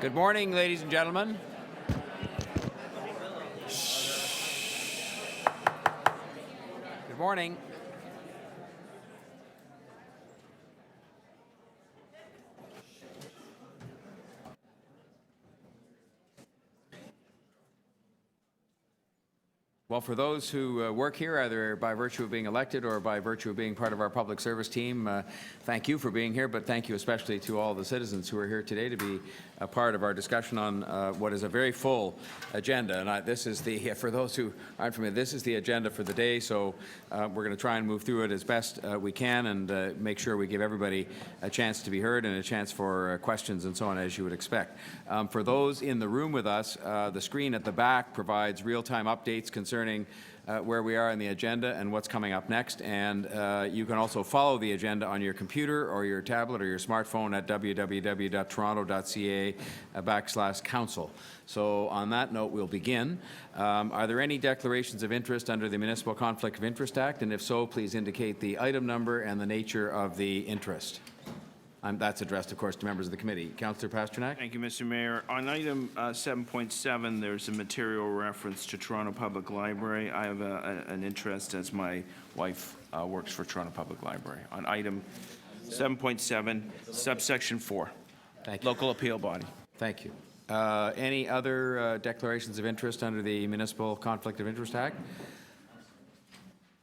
Good morning, ladies and gentlemen. Good morning. Well, for those who work here, either by virtue of being elected or by virtue of being part of our public service team, thank you for being here, but thank you especially to all the citizens who are here today to be a part of our discussion on what is a very full agenda. And this is the, for those who aren't familiar, this is the agenda for the day, so we're going to try and move through it as best we can and make sure we give everybody a chance to be heard and a chance for questions and so on, as you would expect. For those in the room with us, the screen at the back provides real-time updates concerning where we are in the agenda and what's coming up next. And you can also follow the agenda on your computer or your tablet or your smartphone at www.toronto.ca/council. So on that note, we'll begin. Are there any declarations of interest under the Municipal Conflict of Interest Act? And if so, please indicate the item number and the nature of the interest. That's addressed, of course, to members of the committee. Councillor Pasternak. Thank you, Mr. Mayor. On item 7.7, there's a material reference to Toronto Public Library. I have an interest as my wife works for Toronto Public Library. On item 7.7, subsection 4, Thank you. local appeal body. Thank you. Any other declarations of interest under the Municipal Conflict of Interest Act?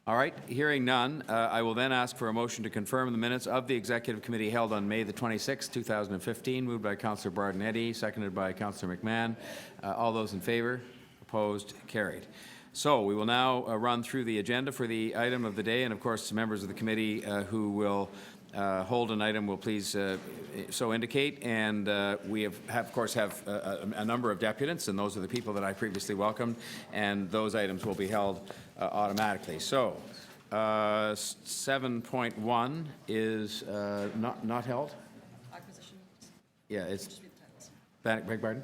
All right, hearing none, I will then ask for a motion to confirm the minutes of the Executive Committee held on May the 26th, 2015, moved by Councillor Barton-Eddy, seconded by Councillor McMahon. All those in favour? Opposed? Carried. So we will now run through the agenda for the item of the day, and of course, members of the committee who will hold an item will please so indicate. And we of course have a number of deputants, and those are the people that I previously welcomed, and those items will be held automatically. So 7.1 is not held. Acquisition. Yeah, it's. Just read the titles. Beg pardon?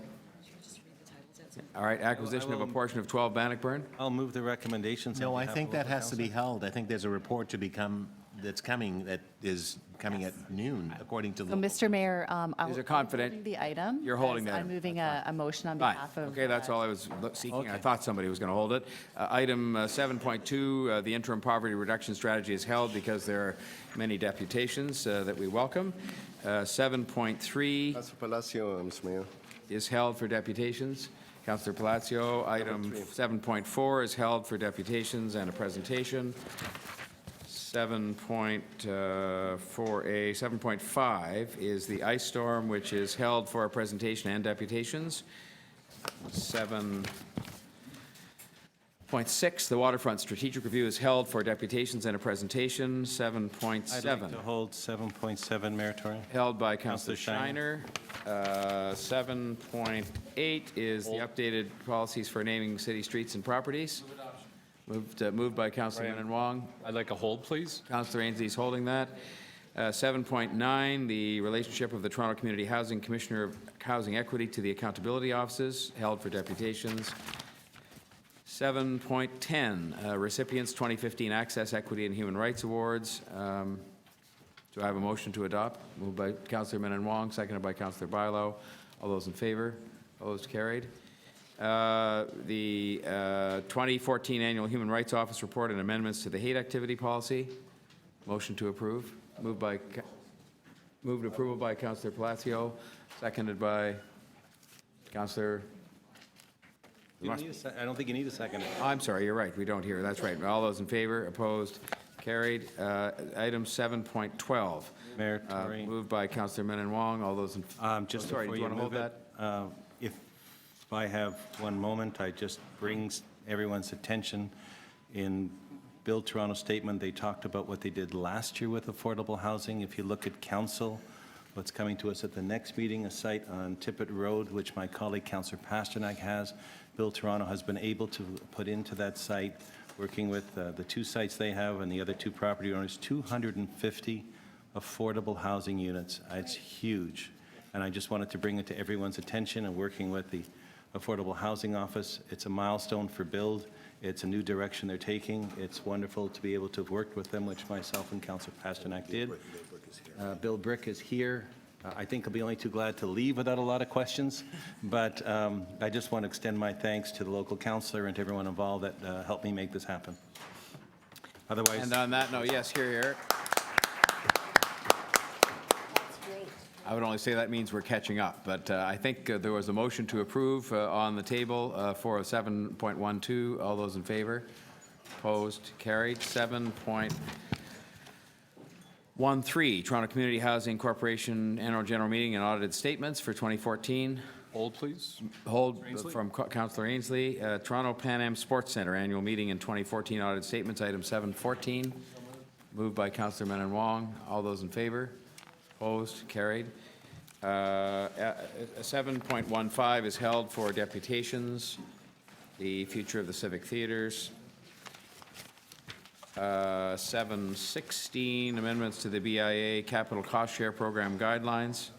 Just read the titles. All right, acquisition of a portion of 12 Bannockburn. I'll move the recommendations. No, I think that has to be held. I think there's a report to become, that is coming at noon, according to So, the. Mr. Mayor, Is it confident? I'm moving the item. You're holding as that. I'm moving a motion on Fine. behalf of. Okay, that's all I was seeking. I Okay. thought somebody was going to hold it. Item 7.2, the interim poverty reduction strategy is held because there are many deputations that we welcome. 7.3 Councillor Palacio, Mr. Mayor. is held for deputations. Councillor Palacio, item 7.4 is held for deputations and a presentation. 7.4A, 7.5 is the ice storm, which is held for a presentation and deputations. 7.6, the waterfront strategic review is held for deputations and a presentation. 7.7. I'd like to hold 7.7, Mayor Tory. Held by Councillor Councillor Shiner. 7.8 is the updated policies for naming city streets and properties. Moved by Councillor Min Wong. I'd like a hold, please. Councillor Ainsley is holding that. 7.9, the relationship of the Toronto Community Housing Commissioner of Housing Equity to the accountability offices, held for deputations. 7.10, recipients 2015 Access, Equity and Human Rights Awards. Do I have a motion to adopt? Moved by Councillor Min Wong, seconded by Councillor Bailo. All those in favour? Opposed? Carried. The 2014 Annual Human Rights Office Report and amendments to the hate activity policy. Motion to approve. Moved approval by Councillor Palacio, seconded by Councillor. I don't think you need a second. I'm sorry, you're right. We don't hear. That's right. All those in favor? Opposed? Carried. Item 7.12. Mayor Tory. Moved by Councillor Min Wong. All those in. Just sorry, do before you you want to hold move that? it, if I have one moment, I just brings everyone's attention. In Build Toronto statement, they talked about what they did last year with affordable housing. If you look at council, what's coming to us at the next meeting, a site on Tippett Road, which my colleague Councillor Pasternak has. Build Toronto has been able to put into that site, working with the two sites they have and the other two property owners, 250 affordable housing units. It's huge. And I just wanted to bring it to everyone's attention and working with the Affordable Housing Office. It's a milestone for Build. It's a new direction they're taking. It's wonderful to be able to have worked with them, which myself and Councillor Pasternak did. Bill Brick is here. I think I'll be only too glad to leave without a lot of questions, but I just want to extend my thanks to the local councillor and to everyone involved that helped me make this happen. Otherwise, And on that note, yes, here. I would only say that means we're catching up, but I think there was a motion to approve on the table for 7.12. All those in favor? Opposed? Carried. 7.13, Toronto Community Housing Corporation Annual General Meeting and Audited Statements for 2014. Hold, please. Hold from Councillor Ainsley. Toronto Pan Am Sports Centre Annual Meeting in 2014 Audited Statements, item 714. Moved by Councillor Menon Wong. All those in favor? Opposed? Carried. 7.15 is held for deputations, the future of the civic theaters. 716, amendments to the BIA Capital Cost Share Program Guidelines.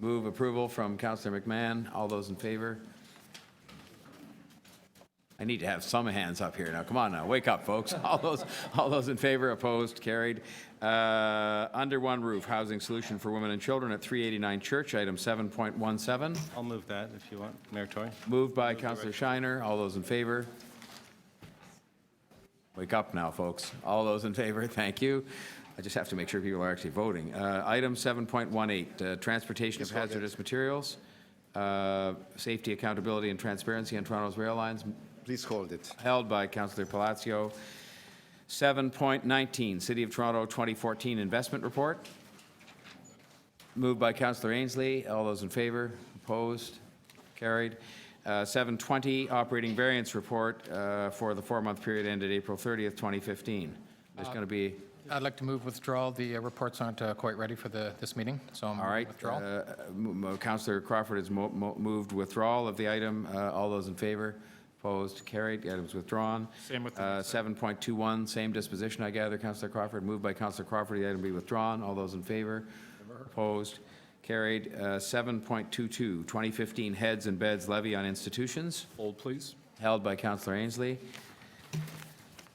Move approval from Councillor McMahon. All those in favor? I need to have some hands up here now. Come on now, wake up, folks. All those in favor, opposed, carried. Under one roof, housing solution for women and children at 389 Church, item 7.17. I'll move that if you want, Mayor Tory. Moved by Councillor Shiner. All those in favor? Wake up now, folks. All those in favor, thank you. I just have to make sure people are actually voting. Item 7.18, transportation of hazardous materials, safety, accountability, and transparency on Toronto's rail lines. Please hold it. Held by Councillor Palacio. 7.19, City of Toronto 2014 Investment Report. Moved by Councillor Ainsley. All those in favor? Opposed? Carried. 7.20, Operating Variance Report for the 4-month period ended April 30th, 2015. There's going to be, I'd like to move withdrawal. The reports aren't quite ready for this meeting, so I'm all right. withdrawal. Councillor Crawford has moved withdrawal of the item. All those in favor? Opposed? Carried. The item's withdrawn. Same with the 7.21, same disposition, I gather, Councillor Crawford. Moved by Councillor Crawford, the item be withdrawn. All those in favor? Opposed? Carried. 7.22, 2015 Heads and Beds Levy on Institutions. Hold, please. Held by Councillor Ainsley.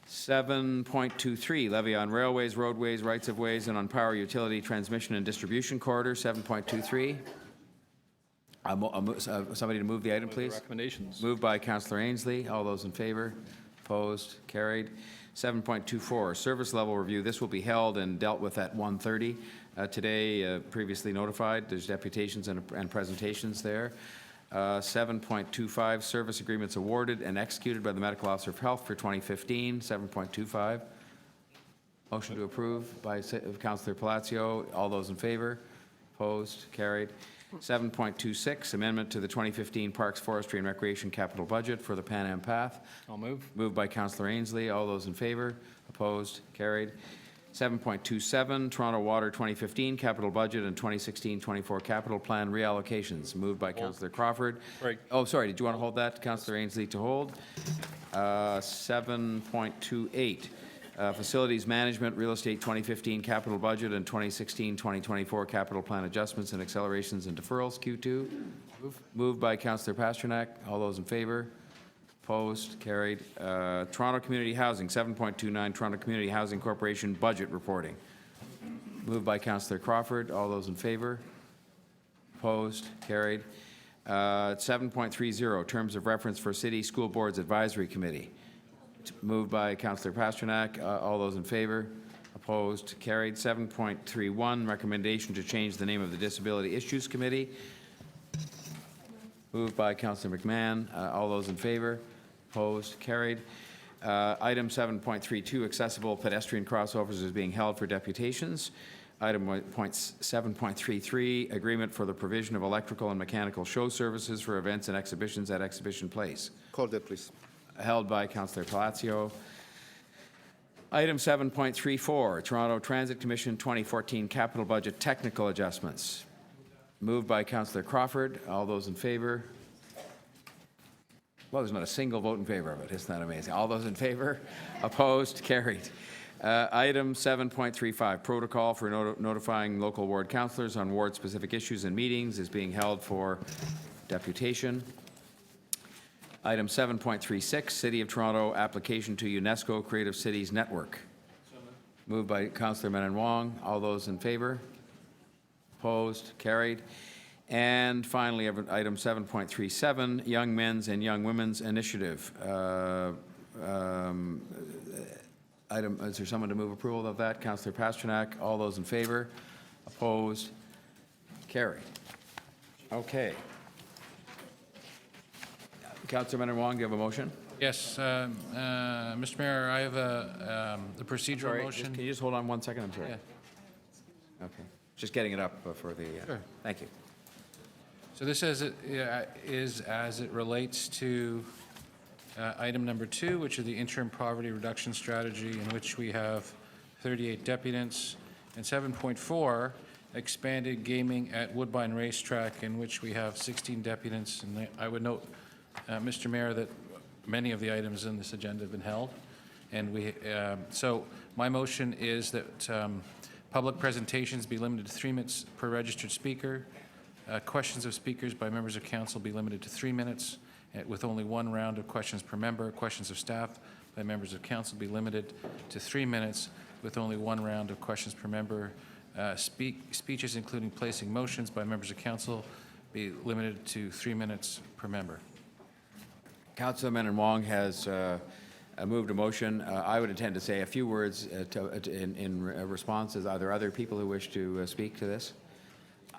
7.23, Levy on Railways, Roadways, Rights-of-Ways, and on Power Utility Transmission and Distribution Corridor. 7.23. Somebody to move the item, please. Recommendations. Moved by Councillor Ainsley. All those in favor? Opposed? Carried. 7.24, service level review. This will be held and dealt with at 1:30 today, previously notified. There's deputations and presentations there. 7.25, service agreements awarded and executed by the Medical Officer of Health for 2015. 7.25. Motion to approve by Councillor Palacio. All those in favor? Opposed? Carried. 7.26, amendment to the 2015 Parks, Forestry, and Recreation Capital Budget for the Pan Am Path. I'll move. Moved by Councillor Ainsley. All those in favor? Opposed? Carried. 7.27, Toronto Water 2015 Capital Budget and 2016-24 Capital Plan reallocations. Moved by Councillor Crawford. Right. Oh, sorry, did you want to hold that, Councillor Ainsley, to hold? 7.28, Facilities Management Real Estate 2015 Capital Budget and 2016-2024 Capital Plan adjustments and accelerations and deferrals, Q2. Moved by Councillor Pasternak. All those in favor? Opposed? Carried. Toronto Community Housing, 7.29, Toronto Community Housing Corporation Budget Reporting. Moved by Councillor Crawford. All those in favor? Opposed? Carried. 7.30, Terms of Reference for City School Boards Advisory Committee. Moved by Councillor Pasternak. All those in favor? Opposed? Carried. 7.31, Recommendation to change the name of the Disability Issues Committee. Moved by Councillor McMahon. All those in favor? Opposed? Carried. Item 7.32, accessible pedestrian crossovers is being held for deputations. Item 7.33, agreement for the provision of electrical and mechanical show services for events and exhibitions at Exhibition Place. Call that, please. Held by Councillor Palacio. Item 7.34, Toronto Transit Commission 2014 Capital Budget Technical Adjustments. Moved by Councillor Crawford. All those in favor? Well, there's not a single vote in favor of it. Isn't that amazing? All those in favor? Opposed? Carried. Item 7.35, protocol for notifying local ward councillors on ward-specific issues and meetings is being held for deputation. Item 7.36, City of Toronto application to UNESCO Creative Cities Network. Moved by Councillor Menon Wong. All those in favor? Opposed? Carried. And finally, item 7.37, Young Men's and Young Women's Initiative. Is there someone to move approval of that? Councillor Pasternak. All those in favor? Opposed? Carried. Okay. Councillor Menard-Wong, do you have a motion? Yes, Mr. Mayor, I have a procedural Sorry, motion. can you just hold on one second? I'm sorry. Yeah. Okay. Just getting it up for the, Sure. thank you. So this is as it relates to item number 2, which is the interim poverty reduction strategy, in which we have 38 deputants, and 7.4, expanded gaming at Woodbine Racetrack, in which we have 16 deputants. And I would note, Mr. Mayor, that many of the items in this agenda have been held. And so my motion is that public presentations be limited to 3 minutes per registered speaker. Questions of speakers by members of council be limited to 3 minutes, with only 1 round of questions per member. Questions of staff by members of council be limited to 3 minutes, with only 1 round of questions per member. Speeches, including placing motions by members of council, be limited to 3 minutes per member. Councillor Menard-Wong has moved a motion. I would intend to say a few words in responses. Are there other people who wish to speak to this?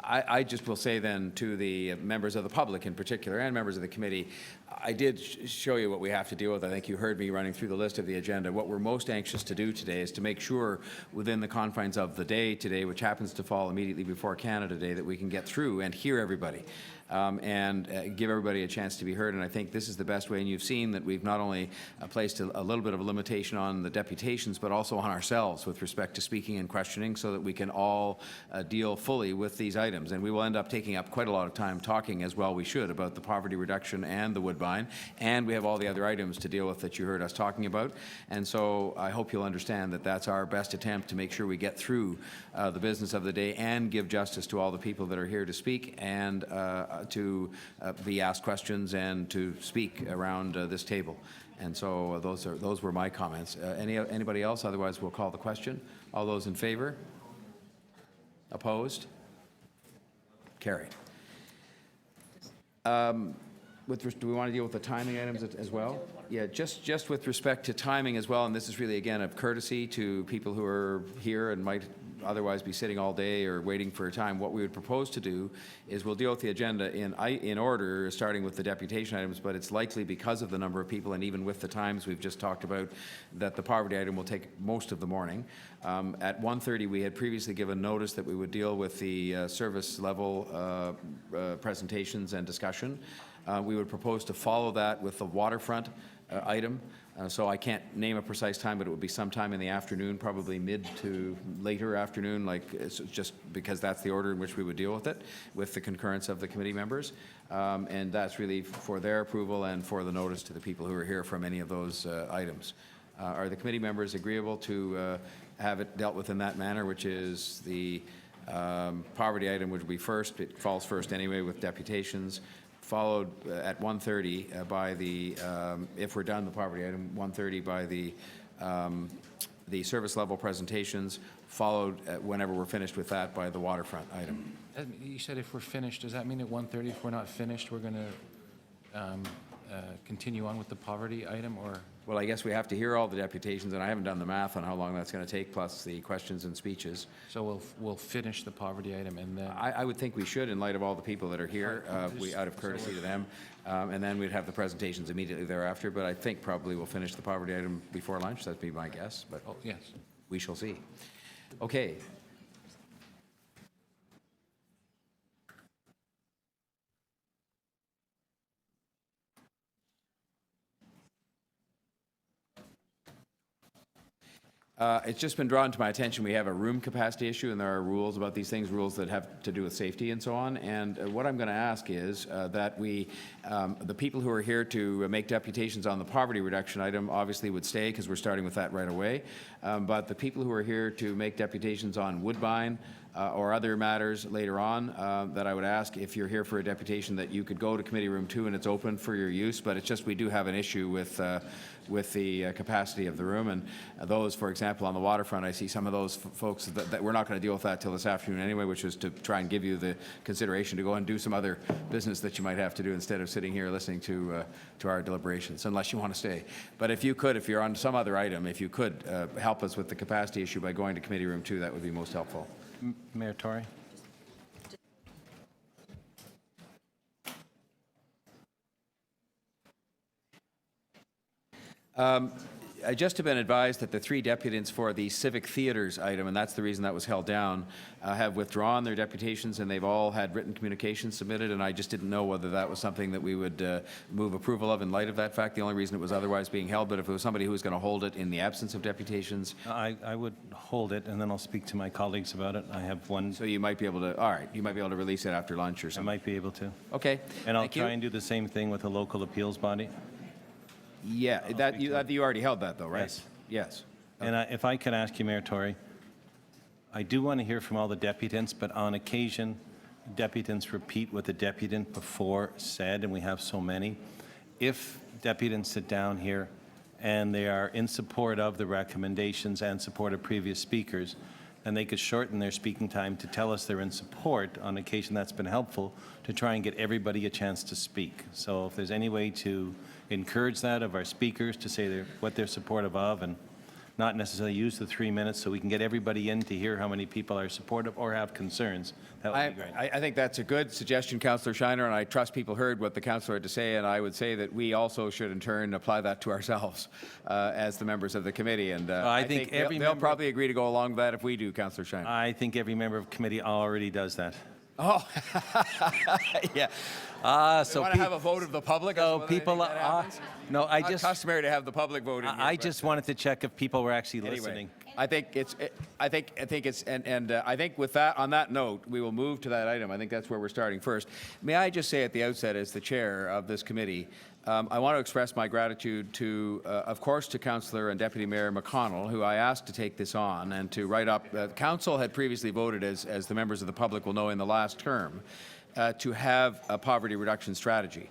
I just will say then to the members of the public in particular and members of the committee, I did show you what we have to deal with. I think you heard me running through the list of the agenda. What we're most anxious to do today is to make sure within the confines of the day today, which happens to fall immediately before Canada Day, that we can get through and hear everybody. And give everybody a chance to be heard. And I think this is the best way. And you've seen that we've not only placed a little bit of a limitation on the deputations, but also on ourselves with respect to speaking and questioning, so that we can all deal fully with these items. And we will end up taking up quite a lot of time talking, as well we should, about the poverty reduction and the Woodbine. And we have all the other items to deal with that you heard us talking about. And so I hope you'll understand that that's our best attempt to make sure we get through the business of the day and give justice to all the people that are here to speak and to be asked questions and to speak around this table. And so those were my comments. Anybody else? Otherwise, we'll call the question. All those in favor? Opposed? Carried. Do we want to deal with the timing items as well? Yeah, just with respect to timing as well, and this is really, again, of courtesy to people who are here and might otherwise be sitting all day or waiting for a time. What we would propose to do is we'll deal with the agenda in order, starting with the deputation items, but it's likely, because of the number of people and even with the times we've just talked about, that the poverty item will take most of the morning. At 1:30, we had previously given notice that we would deal with the service level presentations and discussion. We would propose to follow that with the waterfront item. So I can't name a precise time, but it would be sometime in the afternoon, probably mid to later afternoon, it's just because that's the order in which we would deal with it, with the concurrence of the committee members. And that's really for their approval and for the notice to the people who are here from any of those items. Are the committee members agreeable to have it dealt with in that manner, which is the poverty item would be first? It falls first anyway with deputations, followed at 1:30 by the, if we're done the poverty item, 1:30 by the service level presentations, followed whenever we're finished with that by the waterfront item. You said if we're finished, does that mean at 1:30, if we're not finished, we're going to continue on with the poverty item, or? Well, I guess we have to hear all the deputations, and I haven't done the math on how long that's going to take, plus the questions and speeches. So we'll finish the poverty item and then? I would think we should, in light of all the people that are here, out of courtesy to them. And then we'd have the presentations immediately thereafter, but I think probably we'll finish the poverty item before lunch. That'd be my guess, but Oh, yes. we shall see. Okay. It's just been drawn to my attention, we have a room capacity issue, and there are rules about these things, rules that have to do with safety and so on. And what I'm going to ask is that we, the people who are here to make deputations on the poverty reduction item obviously would stay, because we're starting with that right away. But the people who are here to make deputations on Woodbine, or other matters later on, that I would ask if you're here for a deputation that you could go to Committee Room 2 and it's open for your use, but it's just we do have an issue with the capacity of the room. And those, for example, on the waterfront, I see some of those folks that we're not going to deal with that till this afternoon anyway, which is to try and give you the consideration to go and do some other business that you might have to do instead of sitting here listening to our deliberations, unless you want to stay. But if you could, if you're on some other item, if you could help us with the capacity issue by going to Committee Room 2, that would be most helpful. Mayor Tory? I just have been advised that the 3 deputants for the Civic Theatres item, and that's the reason that was held down, have withdrawn their deputations, and they've all had written communications submitted, and I just didn't know whether that was something that we would move approval of in light of that fact. The only reason it was otherwise being held, but if it was somebody who was going to hold it in the absence of deputations, I would hold it, and then I'll speak to my colleagues about it. I have one, so you might be able to, all right, you might be able to release it after lunch or I something. might be able to. Okay, And I'll thank you. try and do the same thing with a local appeals body. Yeah, that you already held that, though, right? Yes. Yes. And if I could ask you, Mayor Tory, I do want to hear from all the deputants, but on occasion, deputants repeat what the deputant before said, and we have so many. If deputants sit down here and they are in support of the recommendations and support of previous speakers, then they could shorten their speaking time to tell us they're in support. On occasion, that's been helpful to try and get everybody a chance to speak. So if there's any way to encourage that of our speakers to say what they're supportive of and not necessarily use the 3 minutes so we can get everybody in to hear how many people are supportive or have concerns, that would be great. I think that's a good suggestion, Councillor Shiner, and I trust people heard what the councillor had to say, and I would say that we also should in turn apply that to ourselves as the members of the committee. And I think every they'll member- probably agree to go along with that if we do, Councillor Shiner. I think every member of committee already does that. Oh, yeah. So Want to have a vote of the public? as to whether they people think that happens? no, I Not just customary to have the public vote in here, I but, just wanted to check if people were actually anyway, listening. I think it's, I think it's, and I think with that, on that note, we will move to that item. I think that's where we're starting first. May I just say at the outset, as the chair of this committee, I want to express my gratitude to, of course, to Councillor and Deputy Mayor McConnell, who I asked to take this on and to write up. Council had previously voted, as the members of the public will know, in the last term, to have a poverty reduction strategy.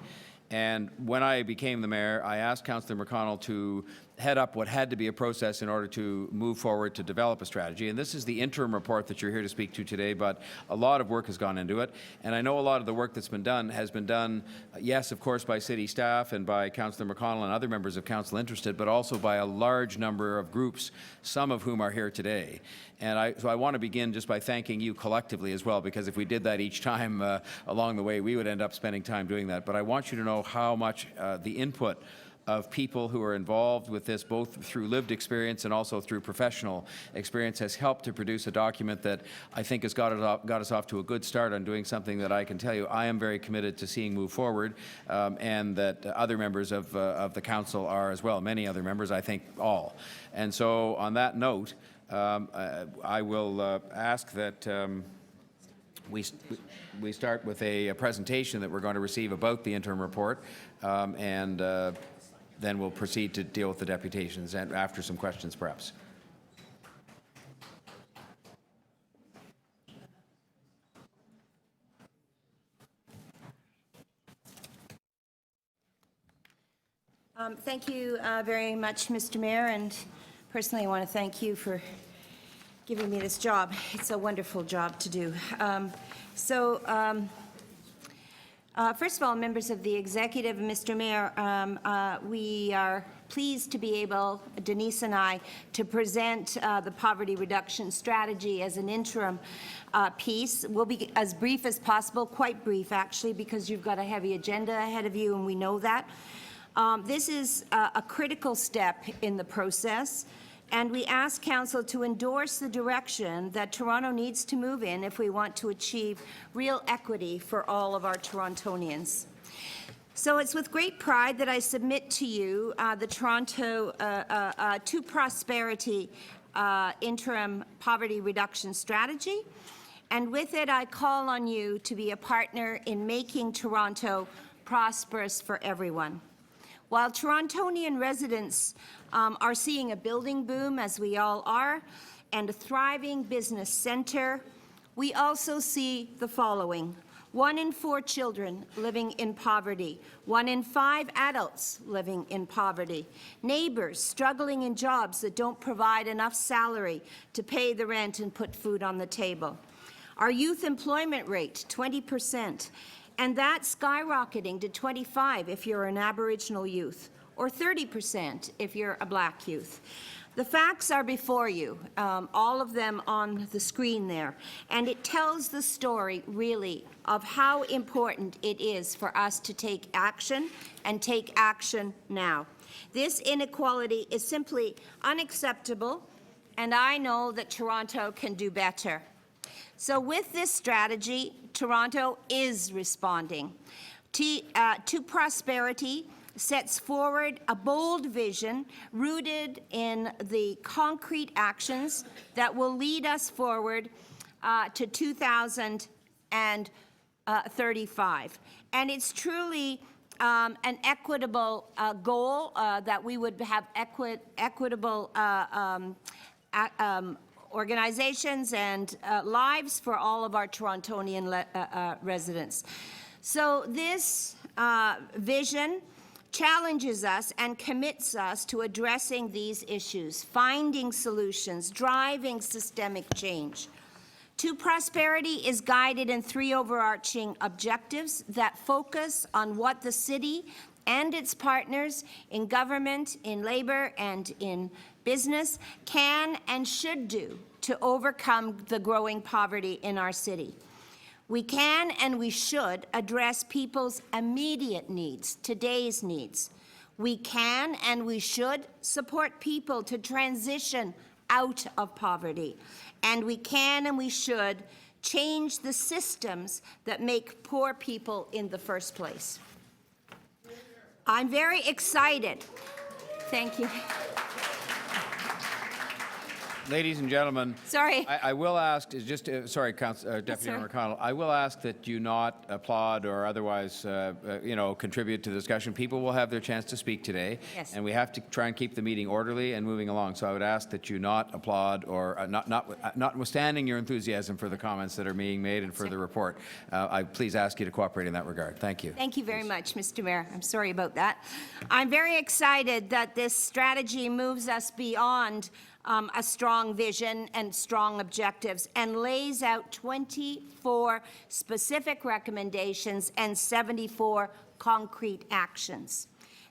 And when I became the mayor, I asked Councillor McConnell to head up what had to be a process in order to move forward to develop a strategy. And this is the interim report that you're here to speak to today, but a lot of work has gone into it. And I know a lot of the work that's been done has been done, yes, of course, by city staff and by Councillor McConnell and other members of council interested, but also by a large number of groups, some of whom are here today. And so I want to begin just by thanking you collectively as well, because if we did that each time along the way, we would end up spending time doing that. But I want you to know how much the input of people who are involved with this, both through lived experience and also through professional experience, has helped to produce a document that I think has got us off to a good start on doing something that I can tell you I am very committed to seeing move forward, and that other members of the council are as well, many other members, I think all. And so on that note, I will ask that we start with a presentation that we're going to receive about the interim report, and then we'll proceed to deal with the deputations and after some questions, perhaps. Thank you very much, Mr. Mayor, and personally I want to thank you for giving me this job. It's a wonderful job to do. First of all, members of the executive, Mr. Mayor, we are pleased to be able, Denise and I, to present the poverty reduction strategy as an interim piece. We'll be as brief as possible, quite brief actually, because you've got a heavy agenda ahead of you and we know that. This is a critical step in the process, and we ask Council to endorse the direction that Toronto needs to move in if we want to achieve real equity for all of our Torontonians. So it's with great pride that I submit to you the Toronto to Prosperity interim poverty reduction strategy, and with it I call on you to be a partner in making Toronto prosperous for everyone. While Torontonian residents are seeing a building boom, as we all are, and a thriving business centre, We also see the following: 1 in 4 children living in poverty, 1 in 5 adults living in poverty, neighbors struggling in jobs that don't provide enough salary to pay the rent and put food on the table. Our youth employment rate, 20%, and that's skyrocketing to 25% if you're an Aboriginal youth, or 30% if you're a Black youth. The facts are before you, all of them on the screen there, and it tells the story, really, of how important it is for us to take action, and take action now. This inequality is simply unacceptable, and I know that Toronto can do better. So with this strategy, Toronto is responding. To Prosperity sets forward a bold vision rooted in the concrete actions that will lead us forward to 2035. And it's truly an equitable goal that we would have equitable organizations and lives for all of our Torontonian residents. So this vision challenges us and commits us to addressing these issues, finding solutions, driving systemic change. To Prosperity is guided in 3 overarching objectives that focus on what the city and its partners in government, in labor, and in business can and should do to overcome the growing poverty in our city. We can and we should address people's immediate needs, today's needs. We can and we should support people to transition out of poverty. And we can and we should change the systems that make poor people in the first place. I'm very excited. Thank you. Ladies and gentlemen. Sorry. I will ask, Deputy Member McConnell, I will ask that you not applaud or otherwise, contribute to the discussion. People will have their chance to speak today. Yes. And we have to try and keep the meeting orderly and moving along. So I would ask that you not applaud or notwithstanding your enthusiasm for the comments that are being made and for the report. I please ask you to cooperate in that regard. Thank you. Thank you very much, Mr. Mayor. I'm sorry about that. I'm very excited that this strategy moves us beyond a strong vision and strong objectives, and lays out 24 specific recommendations and 74 concrete actions.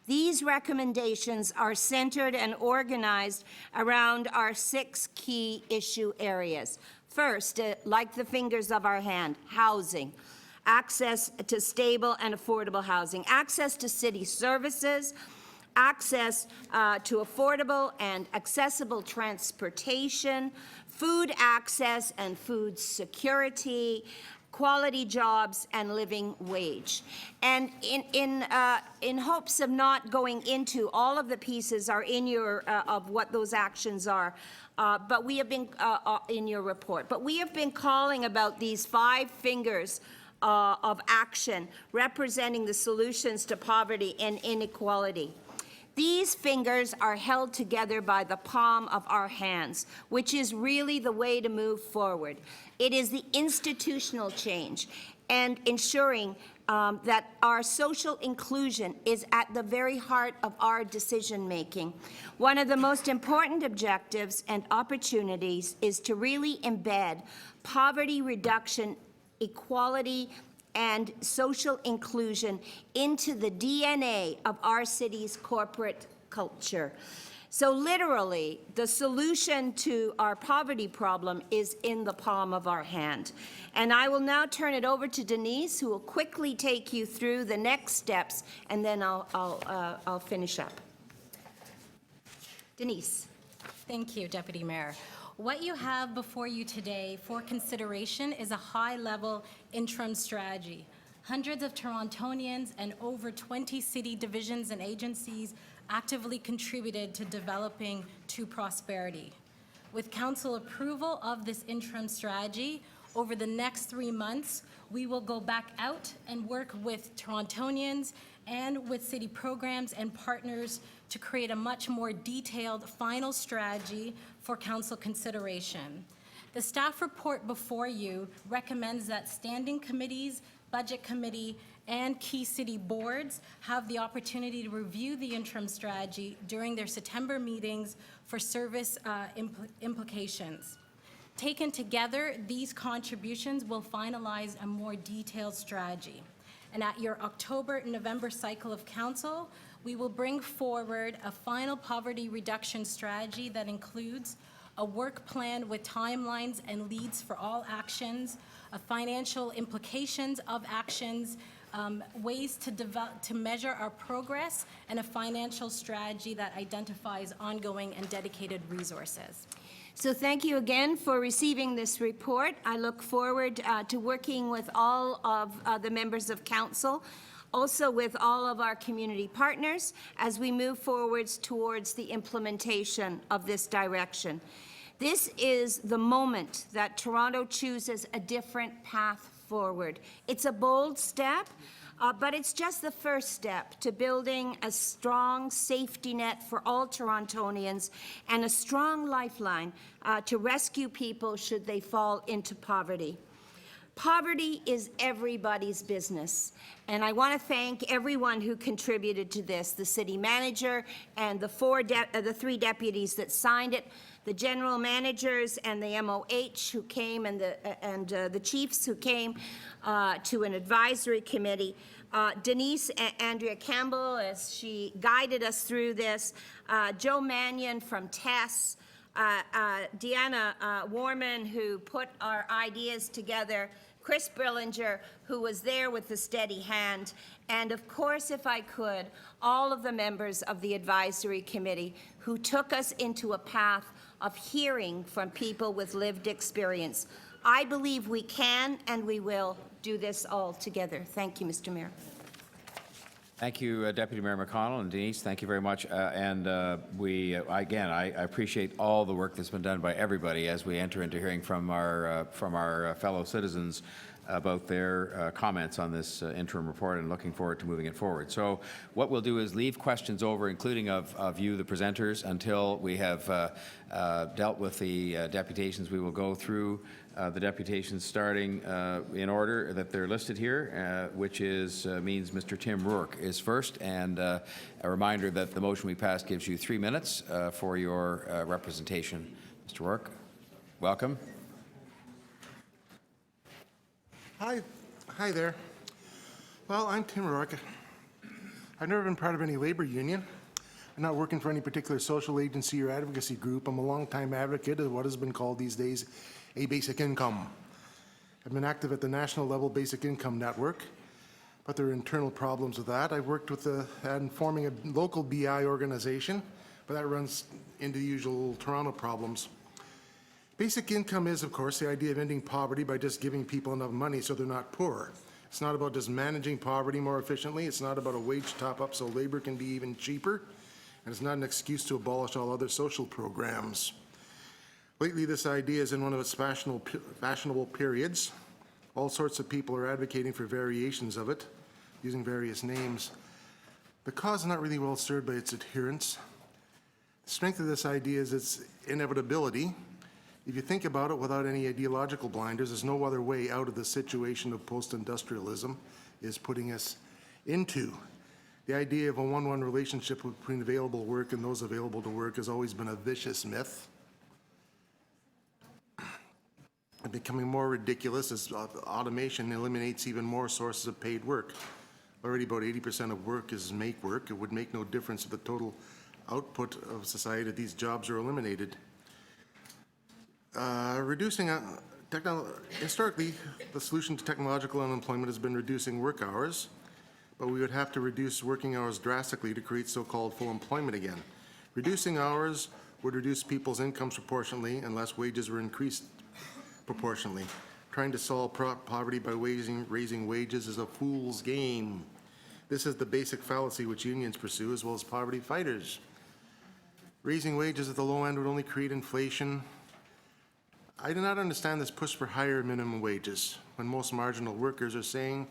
These recommendations are centered and organized around our 6 key issue areas. First, like the fingers of our hand, housing. Access to stable and affordable housing. Access to city services. Access to affordable and accessible transportation, food access and food security, quality jobs, and living wage. And in hopes of not going into all of the pieces are in your of what those actions are, but we have been in your report. But we have been calling about these 5 fingers of action representing the solutions to poverty and inequality. These fingers are held together by the palm of our hands, which is really the way to move forward. It is the institutional change and ensuring that our social inclusion is at the very heart of our decision-making. One of the most important objectives and opportunities is to really embed poverty reduction, equality, and social inclusion into the DNA of our city's corporate culture. So literally, the solution to our poverty problem is in the palm of our hand. And I will now turn it over to Denise, who will quickly take you through the next steps, and then I'll finish up. Denise. Thank you, Deputy Mayor. What you have before you today for consideration is a high-level interim strategy. Hundreds of Torontonians and over 20 city divisions and agencies actively contributed to developing To Prosperity. With council approval of this interim strategy, over the next 3 months, we will go back out and work with Torontonians and with city programs and partners to create a much more detailed final strategy for council consideration. The staff report before you recommends that standing committees, budget committee, and key city boards have the opportunity to review the interim strategy during their September meetings for service implications. Taken together, these contributions will finalize a more detailed strategy. And at your October and November cycle of council, we will bring forward a final poverty reduction strategy that includes a work plan with timelines and leads for all actions, financial implications of actions, ways to measure our progress, and a financial strategy that identifies ongoing and dedicated resources. So thank you again for receiving this report. I look forward to working with all of the members of council, also with all of our community partners, as we move forwards towards the implementation of this direction. This is the moment that Toronto chooses a different path forward. It's a bold step, but it's just the first step to building a strong safety net for all Torontonians and a strong lifeline to rescue people should they fall into poverty. Poverty is everybody's business, and I want to thank everyone who contributed to this, the city manager and the three deputies that signed it, the general managers and the MOH who came, and the chiefs who came to an advisory committee. Denise Andrea Campbell, as she guided us through this, Joe Mannion from TESS, Deanna Warman, who put our ideas together, Chris Brillinger, who was there with the steady hand, and of course, if I could, all of the members of the advisory committee who took us into a path of hearing from people with lived experience. I believe we can and we will do this all together. Thank you, Mr. Mayor. Thank you, Deputy Mayor McConnell, and Denise, thank you very much. I appreciate all the work that's been done by everybody as we enter into hearing from our fellow citizens about their comments on this interim report, and looking forward to moving it forward. So what we'll do is leave questions over, including of you, the presenters, until we have dealt with the deputations. We will go through the deputations starting in order that they're listed here, which means Mr. Tim Rourke is first. And a reminder that the motion we passed gives you 3 minutes for your representation. Mr. Rourke, welcome. Hi there. Well, I'm Tim Rourke. I've never been part of any labor union. I'm not working for any particular social agency or advocacy group. I'm a longtime advocate of what has been called these days a basic income. I've been active at the national level basic income network, but there are internal problems with that. I've worked with in forming a local BI organization, but that runs into the usual Toronto problems. Basic income is, of course, the idea of ending poverty by just giving people enough money so they're not poor. It's not about just managing poverty more efficiently. It's not about a wage top-up so labor can be even cheaper. And it's not an excuse to abolish all other social programs. Lately, this idea is in one of its fashionable periods. All sorts of people are advocating for variations of it, using various names. The cause is not really well served by its adherents. The strength of this idea is its inevitability. If you think about it without any ideological blinders, there's no other way out of the situation of post-industrialism is putting us into. The idea of a one-one relationship between available work and those available to work has always been a vicious myth. And becoming more ridiculous as automation eliminates even more sources of paid work. Already about 80% of work is make work. It would make no difference to the total output of society if these jobs are eliminated. Historically, the solution to technological unemployment has been reducing work hours, but we would have to reduce working hours drastically to create so-called full employment again. Reducing hours would reduce people's incomes proportionally unless wages were increased proportionally. Trying to solve poverty by raising wages is a fool's game. This is the basic fallacy which unions pursue as well as poverty fighters. Raising wages at the low end would only create inflation. I do not understand this push for higher minimum wages when most marginal workers are saying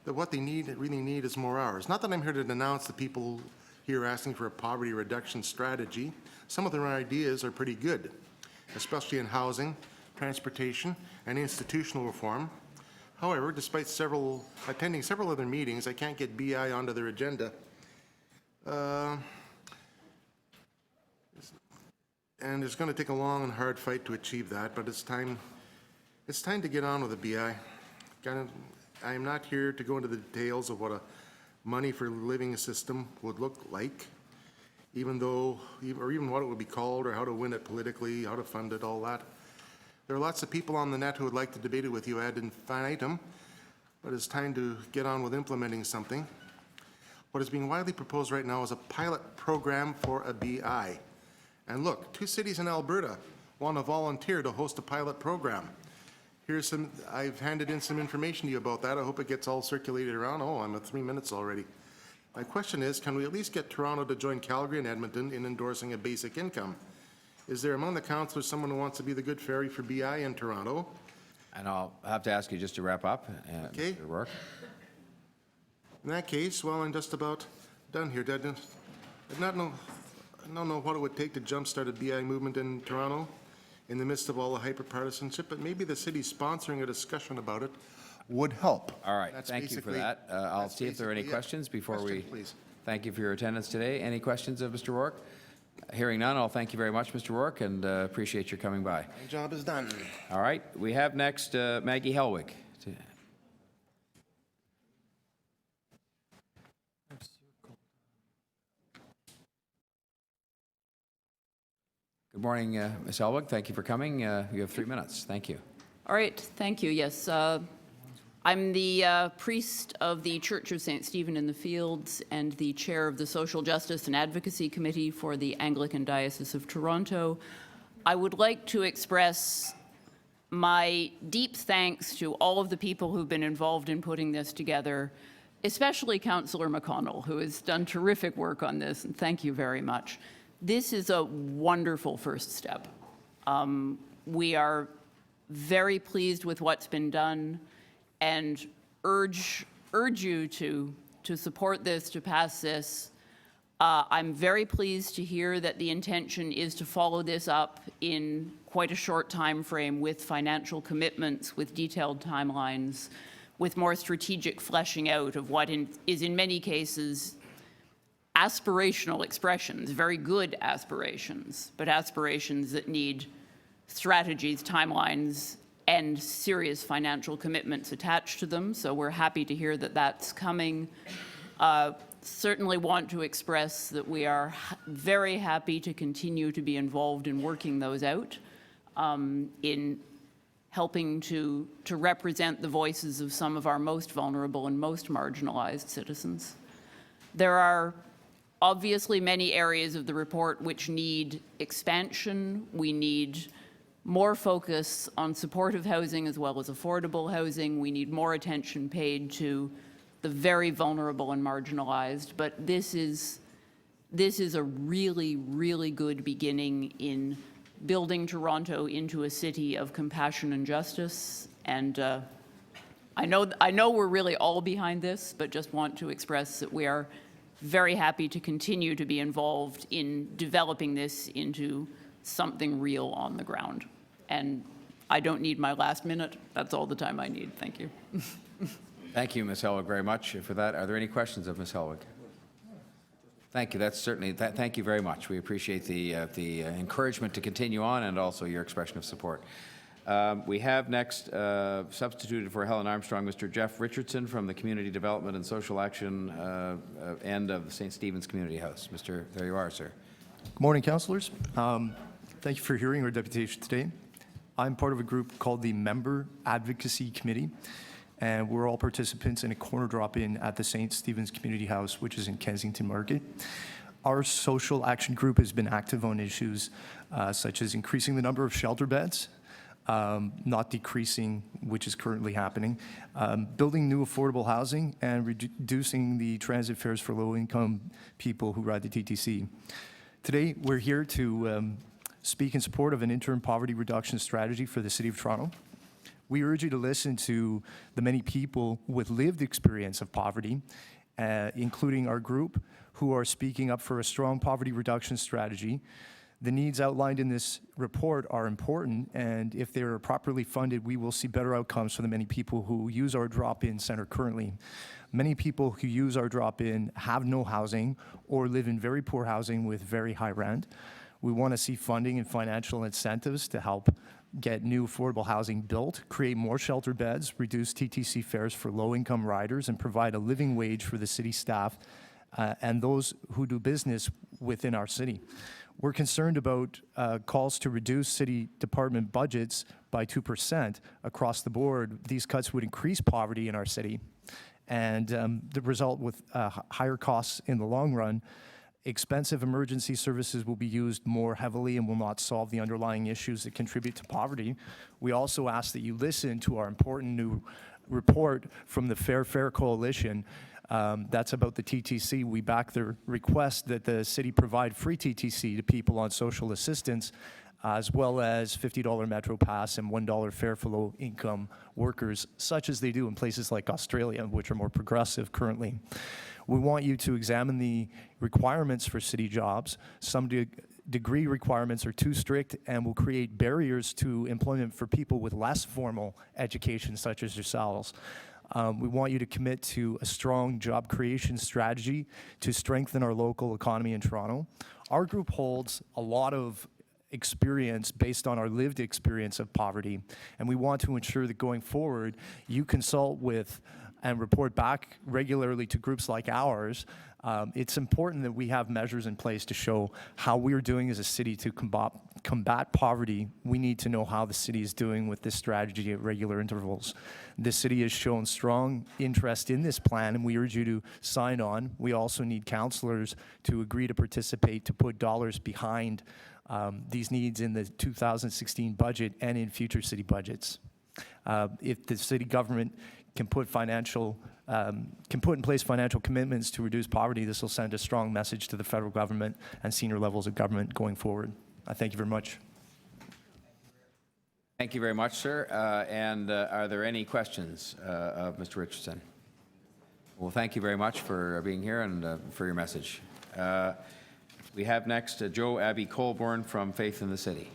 that what they really need is more hours. Not that I'm here to denounce the people here asking for a poverty reduction strategy. Some of their ideas are pretty good, especially in housing, transportation, and institutional reform. However, despite attending several other meetings, I can't get BI onto their agenda. And it's going to take a long and hard fight to achieve that, but it's time to get on with the BI. I am not here to go into the details of what a money for living system would look like, even what it would be called, or how to win it politically, how to fund it, all that. There are lots of people on the net who would like to debate it with you ad infinitum, but it's time to get on with implementing something. What is being widely proposed right now is a pilot program for a BI. And look, 2 cities in Alberta want to volunteer to host a pilot program. I've handed in some information to you about that. I hope it gets all circulated around. Oh, I'm at 3 minutes already. My question is, can we at least get Toronto to join Calgary and Edmonton in endorsing a basic income? Is there among the councillors someone who wants to be the good fairy for BI in Toronto? And I'll have to ask you just to wrap up, Okay. Mr. Rourke. In that case, well, I'm just about done here. I don't know what it would take to jumpstart a BI movement in Toronto in the midst of all the hyper-partisanship, but maybe the city sponsoring a discussion about it would help. All right, That's thank you for basically- that. I'll that's see if there are any basically it. questions before Question, we... please. Thank you for your attendance today. Any questions of Mr. Rourke? Hearing none, I'll thank you very much, Mr. Rourke, and appreciate your coming by. My job is done. All right, we have next Maggie Helwig. Good morning, Ms. Helwig. Thank you for coming. You have 3 minutes. Thank you. All right, thank you. Yes, I'm the priest of the Church of St. Stephen in the Fields and the chair of the Social Justice and Advocacy Committee for the Anglican Diocese of Toronto. I would like to express my deep thanks to all of the people who've been involved in putting this together, especially Councillor McConnell, who has done terrific work on this, and thank you very much. This is a wonderful first step. We are very pleased with what's been done and urge you to support this, to pass this. I'm very pleased to hear that the intention is to follow this up in quite a short time frame with financial commitments, with detailed timelines, with more strategic fleshing out of what is in many cases aspirational expressions, very good aspirations, but aspirations that need strategies, timelines, and serious financial commitments attached to them. So we're happy to hear that that's coming. Certainly want to express that we are very happy to continue to be involved in working those out, in helping to represent the voices of some of our most vulnerable and most marginalized citizens. There are obviously many areas of the report which need expansion. We need more focus on supportive housing as well as affordable housing. We need more attention paid to the very vulnerable and marginalized. But this is a really, really good beginning in building Toronto into a city of compassion and justice. And I know we're really all behind this, but just want to express that we are very happy to continue to be involved in developing this into something real on the ground. And I don't need my last minute. That's all the time I need. Thank you. Thank you, Ms. Helwig, very much for that. Are there any questions of Ms. Helwig? Thank you. That's certainly, thank you very much. We appreciate the encouragement to continue on and also your expression of support. We have next, substituted for Helen Armstrong, Mr. Jeff Richardson from the Community Development and Social Action end of the St. Stephen's Community House. There you are, sir. Good morning, councillors. Thank you for hearing our deputation today. I'm part of a group called the Member Advocacy Committee, and we're all participants in a corner drop-in at the St. Stephen's Community House, which is in Kensington Market. Our social action group has been active on issues such as increasing the number of shelter beds, not decreasing, which is currently happening, building new affordable housing, and reducing the transit fares for low-income people who ride the TTC. Today, we're here to speak in support of an interim poverty reduction strategy for the City of Toronto. We urge you to listen to the many people with lived experience of poverty, including our group, who are speaking up for a strong poverty reduction strategy The needs outlined in this report are important, and if they are properly funded, we will see better outcomes for the many people who use our drop-in center currently. Many people who use our drop-in have no housing or live in very poor housing with very high rent. We want to see funding and financial incentives to help get new affordable housing built, create more shelter beds, reduce TTC fares for low-income riders, and provide a living wage for the city staff and those who do business within our city. We're concerned about calls to reduce city department budgets by 2% across the board. These cuts would increase poverty in our city, and the result with higher costs in the long run. Expensive emergency services will be used more heavily and will not solve the underlying issues that contribute to poverty. We also ask that you listen to our important new report from the Fair Fare Coalition. That's about the TTC. We back their request that the city provide free TTC to people on social assistance, as well as $50 Metro Pass and $1 fare for low-income workers, such as they do in places like Australia, which are more progressive currently. We want you to examine the requirements for city jobs. Some degree requirements are too strict and will create barriers to employment for people with less formal education, such as yourselves. We want you to commit to a strong job creation strategy to strengthen our local economy in Toronto. Our group holds a lot of experience based on our lived experience of poverty, and we want to ensure that going forward, you consult with and report back regularly to groups like ours. It's important that we have measures in place to show how we're doing as a city to combat poverty. We need to know how the city is doing with this strategy at regular intervals. The city has shown strong interest in this plan, and we urge you to sign on. We also need councillors to agree to participate, to put dollars behind these needs in the 2016 budget and in future city budgets. If the city government can put in place financial commitments to reduce poverty, this will send a strong message to the federal government and senior levels of government going forward. I thank you very much. Thank you very much, sir. And are there any questions of Mr. Richardson? Well, thank you very much for being here and for your message. We have next Joe Abby Colborne from Faith in the City.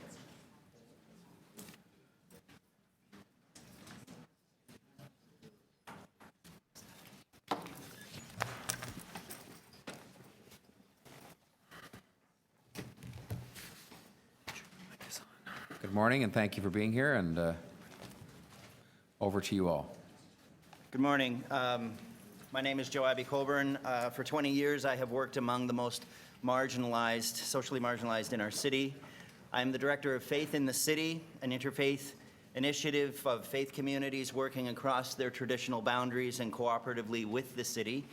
Good morning, and thank you for being here, and over to you all. Good morning. My name is Joe Abby Colburn. For 20 years, I have worked among the most marginalized, socially marginalized in our city. I'm the director of Faith in the City, an interfaith initiative of faith communities working across their traditional boundaries and cooperatively with the city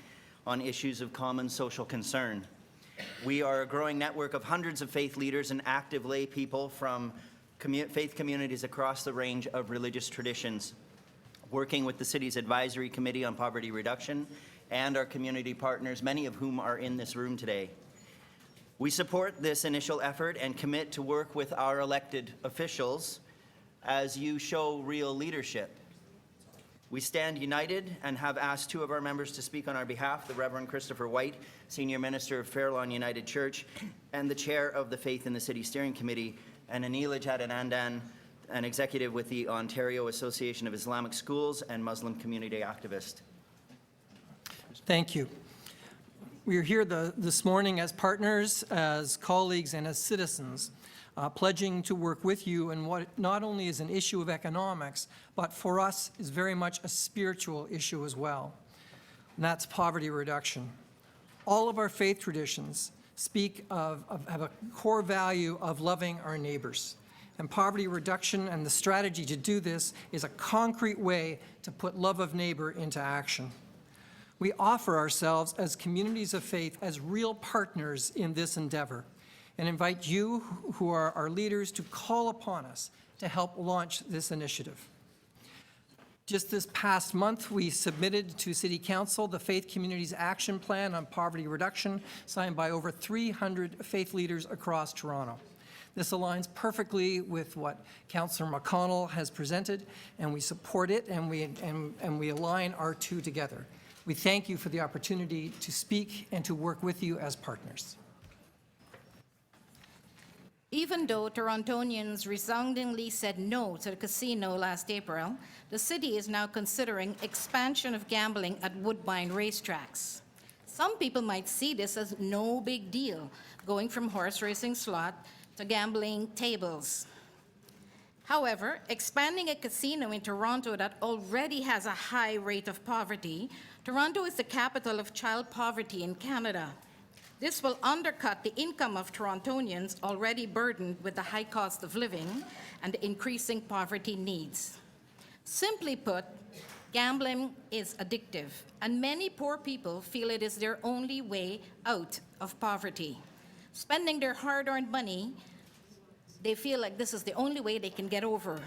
on issues of common social concern. We are a growing network of hundreds of faith leaders and active lay people from faith communities across the range of religious traditions, working with the city's advisory committee on poverty reduction and our community partners, many of whom are in this room today. We support this initial effort and commit to work with our elected officials as you show real leadership. We stand united and have asked two of our members to speak on our behalf, the Reverend Christopher White, Senior Minister of Fair Lawn United Church and the Chair of the Faith in the City Steering Committee, and Anila Jadanandan, an executive with the Ontario Association of Islamic Schools and Muslim community activist. Thank you. We are here this morning as partners, as colleagues, and as citizens, pledging to work with you in what not only is an issue of economics, but for us is very much a spiritual issue as well, and that's poverty reduction. All of our faith traditions speak have a core value of loving our neighbors. And poverty reduction and the strategy to do this is a concrete way to put love of neighbor into action. We offer ourselves as communities of faith as real partners in this endeavor and invite you, who are our leaders, to call upon us to help launch this initiative. Just this past month, we submitted to City Council the Faith Communities Action Plan on Poverty Reduction, signed by over 300 faith leaders across Toronto. This aligns perfectly with what Councillor McConnell has presented, and we support it, and we align our two together. We thank you for the opportunity to speak and to work with you as partners. Even though Torontonians resoundingly said no to the casino last April, the city is now considering expansion of gambling at Woodbine racetracks. Some people might see this as no big deal, going from horse racing slot to gambling tables. However, expanding a casino in Toronto that already has a high rate of poverty, Toronto is the capital of child poverty in Canada. This will undercut the income of Torontonians already burdened with the high cost of living and increasing poverty needs. Simply put, gambling is addictive, and many poor people feel it is their only way out of poverty. Spending their hard-earned money, they feel like this is the only way they can get over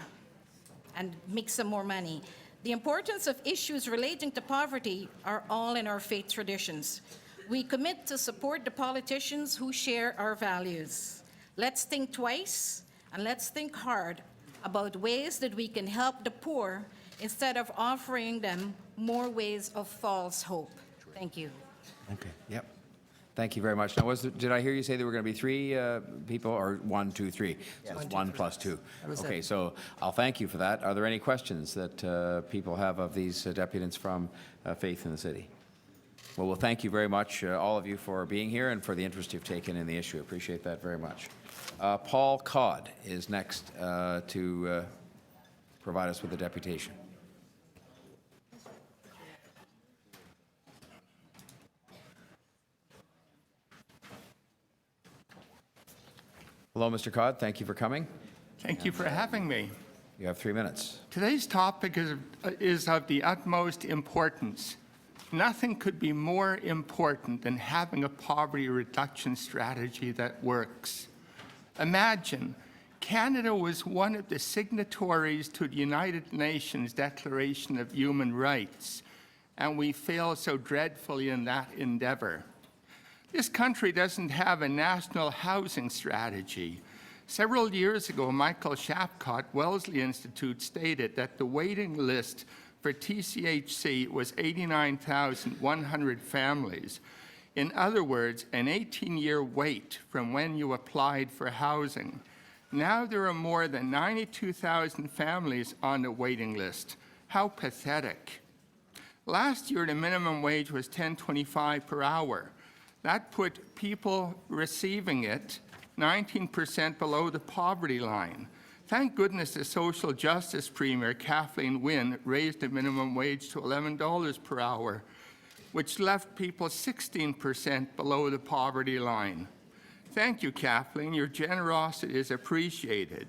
and make some more money. The importance of issues relating to poverty are all in our faith traditions. We commit to support the politicians who share our values. Let's think twice and let's think hard about ways that we can help the poor instead of offering them more ways of false hope. Thank you. Okay, yep. Thank you very much. Now, did I hear you say there were going to be 3 people, or 1, 2, 3? So it's 1 plus 2. Okay, so I'll thank you for that. Are there any questions that people have of these deputants from Faith in the City? Well, thank you very much, all of you, for being here and for the interest you've taken in the issue. Appreciate that very much. Paul Codd is next to provide us with a deputation. Hello, Mr. Codd. Thank you for coming. Thank you for having me. You have 3 minutes. Today's topic is of the utmost importance. Nothing could be more important than having a poverty reduction strategy that works. Imagine, Canada was one of the signatories to the United Nations Declaration of Human Rights, and we failed so dreadfully in that endeavor. This country doesn't have a national housing strategy. Several years ago, Michael Shapcott, Wellesley Institute, stated that the waiting list for TCHC was 89,100 families. In other words, an 18-year wait from when you applied for housing. Now there are more than 92,000 families on the waiting list. How pathetic. Last year, the minimum wage was $10.25 per hour. That put people receiving it 19% below the poverty line. Thank goodness the social justice premier, Kathleen Wynne, raised the minimum wage to $11 per hour, which left people 16% below the poverty line. Thank you, Kathleen. Your generosity is appreciated.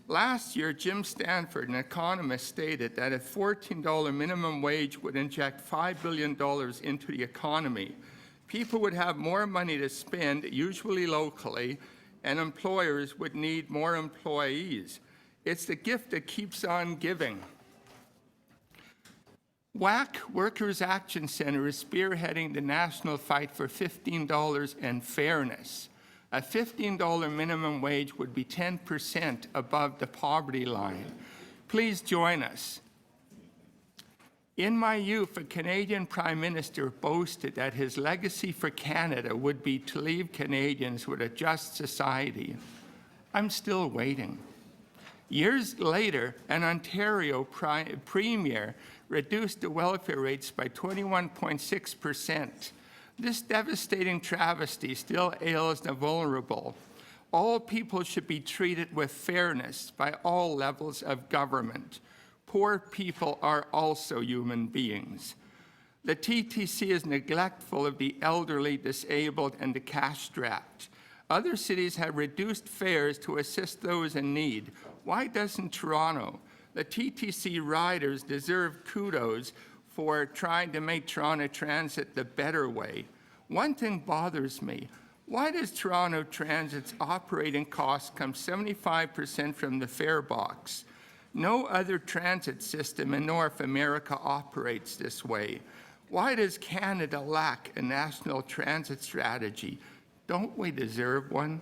Last year, Jim Stanford, an economist, stated that a $14 minimum wage would inject $5 billion into the economy. People would have more money to spend, usually locally, and employers would need more employees. It's the gift that keeps on giving. WAC, Workers' Action Center, is spearheading the national fight for $15 and fairness. A $15 minimum wage would be 10% above the poverty line. Please join us. In my youth, a Canadian Prime Minister boasted that his legacy for Canada would be to leave Canadians with a just society. I'm still waiting. Years later, an Ontario Premier reduced the welfare rates by 21.6%. This devastating travesty still ails the vulnerable. All people should be treated with fairness by all levels of government. Poor people are also human beings. The TTC is neglectful of the elderly, disabled, and the cash-strapped. Other cities have reduced fares to assist those in need. Why doesn't Toronto? The TTC riders deserve kudos for trying to make Toronto Transit the better way. One thing bothers me. Why does Toronto Transit's operating costs come 75% from the fare box? No other transit system in North America operates this way. Why does Canada lack a national transit strategy? Don't we deserve one?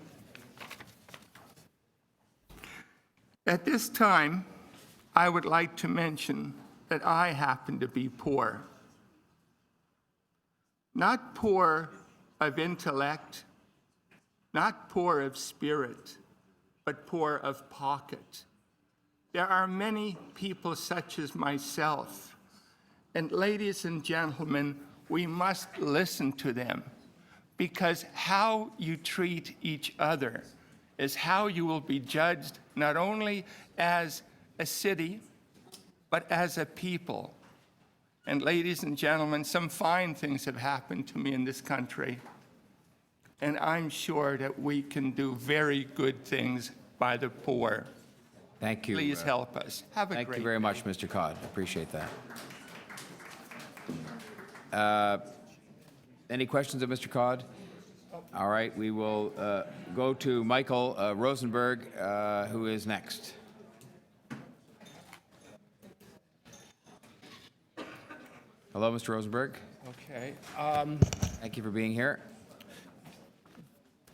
At this time, I would like to mention that I happen to be poor. Not poor of intellect, not poor of spirit, but poor of pocket. There are many people such as myself, and ladies and gentlemen, we must listen to them, because how you treat each other is how you will be judged not only as a city, but as a people. And ladies and gentlemen, some fine things have happened to me in this country, and I'm sure that we can do very good things by the poor. Thank you. Please help us. Have a great day. Thank you very much, Mr. Codd. Appreciate that. Any questions of Mr. Codd? All right, we will go to Michael Rosenberg, who is next. Hello, Mr. Rosenberg. Okay. Thank you for being here.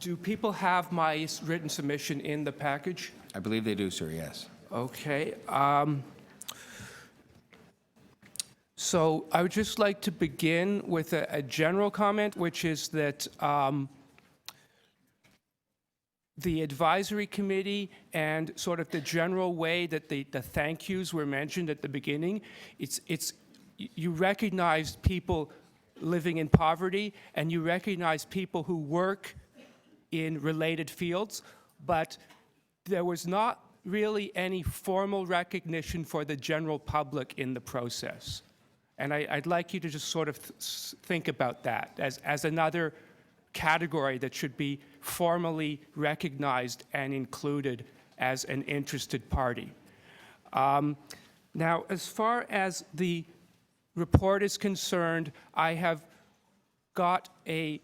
Do people have my written submission in the package? I believe they do, sir, yes. Okay. So I would just like to begin with a general comment, which is that the advisory committee and sort of the general way that the thank yous were mentioned at the beginning, you recognize people living in poverty and you recognize people who work in related fields, but there was not really any formal recognition for the general public in the process. And I'd like you to just sort of think about that as another category that should be formally recognized and included as an interested party. Now, as far as the report is concerned, I have got a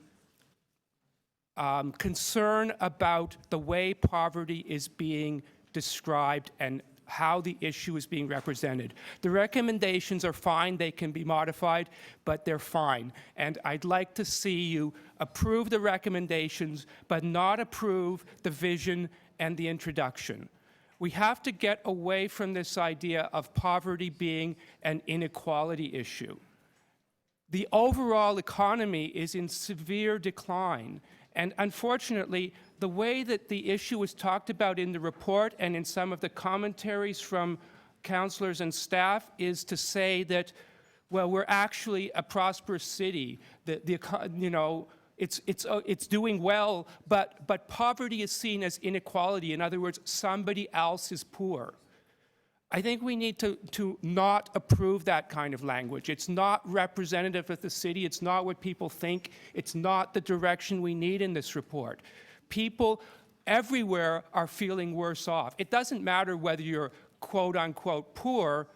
concern about the way poverty is being described and how the issue is being represented. The recommendations are fine, they can be modified, but they're fine. And I'd like to see you approve the recommendations, but not approve the vision and the introduction. We have to get away from this idea of poverty being an inequality issue. The overall economy is in severe decline. And unfortunately, the way that the issue was talked about in the report and in some of the commentaries from councillors and staff is to say that, well, we're actually a prosperous city, it's doing well, but poverty is seen as inequality. In other words, somebody else is poor. I think we need to not approve that kind of language. It's not representative of the city. It's not what people think. It's not the direction we need in this report. People everywhere are feeling worse off. It doesn't matter whether you're quote-unquote poor.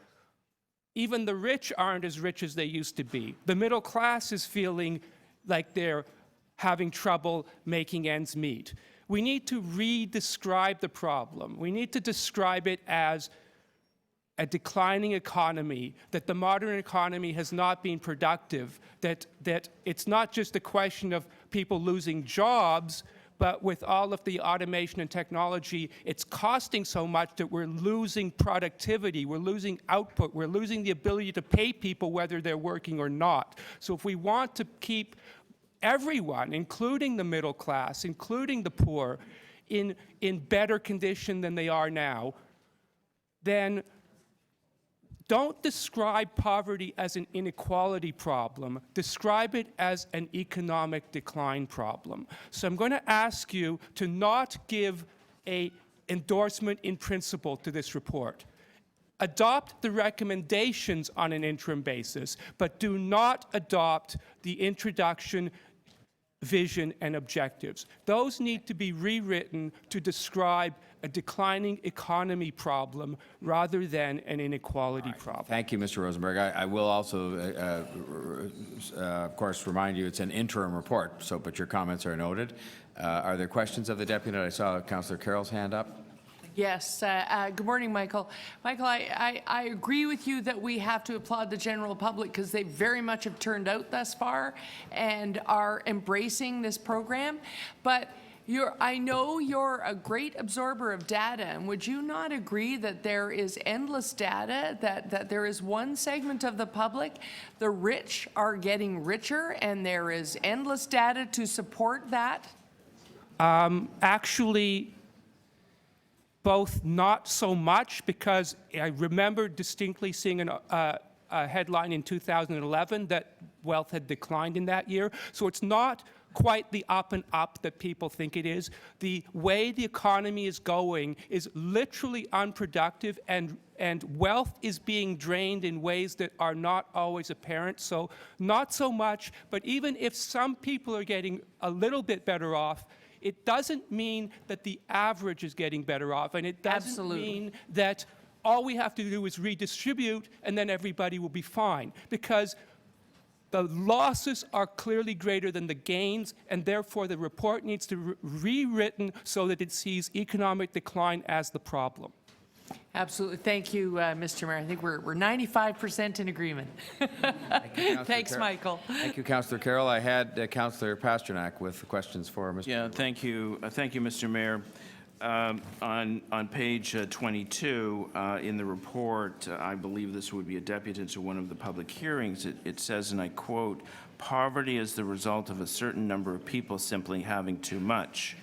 Even the rich aren't as rich as they used to be. The middle class is feeling like they're having trouble making ends meet. We need to re-describe the problem. We need to describe it as a declining economy, that the modern economy has not been productive, that it's not just a question of people losing jobs, but with all of the automation and technology, it's costing so much that we're losing productivity, we're losing output, we're losing the ability to pay people whether they're working or not. So if we want to keep everyone, including the middle class, including the poor, in better condition than they are now, then don't describe poverty as an inequality problem. Describe it as an economic decline problem. So I'm going to ask you to not give an endorsement in principle to this report. Adopt the recommendations on an interim basis, but do not adopt the introduction, vision, and objectives. Those need to be rewritten to describe a declining economy problem rather than an inequality problem. Thank you, Mr. Rosenberg. I will also, of course, remind you it's an interim report, but your comments are noted. Are there questions of the deputy? I saw Councillor Carroll's hand up. Yes. Good morning, Michael. Michael, I agree with you that we have to applaud the general public because they very much have turned out thus far and are embracing this program. But I know you're a great absorber of data, and would you not agree that there is endless data, that there is one segment of the public, the rich are getting richer, and there is endless data to support that? Actually, both not so much, because I remember distinctly seeing a headline in 2011 that wealth had declined in that year. So it's not quite the up and up that people think it is. The way the economy is going is literally unproductive, and wealth is being drained in ways that are not always apparent. So not so much, but even if some people are getting a little bit better off, it doesn't mean that the average is getting better off, and it doesn't Absolutely. mean that all we have to do is redistribute and then everybody will be fine, because the losses are clearly greater than the gains, and therefore the report needs to be rewritten so that it sees economic decline as the problem. Absolutely. Thank you, Mr. Mayor. I think we're 95% in agreement. Thanks, Michael. Thank you, Councillor Carroll. I had Councillor Pasternak with questions for Mr. Yeah, thank you. Thank you, Mr. Mayor. On page 22 in the report, I believe this would be a deputy to one of the public hearings. It says, and I quote, "Poverty is the result of a certain number of people simply having too much."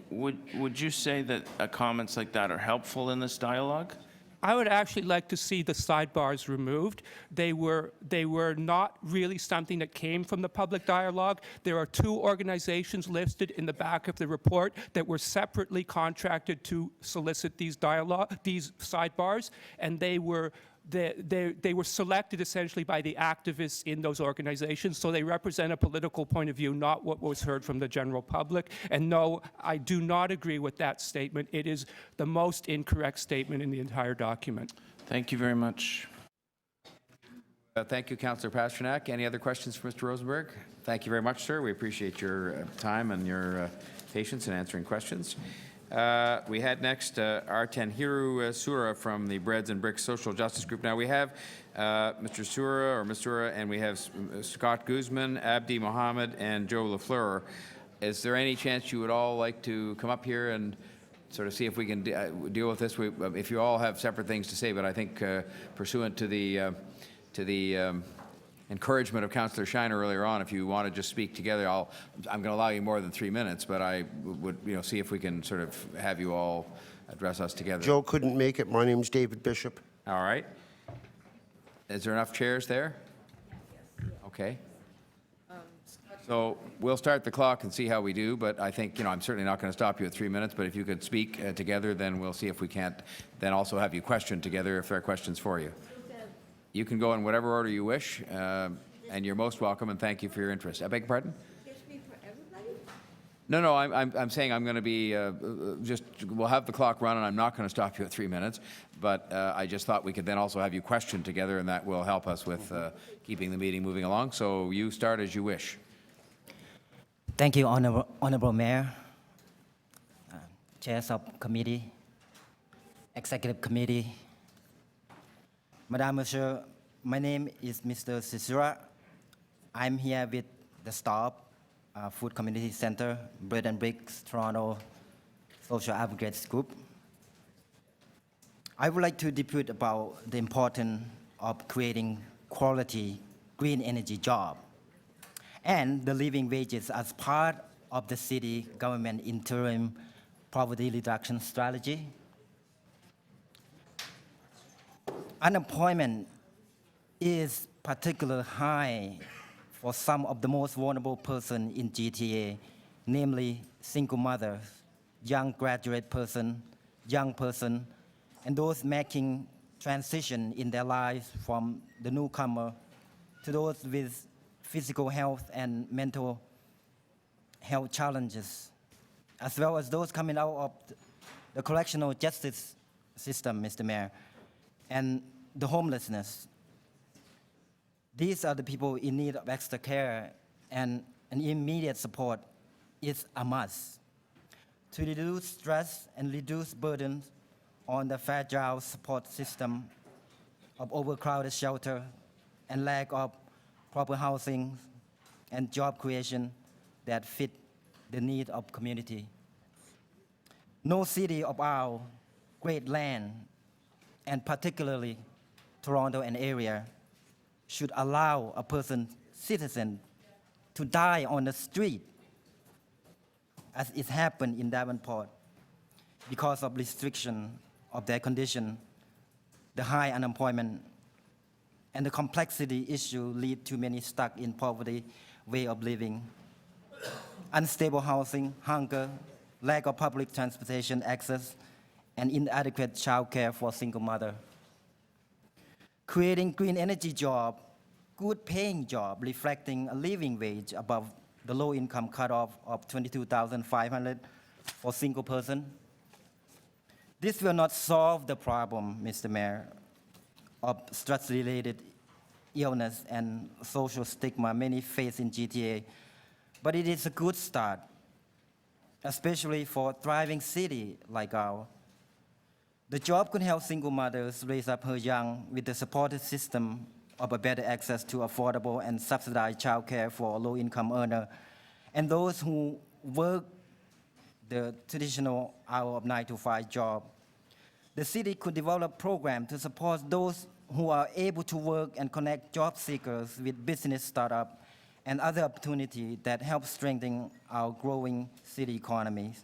Would you say that comments like that are helpful in this dialogue? I would actually like to see the sidebars removed. They were not really something that came from the public dialogue. There are 2 organizations listed in the back of the report that were separately contracted to solicit these sidebars, and they were selected essentially by the activists in those organizations, so they represent a political point of view, not what was heard from the general public. And no, I do not agree with that statement. It is the most incorrect statement in the entire document. Thank you very much. Thank you, Councillor Pasternak. Any other questions for Mr. Rosenberg? Thank you very much, sir. We appreciate your time and your patience in answering questions. We had next Artenhiru Sura from the Breads and Bricks Social Justice Group. Now we have Mr. Sura, and we have Scott Guzman, Abdi Mohammed, and Joe Lafleur. Is there any chance you would all like to come up here and sort of see if we can deal with this? If you all have separate things to say, but I think pursuant to the encouragement of Councillor Shiner earlier on, if you want to just speak together, I'm going to allow you more than 3 minutes, but I would see if we can sort of have you all address us together. Joe couldn't make it. My name's David Bishop. All right. Is there enough chairs there? Okay. So we'll start the clock and see how we do, but I think, I'm certainly not going to stop you at 3 minutes, but if you could speak together, then we'll see if we can't then also have you question together if there are questions for you. You can go in whatever order you wish, and you're most welcome, and thank you for your interest. I beg your pardon? No, I'm saying I'm going to be we'll have the clock run, and I'm not going to stop you at 3 minutes, but I just thought we could then also have you question together, and that will help us with keeping the meeting moving along. So you start as you wish. Thank you, Honorable Mayor, Chairs of Committee, Executive Committee. Madam Monsieur, my name is Mr. Sisura. I'm here with the staff, Food Community Center, Bread and Bricks, Toronto Social Advocates Group. I would like to debate about the importance of creating quality green energy jobs and the living wages as part of the city government interim poverty reduction strategy. Unemployment is particularly high for some of the most vulnerable persons in GTA, namely single mothers, young graduate person, young person, and those making transition in their lives from the newcomer to those with physical health and mental health challenges, as well as those coming out of the correctional justice system, Mr. Mayor, and the homelessness. These are the people in need of extra care, and an immediate support is a must. To reduce stress and reduce burdens on the fragile support system of overcrowded shelter and lack of proper housing and job creation that fit the need of community. No city of our great land, and particularly Toronto and area, should allow a citizen to die on the street, as it happened in Davenport. because of restriction of their condition, the high unemployment, and the complexity issue lead to many stuck in poverty way of living. Unstable housing, hunger, lack of public transportation access, and inadequate childcare for single mother. Creating green energy job, good paying job reflecting a living wage above the low income cutoff of $22,500 for single person. This will not solve the problem, Mr. Mayor, of stress-related illness and social stigma many face in GTA, but it is a good start, especially for a thriving city like ours. The job could help single mothers raise up her young with the supported system of a better access to affordable and subsidized childcare for a low-income earner, and those who work the traditional hour of 9 to 5 job. The city could develop programs to support those who are able to work and connect job seekers with business startup and other opportunities that help strengthen our growing city economies.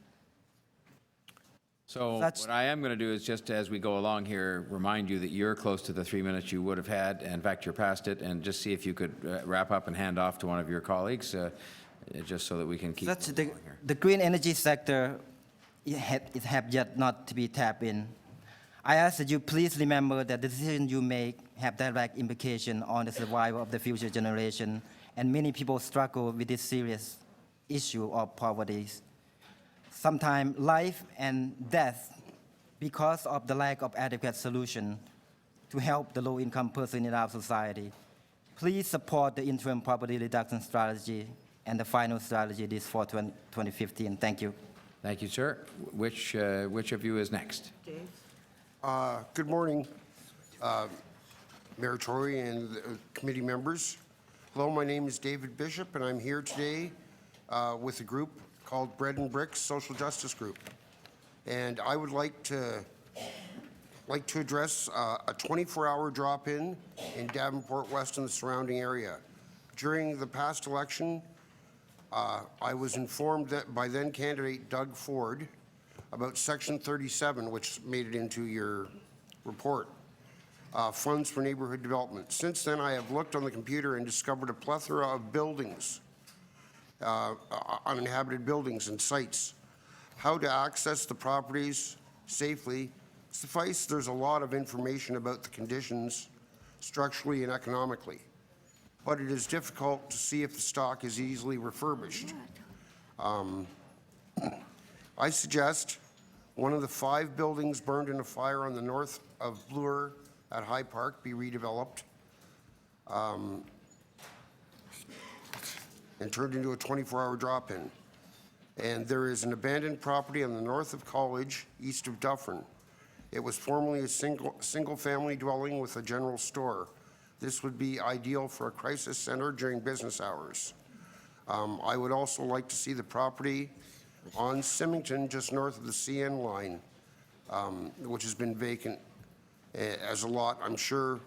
So what I am going to do is just as we go along here, remind you that you're close to the 3 minutes you would have had. In fact, you're past it, and just see if you could wrap up and hand off to one of your colleagues, just so that we can keep going here. The green energy sector it have yet not to be tapped in. I ask that you please remember that the decisions you make have direct implication on the survival of the future generation, and many people struggle with this serious issue of poverty. Sometimes life and death because of the lack of adequate solution to help the low-income person in our society. Please support the interim poverty reduction strategy and the final strategy this for 2015. Thank you. Thank you, sir. Which of you is next? Good morning, Mayor Tory and committee members. Hello, my name is David Bishop, and I'm here today with a group called Bread and Bricks Social Justice Group. And I would like to address a 24-hour drop-in Davenport West and the surrounding area. During the past election, I was informed that by then candidate Doug Ford about Section 37, which made it into your report, funds for neighborhood development. Since then, I have looked on the computer and discovered a plethora of buildings, uninhabited buildings and sites. How to access the properties safely. Suffice, there's a lot of information about the conditions structurally and economically, but it is difficult to see if the stock is easily refurbished. I suggest one of the 5 buildings burned in a fire on the north of Bloor at High Park be redeveloped and turned into a 24-hour drop-in. And there is an abandoned property on the north of College, east of Dufferin. It was formerly a single-family dwelling with a general store. This would be ideal for a crisis center during business hours. I would also like to see the property on Symington, just north of the CN line, which has been vacant as a lot. I'm sure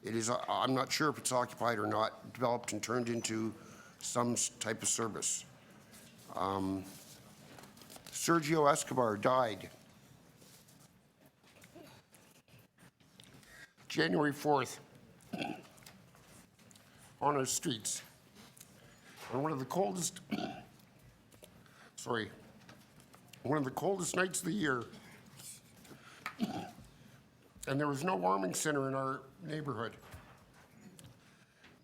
it is. I'm not sure if it's occupied or not, developed and turned into some type of service. Sergio Escobar died January 4th on our streets on one of the coldest, one of the coldest nights of the year. And there was no warming center in our neighborhood.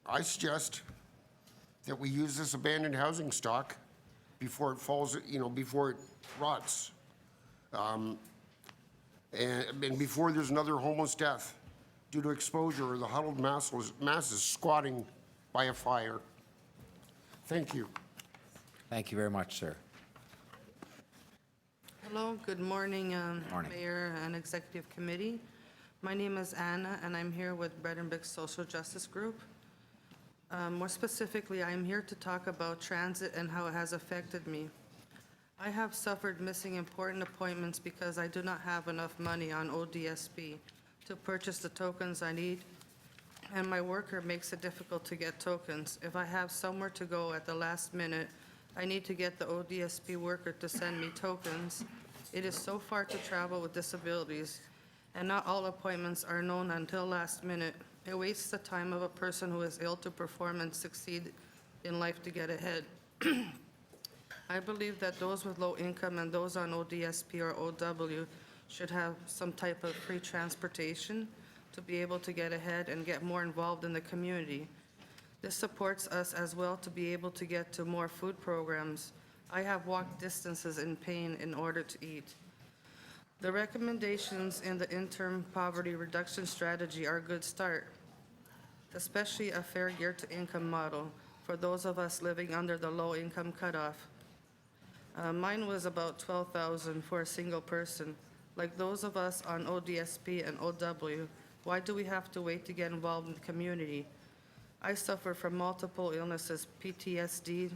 I suggest that we use this abandoned housing stock before it falls, before it rots. And before there's another homeless death due to exposure or the huddled masses squatting by a fire. Thank you. Thank you very much, sir. Hello, good morning, Morning. Mayor and Executive Committee. My name is Anna, and I'm here with Bread and Bricks Social Justice Group. More specifically, I'm here to talk about transit and how it has affected me. I have suffered missing important appointments because I do not have enough money on ODSP to purchase the tokens I need, and my worker makes it difficult to get tokens. If I have somewhere to go at the last minute, I need to get the ODSP worker to send me tokens, It is so far to travel with disabilities, and not all appointments are known until last minute. It wastes the time of a person who is ill to perform and succeed in life to get ahead. I believe that those with low income and those on ODSP or OW should have some type of free transportation to be able to get ahead and get more involved in the community. This supports us as well to be able to get to more food programs. I have walked distances in pain in order to eat. The recommendations in the interim poverty reduction strategy are a good start, especially a fair gear-to-income model for those of us living under the low-income cutoff. Mine was about $12,000 for a single person. Like those of us on ODSP and OW, why do we have to wait to get involved in the community? I suffer from multiple illnesses, PTSD,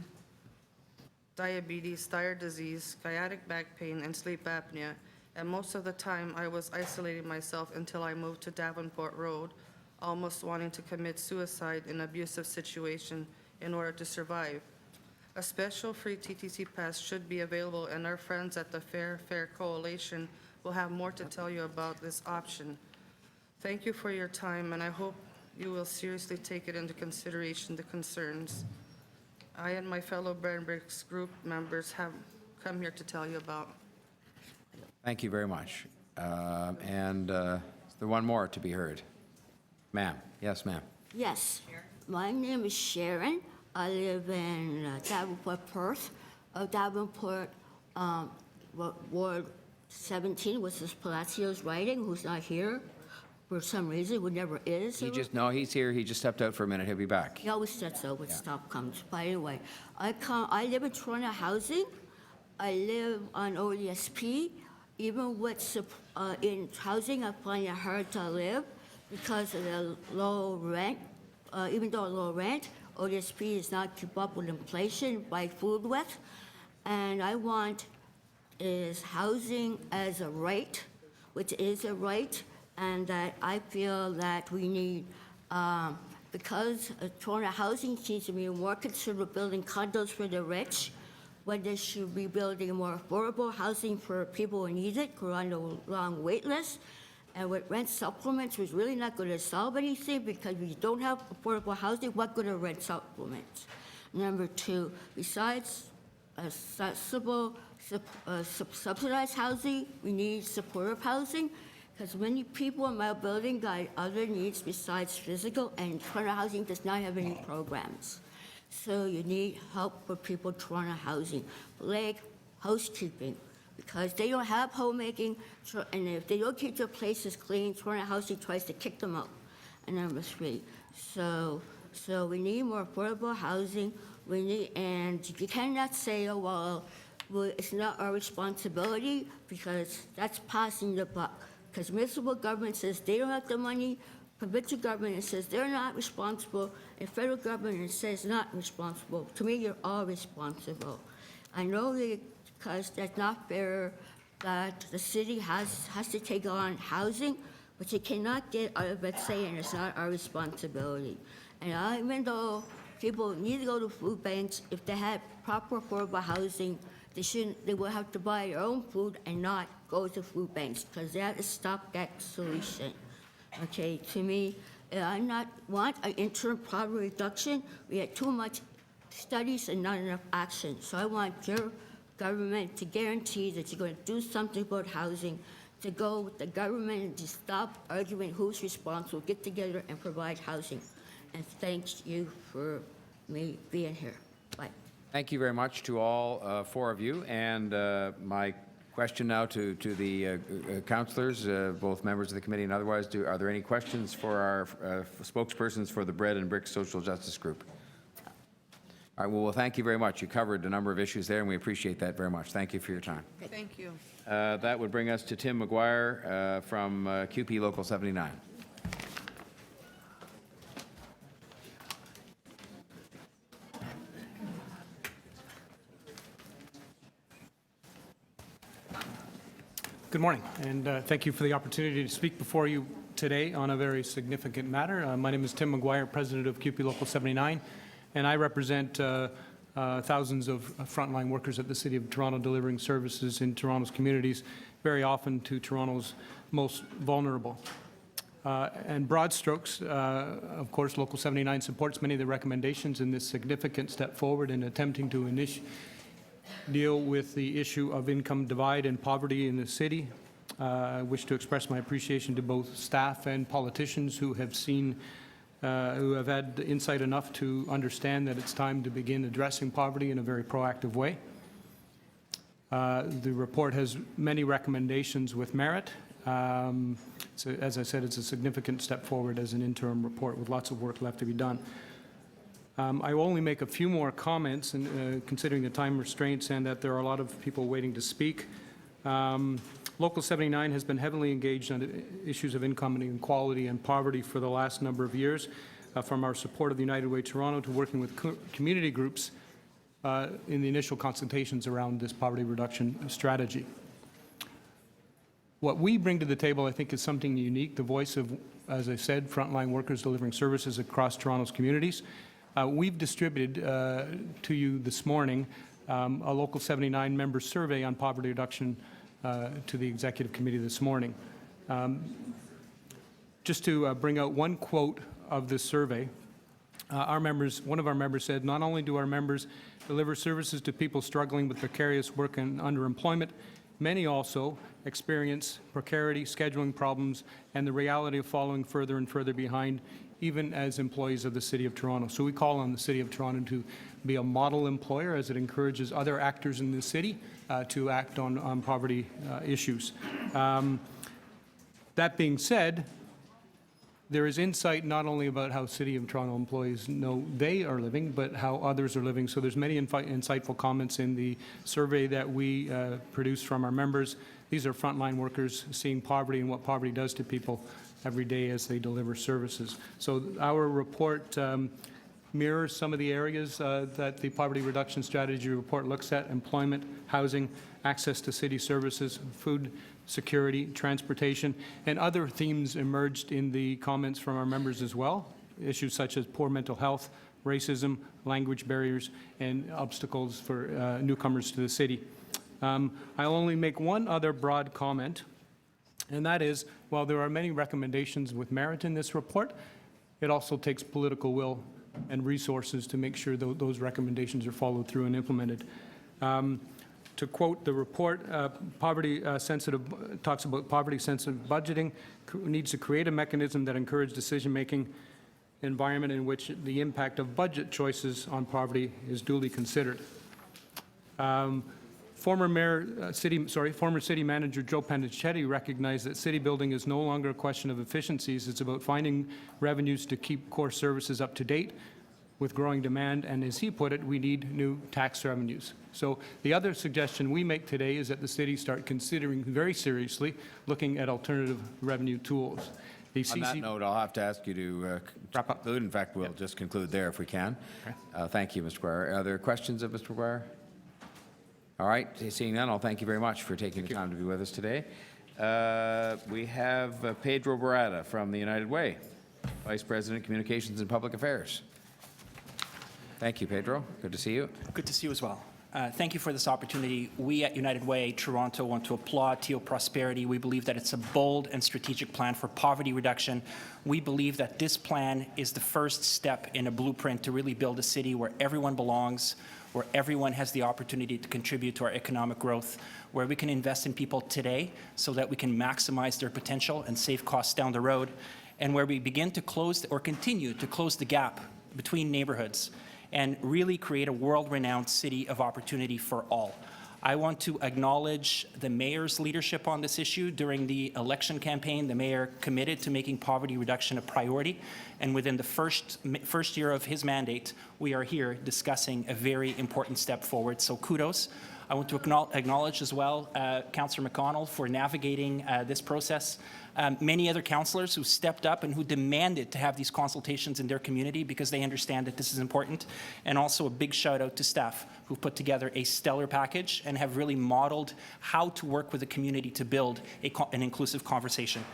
diabetes, thyroid disease, sciatic back pain, and sleep apnea. And most of the time, I was isolating myself until I moved to Davenport Road, almost wanting to commit suicide in an abusive situation in order to survive. A special free TTC pass should be available, and our friends at the Fair Coalition will have more to tell you about this option. Thank you for your time, and I hope you will seriously take it into consideration, the concerns I and my fellow Bread and Bricks group members have come here to tell you about. Thank you very much. And the one more to be heard. Ma'am. Yes, ma'am. Yes, my name is Sharon. I live in Davenport, Perth. Davenport, Ward 17, which is Palacio's writing, who's not here for some reason, who never is. No, he's here. He just stepped out for a minute. He'll be back. He always said so when stop comes. But anyway, I live in Toronto housing. I live on ODSP. Even with in housing, I find it hard to live because of the low rent. Even though low rent, ODSP does not keep up with inflation, buy food with. And I want is housing as a right, which is a right, and that I feel that we need, because Toronto housing seems to be more concerned with building condos for the rich, when they should be building more affordable housing for people who need it, who are on a long wait list. And with rent supplements, was really not going to solve anything because we don't have affordable housing. What good are rent supplements? Number two, besides subsidized housing, we need supportive housing because many people in my building got other needs besides physical, and Toronto Housing does not have any programs. So you need help for people in Toronto Housing, like housekeeping, because they don't have homemaking, and if they don't keep their places clean, Toronto Housing tries to kick them out. And number three, so we need more affordable housing. We need, and you cannot say, oh, well, it's not our responsibility, because that's passing the buck. Because municipal government says they don't have the money, provincial government says they're not responsible, and federal government says not responsible. To me, you're all responsible. I know because that's not fair that the city has to take on housing, but you cannot get out of it saying it's not our responsibility. And even though people need to go to food banks, if they had proper affordable housing, they will have to buy their own food and not go to food banks, because that is stopgap solution. Okay, to me, I not want an interim poverty reduction. We had too much studies and not enough action. So I want your government to guarantee that you're going to do something about housing, to go with the government and to stop arguing who's responsible, get together and provide housing. And thank you for me being here. Bye. Thank you very much to all four of you. And my question now to the councillors, both members of the committee and otherwise, are there any questions for our spokespersons for the Bread and Bricks Social Justice Group? All right, well, thank you very much. You covered a number of issues there, and we appreciate that very much. Thank you for your time. Thank you. That would bring us to Tim McGuire from QP Local 79. Good morning, and thank you for the opportunity to speak before you today on a very significant matter. My name is Tim McGuire, President of QP Local 79, and I represent thousands of frontline workers at the City of Toronto delivering services in Toronto's communities, very often to Toronto's most vulnerable. And broad strokes, of course, Local 79 supports many of the recommendations in this significant step forward in attempting to deal with the issue of income divide and poverty in the city. I wish to express my appreciation to both staff and politicians who have had insight enough to understand that it's time to begin addressing poverty in a very proactive way. The report has many recommendations with merit. So, as I said, it's a significant step forward as an interim report with lots of work left to be done. I will only make a few more comments, considering the time restraints and that there are a lot of people waiting to speak. Local 79 has been heavily engaged on issues of income inequality and poverty for the last number of years, from our support of the United Way Toronto to working with community groups in the initial consultations around this poverty reduction strategy. What we bring to the table, I think, is something unique, the voice of, as I said, frontline workers delivering services across Toronto's communities. We've distributed to you this morning a Local 79 member survey on poverty reduction to the Executive Committee this morning. Just to bring out one quote of this survey, one of our members said, "Not only do our members deliver services to people struggling with precarious work and underemployment, many also experience precarity, scheduling problems, and the reality of falling further and further behind, even as employees of the City of Toronto." So we call on the City of Toronto to be a model employer as it encourages other actors in the city to act on poverty issues. That being said, there is insight not only about how City of Toronto employees know they are living, but how others are living. So there's many insightful comments in the survey that we produced from our members. These are frontline workers seeing poverty and what poverty does to people every day as they deliver services. So our report mirrors some of the areas that the Poverty Reduction Strategy report looks at: employment, housing, access to city services, food security, transportation, and other themes emerged in the comments from our members as well. Issues such as poor mental health, racism, language barriers, and obstacles for newcomers to the city. I'll only make one other broad comment, and that is, while there are many recommendations with merit in this report, it also takes political will and resources to make sure those recommendations are followed through and implemented. To quote the report, talks about poverty-sensitive budgeting, needs to create a mechanism that encourages decision-making environment in which the impact of budget choices on poverty is duly considered. Former City Manager Joe Panichetti recognized that city building is no longer a question of efficiencies. It's about finding revenues to keep core services up to date with growing demand, and as he put it, we need new tax revenues. So the other suggestion we make today is that the city start considering very seriously looking at alternative revenue tools. On that note, I'll have to ask you to wrap up. In fact, we'll just conclude there if we can. Okay. Thank you, Mr. Breyer. Are there questions of Mr. Breyer? All right, seeing none, I'll thank you very much for taking the time to be with us today. We have Pedro Barata from the United Way, Vice President, Communications and Public Affairs. Thank you, Pedro. Good to see you. Good to see you as well. Thank you for this opportunity. We at United Way Toronto want to applaud Teal Prosperity. We believe that it's a bold and strategic plan for poverty reduction. We believe that this plan is the first step in a blueprint to really build a city where everyone belongs, where everyone has the opportunity to contribute to our economic growth, where we can invest in people today so that we can maximize their potential and save costs down the road, and where we begin to close or continue to close the gap between neighborhoods and really create a world-renowned city of opportunity for all. I want to acknowledge the mayor's leadership on this issue. During the election campaign, the mayor committed to making poverty reduction a priority, and within the first year of his mandate, we are here discussing a very important step forward, so kudos. I want to acknowledge as well Councillor McConnell for navigating this process. Many other councillors who stepped up and who demanded to have these consultations in their community because they understand that this is important. And also a big shout out to staff who put together a stellar package and have really modeled how to work with the community to build an inclusive conversation.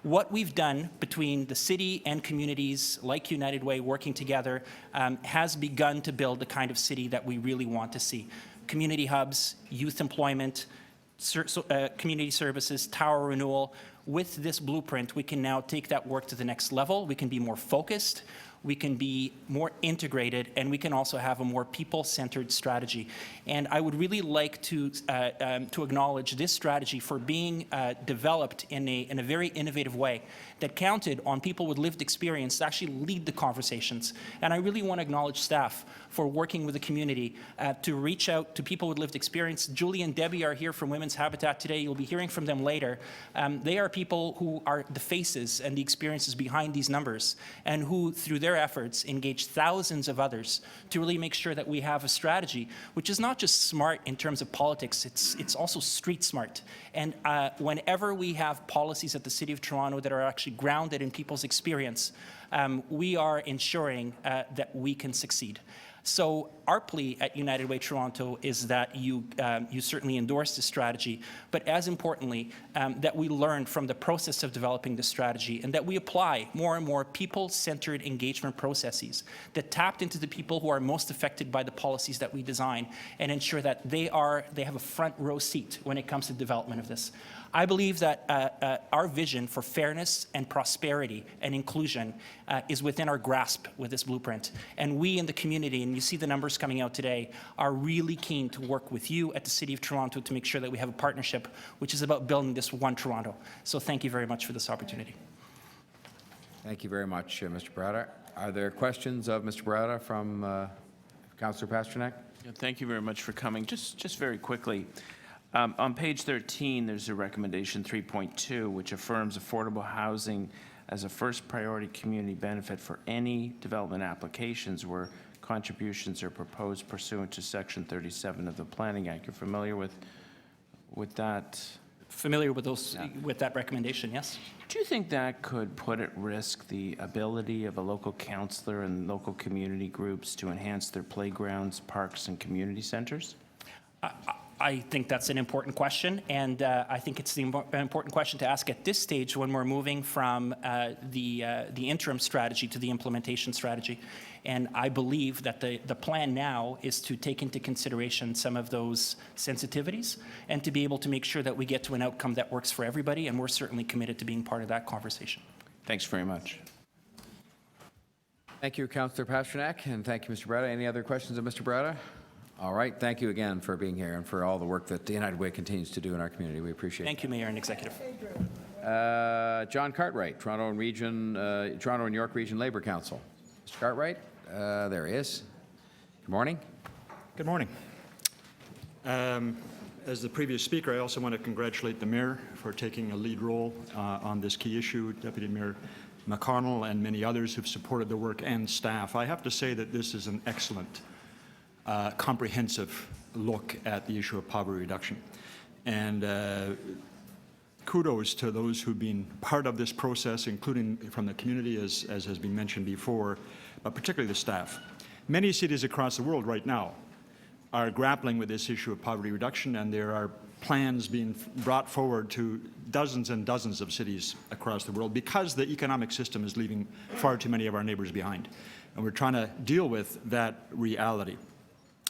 What we've done between the city and communities like United Way working together has begun to build the kind of city that we really want to see. Community hubs, youth employment, community services, tower renewal. With this blueprint, we can now take that work to the next level. We can be more focused. We can be more integrated, and we can also have a more people-centered strategy. And I would really like to acknowledge this strategy for being developed in a very innovative way that counted on people with lived experience to actually lead the conversations. And I really want to acknowledge staff for working with the community to reach out to people with lived experience. Julie and Debbie are here from Women's Habitat today. You'll be hearing from them later. They are people who are the faces and the experiences behind these numbers, and who, through their efforts, engage thousands of others to really make sure that we have a strategy which is not just smart in terms of politics, it's also street smart. And whenever we have policies at the City of Toronto that are actually grounded in people's experience, we are ensuring that we can succeed. So our plea at United Way Toronto is that you certainly endorse this strategy, but as importantly, that we learn from the process of developing this strategy, and that we apply more and more people-centered engagement processes that tapped into the people who are most affected by the policies that we design, and ensure that they have a front row seat when it comes to development of this. I believe that our vision for fairness and prosperity and inclusion is within our grasp with this blueprint. And we in the community, and you see the numbers coming out today, are really keen to work with you at the City of Toronto to make sure that we have a partnership which is about building this one Toronto. So thank you very much for this opportunity. Thank you very much, Mr. Barada. Are there questions of Mr. Barada from Councillor Pasternak? Yeah, thank you very much for coming. Just very quickly. On page 13, there's a recommendation 3.2, which affirms affordable housing as a first priority community benefit for any development applications where contributions are proposed pursuant to Section 37 of the Planning Act. You're familiar with that? Familiar with with that recommendation, yes. Do you think that could put at risk the ability of a local councillor and local community groups to enhance their playgrounds, parks, and community centers? I think that's an important question, and I think it's an important question to ask at this stage when we're moving from the interim strategy to the implementation strategy. And I believe that the plan now is to take into consideration some of those sensitivities and to be able to make sure that we get to an outcome that works for everybody, and we're certainly committed to being part of that conversation. Thanks very much. Thank you, Councillor Pasternak, and thank you, Mr. Barada. Any other questions of Mr. Barada? All right, thank you again for being here and for all the work that the United Way continues to do in our community. We appreciate it. Thank you, Mayor and Executive. John Cartwright, Toronto and York Region Labour Council. Mr. Cartwright, there he is. Good morning. Good morning. As the previous speaker, I also want to congratulate the Mayor for taking a lead role on this key issue, Deputy Mayor McConnell and many others who've supported the work, and staff. I have to say that this is an excellent comprehensive look at the issue of poverty reduction. And kudos to those who've been part of this process, including from the community, as has been mentioned before, but particularly the staff. Many cities across the world right now are grappling with this issue of poverty reduction, and there are plans being brought forward to dozens and dozens of cities across the world because the economic system is leaving far too many of our neighbors behind. And we're trying to deal with that reality.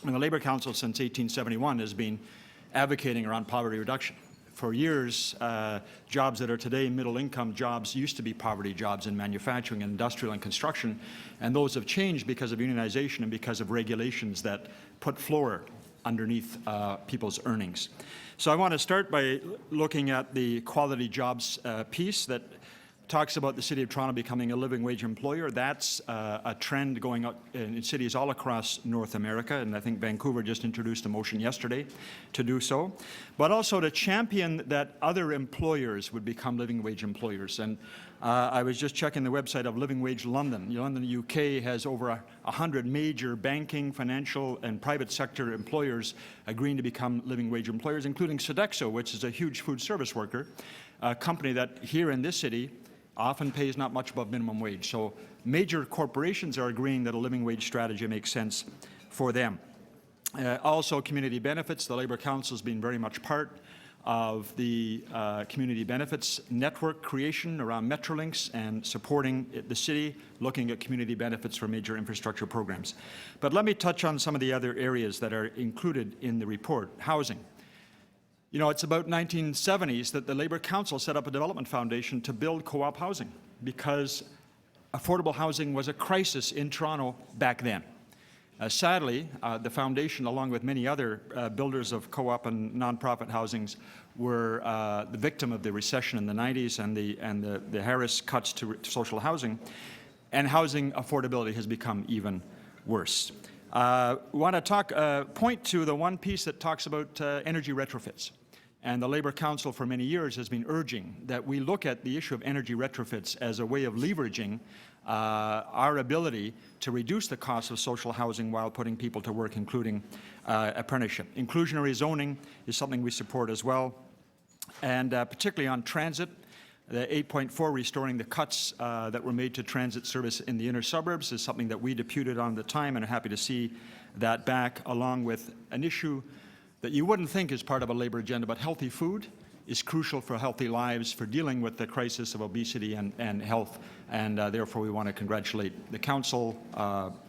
And the Labour Council since 1871 has been advocating around poverty reduction. For years, jobs that are today middle-income jobs used to be poverty jobs in manufacturing, industrial, and construction, and those have changed because of unionization and because of regulations that put floor underneath people's earnings. So I want to start by looking at the quality jobs piece that talks about the City of Toronto becoming a living wage employer. That's a trend going on in cities all across North America, and I think Vancouver just introduced a motion yesterday to do so. But also to champion that other employers would become living wage employers. And I was just checking the website of Living Wage London. London, UK has over 100 major banking, financial, and private sector employers agreeing to become living wage employers, including Sodexo, which is a huge food service worker, a company that here in this city often pays not much above minimum wage. So major corporations are agreeing that a living wage strategy makes sense for them. Also, community benefits. The Labour Council has been very much part of the community benefits network creation around Metrolinx and supporting the city, looking at community benefits for major infrastructure programs. But let me touch on some of the other areas that are included in the report. Housing. You know, it's about 1970s that the Labour Council set up a development foundation to build co-op housing because affordable housing was a crisis in Toronto back then. Sadly, the foundation, along with many other builders of co-op and nonprofit housings, were the victim of the recession in the 90s and the Harris cuts to social housing, and housing affordability has become even worse. We want to point to the one piece that talks about energy retrofits. And the Labour Council for many years has been urging that we look at the issue of energy retrofits as a way of leveraging our ability to reduce the cost of social housing while putting people to work, including apprenticeship. Inclusionary zoning is something we support as well. And particularly on transit, the 8.4 restoring the cuts that were made to transit service in the inner suburbs is something that we deputed on at the time, and are happy to see that back, along with an issue that you wouldn't think is part of a Labour agenda, but healthy food is crucial for healthy lives, for dealing with the crisis of obesity and health, and therefore we want to congratulate the Council,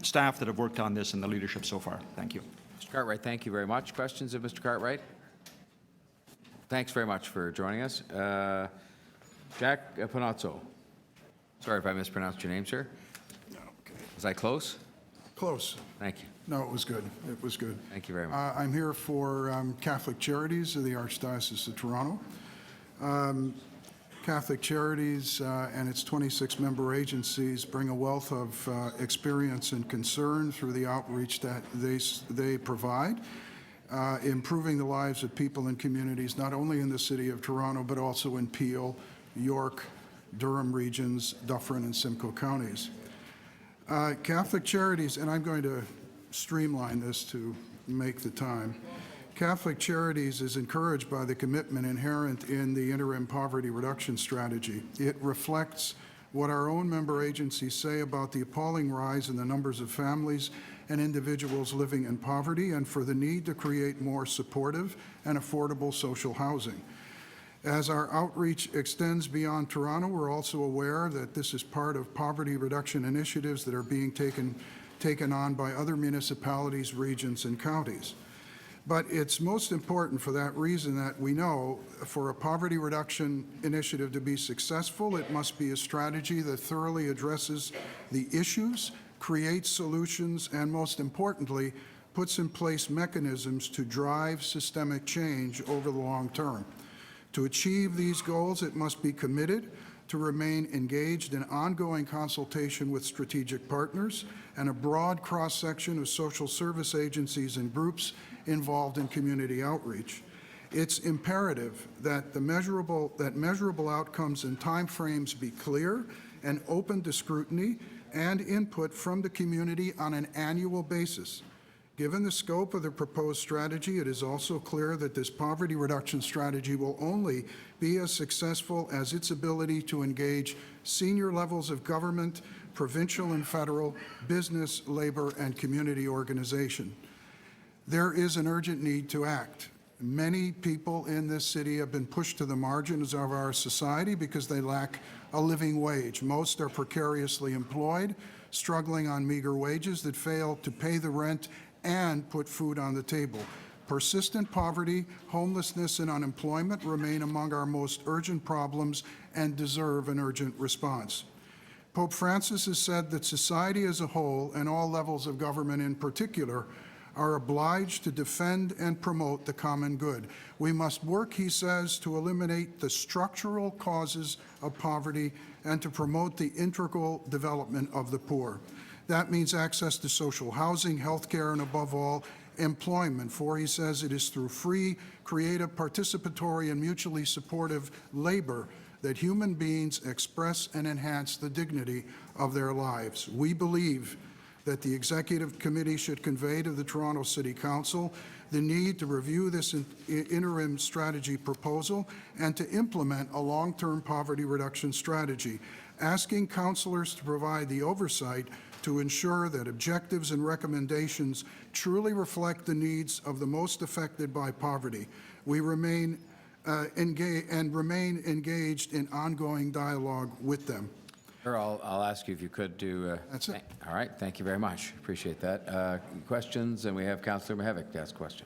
staff that have worked on this, and the leadership so far. Thank you. Mr. Cartwright, thank you very much. Questions of Mr. Cartwright? Thanks very much for joining us. Jack Panozzo. Sorry if I mispronounced your name, sir. No, okay. Was I close? Close. Thank you. No, it was good. It was good. Thank you very much. I'm here for Catholic Charities of the Archdiocese of Toronto. Catholic Charities and its 26 member agencies bring a wealth of experience and concern through the outreach that they provide, improving the lives of people and communities, not only in the City of Toronto, but also in Peel, York, Durham regions, Dufferin, and Simcoe counties. Catholic Charities, and I'm going to streamline this to make the time. Catholic Charities is encouraged by the commitment inherent in the interim poverty reduction strategy. It reflects what our own member agencies say about the appalling rise in the numbers of families and individuals living in poverty, and for the need to create more supportive and affordable social housing. As our outreach extends beyond Toronto, we're also aware that this is part of poverty reduction initiatives that are being taken on by other municipalities, regions, and counties. But it's most important for that reason that we know for a poverty reduction initiative to be successful, it must be a strategy that thoroughly addresses the issues, creates solutions, and most importantly, puts in place mechanisms to drive systemic change over the long term. To achieve these goals, it must be committed to remain engaged in ongoing consultation with strategic partners and a broad cross-section of social service agencies and groups involved in community outreach. It's imperative that measurable outcomes and timeframes be clear and open to scrutiny and input from the community on an annual basis. Given the scope of the proposed strategy, it is also clear that this poverty reduction strategy will only be as successful as its ability to engage senior levels of government, provincial and federal, business, labor, and community organization. There is an urgent need to act. Many people in this city have been pushed to the margins of our society because they lack a living wage. Most are precariously employed, struggling on meager wages that fail to pay the rent and put food on the table. Persistent poverty, homelessness, and unemployment remain among our most urgent problems and deserve an urgent response. Pope Francis has said that society as a whole, and all levels of government in particular, are obliged to defend and promote the common good. We must work, he says, to eliminate the structural causes of poverty and to promote the integral development of the poor. That means access to social housing, health care, and above all, employment, for he says it is through free, creative, participatory, and mutually supportive labor that human beings express and enhance the dignity of their lives. We believe that the Executive Committee should convey to the Toronto City Council the need to review this interim strategy proposal and to implement a long-term poverty reduction strategy, asking councillors to provide the oversight to ensure that objectives and recommendations truly reflect the needs of the most affected by poverty. We remain engaged in ongoing dialogue with them. Sure, I'll ask you if you could do... That's it. All right, thank you very much. Appreciate that. Questions, and we have Councillor Mihevc to ask a question.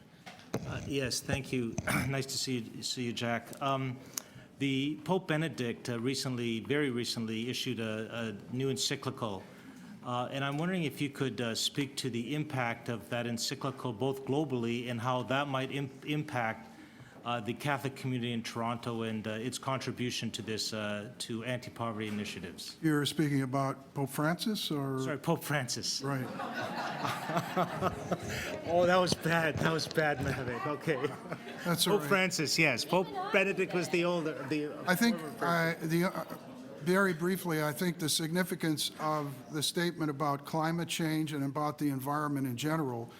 Yes, thank you. Nice to see you, Jack. The Pope Benedict very recently, issued a new encyclical, and I'm wondering if you could speak to the impact of that encyclical, both globally and how that might impact the Catholic community in Toronto and its contribution to this, to anti-poverty initiatives. You're speaking about Pope Francis, or? Sorry, Pope Francis. Right. Oh, that was bad. That was bad, Mehmet. Okay. That's all Pope right. Francis, yes. Pope Benedict was the older. I think, very briefly, I think the significance of the statement about climate change and about the environment in general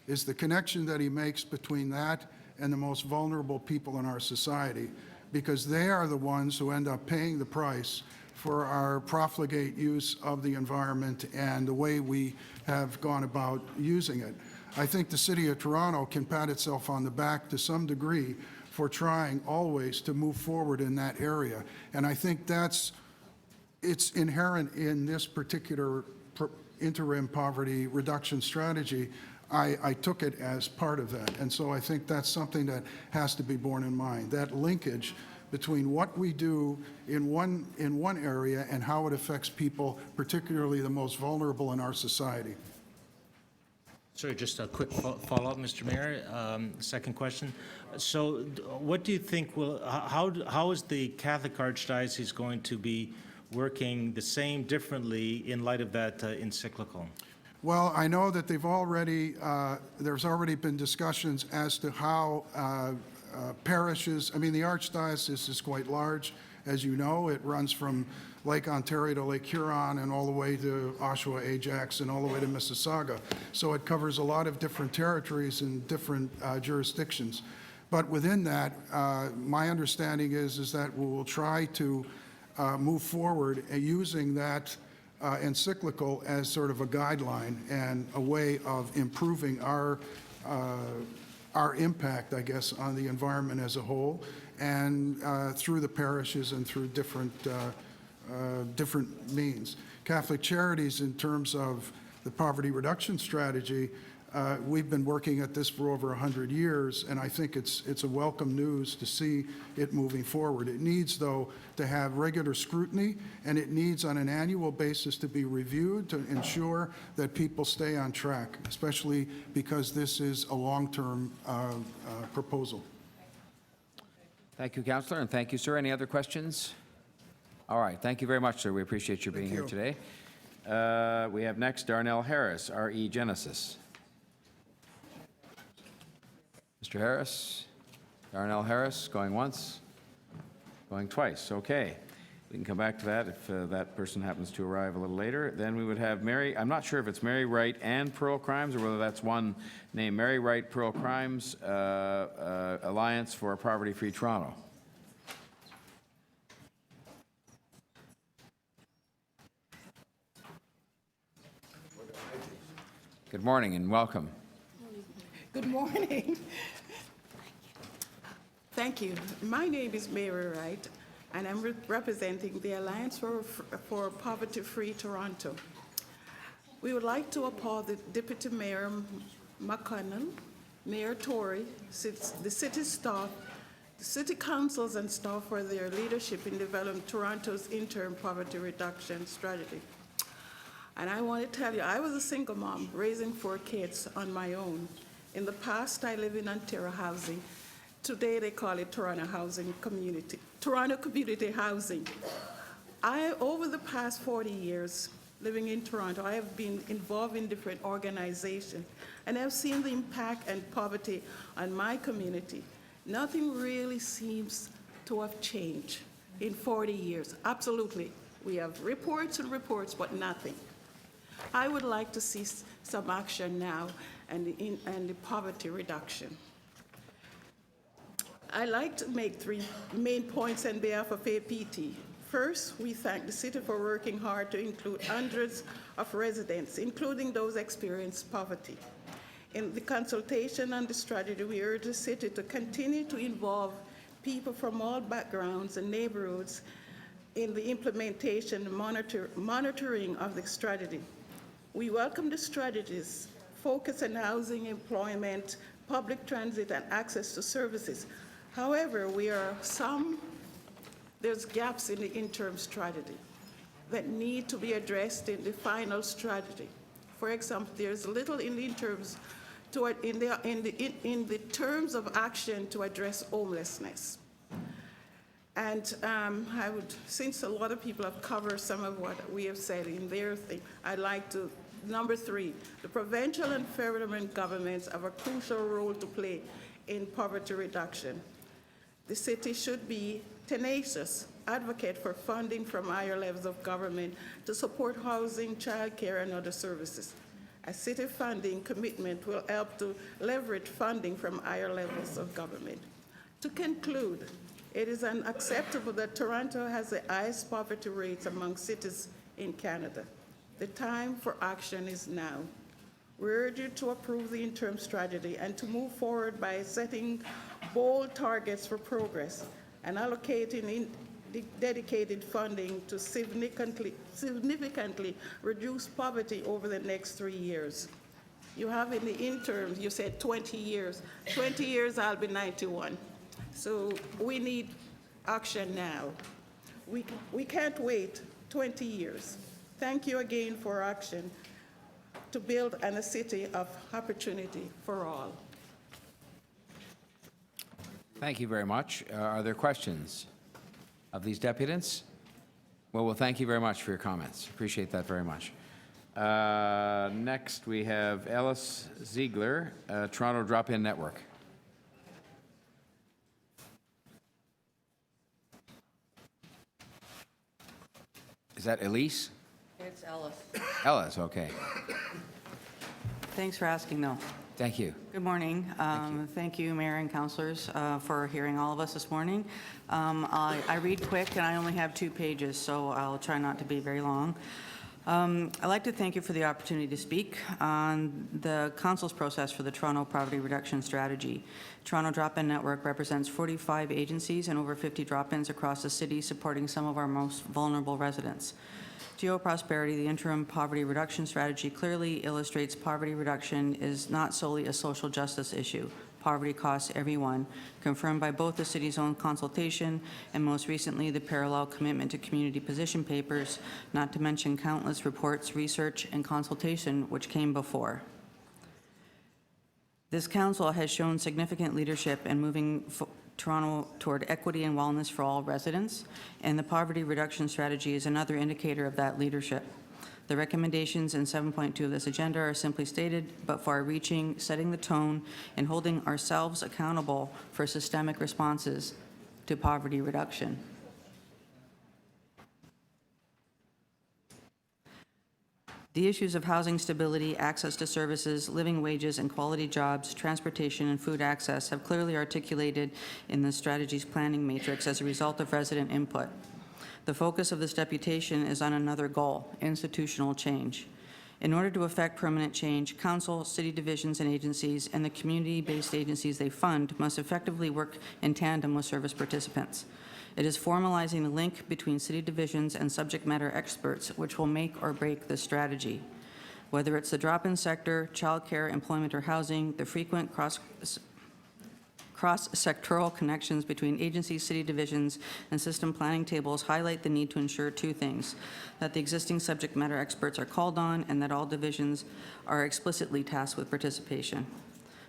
is the connection that he makes between that and the most vulnerable people in our society, because they are the ones who end up paying the price for our profligate use of the environment and the way we have gone about using it. I think the City of Toronto can pat itself on the back to some degree for trying always to move forward in that area. And I think it's inherent in this particular interim poverty reduction strategy. I took it as part of that. And so I think that's something that has to be borne in mind, that linkage between what we do in one area and how it affects people, particularly the most vulnerable in our society. Sorry, just a quick follow-up, Mr. Mayor. Second question. So what do you think how is the Catholic Archdiocese going to be working the same differently in light of that encyclical? Well, I know that there's already been discussions as to how parishes, the Archdiocese is quite large, as you know. It runs from Lake Ontario to Lake Huron and all the way to Oshawa, Ajax, and all the way to Mississauga. So it covers a lot of different territories and different jurisdictions. But within that, my understanding is that we will try to move forward using that encyclical as sort of a guideline and a way of improving our impact, I guess, on the environment as a whole, and through the parishes and through different means. Catholic Charities, in terms of the poverty reduction strategy, we've been working at this for over 100 years, and I think it's a welcome news to see it moving forward. It needs, though, to have regular scrutiny, and it needs on an annual basis to be reviewed to ensure that people stay on track, especially because this is a long-term proposal. Thank you, Councillor, and thank you, sir. Any other questions? All right, thank you very much, sir. We appreciate you being here today. We have next Darnell Harris, RE Genesis. Mr. Harris, Darnell Harris, going once, going twice. Okay. We can come back to that if that person happens to arrive a little later. Then we would have Mary, I'm not sure if it's Mary Wright and Pearl Crimes or whether that's one name, Mary Wright Pearl Crimes Alliance for Poverty-Free Toronto. Good morning and welcome. Good morning. Thank you. My name is Mary Wright, and I'm representing the Alliance for Poverty-Free Toronto. We would like to applaud the Deputy Mayor McConnell, Mayor Tory, the city staff, the city councils and staff for their leadership in developing Toronto's interim poverty reduction strategy. And I want to tell you, I was a single mom raising 4 kids on my own. In the past, I lived in Ontario Housing. Today, they call it Toronto Community Housing. Over the past 40 years, living in Toronto, I have been involved in different organizations, and I've seen the impact and poverty on my community. Nothing really seems to have changed in 40 years. Absolutely. We have reports and reports, but nothing. I would like to see some action now and the poverty reduction. I'd like to make 3 main points on behalf of APT. First, we thank the city for working hard to include hundreds of residents, including those experiencing poverty. In the consultation on the strategy, we urge the city to continue to involve people from all backgrounds and neighborhoods in the implementation and monitoring of the strategy. We welcome the strategy's focus on housing, employment, public transit, and access to services. However, there's gaps in the interim strategy that need to be addressed in the final strategy. For example, there's little in the terms of action to address homelessness. And since a lot of people have covered some of what we have said in their thing, I'd like to, number 3, the provincial and federal governments have a crucial role to play in poverty reduction. The city should be tenacious advocate for funding from higher levels of government to support housing, childcare, and other services. A city funding commitment will help to leverage funding from higher levels of government. To conclude, it is unacceptable that Toronto has the highest poverty rates among cities in Canada. The time for action is now. We urge you to approve the interim strategy and to move forward by setting bold targets for progress and allocating dedicated funding to significantly reduce poverty over the next 3 years. You have in the interim, you said 20 years. 20 years, I'll be 91. So we need action now. We can't wait 20 years. Thank you again for action to build a city of opportunity for all. Thank you very much. Are there questions of these deputants? Well, thank you very much for your comments. Appreciate that very much. Next, we have Ellis Ziegler, Toronto Drop-In Network. Is that Elise? It's Ellis. Ellis, okay. Thanks for asking, though. Thank you. Good morning. Thank you, Mayor and councilors, for hearing all of us this morning. I read quick, and I only have 2 pages, so I'll try not to be very long. I'd like to thank you for the opportunity to speak on the council's process for the Toronto Poverty Reduction Strategy. Toronto Drop-In Network represents 45 agencies and over 50 drop-ins across the city, supporting some of our most vulnerable residents. Geo-Prosperity, the interim poverty reduction strategy, clearly illustrates poverty reduction is not solely a social justice issue. Poverty costs everyone, confirmed by both the city's own consultation and most recently the parallel commitment to community position papers, not to mention countless reports, research, and consultation which came before. This council has shown significant leadership in moving Toronto toward equity and wellness for all residents, and the poverty reduction strategy is another indicator of that leadership. The recommendations in 7.2 of this agenda are simply stated, but far-reaching, setting the tone and holding ourselves accountable for systemic responses to poverty reduction. The issues of housing stability, access to services, living wages and quality jobs, transportation and food access have clearly articulated in the strategy's planning matrix as a result of resident input. The focus of this deputation is on another goal, institutional change. In order to effect permanent change, council, city divisions and agencies, and the community-based agencies they fund must effectively work in tandem with service participants. It is formalizing the link between city divisions and subject matter experts which will make or break this strategy. Whether it's the drop-in sector, childcare, employment, or housing, the frequent cross-sectoral connections between agencies, city divisions, and system planning tables highlight the need to ensure 2 things: that the existing subject matter experts are called on and that all divisions are explicitly tasked with participation.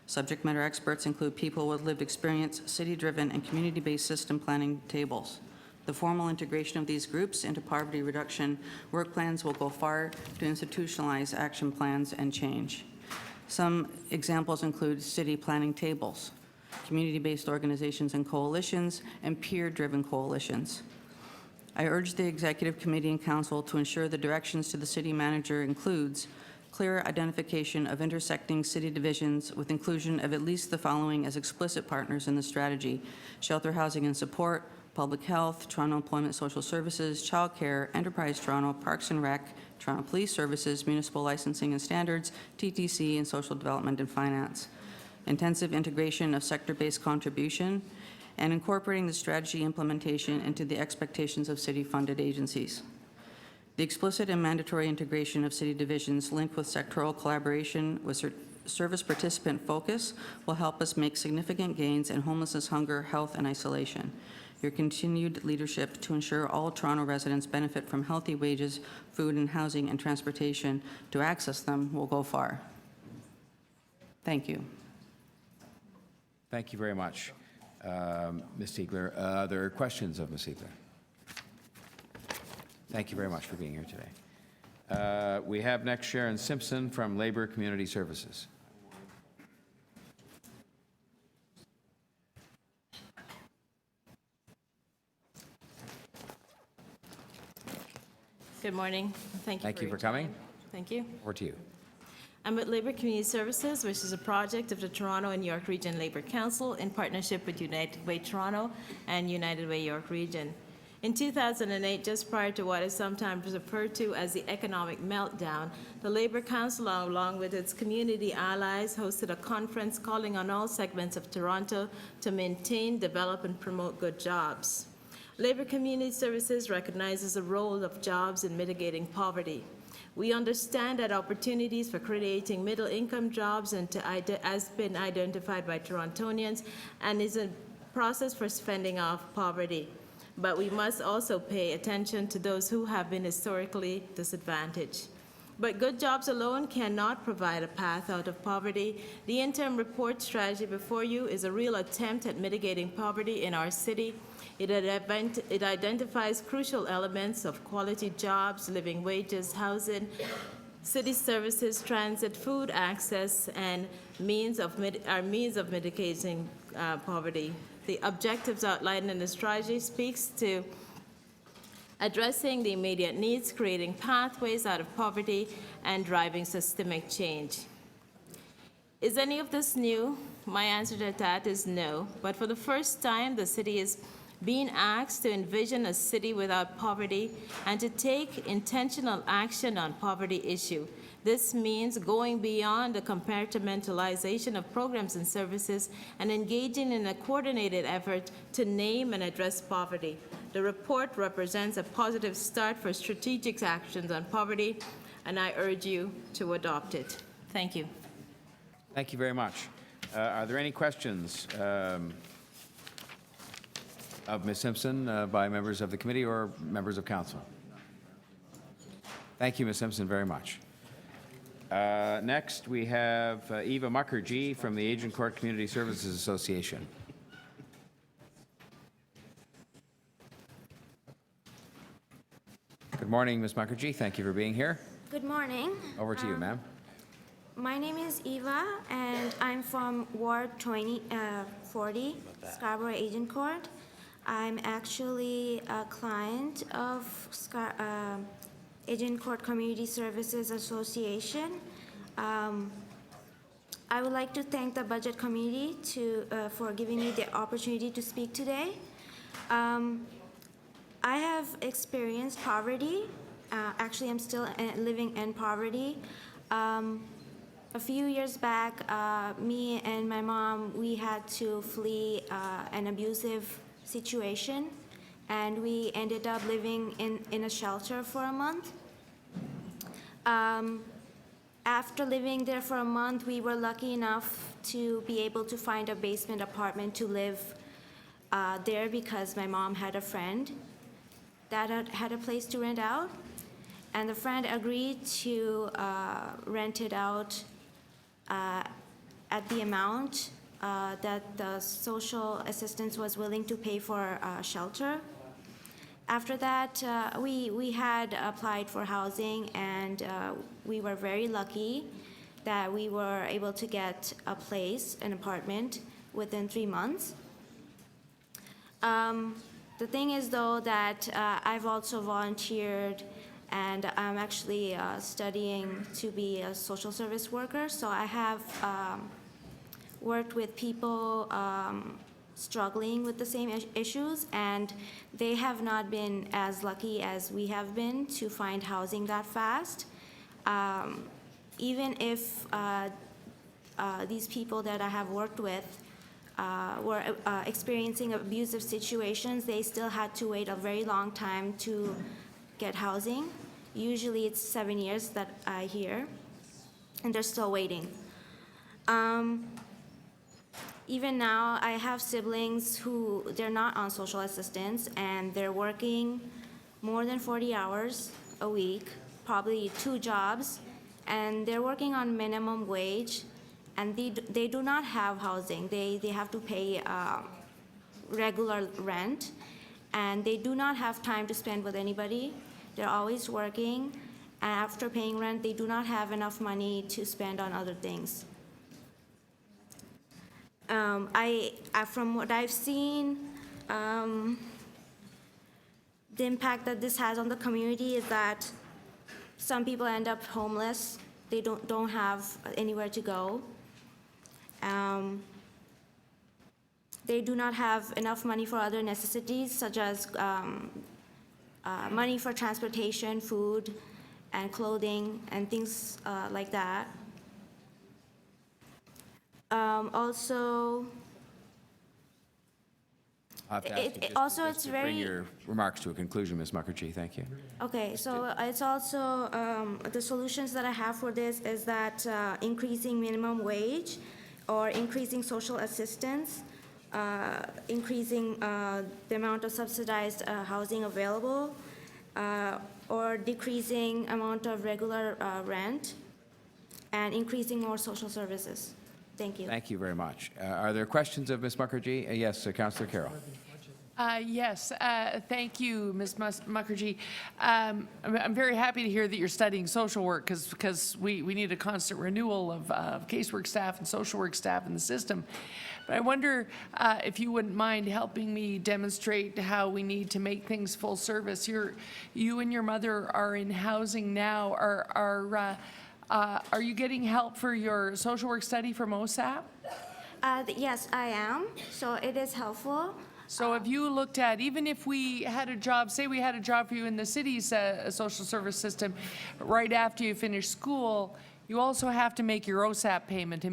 Subject matter experts include people with lived experience, city-driven, and community-based system planning tables. The formal integration of these groups into poverty reduction work plans will go far to institutionalize action plans and change. Some examples include city planning tables, community-based organizations and coalitions, and peer-driven coalitions. I urge the Executive Committee and Council to ensure the directions to the City Manager includes clear identification of intersecting city divisions with inclusion of at least the following as explicit partners in the strategy: shelter, housing and support, public health, Toronto Employment Social Services, Child Care, Enterprise Toronto, Parks and Rec, Toronto Police Services, Municipal Licensing and Standards, TTC, and Social Development and Finance. Intensive integration of sector-based contribution, and incorporating the strategy implementation into the expectations of city-funded agencies. The explicit and mandatory integration of city divisions linked with sectoral collaboration with service participant focus will help us make significant gains in homelessness, hunger, health, and isolation. Your continued leadership to ensure all Toronto residents benefit from healthy wages, food and housing, and transportation to access them will go far. Thank you. Thank you very much, Ms. Siegler. Are there questions of Ms. Siegler? Thank you very much for being here today. We have next Sharon Simpson from Labour Community Services. Good morning. Thank you. Thank you your for coming. time. Thank you. Over to you. I'm with Labour Community Services, which is a project of the Toronto and York Region Labour Council in partnership with United Way Toronto and United Way York Region. In 2008, just prior to what is sometimes referred to as the economic meltdown, the Labour Council, along with its community allies, hosted a conference calling on all segments of Toronto to maintain, develop, and promote good jobs. Labour Community Services recognizes the role of jobs in mitigating poverty. We understand that opportunities for creating middle-income jobs has been identified by Torontonians and is a process for fending off poverty. But we must also pay attention to those who have been historically disadvantaged. But good jobs alone cannot provide a path out of poverty. The interim report strategy before you is a real attempt at mitigating poverty in our city. It identifies crucial elements of quality jobs, living wages, housing, city services, transit, food access, and means of mitigating poverty. The objectives outlined in the strategy speaks to addressing the immediate needs, creating pathways out of poverty, and driving systemic change. Is any of this new? My answer to that is no. But for the first time, the city is being asked to envision a city without poverty and to take intentional action on poverty issue. This means going beyond the compartmentalization of programs and services and engaging in a coordinated effort to name and address poverty. The report represents a positive start for strategic actions on poverty, and I urge you to adopt it. Thank you. Thank you very much. Are there any questions of Ms. Simpson by members of the committee or members of council? Thank you, Ms. Simpson, very much. Next, we have Eva Mukherjee from the Agincourt Community Services Association. Good morning, Ms. Mukherjee. Thank you for being here. Good morning. Over to you, ma'am. My name is Eva, and I'm from Ward 40, Scarborough Agincourt. I'm actually a client of Agincourt Community Services Association. I would like to thank the Budget Committee for giving me the opportunity to speak today. I have experienced poverty. Actually, I'm still living in poverty. A few years back, me and my mom, we had to flee an abusive situation, and we ended up living in a shelter for a month. After living there for a month, we were lucky enough to be able to find a basement apartment to live there because my mom had a friend that had a place to rent out, and the friend agreed to rent it out at the amount that the social assistance was willing to pay for shelter. After that, we had applied for housing, and we were very lucky that we were able to get a place, an apartment, within 3 months. The thing is, though, that I've also volunteered, and I'm actually studying to be a social service worker, so I have worked with people struggling with the same issues, and they have not been as lucky as we have been to find housing that fast. Even if these people that I have worked with were experiencing abusive situations, they still had to wait a very long time to get housing. Usually it's 7 years that I hear, and they're still waiting. Even now, I have siblings who, they're not on social assistance, and they're working more than 40 hours a week, probably 2 jobs, and they're working on minimum wage, and they do not have housing. They have to pay regular rent, and they do not have time to spend with anybody. They're always working, and after paying rent, they do not have enough money to spend on other things. From what I've seen, the impact that this has on the community is that some people end up homeless. They don't have anywhere to go. They do not have enough money for other necessities, such as money for transportation, food, and clothing, and things like that. Also, I'll have to ask you just it's to bring very. your remarks to a conclusion, Ms. Mukherjee. Thank you. Okay, so it's also, the solutions that I have for this is that increasing minimum wage or increasing social assistance, increasing the amount of subsidized housing available, or decreasing amount of regular rent, and increasing more social services. Thank you. Thank you very much. Are there questions of Ms. Mukherjee? Yes, Councillor Carroll. Yes, thank you, Ms. Mukherjee. I'm very happy to hear that you're studying social work, because we need a constant renewal of casework staff and social work staff in the system. But I wonder if you wouldn't mind helping me demonstrate how we need to make things full service. You and your mother are in housing now. Are you getting help for your social work study from OSAP? Yes, I am. So it is helpful. So have you looked at, even if we had a job, say we had a job for you in the city's social service system, right after you finish school, you also have to make your OSAP payment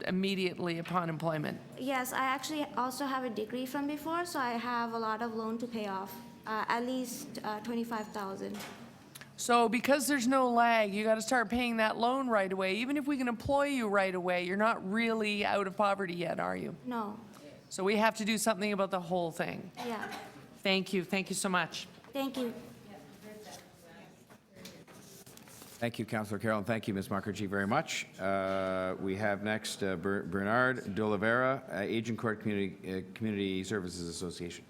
immediately upon employment? Yes, I actually also have a degree from before, so I have a lot of loan to pay off, at least $25,000. So because there's no lag, you got to start paying that loan right away. Even if we can employ you right away, you're not really out of poverty yet, are you? No. So we have to do something about the whole thing. Yeah. Thank you. Thank you so much. Thank you. Thank you, Councillor Carroll, and thank you, Ms. Mukherjee, very much. We have next Bernard de Oliveira, Agincourt Community Services Association.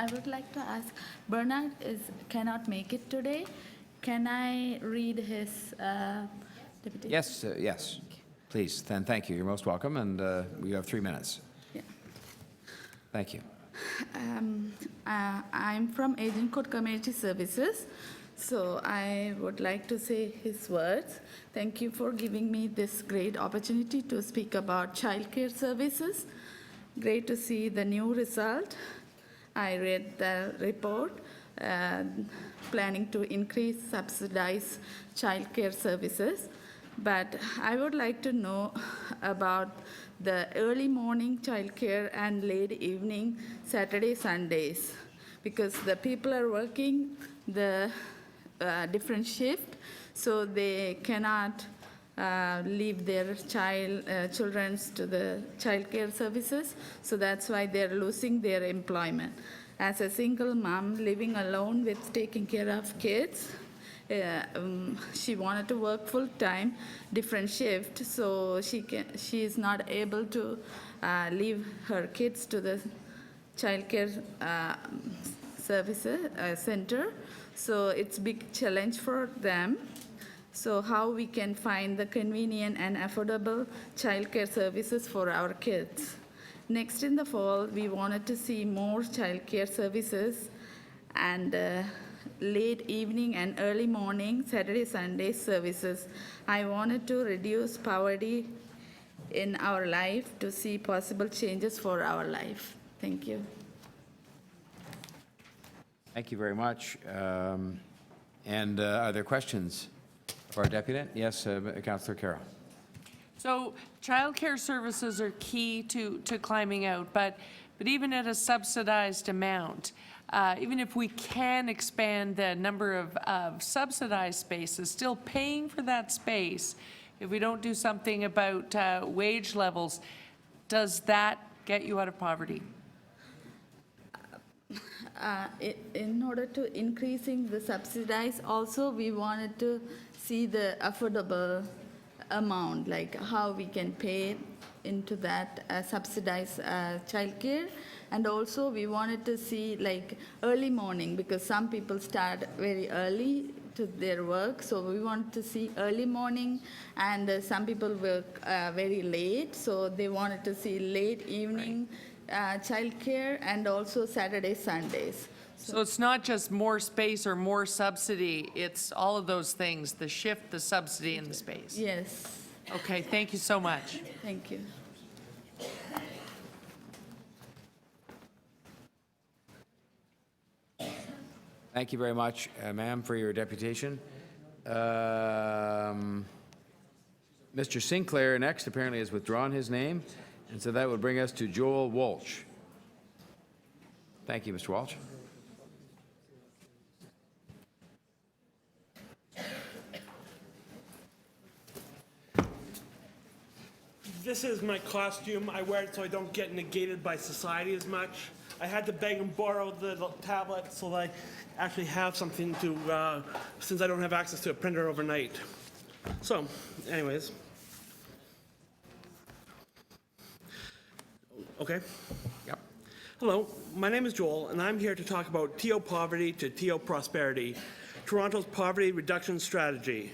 I would like to ask, Bernard cannot make it today. Can I read his deputy? Yes, yes, please. Then thank you. You're most welcome, and we have 3 minutes. Yeah. Thank you. I'm from Agincourt Community Services, so I would like to say his words. Thank you for giving me this great opportunity to speak about childcare services. Great to see the new result. I read the report, planning to increase subsidized childcare services. But I would like to know about the early morning childcare and late evening Saturday, Sundays, because the people are working the different shift, so they cannot leave their children to the child care services, so that's why they're losing their employment. As a single mom living alone with taking care of kids, she wanted to work full-time, different shift, so she is not able to leave her kids to the child care services center. So it's a big challenge for them. So how we can find the convenient and affordable child care services for our kids. Next, in the fall, we wanted to see more child care services and late evening and early morning, Saturday, Sunday services. I wanted to reduce poverty in our life to see possible changes for our life. Thank you. Thank you very much. And are there questions for our deputy? Yes, Councillor Carroll. So childcare services are key to climbing out, but even at a subsidized amount, even if we can expand the number of subsidized spaces, still paying for that space, if we don't do something about wage levels, does that get you out of poverty? In order to increasing the subsidized, also we wanted to see the affordable amount, like how we can pay into that subsidized childcare. And also we wanted to see like early morning, because some people start very early to their work, so we want to see early morning, and some people work very late, so they wanted to see late evening childcare, and also Saturday, Sundays. So it's not just more space or more subsidy, it's all of those things, the shift, the subsidy, and the space. Yes. Okay, thank you so much. Thank you. Thank you very much, ma'am, for your deputation. Mr. Sinclair next apparently has withdrawn his name, and so that would bring us to Joel Walsh. Thank you, Mr. Walsh. This is my costume. I wear it so I don't get negated by society as much. I had to beg and borrow the tablet so that I actually have something to, since I don't have access to a printer overnight. So, anyways. Okay? Yep. Hello, my name is Joel, and I'm here to talk about TO poverty to TO prosperity, Toronto's poverty reduction strategy.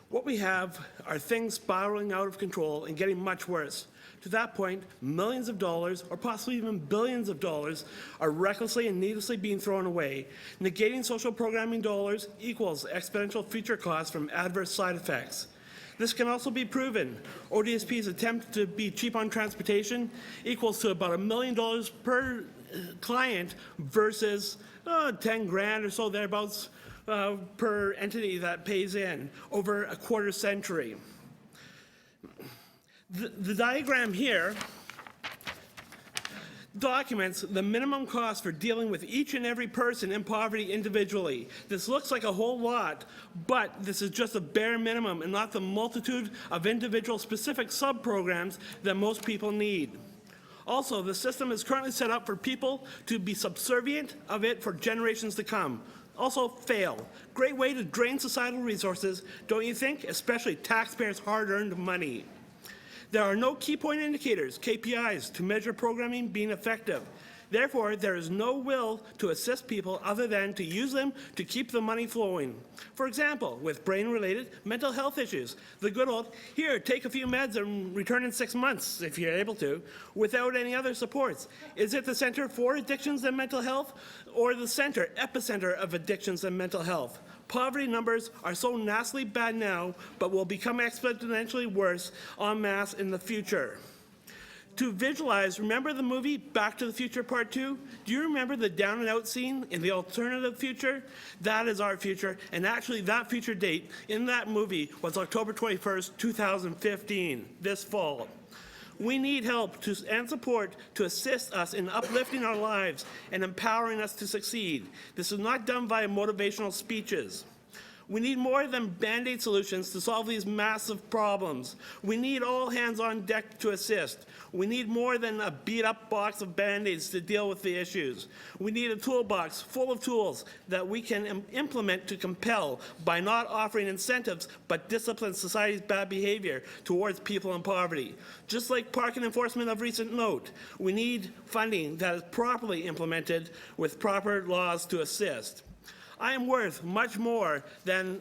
What we have are things spiraling out of control and getting much worse. To that point, millions of dollars, or possibly even billions of dollars, are recklessly and needlessly being thrown away. Negating social programming dollars equals exponential future costs from adverse side effects. This can also be proven. ODSP's attempt to be cheap on transportation equals to about $1 million per client versus 10 grand or so thereabouts per entity that pays in over a quarter century. The diagram here documents the minimum cost for dealing with each and every person in poverty individually. This looks like a whole lot, but this is just a bare minimum and not the multitude of individual specific sub-programs that most people need. Also, the system is currently set up for people to be subservient of it for generations to come. Also fail. Great way to drain societal resources, don't you think? Especially taxpayers' hard-earned money. There are no key point indicators, KPIs, to measure programming being effective. Therefore, there is no will to assist people other than to use them to keep the money flowing. For example, with brain-related mental health issues, the good old, here, take a few meds and return in 6 months, if you're able to, without any other supports. Is it the Center for Addictions and Mental Health, or the epicenter of addictions and mental health? Poverty numbers are so nastily bad now, but will become exponentially worse en masse in the future. To visualize, remember the movie Back to the Future Part 2? Do you remember the down and out scene in the alternative future? That is our future, and actually that future date in that movie was October 21st, 2015, this fall. We need help and support to assist us in uplifting our lives and empowering us to succeed. This is not done via motivational speeches. We need more than Band-Aid solutions to solve these massive problems. We need all hands on deck to assist. We need more than a beat-up box of Band-Aids to deal with the issues. We need a toolbox full of tools that we can implement to compel by not offering incentives, but discipline society's bad behavior towards people in poverty. Just like parking enforcement of recent note, we need funding that is properly implemented with proper laws to assist. I am worth much more than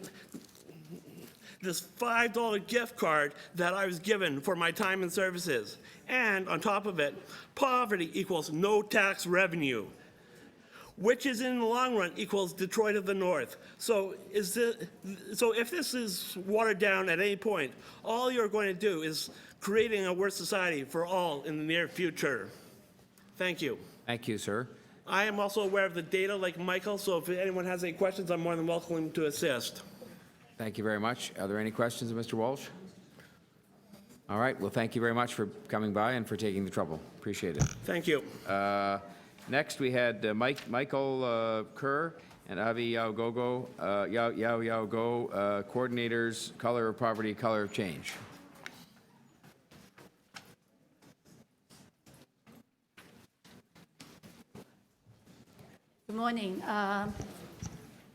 this $5 gift card that I was given for my time and services. And on top of it, poverty equals no tax revenue, which is in the long run equals Detroit of the North. So if this is watered down at any point, all you're going to do is creating a worse society for all in the near future. Thank you. Thank you, sir. I am also aware of the data like Michael, so if anyone has any questions, I'm more than welcome to assist. Thank you very much. Are there any questions of Mr. Walsh? All right. Well, thank you very much for coming by and for taking the trouble. Appreciate it. Thank you. Next, we had Michael Kerr and Avi Yao Go, coordinators, Color of Poverty, Color of Change. Good morning. My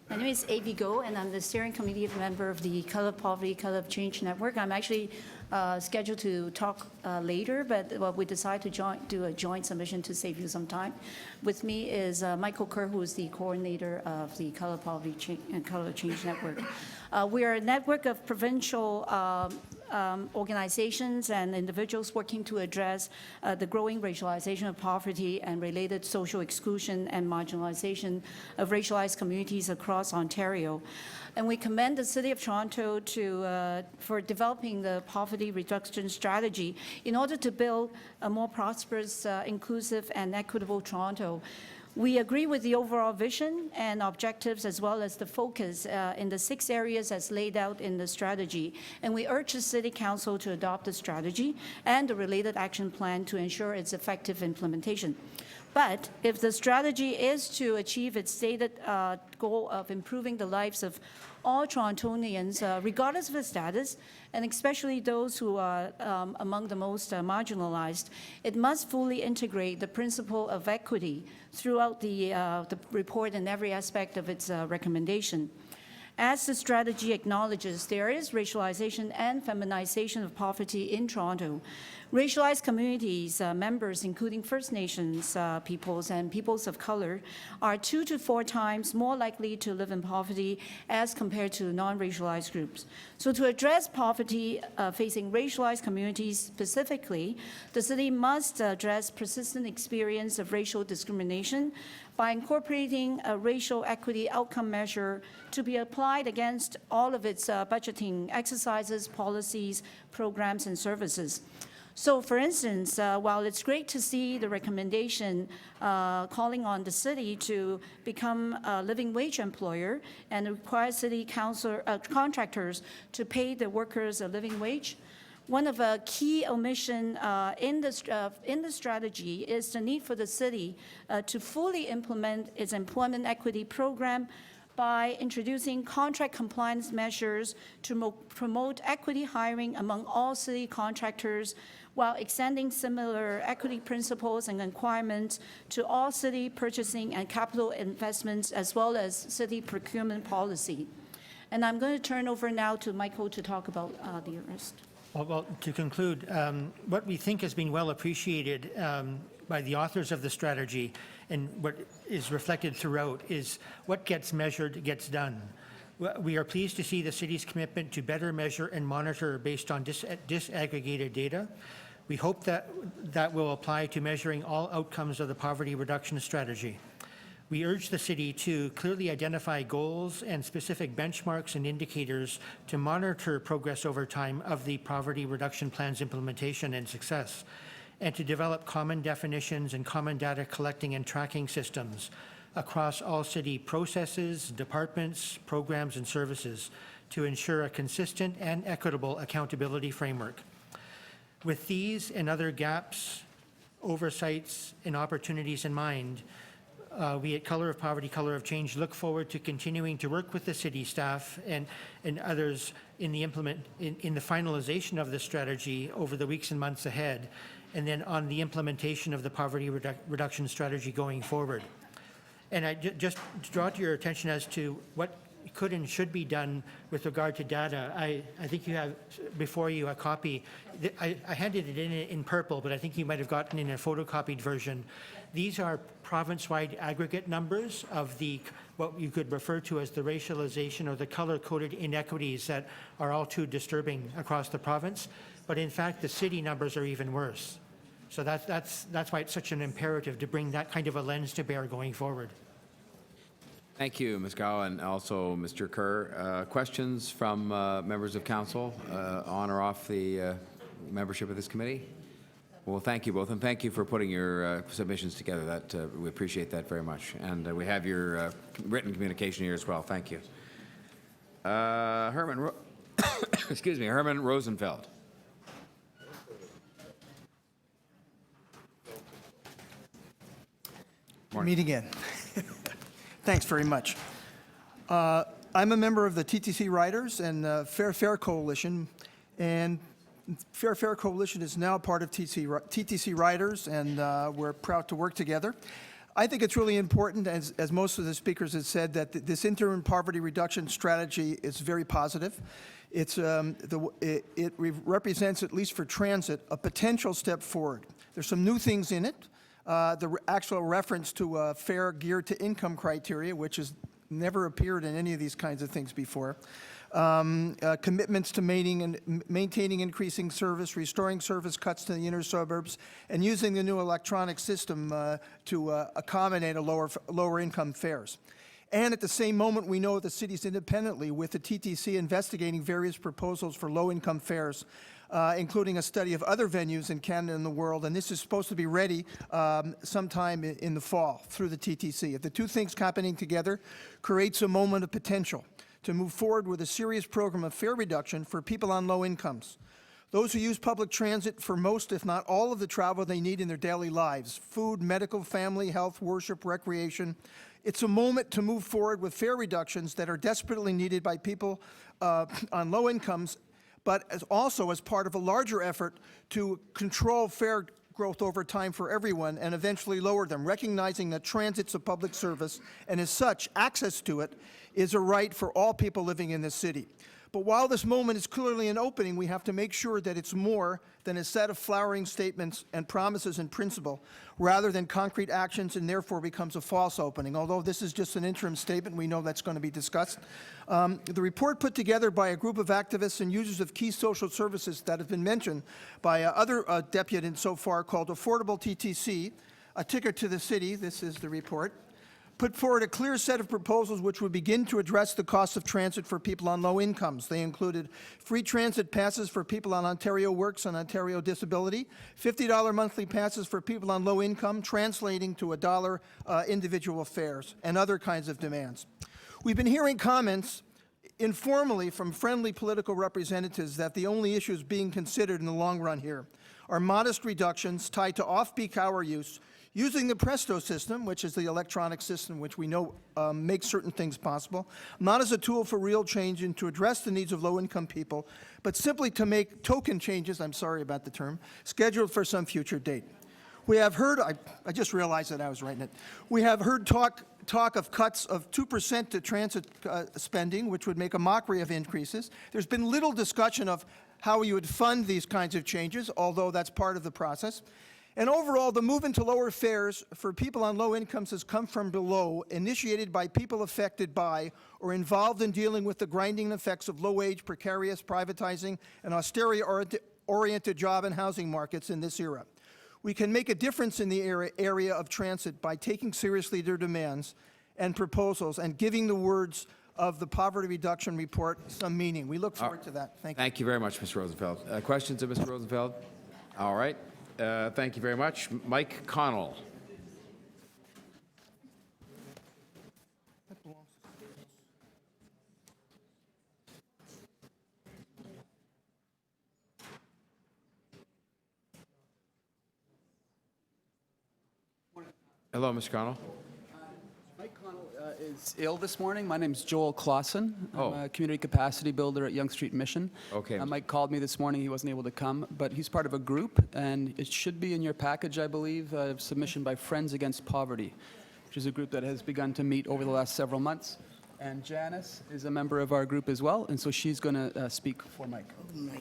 name is Avi Go, and I'm the steering committee member of the Color of Poverty, Color of Change Network. I'm actually scheduled to talk later, but we decided to do a joint submission to save you some time. With me is Michael Kerr, who is the coordinator of the Color of Poverty and Color of Change Network. We are a network of provincial organizations and individuals working to address the growing racialization of poverty and related social exclusion and marginalization of racialized communities across Ontario. And we commend the City of Toronto for developing the poverty reduction strategy in order to build a more prosperous, inclusive, and equitable Toronto. We agree with the overall vision and objectives, as well as the focus in the 6 areas as laid out in the strategy. And we urge the City Council to adopt the strategy and the related action plan to ensure its effective implementation. But if the strategy is to achieve its stated goal of improving the lives of all Torontonians, regardless of their status, and especially those who are among the most marginalized, it must fully integrate the principle of equity throughout the report and every aspect of its recommendation. As the strategy acknowledges, there is racialization and feminization of poverty in Toronto. Racialized communities, members including First Nations peoples and peoples of color, are 2 to 4 times more likely to live in poverty as compared to non-racialized groups. So to address poverty facing racialized communities specifically, the city must address persistent experience of racial discrimination by incorporating a racial equity outcome measure to be applied against all of its budgeting exercises, policies, programs, and services. So, for instance, while it's great to see the recommendation calling on the city to become a living wage employer and require city contractors to pay the workers a living wage, one of the key omissions in the strategy is the need for the city to fully implement its employment equity program by introducing contract compliance measures to promote equity hiring among all city contractors, while extending similar equity principles and requirements to all city purchasing and capital investments, as well as city procurement policy. And I'm going to turn over now to Michael to talk about the rest. Well, to conclude, what we think has been well appreciated by the authors of the strategy and what is reflected throughout is what gets measured gets done. We are pleased to see the city's commitment to better measure and monitor based on disaggregated data. We hope that that will apply to measuring all outcomes of the poverty reduction strategy. We urge the city to clearly identify goals and specific benchmarks and indicators to monitor progress over time of the poverty reduction plan's implementation and success, and to develop common definitions and common data collecting and tracking systems across all city processes, departments, programs, and services to ensure a consistent and equitable accountability framework. With these and other gaps, oversights, and opportunities in mind, we at Color of Poverty, Color of Change look forward to continuing to work with the city staff and others in the finalization of the strategy over the weeks and months ahead, and then on the implementation of the poverty reduction strategy going forward. And I just draw to your attention as to what could and should be done with regard to data. I think you have before you a copy. I handed it in purple, but I think you might have gotten in a photocopied version. These are province-wide aggregate numbers of what you could refer to as the racialization or the color-coded inequities that are all too disturbing across the province. But in fact, the city numbers are even worse. So that's why it's such an imperative to bring that kind of a lens to bear going forward. Thank you, Ms. Gao, and also Mr. Kerr. Questions from members of council on or off the membership of this committee? Well, thank you both, and thank you for putting your submissions together. We appreciate that very much. And we have your written communication here as well. Thank you. Herman Rosenfeld. Meet again. Thanks very much. I'm a member of the TTC Riders and Fair Coalition, and Fair Coalition is now part of TTC Riders, and we're proud to work together. I think it's really important, as most of the speakers have said, that this interim poverty reduction strategy is very positive. It represents, at least for transit, a potential step forward. There's some new things in it. The actual reference to fare geared to income criteria, which has never appeared in any of these kinds of things before. Commitments to maintaining increasing service, restoring service cuts to the inner suburbs, and using the new electronic system to accommodate lower income fares. And at the same moment, we know the cities independently, with the TTC investigating various proposals for low-income fares, including a study of other venues in Canada and the world, and this is supposed to be ready sometime in the fall through the TTC. If the two things happening together creates a moment of potential to move forward with a serious program of fare reduction for people on low incomes. Those who use public transit for most, if not all, of the travel they need in their daily lives: food, medical, family, health, worship, recreation. It's a moment to move forward with fare reductions that are desperately needed by people on low incomes, but also as part of a larger effort to control fare growth over time for everyone and eventually lower them, recognizing that transit's a public service, and as such, access to it is a right for all people living in this city. But while this moment is clearly an opening, we have to make sure that it's more than a set of flowering statements and promises in principle, rather than concrete actions, and therefore becomes a false opening. Although this is just an interim statement, we know that's going to be discussed. The report put together by a group of activists and users of key social services that have been mentioned by other deputies so far, called Affordable TTC, A Ticket to the City, this is the report, put forward a clear set of proposals which would begin to address the cost of transit for people on low incomes. They included free transit passes for people on Ontario Works and Ontario Disability, $50 monthly passes for people on low income, translating to $1 individual fares, and other kinds of demands. We've been hearing comments informally from friendly political representatives that the only issues being considered in the long run here are modest reductions tied to off-peak hour use, using the Presto system, which is the electronic system which we know makes certain things possible, not as a tool for real change and to address the needs of low-income people, but simply to make token changes, I'm sorry about the term, scheduled for some future date. We have heard, I just realized that I was writing it, we have heard talk of cuts of 2% to transit spending, which would make a mockery of increases. There's been little discussion of how you would fund these kinds of changes, although that's part of the process. And overall, the movement to lower fares for people on low incomes has come from below, initiated by people affected by or involved in dealing with the grinding effects of low-wage, precarious, privatizing, and austerity-oriented job and housing markets in this era. We can make a difference in the area of transit by taking seriously their demands and proposals and giving the words of the Poverty Reduction Report some meaning. We look forward to that. Thank you. Thank you very much, Mr. Rosenfeld. Questions of Mr. Rosenfeld? All right. Thank you very much. Mike Connell. Hello, Mr. Connell. is ill this morning. My name's Joel Clausen. Oh. I'm a community capacity builder at Yonge Street Mission. Okay. Mike called me this morning. He wasn't able to come, but he's part of a group, and it should be in your package, I believe, a submission by Friends Against Poverty, which is a group that has begun to meet over the last several months. And Janice is a member of our group as well, and so she's going to speak for Mike.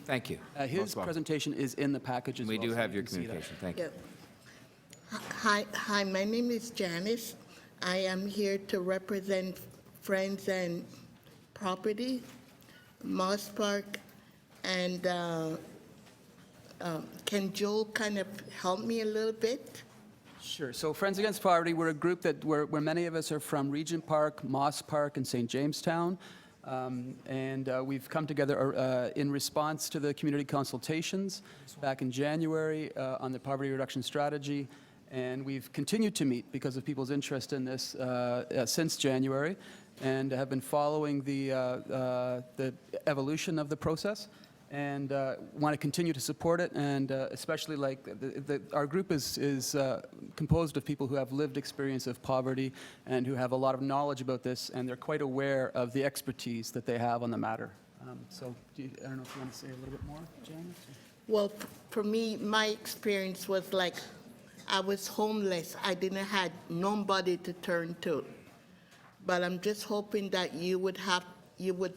Thank you. His Most welcome. presentation is in the package as We well. do so have you your can see that. communication. Thank you. Hi, my name is Janice. I am here to represent Friends and Property, Moss Park, and can Joel kind of help me a little bit? Sure. So Friends Against Poverty, we're a group that where many of us are from Regent Park, Moss Park, and St. Jamestown. We've come together in response to the community consultations back in January on the poverty reduction strategy. And we've continued to meet because of people's interest in this since January, and have been following the evolution of the process, and want to continue to support it. And especially like our group is composed of people who have lived experience of poverty and who have a lot of knowledge about this, and they're quite aware of the expertise that they have on the matter. I don't know if you want to say a little bit more, Janice? Well, for me, my experience was like I was homeless. I didn't have nobody to turn to. But I'm just hoping that you would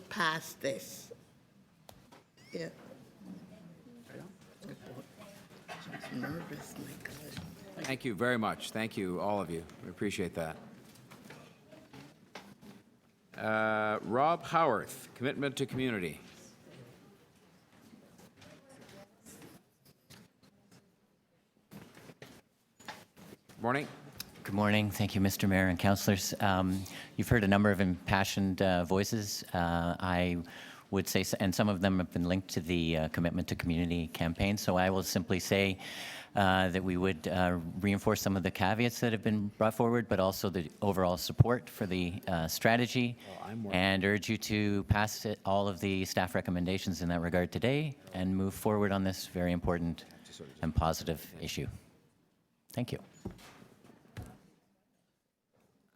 pass this. Yeah. I'm nervous, my God. Thank you very much. Thank you, all of you. We appreciate that. Rob Howarth, Commitment to Community. Morning. Good morning. Thank you, Mr. Mayor and councillors. You've heard a number of impassioned voices. I would say, and some of them have been linked to the Commitment to Community campaign, so I will simply say that we would reinforce some of the caveats that have been brought forward, but also the overall support for the strategy, and urge you to pass all of the staff recommendations in that regard today and move forward on this very important and positive issue. Thank you.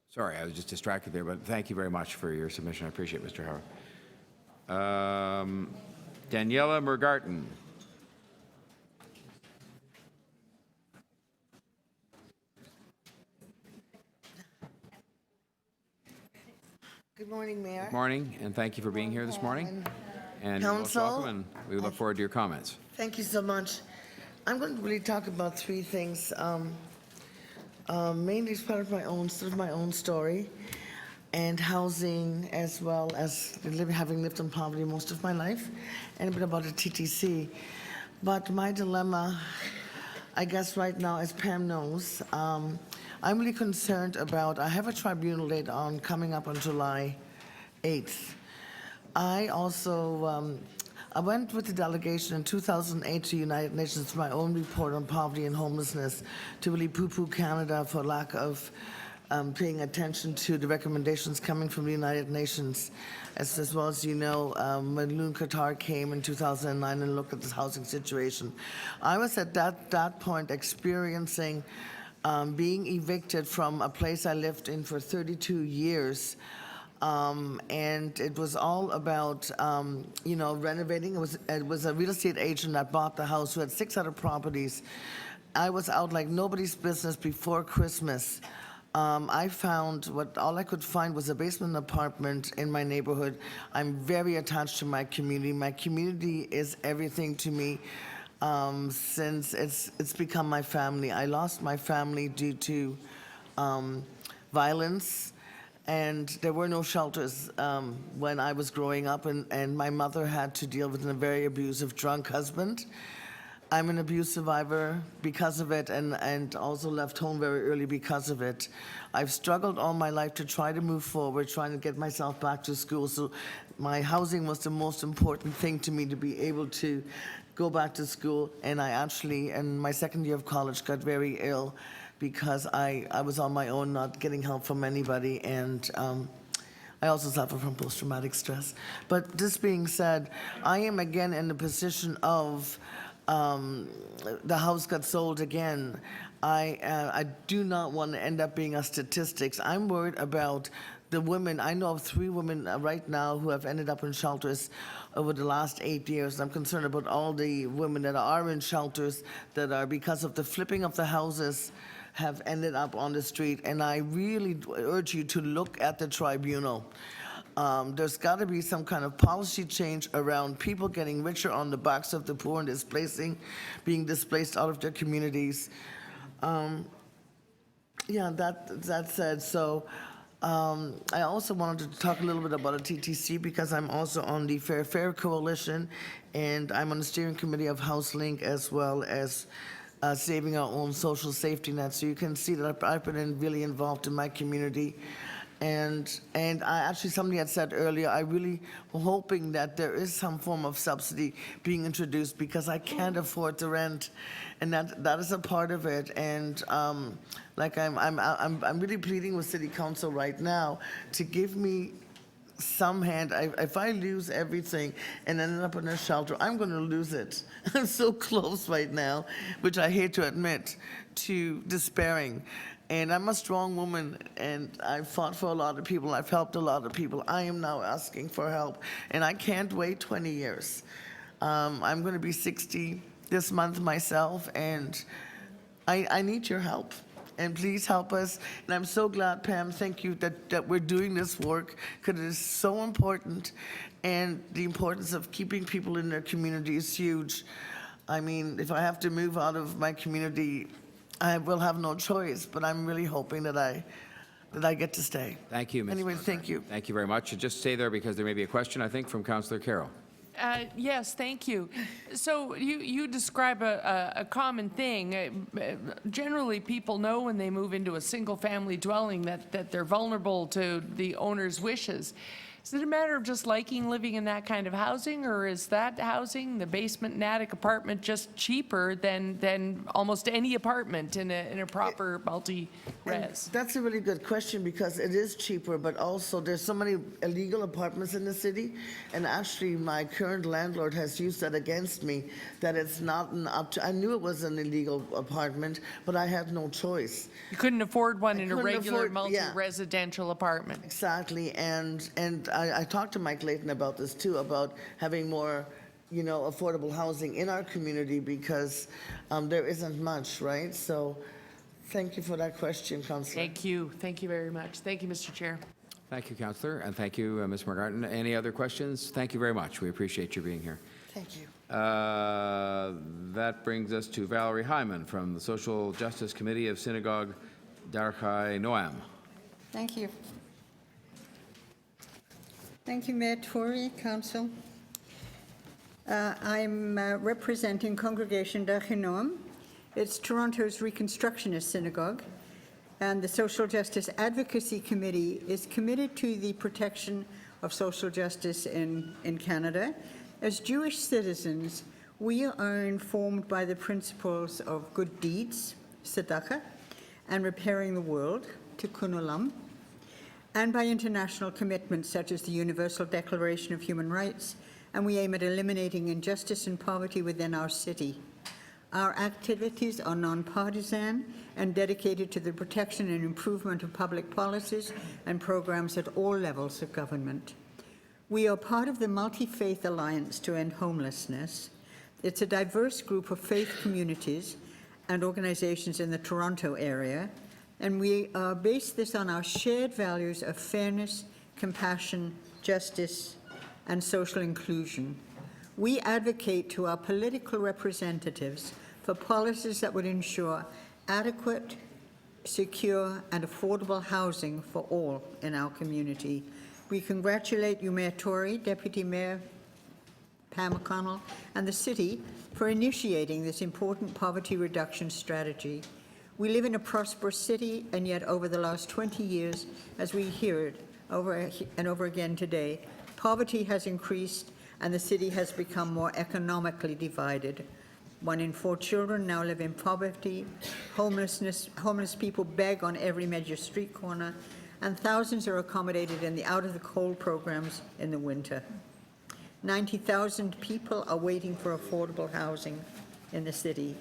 Sorry, I was just distracted there, but thank you very much for your submission. I appreciate it, Mr. Howard. Daniela Mergarten. Good morning, Mayor. Good morning, and thank you for being here this morning. And you're most Council. welcome, and we look forward to your comments. Thank you so much. I'm going to really talk about three things. Mainly as part of my own, sort of my own story, and housing, as well as having lived in poverty most of my life, and a bit about the TTC. But my dilemma, I guess right now, as Pam knows, I'm really concerned about, I have a tribunal date coming up on July 8th. I also, I went with the delegation in 2008 to United Nations for my own report on poverty and homelessness to really poo-poo Canada for lack of paying attention to the recommendations coming from the United Nations. As well as you know, when Loon Qatar came in 2009 and looked at this housing situation, I was at that point experiencing being evicted from a place I lived in for 32 years. And it was all about, renovating. It was a real estate agent that bought the house who had 6 other properties. I was out like nobody's business before Christmas. I found all I could find was a basement apartment in my neighborhood. I'm very attached to my community. My community is everything to me since it's become my family. I lost my family due to violence. And there were no shelters when I was growing up, and my mother had to deal with a very abusive drunk husband. I'm an abuse survivor because of it, and also left home very early because of it. I've struggled all my life to try to move forward, trying to get myself back to school. So my housing was the most important thing to me, to be able to go back to school. And I actually, in my second year of college, got very ill because I was on my own, not getting help from anybody, and I also suffer from post-traumatic stress. But this being said, I am again in the position of the house got sold again. I do not want to end up being a statistics. I'm worried about the women, I know of 3 women right now who have ended up in shelters over the last 8 years. I'm concerned about all the women that are in shelters that are, because of the flipping of the houses, have ended up on the street. And I really urge you to look at the tribunal. There's got to be some kind of policy change around people getting richer on the backs of the poor and being displaced out of their communities. Yeah, that said, so I also wanted to talk a little bit about a TTC because I'm also on the Fair Coalition, and I'm on the steering committee of House Link as well as Saving Our Own Social Safety Net. So you can see that I've been really involved in my community. And I actually, somebody had said earlier, I really am hoping that there is some form of subsidy being introduced because I can't afford the rent, and that is a part of it. And like I'm really pleading with City Council right now to give me some hand. If I lose everything and end up in a shelter, I'm going to lose it. I'm so close right now, which I hate to admit, to despairing. And I'm a strong woman, and I've fought for a lot of people. I've helped a lot of people. I am now asking for help, and I can't wait 20 years. I'm going to be 60 this month myself, and I need your help. And please help us. And I'm so glad, Pam, thank you, that we're doing this work, because it is so important. And the importance of keeping people in their community is huge. I mean, if I have to move out of my community, I will have no choice, but I'm really hoping that I get to stay. Thank you, Ms. Anyway, thank you. Thank you very much. Just stay there because there may be a question, I think, from Councillor Carroll. Yes, thank you. So you describe a common thing. Generally, people know when they move into a single-family dwelling that they're vulnerable to the owner's wishes. Is it a matter of just liking living in that kind of housing, or is that housing, the basement and attic apartment, just cheaper than almost any apartment in a proper multi-res? That's a really good question because it is cheaper, but also there's so many illegal apartments in the city, and actually my current landlord has used that against me, that it's not I knew it was an illegal apartment, but I had no choice. You couldn't afford one in a couldn't regular afford- yeah. multi-residential apartment. Exactly, and I talked to Mike Layton about this too, about having more, affordable housing in our community because there isn't much, right? So thank you for that question, Councillor. Thank you. Thank you very much. Thank you, Mr. Chair. Thank you, Councillor, and thank you, Ms. McGarten. Any other questions? Thank you very much. We appreciate you being here. Thank you. That brings us to Valerie Hyman from the Social Justice Committee of Synagogue Darchai Noam. Thank you. Thank you, Mayor Tory, Council. I'm representing Congregation Darchai Noam. It's Toronto's Reconstructionist synagogue, and the Social Justice Advocacy Committee is committed to the protection of social justice in Canada. As Jewish citizens, we are informed by the principles of good deeds, tzedakah, and repairing the world, tikkun olam, and by international commitments such as the Universal Declaration of Human Rights, and we aim at eliminating injustice and poverty within our city. Our activities are nonpartisan and dedicated to the protection and improvement of public policies and programs at all levels of government. We are part of the Multi-Faith Alliance to End Homelessness. It's a diverse group of faith communities and organizations in the Toronto area, and we base this on our shared values of fairness, compassion, justice, and social inclusion. We advocate to our political representatives for policies that would ensure adequate, secure, and affordable housing for all in our community. We congratulate you, Mayor Tory, Deputy Mayor Pam McConnell, and the city for initiating this important poverty reduction strategy. We live in a prosperous city, and yet over the last 20 years, as we hear it over and over again today, poverty has increased and the city has become more economically divided. 1 in 4 children now live in poverty. Homeless people beg on every major street corner, and thousands are accommodated in the Out of the Cold programs in the winter. 90,000 people are waiting for affordable housing in the city.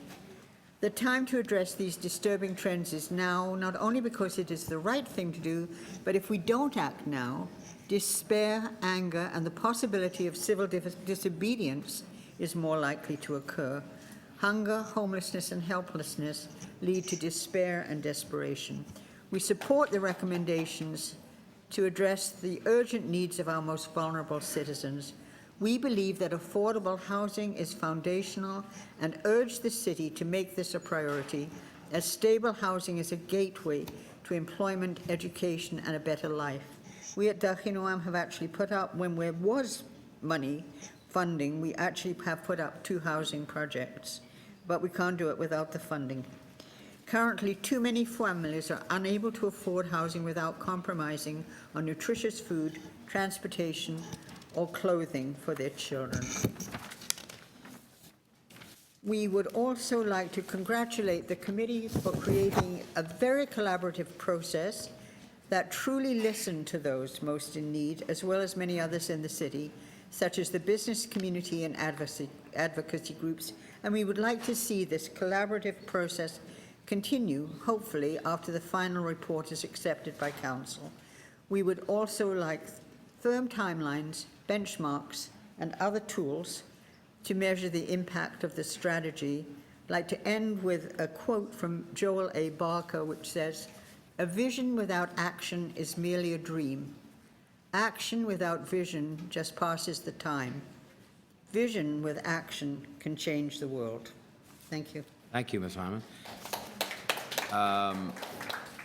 The time to address these disturbing trends is now, not only because it is the right thing to do, but if we don't act now, despair, anger, and the possibility of civil disobedience is more likely to occur. Hunger, homelessness, and helplessness lead to despair and desperation. We support the recommendations to address the urgent needs of our most vulnerable citizens. We believe that affordable housing is foundational and urge the city to make this a priority, as stable housing is a gateway to employment, education, and a better life. We at Daghinoam have actually put up, when there was money, funding, we actually have put up 2 housing projects, but we can't do it without the funding. Currently, too many families are unable to afford housing without compromising on nutritious food, transportation, or clothing for their children. We would also like to congratulate the committee for creating a very collaborative process that truly listened to those most in need, as well as many others in the city, such as the business community and advocacy groups. And we would like to see this collaborative process continue, hopefully, after the final report is accepted by Council. We would also like firm timelines, benchmarks, and other tools to measure the impact of the strategy. I'd like to end with a quote from Joel A. Barker, which says, "A vision without action is merely a dream. Action without vision just passes the time. Vision with action can change the world." Thank you. Thank you, Ms. Hyman.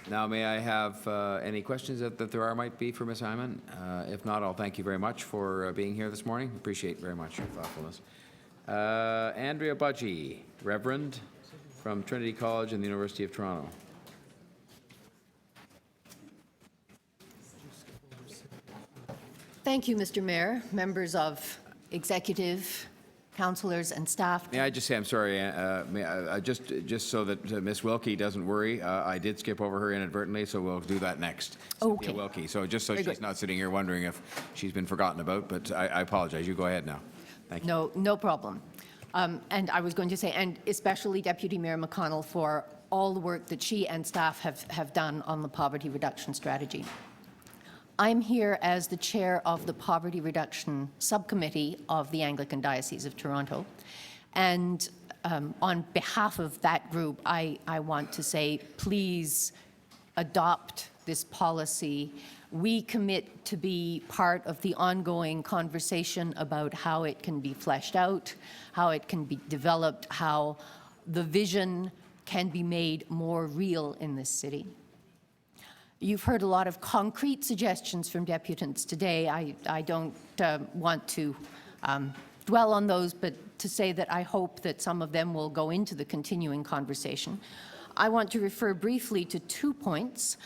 Now, may I have any questions that there might be for Ms. Hyman? If not, I'll thank you very much for being here this morning. Appreciate very much your thoughtfulness. Andrea Budgie, Reverend from Trinity College and the University of Toronto. Thank you, Mr. Mayor, members of executive, councillors, and staff. May I just say, I'm sorry, just so that Ms. Wilkie doesn't worry, I did skip over her inadvertently, so we'll do that next. Okay. Cynthia Wilkie, so just so Very she's good. not sitting here wondering if she's been forgotten about, but I apologize. You go ahead now. Thank you. No problem. And I was going to say, and especially Deputy Mayor McConnell for all the work that she and staff have done on the poverty reduction strategy. I'm here as the chair of the Poverty Reduction Subcommittee of the Anglican Diocese of Toronto. And on behalf of that group, I want to say, please adopt this policy. We commit to be part of the ongoing conversation about how it can be fleshed out, how it can be developed, how the vision can be made more real in this city. You've heard a lot of concrete suggestions from deputants today. I don't want to dwell on those, but to say that I hope that some of them will go into the continuing conversation. I want to refer briefly to 2 points.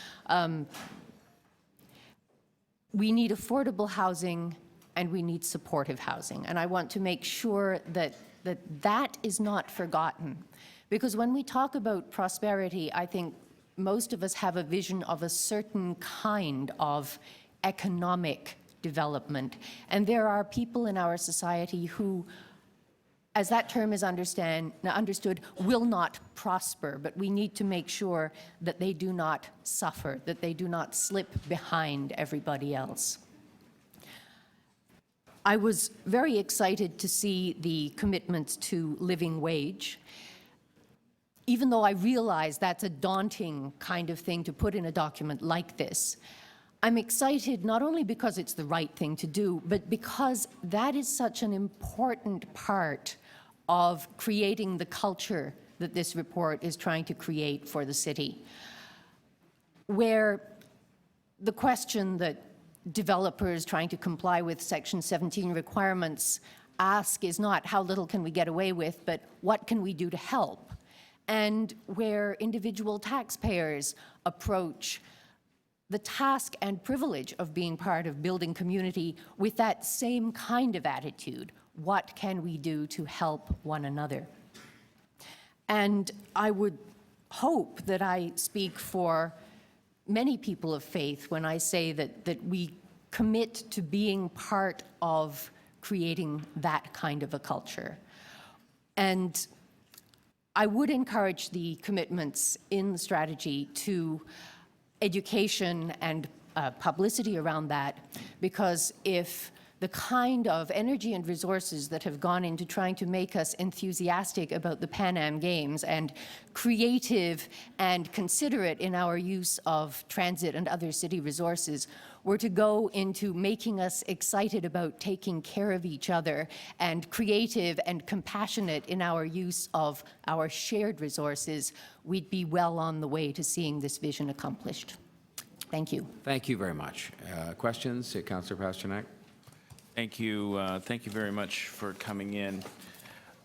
We need affordable housing and we need supportive housing. And I want to make sure that that is not forgotten. Because when we talk about prosperity, I think most of us have a vision of a certain kind of economic development. And there are people in our society who, as that term is understood, will not prosper, but we need to make sure that they do not suffer, that they do not slip behind everybody else. I was very excited to see the commitments to living wage. Even though I realize that's a daunting kind of thing to put in a document like this, I'm excited not only because it's the right thing to do, but because that is such an important part of creating the culture that this report is trying to create for the city, where the question that developers trying to comply with Section 17 requirements ask is not how little can we get away with, but what can we do to help? And where individual taxpayers approach the task and privilege of being part of building community with that same kind of attitude. What can we do to help one another? And I would hope that I speak for many people of faith when I say that we commit to being part of creating that kind of a culture. And I would encourage the commitments in the strategy to education and publicity around that, because if the kind of energy and resources that have gone into trying to make us enthusiastic about the Pan Am Games and creative and considerate in our use of transit and other city resources were to go into making us excited about taking care of each other and creative and compassionate in our use of our shared resources, we'd be well on the way to seeing this vision accomplished. Thank you. Thank you very much. Questions? Councillor Pasternak? Thank you. Thank you very much for coming in.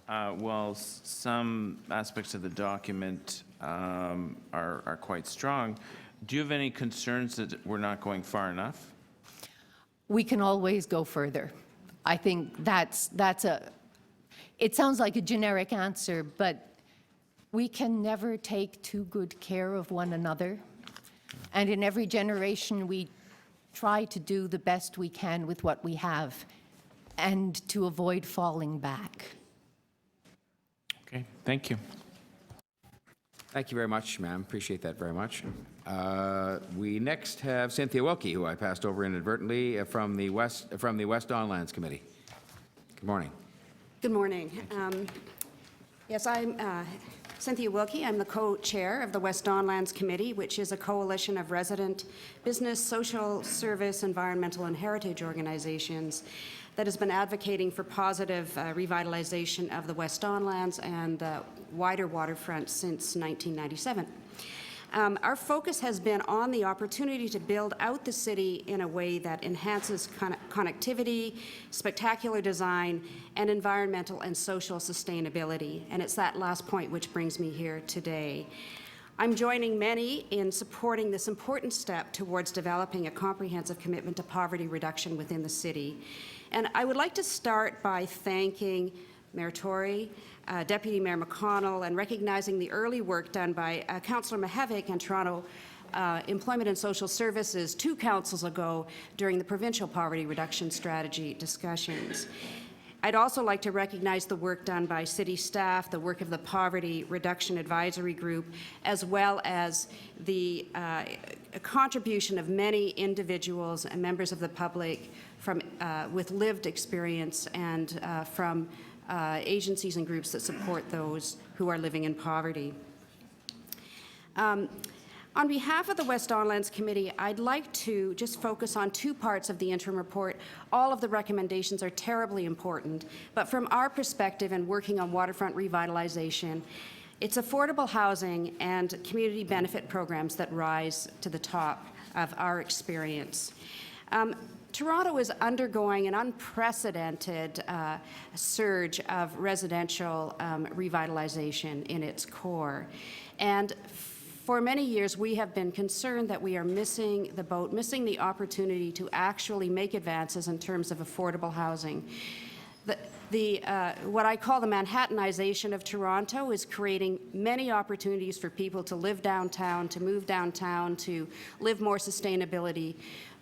While some aspects of the document are quite strong, do you have any concerns that we're not going far enough? We can always go further. I think it sounds like a generic answer, but we can never take too good care of one another. And in every generation, we try to do the best we can with what we have and to avoid falling back. Okay, thank you. Thank you very much, ma'am. Appreciate that very much. We next have Cynthia Wilkie, who I passed over inadvertently from the West Don Lands Committee. Good morning. Good morning. Yes, I'm Cynthia Wilkie. I'm the co-chair of the West Don Lands Committee, which is a coalition of resident business, social service, environmental, and heritage organizations that has been advocating for positive revitalization of the West Don Lands and the wider waterfront since 1997. Our focus has been on the opportunity to build out the city in a way that enhances connectivity, spectacular design, and environmental and social sustainability. And it's that last point which brings me here today. I'm joining many in supporting this important step towards developing a comprehensive commitment to poverty reduction within the city. And I would like to start by thanking Mayor Tory, Deputy Mayor McConnell, and recognizing the early work done by Councillor Mihevc and Toronto Employment and Social Services 2 councils ago during the provincial poverty reduction strategy discussions. I'd also like to recognize the work done by city staff, the work of the Poverty Reduction Advisory Group, as well as the contribution of many individuals and members of the public from, with lived experience and from agencies and groups that support those who are living in poverty. On behalf of the West Don Lands Committee, I'd like to just focus on 2 parts of the interim report. All of the recommendations are terribly important, but from our perspective in working on waterfront revitalization, it's affordable housing and community benefit programs that rise to the top of our experience. Toronto is undergoing an unprecedented surge of residential revitalization in its core. And for many years, we have been concerned that we are missing the boat, missing the opportunity to actually make advances in terms of affordable housing. What I call the Manhattanization of Toronto is creating many opportunities for people to live downtown, to move downtown, to live more sustainability,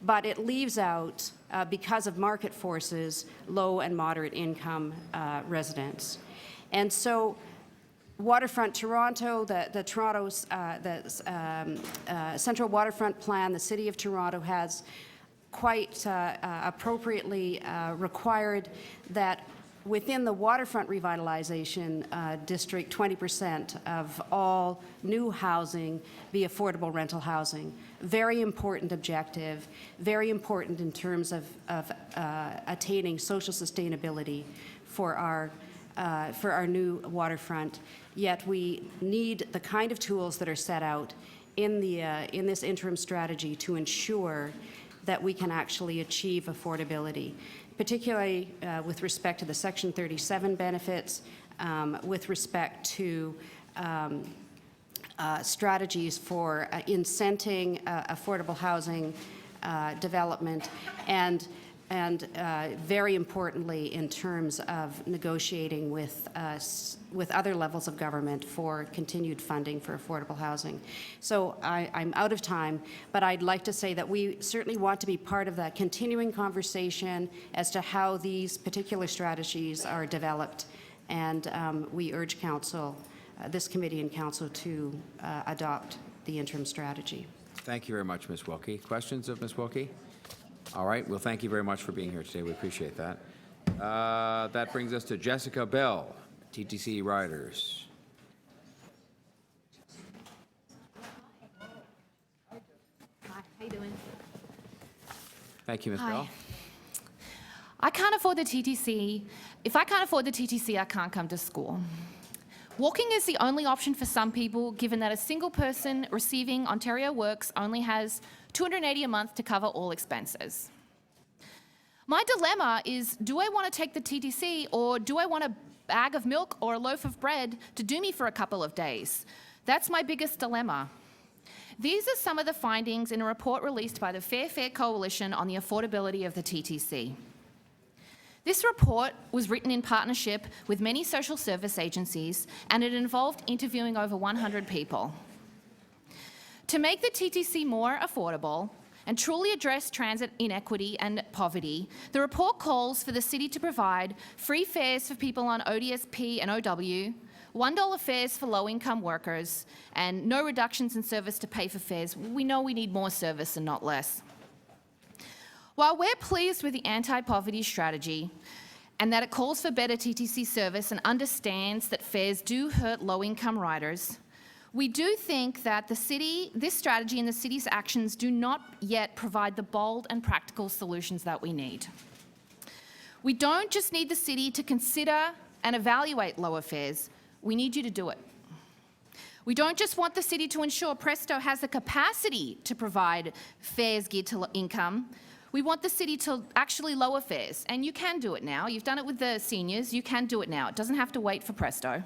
but it leaves out, because of market forces, low and moderate income residents. And so Waterfront Toronto, the Toronto's Central Waterfront Plan, the City of Toronto has quite appropriately required that within the waterfront revitalization district, 20% of all new housing be affordable rental housing. Very important objective, very important in terms of attaining social sustainability for our new waterfront. Yet we need the kind of tools that are set out in this interim strategy to ensure that we can actually achieve affordability, particularly with respect to the Section 37 benefits, with respect to strategies for incenting affordable housing development, and very importantly in terms of negotiating with other levels of government for continued funding for affordable housing. So I'm out of time, but I'd like to say that we certainly want to be part of that continuing conversation as to how these particular strategies are developed, and we urge Council this committee and council to adopt the interim strategy. Thank you very much, Ms. Wilkie. Questions of Ms. Wilkie? All right. Well, thank you very much for being here today. We appreciate that. That brings us to Jessica Bell, TTC Riders. Hi, how you doing? Thank you, Ms. Hi. Bell. I can't afford the TTC. If I can't afford the TTC, I can't come to school. Walking is the only option for some people, given that a single person receiving Ontario Works only has $280 a month to cover all expenses. My dilemma is, do I want to take the TTC, or do I want a bag of milk or a loaf of bread to do me for a couple of days? That's my biggest dilemma. These are some of the findings in a report released by the Fair Fare Coalition on the affordability of the TTC. This report was written in partnership with many social service agencies, and it involved interviewing over 100 people. To make the TTC more affordable and truly address transit inequity and poverty, the report calls for the city to provide free fares for people on ODSP and OW, $1 fares for low-income workers, and no reductions in service to pay for fares. We know we need more service and not less. While we're pleased with the anti-poverty strategy and that it calls for better TTC service and understands that fares do hurt low-income riders, we do think that this strategy and the city's actions do not yet provide the bold and practical solutions that we need. We don't just need the city to consider and evaluate lower fares, we need you to do it. We don't just want the city to ensure Presto has the capacity to provide fares geared to income. We want the city to actually lower fares, and you can do it now. You've done it with the seniors. You can do it now. It doesn't have to wait for Presto.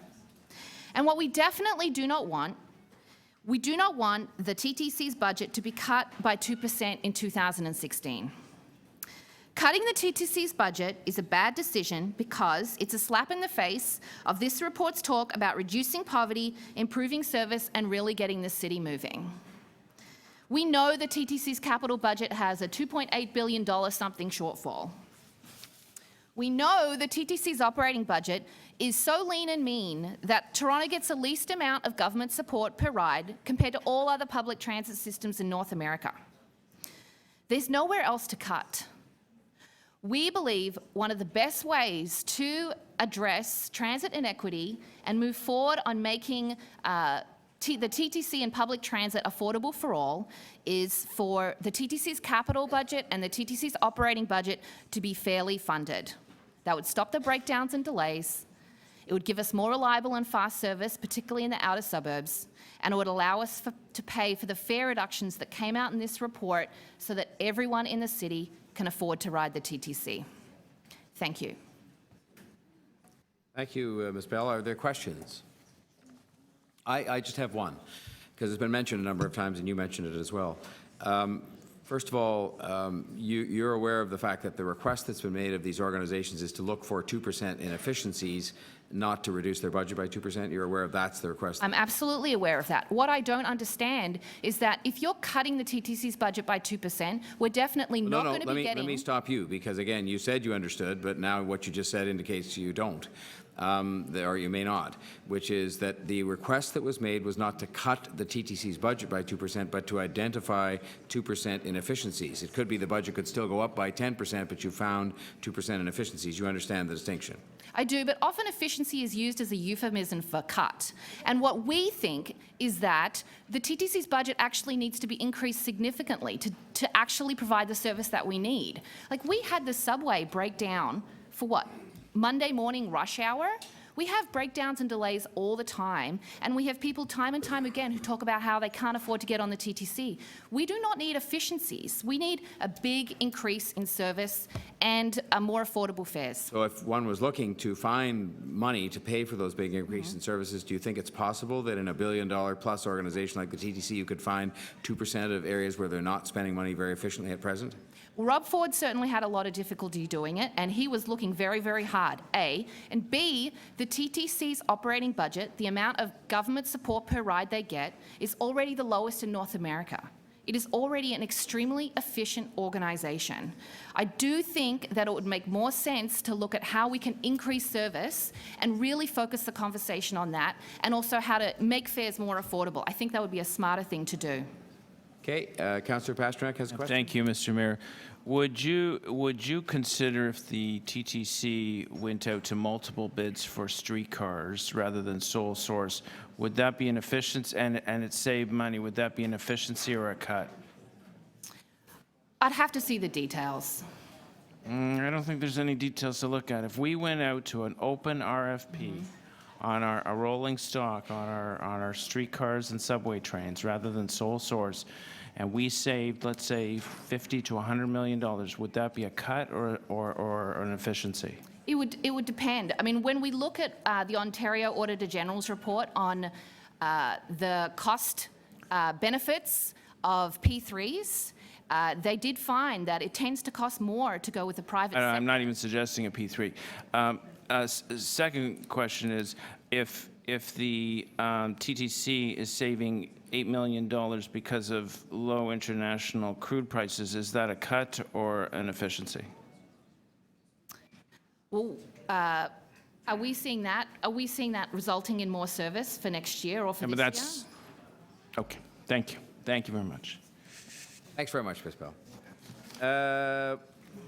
And what we definitely do not want, we do not want the TTC's budget to be cut by 2% in 2016. Cutting the TTC's budget is a bad decision because it's a slap in the face of this report's talk about reducing poverty, improving service, and really getting the city moving. We know the TTC's capital budget has a $2.8 billion something shortfall. We know the TTC's operating budget is so lean and mean that Toronto gets the least amount of government support per ride compared to all other public transit systems in North America. There's nowhere else to cut. We believe one of the best ways to address transit inequity and move forward on making the TTC and public transit affordable for all is for the TTC's capital budget and the TTC's operating budget to be fairly funded. That would stop the breakdowns and delays. It would give us more reliable and fast service, particularly in the outer suburbs, and it would allow us to pay for the fare reductions that came out in this report so that everyone in the city can afford to ride the TTC. Thank you. Thank you, Ms. Bell. Are there questions? I just have one, because it's been mentioned a number of times, and you mentioned it as well. First of all, you're aware of the fact that the request that's been made of these organizations is to look for 2% inefficiencies, not to reduce their budget by 2%. You're aware of that's the request? I'm absolutely aware of that. What I don't understand is that if you're cutting the TTC's budget by 2%, we're definitely not going to be getting... Let me stop you, because again, you said you understood, but now what you just said indicates you don't. Or you may not, which is that the request that was made was not to cut the TTC's budget by 2%, but to identify 2% inefficiencies. It could be the budget could still go up by 10%, but you found 2% inefficiencies. You understand the distinction? I do, but often efficiency is used as a euphemism for cut. And what we think is that the TTC's budget actually needs to be increased significantly to actually provide the service that we need. Like, we had the subway break down for what? Monday morning rush hour? We have breakdowns and delays all the time, and we have people time and time again who talk about how they can't afford to get on the TTC. We do not need efficiencies. We need a big increase in service and more affordable fares. So if one was looking to find money to pay for those big increases in services, do you think it's possible that in a $1 billion-plus organization like the TTC, you could find 2% of areas where they're not spending money very efficiently at present? Rob Ford certainly had a lot of difficulty doing it, and he was looking very, very hard, A. And B, the TTC's operating budget, the amount of government support per ride they get, is already the lowest in North America. It is already an extremely efficient organisation. I do think that it would make more sense to look at how we can increase service and really focus the conversation on that, and also how to make fares more affordable. I think that would be a smarter thing to do. Okay, Councillor Pasternak has a question. Thank you, Mr. Mayor. Would you consider if the TTC went out to multiple bids for streetcars rather than sole source, would that be an efficiency, and it saved money, would that be an efficiency or a cut? I'd have to see the details. I don't think there's any details to look at. If we went out to an open RFP on a rolling stock on our streetcars and subway trains rather than sole source, and we saved, let's say, $50 to $100 million, would that be a cut or an efficiency? It would depend. I mean, when we look at the Ontario Auditor General's report on the cost benefits of P3s, they did find that it tends to cost more to go with the private sector. I'm not even suggesting a P3. Second question is, if the TTC is saving $8 million because of low international crude prices, is that a cut or an efficiency? Well, are we seeing that? Are we seeing that resulting in more service for next year or for Yeah, but this that's okay. Thank you. Thank you very much. Thanks very much, Ms. Bell.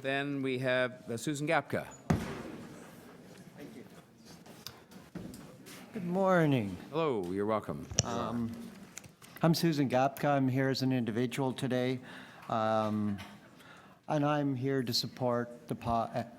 Then we have Susan Gapka. Good morning. Hello, you're welcome. I'm Susan Gapka. I'm here as an individual today. And I'm here to support the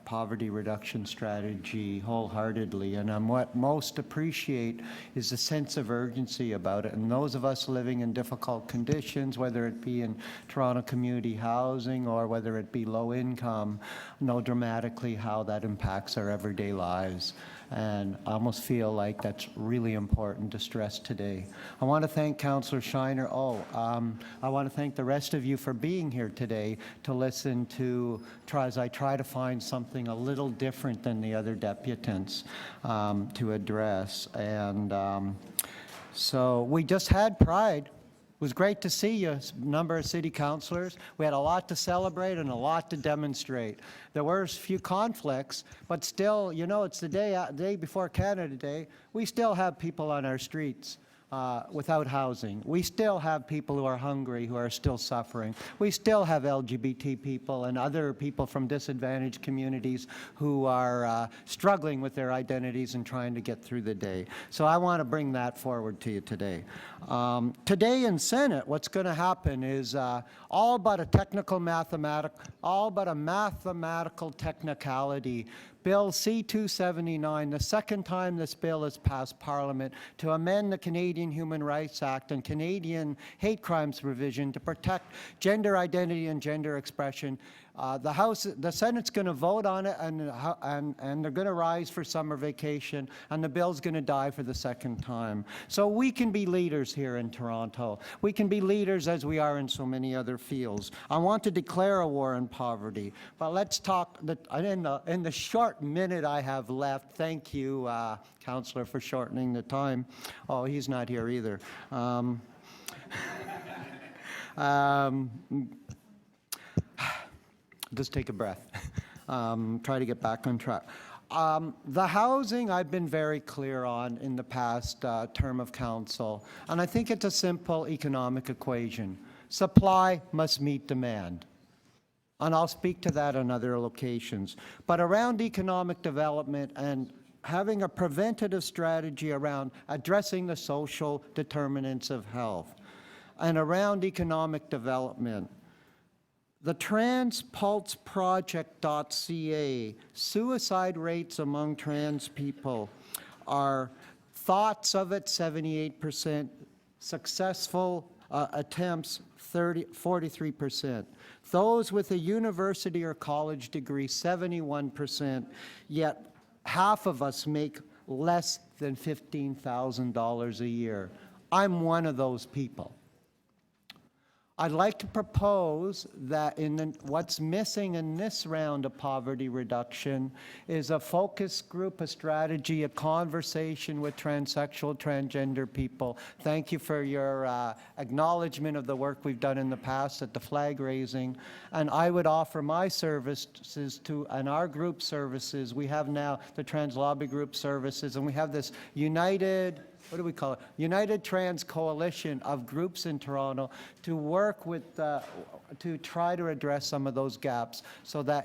poverty reduction strategy wholeheartedly. And what most appreciate is the sense of urgency about it. And those of us living in difficult conditions, whether it be in Toronto community housing or whether it be low income, know dramatically how that impacts our everyday lives. And I almost feel like that's really important to stress today. I want to thank Councillor Shiner. I want to thank the rest of you for being here today to listen to, as I try to find something a little different than the other deputants to address. And so we just had Pride. It was great to see you, a number of city councillors. We had a lot to celebrate and a lot to demonstrate. There were a few conflicts, but still, you know, it's the day before Canada Day. We still have people on our streets without housing. We still have people who are hungry, who are still suffering. We still have LGBT people and other people from disadvantaged communities who are struggling with their identities and trying to get through the day. So I want to bring that forward to you today. Today in Senate, what's going to happen is all but a mathematical technicality. Bill C-279, the second time this bill has passed Parliament to amend the Canadian Human Rights Act and Canadian hate crimes provision to protect gender identity and gender expression. The Senate's going to vote on it, and they're going to rise for summer vacation, and the bill's going to die for the second time. So we can be leaders here in Toronto. We can be leaders as we are in so many other fields. I want to declare a war on poverty, but let's talk in the short minute I have left. Thank you, Councillor, for shortening the time. Oh, he's not here either. Just take a breath. Try to get back on track. The housing I've been very clear on in the past term of council, and I think it's a simple economic equation. Supply must meet demand. And I'll speak to that on other locations. But around economic development and having a preventative strategy around addressing the social determinants of health, and around economic development, the transpulseproject.ca suicide rates among trans people are thoughts of it 78%, successful attempts 43%. Those with a university or college degree 71%, yet half of us make less than $15,000 a year. I'm one of those people. I'd like to propose that what's missing in this round of poverty reduction is a focus group, a strategy, a conversation with transsexual, transgender people. Thank you for your acknowledgement of the work we've done in the past at the flag raising. And I would offer my services and our group services. We have now the Trans Lobby Group services, and we have this united, what do we call it? United Trans Coalition of groups in Toronto to work with, to try to address some of those gaps so that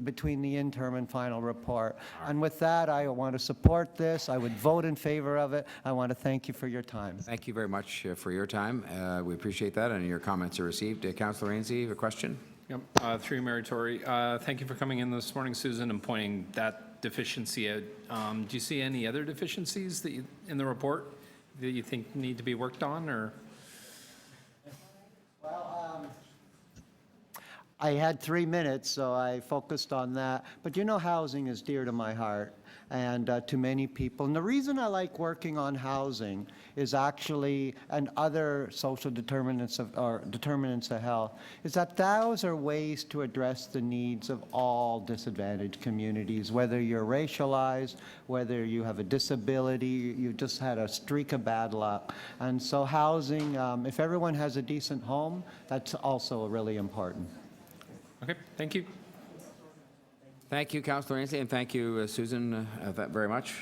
between the interim and final report. And with that, I want to support this. I would vote in favor of it. I want to thank you for your time. Thank you very much for your time. We appreciate that, and your comments are received. Councillor Ainslie, a question? Yep, through Mary Tory. Thank you for coming in this morning, Susan, and pointing that deficiency out. Do you see any other deficiencies that in the report that you think need to be worked on, or? Well, I had 3 minutes, so I focused on that. But you know, housing is dear to my heart and to many people. And the reason I like working on housing is actually, and other social determinants of health, is that those are ways to address the needs of all disadvantaged communities, whether you're racialized, whether you have a disability, you just had a streak of bad luck. And so housing, if everyone has a decent home, that's also really important. Okay, thank you. Thank you, Councillor Ainslie, and thank you, Susan, very much.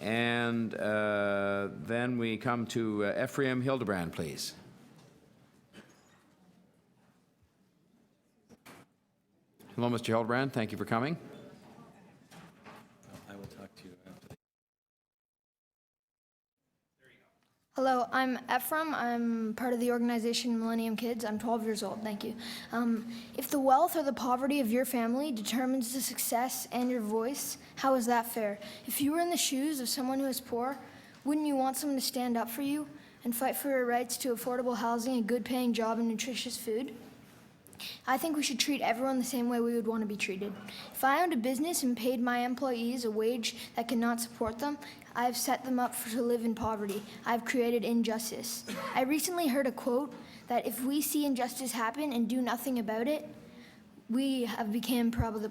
Then we come to Ephraim Hildebrand, please. Hello, Mr. Hildebrand. Thank you for coming. I will talk to you after. Hello, I'm Ephraim. I'm part of the organization Millennium Kids. I'm 12 years old. Thank you. If the wealth or the poverty of your family determines the success and your voice, how is that fair? If you were in the shoes of someone who is poor, wouldn't you want someone to stand up for you and fight for your rights to affordable housing, a good-paying job, and nutritious food? I think we should treat everyone the same way we would want to be treated. If I owned a business and paid my employees a wage that cannot support them, I have set them up to live in poverty. I have created injustice. I recently heard a quote that if we see injustice happen and do nothing about it, we have become part of the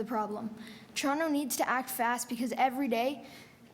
problem. Toronto needs to act fast because every day,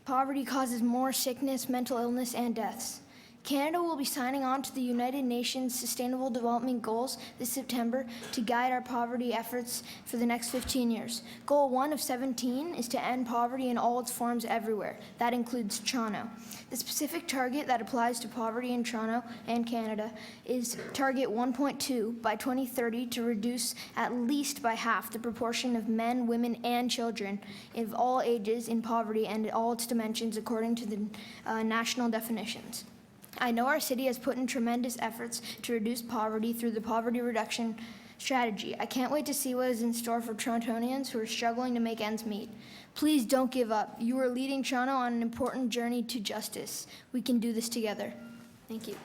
poverty causes more sickness, mental illness, and deaths. Canada will be signing on to the United Nations Sustainable Development Goals this September to guide our poverty efforts for the next 15 years. Goal 1 of 17 is to end poverty in all its forms everywhere. That includes Toronto. The specific target that applies to poverty in Toronto and Canada is target 1.2 by 2030 to reduce at least by half the proportion of men, women, and children of all ages in poverty and all its dimensions according to the national definitions. I know our city has put in tremendous efforts to reduce poverty through the poverty reduction strategy. I can't wait to see what is in store for Torontonians who are struggling to make ends meet. Please don't give up. You are leading Toronto on an important journey to justice. We can do this together. Thank you.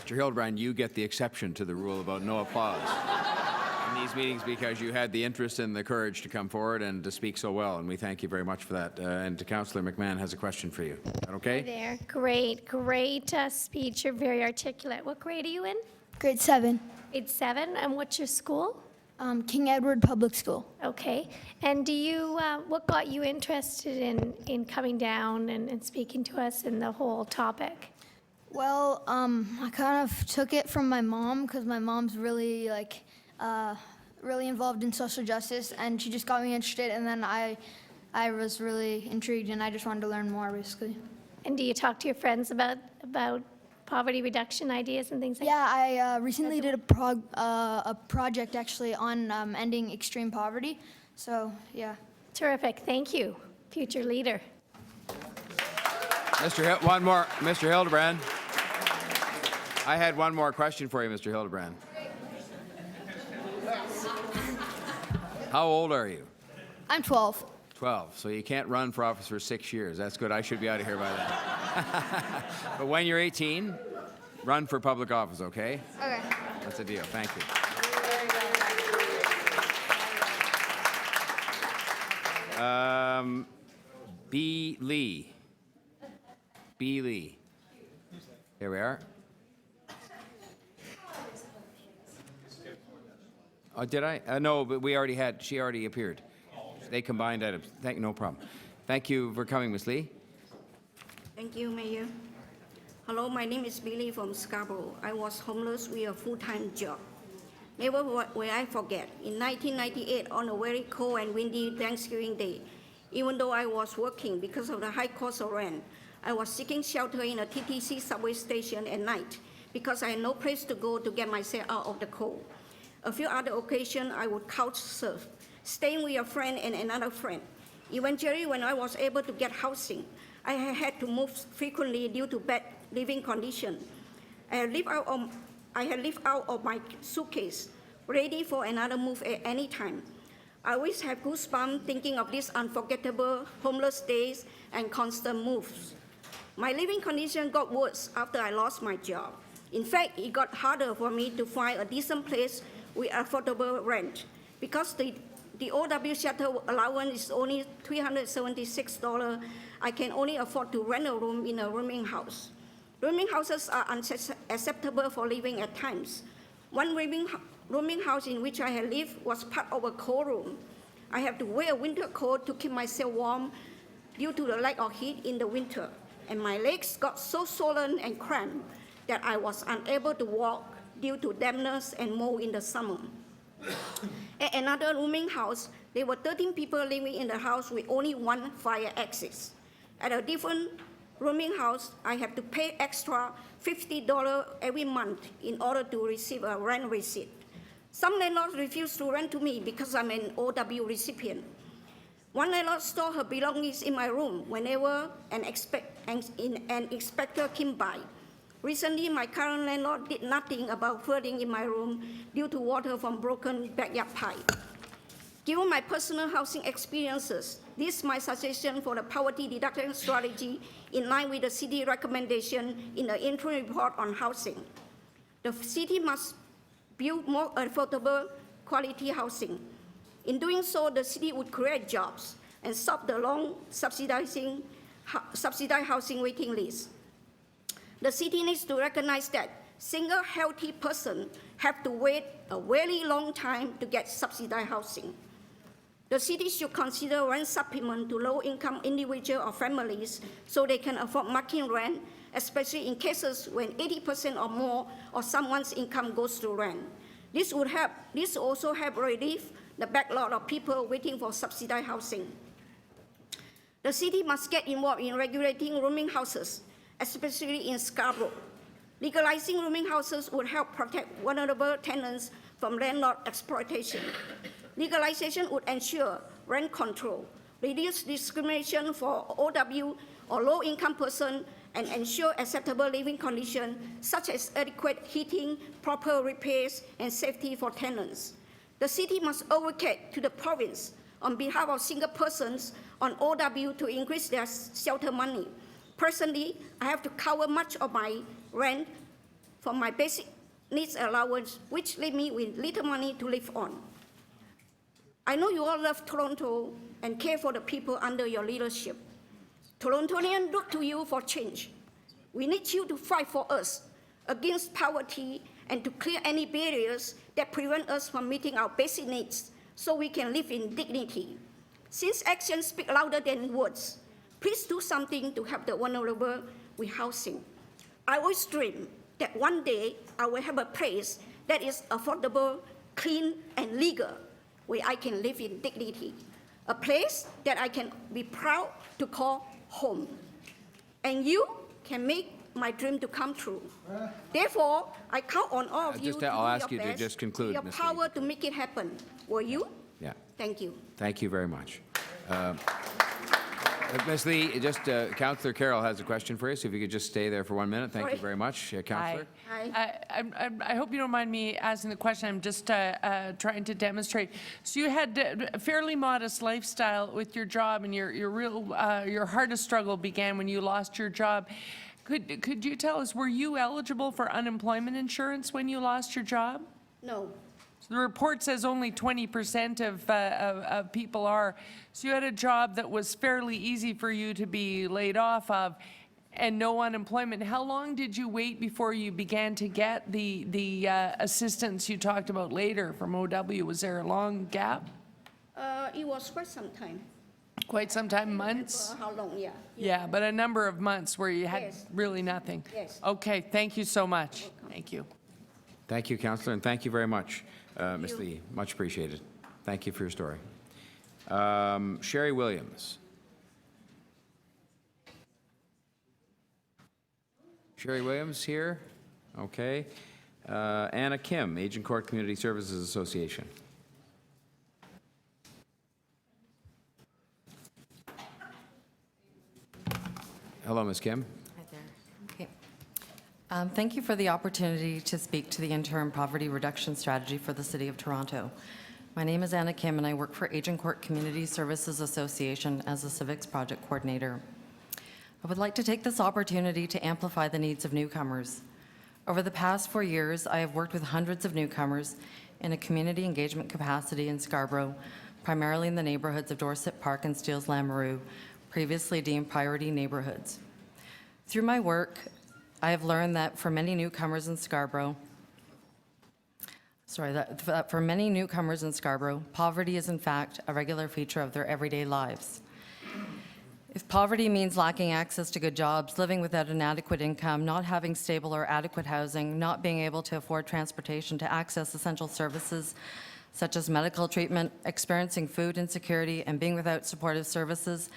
Mr. Hildebrand, you get the exception to the rule about no applause in these meetings because you had the interest and the courage to come forward and to speak so well, and we thank you very much for that. And Councillor McMahon has a question for you. Is that okay? Hi there. Great speech. You're very articulate. What grade are you in? Grade 7. Grade 7. And what's your school? King Edward Public School. Okay. And do you, what got you interested in coming down and speaking to us in the whole topic? Well, I kind of took it from my mom because my mom's really really involved in social justice, and she just got me interested, and then I was really intrigued, and I just wanted to learn more, basically. And do you talk to your friends about poverty reduction ideas and things like that? Yeah, I recently did a project actually on ending extreme poverty. So, yeah. Terrific. Thank you, future leader. One more, Mr. Hildebrand. I had one more question for you, Mr. Hildebrand. How old are you? I'm 12. 12. So you can't run for office for 6 years. That's good. I should be out of here by then. But when you're 18, run for public office, okay? Okay. That's a deal. Thank you. B. Lee. B. Lee. Here we are. Oh, did I? No, but we already had, she already appeared. They combined items. No problem. Thank you for coming, Ms. Lee. Thank you, Mayor. Hello, my name is Billy from Scarborough. I was homeless with a full-time job. Never will I forget, in 1998, on a very cold and windy Thanksgiving Day, even though I was working because of the high cost of rent, I was seeking shelter in a TTC subway station at night because I had no place to go to get myself out of the cold. A few other occasions, I would couch surf, staying with a friend and another friend. Eventually, when I was able to get housing, I had to move frequently due to bad living conditions. I had lived out of my suitcase, ready for another move at any time. I always have goosebumps thinking of these unforgettable homeless days and constant moves. My living condition got worse after I lost my job. In fact, it got harder for me to find a decent place with affordable rent because the OW shelter allowance is only $376. I can only afford to rent a room in a rooming house. Rooming houses are unacceptable for living at times. One rooming house in which I had lived was part of a cold room. I have to wear a winter coat to keep myself warm due to the lack of heat in the winter, and my legs got so swollen and cramped that I was unable to walk due to dampness and mold in the summer. At another rooming house, there were 13 people living in the house with only one fire exit. At a different rooming house, I have to pay extra $50 every month in order to receive a rent receipt. Some landlords refuse to rent to me because I'm an OW recipient. One landlord stored her belongings in my room whenever an inspector came by. Recently, my current landlord did nothing about flooding in my room due to water from broken backyard pipe. Given my personal housing experiences, this is my suggestion for the poverty reduction strategy in line with the city recommendation in the interim report on housing. The city must build more affordable quality housing. In doing so, the city would create jobs and stop the long subsidized housing waiting list. The city needs to recognize that single healthy person have to wait a very long time to get subsidized housing. The city should consider rent supplement to low-income individuals or families so they can afford market rent, especially in cases when 80% or more of someone's income goes to rent. This also help relieve the backlog of people waiting for subsidized housing. The city must get involved in regulating rooming houses, especially in Scarborough. Legalizing rooming houses would help protect vulnerable tenants from landlord exploitation. Legalization would ensure rent control, reduce discrimination for OW or low-income persons, and ensure acceptable living conditions such as adequate heating, proper repairs, and safety for tenants. The city must advocate to the province on behalf of single persons on OW to increase their shelter money. Personally, I have to cover much of my rent from my basic needs allowance, which leave me with little money to live on. I know you all love Toronto and care for the people under your leadership. Torontonians look to you for change. We need you to fight for us against poverty and to clear any barriers that prevent us from meeting our basic needs so we can live in dignity. Since actions speak louder than words, please do something to help the vulnerable with housing. I always dream that one day I will have a place that is affordable, clean, and legal, where I can live in dignity. A place that I can be proud to call home. And you can make my dream to come true. Therefore, I count on all of you to do I'll ask your you to best, just conclude, your Ms. power to make it happen. Will you? Yeah. Thank you. Thank you very much. Ms. Lee, just Councillor Carroll has a question for you, so if you could just stay there for 1 minute. Thank you very much, Councillor. I hope you don't mind me asking the question. I'm just trying to demonstrate. So you had a fairly modest lifestyle with your job, and your hardest struggle began when you lost your job. Could you tell us, were you eligible for unemployment insurance when you lost your job? No. So the report says only 20% of people are. So you had a job that was fairly easy for you to be laid off of and no unemployment. How long did you wait before you began to get the assistance you talked about later from OW? Was there a long gap? It was quite some time. Quite some time, months? How long, yeah. Yeah, but a number of months where you had Yes. really nothing. Yes. Okay, thank you so much. Thank you. Thank you, Councillor, and thank you very much, Ms. Lee. Much appreciated. Thank you for your story. Sherry Williams. Sherry Williams here? Okay. Anna Kim, Agincourt Community Services Association. Hello, Ms. Kim. Hi there. Okay. Thank you for the opportunity to speak to the interim poverty reduction strategy for the City of Toronto. My name is Anna Kim, and I work for Agincourt Community Services Association as a civics project coordinator. I would like to take this opportunity to amplify the needs of newcomers. Over the past 4 years, I have worked with hundreds of newcomers in a community engagement capacity in Scarborough, primarily in the neighborhoods of Dorset Park and Steeles-Lamoureux, previously deemed priority neighborhoods. Through my work, I have learned that for many newcomers in Scarborough, poverty is in fact a regular feature of their everyday lives. If poverty means lacking access to good jobs, living without an adequate income, not having stable or adequate housing, not being able to afford transportation to access essential services such as medical treatment, experiencing food insecurity, and being without supportive services,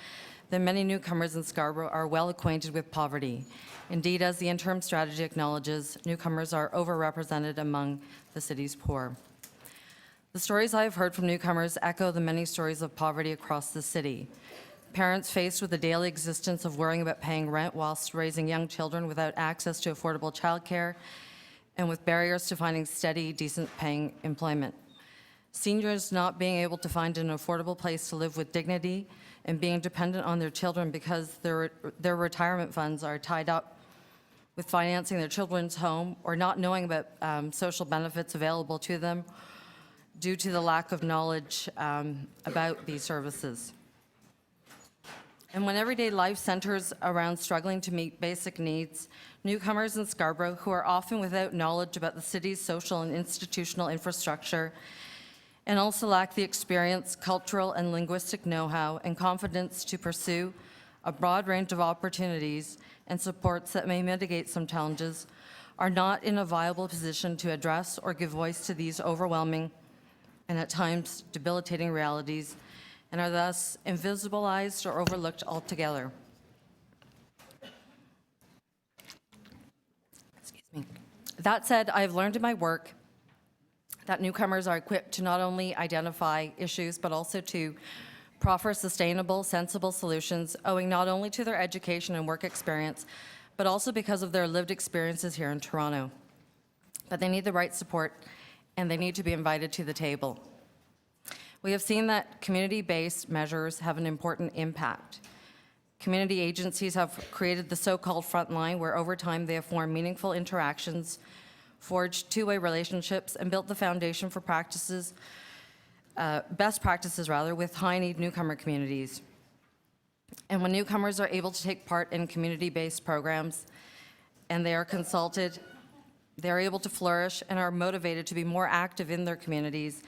then many newcomers in Scarborough are well acquainted with poverty. Indeed, as the interim strategy acknowledges, newcomers are overrepresented among the city's poor. The stories I have heard from newcomers echo the many stories of poverty across the city. Parents faced with the daily existence of worrying about paying rent whilst raising young children without access to affordable childcare and with barriers to finding steady, decent paying employment. Seniors not being able to find an affordable place to live with dignity and being dependent on their children because their retirement funds are tied up with financing their children's home, or not knowing about social benefits available to them due to the lack of knowledge about these services. And when everyday life centers around struggling to meet basic needs, newcomers in Scarborough, who are often without knowledge about the city's social and institutional infrastructure, and also lack the experience, cultural and linguistic know-how, and confidence to pursue a broad range of opportunities and supports that may mitigate some challenges, are not in a viable position to address or give voice to these overwhelming and at times debilitating realities, and are thus invisibilized or overlooked altogether. Excuse me. That said, I've learned in my work that newcomers are equipped to not only identify issues, but also to proffer sustainable, sensible solutions, owing not only to their education and work experience, but also because of their lived experiences here in Toronto. But they need the right support, and they need to be invited to the table. We have seen that community-based measures have an important impact. Community agencies have created the so-called frontline, where over time they have formed meaningful interactions, forged two-way relationships, and built the foundation for practices, best practices rather, with high-need newcomer communities. And when newcomers are able to take part in community-based programs and they are consulted, they are able to flourish and are motivated to be more active in their communities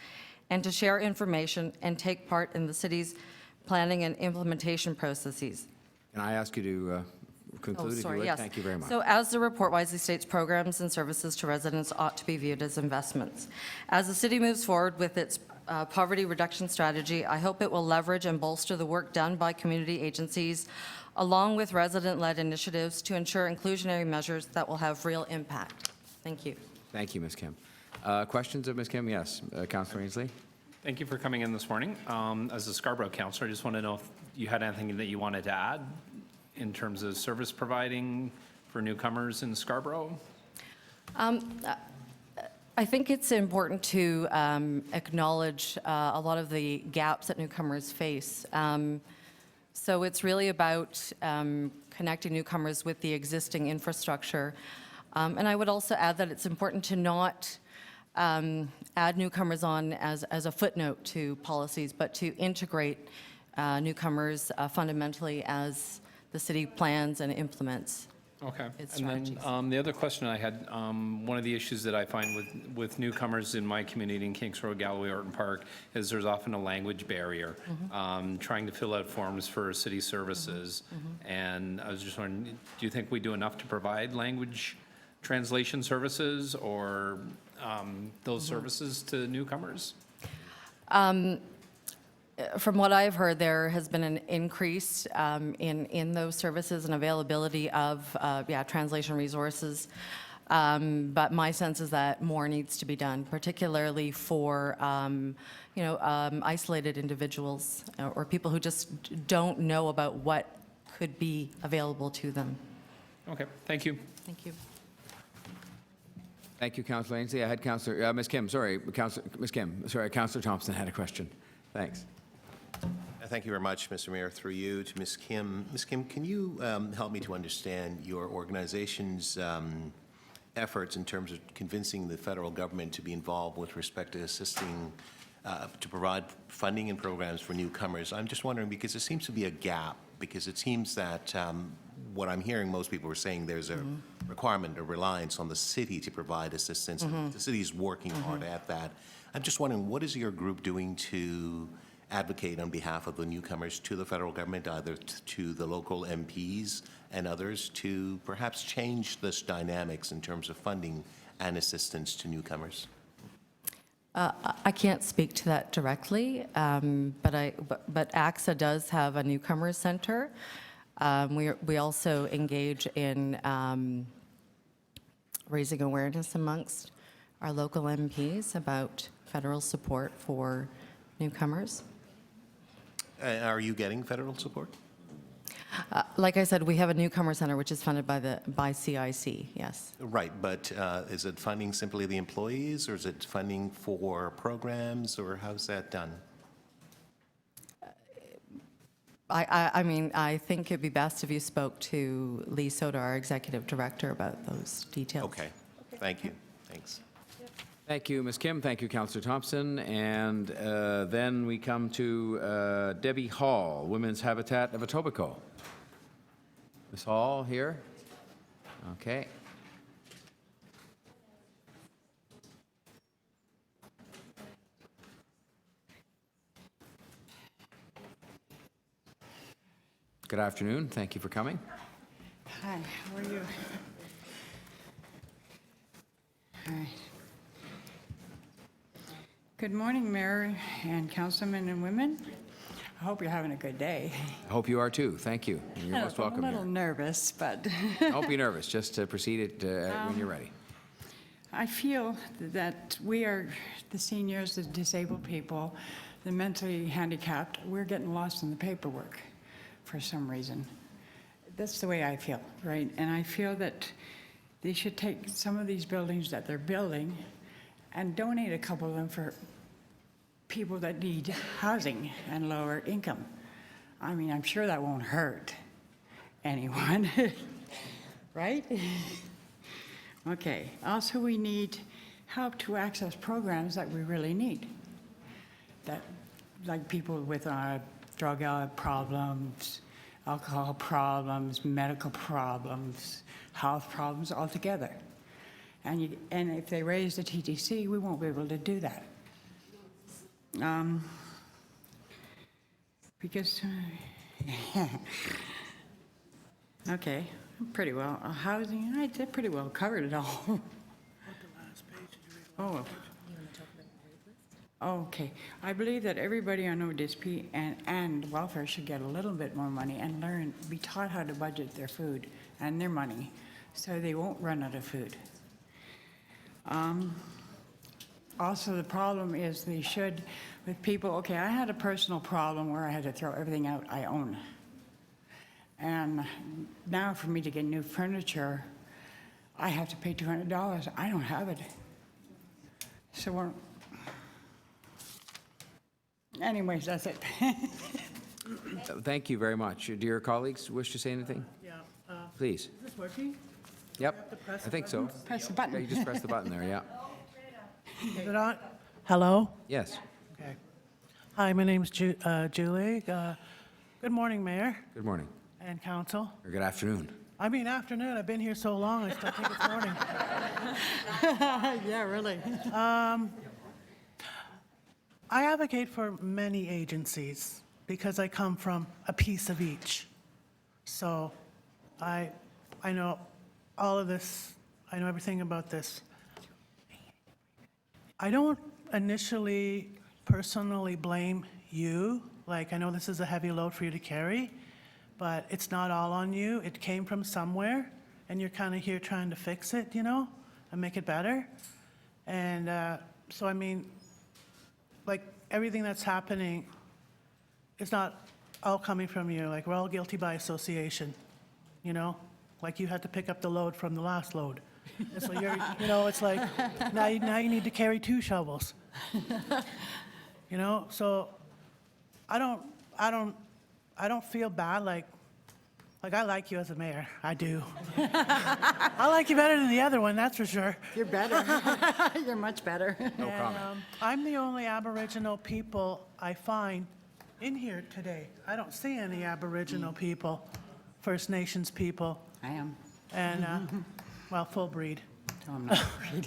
and to share information and take part in the city's planning and implementation processes. Can I ask you to conclude, if you would? Yes. Thank you very much. So as the report wisely states, programs and services to residents ought to be viewed as investments. As the city moves forward with its poverty reduction strategy, I hope it will leverage and bolster the work done by community agencies along with resident-led initiatives to ensure inclusionary measures that will have real impact. Thank you. Thank you, Ms. Kim. Questions of Ms. Kim? Yes, Councillor Ainsley. Thank you for coming in this morning. As a Scarborough councillor, I just want to know if you had anything that you wanted to add in terms of service providing for newcomers in Scarborough? I think it's important to acknowledge a lot of the gaps that newcomers face. So it's really about connecting newcomers with the existing infrastructure. And I would also add that it's important to not add newcomers on as a footnote to policies, but to integrate newcomers fundamentally as the city plans and implements. Okay. Its And then the other question I had, one of the issues that I find with newcomers in my community in Kinks Road, Galloway, Orton Park, is there's often a language barrier, trying to fill out forms for city services. And I was just wondering, do you think we do enough to provide language translation services or those services to newcomers? From what I've heard, there has been an increase in those services and availability of translation resources. But my sense is that more needs to be done, particularly for isolated individuals or people who just don't know about what could be available to them. Okay, thank you. Thank you. Thank you, Councillor Ainsley. I had Councillor, Ms. Kim, sorry, Councillor Thompson had a question. Thanks. Thank you very much, Mr. Mayor. Through you to Ms. Kim. Ms. Kim, can you help me to understand your organization's efforts in terms of convincing the federal government to be involved with respect to assisting to provide funding and programs for newcomers? I'm just wondering because there seems to be a gap, because it seems that what I'm hearing most people are saying there's a requirement, a reliance on the city to provide assistance. And the city is working hard at that. I'm just wondering, what is your group doing to advocate on behalf of the newcomers to the federal government, either to the local MPs and others, to perhaps change this dynamics in terms of funding and assistance to newcomers? I can't speak to that directly, but AXA does have a newcomers center. We also engage in raising awareness amongst our local MPs about federal support for newcomers. Are you getting federal support? Like I said, we have a newcomer center which is funded by CIC, yes. Right, but is it funding simply the employees, or is it funding for programs, or how's that done? I mean, I think it'd be best if you spoke to Lee Soda, our executive director, about those details. Okay, thank you. Thanks. Thank you, Ms. Kim. Thank you, Councillor Thompson. And then we come to Debbie Hall, Women's Habitat of Etobicoke. Ms. Hall here? Okay. Good afternoon. Thank you for coming. Hi, how are you? All right. Good morning, Mayor and councilmen and women. I hope you're having a good day. I hope you are too. Thank you. You're most welcome I'm a little here. nervous, but Don't be nervous. Just proceed it when you're ready. I feel that we are, the seniors, the disabled people, the mentally handicapped, we're getting lost in the paperwork for some reason. That's the way I feel, right? And I feel that they should take some of these buildings that they're building and donate a couple of them for people that need housing and lower income. I mean, I'm sure that won't hurt anyone, right? Okay, also we need help to access programs that we really need. That, like people with drug problems, alcohol problems, medical problems, health problems altogether. And if they raise the TTC, we won't be able to do that. Because, okay, pretty well. Housing, I did pretty well covered it all. Oh. Okay. I believe that everybody on ODSP and welfare should get a little bit more money and be taught how to budget their food and their money so they won't run out of food. Also, the problem is they should, with people, okay, I had a personal problem where I had to throw everything out I own. And now for me to get new furniture, I have to pay $200. I don't have it. So anyways, that's it. Thank you very much. Do your colleagues wish to say anything? Yeah. Please. Is this working? Yep, I think so. Press the button. Yeah, you just press the button there, yeah. Is it on? Hello? Yes. Okay. Hi, my name's Julie. Good morning, Mayor Good morning, and council. or good afternoon. I mean afternoon, I've been here so long, I still think it's morning. Yeah, really. I advocate for many agencies because I come from a piece of each. So I know all of this, I know everything about this. I don't initially personally blame you. Like, I know this is a heavy load for you to carry, but it's not all on you. It came from somewhere, and you're kind of here trying to fix it, and make it better. And so, I mean, like, everything that's happening is not all coming from you. Like, we're all guilty by association, Like, you had to pick up the load from the last load. And so you're, it's like, now you need to carry 2 shovels. So I don't feel bad, like I like you as a mayor, I do. I like you better than the other one, that's for sure. You're better. You're much better. No comment. I'm the only Aboriginal people I find in here today. I don't see any Aboriginal people, First Nations people. I am. And, well, full breed. No, I'm not worried.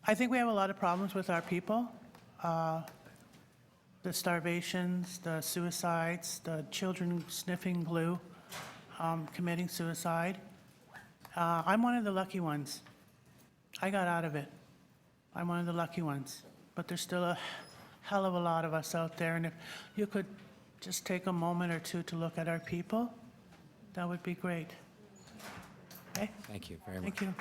I think we have a lot of problems with our people. The starvations, the suicides, the children sniffing glue, committing suicide. I'm one of the lucky ones. I got out of it. I'm one of the lucky ones. But there's still a hell of a lot of us out there. And if you could just take a moment or two to look at our people, that would be great. Okay? Thank you very much. Thank you.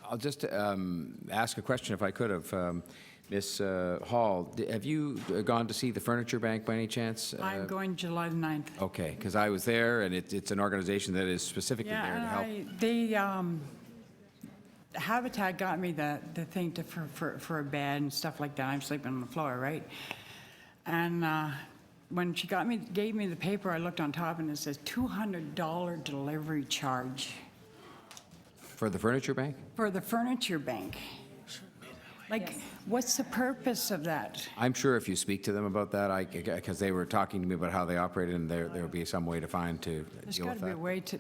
I'll just ask a question, if I could, of Ms. Hall. Have you gone to see the Furniture Bank by any chance? I'm going July the 9th. Okay, because I was there, and it's an organization that is specifically there to help. Yeah, Habitat got me the thing for a bed and stuff like that. I'm sleeping on the floor, right? And when she gave me the paper, I looked on top and it says $200 delivery charge. For the Furniture Bank? For the Furniture Bank. Like, what's the purpose of that? I'm sure if you speak to them about that, because they were talking to me about how they operated, and there will be some way to find to There's deal got with to be a that. way to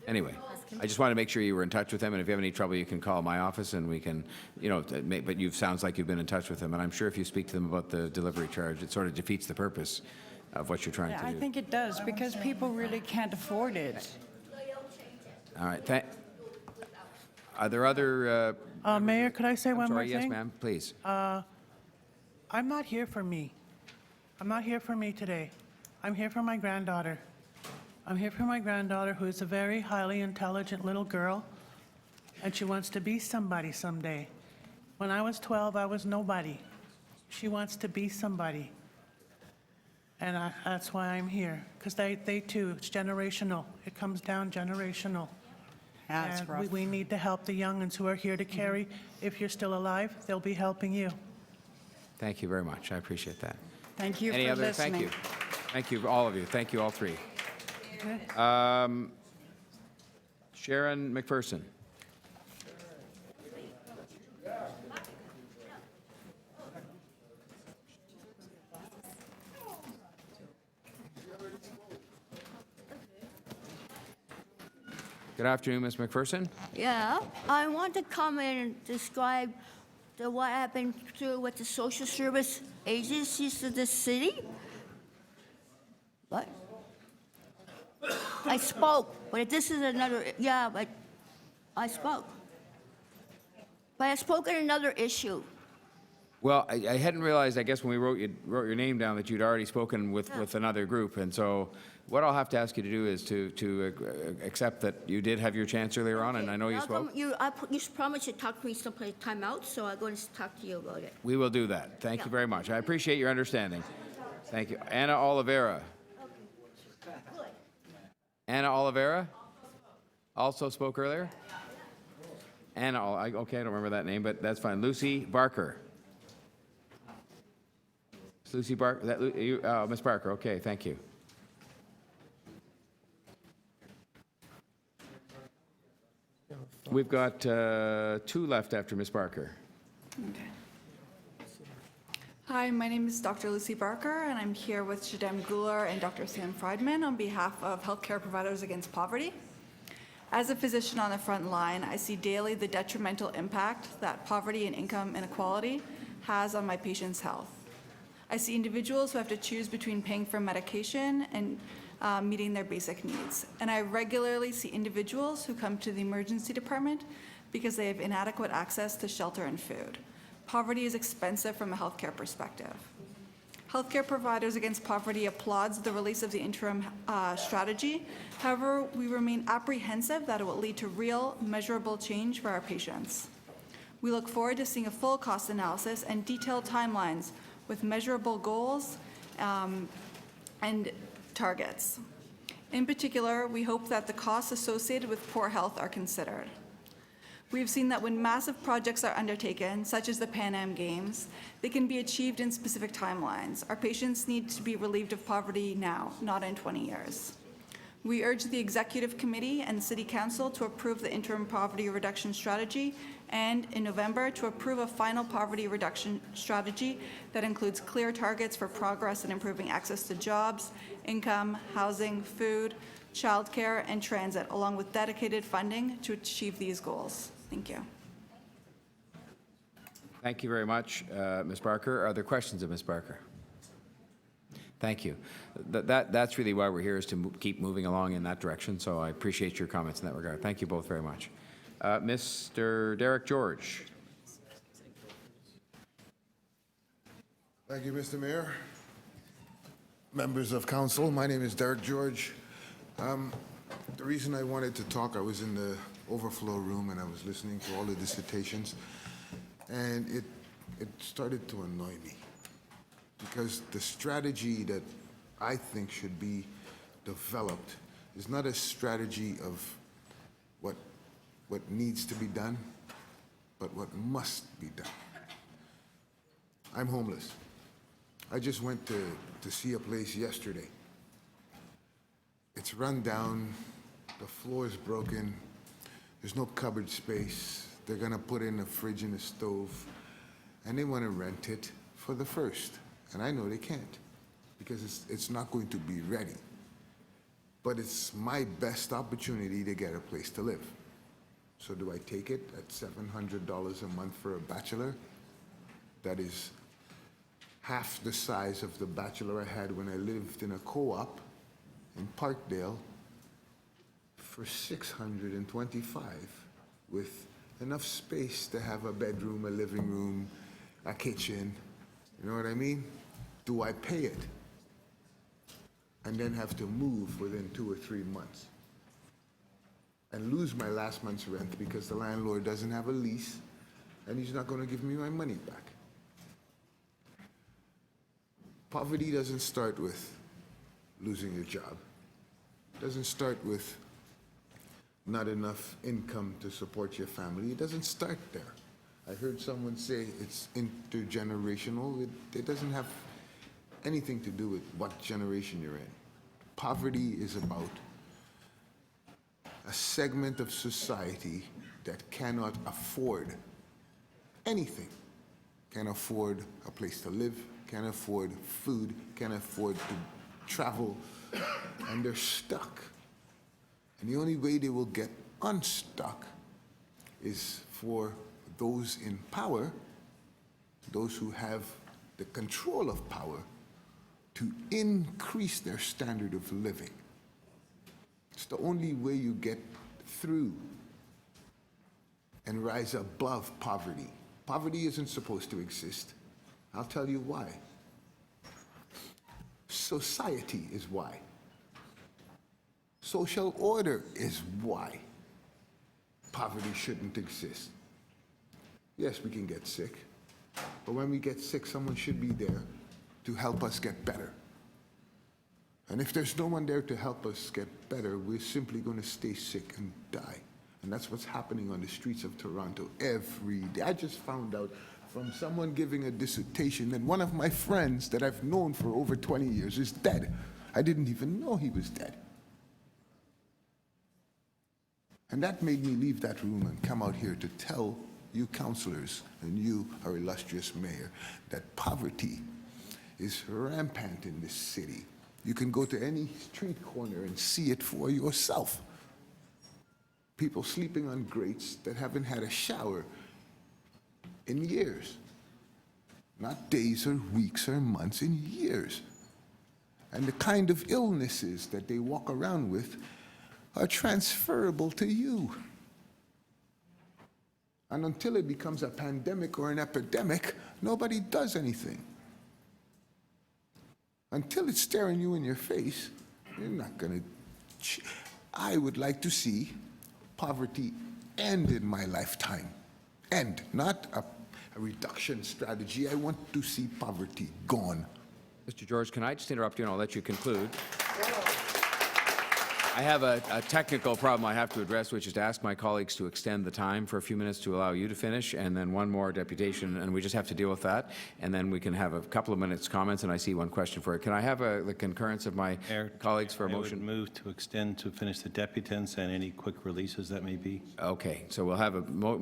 Anyway, I just wanted to make sure you were in touch with them, and if you have any trouble, you can call my office, and we can, but sounds like you've been in touch with them, and I'm sure if you speak to them about the delivery charge, it sort of defeats the purpose of what you're trying Yeah, to I do. think it does, because people really can't afford it. All right, are there other? Mayor, could I say one more Sorry, thing? yes, ma'am, please. I'm not here for me. I'm not here for me today. I'm here for my granddaughter. I'm here for my granddaughter, who is a very highly intelligent little girl, and she wants to be somebody someday. When I was 12, I was nobody. She wants to be somebody. And that's why I'm here, because they too, it's generational. It comes down generational. That's And rough. we need to help the young'uns who are here to carry. If you're still alive, they'll be helping you. Thank you very much. I appreciate that. Thank you Any for other? listening. Thank you. Thank you, all of you. Thank you, all three. Sharon McPherson. Good afternoon, Ms. McPherson. Yeah, I want to come in and describe what happened with the social service agencies of the city. What? I spoke, but this is another, but I spoke. But I spoke on another issue. Well, I hadn't realized, I guess, when we wrote your name down, that you'd already spoken with another group. And so what I'll have to ask you to do is to accept that you did have your chance earlier on, and I know you spoke. You promised to talk to me someplace time out, so I'm going to talk to you about it. We will do that. Thank you very much. I appreciate your understanding. Thank you. Anna Oliveira. Anna Oliveira also spoke earlier? Anna, okay, I don't remember that name, but that's fine. Lucy Barker. Lucy Barker, Ms. Barker, okay, thank you. We've got 2 left after Ms. Barker. Okay. Hi, my name is Dr. Lucy Barker, and I'm here with Shadem Gular and Dr. Sam Friedman on behalf of Healthcare Providers Against Poverty. As a physician on the front line, I see daily the detrimental impact that poverty and income inequality has on my patients' health. I see individuals who have to choose between paying for medication and meeting their basic needs. And I regularly see individuals who come to the emergency department because they have inadequate access to shelter and food. Poverty is expensive from a healthcare perspective. Healthcare Providers Against Poverty applauds the release of the interim strategy. However, we remain apprehensive that it will lead to real, measurable change for our patients. We look forward to seeing a full cost analysis and detailed timelines with measurable goals and targets. In particular, we hope that the costs associated with poor health are considered. We have seen that when massive projects are undertaken, such as the Pan Am Games, they can be achieved in specific timelines. Our patients need to be relieved of poverty now, not in 20 years. We urge the Executive Committee and City Council to approve the interim poverty reduction strategy and, in November, to approve a final poverty reduction strategy that includes clear targets for progress in improving access to jobs, income, housing, food, childcare, and transit, along with dedicated funding to achieve these goals. Thank you. Thank you very much, Ms. Barker. Are there questions of Ms. Barker? Thank you. That's really why we're here, is to keep moving along in that direction, so I appreciate your comments in that regard. Thank you both very much. Mr. Derek George. Thank you, Mr. Mayor. Members of council, my name is Derek George. The reason I wanted to talk, I was in the overflow room and I was listening to all the dissertations, and it started to annoy me, because the strategy that I think should be developed is not a strategy of what needs to be done, but what must be done. I'm homeless. I just went to see a place yesterday. It's run down, the floor is broken, there's no cupboard space, they're gonna put in a fridge and a stove, and they wanna rent it for the first. And I know they can't, because it's not going to be ready. But it's my best opportunity to get a place to live. So do I take it at $700 a month for a bachelor? That is half the size of the bachelor I had when I lived in a co-op in Parkdale for $625, with enough space to have a bedroom, a living room, a kitchen. You know what I mean? Do I pay it and then have to move within 2 or 3 months and lose my last month's rent because the landlord doesn't have a lease and he's not going to give me my money back? Poverty doesn't start with losing your job. It doesn't start with not enough income to support your family. It doesn't start there. I heard someone say it's intergenerational. It doesn't have anything to do with what generation you're in. Poverty is about a segment of society that cannot afford anything. Can't afford a place to live, can't afford food, can't afford to travel, and they're stuck. And the only way they will get unstuck is for those in power, those who have the control of power, to increase their standard of living. It's the only way you get through and rise above poverty. Poverty isn't supposed to exist. I'll tell you why. Society is why. Social order is why poverty shouldn't exist. Yes, we can get sick, but when we get sick, someone should be there to help us get better. And if there's no one there to help us get better, we're simply going to stay sick and die. And that's what's happening on the streets of Toronto every day. I just found out from someone giving a dissertation that one of my friends that I've known for over 20 years is dead. I didn't even know he was dead. And that made me leave that room and come out here to tell you councillors and you, our illustrious mayor, that poverty is rampant in this city. You can go to any street corner and see it for yourself. People sleeping on grates that haven't had a shower in years. Not days or weeks or months, in years. And the kind of illnesses that they walk around with are transferable to you. And until it becomes a pandemic or an epidemic, nobody does anything. Until it's staring you in your face, you're not going to... I would like to see poverty end in my lifetime. End, not a reduction strategy. I want to see poverty gone. Mr. George, can I just interrupt you and I'll let you conclude? I have a technical problem I have to address, which is to ask my colleagues to extend the time for a few minutes to allow you to finish, and then one more deputation, and we just have to deal with that, and then we can have a couple of minutes comments, and I see one question for it. Can I have the concurrence of my colleagues for a motion? I would move to extend to finish the deputants and any quick releases that may be. Okay, so we'll have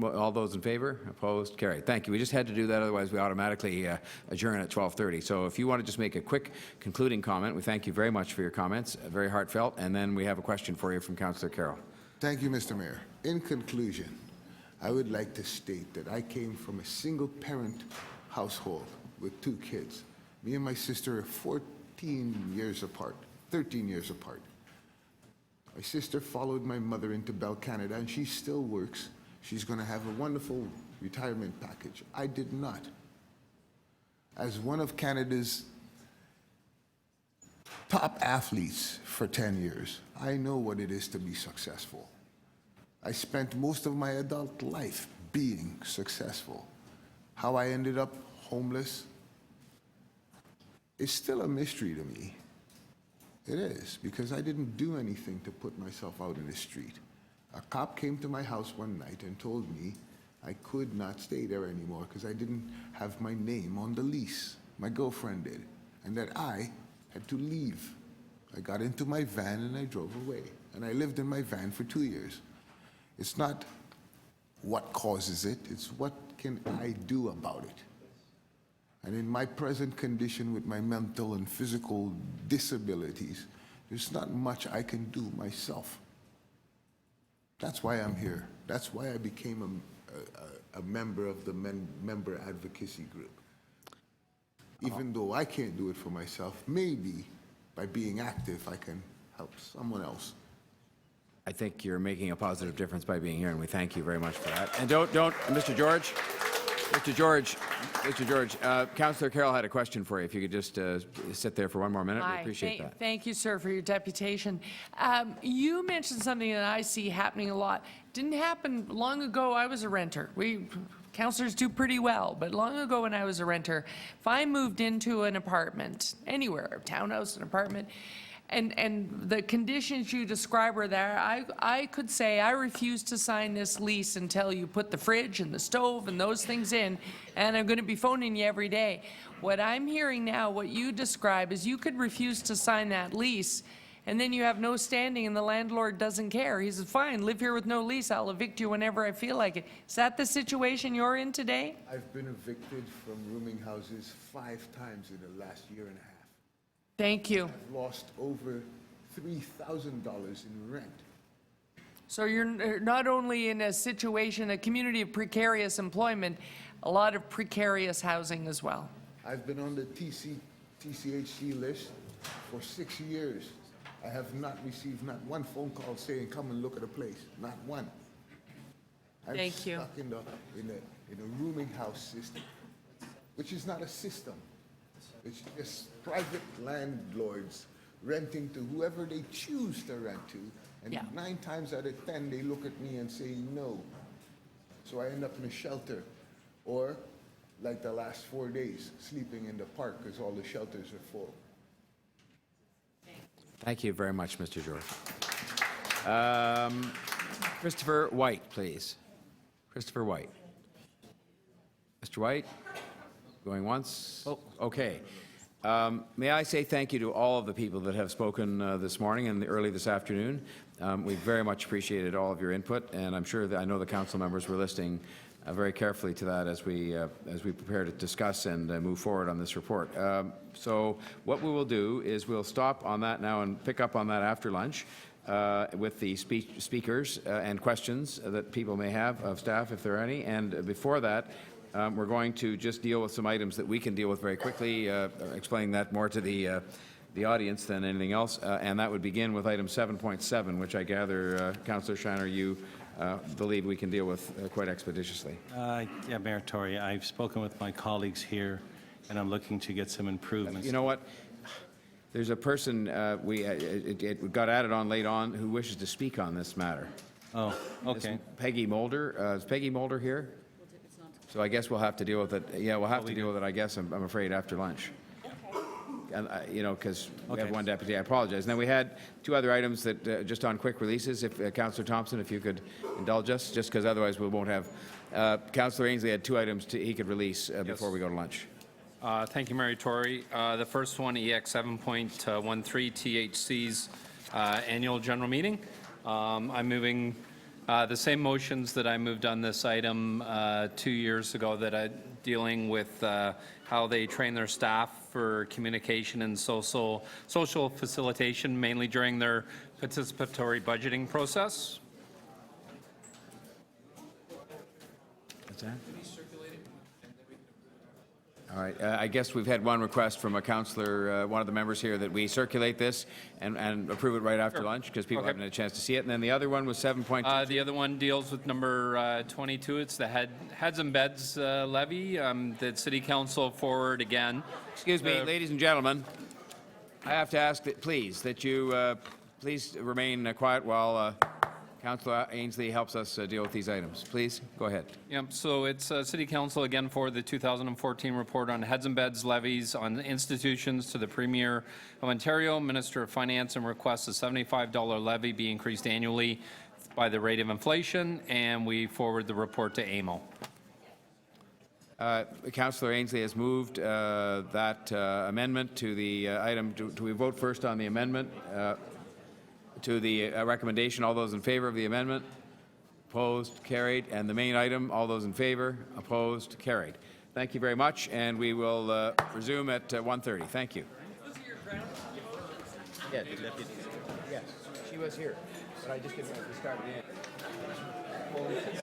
all those in favor? Opposed? Carried. Thank you. We just had to do that, otherwise we automatically adjourn at 12:30. So if you want to just make a quick concluding comment, we thank you very much for your comments, very heartfelt, and then we have a question for you from Councillor Carroll. Thank you, Mr. Mayor. In conclusion, I would like to state that I came from a single-parent household with 2 kids. Me and my sister are 13 years apart. My sister followed my mother into Bell Canada, and she still works. She's going to have a wonderful retirement package. I did not. As one of Canada's top athletes for 10 years, I know what it is to be successful. I spent most of my adult life being successful. How I ended up homeless is still a mystery to me. It is, because I didn't do anything to put myself out in the street. A cop came to my house one night and told me I could not stay there anymore because I didn't have my name on the lease. My girlfriend did, and that I had to leave. I got into my van and I drove away. And I lived in my van for 2 years. It's not what causes it, it's what can I do about it. And in my present condition with my mental and physical disabilities, there's not much I can do myself. That's why I'm here. That's why I became a member of the member advocacy group. Even though I can't do it for myself, maybe by being active, I can help someone else. I think you're making a positive difference by being here, and we thank you very much for that. And don't, Mr. George, Councillor Carroll had a question for you. If you could just sit there for one more minute, we appreciate that. Thank you, sir, for your deputation. You mentioned something that I see happening a lot. Didn't happen long ago. I was a renter. Councillors do pretty well, but long ago when I was a renter, if I moved into an apartment, anywhere, a townhouse, an apartment, and the conditions you describe were there, I could say, I refuse to sign this lease until you put the fridge and the stove and those things in, and I'm going to be phoning you every day. What I'm hearing now, what you describe, is you could refuse to sign that lease, and then you have no standing and the landlord doesn't care. He says, fine, live here with no lease. I'll evict you whenever I feel like it. Is that the situation you're in today? I've been evicted from rooming houses 5 times in the last year and a half. Thank you. I've lost over $3,000 in rent. So you're not only in a situation, a community of precarious employment, a lot of precarious housing as well. I've been on the TCHC list for 6 years. I have not received not one phone call saying, come and look at a place, not one. Thank you. I'm stuck in a rooming house system, which is not a system. It's just private landlords renting to whoever they choose to rent to, and 9 times out of 10, they look at me and say no. So I end up in a shelter, or like the last 4 days, sleeping in the park because all the shelters are full. Thank you very much, Mr. George. Christopher White, please. Christopher White. Mr. White? Going once? Oh, okay. May I say thank you to all of the people that have spoken this morning and early this afternoon. We very much appreciated all of your input, and I'm sure that I know the council members were listening very carefully to that as we prepare to discuss and move forward on this report. So what we will do is we'll stop on that now and pick up on that after lunch with the speakers and questions that people may have of staff, if there are any. And before that, we're going to just deal with some items that we can deal with very quickly, explaining that more to the audience than anything else, and that would begin with item 7.7, which I gather, Councillor Shiner, you believe we can deal with quite expeditiously. Yeah, Mayor Tory, I've spoken with my colleagues here, and I'm looking to get some improvements. You know what? There's a person, it got added on late on, who wishes to speak on this matter. Oh, okay. Ms. Peggy Mulder. Is Peggy Mulder here? So I guess we'll have to deal with it. Yeah, we'll have to deal with it, I guess, I'm afraid, after lunch. And, you know, because we have one deputy, I apologize. And then we had two other items that, just on quick releases, if Councillor Thompson, if you could indulge us, just because otherwise we won't have. Councillor Ainsley had two items he could release before we go to lunch. Thank you, Mary Tory. The first one, EX 7.13, THC's annual general meeting. I'm moving the same motions that I moved on this item 2 years ago, that dealing with how they train their staff for communication and social facilitation, mainly during their participatory budgeting process. What's that? All right. I guess we've had one request from a councillor, one of the members here, that we circulate this and approve it right after lunch, because people haven't had a chance to see it. And then the other one was 7.2. The other one deals with number 22. It's the heads and beds levy that City Council forward again. Excuse me, ladies and gentlemen. I have to ask that, please, that you please remain quiet while Councillor Ainsley helps us deal with these items. Please, go ahead. Yep, so it's City Council again for the 2014 report on heads and beds levies on institutions to the Premier of Ontario, Minister of Finance, and requests a $75 levy be increased annually by the rate of inflation, and we forward the report to AMO. Councillor Ainsley has moved that amendment to the item. Do we vote first on the amendment? To the recommendation, all those in favor of the amendment? Opposed? Carried. And the main item, all those in favor? Opposed? Carried. Thank you very much, and we will resume at 1:30. Thank you. Yes, she was here, but I just didn't want to start it in.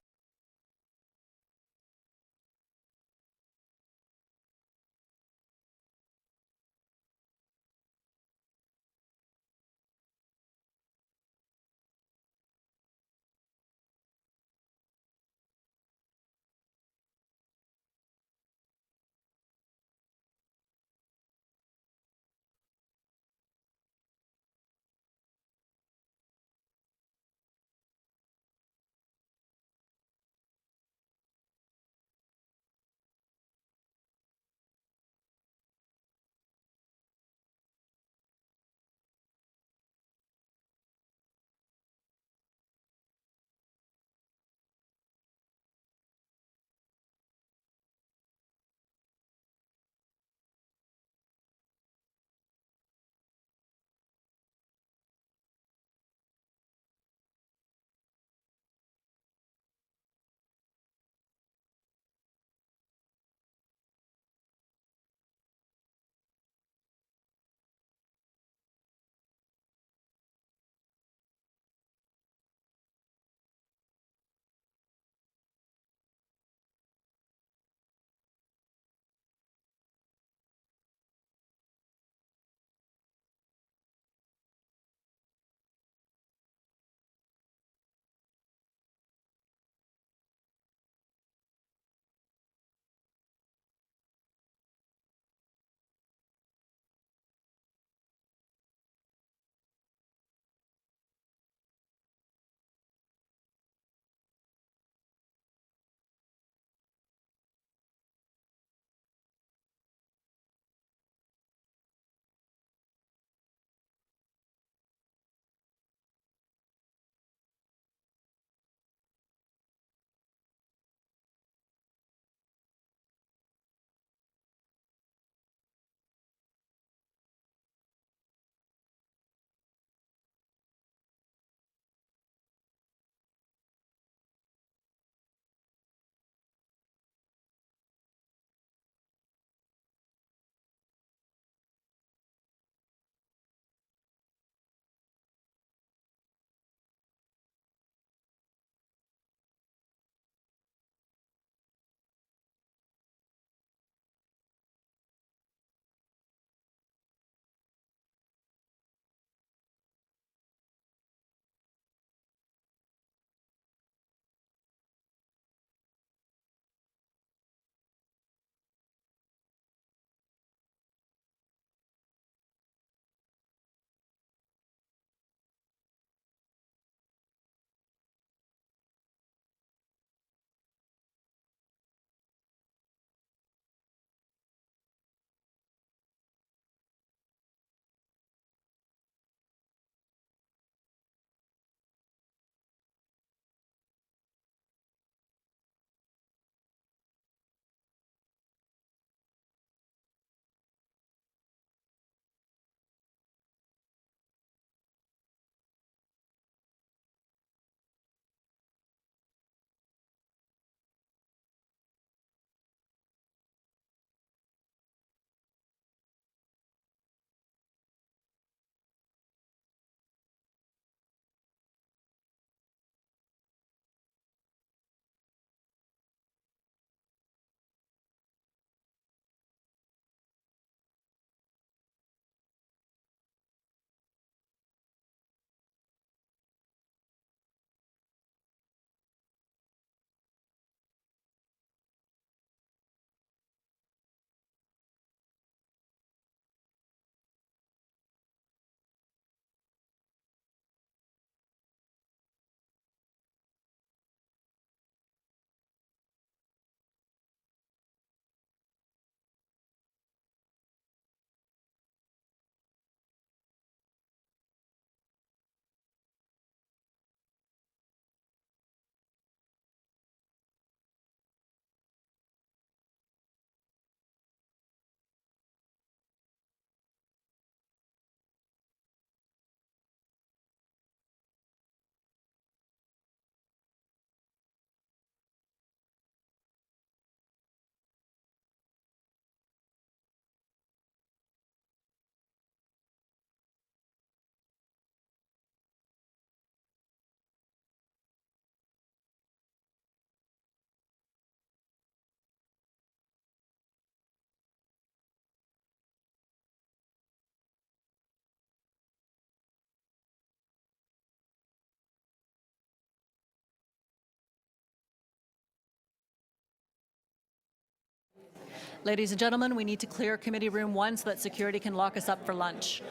Ladies and gentlemen, we need to clear Committee Room 1 so that security can lock us up for lunch.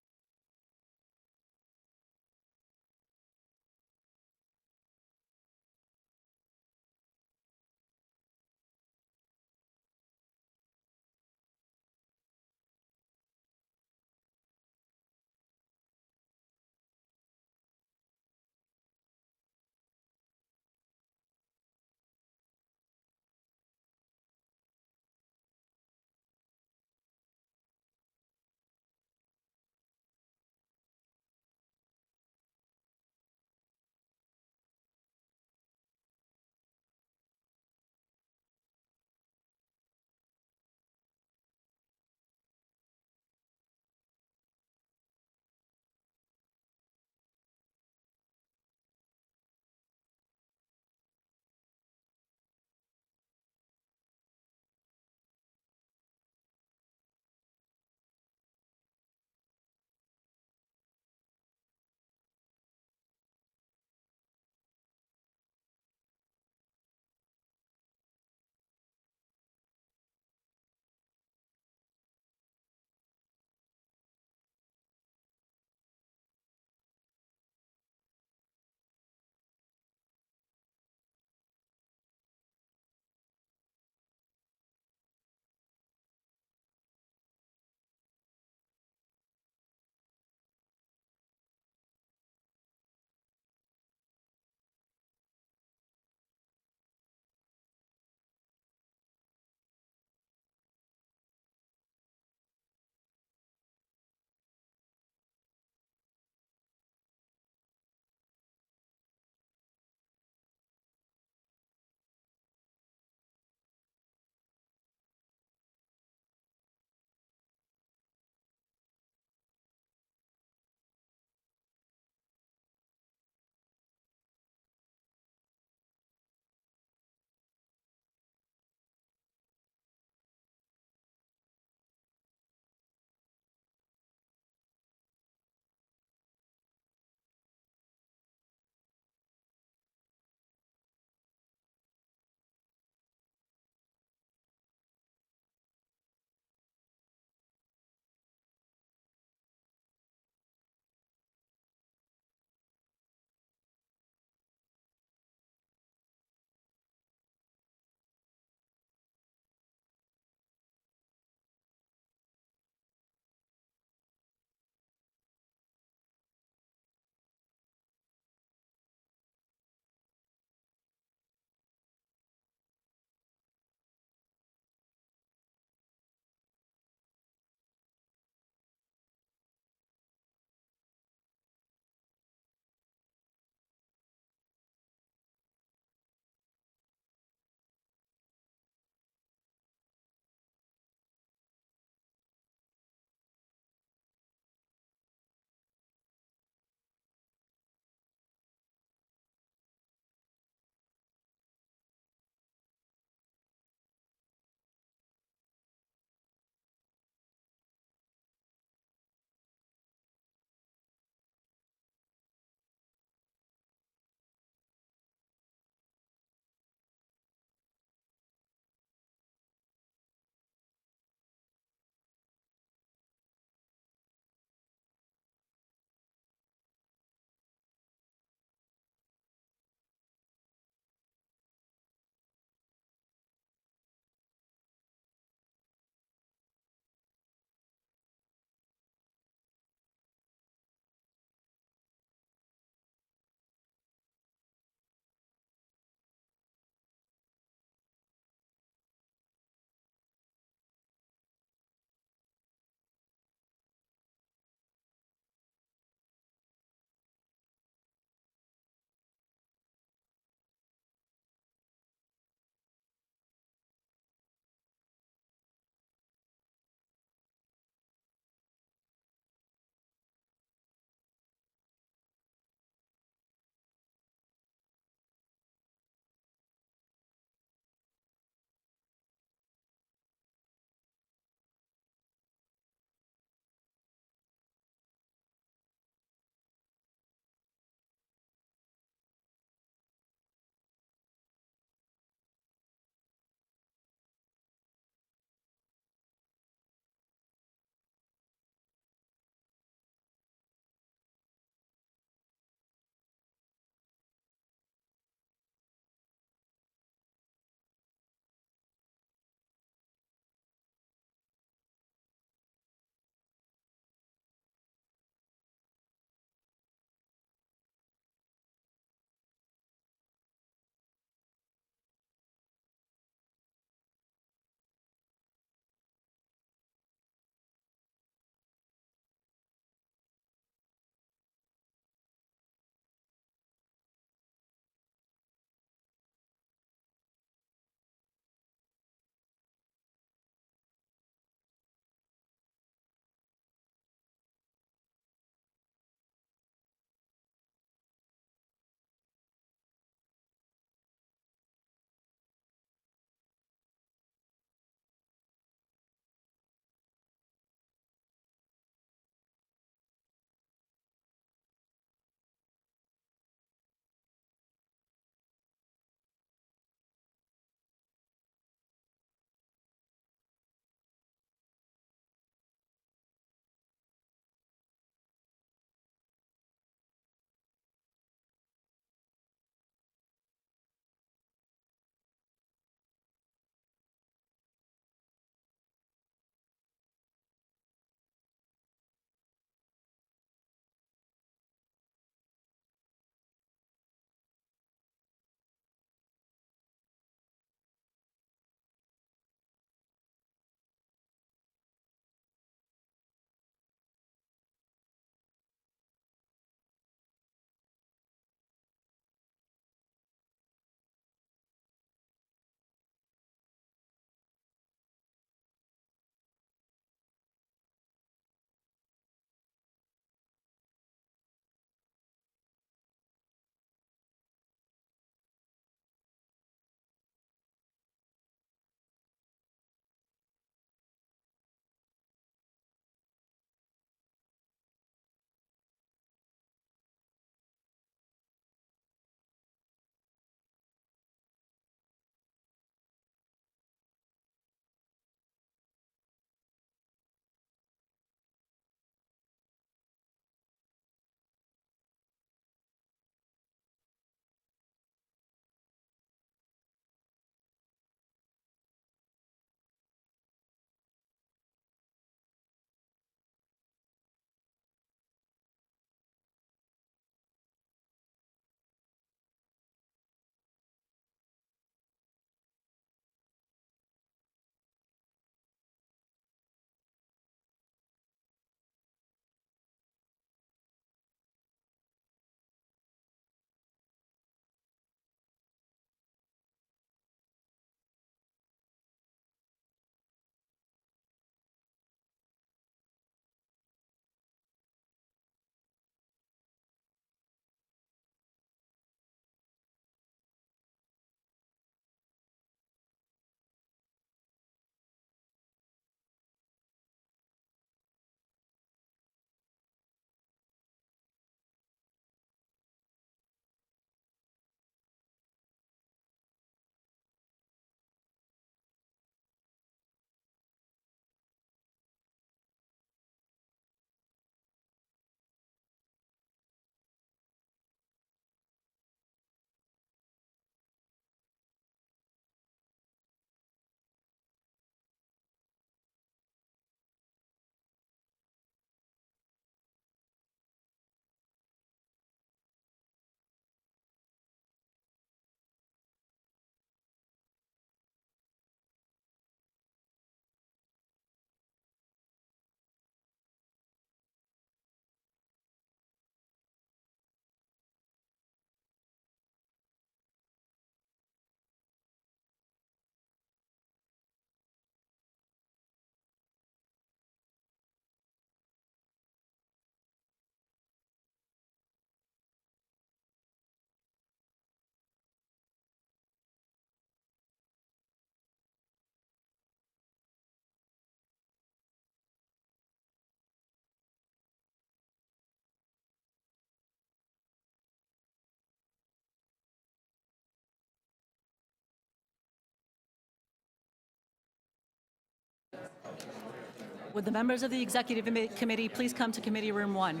Would the members of the Executive Committee please come to Committee Room 1?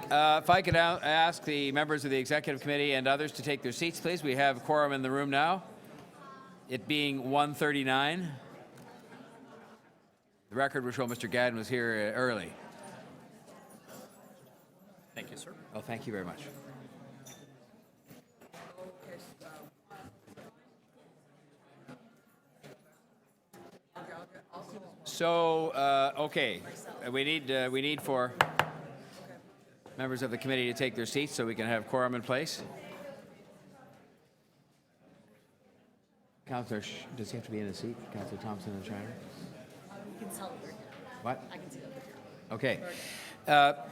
If I could ask the members of the Executive Committee and others to take their seats, please. We have quorum in the room now, it being 1:39. The record will show Mr. Gadden was here early. Thank you, sir. Oh, thank you very much. So, okay, we need for members of the committee to take their seats so we can have quorum in place. Councillor, does he have to be in a seat? Councillor Thompson and Shiner? You can celebrate. What? I can see over here. Okay.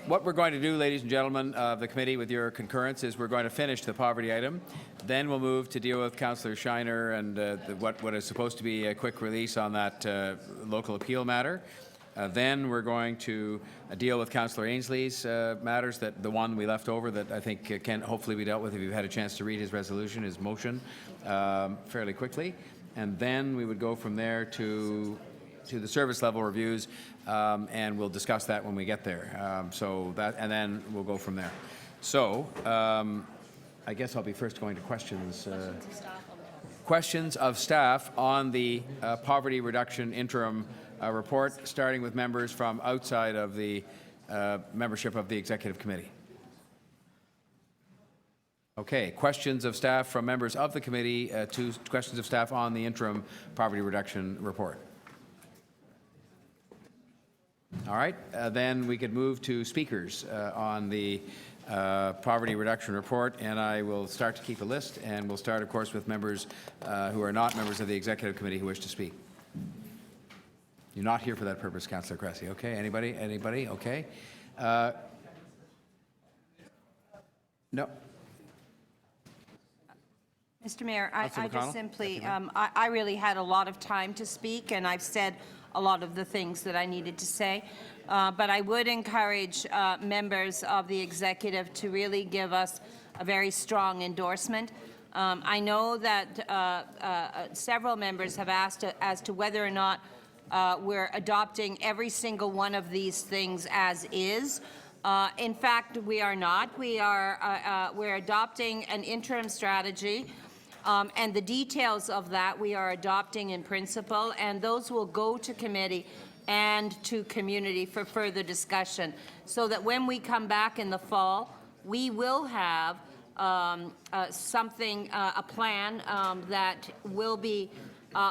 What we're going to do, ladies and gentlemen of the committee, with your concurrence, is we're going to finish the poverty item. Then we'll move to deal with Councillor Shiner and what is supposed to be a quick release on that local appeal matter. Then we're going to deal with Councillor Ainsley's matters, that the one we left over that I think can hopefully be dealt with if you've had a chance to read his resolution, his motion, fairly quickly. And then we would go from there to the service level reviews, and we'll discuss that when we get there. And then we'll go from there. So I guess I'll be first going to questions. Questions of staff on the poverty reduction interim report, starting with members from outside of the membership of the Executive Committee. Okay, questions of staff from members of the committee to questions of staff on the interim poverty reduction report. All right, then we could move to speakers on the Poverty Reduction Report, and I will start to keep a list, and we'll start, of course, with members who are not members of the Executive Committee who wish to speak. You're not here for that purpose, Councillor Cressy. Okay, anybody? Anybody? Okay. No. Mr. Mayor, I Councillor just McConnell? simply, I really had a lot of time to speak, and I've said a lot of the things that I needed to say. But I would encourage members of the executive to really give us a very strong endorsement. I know that several members have asked as to whether or not we're adopting every single one of these things as is. In fact, we are not. We're adopting an interim strategy, and the details of that we are adopting in principle, and those will go to committee and to community for further discussion, so that when we come back in the fall, we will have a plan that will be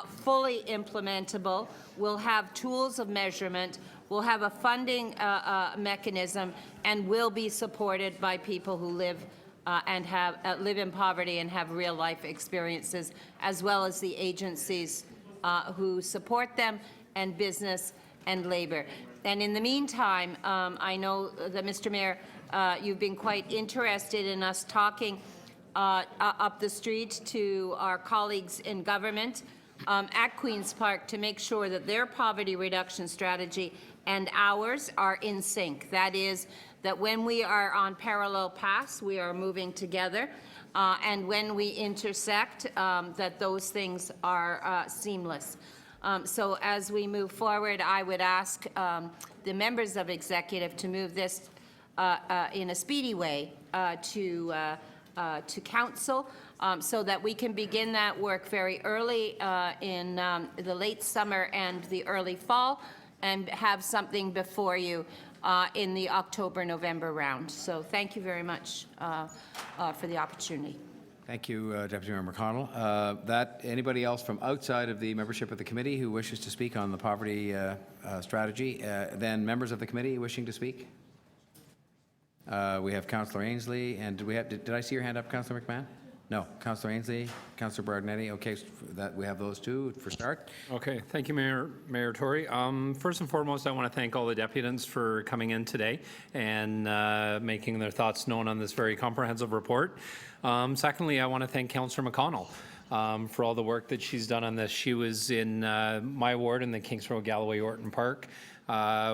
fully implementable. We'll have tools of measurement. We'll have a funding mechanism, and will be supported by people who live and live in poverty and have real life experiences, as well as the agencies who support them, and business and labor. And in the meantime, I know that, Mr. Mayor, you've been quite interested in us talking up the street to our colleagues in government at Queen's Park to make sure that their poverty reduction strategy and ours are in sync. That is, that when we are on parallel paths, we are moving together, and when we intersect, that those things are seamless. So as we move forward, I would ask the members of executive to move this in a speedy way to council, so that we can begin that work very early in the late summer and the early fall, and have something before you in the October-November round. So thank you very much for the opportunity. Thank you, Deputy Mayor McConnell. Anybody else from outside of the membership of the committee who wishes to speak on the poverty strategy? Then members of the committee wishing to speak? We have Councillor Ainsley, and did I see your hand up, Councillor McMahon? No, Councillor Ainsley, Councillor Berardinetti. Okay, so we have those two for start. Okay, thank you, Mayor Tory. First and foremost, I want to thank all the deputants for coming in today and making their thoughts known on this very comprehensive report. Secondly, I want to thank Councillor McConnell for all the work that she's done on this. She was in my ward in the Kings Road, Galloway, Orton Park,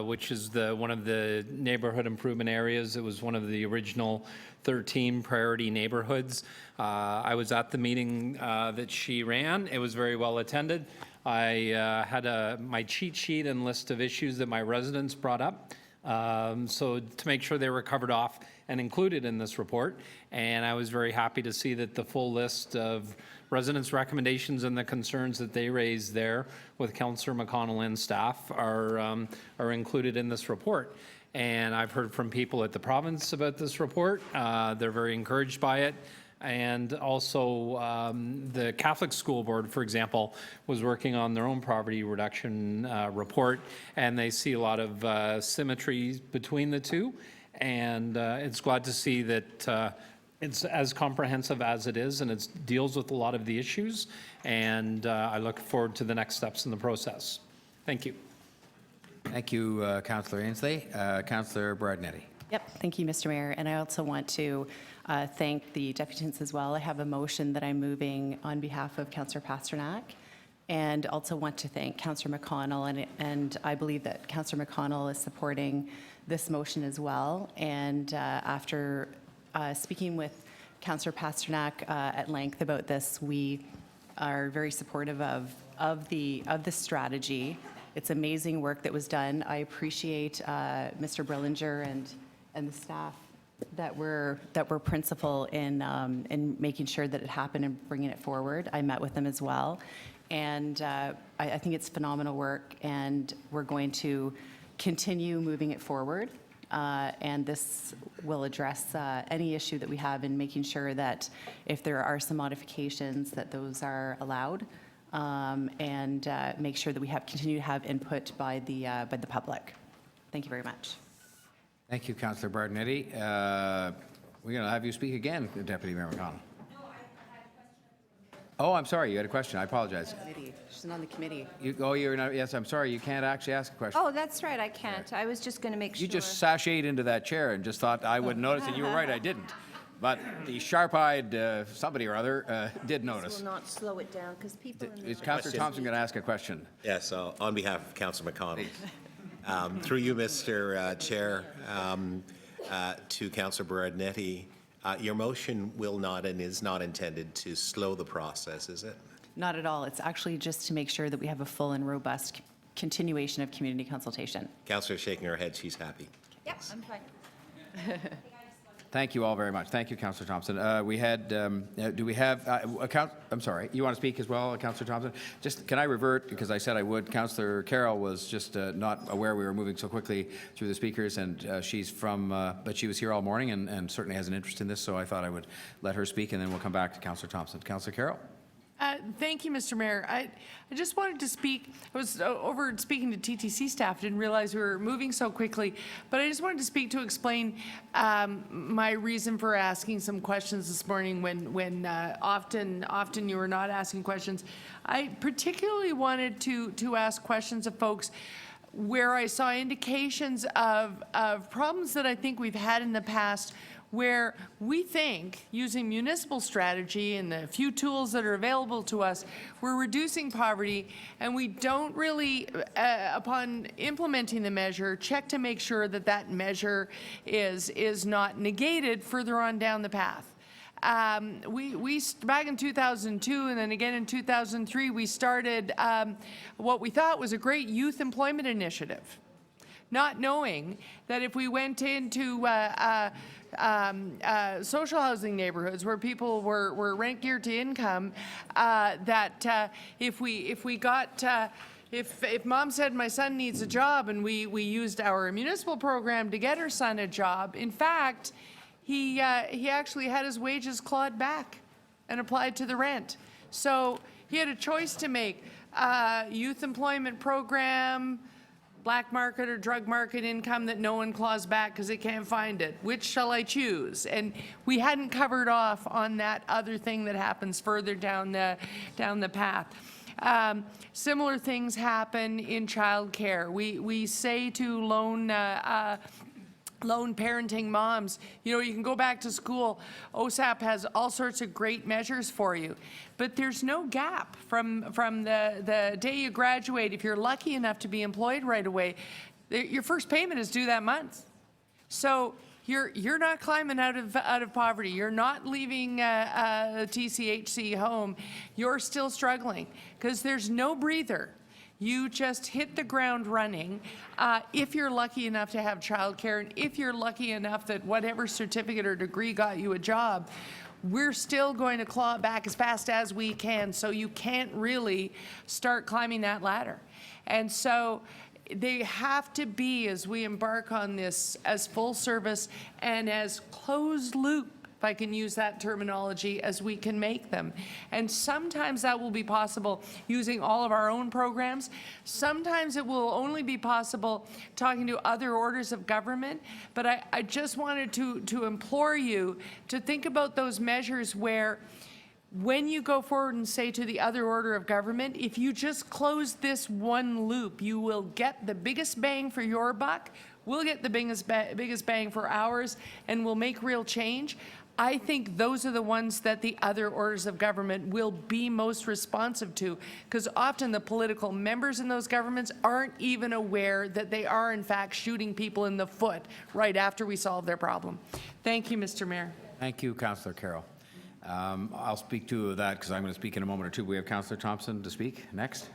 which is one of the neighborhood improvement areas. It was one of the original 13 priority neighborhoods. I was at the meeting that she ran. It was very well attended. I had my cheat sheet and list of issues that my residents brought up, so to make sure they were covered off and included in this report. And I was very happy to see that the full list of residents' recommendations and the concerns that they raised there with Councillor McConnell and staff are included in this report. And I've heard from people at the province about this report. They're very encouraged by it. And also the Catholic School Board, for example, was working on their own poverty reduction report, and they see a lot of symmetry between the two. And it's glad to see that it's as comprehensive as it is, and it deals with a lot of the issues. And I look forward to the next steps in the process. Thank you. Thank you, Councillor Ainsley. Councillor Berardinetti. Yep, thank you, Mr. Mayor. And I also want to thank the deputants as well. I have a motion that I'm moving on behalf of Councillor Pasternak, and also want to thank Councillor McConnell, and I believe that Councillor McConnell is supporting this motion as well. And after speaking with Councillor Pasternak at length about this, we are very supportive of the strategy. It's amazing work that was done. I appreciate Mr. Brillinger and the staff that were principal in making sure that it happened and bringing it forward. I met with them as well, and I think it's phenomenal work, and we're going to continue moving it forward. And this will address any issue that we have in making sure that if there are some modifications, that those are allowed, and make sure that we continue to have input by the public. Thank you very much. Thank you, Councillor Berardinetti. We're going to have you speak again, Deputy Mayor McConnell. Oh, I'm sorry, you had a question. I apologize. She's not on the committee. You're not, yes, I'm sorry, you can't actually ask a question. Oh, that's right, I can't. I was just going to make sure. You just sashayed into that chair and just thought I wouldn't notice, and you were right, I didn't. But the sharp-eyed somebody or other did notice. This will not slow it down, because people in Is the... Councillor Thompson going to ask a question? Yes, on behalf of Councillor McConnell. Through you, Mr. Chair, to Councillor Berardinetti, your motion will not and is not intended to slow the process, is it? Not at all. It's actually just to make sure that we have a full and robust continuation of community consultation. Councillor shaking her head, she's happy. Yep, I'm fine. Thank you all very much. Thank you, Councillor Thompson. We had, do we have, I'm sorry, you want to speak as well, Councillor Thompson? Just, can I revert, because I said I would, Councillor Carroll was just not aware we were moving so quickly through the speakers, and she's from, but she was here all morning and certainly has an interest in this, so I thought I would let her speak, and then we'll come back to Councillor Thompson. Councillor Carroll? Thank you, Mr. Mayor. I just wanted to speak. I was over speaking to TTC staff, didn't realize we were moving so quickly, but I just wanted to speak to explain my reason for asking some questions this morning when often you were not asking questions. I particularly wanted to ask questions of folks where I saw indications of problems that I think we've had in the past, where we think, using municipal strategy and the few tools that are available to us, we're reducing poverty, and we don't really, upon implementing the measure, check to make sure that that measure is not negated further on down the path. We back in 2002 and then again in 2003, we started what we thought was a great youth employment initiative, not knowing that if we went into social housing neighborhoods where people were rent geared to income, that if mom said my son needs a job and we used our municipal program to get her son a job, in fact, he actually had his wages clawed back and applied to the rent. So he had a choice to make: youth employment program, black market or drug market income that no one claws back because they can't find it. Which shall I choose? And we hadn't covered off on that other thing that happens further down the path. Similar things happen in childcare. We say to lone parenting moms, you know, you can go back to school. OSAP has all sorts of great measures for you, but there's no gap from the day you graduate. If you're lucky enough to be employed right away, your first payment is due that month. So you're not climbing out of poverty. You're not leaving TCHC home. You're still struggling because there's no breather. You just hit the ground running if you're lucky enough to have childcare, and if you're lucky enough that whatever certificate or degree got you a job. We're still going to claw back as fast as we can, so you can't really start climbing that ladder. And so they have to be, as we embark on this, as full service and as closed loop, if I can use that terminology, as we can make them. And sometimes that will be possible using all of our own programs. Sometimes it will only be possible talking to other orders of government. But I just wanted to implore you to think about those measures where, when you go forward and say to the other order of government, if you just close this one loop, you will get the biggest bang for your buck, we'll get the biggest bang for ours, and we'll make real change. I think those are the ones that the other orders of government will be most responsive to, because often the political members in those governments aren't even aware that they are, in fact, shooting people in the foot right after we solve their problem. Thank you, Mr. Mayor. Thank you, Councillor Carroll. I'll speak to that because I'm going to speak in a moment or two. We have Councillor Thompson to speak next.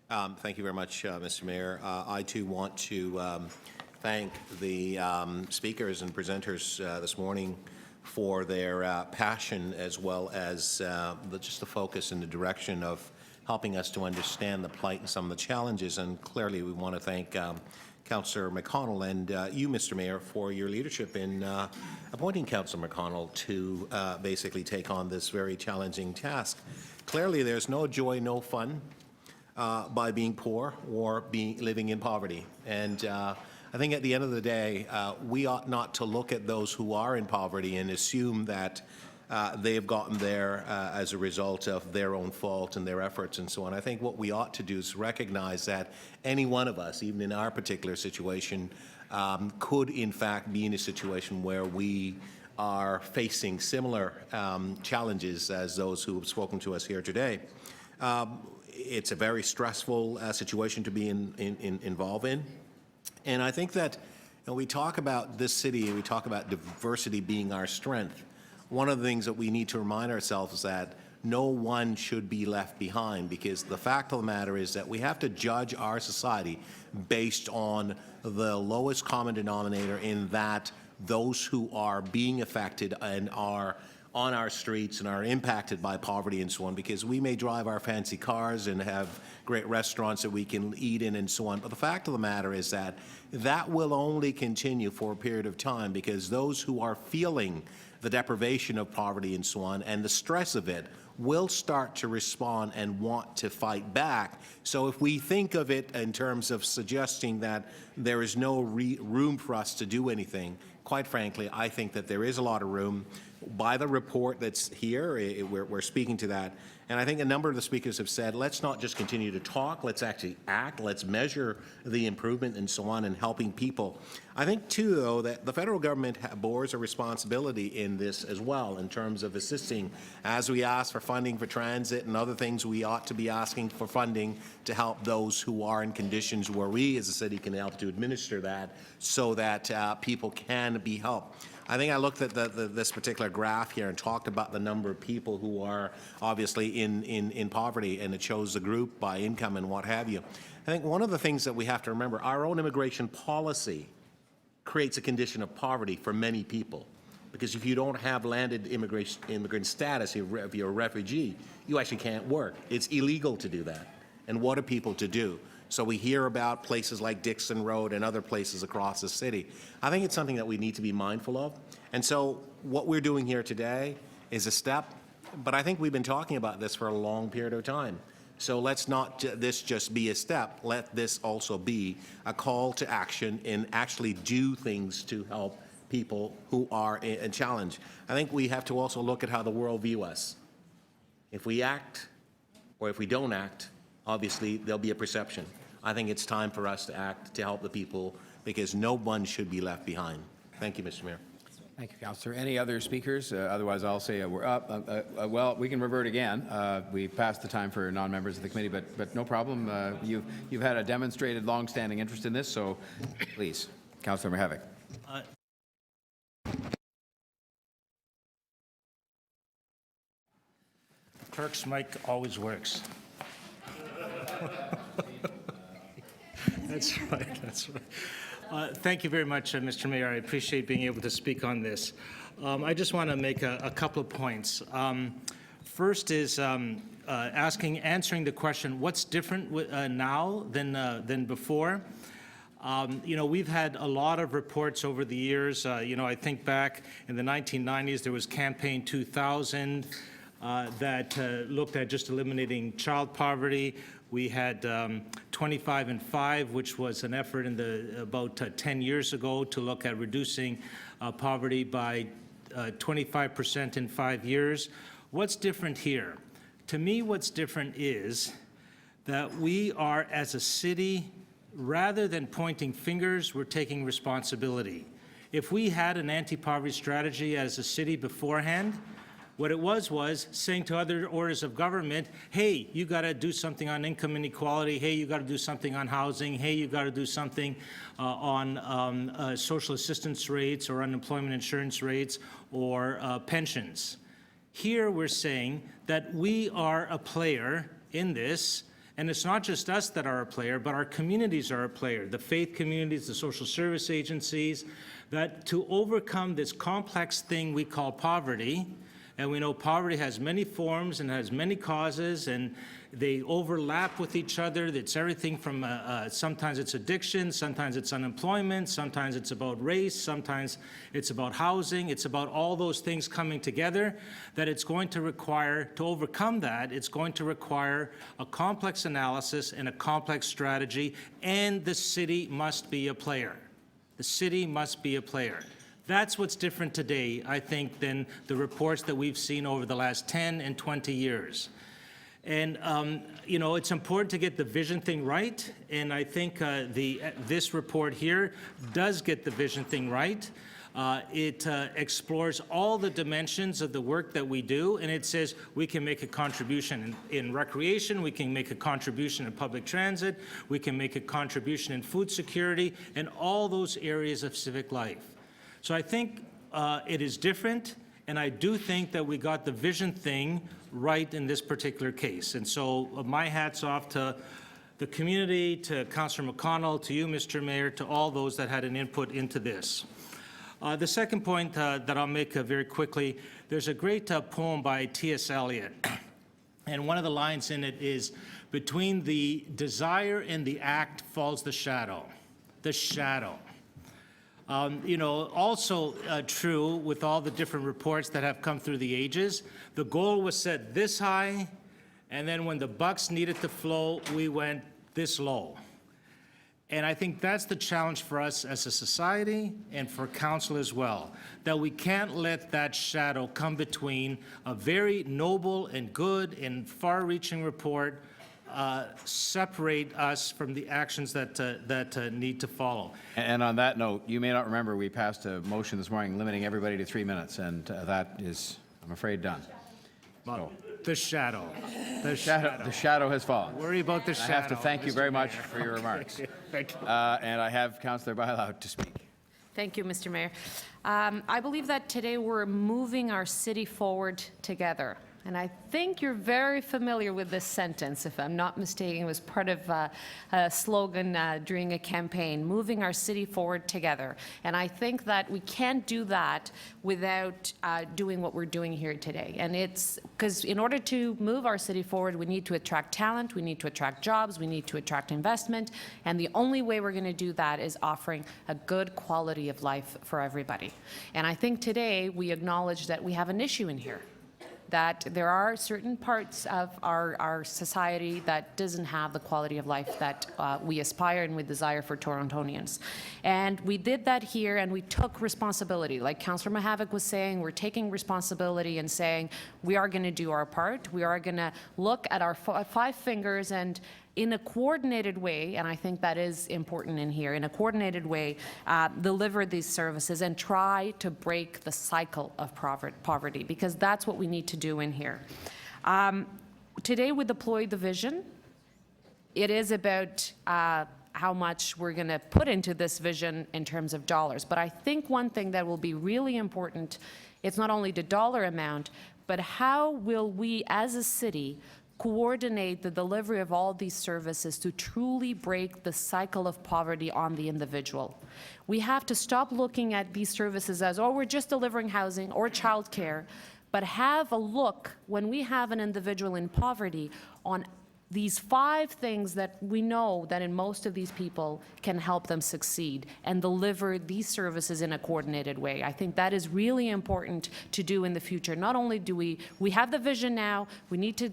Thank you very much, Mr. Mayor. I, too, want to thank the speakers and presenters this morning for their passion, as well as just the focus and the direction of helping us to understand the plight and some of the challenges. And clearly, we want to thank Councillor McConnell and you, Mr. Mayor, for your leadership in appointing Councillor McConnell to basically take on this very challenging task. Clearly, there's no joy, no fun by being poor or living in poverty. And I think at the end of the day, we ought not to look at those who are in poverty and assume that they have gotten there as a result of their own fault and their efforts and so on. I think what we ought to do is recognize that any one of us, even in our particular situation, could in fact be in a situation where we are facing similar challenges as those who have spoken to us here today. It's a very stressful situation to be involved in. And I think that when we talk about this city and we talk about diversity being our strength, one of the things that we need to remind ourselves is that no one should be left behind, because the fact of the matter is that we have to judge our society based on the lowest common denominator, in that those who are being affected and are on our streets and are impacted by poverty and so on, because we may drive our fancy cars and have great restaurants that we can eat in and so on. But the fact of the matter is that that will only continue for a period of time, because those who are feeling the deprivation of poverty and so on and the stress of it will start to respond and want to fight back. So if we think of it in terms of suggesting that there is no room for us to do anything, quite frankly, I think that there is a lot of room. By the report that's here, we're speaking to that. And I think a number of the speakers have said, let's not just continue to talk, let's actually act, let's measure the improvement and so on in helping people. I think, too, though, that the federal government bears a responsibility in this as well, in terms of assisting. As we ask for funding for transit and other things, we ought to be asking for funding to help those who are in conditions where we as a city can help to administer that, so that people can be helped. I think I looked at this particular graph here and talked about the number of people who are obviously in poverty, and it shows the group by income and what have you. I think one of the things that we have to remember, our own immigration policy creates a condition of poverty for many people. Because if you don't have landed immigrant status, if you're a refugee, you actually can't work. It's illegal to do that. And what are people to do? So we hear about places like Dixon Road and other places across the city. I think it's something that we need to be mindful of. And so what we're doing here today is a step, but I think we've been talking about this for a long period of time. So let's not this just be a step. Let this also be a call to action and actually do things to help people who are in challenge. I think we have to also look at how the world view us. If we act or if we don't act, obviously there'll be a perception. I think it's time for us to act to help the people, because no one should be left behind. Thank you, Mr. Mayor. Thank you, Councillor. Any other speakers? Otherwise, I'll say we're up. Well, we can revert again. We passed the time for non-members of the committee, but no problem. You've had a demonstrated long-standing interest in this, so please, Councillor Mihevc. Clerk's mic always works. That's right, that's right. Thank you very much, Mr. Mayor. I appreciate being able to speak on this. I just want to make a couple of points. First is answering the question, what's different now than before? You know, we've had a lot of reports over the years. You know, I think back in the 1990s, there was Campaign 2000 that looked at just eliminating child poverty. We had 25 and 5, which was an effort in about 10 years ago to look at reducing poverty by 25% in 5 years. What's different here? To me, what's different is that we are, as a city, rather than pointing fingers, we're taking responsibility. If we had an anti-poverty strategy as a city beforehand, what it was saying to other orders of government, hey, you got to do something on income inequality. Hey, you got to do something on housing. Hey, you got to do something on social assistance rates or unemployment insurance rates or pensions. Here we're saying that we are a player in this, and it's not just us that are a player, but our communities are a player, the faith communities, the social service agencies, that to overcome this complex thing we call poverty. And we know poverty has many forms and has many causes, and they overlap with each other. It's everything from sometimes it's addiction, sometimes it's unemployment, sometimes it's about race, sometimes it's about housing. It's about all those things coming together, that it's going to require, to overcome that, it's going to require a complex analysis and a complex strategy, and the city must be a player. The city must be a player. That's what's different today, I think, than the reports that we've seen over the last 10 and 20 years. And, you know, it's important to get the vision thing right, and I think this report here does get the vision thing right. It explores all the dimensions of the work that we do, and it says we can make a contribution in recreation, we can make a contribution in public transit, we can make a contribution in food security, and all those areas of civic life. So I think it is different, and I do think that we got the vision thing right in this particular case. And so my hat's off to the community, to Councillor McConnell, to you, Mr. Mayor, to all those that had an input into this. The second point that I'll make very quickly, there's a great poem by T.S. Eliot, and one of the lines in it is, between the desire and the act falls the shadow. The shadow. You know, also true with all the different reports that have come through the ages, the goal was set this high, and then when the bucks needed to flow, we went this low. And I think that's the challenge for us as a society and for council as well, that we can't let that shadow come between a very noble and good and far-reaching report separate us from the actions that need to follow. And on that note, you may not remember, we passed a motion this morning limiting everybody to 3 minutes, and that is, I'm afraid, done. So, The shadow. the shadow has fallen. Worry about the shadow. I have to thank you very much for your remarks. Thank you. And I have Councillor Bailão to speak. Thank you, Mr. Mayor. I believe that today we're moving our city forward together. And I think you're very familiar with this sentence, if I'm not mistaken. It was part of a slogan during a campaign, moving our city forward together. And I think that we can't do that without doing what we're doing here today. And it's because in order to move our city forward, we need to attract talent, we need to attract jobs, we need to attract investment. And the only way we're going to do that is offering a good quality of life for everybody. And I think today we acknowledge that we have an issue in here, that there are certain parts of our society that doesn't have the quality of life that we aspire and we desire for Torontonians. And we did that here, and we took responsibility. Like Councillor Mihevc was saying, we're taking responsibility and saying we are going to do our part. We are going to look at our five fingers and in a coordinated way, and I think that is important in here, in a coordinated way, deliver these services and try to break the cycle of poverty, because that's what we need to do in here. Today we deployed the vision. It is about how much we're going to put into this vision in terms of dollars. But I think one thing that will be really important, it's not only the dollar amount, but how will we as a city coordinate the delivery of all these services to truly break the cycle of poverty on the individual. We have to stop looking at these services as, oh, we're just delivering housing or childcare, but have a look, when we have an individual in poverty, on these 5 things that we know that in most of these people can help them succeed and deliver these services in a coordinated way. I think that is really important to do in the future. Not only do we have the vision now, we need to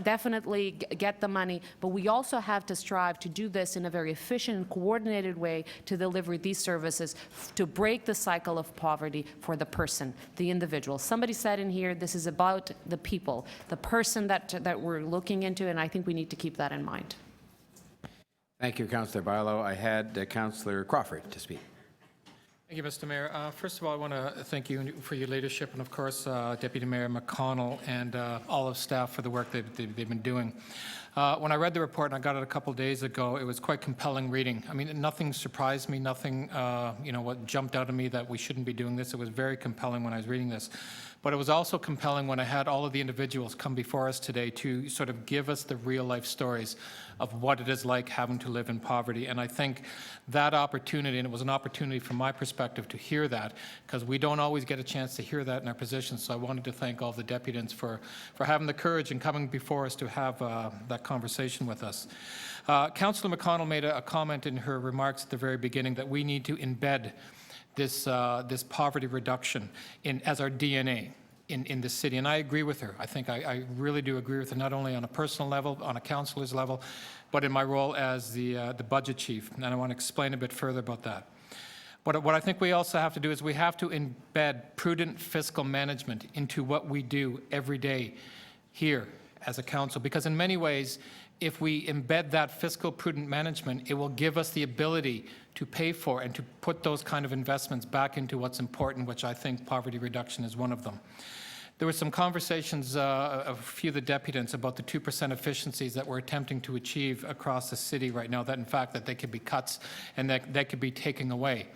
definitely get the money, but we also have to strive to do this in a very efficient and coordinated way to deliver these services to break the cycle of poverty for the person, the individual. Somebody said in here, this is about the people, the person that we're looking into, and I think we need to keep that in mind. Thank you, Councillor Bailão. I had Councillor Crawford to speak. Thank you, Mr. Mayor. First of all, I want to thank you for your leadership, and of course, Deputy Mayor McConnell and all of staff for the work they've been doing. When I read the report, and I got it a couple days ago, it was quite compelling reading. I mean, nothing surprised me, nothing, what jumped out at me that we shouldn't be doing this. It was very compelling when I was reading this. But it was also compelling when I had all of the individuals come before us today to sort of give us the real life stories of what it is like having to live in poverty. And I think that opportunity, and it was an opportunity from my perspective to hear that, because we don't always get a chance to hear that in our positions. So I wanted to thank all the deputants for having the courage and coming before us to have that conversation with us. Councillor McConnell made a comment in her remarks at the very beginning that we need to embed this poverty reduction as our DNA in the city, and I agree with her. I think I really do agree with her, not only on a personal level, on a councillor's level, but in my role as the budget chief, and I want to explain a bit further about that. But what I think we also have to do is we have to embed prudent fiscal management into what we do every day here as a council, because in many ways, if we embed that fiscal prudent management, it will give us the ability to pay for and to put those kind of investments back into what's important, which I think poverty reduction is one of them. There were some conversations of a few of the deputants about the 2% efficiencies that we're attempting to achieve across the city right now, that in fact that they could be cuts and that could be taken away.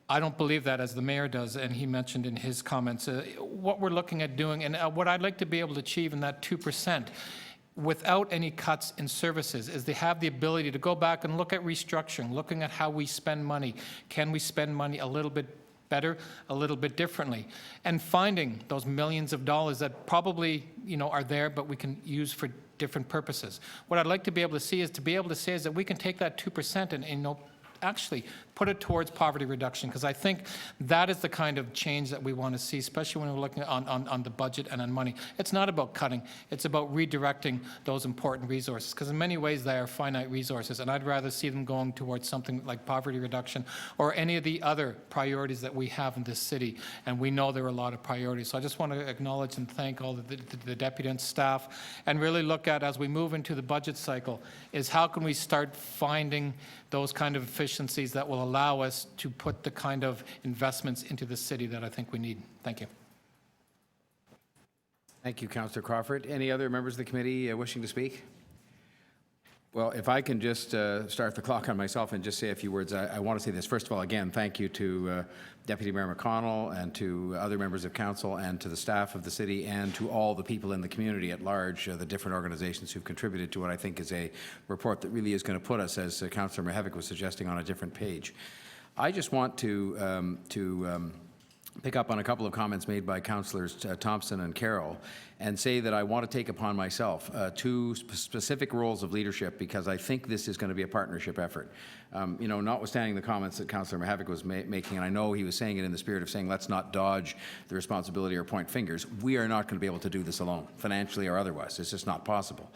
I don't believe that, as the mayor does, and he mentioned in his comments. What we're looking at doing, and what I'd like to be able to achieve in that 2%, without any cuts in services, is they have the ability to go back and look at restructuring, looking at how we spend money. Can we spend money a little bit better, a little bit differently, and finding those millions of dollars that probably, are there, but we can use for different purposes. What I'd like to be able to see is that we can take that 2% and actually put it towards poverty reduction, because I think that is the kind of change that we want to see, especially when we're looking on the budget and on money. It's not about cutting. It's about redirecting those important resources, because in many ways they are finite resources, and I'd rather see them going towards something like poverty reduction or any of the other priorities that we have in this city, and we know there are a lot of priorities. So I just want to acknowledge and thank all the deputy staff, and really look at, as we move into the budget cycle, is how can we start finding those kind of efficiencies that will allow us to put the kind of investments into the city that I think we need. Thank you. Thank you, Councillor Crawford. Any other members of the committee wishing to speak? Well, if I can just start the clock on myself and just say a few words, I want to say this. First of all, again, thank you to Deputy Mayor McConnell and to other members of council and to the staff of the city and to all the people in the community at large, the different organizations who've contributed to what I think is a report that really is going to put us, as Councillor Mihevc was suggesting, on a different page. I just want to pick up on a couple of comments made by Councillors Thompson and Carroll and say that I want to take upon myself two specific roles of leadership, because I think this is going to be a partnership effort. Notwithstanding the comments that Councillor Mihevc was making, and I know he was saying it in the spirit of saying let's not dodge the responsibility or point fingers, we are not going to be able to do this alone, financially or otherwise. It's just not possible.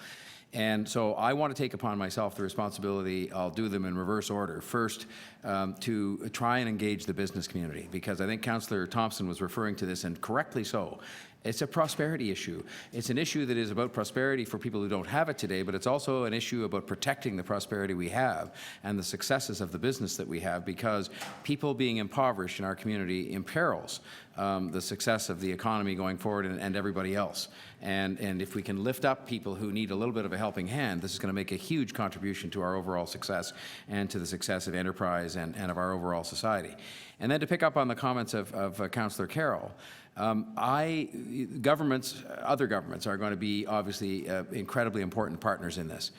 And so I want to take upon myself the responsibility, I'll do them in reverse order. First, to try and engage the business community, because I think Councillor Thompson was referring to this, and correctly so. It's a prosperity issue. It's an issue that is about prosperity for people who don't have it today, but it's also an issue about protecting the prosperity we have and the successes of the business that we have, because people being impoverished in our community imperils the success of the economy going forward and everybody else. And if we can lift up people who need a little bit of a helping hand, this is going to make a huge contribution to our overall success and to the success of enterprise and of our overall society. And then to pick up on the comments of Councillor Carroll, governments, other governments are going to be obviously incredibly important partners in this.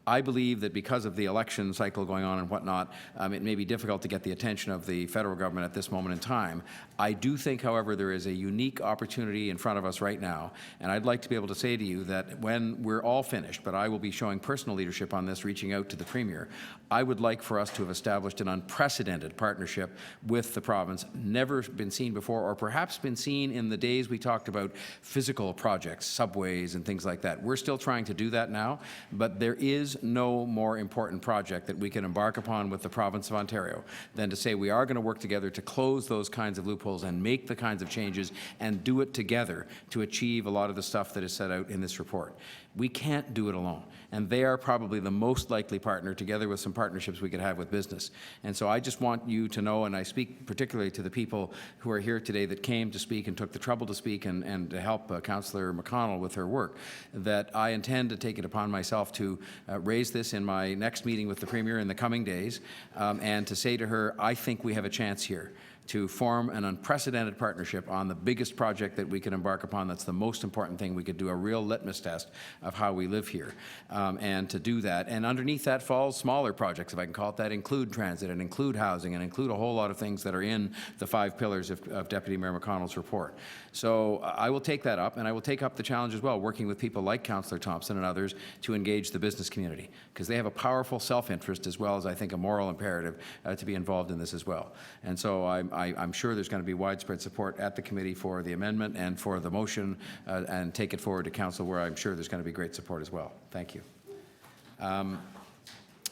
I believe that because of the election cycle going on and whatnot, it may be difficult to get the attention of the federal government at this moment in time. I do think, however, there is a unique opportunity in front of us right now, and I'd like to be able to say to you that when we're all finished, but I will be showing personal leadership on this, reaching out to the Premier, I would like for us to have established an unprecedented partnership with the province, never been seen before, or perhaps been seen in the days we talked about physical projects, subways and things like that. We're still trying to do that now, but there is no more important project that we can embark upon with the province of Ontario than to say we are going to work together to close those kinds of loopholes and make the kinds of changes and do it together to achieve a lot of the stuff that is set out in this report. We can't do it alone, and they are probably the most likely partner, together with some partnerships we could have with business. And so I just want you to know, and I speak particularly to the people who are here today that came to speak and took the trouble to speak and to help Councillor McConnell with her work, that I intend to take it upon myself to raise this in my next meeting with the Premier in the coming days, and to say to her, I think we have a chance here to form an unprecedented partnership on the biggest project that we can embark upon. That's the most important thing. We could do a real litmus test of how we live here, and to do that. And underneath that falls smaller projects, if I can call it that, include transit and include housing and include a whole lot of things that are in the 5 pillars of Deputy Mayor McConnell's report. So I will take that up, and I will take up the challenge as well, working with people like Councillor Thompson and others to engage the business community, because they have a powerful self-interest as well as, I think, a moral imperative to be involved in this as well. And so I'm sure there's going to be widespread support at the committee for the amendment and for the motion, and take it forward to council, where I'm sure there's going to be great support as well. Thank you.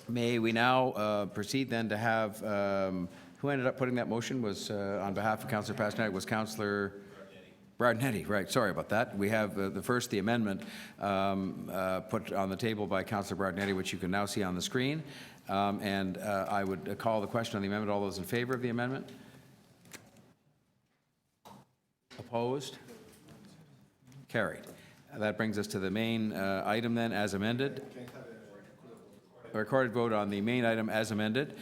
May we now proceed then to have Who ended up putting that motion was, on behalf of Councillor Pasternak, was Councillor Brad-Netty, right, sorry about that. We have the amendment put on the table by Councillor Brad-Netty, which you can now see on the screen. And I would call the question on the amendment. All those in favor of the amendment? Opposed? Carried. That brings us to the main item then, as amended. A recorded vote on the main item as amended.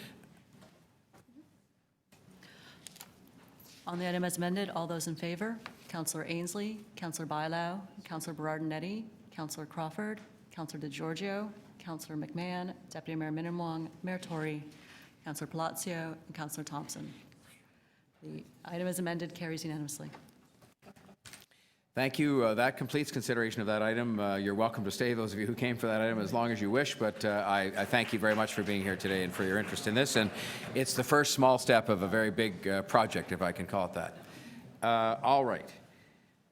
On the item as amended, all those in favor? Councillor Ainsley, Councillor Bailao, Councillor Berardinetti, Councillor Crawford, Councillor DeGiorgio, Councillor McMahon, Deputy Mayor Minnan-Wong, Mayor Tory, Councillor Palacio, and Councillor Thompson. The item as amended carries unanimously. Thank you. That completes consideration of that item. You're welcome to stay, those of you who came for that item, as long as you wish, but I thank you very much for being here today and for your interest in this. And it's the first small step of a very big project, if I can call it that. All right.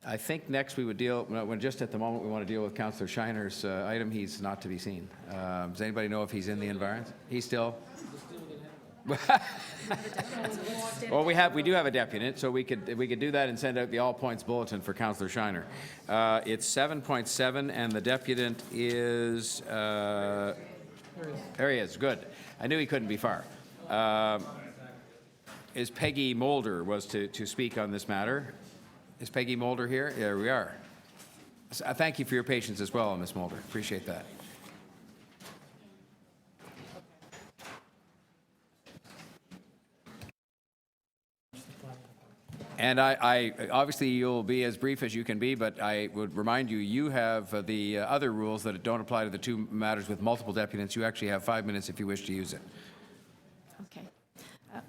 I think next we would deal, when just at the moment we want to deal with Councillor Shiner's item. He's not to be seen. Does anybody know if he's in the environs? He's still? Well, we do have a deputant, so we could do that and send out the all points bulletin for Councillor Shiner. It's 7.7, and the deputant is there he is. Good. I knew he couldn't be far. Is Peggy Mulder was to speak on this matter? Is Peggy Mulder here? There we are. Thank you for your patience as well, Ms. Mulder. Appreciate that. And I obviously you'll be as brief as you can be, but I would remind you, you have the other rules that don't apply to the two matters with multiple deputants. You actually have 5 minutes if you wish to use it. Okay.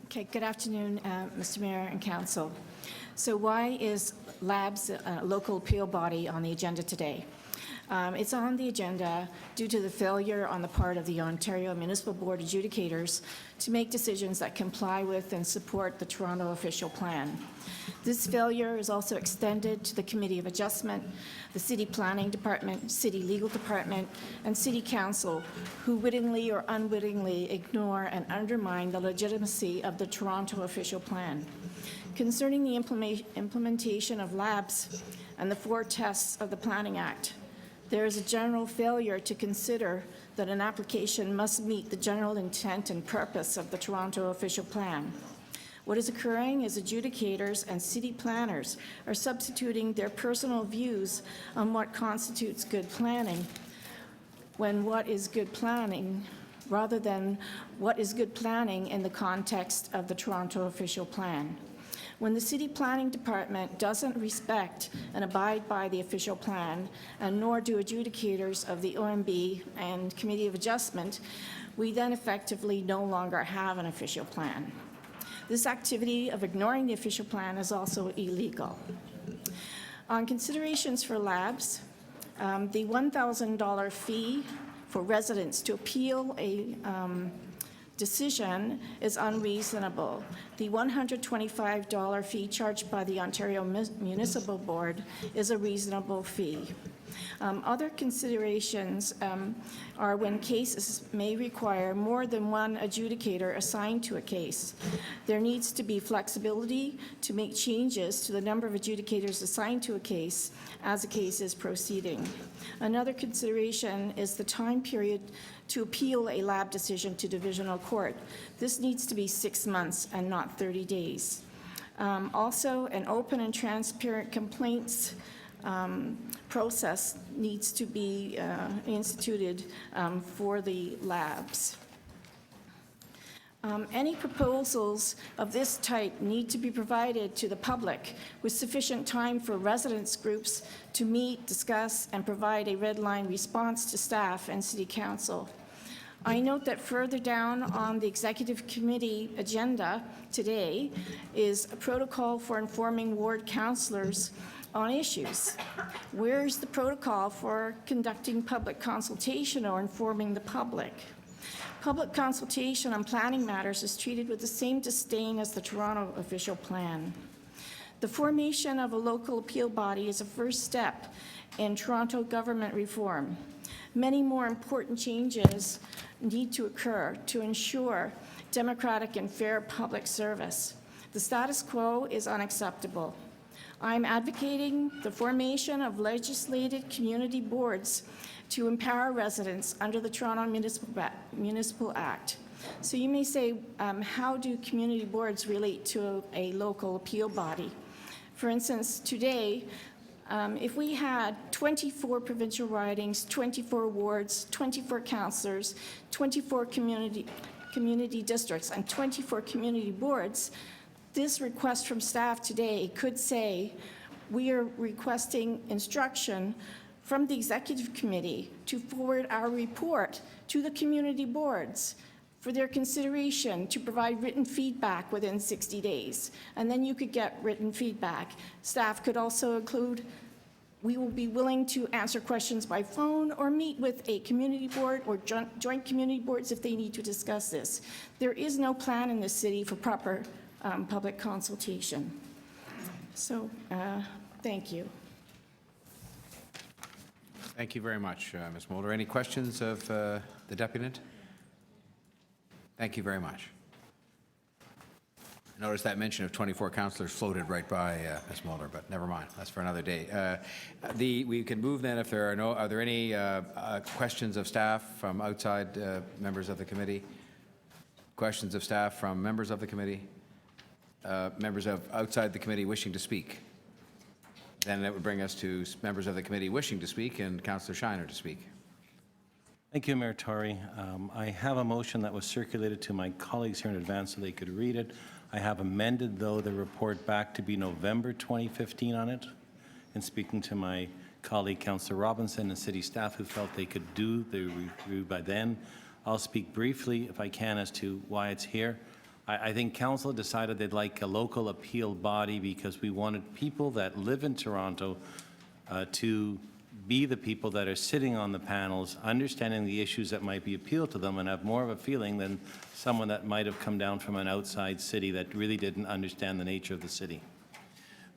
Okay, good afternoon, Mr. Mayor and Council. So why is LABS a local appeal body on the agenda today? It's on the agenda due to the failure on the part of the Ontario Municipal Board adjudicators to make decisions that comply with and support the Toronto Official Plan. This failure is also extended to the Committee of Adjustment, the City Planning Department, City Legal Department, and City Council, who wittingly or unwittingly ignore and undermine the legitimacy of the Toronto Official Plan. Concerning the implementation of LABS and the 4 tests of the Planning Act, there is a general failure to consider that an application must meet the general intent and purpose of the Toronto Official Plan. What is occurring is adjudicators and city planners are substituting their personal views on what constitutes good planning when what is good planning, rather than what is good planning in the context of the Toronto Official Plan. When the City Planning Department doesn't respect and abide by the official plan, and nor do adjudicators of the OMB and Committee of Adjustment, we then effectively no longer have an official plan. This activity of ignoring the official plan is also illegal. On considerations for LABS, the $1,000 fee for residents to appeal a decision is unreasonable. The $125 fee charged by the Ontario Municipal Board is a reasonable fee. Other considerations are when cases may require more than one adjudicator assigned to a case. There needs to be flexibility to make changes to the number of adjudicators assigned to a case as a case is proceeding. Another consideration is the time period to appeal a LAB decision to divisional court. This needs to be 6 months and not 30 days. Also, an open and transparent complaints process needs to be instituted for the labs. Any proposals of this type need to be provided to the public with sufficient time for residents groups to meet, discuss, and provide a red line response to staff and City Council. I note that further down on the Executive Committee agenda today is a protocol for informing ward councillors on issues. Where's the protocol for conducting public consultation or informing the public? Public consultation on planning matters is treated with the same disdain as the Toronto Official Plan. The formation of a local appeal body is a first step in Toronto government reform. Many more important changes need to occur to ensure democratic and fair public service. The status quo is unacceptable. I'm advocating the formation of legislated community boards to empower residents under the Toronto Municipal Act. So you may say, how do community boards relate to a local appeal body? For instance, today, if we had 24 provincial ridings, 24 wards, 24 councillors, 24 community districts, and 24 community boards, this request from staff today could say, we are requesting instruction from the executive committee to forward our report to the community boards for their consideration to provide written feedback within 60 days. And then you could get written feedback. Staff could also include, we will be willing to answer questions by phone or meet with a community board or joint community boards if they need to discuss this. There is no plan in the city for proper public consultation. So, thank you. Thank you very much, Ms. Mulder. Any questions of the deputant? Thank you very much. I noticed that mention of 24 councillors floated right by Ms. Mulder, but never mind. That's for another day. We can move then if there are no. Are there any questions of staff from outside members of the committee? Questions of staff from members of the committee? Members of outside the committee wishing to speak? Then that would bring us to members of the committee wishing to speak and Councillor Shiner to speak. Thank you, Mayor Tory. I have a motion that was circulated to my colleagues here in advance so they could read it. I have amended, though, the report back to be November 2015 on it. And speaking to my colleague, Councillor Robinson, and city staff who felt they could do the review by then, I'll speak briefly, if I can, as to why it's here. I think council decided they'd like a local appeal body because we wanted people that live in Toronto to be the people that are sitting on the panels, understanding the issues that might be appealed to them, and have more of a feeling than someone that might have come down from an outside city that really didn't understand the nature of the city.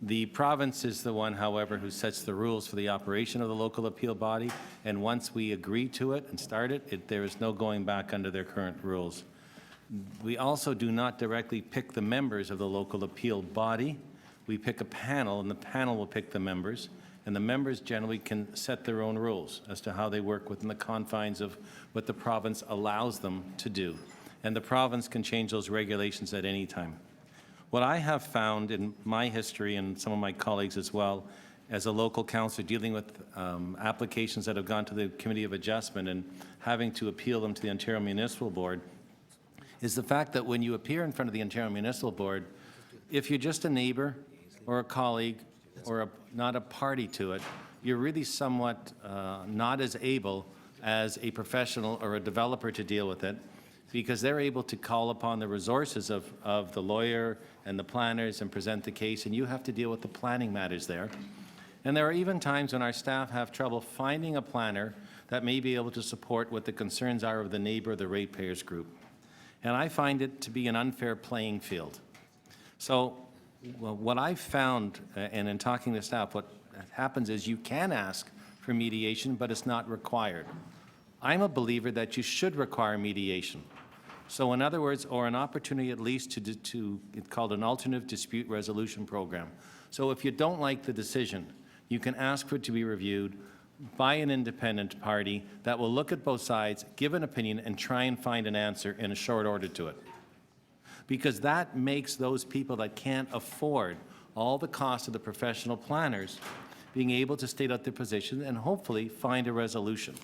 The province is the one, however, who sets the rules for the operation of the local appeal body, and once we agree to it and start it, there is no going back under their current rules. We also do not directly pick the members of the local appeal body. We pick a panel, and the panel will pick the members, and the members generally can set their own rules as to how they work within the confines of what the province allows them to do. And the province can change those regulations at any time. What I have found in my history, and some of my colleagues as well, as a local councillor dealing with applications that have gone to the Committee of Adjustment and having to appeal them to the Ontario Municipal Board, is the fact that when you appear in front of the Ontario Municipal Board, if you're just a neighbor or a colleague or not a party to it, you're really somewhat not as able as a professional or a developer to deal with it, because they're able to call upon the resources of the lawyer and the planners and present the case, and you have to deal with the planning matters there. And there are even times when our staff have trouble finding a planner that may be able to support what the concerns are of the neighbor or the ratepayers group. And I find it to be an unfair playing field. So what I've found, and in talking to staff, what happens is you can ask for mediation, but it's not required. I'm a believer that you should require mediation. So in other words, or an opportunity at least to it's called an alternative dispute resolution program. So if you don't like the decision, you can ask for it to be reviewed by an independent party that will look at both sides, give an opinion, and try and find an answer in a short order to it. Because that makes those people that can't afford all the cost of the professional planners being able to state out their position and hopefully find a resolution.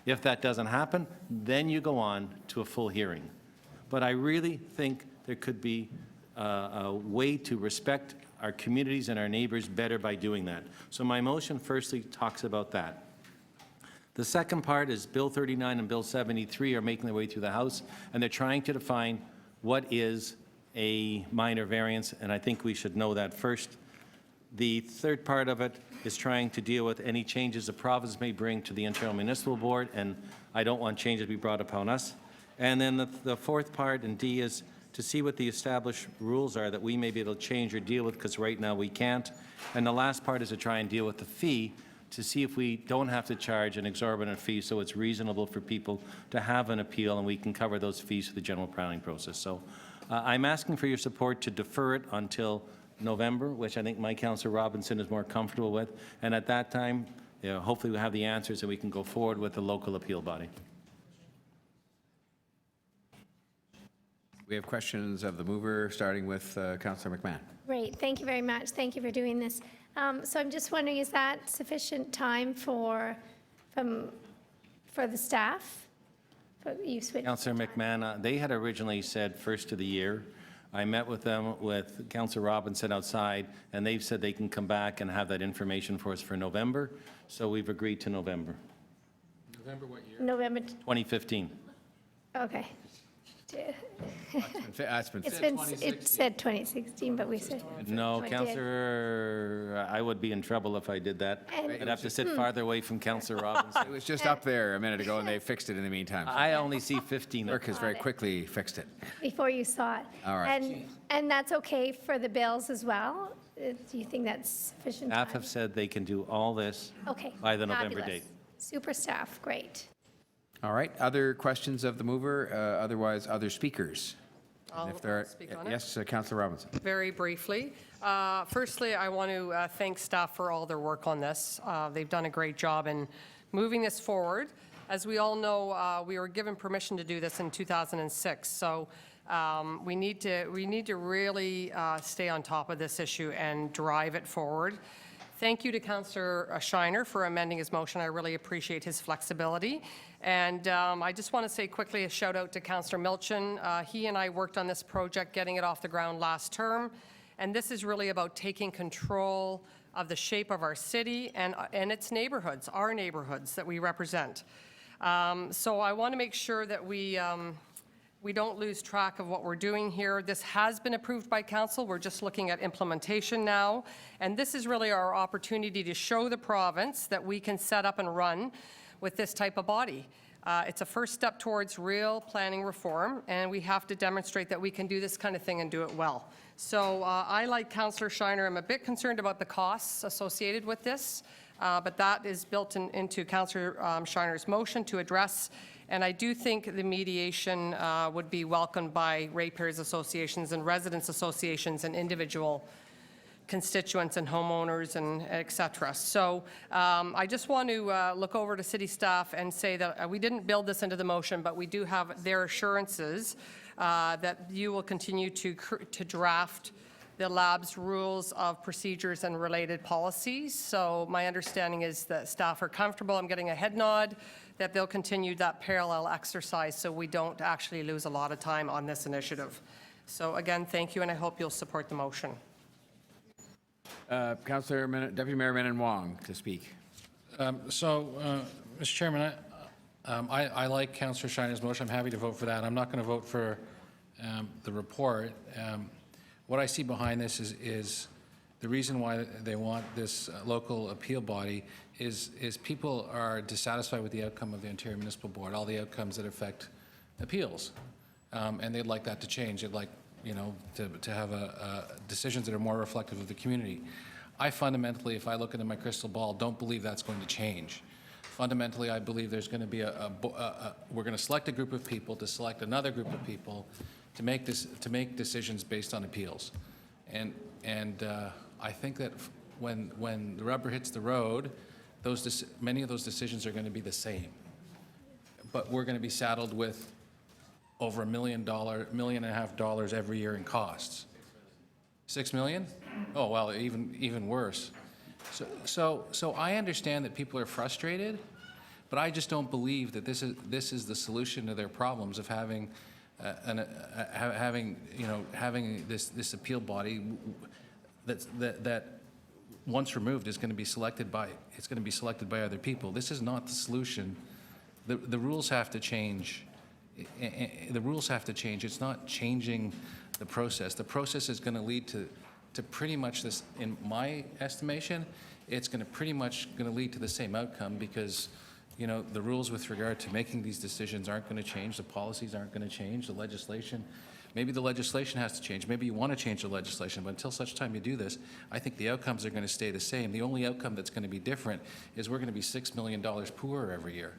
If that doesn't happen, then you go on to a full hearing. But I really think there could be a way to respect our communities and our neighbors better by doing that. So my motion firstly talks about that. The second part is Bill 39 and Bill 73 are making their way through the House, and they're trying to define what is a minor variance, and I think we should know that first. The third part of it is trying to deal with any changes the province may bring to the Ontario Municipal Board, and I don't want changes to be brought upon us. And then the fourth part, and D, is to see what the established rules are that we may be able to change or deal with, because right now we can't. And the last part is to try and deal with the fee to see if we don't have to charge an exorbitant fee so it's reasonable for people to have an appeal and we can cover those fees through the general planning process. So I'm asking for your support to defer it until November, which I think my Councillor Robinson is more comfortable with. And at that time, hopefully we'll have the answers and we can go forward with the local appeal body. We have questions of the mover, starting with Councillor McMahon. Great, thank you very much. Thank you for doing this. So I'm just wondering, is that sufficient time for the staff? Councillor McMahon, they had originally said first of the year. I met with them, with Councillor Robinson outside, and they've said they can come back and have that information for us for November. So we've agreed to November. November what year? November, 2015. okay. It said 2016, but we said. No, I did. Councillor, I would be in trouble if I did that. And- I'd have to sit farther away from Councillor Robinson. It was just up there a minute ago, and they fixed it in the meantime. I only see 15. Clerk has very quickly fixed it. Before you saw it. All right. And that's okay for the bills as well? Do you think that's sufficient time? Staff have said they can do all this Okay. by the November fabulous. date. Super staff, great. All right. Other questions of the mover? Otherwise, other speakers? I'll If there are- speak on it. Yes, Councillor Robinson. Very briefly. Firstly, I want to thank staff for all their work on this. They've done a great job in moving this forward. As we all know, we were given permission to do this in 2006, so we need to really stay on top of this issue and drive it forward. Thank you to Councillor Shiner for amending his motion. I really appreciate his flexibility. And I just want to say quickly a shout out to Councillor Milchin. He and I worked on this project, getting it off the ground last term. And this is really about taking control of the shape of our city and its neighborhoods, our neighborhoods that we represent. So I want to make sure that we don't lose track of what we're doing here. This has been approved by council. We're just looking at implementation now. And this is really our opportunity to show the province that we can set up and run with this type of body. It's a first step towards real planning reform, and we have to demonstrate that we can do this kind of thing and do it well. So I, like Councillor Shiner, am a bit concerned about the costs associated with this, but that is built into Councillor Shiner's motion to address. And I do think the mediation would be welcomed by ratepayers associations and residents associations and individual constituents and homeowners and et cetera. So I just want to look over to city staff and say that we didn't build this into the motion, but we do have their assurances that you will continue to draft the lab's rules of procedures and related policies. So my understanding is that staff are comfortable. I'm getting a head nod that they'll continue that parallel exercise so we don't actually lose a lot of time on this initiative. So again, thank you, and I hope you'll support the motion. Councillor Deputy Mayor Menon Wong to speak. Mr. Chairman, I like Councillor Shiner's motion. I'm happy to vote for that. I'm not going to vote for the report. What I see behind this is the reason why they want this local appeal body is people are dissatisfied with the outcome of the Ontario Municipal Board, all the outcomes that affect appeals, and they'd like that to change. They'd like, to have decisions that are more reflective of the community. I fundamentally, if I look into my crystal ball, don't believe that's going to change. Fundamentally, I believe there's going to be we're going to select a group of people to select another group of people to make decisions based on appeals, and I think that when the rubber hits the road, many of those decisions are going to be the same, but we're going to be saddled with over $1 million, $1.5 million every year in costs. 6 million? Oh, well, even worse. So I understand that people are frustrated, but I just don't believe that this is the solution to their problems of having this appeal body that once removed is going to be selected by other people. This is not the solution. The rules have to change. The rules have to change. It's not changing the process. The process is going to lead to pretty much this, in my estimation, it's going to lead to the same outcome because, the rules with regard to making these decisions aren't going to change, the policies aren't going to change, the legislation. Maybe the legislation has to change. Maybe you want to change the legislation, but until such time you do this, I think the outcomes are going to stay the same. The only outcome that's going to be different is we're going to be $6 million poorer every year.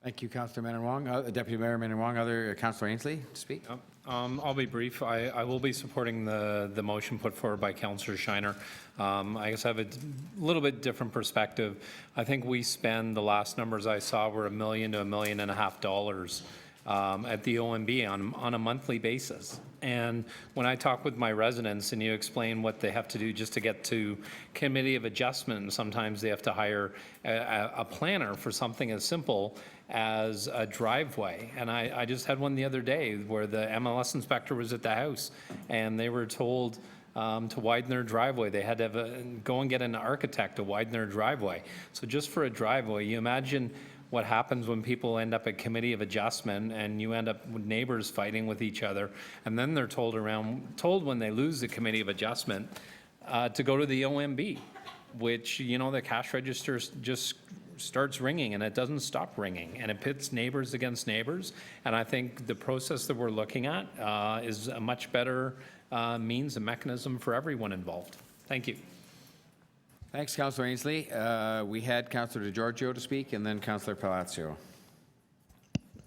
Thank you, Councillor Menon Wong. Deputy Mayor Menon Wong. Other Councillor Ainsley to speak. I'll be brief. I will be supporting the motion put forward by Councillor Shiner. I guess I have a little bit different perspective. I think we spend, the last numbers I saw were $1 million to $1.5 million at the OMB on a monthly basis. And when I talk with my residents and you explain what they have to do just to get to committee of adjustment, and sometimes they have to hire a planner for something as simple as a driveway. And I just had one the other day where the MLS inspector was at the house and they were told to widen their driveway. They had to go and get an architect to widen their driveway. So just for a driveway, you imagine what happens when people end up at committee of adjustment and you end up with neighbors fighting with each other, and then they're told when they lose the committee of adjustment to go to the OMB, which, you know, the cash register just starts ringing and it doesn't stop ringing, and it pits neighbors against neighbors. And I think the process that we're looking at is a much better means and mechanism for everyone involved. Thank you. Thanks, Councillor Ainsley. We had Councillor DeGiorgio to speak, and then Councillor Palacio.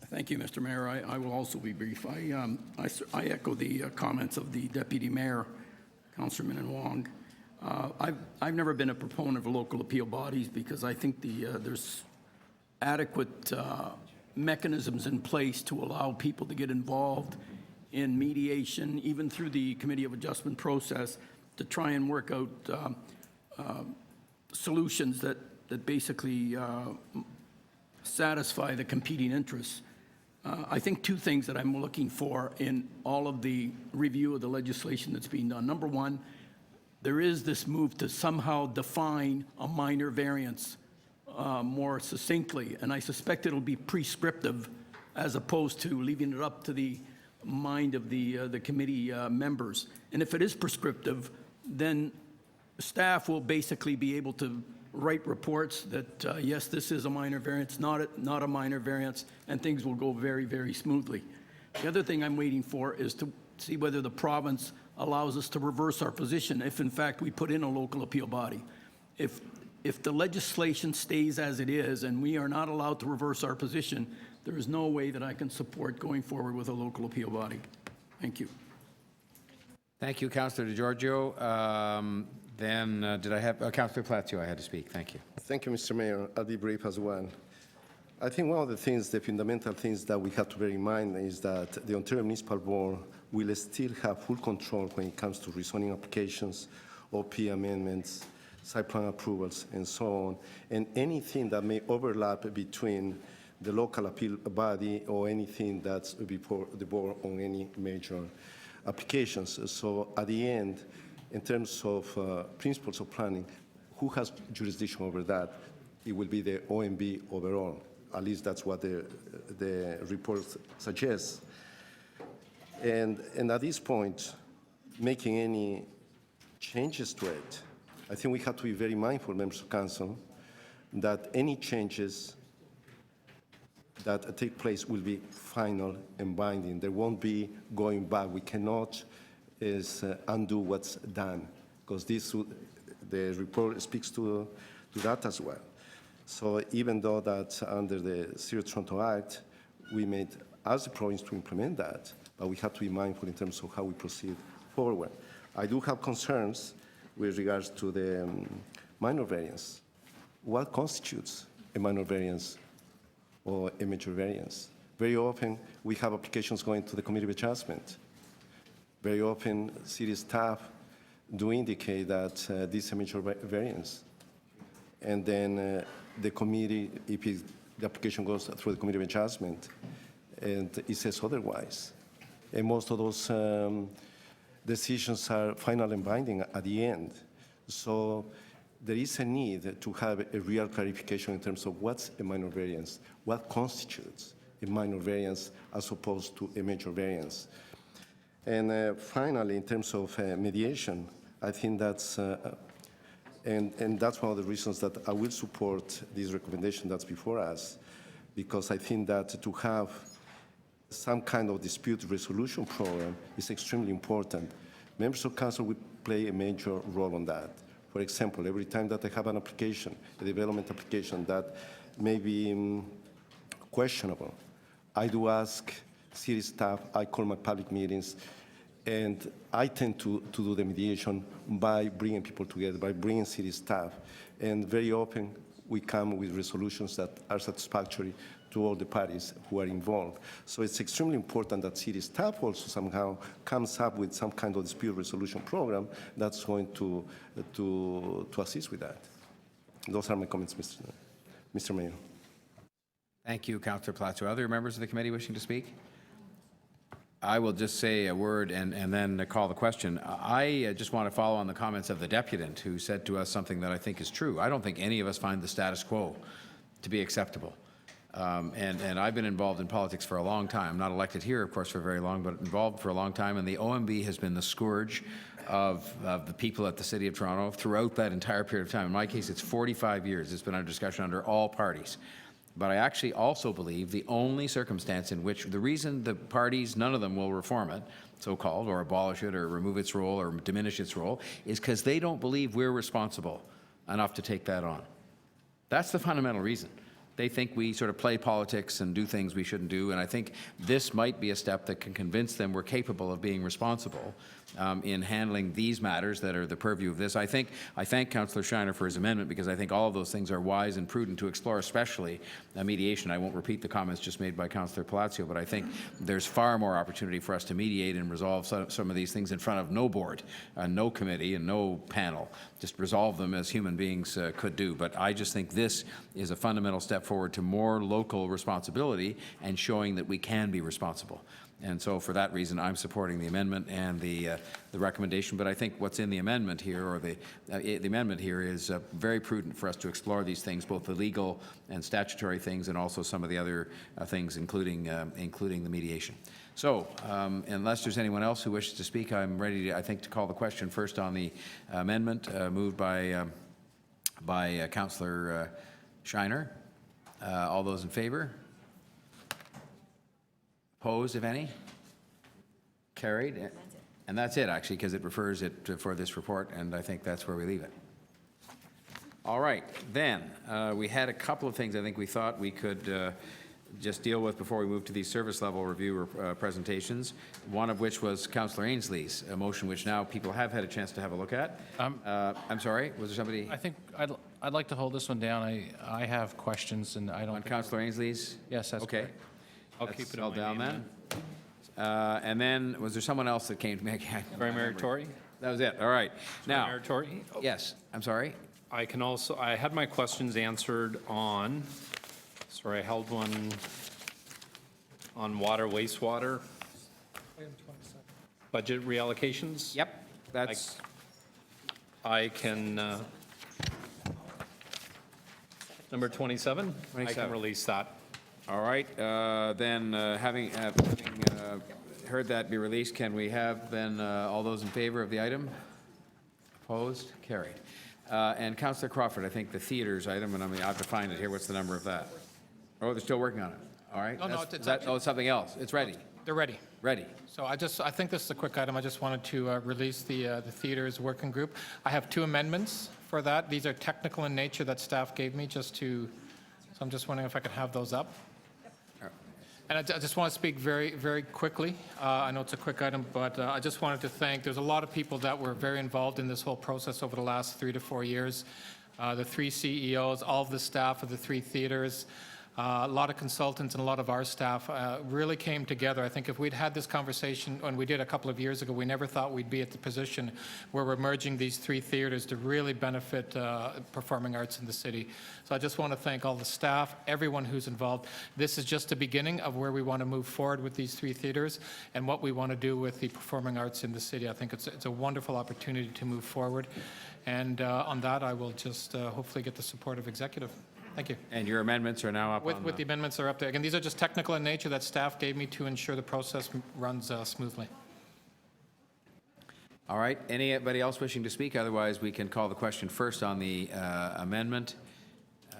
Thank you, Mr. Mayor. I will also be brief. I echo the comments of the Deputy Mayor, Councillor Menon Wong. I've never been a proponent of local appeal bodies because I think there's adequate mechanisms in place to allow people to get involved in mediation, even through the Committee of Adjustment process, to try and work out solutions that basically satisfy the competing interests. I think two things that I'm looking for in all of the review of the legislation that's being done. Number one, there is this move to somehow define a minor variance more succinctly, and I suspect it'll be prescriptive as opposed to leaving it up to the mind of the committee members. And if it is prescriptive, then staff will basically be able to write reports that, yes, this is a minor variance, not a minor variance, and things will go very, very smoothly. The other thing I'm waiting for is to see whether the province allows us to reverse our position if, in fact, we put in a local appeal body. If the legislation stays as it is and we are not allowed to reverse our position, there is no way that I can support going forward with a local appeal body. Thank you. Thank you, Councillor DeGiorgio. Did I have Councillor Palacio? I had to speak. Thank you. Thank you, Mr. Mayor. I'll be brief as well. I think one of the things, the fundamental things that we have to bear in mind is that the Ontario Municipal Board will still have full control when it comes to rezoning applications, OP amendments, site plan approvals, and so on, and anything that may overlap between the local appeal body or anything that's before the board on any major applications. So at the end, in terms of principles of planning, who has jurisdiction over that? It will be the OMB overall. At least that's what the report suggests. And at this point, making any changes to it, I think we have to be very mindful, members of council, that any changes that take place will be final and binding. There won't be going back. We cannot undo what's done, because the report speaks to that as well. So even though that under the City of Toronto Act, we made as a province to implement that, but we have to be mindful in terms of how we proceed forward. I do have concerns with regards to the minor variance. What constitutes a minor variance or a major variance? Very often, we have applications going to the Committee of Adjustment. Very often, city staff do indicate that this is a major variance. And then the committee, if the application goes through the Committee of Adjustment, and it says otherwise. And most of those decisions are final and binding at the end. So there is a need to have a real clarification in terms of what's a minor variance, what constitutes a minor variance as opposed to a major variance. And finally, in terms of mediation, I think that's, and that's one of the reasons that I will support this recommendation that's before us, because I think that to have some kind of dispute resolution program is extremely important. Members of council will play a major role on that. For example, every time that I have an application, a development application that may be questionable, I do ask city staff, I call my public meetings, and I tend to do the mediation by bringing people together, by bringing city staff. And very often, we come with resolutions that are satisfactory to all the parties who are involved. So it's extremely important that city staff also somehow comes up with some kind of dispute resolution program that's going to assist with that. Those are my comments, Mr. Mayor. Thank you, Councillor Palacio. Other members of the committee wishing to speak? I will just say a word and then call the question. I just want to follow on the comments of the deputant who said to us something that I think is true. I don't think any of us find the status quo to be acceptable. And I've been involved in politics for a long time. Not elected here, of course, for very long, but involved for a long time. And the OMB has been the scourge of the people at the City of Toronto throughout that entire period of time. In my case, it's 45 years. It's been under discussion under all parties. But I actually also believe the only circumstance in which the reason the parties, none of them will reform it, so-called, or abolish it, or remove its role, or diminish its role, is because they don't believe we're responsible enough to take that on. That's the fundamental reason. They think we sort of play politics and do things we shouldn't do, and I think this might be a step that can convince them we're capable of being responsible in handling these matters that are the purview of this. I thank Councillor Shiner for his amendment because I think all of those things are wise and prudent to explore, especially mediation. I won't repeat the comments just made by Councillor Palacio, but I think there's far more opportunity for us to mediate and resolve some of these things in front of no board, no committee, and no panel. Just resolve them as human beings could do. But I just think this is a fundamental step forward to more local responsibility and showing that we can be responsible. And so for that reason, I'm supporting the amendment and the recommendation. But I think what's in the amendment here, or the amendment here, is very prudent for us to explore these things, both the legal and statutory things, and also some of the other things, including the mediation. So, unless there's anyone else who wishes to speak, I'm ready to, I think, to call the question first on the amendment moved by Councillor Shiner. All those in favor? Opposed, if any? Carried. And that's it, actually, because it refers it for this report, and I think that's where we leave it. All right, then, we had a couple of things I think we thought we could just deal with before we move to these service level review presentations, one of which was Councillor Ainsley's motion, which now people have had a chance to have a look at. I'm sorry, was there somebody? I think I'd like to hold this one down. I have questions, and I don't. On Councillor Ainsley's? Yes, that's okay. correct. I'll keep it all on down then. And then, was there someone else that came to me? Very Meritori? That was it, all right. Now, Meritori? yes, I'm sorry. I had my questions answered on, sorry, I held one on water, wastewater. Budget reallocations. Yep, that's. I can, number 27? I can release that. All right, then having heard that be released, can we have then all those in favor of the item? Opposed? Carried. And Councillor Crawford, I think the theaters item, and I have to find it here. What's the number of that? Oh, they're still working on it. All right. No, it's something else. It's ready. They're ready. Ready. So I think this is a quick item. I just wanted to release the theaters working group. I have two amendments for that. These are technical in nature that staff gave me so I'm just wondering if I could have those up. And I just want to speak very, very quickly. I know it's a quick item, but I just wanted to thank, there's a lot of people that were very involved in this whole process over the last 3 to 4 years. The 3 CEOs, all of the staff of the 3 theaters, a lot of consultants and a lot of our staff really came together. I think if we'd had this conversation, and we did a couple of years ago, we never thought we'd be at the position where we're merging these 3 theaters to really benefit performing arts in the city. So I just want to thank all the staff, everyone who's involved. This is just the beginning of where we want to move forward with these 3 theaters and what we want to do with the performing arts in the city. I think it's a wonderful opportunity to move forward. And on that, I will just hopefully get the support of executive. Thank you. And your amendments are now up with the amendments are up there. Again, these are just technical in nature that staff gave me to ensure the process runs smoothly. All right. Anybody else wishing to speak? Otherwise, we can call the question first on the amendment.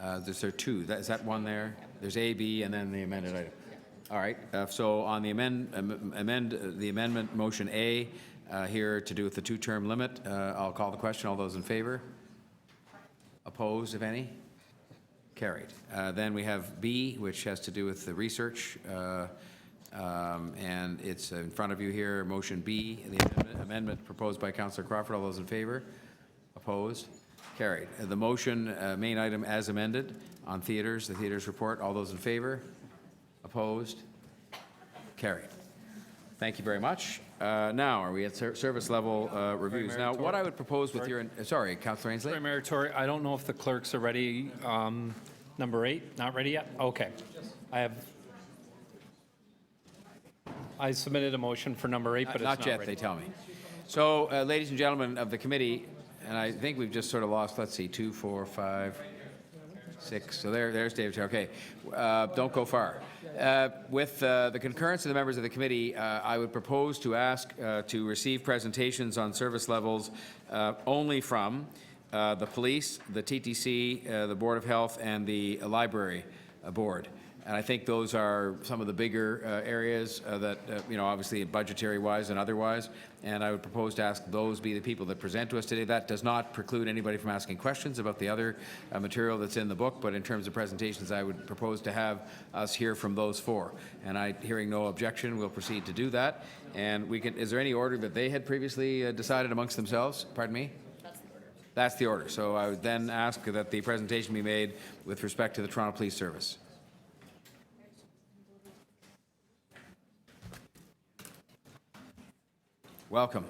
There are 2. Is that one there? There's A, B, and then the amended item. All right, so on the the amendment, motion A, here to do with the two-term limit, I'll call the question. All those in favor? Opposed, if any? Carried. Then we have B, which has to do with the research, and it's in front of you here, motion B, the amendment proposed by Councillor Crawford. All those in favor? Opposed? Carried. The motion, main item as amended on theaters, the theaters report. All those in favor? Opposed? Carried. Thank you very much. Now, are we at service level reviews? Now, what I would propose with your, sorry, Councillor Ainsley? Sorry, Mayor Tory, I don't know if the clerks are ready. Number 8, not ready yet? Okay. I submitted a motion for number 8, but it's not yet, ready. they tell me. So, ladies and gentlemen of the committee, and I think we've just sort of lost, let's see, 2, 4, 5, 6. So there's David. Okay, don't go far. With the concurrence of the members of the committee, I would propose to ask to receive presentations on service levels only from the police, the TTC, the Board of Health, and the library board. And I think those are some of the bigger areas that, obviously budgetary-wise and otherwise. And I would propose to ask those be the people that present to us today. That does not preclude anybody from asking questions about the other material that's in the book. But in terms of presentations, I would propose to have us hear from those 4. And hearing no objection, we'll proceed to do that. And we can. Is there any order that they had previously decided amongst themselves? Pardon me? That's the order. So I would then ask that the presentation be made with respect to the Toronto Police Service. Welcome.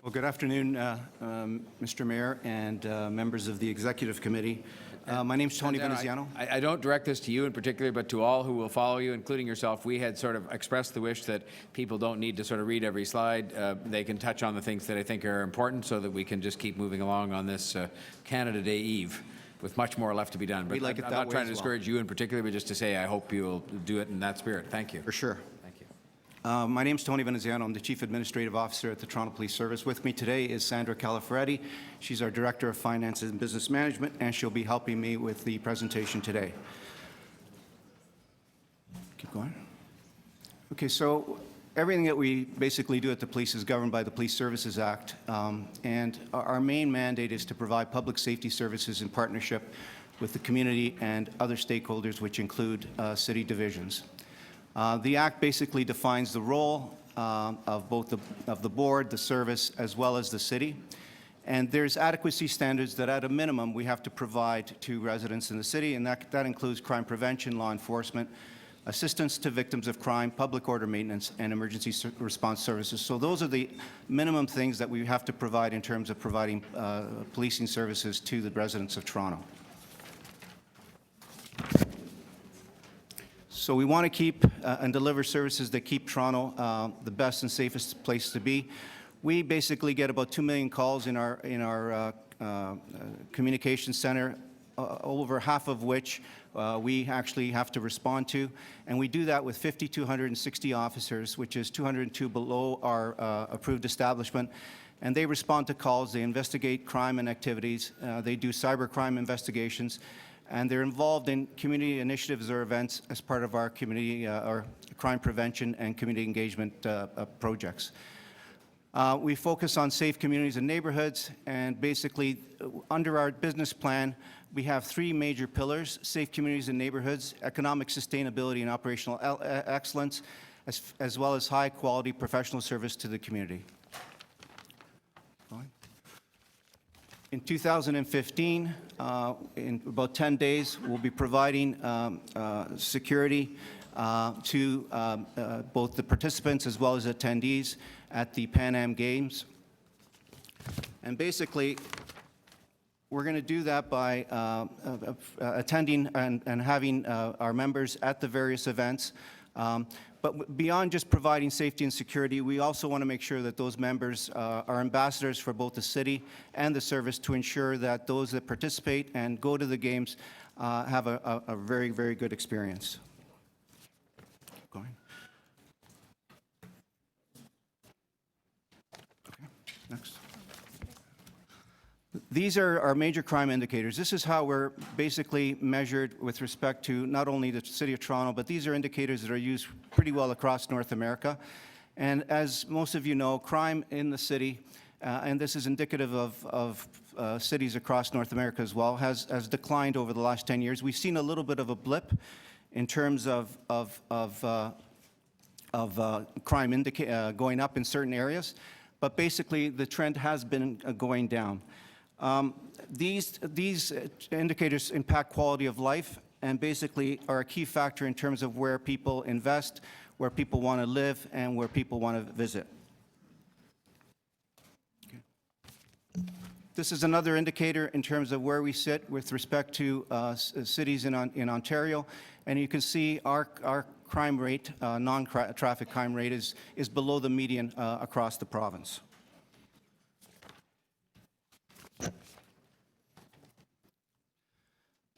Well, good afternoon, Mr. Mayor and members of the Executive Committee. My name's Tony Veneziano. I don't direct this to you in particular, but to all who will follow you, including yourself. We had sort of expressed the wish that people don't need to sort of read every slide. They can touch on the things that I think are important so that we can just keep moving along on this Canada Day Eve with much more left to be done. But We'd like it I'm that not way trying to as well. discourage you in particular, but just to say I hope you'll do it in that spirit. Thank you. For sure. Thank you. My name's Tony Veneziano. I'm the Chief Administrative Officer at the Toronto Police Service. With me today is Sandra Calaferetti. She's our Director of Finance and Business Management, and she'll be helping me with the presentation today. Keep going. Okay, so everything that we basically do at the police is governed by the Police Services Act, and our main mandate is to provide public safety services in partnership with the community and other stakeholders, which include city divisions. The Act basically defines the role of both the board, the service, as well as the city. And there's adequacy standards that at a minimum we have to provide to residents in the city, and that includes crime prevention, law enforcement, assistance to victims of crime, public order maintenance, and emergency response services. So those are the minimum things that we have to provide in terms of providing policing services to the residents of Toronto. So we want to keep and deliver services that keep Toronto the best and safest place to be. We basically get about 2 million calls in our communication center, over half of which we actually have to respond to. And we do that with 5,260 officers, which is 202 below our approved establishment. And they respond to calls, they investigate crime and activities, they do cybercrime investigations, and they're involved in community initiatives or events as part of our community or crime prevention and community engagement projects. We focus on safe communities and neighborhoods, and basically under our business plan, we have 3 major pillars: safe communities and neighborhoods, economic sustainability and operational excellence, as well as high quality professional service to the community. In 2015, in about 10 days, we'll be providing security to both the participants as well as attendees at the Pan Am Games. And basically, we're going to do that by attending and having our members at the various events. But beyond just providing safety and security, we also want to make sure that those members are ambassadors for both the city and the service to ensure that those that participate and go to the games have a very, very good experience. Keep going. Next. These are our major crime indicators. This is how we're basically measured with respect to not only the City of Toronto, but these are indicators that are used pretty well across North America. And as most of you know, crime in the city, and this is indicative of cities across North America as well, has declined over the last 10 years. We've seen a little bit of a blip in terms of crime going up in certain areas, but basically the trend has been going down. These indicators impact quality of life and basically are a key factor in terms of where people invest, where people want to live, and where people want to visit. This is another indicator in terms of where we sit with respect to cities in Ontario, and you can see our crime rate, non-traffic crime rate, is below the median across the province.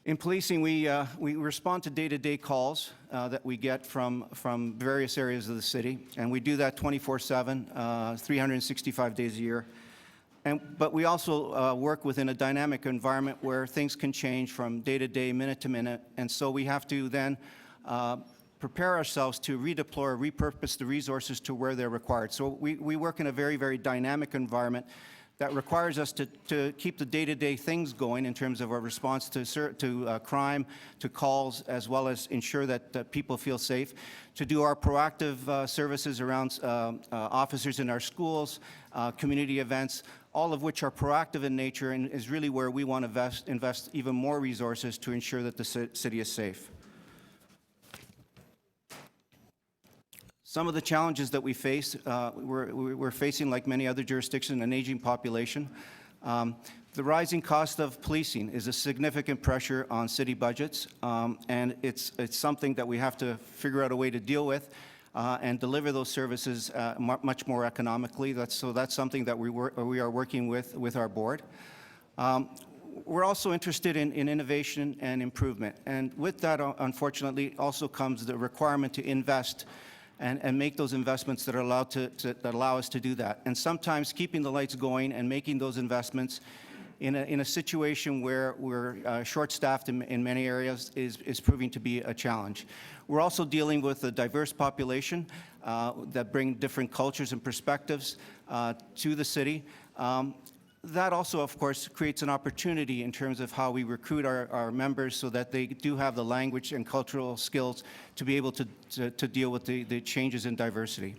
In policing, we respond to day-to-day calls that we get from various areas of the city, and we do that 24/7, 365 days a year. But we also work within a dynamic environment where things can change from day to day, minute to minute, and so we have to then prepare ourselves to redeploy or repurpose the resources to where they're required. So we work in a very, very dynamic environment that requires us to keep the day-to-day things going in terms of our response to crime, to calls, as well as ensure that people feel safe, to do our proactive services around officers in our schools, community events, all of which are proactive in nature and is really where we want to invest even more resources to ensure that the city is safe. Some of the challenges that we face, we're facing, like many other jurisdictions, an aging population. The rising cost of policing is a significant pressure on city budgets, and it's something that we have to figure out a way to deal with and deliver those services much more economically. So that's something that we are working with our board. We're also interested in innovation and improvement, and with that, unfortunately, also comes the requirement to invest and make those investments that are that allow us to do that. And sometimes keeping the lights going and making those investments in a situation where we're short-staffed in many areas is proving to be a challenge. We're also dealing with a diverse population that bring different cultures and perspectives to the city. That also, of course, creates an opportunity in terms of how we recruit our members so that they do have the language and cultural skills to be able to deal with the changes in diversity.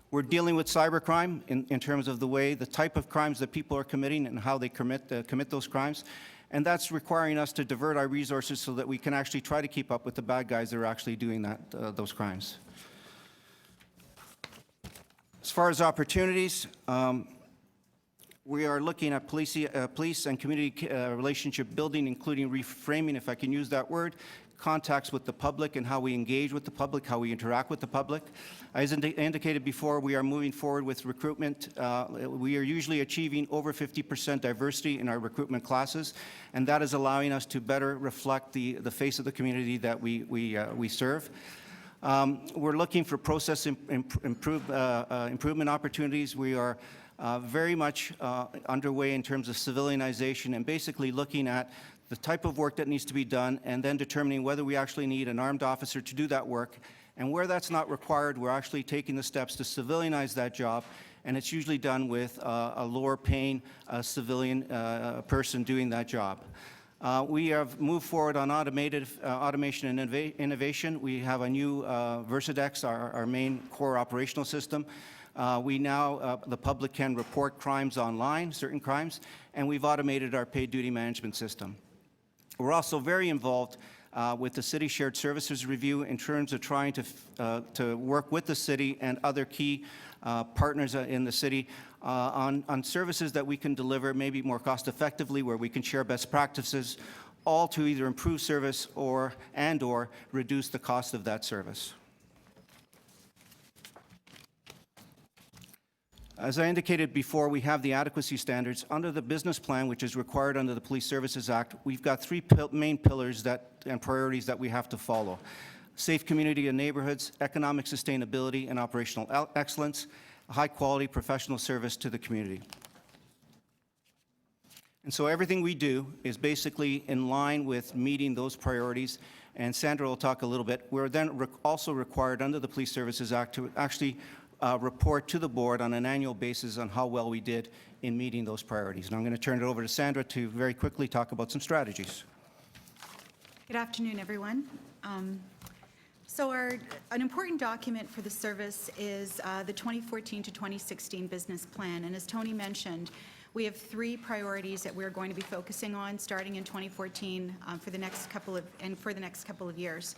We're dealing with cybercrime in terms of the type of crimes that people are committing and how they commit those crimes. And that's requiring us to divert our resources so that we can actually try to keep up with the bad guys that are actually doing those crimes. As far as opportunities, we are looking at police and community relationship building, including reframing, if I can use that word, contacts with the public and how we engage with the public, how we interact with the public. As indicated before, we are moving forward with recruitment. We are usually achieving over 50% diversity in our recruitment classes, and that is allowing us to better reflect the face of the community that we serve. We're looking for process improvement opportunities. We are very much underway in terms of civilianization and basically looking at the type of work that needs to be done and then determining whether we actually need an armed officer to do that work. And where that's not required, we're actually taking the steps to civilianize that job, and it's usually done with a lower paying civilian person doing that job. We have moved forward on automation and innovation. We have a new Versadex, our main core operational system. We now, the public can report crimes online, certain crimes, and we've automated our paid duty management system. We're also very involved with the City Shared Services Review in terms of trying to work with the city and other key partners in the city on services that we can deliver maybe more cost effectively, where we can share best practices, all to either improve service or reduce the cost of that service. As I indicated before, we have the adequacy standards. Under the business plan, which is required under the Police Services Act, we've got three main pillars and priorities that we have to follow: safe community and neighborhoods, economic sustainability, and operational excellence. high-quality professional service to the community. And so everything we do is basically in line with meeting those priorities, and Sandra will talk a little bit. We're then also required under the Police Services Act to actually report to the board on an annual basis on how well we did in meeting those priorities. And I'm going to turn it over to Sandra to very quickly talk about some strategies. Good afternoon, everyone. So an important document for the service is the 2014 to 2016 business plan. And as Tony mentioned, we have 3 priorities that we're going to be focusing on starting in 2014 for the next couple of years.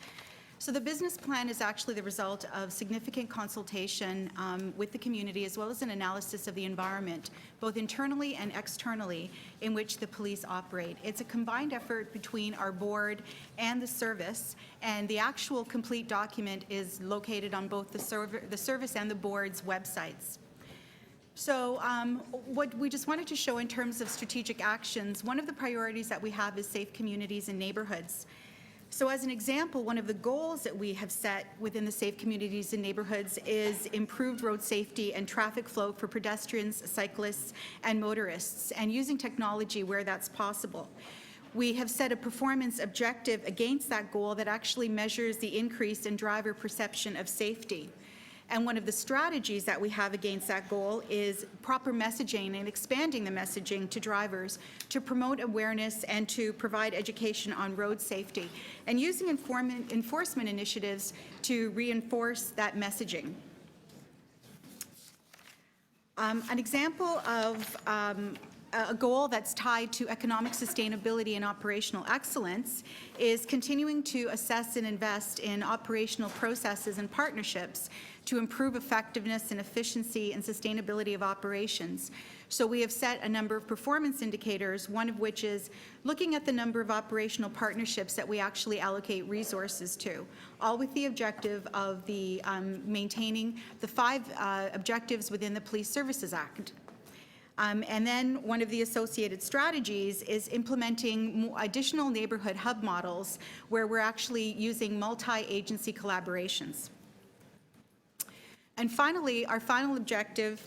So the business plan is actually the result of significant consultation with the community, as well as an analysis of the environment, both internally and externally, in which the police operate. It's a combined effort between our board and the service, and the actual complete document is located on both the service and the board's websites. So what we just wanted to show in terms of strategic actions, one of the priorities that we have is safe communities and neighborhoods. So as an example, one of the goals that we have set within the safe communities and neighborhoods is improved road safety and traffic flow for pedestrians, cyclists, and motorists, and using technology where that's possible. We have set a performance objective against that goal that actually measures the increase in driver perception of safety. And one of the strategies that we have against that goal is proper messaging and expanding the messaging to drivers to promote awareness and to provide education on road safety, and using enforcement initiatives to reinforce that messaging. An example of a goal that's tied to economic sustainability and operational excellence is continuing to assess and invest in operational processes and partnerships to improve effectiveness and efficiency and sustainability of operations. So we have set a number of performance indicators, one of which is looking at the number of operational partnerships that we actually allocate resources to, all with the objective of the maintaining the 5 objectives within the Police Services Act. And then one of the associated strategies is implementing additional neighborhood hub models where we're actually using multi-agency collaborations. And finally, our final objective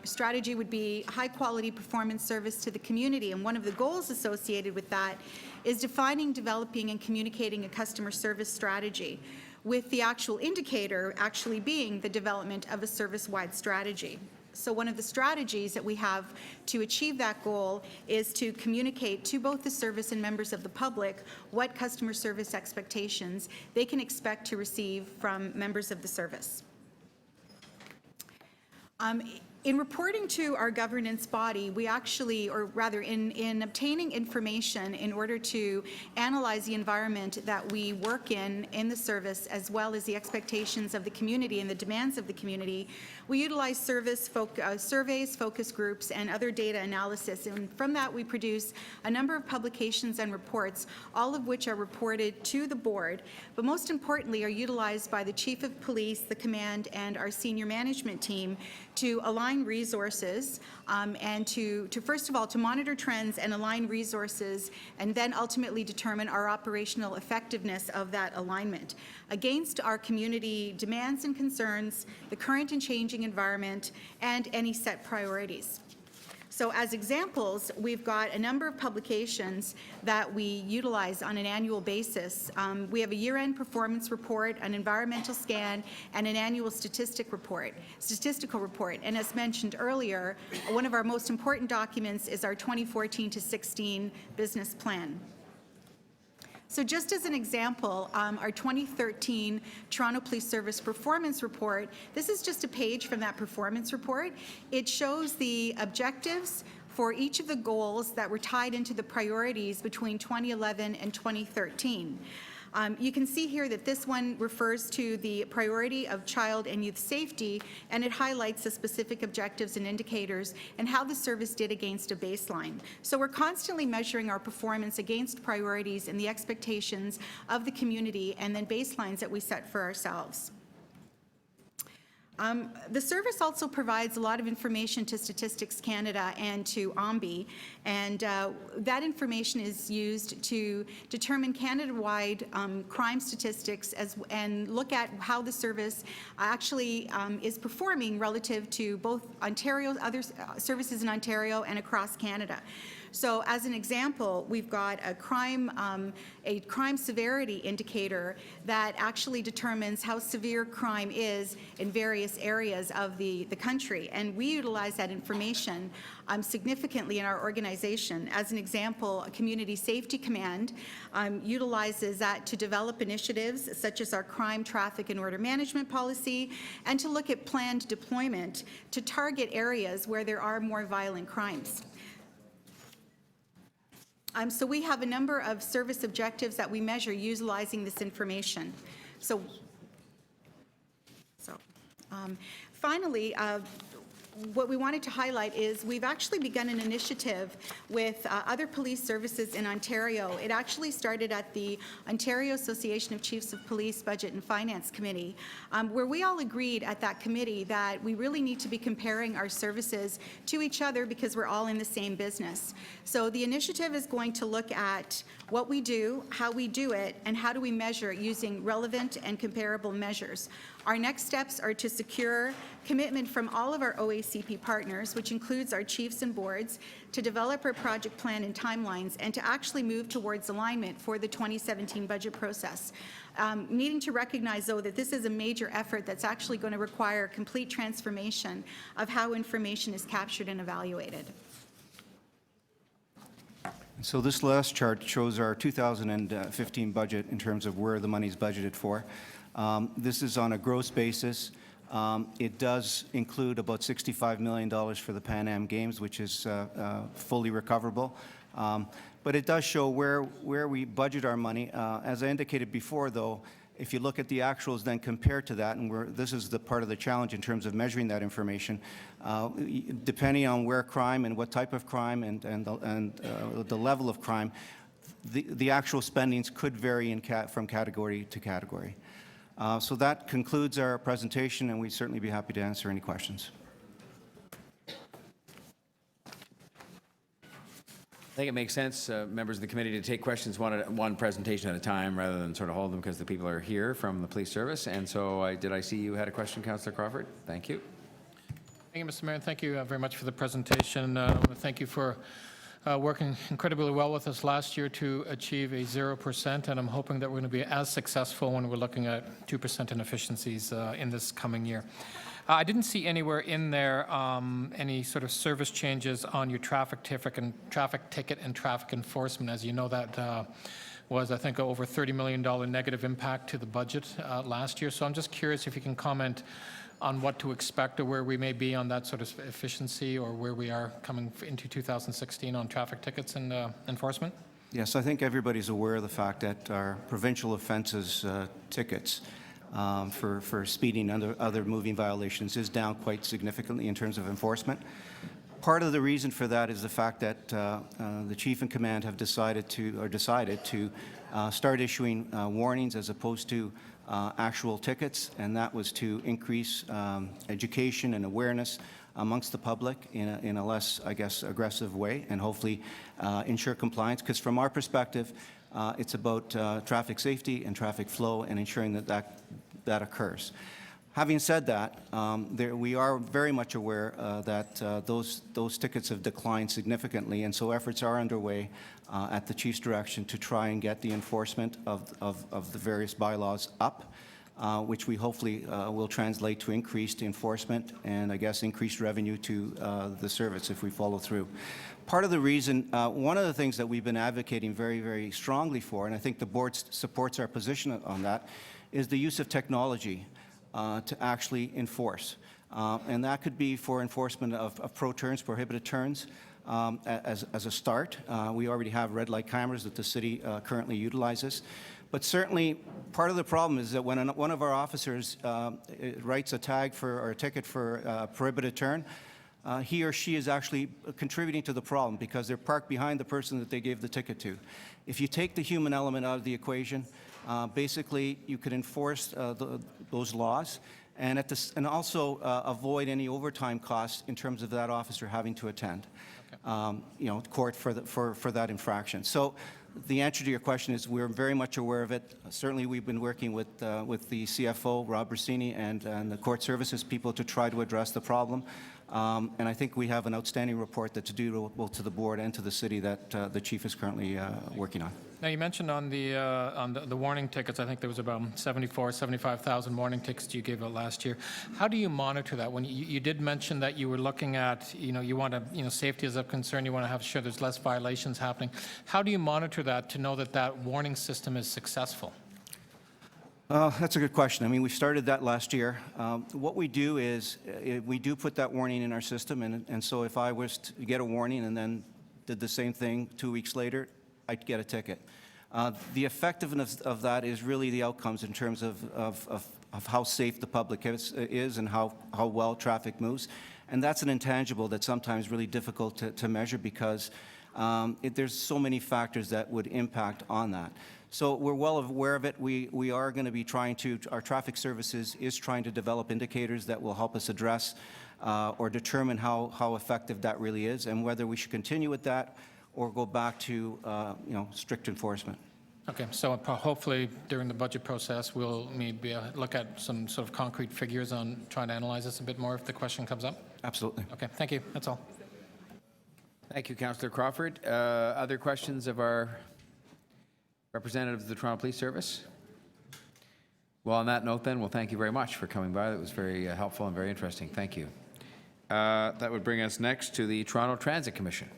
strategy would be high-quality performance service to the community. And one of the goals associated with that is defining, developing, and communicating a customer service strategy, with the actual indicator actually being the development of a service-wide strategy. So one of the strategies that we have to achieve that goal is to communicate to both the service and members of the public what customer service expectations they can expect to receive from members of the service. In reporting to our governance body, we actually, or rather in obtaining information in order to analyze the environment that we work in the service, as well as the expectations of the community and the demands of the community, we utilize surveys, focus groups, and other data analysis. And from that, we produce a number of publications and reports, all of which are reported to the board, but most importantly are utilized by the Chief of Police, the command, and our senior management team to align resources and to first of all, to monitor trends and align resources, and then ultimately determine our operational effectiveness of that alignment against our community demands and concerns, the current and changing environment, and any set priorities. So as examples, we've got a number of publications that we utilize on an annual basis. We have a year-end performance report, an environmental scan, and an annual statistical report. And as mentioned earlier, one of our most important documents is our 2014 to 16 business plan. So just as an example, our 2013 Toronto Police Service Performance Report, this is just a page from that performance report. It shows the objectives for each of the goals that were tied into the priorities between 2011 and 2013. You can see here that this one refers to the priority of child and youth safety, and it highlights the specific objectives and indicators and how the service did against a baseline. So we're constantly measuring our performance against priorities and the expectations of the community, and then baselines that we set for ourselves. The service also provides a lot of information to Statistics Canada and to OMBI, and that information is used to determine Canada-wide crime statistics and look at how the service actually is performing relative to both Ontario, other services in Ontario and across Canada. So as an example, we've got a crime severity indicator that actually determines how severe crime is in various areas of the country. And we utilize that information significantly in our organization. As an example, a Community Safety Command utilizes that to develop initiatives such as our crime, traffic, and order management policy, and to look at planned deployment to target areas where there are more violent crimes. So we have a number of service objectives that we measure utilizing this information. Finally, what we wanted to highlight is we've actually begun an initiative with other police services in Ontario. It actually started at the Ontario Association of Chiefs of Police Budget and Finance Committee, where we all agreed at that committee that we really need to be comparing our services to each other because we're all in the same business. So the initiative is going to look at what we do, how we do it, and how do we measure it using relevant and comparable measures. Our next steps are to secure commitment from all of our OACP partners, which includes our chiefs and boards, to develop our project plan and timelines and to actually move towards alignment for the 2017 budget process. Needing to recognize, though, that this is a major effort that's actually going to require complete transformation of how information is captured and evaluated. So this last chart shows our 2015 budget in terms of where the money is budgeted for. This is on a gross basis. It does include about $65 million for the Pan Am Games, which is fully recoverable. But it does show where we budget our money. As I indicated before, though, if you look at the actuals then compared to that, and this is the part of the challenge in terms of measuring that information, depending on where crime and what type of crime and the level of crime, the actual spendings could vary from category to category. So that concludes our presentation, and we'd certainly be happy to answer any questions. I think it makes sense, members of the committee, to take questions one presentation at a time rather than sort of hold them because the people are here from the police service. And so did I see you had a question, Councillor Crawford? Thank you. Thank you, Mr. Mayor, and thank you very much for the presentation. Thank you for working incredibly well with us last year to achieve a 0%, and I'm hoping that we're going to be as successful when we're looking at 2% inefficiencies in this coming year. I didn't see anywhere in there any sort of service changes on your traffic ticket and traffic enforcement. As you know, that was, I think, over $30 million negative impact to the budget last year. So I'm just curious if you can comment on what to expect or where we may be on that sort of efficiency, or where we are coming into 2016 on traffic tickets and enforcement? Yes, I think everybody's aware of the fact that our provincial offenses tickets for speeding and other moving violations is down quite significantly in terms of enforcement. Part of the reason for that is the fact that the Chief and Command have decided to start issuing warnings as opposed to actual tickets, and that was to increase education and awareness amongst the public in a less, I guess, aggressive way, and hopefully ensure compliance. Because from our perspective, it's about traffic safety and traffic flow and ensuring that occurs. Having said that, we are very much aware that those tickets have declined significantly, and so efforts are underway at the Chief's direction to try and get the enforcement of the various bylaws up, which we hopefully will translate to increased enforcement and, I guess, increased revenue to the service if we follow through. Part of the reason, one of the things that we've been advocating very, very strongly for, and I think the board supports our position on that, is the use of technology to actually enforce. And that could be for enforcement of prohibited turns as a start. We already have red light cameras that the city currently utilizes. But certainly part of the problem is that when one of our officers writes a tag or a ticket for a prohibited turn, he or she is actually contributing to the problem because they're parked behind the person that they gave the ticket to. If you take the human element out of the equation, basically you could enforce those laws, and also avoid any overtime costs in terms of that officer having to attend, court for that infraction. So the answer to your question is we're very much aware of it. Certainly, we've been working with the CFO, Rob Rossini, and the court services people to try to address the problem. And I think we have an outstanding report that's due both to the board and to the city that the chief is currently working on. Now, you mentioned on the warning tickets, I think there was about 75,000 warning tickets you gave out last year. How do you monitor that? When you did mention that you were looking at, you want to, safety is of concern, you want to have sure there's less violations happening. How do you monitor that to know that that warning system is successful? That's a good question. I mean, we started that last year. What we do is we do put that warning in our system, and so if I was to get a warning and then did the same thing 2 weeks later, I'd get a ticket. The effectiveness of that is really the outcomes in terms of how safe the public is and how well traffic moves. And that's an intangible that's sometimes really difficult to measure because there's so many factors that would impact on that. So we're well aware of it. We are going to be trying to, our traffic services is trying to develop indicators that will help us address or determine how effective that really is and whether we should continue with that or go back to, strict enforcement. Okay, so hopefully during the budget process, we'll maybe look at some sort of concrete figures on trying to analyze this a bit more if the question comes up? Absolutely. Okay, thank you. That's all. Thank you, Councillor Crawford. Other questions of our representatives of the Toronto Police Service? Well, on that note then, well, thank you very much for coming by. That was very helpful and very interesting. Thank you. That would bring us next to the Toronto Transit Commission.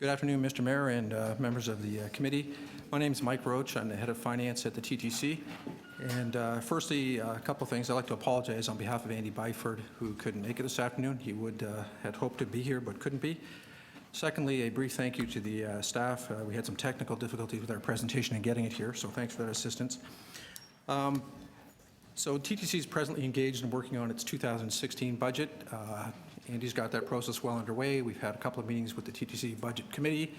Good afternoon, Mr. Mayor and members of the committee. My name is Mike Roach. I'm the head of finance at the TTC. And firstly, a couple of things. I'd like to apologize on behalf of Andy Byford, who couldn't make it this afternoon. He had hoped to be here but couldn't be. Secondly, a brief thank you to the staff. We had some technical difficulties with our presentation and getting it here, so thanks for that assistance. So TTC is presently engaged in working on its 2016 budget. Andy's got that process well underway. We've had a couple of meetings with the TTC Budget Committee,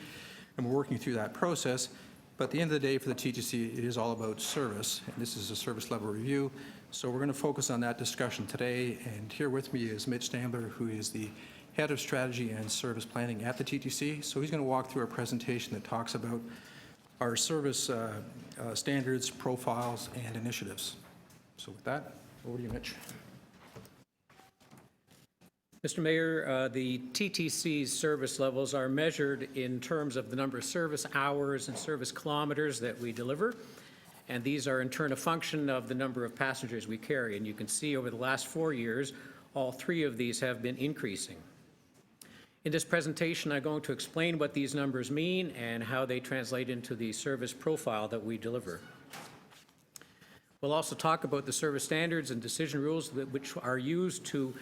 and we're working through that process. But at the end of the day, for the TTC, it is all about service, and this is a service level review. So we're going to focus on that discussion today. And here with me is Mitch Stambler, who is the head of strategy and service planning at the TTC. So he's going to walk through a presentation that talks about our service standards, profiles, and initiatives. So with that, over to you, Mitch. Mr. Mayor, the TTC's service levels are measured in terms of the number of service hours and service kilometers that we deliver, and these are in turn a function of the number of passengers we carry. And you can see over the last 4 years, all three of these have been increasing. In this presentation, I'm going to explain what these numbers mean and how they translate into the service profile that we deliver. We'll also talk about the service standards and decision rules which are used to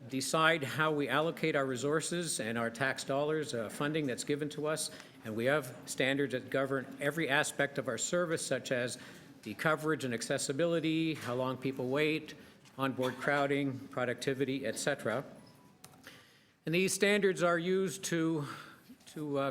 decide how we allocate our resources and our tax dollars, funding that's given to us. And we have standards that govern every aspect of our service, such as the coverage and accessibility, how long people wait, onboard crowding, productivity, etc. And these standards are used to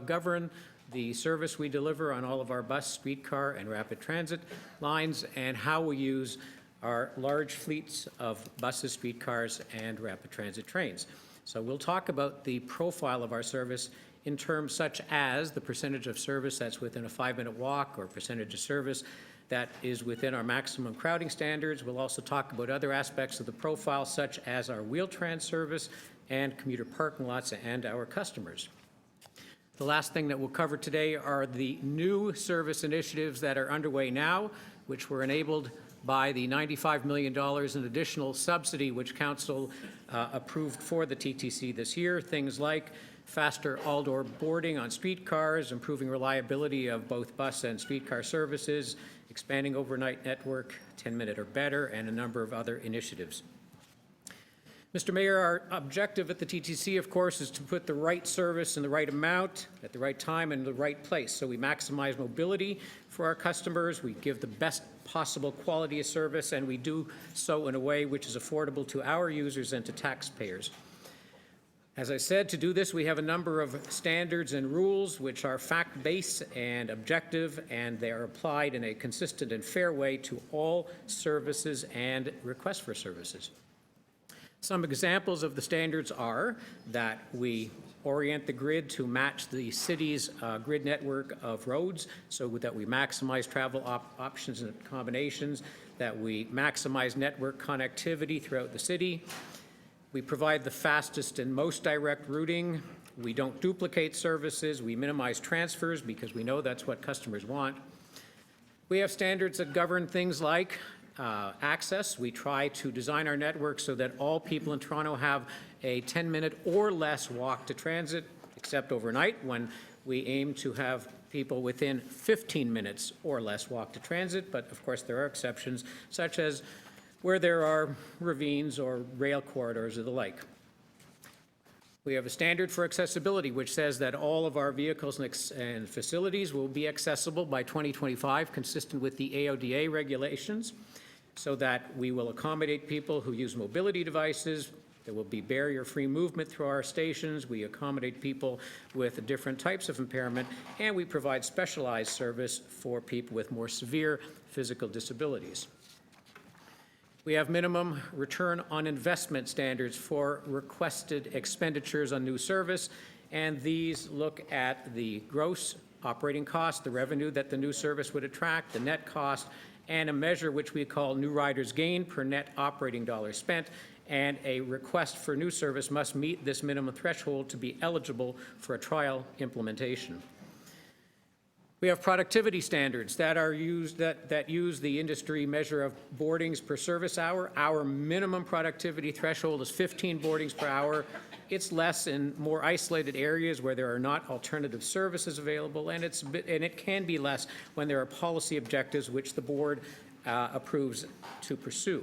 govern the service we deliver on all of our bus, streetcar, and rapid transit lines, and how we use our large fleets of buses, streetcars, and rapid transit trains. So we'll talk about the profile of our service in terms such as the percentage of service that's within a 5-minute walk or percentage of service that is within our maximum crowding standards. We'll also talk about other aspects of the profile such as our Wheel-Trans service and commuter parking lots and our customers. The last thing that we'll cover today are the new service initiatives that are underway now, which were enabled by the $95 million in additional subsidy which Council approved for the TTC this year. Things like faster all-door boarding on streetcars, improving reliability of both bus and streetcar services, expanding overnight network, 10-minute or better, and a number of other initiatives. Mr. Mayor, our objective at the TTC, of course, is to put the right service in the right amount, at the right time, and the right place. So we maximize mobility for our customers, we give the best possible quality of service, and we do so in a way which is affordable to our users and to taxpayers. As I said, to do this, we have a number of standards and rules which are fact-based and objective, and they are applied in a consistent and fair way to all services and requests for services. Some examples of the standards are that we orient the grid to match the city's grid network of roads so that we maximize travel options and combinations, that we maximize network connectivity throughout the city. We provide the fastest and most direct routing. We don't duplicate services. We minimize transfers because we know that's what customers want. We have standards that govern things like access. We try to design our network so that all people in Toronto have a 10-minute or less walk to transit, except overnight when we aim to have people within 15 minutes or less walk to transit. But of course, there are exceptions, such as where there are ravines or rail corridors or the like. We have a standard for accessibility, which says that all of our vehicles and facilities will be accessible by 2025, consistent with the AODA regulations, so that we will accommodate people who use mobility devices. There will be barrier-free movement through our stations. We accommodate people with different types of impairment, and we provide specialized service for people with more severe physical disabilities. We have minimum return on investment standards for requested expenditures on new service, and these look at the gross operating cost, the revenue that the new service would attract, the net cost, and a measure which we call new riders gain per net operating dollar spent, and a request for new service must meet this minimum threshold to be eligible for a trial implementation. We have productivity standards that are used that use the industry measure of boardings per service hour. Our minimum productivity threshold is 15 boardings per hour. It's less in more isolated areas where there are not alternative services available, and it can be less when there are policy objectives which the board approves to pursue.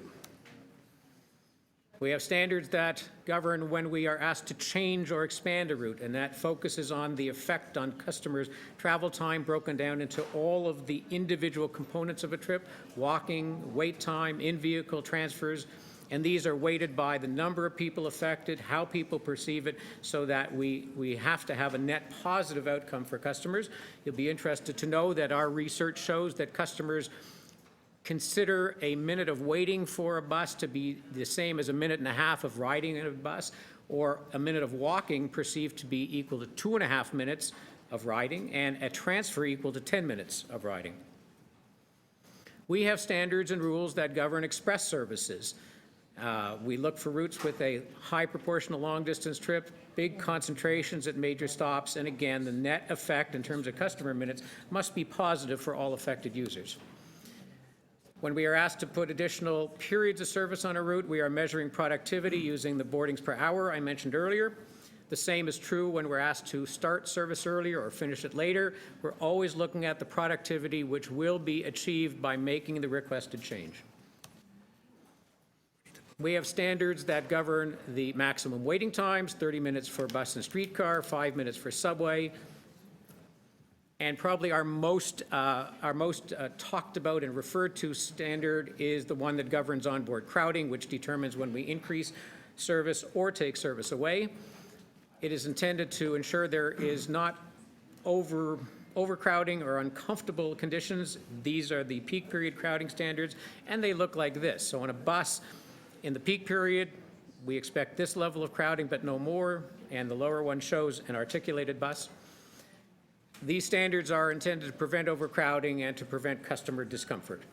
We have standards that govern when we are asked to change or expand a route, and that focuses on the effect on customers' travel time broken down into all of the individual components of a trip: walking, wait time, in-vehicle transfers, and these are weighted by the number of people affected, how people perceive it, so that we have to have a net positive outcome for customers. You'll be interested to know that our research shows that customers consider a minute of waiting for a bus to be the same as a minute and a half of riding in a bus, or a minute of walking perceived to be equal to 2.5 minutes of riding, and a transfer equal to 10 minutes of riding. We have standards and rules that govern express services. We look for routes with a high proportion of long-distance trip, big concentrations at major stops, and again, the net effect in terms of customer minutes must be positive for all affected users. When we are asked to put additional periods of service on a route, we are measuring productivity using the boardings per hour I mentioned earlier. The same is true when we're asked to start service earlier or finish it later. We're always looking at the productivity which will be achieved by making the requested change. We have standards that govern the maximum waiting times: 30 minutes for bus and streetcar, 5 minutes for subway. And probably our most talked about and referred to standard is the one that governs onboard crowding, which determines when we increase service or take service away. It is intended to ensure there is not overcrowding or uncomfortable conditions. These are the peak period crowding standards, and they look like this. So on a bus, in the peak period, we expect this level of crowding, but no more, and the lower one shows an articulated bus. These standards are intended to prevent overcrowding and to prevent customer discomfort.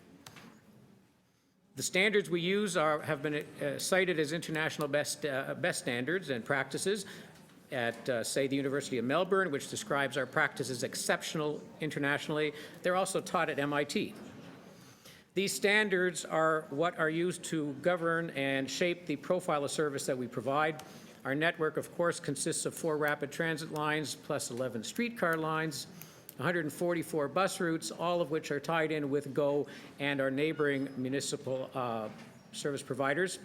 The standards we use have been cited as international best standards and practices at, say, the University of Melbourne, which describes our practice as exceptional internationally. They're also taught at MIT. These standards are what are used to govern and shape the profile of service that we provide. Our network, of course, consists of 4 rapid transit lines plus 11 streetcar lines, 144 bus routes, all of which are tied in with GO and our neighboring municipal service providers.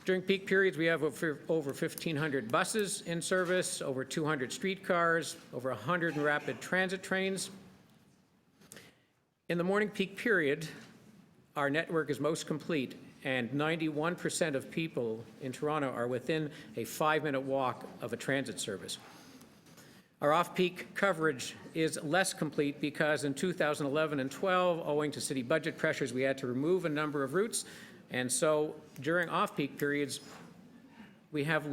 During peak periods, we have over 1,500 buses in service, over 200 streetcars, over 100 rapid transit trains. In the morning peak period, our network is most complete, and 91% of people in Toronto are within a 5-minute walk of a transit service. Our off-peak coverage is less complete because in 2011 and 12, owing to city budget pressures, we had to remove a number of routes. And so during off-peak periods, we have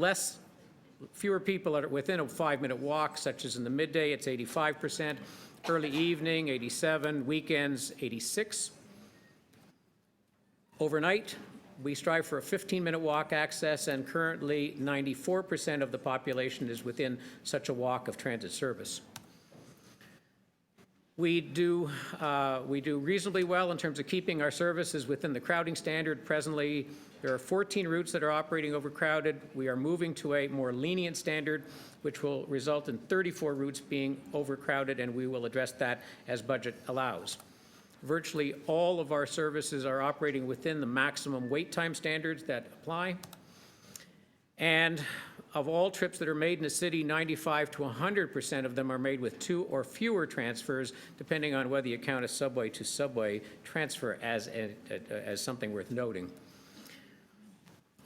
fewer people that are within a 5-minute walk, such as in the midday, it's 85%, early evening, 87, weekends, 86. Overnight, we strive for a 15-minute walk access, and currently 94% of the population is within such a walk of transit service. We do reasonably well in terms of keeping our services within the crowding standard. Presently, there are 14 routes that are operating overcrowded. We are moving to a more lenient standard, which will result in 34 routes being overcrowded, and we will address that as budget allows. Virtually all of our services are operating within the maximum wait time standards that apply. And of all trips that are made in the city, 95 to 100% of them are made with 2 or fewer transfers, depending on whether you count a subway to subway transfer as something worth noting.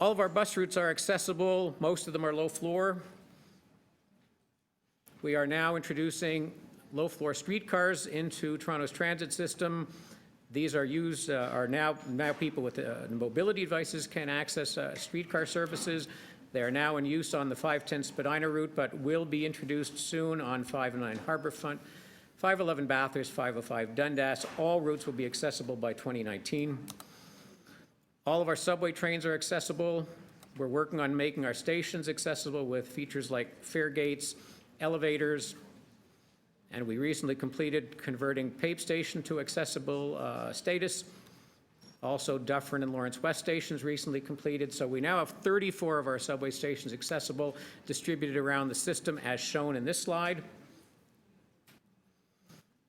All of our bus routes are accessible. Most of them are low floor. We are now introducing low-floor streetcars into Toronto's transit system. These are used, now people with mobility devices can access streetcar services. They are now in use on the 510 Spadina route, but will be introduced soon on 509 Harbourfront, 511 Bathurst, 505 Dundas. All routes will be accessible by 2019. All of our subway trains are accessible. We're working on making our stations accessible with features like fare gates, elevators, and we recently completed converting Pape Station to accessible status. Also, Dufferin and Lawrence West stations recently completed. So we now have 34 of our subway stations accessible, distributed around the system as shown in this slide.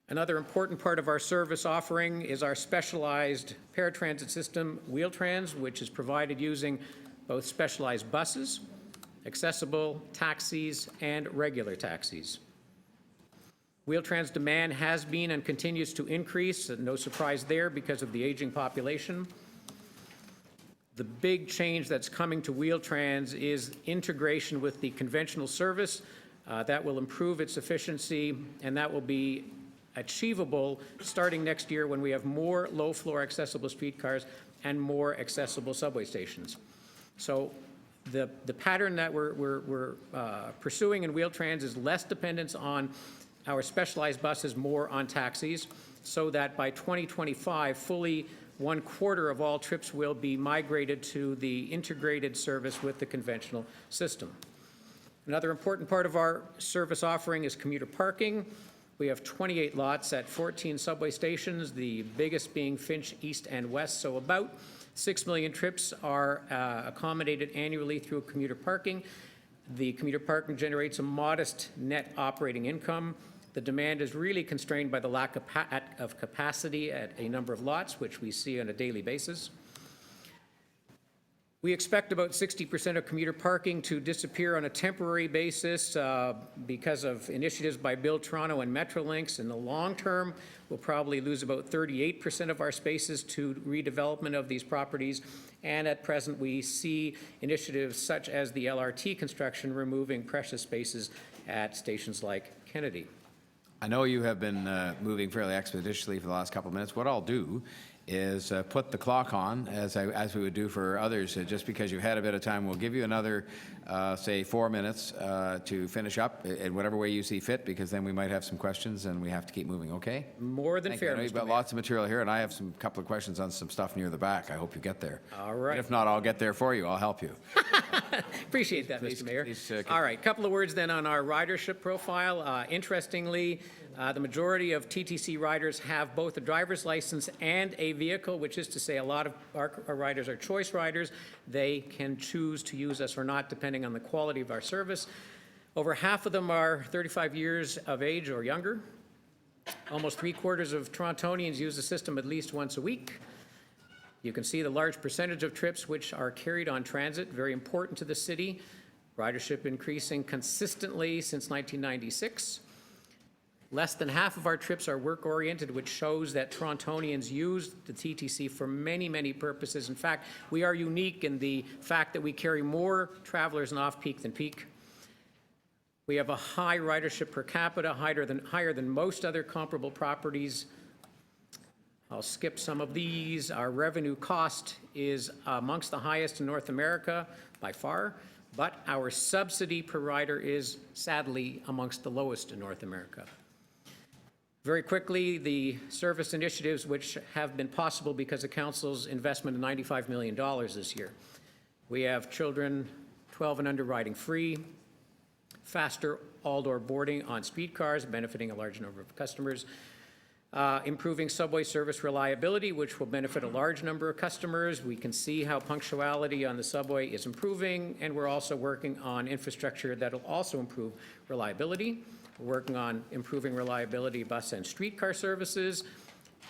Another important part of our service offering is our specialized paratransit system, Wheel-Trans, which is provided using both specialized buses, accessible taxis, and regular taxis. Wheel-Trans demand has been and continues to increase, no surprise there because of the aging population. The big change that's coming to Wheel-Trans is integration with the conventional service. That will improve its efficiency, and that will be achievable starting next year when we have more low-floor accessible streetcars and more accessible subway stations. So the pattern that we're pursuing in Wheel-Trans is less dependence on our specialized buses, more on taxis, so that by 2025, fully 1/4 of all trips will be migrated to the integrated service with the conventional system. Another important part of our service offering is commuter parking. We have 28 lots at 14 subway stations, the biggest being Finch East and West, so about 6 million trips are accommodated annually through commuter parking. The commuter parking generates a modest net operating income. The demand is really constrained by the lack of capacity at a number of lots, which we see on a daily basis. We expect about 60% of commuter parking to disappear on a temporary basis because of initiatives by Build Toronto and Metrolinx. In the long term, we'll probably lose about 38% of our spaces to redevelopment of these properties. And at present, we see initiatives such as the LRT construction removing precious spaces at stations like Kennedy. I know you have been moving fairly expeditiously for the last couple of minutes. What I'll do is put the clock on, as we would do for others. Just because you've had a bit of time, we'll give you another say 4 minutes to finish up in whatever way you see fit, because then we might have some questions and we have to keep moving, okay? More than Thank you. fair, I know you've Mr. got Mayor. lots of material here, and I have some couple of questions on some stuff near the back. I hope you get there. All right. And if not, I'll get there for you. I'll help you. Appreciate that, Mr. Mayor. please, All right, couple of words then on our ridership profile. Interestingly, the majority of TTC riders have both a driver's license and a vehicle, which is to say a lot of our riders are choice riders. They can choose to use us or not, depending on the quality of our service. Over half of them are 35 years of age or younger. Almost 3/4 of Torontonians use the system at least once a week. You can see the large percentage of trips which are carried on transit, very important to the city. Ridership increasing consistently since 1996. Less than half of our trips are work-oriented, which shows that Torontonians use the TTC for many, many purposes. In fact, we are unique in the fact that we carry more travelers in off-peak than peak. We have a high ridership per capita, higher than most other comparable properties. I'll skip some of these. Our revenue cost is amongst the highest in North America by far, but our subsidy per rider is sadly amongst the lowest in North America. Very quickly, the service initiatives which have been possible because of Council's investment of $95 million this year. We have children 12 and under riding free, faster all-door boarding on streetcars, benefiting a large number of customers, improving subway service reliability, which will benefit a large number of customers. We can see how punctuality on the subway is improving, and we're also working on infrastructure that will also improve reliability. We're working on improving reliability of bus and streetcar services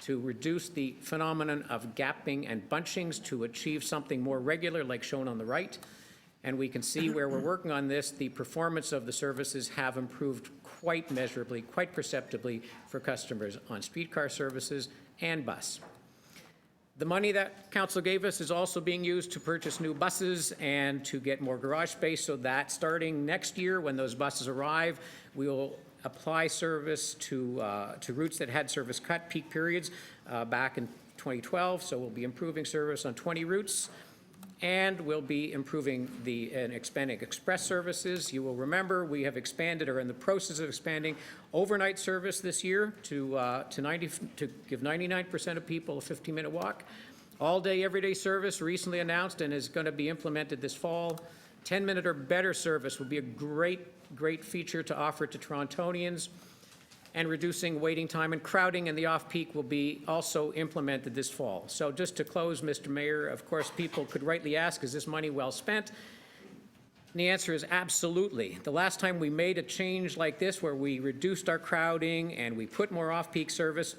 to reduce the phenomenon of gapping and bunchings to achieve something more regular, like shown on the right. And we can see where we're working on this, the performance of the services have improved quite measurably, quite perceptibly for customers on streetcar services and bus. The money that council gave us is also being used to purchase new buses and to get more garage space, so that starting next year, when those buses arrive, we will apply service to routes that had service cut peak periods back in 2012. So we'll be improving service on 20 routes. And we'll be improving and expanding express services. You will remember we have expanded, or in the process of expanding, overnight service this year to give 99% of people a 15-minute walk. All-day, everyday service recently announced and is going to be implemented this fall. 10-minute or better service will be a great feature to offer to Torontonians. And reducing waiting time and crowding in the off-peak will be also implemented this fall. So just to close, Mr. Mayor, of course, people could rightly ask, is this money well spent? And the answer is absolutely. The last time we made a change like this, where we reduced our crowding and we put more off-peak service,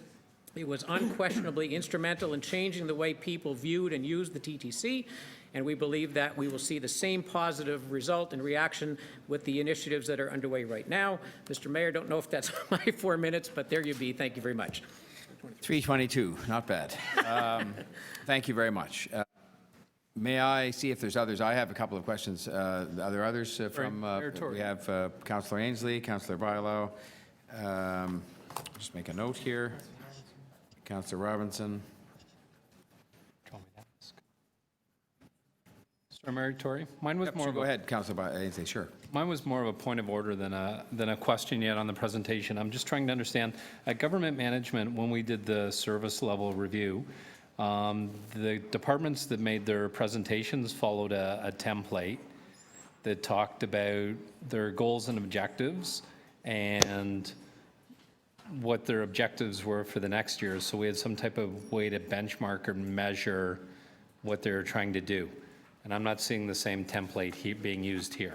it was unquestionably instrumental in changing the way people viewed and used the TTC. And we believe that we will see the same positive result and reaction with the initiatives that are underway right now. Mr. Mayor, don't know if that's my 4 minutes, but there you be. Thank you very much. 3:22, not bad. Thank you very much. May I see if there's others? I have a couple of questions. Are there others from? We have Councillor Ainsley, Councillor Bailão. Just make a note here. Councillor Robinson. Mr. Mayor Tory, mine was more. Go ahead, Councillor Ainsley. Sure. Mine was more of a point of order than a question yet on the presentation. I'm just trying to understand, at government management, when we did the service level review, the departments that made their presentations followed a template that talked about their goals and objectives and what their objectives were for the next year. So we had some type of way to benchmark or measure what they were trying to do. And I'm not seeing the same template being used here.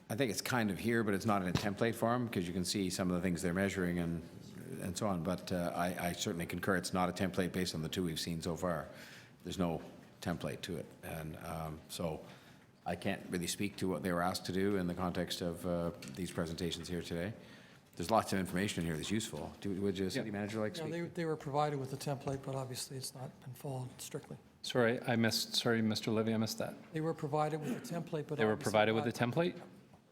I think it's kind of here, but it's not in a template form, because you can see some of the things they're measuring and so on. But I certainly concur it's not a template based on the two we've seen so far. There's no template to it. And so I can't really speak to what they were asked to do in the context of these presentations here today. There's lots of information in here that's useful. Would you, City Manager, like to speak? They were provided with a template, but obviously it's not been followed strictly. Sorry, Mr. Levy, I missed that. They were provided with a template, but They were obviously provided with not- a template?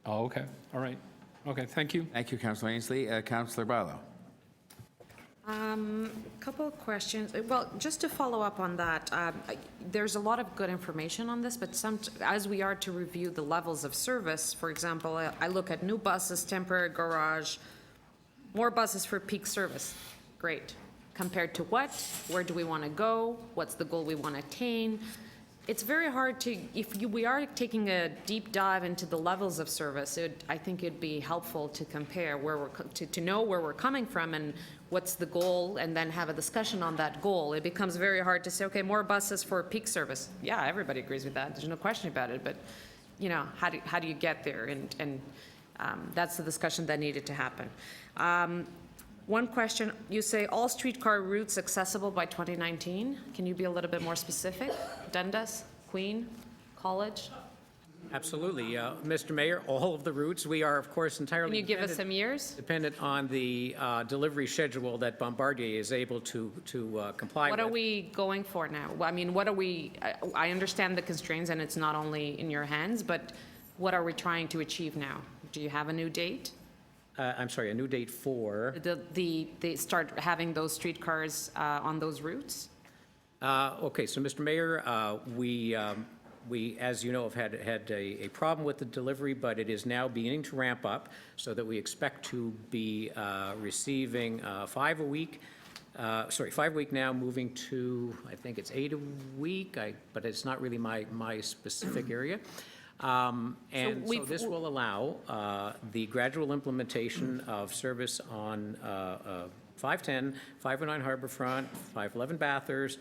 Oh, okay, all right. Okay, thank you. Thank you, Councillor Ainsley. Councillor Bailão. Couple of questions. Well, just to follow up on that, there's a lot of good information on this, but as we are to review the levels of service, for example, I look at new buses, temporary garage, more buses for peak service. Great. Compared to what? Where do we want to go? What's the goal we want to attain? It's very hard to, we are taking a deep dive into the levels of service, I think it'd be helpful to compare where we're, to know where we're coming from and what's the goal, and then have a discussion on that goal. It becomes very hard to say, okay, more buses for peak service. Yeah, everybody agrees with that. There's no question about it. But, you know, how do you get there? And that's the discussion that needed to happen. One question, you say all streetcar routes accessible by 2019. Can you be a little bit more specific? Dundas, Queen, College? Absolutely. Mr. Mayor, all of the routes, we are, of course, entirely Can you give us some years? dependent on the delivery schedule that Bombardier is able to comply with. What are we going for now? I mean, what are we, I understand the constraints and it's not only in your hands, but what are we trying to achieve now? Do you have a new date? I'm sorry, a new date for? They start having those streetcars on those routes? Okay, so Mr. Mayor, we, as you know, have had a problem with the delivery, but it is now beginning to ramp up so that we expect to be receiving 5 a week. 5 week now, moving to, I think it's 8 a week, but it's not really my specific area. And so this will allow the gradual implementation of service on 510, 509 Harborfront, 511 Bathurst,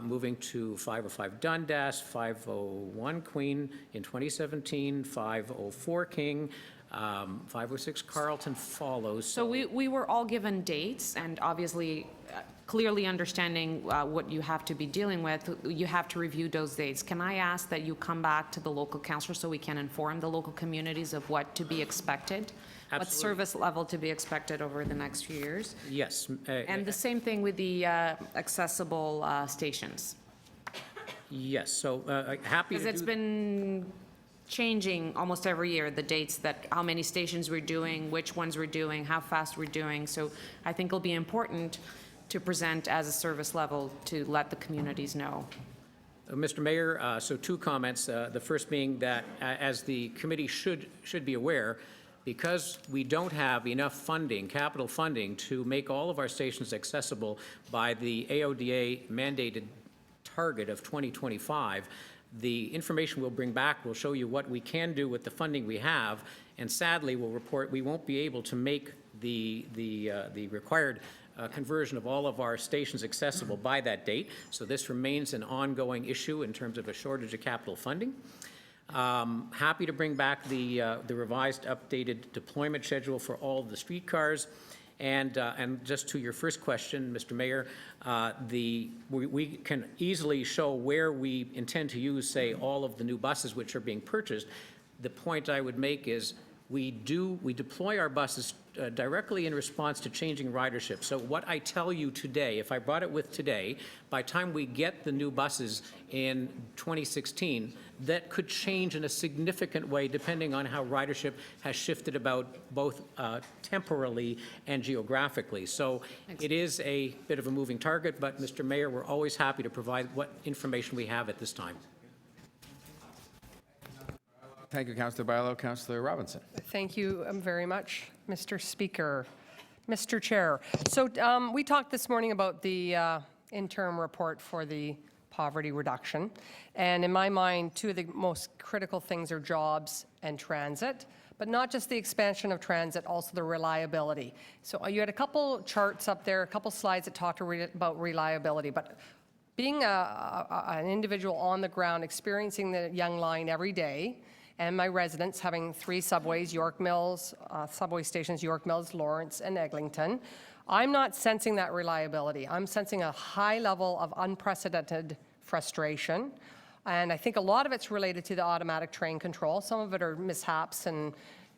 moving to 505 Dundas, 501 Queen in 2017, 504 King, 506 Carlton follows. So we were all given dates, and obviously, clearly understanding what you have to be dealing with, you have to review those dates. Can I ask that you come back to the local council so we can inform the local communities of what to be expected? What Absolutely. service level to be expected over the next few years? Yes. And the same thing with the accessible stations. Yes, so happy to Because it's do- been changing almost every year, the dates that, how many stations we're doing, which ones we're doing, how fast we're doing. So I think it'll be important to present as a service level to let the communities know. Mr. Mayor, so 2 comments. The first being that, as the committee should be aware, because we don't have enough funding, capital funding, to make all of our stations accessible by the AODA mandated target of 2025, the information we'll bring back will show you what we can do with the funding we have, and sadly, we'll report we won't be able to make the required conversion of all of our stations accessible by that date. So this remains an ongoing issue in terms of a shortage of capital funding. Happy to bring back the revised updated deployment schedule for all of the streetcars. And just to your first question, Mr. Mayor, we can easily show where we intend to use, say, all of the new buses which are being purchased. The point I would make is we deploy our buses directly in response to changing ridership. So what I tell you today, if I brought it with today, by the time we get the new buses in 2016, that could change in a significant way depending on how ridership has shifted about both temporally and geographically. So it is a bit of a moving target, but Mr. Mayor, we're always happy to provide what information we have at this time. Thank you, Councillor Bailão. Councillor Robinson. Thank you very much, Mr. Speaker. Mr. Chair, so we talked this morning about the interim report for the poverty reduction. And in my mind, 2 of the most critical things are jobs and transit, but not just the expansion of transit, also the reliability. So you had a couple charts up there, a couple slides that talked about reliability, but being an individual on the ground, experiencing the Yonge Line every day, and my residents having 3 subways, York Mills, subway stations, York Mills, Lawrence, and Eglinton, I'm not sensing that reliability. I'm sensing a high level of unprecedented frustration. And I think a lot of it's related to the automatic train control. Some of it are mishaps and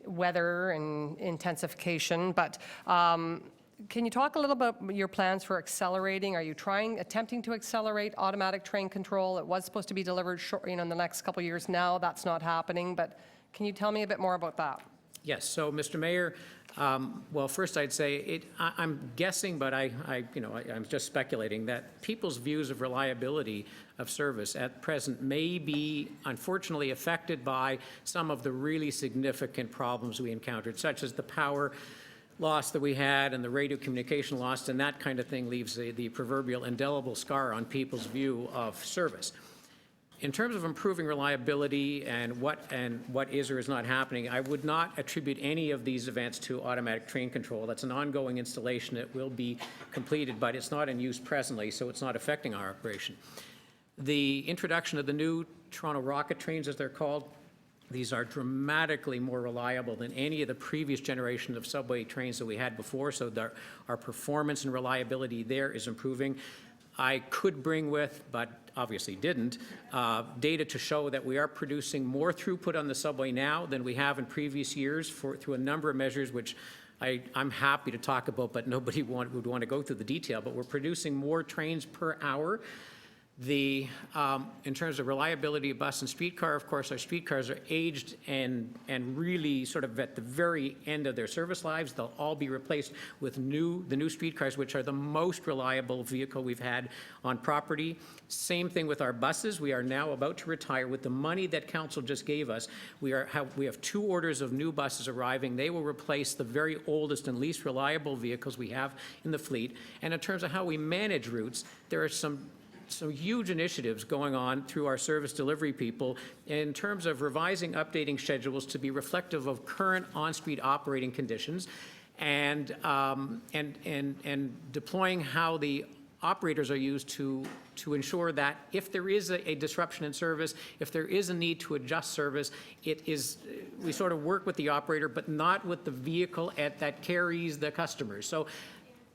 weather and intensification. But can you talk a little about your plans for accelerating? Are you attempting to accelerate automatic train control? It was supposed to be delivered in the next couple of years. Now that's not happening. But can you tell me a bit more about that? Yes, so, Mr. Mayor, well, first I'd say, I'm guessing, but I'm just speculating, that people's views of reliability of service at present may be unfortunately affected by some of the really significant problems we encountered, such as the power loss that we had and the radio communication loss, and that kind of thing leaves the proverbial indelible scar on people's view of service. In terms of improving reliability and what is or is not happening, I would not attribute any of these events to automatic train control. That's an ongoing installation that will be completed, but it's not in use presently, so it's not affecting our operation. The introduction of the new Toronto Rocket trains, as they're called, these are dramatically more reliable than any of the previous generation of subway trains that we had before, so our performance and reliability there is improving. I could bring with, but obviously didn't, data to show that we are producing more throughput on the subway now than we have in previous years through a number of measures, which I'm happy to talk about, but nobody would want to go through the detail. But we're producing more trains per hour. In terms of reliability of bus and streetcar, of course, our streetcars are aged and really sort of at the very end of their service lives. They'll all be replaced with the new streetcars, which are the most reliable vehicle we've had on property. Same thing with our buses. We are now about to retire with the money that council just gave us. We have 2 orders of new buses arriving. They will replace the very oldest and least reliable vehicles we have in the fleet. And in terms of how we manage routes, there are some huge initiatives going on through our service delivery people in terms of revising, updating schedules to be reflective of current on-street operating conditions and deploying how the operators are used to ensure that if there is a disruption in service, if there is a need to adjust service, we sort of work with the operator, but not with the vehicle that carries the customers. So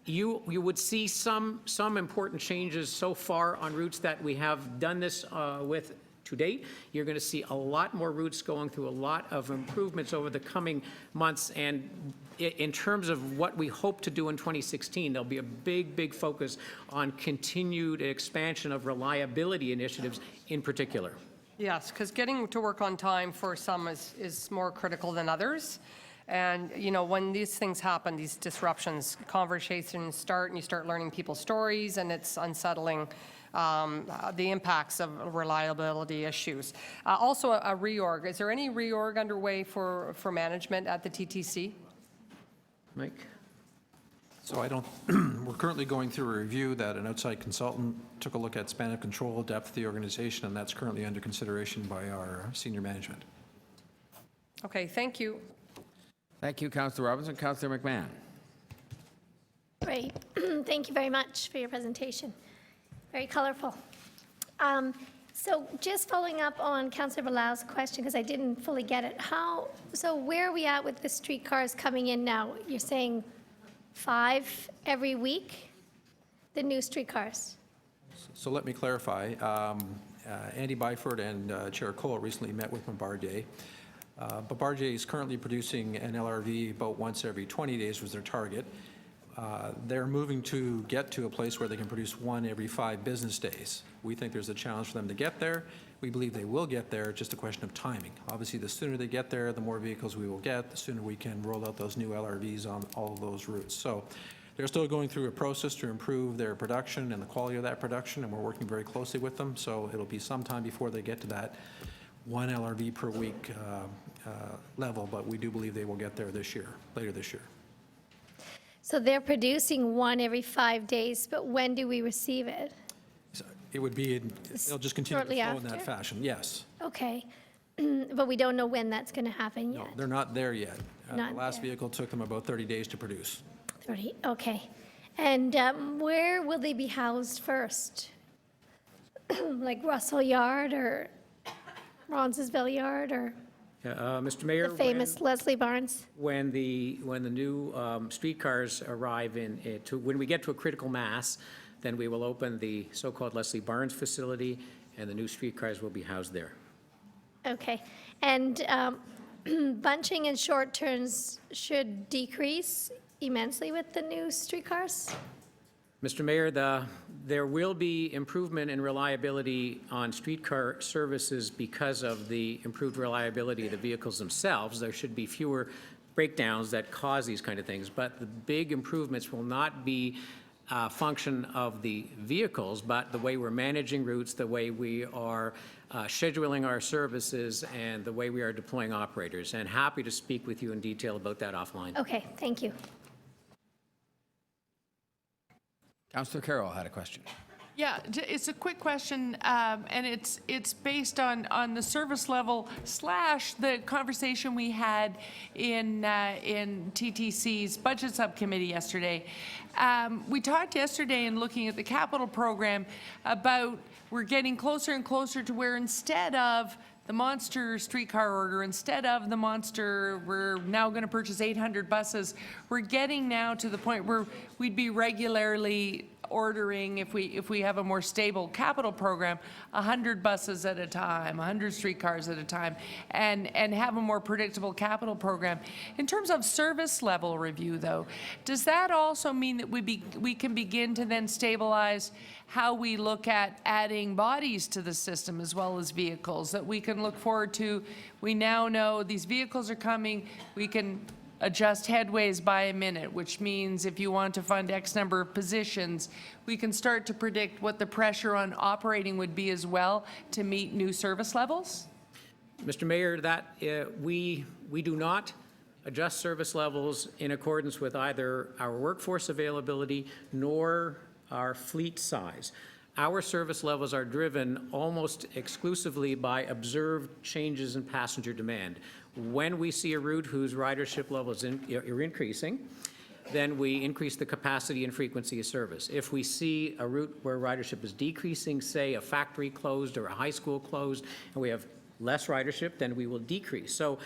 you would see some important changes so far on routes that we have done this with to date. You're going to see a lot more routes going through a lot of improvements over the coming months. And in terms of what we hope to do in 2016, there'll be a big focus on continued expansion of reliability initiatives in particular. Yes, because getting to work on time for some is more critical than others. And, when these things happen, these disruptions, conversations start and you start learning people's stories, and it's unsettling the impacts of reliability issues. Also, a reorg. Is there any reorg underway for management at the TTC? Mike? So we're currently going through a review that an outside consultant took a look at span of control, depth of the organization, and that's currently under consideration by our senior management. Okay, thank you. Thank you, Councillor Robinson. Councillor McMahon. Great. Thank you very much for your presentation. Very colorful. So just following up on Councillor Bilau's question, because I didn't fully get it. So where are we at with the streetcars coming in now? You're saying 5 every week, the new streetcars? So let me clarify. Andy Byford and Chair Cole recently met with Bombardier. Bombardier is currently producing an LRV about once every 20 days was their target. They're moving to get to a place where they can produce 1 every 5 business days. We think there's a challenge for them to get there. We believe they will get there, just a question of timing. Obviously, the sooner they get there, the more vehicles we will get, the sooner we can roll out those new LRVs on all of those routes. So they're still going through a process to improve their production and the quality of that production, and we're working very closely with them. So it'll be some time before they get to that 1 LRV per week level, but we do believe they will get there later this year. So they're producing 1 every 5 days, but when do we receive it? It would be, they'll just continue to Shortly flow in that after? fashion, yes. Okay. But we don't know when that's going to happen yet. No, they're not there yet. Not The last there. vehicle took them about 30 days to produce. 30, okay. And where will they be housed first? Like Russell Yard or Roncesvalles Yard or Mr. Mayor, the famous Leslie Barnes? when the new streetcars arrive when we get to a critical mass, then we will open the so-called Leslie Barnes facility, and the new streetcars will be housed there. Okay. And bunching and short turns should decrease immensely with the new streetcars? Mr. Mayor, there will be improvement in reliability on streetcar services because of the improved reliability of the vehicles themselves. There should be fewer breakdowns that cause these kind of things. But the big improvements will not be a function of the vehicles, but the way we're managing routes, the way we are scheduling our services, and the way we are deploying operators. And happy to speak with you in detail about that offline. Okay, thank you. Councillor Carroll had a question. Yeah, it's a quick question, and it's based on the service level / the conversation we had in TTC's budget subcommittee yesterday. We talked yesterday in looking at the capital program about we're getting closer and closer to where instead of the monster streetcar order, instead of the monster, we're now going to purchase 800 buses. We're getting now to the point where we'd be regularly ordering, if we have a more stable capital program, 100 buses at a time, 100 streetcars at a time, and have a more predictable capital program. In terms of service level review, though, does that also mean that we can begin to then stabilize how we look at adding bodies to the system as well as vehicles, that we can look forward to? We now know these vehicles are coming, we can adjust headways by a minute, which means if you want to fund X number of positions, we can start to predict what the pressure on operating would be as well to meet new service levels? Mr. Mayor, that we do not adjust service levels in accordance with either our workforce availability nor our fleet size. Our service levels are driven almost exclusively by observed changes in passenger demand. When we see a route whose ridership levels are increasing, then we increase the capacity and frequency of service. If we see a route where ridership is decreasing, say a factory closed or a high school closed, and we have less ridership, then we will decrease. So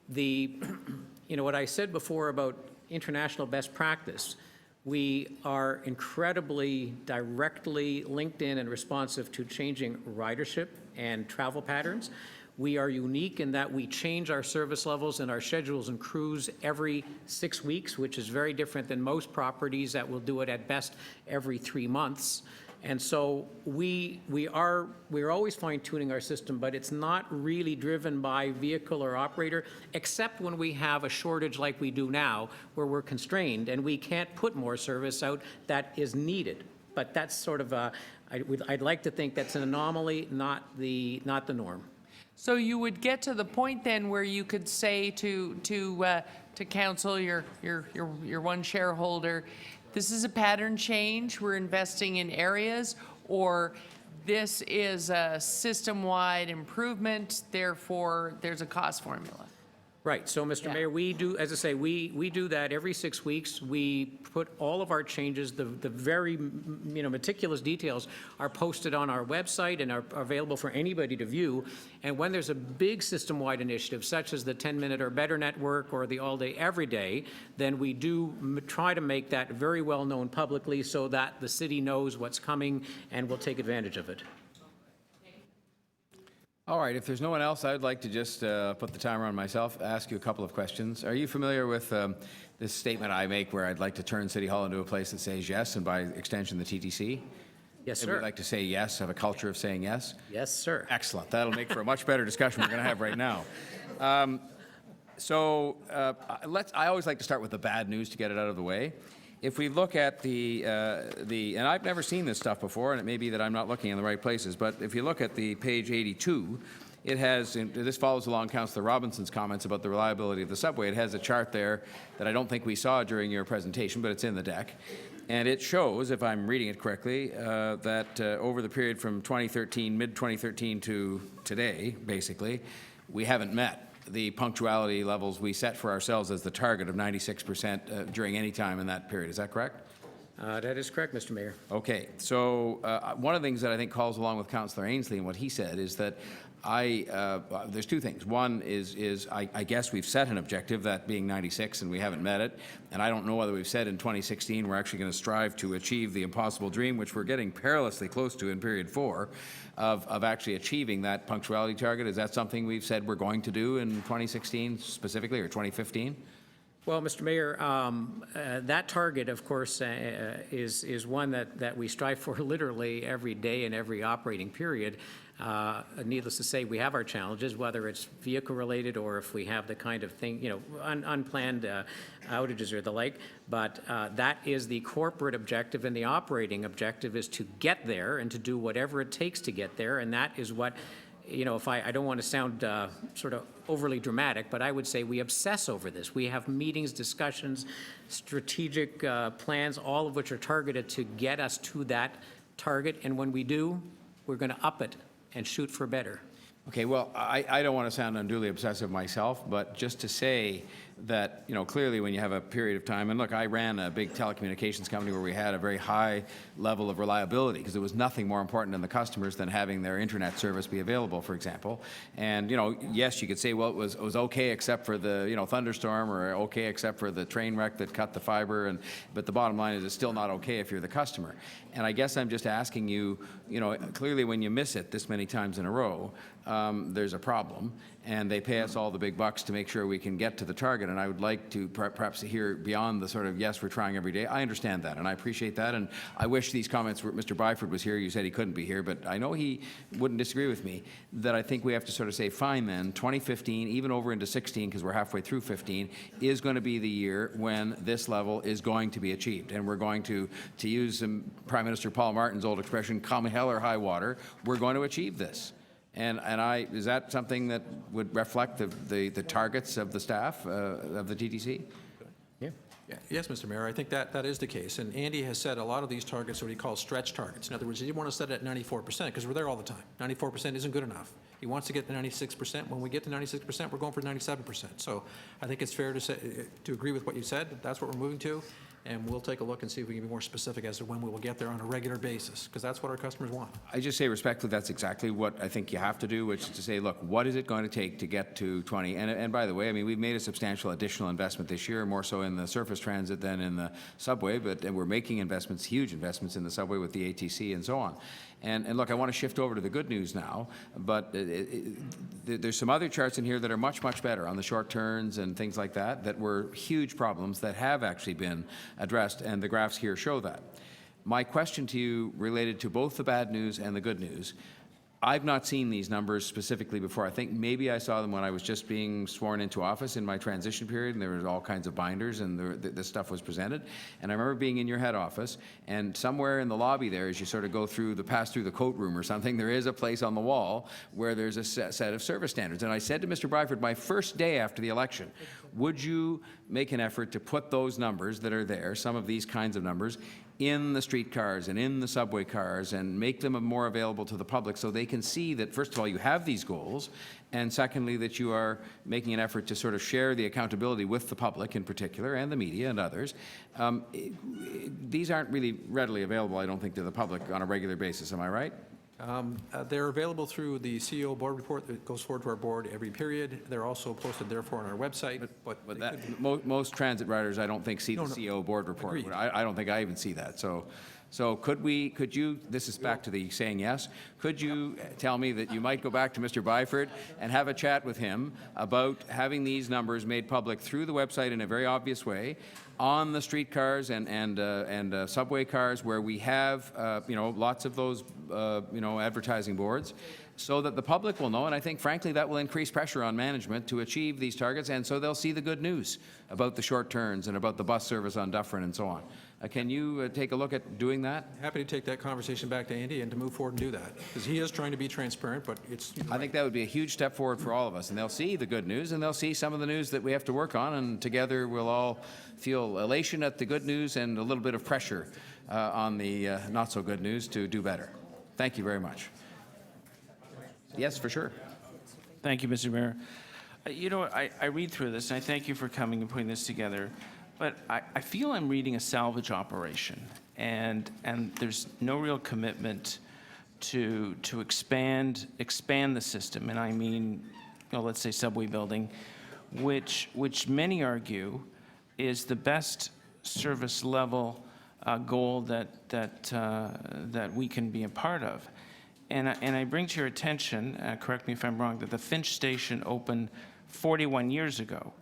what I said before about international best practice, we are incredibly directly linked in and responsive to changing ridership and travel patterns. We are unique in that we change our service levels and our schedules and crews every 6 weeks, which is very different than most properties that will do it at best every 3 months. And so we're always fine-tuning our system, but it's not really driven by vehicle or operator, except when we have a shortage like we do now, where we're constrained and we can't put more service out that is needed. But that's sort of I'd like to think that's an anomaly, not the norm. So you would get to the point then where you could say to council, your one shareholder, this is a pattern change, we're investing in areas, or this is a system-wide improvement, therefore there's a cost formula? Right. So, Mr. Mayor, we do, as I say, we do that every 6 weeks. We put all of our changes, the very meticulous details are posted on our website and are available for anybody to view. And when there's a big system-wide initiative, such as the 10-minute or better network or the all-day, everyday, then we do try to make that very well known publicly so that the city knows what's coming and will take advantage of it. All right, if there's no one else, I'd like to just put the timer on myself, ask you a couple of questions. Are you familiar with this statement I make where I'd like to turn City Hall into a place that says yes, and by extension, the TTC? Yes, Maybe sir. we'd like to say yes, have a culture of saying yes? Yes, sir. Excellent. That'll make for a much better discussion we're going to have right now. I always like to start with the bad news to get it out of the way. If we look at and I've never seen this stuff before, and it may be that I'm not looking in the right places, but if you look at the page 82, it has, and this follows along Councillor Robinson's comments about the reliability of the subway. It has a chart there that I don't think we saw during your presentation, but it's in the deck. And it shows, if I'm reading it correctly, that over the period from 2013, mid-2013 to today, basically, we haven't met the punctuality levels we set for ourselves as the target of 96% during any time in that period. Is that correct? That is correct, Mr. Mayor. Okay, so one of the things that I think calls along with Councillor Ainsley and what he said is that there's two things. One is I guess we've set an objective, that being 96, and we haven't met it. And I don't know whether we've said in 2016 we're actually going to strive to achieve the impossible dream, which we're getting perilously close to in period 4, of actually achieving that punctuality target. Is that something we've said we're going to do in 2016 specifically, or 2015? Well, Mr. Mayor, that target, of course, is one that we strive for literally every day and every operating period. Needless to say, we have our challenges, whether it's vehicle-related or if we have the kind of thing, unplanned outages or the like. But that is the corporate objective, and the operating objective is to get there and to do whatever it takes to get there. And that is what, if I don't want to sound sort of overly dramatic, but I would say we obsess over this. We have meetings, discussions, strategic plans, all of which are targeted to get us to that target. And when we do, we're going to up it and shoot for better. Okay, well, I don't want to sound unduly obsessive myself, but just to say that, clearly when you have a period of time, and look, I ran a big telecommunications company where we had a very high level of reliability because there was nothing more important to the customers than having their internet service be available, for example. And, yes, you could say, well, it was okay except for the, thunderstorm, or okay except for the train wreck that cut the fiber, but the bottom line is it's still not okay if you're the customer. And I guess I'm just asking you, clearly when you miss it this many times in a row, there's a problem, and they pay us all the big bucks to make sure we can get to the target. And I would like to perhaps hear beyond the sort of, yes, we're trying every day. I understand that, and I appreciate that, and I wish these comments were, Mr. Byford was here, you said he couldn't be here, but I know he wouldn't disagree with me, that I think we have to sort of say, fine then, 2015, even over into 16, because we're halfway through 15, is going to be the year when this level is going to be achieved. And we're going to use Prime Minister Paul Martin's old expression, come hell or high water, we're going to achieve this. And is that something that would reflect the targets of the staff of the TTC? Yeah. Yes, Mr. Mayor, I think that is the case. And Andy has set a lot of these targets what he calls stretch targets. In other words, he didn't want to set it at 94% because we're there all the time. 94% isn't good enough. He wants to get to 96%. When we get to 96%, we're going for 97%. So I think it's fair to agree with what you said. That's what we're moving to. And we'll take a look and see if we can be more specific as to when we will get there on a regular basis, because that's what our customers want. I just say respectfully, that's exactly what I think you have to do, which is to say, look, what is it going to take to get to 20? And by the way, I mean, we've made a substantial additional investment this year, more so in the surface transit than in the subway, and we're making investments, huge investments in the subway with the ATC and so on. And look, I want to shift over to the good news now, but there's some other charts in here that are much, much better on the short turns and things like that were huge problems that have actually been addressed, and the graphs here show that. My question to you related to both the bad news and the good news. I've not seen these numbers specifically before. I think maybe I saw them when I was just being sworn into office in my transition period, and there was all kinds of binders, and this stuff was presented. And I remember being in your head office, and somewhere in the lobby there, as you sort of go through pass through the coat room or something, there is a place on the wall where there's a set of service standards. And I said to Mr. Byford, my first day after the election, would you make an effort to put those numbers that are there, some of these kinds of numbers, in the streetcars and in the subway cars, and make them more available to the public so they can see that, first of all, you have these goals, and secondly, that you are making an effort to sort of share the accountability with the public in particular, and the media and others. These aren't really readily available, I don't think, to the public on a regular basis. Am I right? They're available through the CEO board report that goes forward to our board every period. They're also posted, therefore, on our website. But most transit riders, I don't think, see the CEO board report. Agreed. I don't think I even see that. So could you, this is back to the saying yes, could you tell me that you might go back to Mr. Byford and have a chat with him about having these numbers made public through the website in a very obvious way, on the streetcars and subway cars where we have, lots of those, advertising boards, so that the public will know, and I think, frankly, that will increase pressure on management to achieve these targets, and so they'll see the good news about the short turns and about the bus service on Dufferin and so on. Can you take a look at doing that? Happy to take that conversation back to Andy and to move forward and do that, because he is trying to be transparent, but it's... I think that would be a huge step forward for all of us, and they'll see the good news, and they'll see some of the news that we have to work on, and together we'll all feel elation at the good news and a little bit of pressure on the not-so-good news to do better. Thank you very much. Yes, for sure. Thank you, Mr. Mayor. I read through this, and I thank you for coming and putting this together, but I feel I'm reading a salvage operation, and there's no real commitment to expand the system, and I mean, let's say subway building, which many argue is the best service level goal that we can be a part of. And I bring to your attention, correct me if I'm wrong, that the Finch station opened 41 years ago.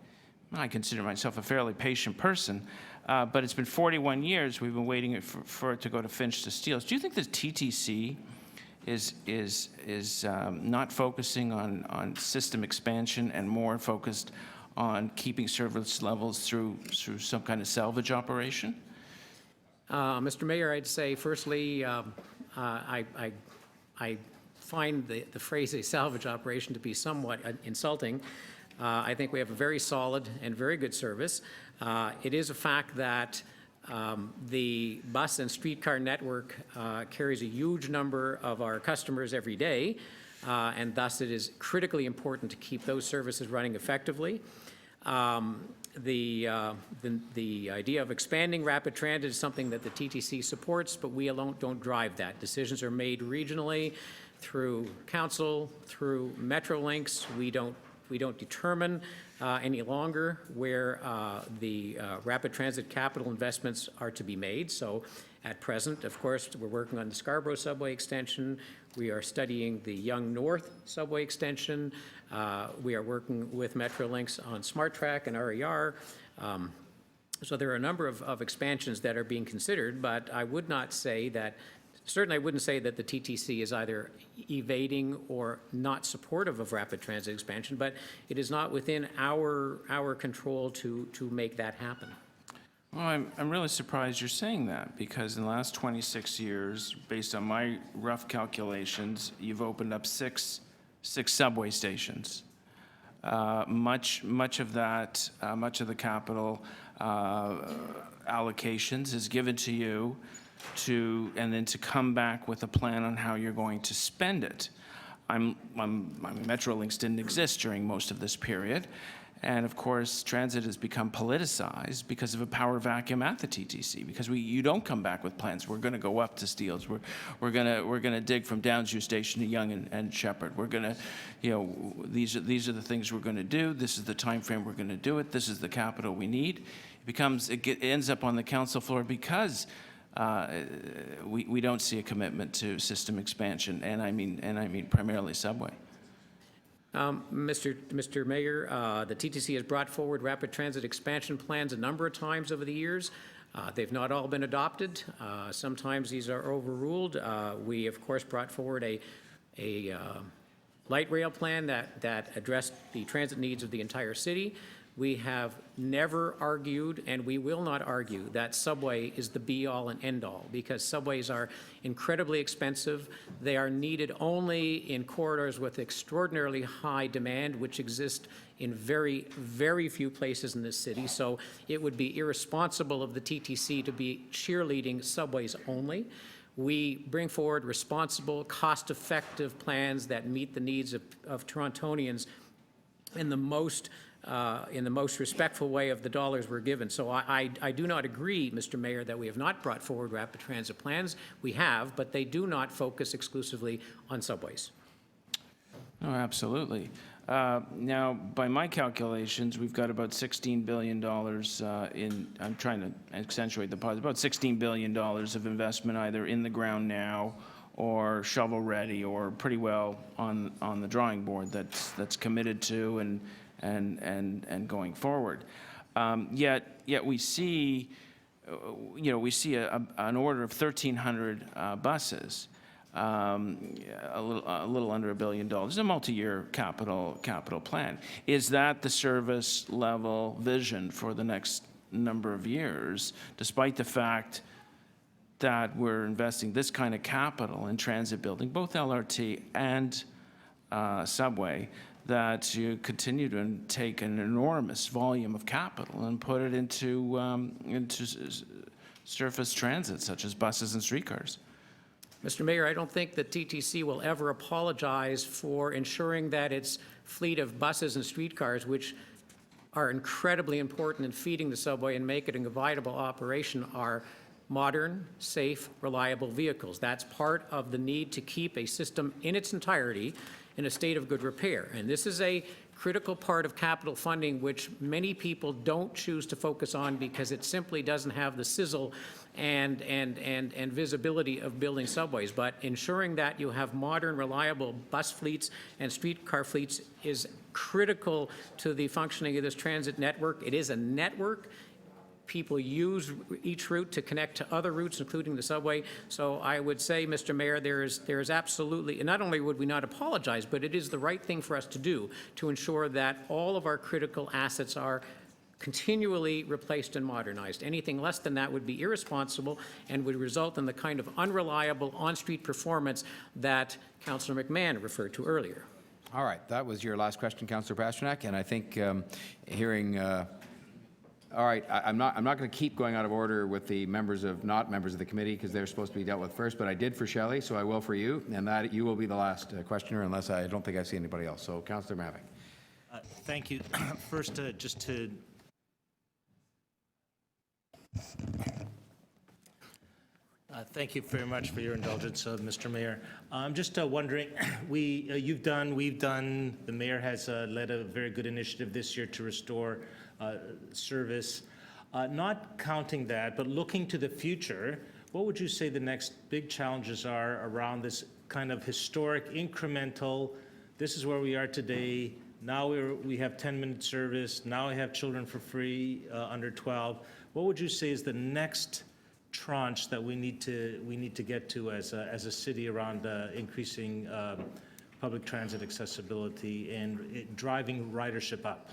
I consider myself a fairly patient person, but it's been 41 years we've been waiting for it to go to Finch to Steeles. Do you think the TTC is not focusing on system expansion and more focused on keeping service levels through some kind of salvage operation? Mr. Mayor, I'd say firstly, I find the phrase a salvage operation to be somewhat insulting. I think we have a very solid and very good service. It is a fact that the bus and streetcar network carries a huge number of our customers every day, and thus it is critically important to keep those services running effectively. The idea of expanding rapid transit is something that the TTC supports, but we alone don't drive that. Decisions are made regionally through council, through Metrolinx. We don't determine any longer where the rapid transit capital investments are to be made. So at present, of course, we're working on the Scarborough subway extension. We are studying the Yonge North subway extension. We are working with Metrolinx on SmartTrack and RER. So there are a number of expansions that are being considered, but I would not say that, certainly I wouldn't say that the TTC is either evading or not supportive of rapid transit expansion, but it is not within our control to make that happen. Well, I'm really surprised you're saying that, because in the last 26 years, based on my rough calculations, you've opened up six subway stations. Much of the capital allocations is given to you and then to come back with a plan on how you're going to spend it. Metrolinx didn't exist during most of this period. And of course, transit has become politicized because of a power vacuum at the TTC. Because you don't come back with plans. We're going to go up to Steeles. We're going to dig from Downsview Station to Yonge and Shepherd. We're going to, these are the things we're going to do. This is the time frame we're going to do it. This is the capital we need. It ends up on the council floor because we don't see a commitment to system expansion, and I mean primarily subway. Mr. Mayor, the TTC has brought forward rapid transit expansion plans a number of times over the years. They've not all been adopted. Sometimes these are overruled. We, of course, brought forward a light rail plan that addressed the transit needs of the entire city. We have never argued, and we will not argue, that subway is the be-all and end-all, because subways are incredibly expensive. They are needed only in corridors with extraordinarily high demand, which exist in very, very few places in this city. So it would be irresponsible of the TTC to be cheerleading subways only. We bring forward responsible, cost-effective plans that meet the needs of Torontonians in the most respectful way of the dollars we're given. So I do not agree, Mr. Mayor, that we have not brought forward rapid transit plans. We have, but they do not focus exclusively on subways. Oh, absolutely. Now, by my calculations, we've got about $16 billion I'm trying to accentuate the positive, about $16 billion of investment either in the ground now or shovel-ready or pretty well on the drawing board that's committed to and going forward. Yet we see, an order of 1,300 buses, a little under $1 billion, a multi-year capital plan. Is that the service level vision for the next number of years, despite the fact that we're investing this kind of capital in transit building, both LRT and subway, that you continue to take an enormous volume of capital and put it into surface transit, such as buses and streetcars? Mr. Mayor, I don't think that TTC will ever apologize for ensuring that its fleet of buses and streetcars, which are incredibly important in feeding the subway and make it a viable operation, are modern, safe, reliable vehicles. That's part of the need to keep a system in its entirety in a state of good repair. And this is a critical part of capital funding which many people don't choose to focus on because it simply doesn't have the sizzle and visibility of building subways. But ensuring that you have modern, reliable bus fleets and streetcar fleets is critical to the functioning of this transit network. It is a network. People use each route to connect to other routes, including the subway. So I would say, Mr. Mayor, there is absolutely, and not only would we not apologize, but it is the right thing for us to do to ensure that all of our critical assets are continually replaced and modernized. Anything less than that would be irresponsible and would result in the kind of unreliable on-street performance that Councillor McMahon referred to earlier. All right, that was your last question, Councillor Pasternak, and I think hearing. All right, I'm not going to keep going out of order with the not members of the committee because they're supposed to be dealt with first, but I did for Shelley, so I will for you, and that you will be the last questioner unless I don't think I see anybody else. So, Councillor Mavic. Thank you. First, just to thank you very much for your indulgence, Mr. Mayor. I'm just wondering, we've done, the mayor has led a very good initiative this year to restore service. Not counting that, but looking to the future, what would you say the next big challenges are around this kind of historic, incremental, this is where we are today, now we have 10-minute service, now we have children for free under 12. What would you say is the next tranche that we need to get to as a city around increasing public transit accessibility and driving ridership up?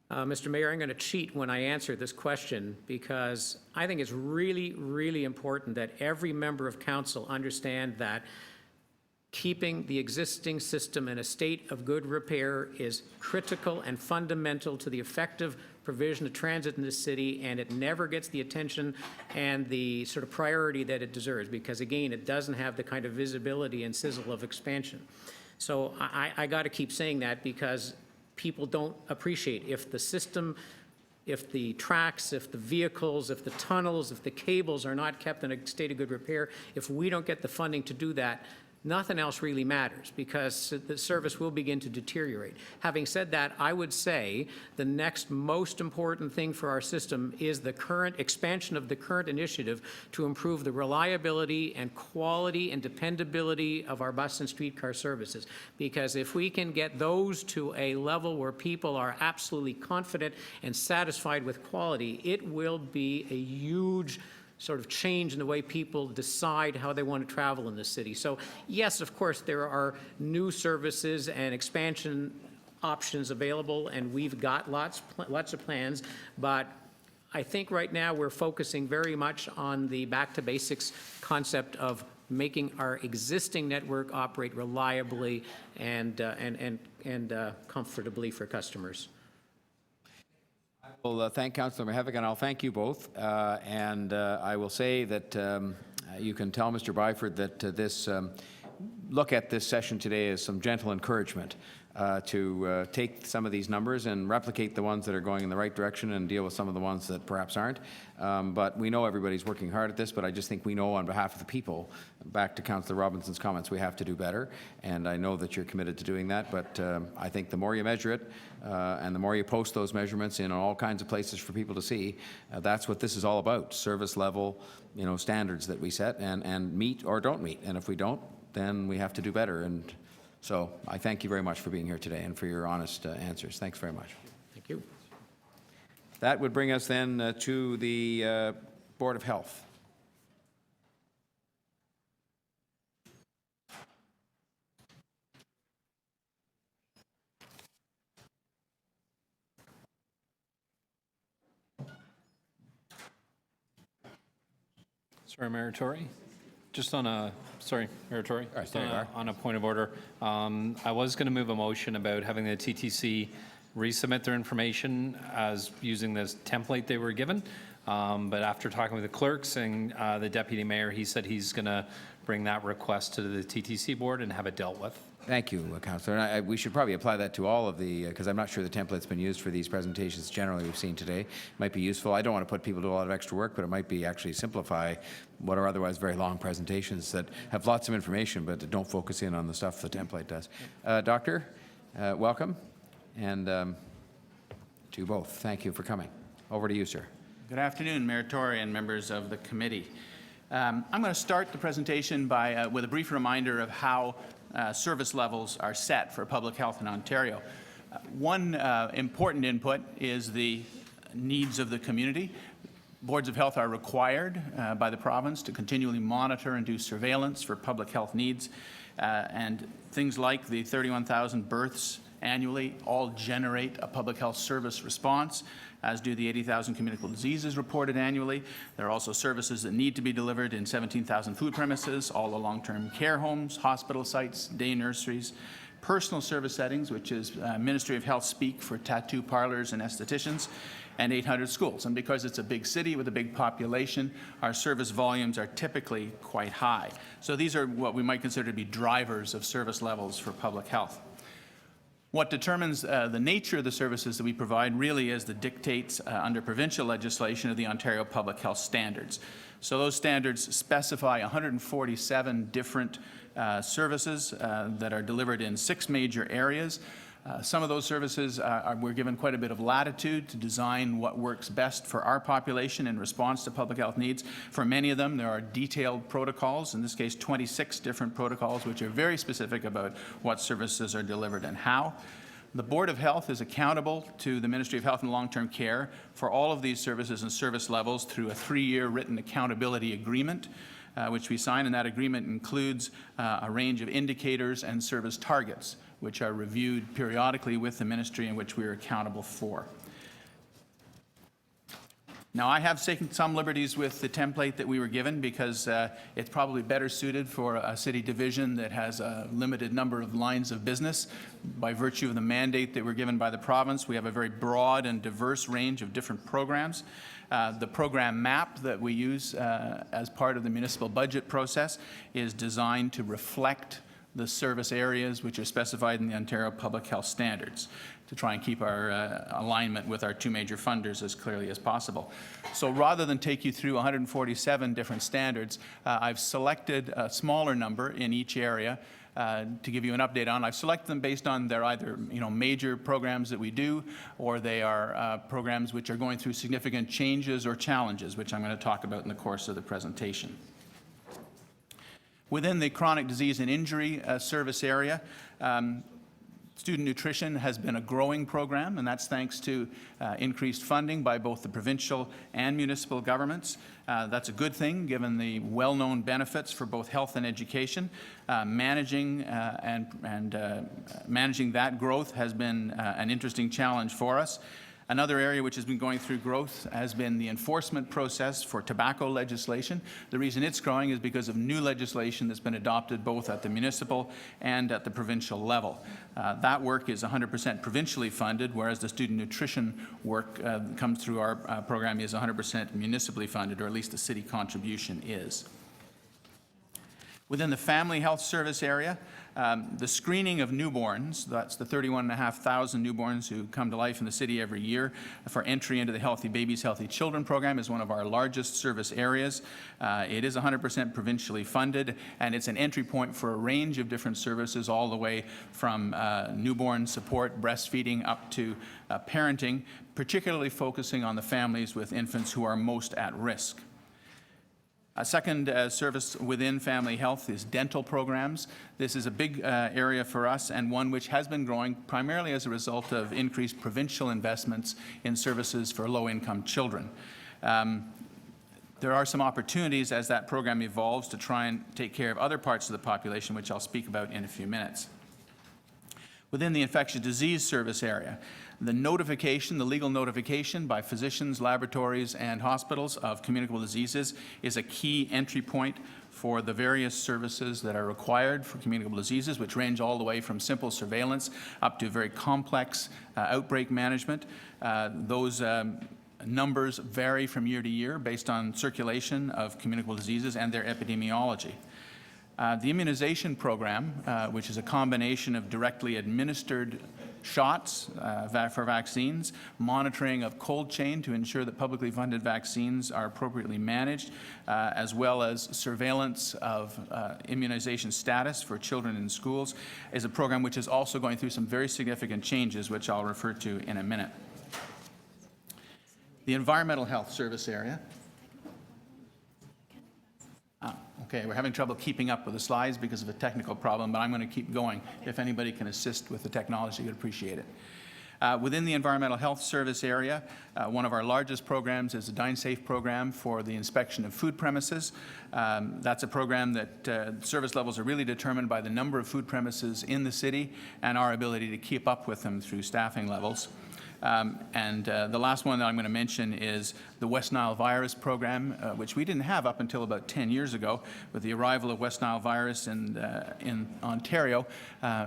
Mr. Mayor, I'm going to cheat when I answer this question because I think it's really, really important that every member of council understand that keeping the existing system in a state of good repair is critical and fundamental to the effective provision of transit in this city, and it never gets the attention and the sort of priority that it deserves because, again, it doesn't have the kind of visibility and sizzle of expansion. So I got to keep saying that because people don't appreciate if the system, if the tracks, if the vehicles, if the tunnels, if the cables are not kept in a state of good repair, if we don't get the funding to do that, nothing else really matters because the service will begin to deteriorate. Having said that, I would say the next most important thing for our system is the current expansion of the current initiative to improve the reliability and quality and dependability of our bus and streetcar services. Because if we can get those to a level where people are absolutely confident and satisfied with quality, it will be a huge sort of change in the way people decide how they want to travel in the city. So yes, of course, there are new services and expansion options available, and we've got lots of plans, but I think right now we're focusing very much on the back to basics concept of making our existing network operate reliably and comfortably for customers. Well, thank Councillor Mahevic, and I'll thank you both. I will say that you can tell Mr. Byford that this look at this session today as some gentle encouragement to take some of these numbers and replicate the ones that are going in the right direction and deal with some of the ones that perhaps aren't. But we know everybody's working hard at this, but I just think we know on behalf of the people, back to Councillor Robinson's comments, we have to do better. And I know that you're committed to doing that, but I think the more you measure it and the more you post those measurements in all kinds of places for people to see, that's what this is all about, service level, standards that we set and meet or don't meet. And if we don't, then we have to do better. And so I thank you very much for being here today and for your honest answers. Thanks very much. Thank you. That would bring us then to the Board of Health. Sorry, Mayor Tory. Just on a, sorry, Mayor Tory. On a point of order, I was going to move a motion about having the TTC resubmit their information as using this template they were given. But after talking with the clerks and the deputy mayor, he said he's going to bring that request to the TTC board and have it dealt with. Thank you, Councillor. And we should probably apply that to all of the, because I'm not sure the template's been used for these presentations generally we've seen today. Might be useful. I don't want to put people to a lot of extra work, but it might be actually simplify what are otherwise very long presentations that have lots of information but don't focus in on the stuff the template does. Doctor, welcome. And to you both, thank you for coming. Over to you, sir. Good afternoon, Mayor Tory and members of the committee. I'm going to start the presentation with a brief reminder of how service levels are set for public health in Ontario. One important input is the needs of the community. Boards of health are required by the province to continually monitor and do surveillance for public health needs, and things like the 31,000 births annually all generate a public health service response, as do the 80,000 communicable diseases reported annually. There are also services that need to be delivered in 17,000 food premises, all the long-term care homes, hospital sites, day nurseries, personal service settings, which is Ministry of Health speak for tattoo parlors and estheticians, and 800 schools. And because it's a big city with a big population, our service volumes are typically quite high. So these are what we might consider to be drivers of service levels for public health. What determines the nature of the services that we provide really is the dictates under provincial legislation of the Ontario Public Health Standards. So those standards specify 147 different services that are delivered in 6 major areas. Some of those services we're given quite a bit of latitude to design what works best for our population in response to public health needs. For many of them, there are detailed protocols, in this case 26 different protocols, which are very specific about what services are delivered and how. The Board of Health is accountable to the Ministry of Health and Long-Term Care for all of these services and service levels through a 3-year written accountability agreement, which we sign, and that agreement includes a range of indicators and service targets, which are reviewed periodically with the ministry and which we are accountable for. Now, I have taken some liberties with the template that we were given because it's probably better suited for a city division that has a limited number of lines of business. By virtue of the mandate that we're given by the province, we have a very broad and diverse range of different programs. The program map that we use as part of the municipal budget process is designed to reflect the service areas which are specified in the Ontario Public Health Standards to try and keep our alignment with our 2 major funders as clearly as possible. So rather than take you through 147 different standards, I've selected a smaller number in each area to give you an update on. I've selected them based on their either major programs that we do, or they are programs which are going through significant changes or challenges, which I'm going to talk about in the course of the presentation. Within the chronic disease and injury service area, student nutrition has been a growing program, and that's thanks to increased funding by both the provincial and municipal governments. That's a good thing, given the well-known benefits for both health and education. Managing that growth has been an interesting challenge for us. Another area which has been going through growth has been the enforcement process for tobacco legislation. The reason it's growing is because of new legislation that's been adopted both at the municipal and at the provincial level. That work is 100% provincially funded, whereas the student nutrition work comes through our program is 100% municipally funded, or at least the city contribution is. Within the family health service area, the screening of newborns, that's the 31,500 newborns who come to life in the city every year for entry into the Healthy Babies, Healthy Children program, is one of our largest service areas. It is 100% provincially funded, and it's an entry point for a range of different services, all the way from newborn support, breastfeeding, up to parenting, particularly focusing on the families with infants who are most at risk. A second service within family health is dental programs. This is a big area for us, and one which has been growing primarily as a result of increased provincial investments in services for low-income children. There are some opportunities as that program evolves to try and take care of other parts of the population, which I'll speak about in a few minutes. Within the infectious disease service area, the notification, the legal notification by physicians, laboratories, and hospitals of communicable diseases is a key entry point for the various services that are required for communicable diseases, which range all the way from simple surveillance up to very complex outbreak management. Those numbers vary from year to year based on circulation of communicable diseases and their epidemiology. The immunization program, which is a combination of directly administered shots for vaccines, monitoring of cold chain to ensure that publicly funded vaccines are appropriately managed, as well as surveillance of immunization status for children in schools, is a program which is also going through some very significant changes, which I'll refer to in a minute. The environmental health service area. Okay, we're having trouble keeping up with the slides because of a technical problem, but I'm going to keep going. If anybody can assist with the technology, I'd appreciate it. Within the environmental health service area, one of our largest programs is the DineSafe program for the inspection of food premises. That's a program that service levels are really determined by the number of food premises in the city and our ability to keep up with them through staffing levels. The last one that I'm going to mention is the West Nile virus program, which we didn't have up until about 10 years ago. With the arrival of West Nile virus in Ontario,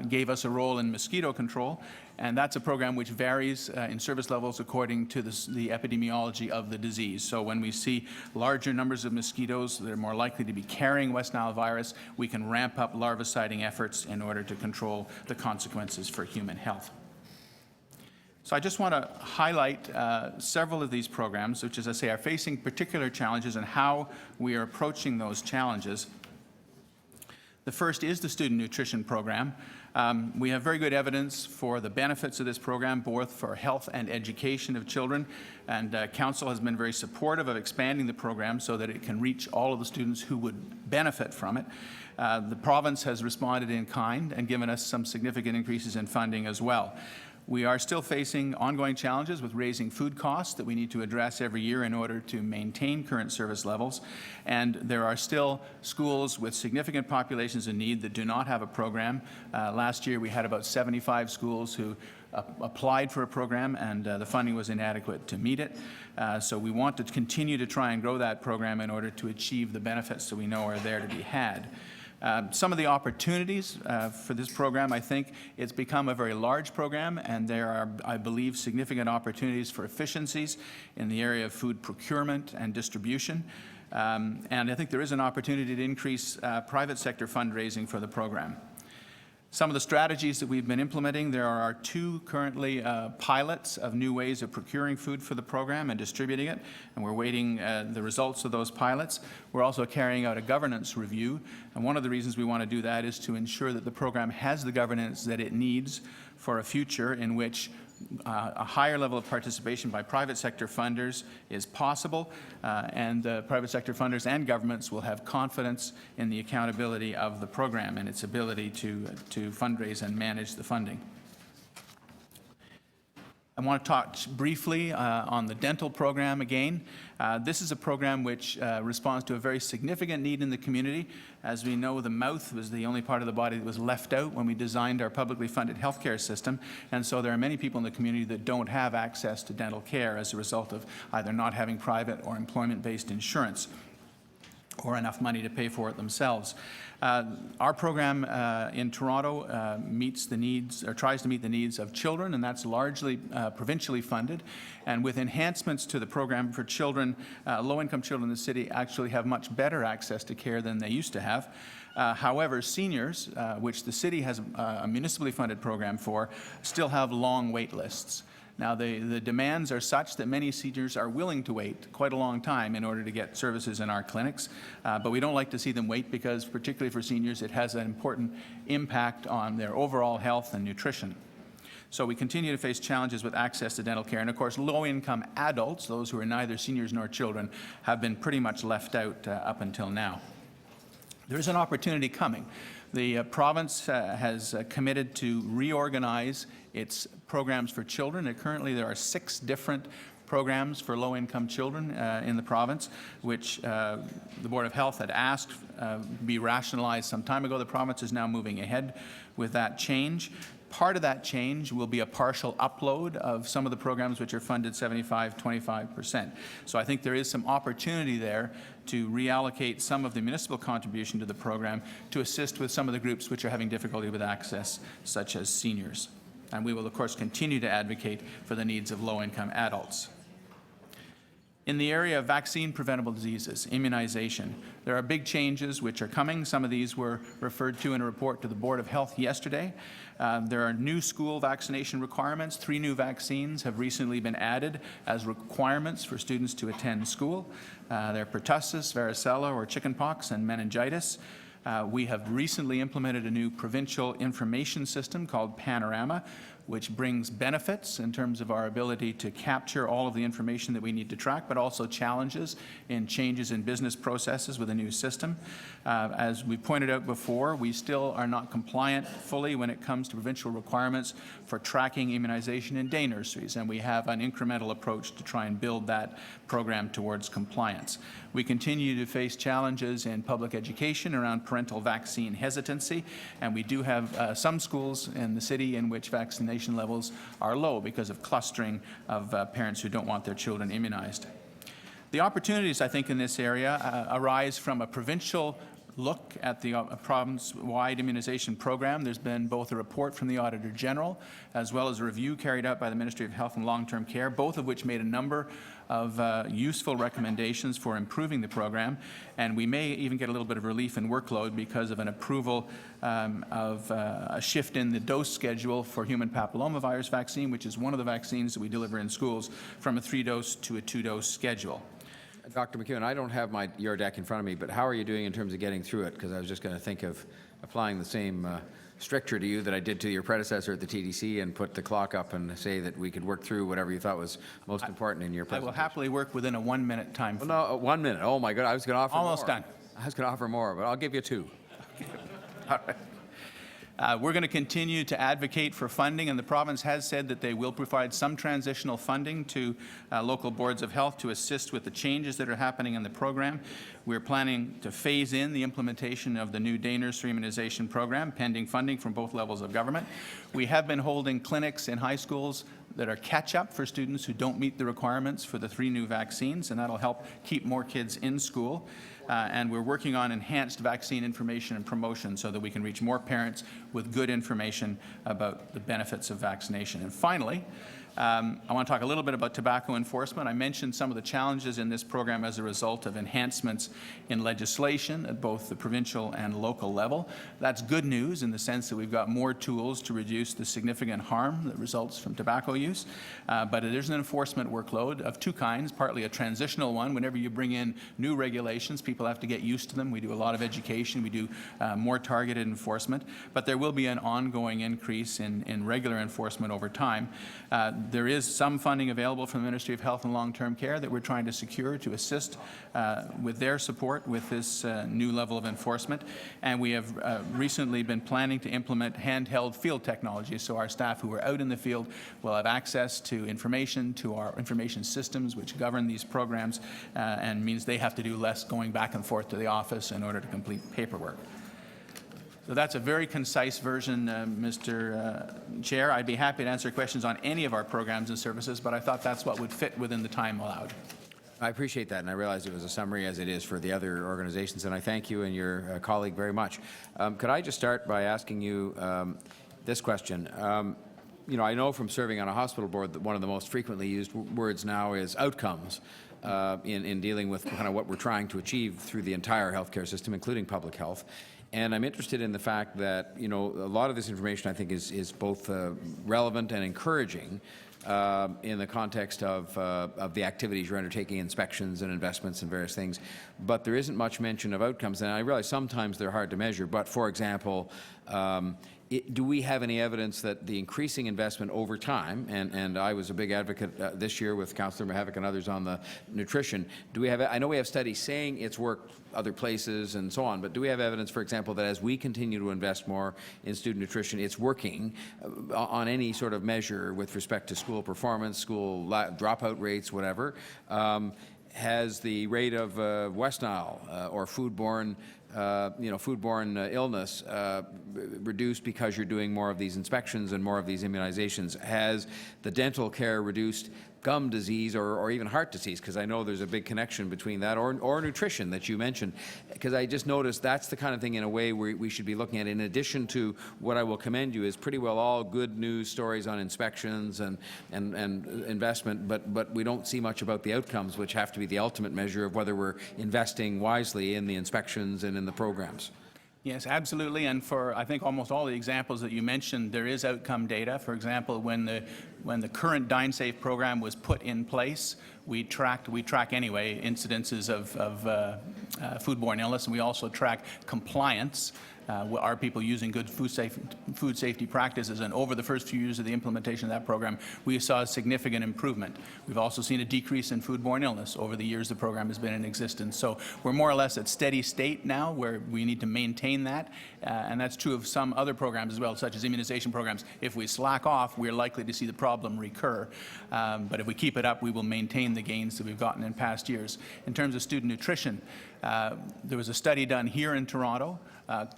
gave us a role in mosquito control. And that's a program which varies in service levels according to the epidemiology of the disease. So when we see larger numbers of mosquitoes that are more likely to be carrying West Nile virus, we can ramp up larviciding efforts in order to control the consequences for human health. So I just want to highlight several of these programs, which, as I say, are facing particular challenges and how we are approaching those challenges. The first is the student nutrition program. We have very good evidence for the benefits of this program, both for health and education of children, and Council has been very supportive of expanding the program so that it can reach all of the students who would benefit from it. The province has responded in kind and given us some significant increases in funding as well. We are still facing ongoing challenges with raising food costs that we need to address every year in order to maintain current service levels. And there are still schools with significant populations in need that do not have a program. Last year we had about 75 schools who applied for a program, and the funding was inadequate to meet it. So we want to continue to try and grow that program in order to achieve the benefits that we know are there to be had. Some of the opportunities for this program, I think it's become a very large program, and there are, I believe, significant opportunities for efficiencies in the area of food procurement and distribution. And I think there is an opportunity to increase private sector fundraising for the program. Some of the strategies that we've been implementing, there are 2 currently pilots of new ways of procuring food for the program and distributing it, and we're waiting the results of those pilots. We're also carrying out a governance review, and one of the reasons we want to do that is to ensure that the program has the governance that it needs for a future in which a higher level of participation by private sector funders is possible, and private sector funders and governments will have confidence in the accountability of the program and its ability to fundraise and manage the funding. I want to talk briefly on the dental program again. This is a program which responds to a very significant need in the community. As we know, the mouth was the only part of the body that was left out when we designed our publicly funded healthcare system, and so there are many people in the community that don't have access to dental care as a result of either not having private or employment-based insurance or enough money to pay for it themselves. Our program in Toronto meets the needs, or tries to meet the needs of children, and that's largely provincially funded. And with enhancements to the program for children, low-income children in the city actually have much better access to care than they used to have. However, seniors, which the city has a municipally funded program for, still have long wait lists. Now, the demands are such that many seniors are willing to wait quite a long time in order to get services in our clinics, but we don't like to see them wait because, particularly for seniors, it has an important impact on their overall health and nutrition. So we continue to face challenges with access to dental care, and of course, low-income adults, those who are neither seniors nor children, have been pretty much left out up until now. There is an opportunity coming. The province has committed to reorganize its programs for children. And currently, there are 6 different programs for low-income children in the province, which the Board of Health had asked be rationalized some time ago. The province is now moving ahead with that change. Part of that change will be a partial upload of some of the programs which are funded 75-25%. So I think there is some opportunity there to reallocate some of the municipal contribution to the program to assist with some of the groups which are having difficulty with access, such as seniors. And we will, of course, continue to advocate for the needs of low-income adults. In the area of vaccine-preventable diseases, immunization, there are big changes which are coming. Some of these were referred to in a report to the Board of Health yesterday. There are new school vaccination requirements. 3 new vaccines have recently been added as requirements for students to attend school. They're pertussis, varicella, or chickenpox, and meningitis. We have recently implemented a new provincial information system called Panorama, which brings benefits in terms of our ability to capture all of the information that we need to track, but also challenges in changes in business processes with a new system. As we pointed out before, we still are not compliant fully when it comes to provincial requirements for tracking immunization in day nurseries, and we have an incremental approach to try and build that program towards compliance. We continue to face challenges in public education around parental vaccine hesitancy, and we do have some schools in the city in which vaccination levels are low because of clustering of parents who don't want their children immunized. The opportunities, I think, in this area arise from a provincial look at the province-wide immunization program. There's been both a report from the Auditor General as well as a review carried out by the Ministry of Health and Long-Term Care, both of which made a number of useful recommendations for improving the program, and we may even get a little bit of relief in workload because of an approval of a shift in the dose schedule for human papillomavirus vaccine, which is one of the vaccines that we deliver in schools, from a 3-dose to a 2-dose schedule. Dr. McEwen, I don't have your deck in front of me, but how are you doing in terms of getting through it? Because I was just going to think of applying the same stricture to you that I did to your predecessor at the TDC and put the clock up and say that we could work through whatever you thought was most important in your presentation. I will happily work within a 1-minute time frame. Well, no, 1 minute. Oh my God, I was going to offer Almost more. done. I was going to offer more, but I'll give you 2. All right. We're going to continue to advocate for funding, and the province has said that they will provide some transitional funding to local boards of health to assist with the changes that are happening in the program. We're planning to phase in the implementation of the new day nursery immunization program, pending funding from both levels of government. We have been holding clinics in high schools that are catch-up for students who don't meet the requirements for the 3 new vaccines, and that'll help keep more kids in school. And we're working on enhanced vaccine information and promotion so that we can reach more parents with good information about the benefits of vaccination. And finally, I want to talk a little bit about tobacco enforcement. I mentioned some of the challenges in this program as a result of enhancements in legislation at both the provincial and local level. That's good news in the sense that we've got more tools to reduce the significant harm that results from tobacco use. But there's an enforcement workload of 2 kinds, partly a transitional one. Whenever you bring in new regulations, people have to get used to them. We do a lot of education. We do more targeted enforcement. But there will be an ongoing increase in regular enforcement over time. There is some funding available from the Ministry of Health and Long-Term Care that we're trying to secure to assist with their support with this new level of enforcement. And we have recently been planning to implement handheld field technology, so our staff who are out in the field will have access to information, to our information systems which govern these programs, and means they have to do less going back and forth to the office in order to complete paperwork. So that's a very concise version, Mr. Chair. I'd be happy to answer questions on any of our programs and services, but I thought that's what would fit within the time allowed. I appreciate that, and I realize it was a summary, as it is for the other organizations, and I thank you and your colleague very much. Could I just start by asking you this question? You know, I know from serving on a hospital board that one of the most frequently used words now is outcomes in dealing with kind of what we're trying to achieve through the entire healthcare system, including public health. And I'm interested in the fact that, you know, a lot of this information I think is both relevant and encouraging in the context of the activities you're undertaking, inspections and investments and various things. But there isn't much mention of outcomes. And I realize sometimes they're hard to measure. But for example, do we have any evidence that the increasing investment over time, and I was a big advocate this year with Councillor Mihevc and others on the nutrition, do we have, I know we have studies saying it's worked other places and so on, but do we have evidence, for example, that as we continue to invest more in student nutrition, it's working on any sort of measure with respect to school performance, school dropout rates, whatever? Has the rate of West Nile or foodborne foodborne illness reduced because you're doing more of these inspections and more of these immunizations? Has the dental care reduced gum disease or even heart disease? Because I know there's a big connection between that, or nutrition that you mentioned. Because I just noticed that's the kind of thing in a way we should be looking at. In addition to what I will commend you is pretty well all good news stories on inspections and investment, but we don't see much about the outcomes, which have to be the ultimate measure of whether we're investing wisely in the inspections and in the programs. Yes, absolutely. And for, I think, almost all the examples that you mentioned, there is outcome data. For example, when the current DineSafe program was put in place, we track anyway incidences of foodborne illness, and we also track compliance. Are people using good food safety practices? And over the first few years of the implementation of that program, we saw a significant improvement. We've also seen a decrease in foodborne illness over the years the program has been in existence. So we're more or less at steady state now, where we need to maintain that. And that's true of some other programs as well, such as immunization programs. If we slack off, we're likely to see the problem recur. But if we keep it up, we will maintain the gains that we've gotten in past years. In terms of student nutrition, there was a study done here in Toronto,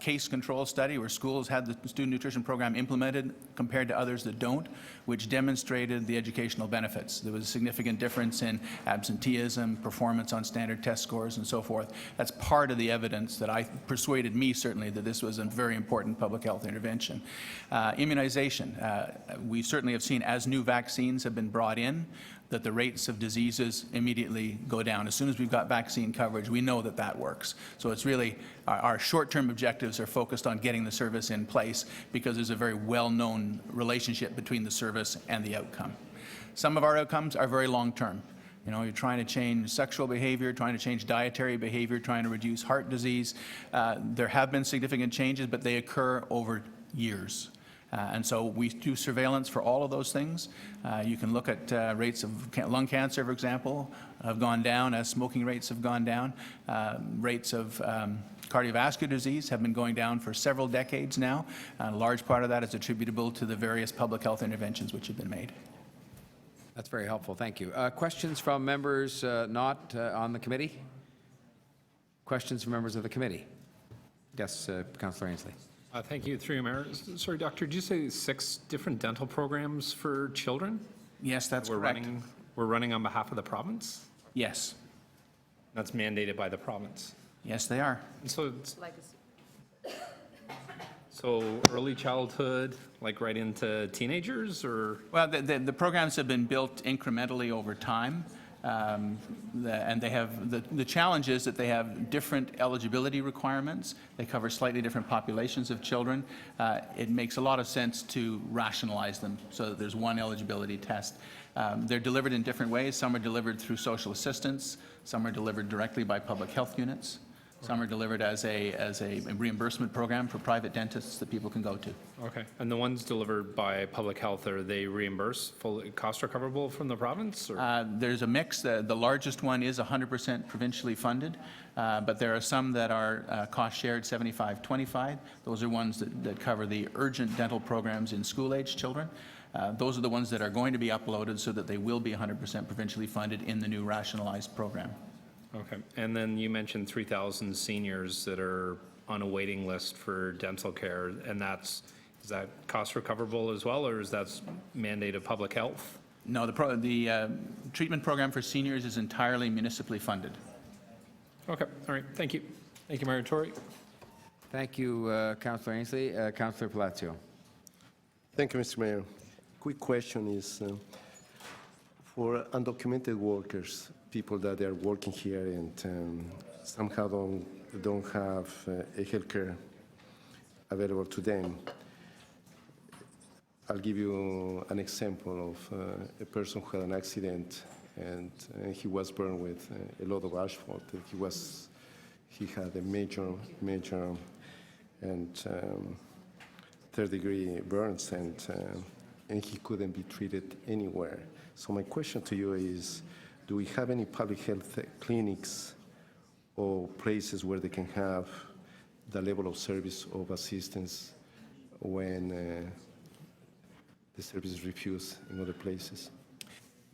case control study where schools had the student nutrition program implemented compared to others that don't, which demonstrated the educational benefits. There was a significant difference in absenteeism, performance on standard test scores, and so forth. That's part of the evidence that persuaded me, certainly, that this was a very important public health intervention. Immunization. We certainly have seen, as new vaccines have been brought in, that the rates of diseases immediately go down. As soon as we've got vaccine coverage, we know that that works. So it's really, our short-term objectives are focused on getting the service in place because there's a very well-known relationship between the service and the outcome. Some of our outcomes are very long-term. You know, you're trying to change sexual behavior, trying to change dietary behavior, trying to reduce heart disease. There have been significant changes, but they occur over years. And so we do surveillance for all of those things. You can look at rates of lung cancer, for example, have gone down as smoking rates have gone down. Rates of cardiovascular disease have been going down for several decades now. A large part of that is attributable to the various public health interventions which have been made. That's very helpful. Thank you. Questions from members not on the committee? Questions from members of the committee? Yes, Councillor Ainsley. Thank you, through you, Mayor. Sorry, Doctor, did you say 6 different dental programs for children? Yes, that's correct. We're running on behalf of the province? Yes. That's mandated by the province? Yes, they are. And so early childhood, like right into teenagers, or? Well, the programs have been built incrementally over time. And they have, the challenge is that they have different eligibility requirements. They cover slightly different populations of children. It makes a lot of sense to rationalize them so that there's one eligibility test. They're delivered in different ways. Some are delivered through social assistance. Some are delivered directly by public health units. Some are delivered as a reimbursement program for private dentists that people can go to. Okay. And the ones delivered by public health, are they reimbursed, fully cost recoverable from the province? Or? There's a mix. The largest one is 100% provincially funded, but there are some that are cost shared 75-25. Those are ones that cover the urgent dental programs in school-age children. Those are the ones that are going to be uploaded so that they will be 100% provincially funded in the new rationalized program. Okay. And then you mentioned 3,000 seniors that are on a waiting list for dental care, and is that cost recoverable as well, or is that mandate of public health? No, the treatment program for seniors is entirely municipally funded. Okay. All right. Thank you. Thank you, Mayor Tory. Thank you, Councillor Ainsley. Councillor Palacio. Thank you, Mr. Mayor. Quick question is, for undocumented workers, people that are working here and somehow don't have health care available to them. I'll give you an example of a person who had an accident and he was burned with a lot of asphalt. He had a major and third-degree burns and he couldn't be treated anywhere. So my question to you is, do we have any public health clinics or places where they can have the level of service of assistance when the service is refused in other places?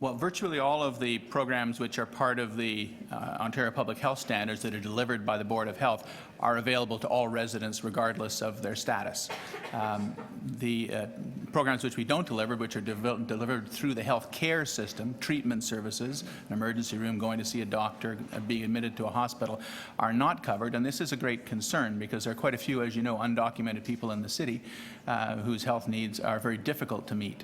Well, virtually all of the programs which are part of the Ontario Public Health Standards that are delivered by the Board of Health are available to all residents regardless of their status. The programs which we don't deliver, which are delivered through the health care system, treatment services, an emergency room, going to see a doctor, being admitted to a hospital, are not covered. And this is a great concern because there are quite a few, as you know, undocumented people in the city whose health needs are very difficult to meet.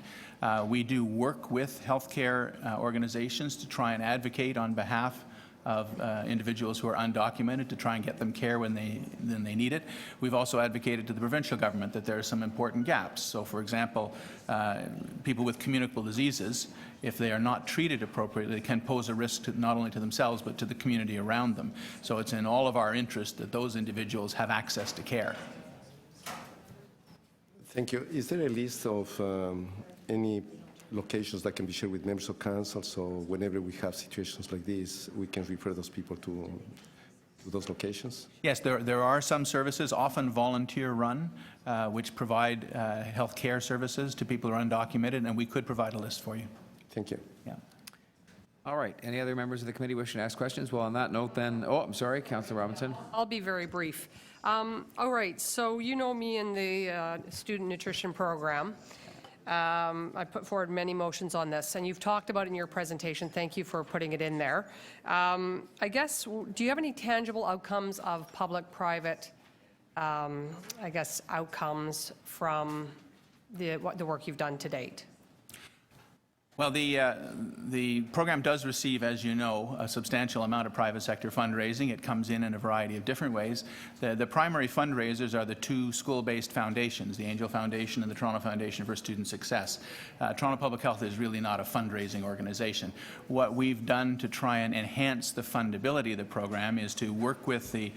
We do work with healthcare organizations to try and advocate on behalf of individuals who are undocumented to try and get them care when they need it. We've also advocated to the provincial government that there are some important gaps. So, for example, people with communicable diseases, if they are not treated appropriately, can pose a risk to, not only to themselves but to the community around them. So it's in all of our interest that those individuals have access to care. Thank you. Is there a list of any locations that can be shared with members of council, so whenever we have situations like this, we can refer those people to those locations? Yes, there are some services, often volunteer-run, which provide health care services to people who are undocumented, and we could provide a list for you. Thank you. Yeah. All right. Any other members of the committee wishing to ask questions? Well, on that note then, oh, I'm sorry, Councillor Robinson. I'll be very brief. All right, so you know me in the student nutrition program. I put forward many motions on this, and you've talked about it in your presentation. Thank you for putting it in there. I guess, do you have any tangible outcomes of public-private, I guess, outcomes from the work you've done to date? Well, the program does receive, as you know, a substantial amount of private sector fundraising. It comes in a variety of different ways. The primary fundraisers are the two school-based foundations, the Angel Foundation and the Toronto Foundation for Student Success. Toronto Public Health is really not a fundraising organization. What we've done to try and enhance the fundability of the program is to work with the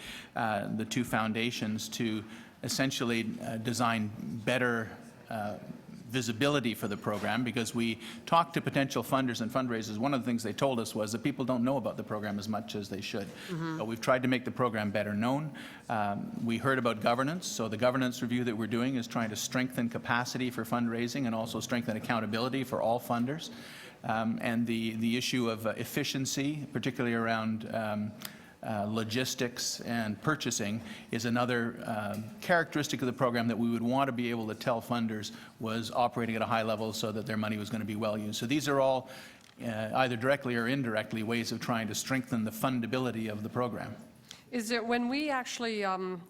two foundations to essentially design better visibility for the program, because we talked to potential funders and fundraisers. One of the things they told us was that people don't know about the program as much as they should. But we've tried to make the program better known. We heard about governance, so the governance review that we're doing is trying to strengthen capacity for fundraising and also strengthen accountability for all funders. And the issue of efficiency, particularly around logistics and purchasing, is another characteristic of the program that we would want to be able to tell funders was operating at a high level so that their money was going to be well used. So these are all either directly or indirectly ways of trying to strengthen the fundability of the program. Is it when we actually,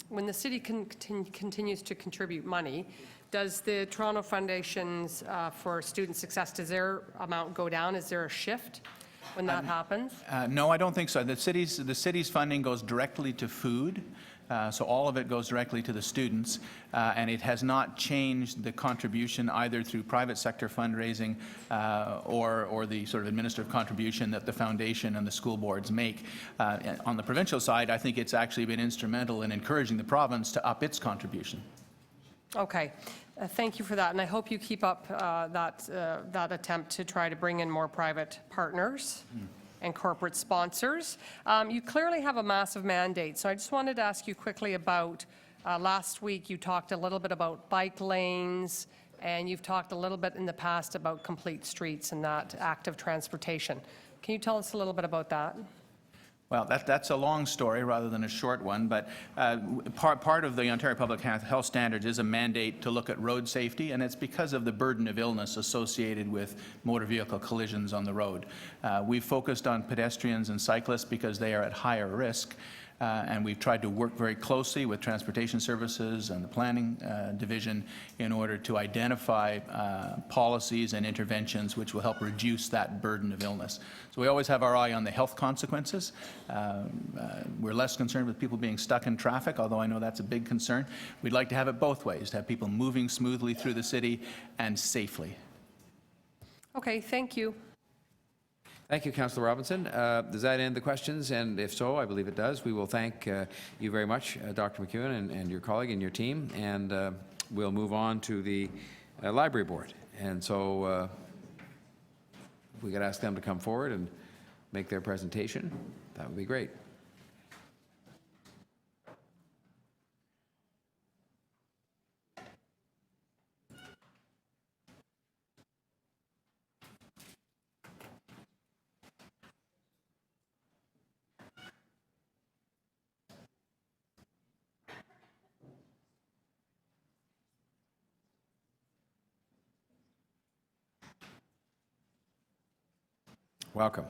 when the city continues to contribute money, does the Toronto Foundations for Student Success, does their amount go down? Is there a shift when that happens? No, I don't think so. The city's funding goes directly to food, so all of it goes directly to the students, and it has not changed the contribution either through private sector fundraising or the sort of administrative contribution that the foundation and the school boards make. On the provincial side, I think it's actually been instrumental in encouraging the province to up its contribution. Okay. Thank you for that, and I hope you keep up that attempt to try to bring in more private partners and corporate sponsors. You clearly have a massive mandate, so I just wanted to ask you quickly about, last week you talked a little bit about bike lanes, and you've talked a little bit in the past about complete streets and that active transportation. Can you tell us a little bit about that? Well, that's a long story rather than a short one, but part of the Ontario Public Health Standards is a mandate to look at road safety, and it's because of the burden of illness associated with motor vehicle collisions on the road. We've focused on pedestrians and cyclists because they are at higher risk. And we've tried to work very closely with Transportation Services and the Planning Division in order to identify policies and interventions which will help reduce that burden of illness. So we always have our eye on the health consequences. We're less concerned with people being stuck in traffic, although I know that's a big concern. We'd like to have it both ways, to have people moving smoothly through the city and safely. Okay, thank you. Thank you, Councillor Robinson. Does that end the questions? And if so, I believe it does. We will thank you very much, Dr. McEwen and your colleague and your team, and we'll move on to the Library Board. And so if we could ask them to come forward and make their presentation, that would be great. Welcome.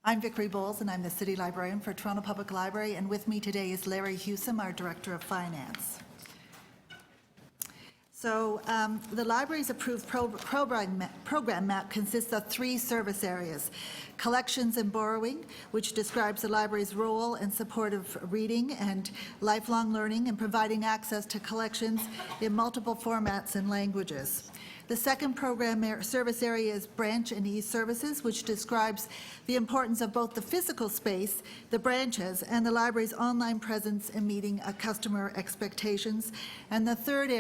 I'm Vickery Bowles, and I'm the City Librarian for Toronto Public Library, and with me today is Larry Hewsome, our Director of Finance. So the library's approved program map consists of 3 service areas: collections and borrowing, which describes the library's role in support of reading and lifelong learning and providing access to collections in multiple formats and languages. The second service area is branch and e-services, which describes the importance of both the physical space, the branches, and the library's online presence in meeting customer expectations. And the third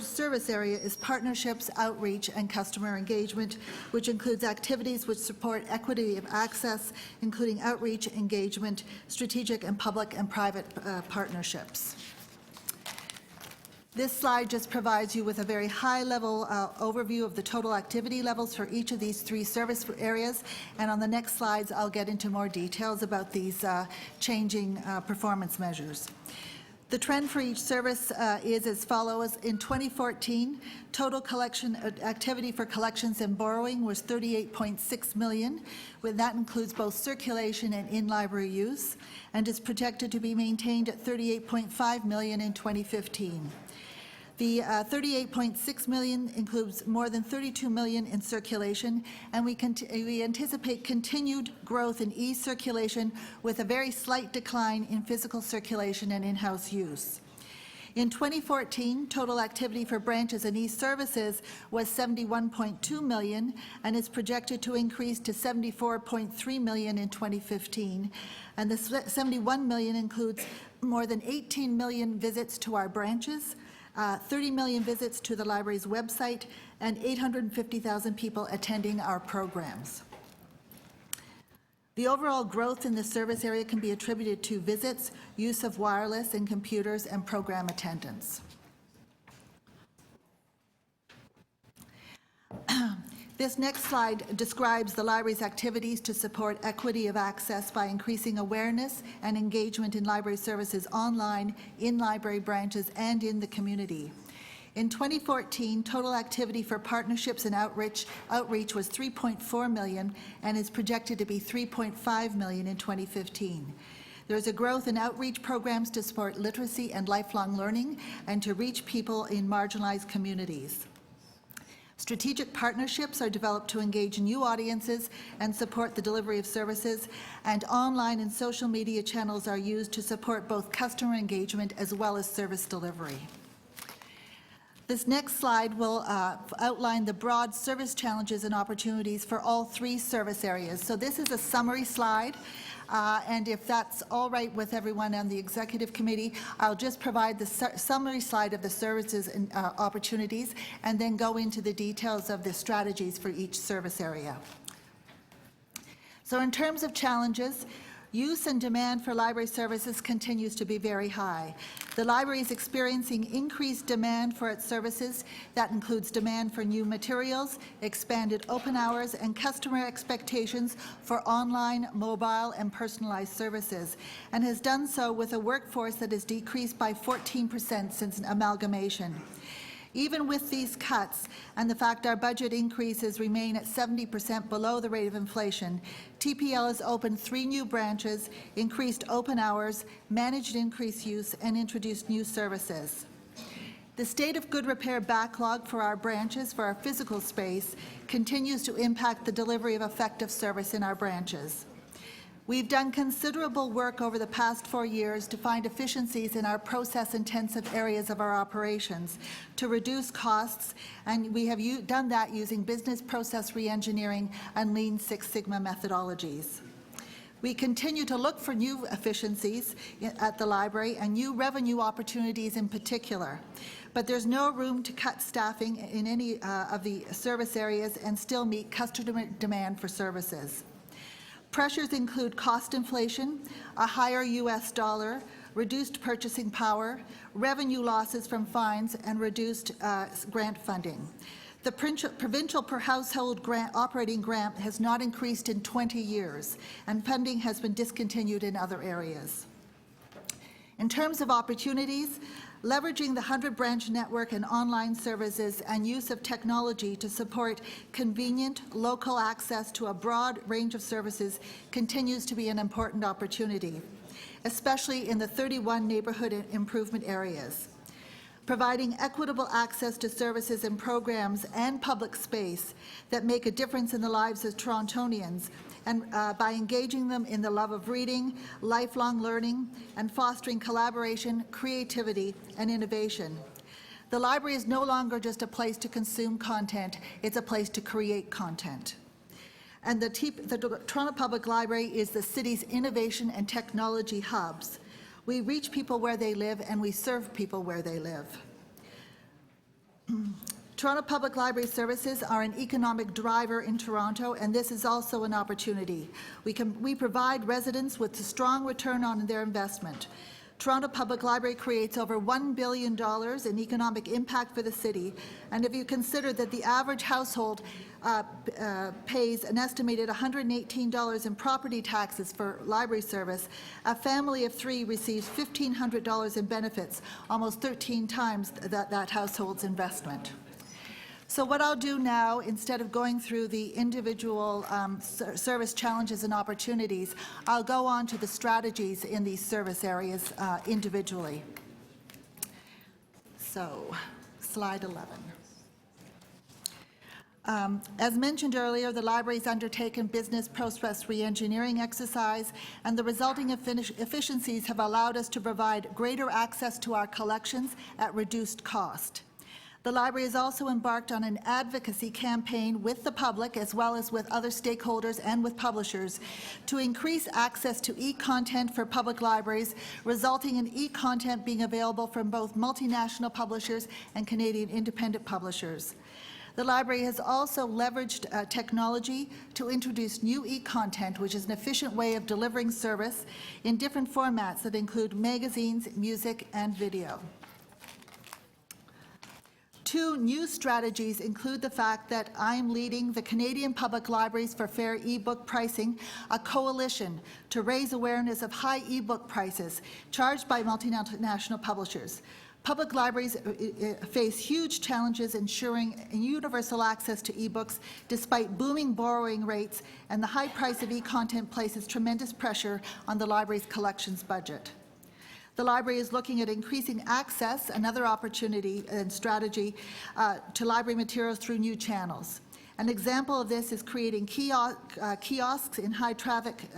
service area is partnerships, outreach, and customer engagement, which includes activities which support equity of access, including outreach, engagement, strategic and public and private partnerships. This slide just provides you with a very high-level overview of the total activity levels for each of these 3 service areas, and on the next slides I'll get into more details about these changing performance measures. The trend for each service is as follows. In 2014, total collection activity for collections and borrowing was $38.6 million, that includes both circulation and in-library use, and is projected to be maintained at $38.5 million in 2015. The $38.6 million includes more than $32 million in circulation, and we anticipate continued growth in e-circulation with a very slight decline in physical circulation and in-house use. In 2014, total activity for branches and e-services was $71.2 million and is projected to increase to $74.3 million in 2015. And the $71 million includes more than 18 million visits to our branches, 30 million visits to the library's website, and 850,000 people attending our programs. The overall growth in the service area can be attributed to visits, use of wireless and computers, and program attendance. This next slide describes the library's activities to support equity of access by increasing awareness and engagement in library services online, in library branches, and in the community. In 2014, total activity for partnerships and outreach was $3.4 million and is projected to be $3.5 million in 2015. There is a growth in outreach programs to support literacy and lifelong learning and to reach people in marginalized communities. Strategic partnerships are developed to engage new audiences and support the delivery of services, and online and social media channels are used to support both customer engagement as well as service delivery. This next slide will outline the broad service challenges and opportunities for all 3 service areas. So this is a summary slide. And if that's all right with everyone on the executive committee, I'll just provide the summary slide of the services and opportunities, and then go into the details of the strategies for each service area. So in terms of challenges, use and demand for library services continues to be very high. The library is experiencing increased demand for its services. That includes demand for new materials, expanded open hours, and customer expectations for online, mobile, and personalized services, and has done so with a workforce that has decreased by 14% since amalgamation. Even with these cuts and the fact our budget increases remain at 70% below the rate of inflation, TPL has opened 3 new branches, increased open hours, managed increased use, and introduced new services. The state of good repair backlog for our branches, for our physical space, continues to impact the delivery of effective service in our branches. We've done considerable work over the past 4 years to find efficiencies in our process-intensive areas of our operations to reduce costs, and we have done that using business process reengineering and Lean Six Sigma methodologies. We continue to look for new efficiencies at the library and new revenue opportunities in particular, but there's no room to cut staffing in any of the service areas and still meet customer demand for services. Pressures include cost inflation, a higher U.S. dollar, reduced purchasing power, revenue losses from fines, and reduced grant funding. The provincial per household operating grant has not increased in 20 years, and funding has been discontinued in other areas. In terms of opportunities, leveraging the 100-branch network and online services and use of technology to support convenient, local access to a broad range of services continues to be an important opportunity, especially in the 31 neighborhood improvement areas. Providing equitable access to services and programs and public space that make a difference in the lives of Torontonians, and by engaging them in the love of reading, lifelong learning, and fostering collaboration, creativity, and innovation. The library is no longer just a place to consume content, it's a place to create content. And the Toronto Public Library is the city's innovation and technology hubs. We reach people where they live, and we serve people where they live. Toronto Public Library services are an economic driver in Toronto, and this is also an opportunity. We provide residents with a strong return on their investment. Toronto Public Library creates over $1 billion in economic impact for the city, and if you consider that the average household pays an estimated $118 in property taxes for library service, a family of 3 receives $1,500 in benefits, almost 13 times that household's investment. So what I'll do now, instead of going through the individual service challenges and opportunities, I'll go on to the strategies in these service areas individually. So, slide 11. As mentioned earlier, the library has undertaken business process reengineering exercise, and the resulting efficiencies have allowed us to provide greater access to our collections at reduced cost. The library has also embarked on an advocacy campaign with the public, as well as with other stakeholders and with publishers, to increase access to e-content for public libraries, resulting in e-content being available from both multinational publishers and Canadian independent publishers. The library has also leveraged technology to introduce new e-content, which is an efficient way of delivering service in different formats that include magazines, music, and video. 2 new strategies include the fact that I am leading the Canadian Public Libraries for Fair e-book Pricing, a coalition to raise awareness of high e-book prices charged by multinational publishers. Public libraries face huge challenges ensuring universal access to e-books despite booming borrowing rates, and the high price of e-content places tremendous pressure on the library's collections budget. The library is looking at increasing access, another opportunity and strategy, to library materials through new channels. An example of this is creating kiosks in high-traffic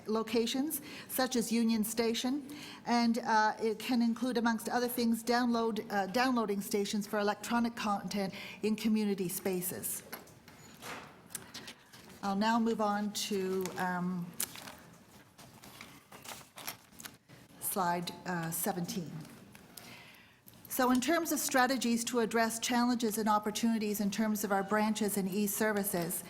locations, such as Union Station, and it can include, amongst other things, downloading stations for electronic content in community spaces. I'll now move on to slide 17. So in terms of strategies to address challenges and opportunities in terms of our branches and e-services,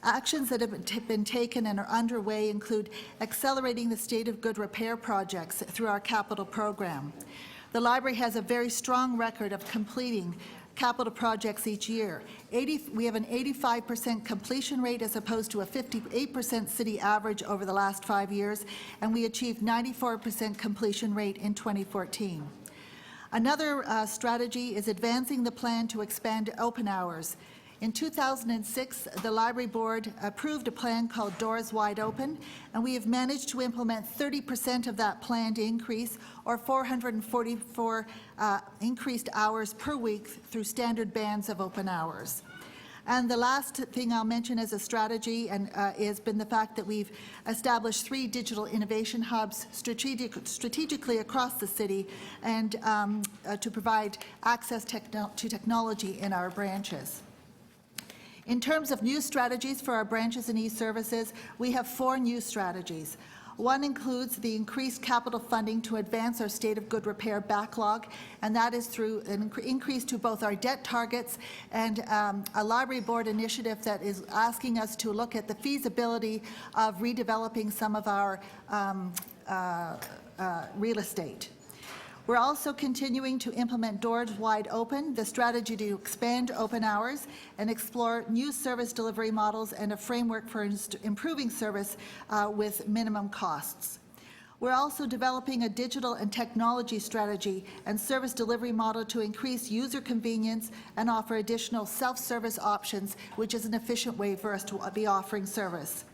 actions that have been taken and are underway include accelerating the state of good repair projects through our capital program. The library has a very strong record of completing capital projects each year. We have an 85% completion rate as opposed to a 58% city average over the last 5 years, and we achieved 94% completion rate in 2014. Another strategy is advancing the plan to expand open hours. In 2006, the Library Board approved a plan called Doors Wide Open, and we have managed to implement 30% of that planned increase, or 444 increased hours per week through standard bands of open hours. And the last thing I'll mention as a strategy has been the fact that we've established 3 digital innovation hubs strategically across the city, and to provide access to technology in our branches. In terms of new strategies for our branches and e-services, we have 4 new strategies. One includes the increased capital funding to advance our state of good repair backlog, and that is through an increase to both our debt targets and a library board initiative that is asking us to look at the feasibility of redeveloping some of our real estate. We're also continuing to implement Doors Wide Open, the strategy to expand open hours and explore new service delivery models and a framework for improving service with minimum costs. We're also developing a digital and technology strategy and service delivery model to increase user convenience and offer additional self-service options, which is an efficient way for us to be offering service.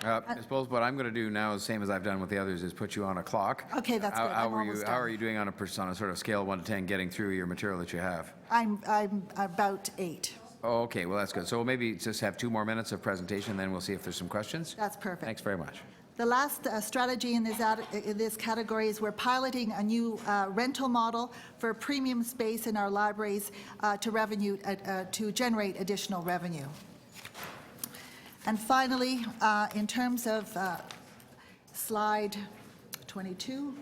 Ms. Bowles, what I'm going to do now, is the same as I've done with the others, is put you on a clock. Okay, that's good. I'm almost How are done. you doing on a sort of scale of 1 to 10 getting through your material that you have? I'm about 8. Oh, okay, well, that's good. So we'll maybe just have 2 more minutes of presentation, then we'll see if there's some questions. That's perfect. Thanks very much. The last strategy in this category is we're piloting a new rental model for premium space in our libraries to generate additional revenue. And finally, in terms of slide 22,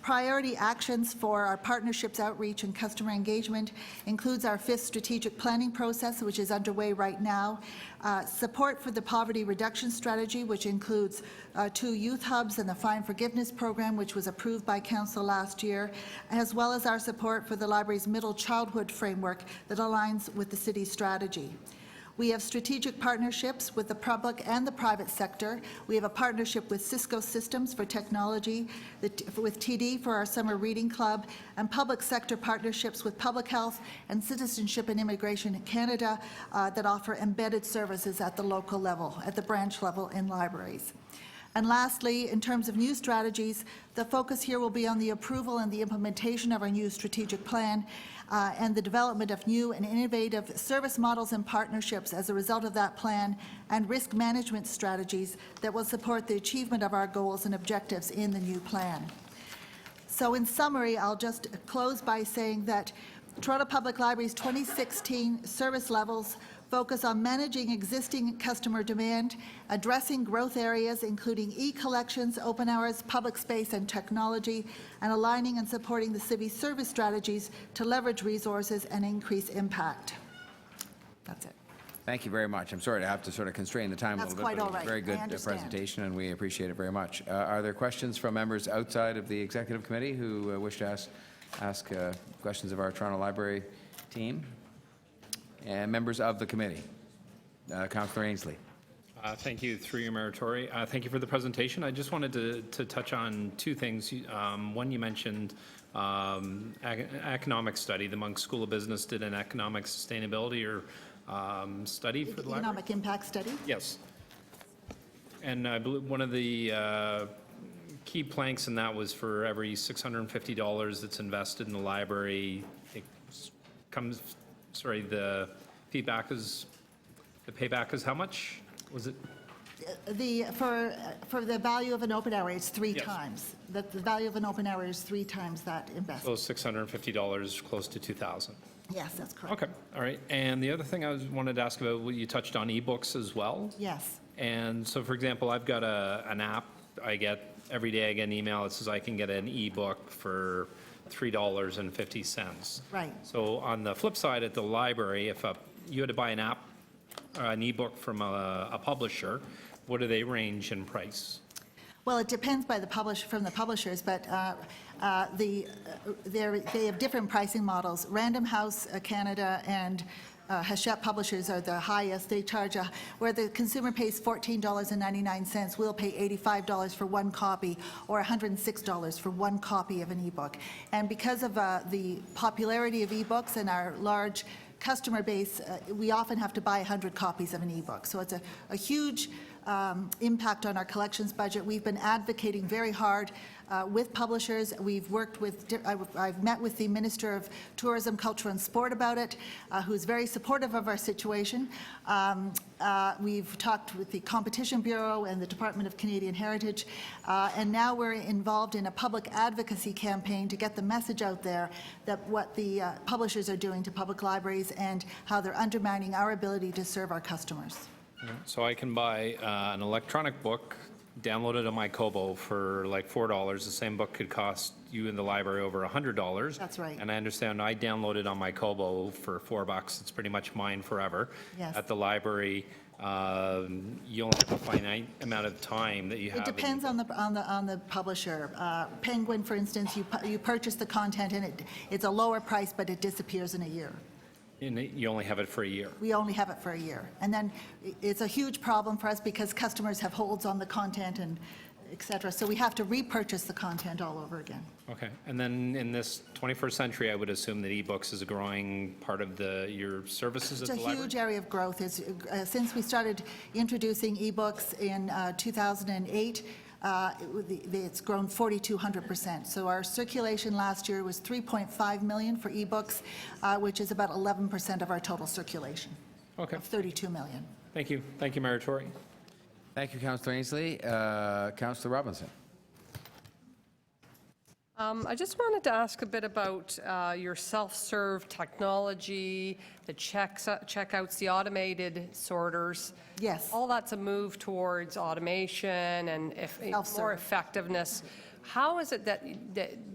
priority actions for our partnerships, outreach, and customer engagement includes our 5th strategic planning process, which is underway right now, support for the poverty reduction strategy, which includes 2 youth hubs and the fine forgiveness program, which was approved by Council last year, as well as our support for the library's middle childhood framework that aligns with the city's strategy. We have strategic partnerships with the public and the private sector. We have a partnership with Cisco Systems for technology, with TD for our summer reading club, and public sector partnerships with Public Health and Citizenship and Immigration Canada that offer embedded services at the local level, at the branch level in libraries. And lastly, in terms of new strategies, the focus here will be on the approval and the implementation of our new strategic plan and the development of new and innovative service models and partnerships as a result of that plan, and risk management strategies that will support the achievement of our goals and objectives in the new plan. So in summary, I'll just close by saying that Toronto Public Library's 2016 service levels focus on managing existing customer demand, addressing growth areas including e-collections, open hours, public space, and technology, and aligning and supporting the city's service strategies to leverage resources and increase impact. That's it. Thank you very much. I'm sorry to have to sort of constrain the time a That's little bit. quite all right. Very good I understand. presentation, and we appreciate it very much. Are there questions from members outside of the Executive Committee who wish to ask questions of our Toronto Library team? And members of the committee. Councillor Ainsley. Thank you, through you, Mayor Tory. Thank you for the presentation. I just wanted to touch on 2 things. One, you mentioned economic study. The Monk School of Business did an economic sustainability or study for the library. Economic impact study? Yes. And I believe one of the key planks in that was for every $650 that's invested in the library, it comes, sorry, the feedback is, the payback is how much? Was it? For the value of an open hour, it's 3 Yes. times. The value of an open hour is 3 times that investment. So $650, close to 2,000. Yes, that's correct. Okay, all right. And the other thing I wanted to ask about, well, you touched on ebooks as well. Yes. And so, for example, I've got an app. I get every day I get an email that says I can get an ebook for $3.50. Right. So on the flip side, at the library, if you had to buy an ebook from a publisher, what do they range in price? Well, it depends from the publishers, but they have different pricing models. Random House Canada and Hachette Publishers are the highest. They charge, where the consumer pays $14.99, we'll pay $85 for 1 copy, or $106 for 1 copy of an ebook. And because of the popularity of ebooks and our large customer base, we often have to buy 100 copies of an ebook. So it's a huge impact on our collections budget. We've been advocating very hard with publishers. We've worked with, I've met with the Minister of Tourism, Culture and Sport about it, who's very supportive of our situation. We've talked with the Competition Bureau and the Department of Canadian Heritage, and now we're involved in a public advocacy campaign to get the message out there that what the publishers are doing to public libraries and how they're undermining our ability to serve our customers. So I can buy an electronic book, download it on my Kobo for like $4. The same book could cost you in the library over $100. That's right. And I understand I download it on my Kobo for $4. It's pretty much mine forever. Yes. At the library, you only have a finite amount of time that you have. It depends on the publisher. Penguin, for instance, you purchase the content and it's a lower price, but it disappears in a year. And you only have it for a year. We only have it for a year. And then it's a huge problem for us because customers have holds on the content, and et cetera. So we have to repurchase the content all over again. Okay, and then in this 21st century, I would assume that ebooks is a growing part of your services at It's the a library? huge area of growth. Since we started introducing ebooks in 2008, it's grown 4,200%. So our circulation last year was 3.5 million for ebooks, which is about 11% of our total circulation. Okay. Of 32 million. Thank you. Thank you, Mayor Tory. Thank you, Councillor Ainsley. Councillor Robinson. I just wanted to ask a bit about your self-serve technology, the checkouts, the automated sorters. Yes. All that's a move towards automation and more effectiveness. How is it that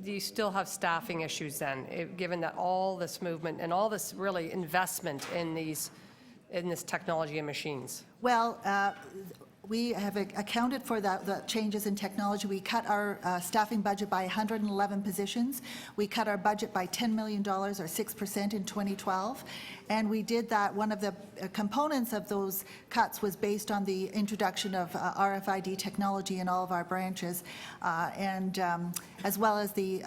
you still have staffing issues then, given that all this movement and all this really investment in this technology and machines? Well, we have accounted for the changes in technology. We cut our staffing budget by 111 positions. We cut our budget by $10 million, or 6% in 2012. And we did that. One of the components of those cuts was based on the introduction of RFID technology in all of our branches, and as well as the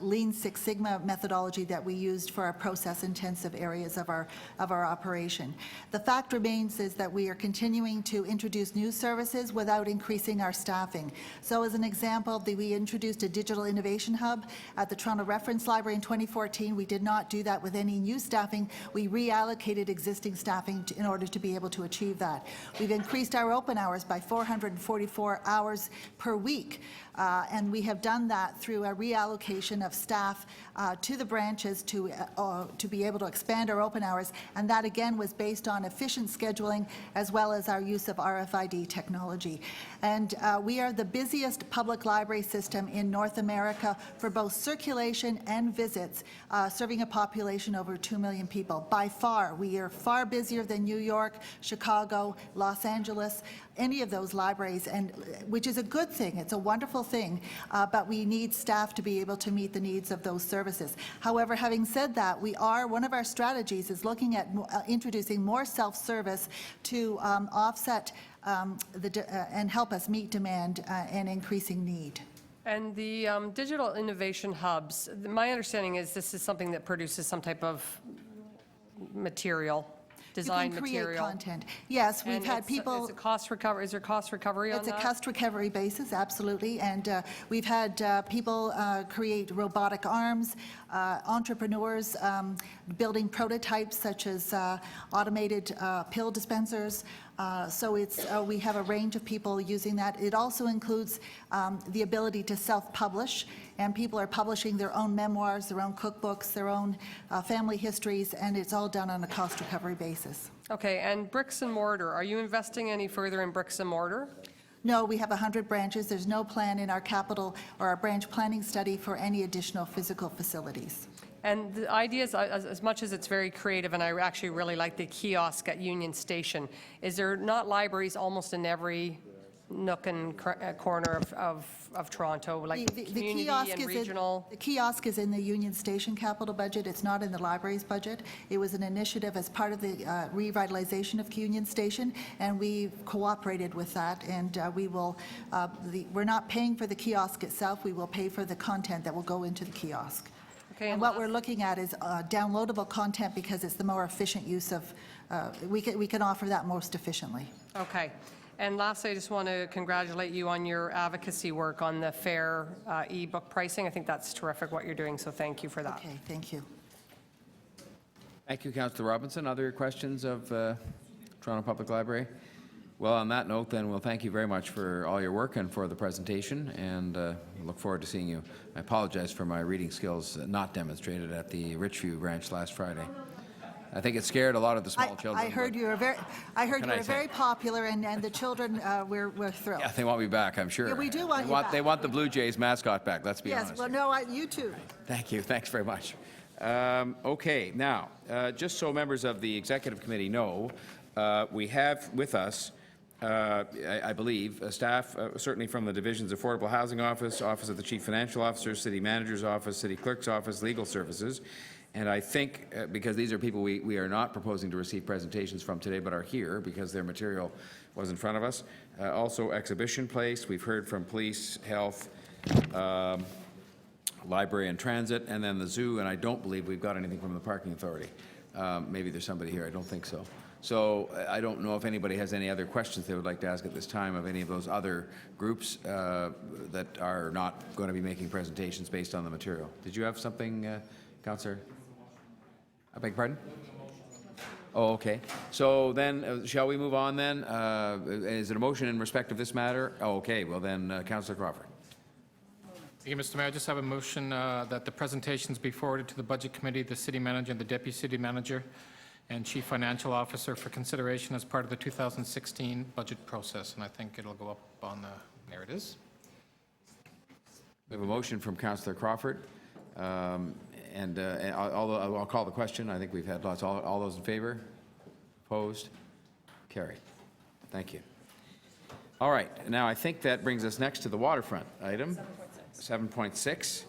Lean Six Sigma methodology that we used for our process-intensive areas of our operation. The fact remains is that we are continuing to introduce new services without increasing our staffing. So as an example, we introduced a digital innovation hub at the Toronto Reference Library in 2014. We did not do that with any new staffing. We reallocated existing staffing in order to be able to achieve that. We've increased our open hours by 444 hours per week. And we have done that through a reallocation of staff to the branches to be able to expand our open hours. And that, again, was based on efficient scheduling as well as our use of RFID technology. And we are the busiest public library system in North America for both circulation and visits, serving a population over 2 million people. By far, we are far busier than New York, Chicago, Los Angeles, any of those libraries, and which is a good thing. It's a wonderful thing, but we need staff to be able to meet the needs of those services. However, having said that, one of our strategies is looking at introducing more self-service to offset and help us meet demand and increasing need. And the digital innovation hubs, my understanding is this is something that produces some type of material, design you can create material. Content. Yes, we've had people. Is there cost recovery on that? It's a cost recovery basis, absolutely. And we've had people create robotic arms, entrepreneurs building prototypes such as automated pill dispensers. So we have a range of people using that. It also includes the ability to self-publish, and people are publishing their own memoirs, their own cookbooks, their own family histories, and it's all done on a cost recovery basis. Okay, and bricks and mortar, are you investing any further in bricks and mortar? No, we have 100 branches. There's no plan in our capital or our branch planning study for any additional physical facilities. And the idea is, as much as it's very creative, and I actually really like the kiosk at Union Station, is there not libraries almost in every nook and corner of Toronto, like community and regional? The kiosk is in the Union Station capital budget. It's not in the library's budget. It was an initiative as part of the revitalization of Union Station, and we cooperated with that. And we're not paying for the kiosk itself. We will pay for the content that will go into the kiosk. Okay, and what we're looking at is downloadable content because it's the more efficient use of, we can offer that most efficiently. Okay. And lastly, I just want to congratulate you on your advocacy work on the fair e-book pricing. I think that's terrific what you're doing, so thank you for that. Okay, thank you. Thank you, Councillor Robinson. Other questions of Toronto Public Library? Well, on that note, then, we'll thank you very much for all your work and for the presentation, and look forward to seeing you. I apologize for my reading skills not demonstrated at the Richview branch last Friday. I think it scared a lot of the small children. I heard you were very popular, and the children were thrilled. Yeah, they want me back, I'm sure. Yeah, we do want you back. They want the Blue Jays mascot back, let's be honest. Yes, well, no, you too. Thank you. Thanks very much. Okay, now, just so members of the Executive Committee know, we have with us, I believe, staff, certainly from the Division's Affordable Housing Office, Office of the Chief Financial Officer, City Manager's Office, City Clerk's Office, Legal Services, And I think, because these are people we are not proposing to receive presentations from today, but are here because their material was in front of us. Also, Exhibition Place, we've heard from Police, Health, Library and Transit, and then the Zoo, and I don't believe we've got anything from the Parking Authority. Maybe there's somebody here, I don't think so. So I don't know if anybody has any other questions they would like to ask at this time of any of those other groups that are not going to be making presentations based on the material. Did you have something, Councillor? I beg your pardon? Oh, okay. So then, shall we move on then? Is it a motion in respect of this matter? Oh, okay. Well then, Councillor Crawford. Thank you, Mr. Mayor. I just have a motion that the presentations be forwarded to the Budget Committee, the City Manager, and the Deputy City Manager, and Chief Financial Officer for consideration as part of the 2016 budget process. And I think it'll go up on the, there it is. We have a motion from Councillor Crawford. And I'll call the question. I think we've had lots. All those in favor? Opposed? Carried. Thank you. All right. Now, I think that brings us next to the waterfront item, 7.6.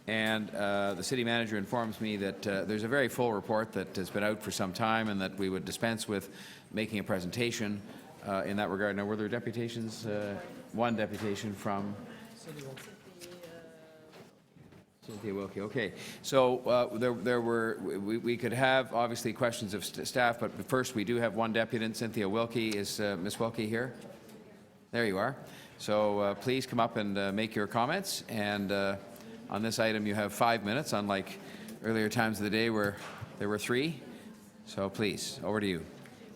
And the city manager informs me that there's a very full report that has been out for some time and that we would dispense with making a presentation in that regard. Now, were there deputations? One deputation from Cynthia Wilkie. Okay. So we could have obviously questions of staff, but first we do have one deputant, Cynthia Wilkie. Is Ms. Wilkie here? There you are. So please come up and make your comments. And on this item, you have 5 minutes, unlike earlier times of the day where there were 3. So please, over to you.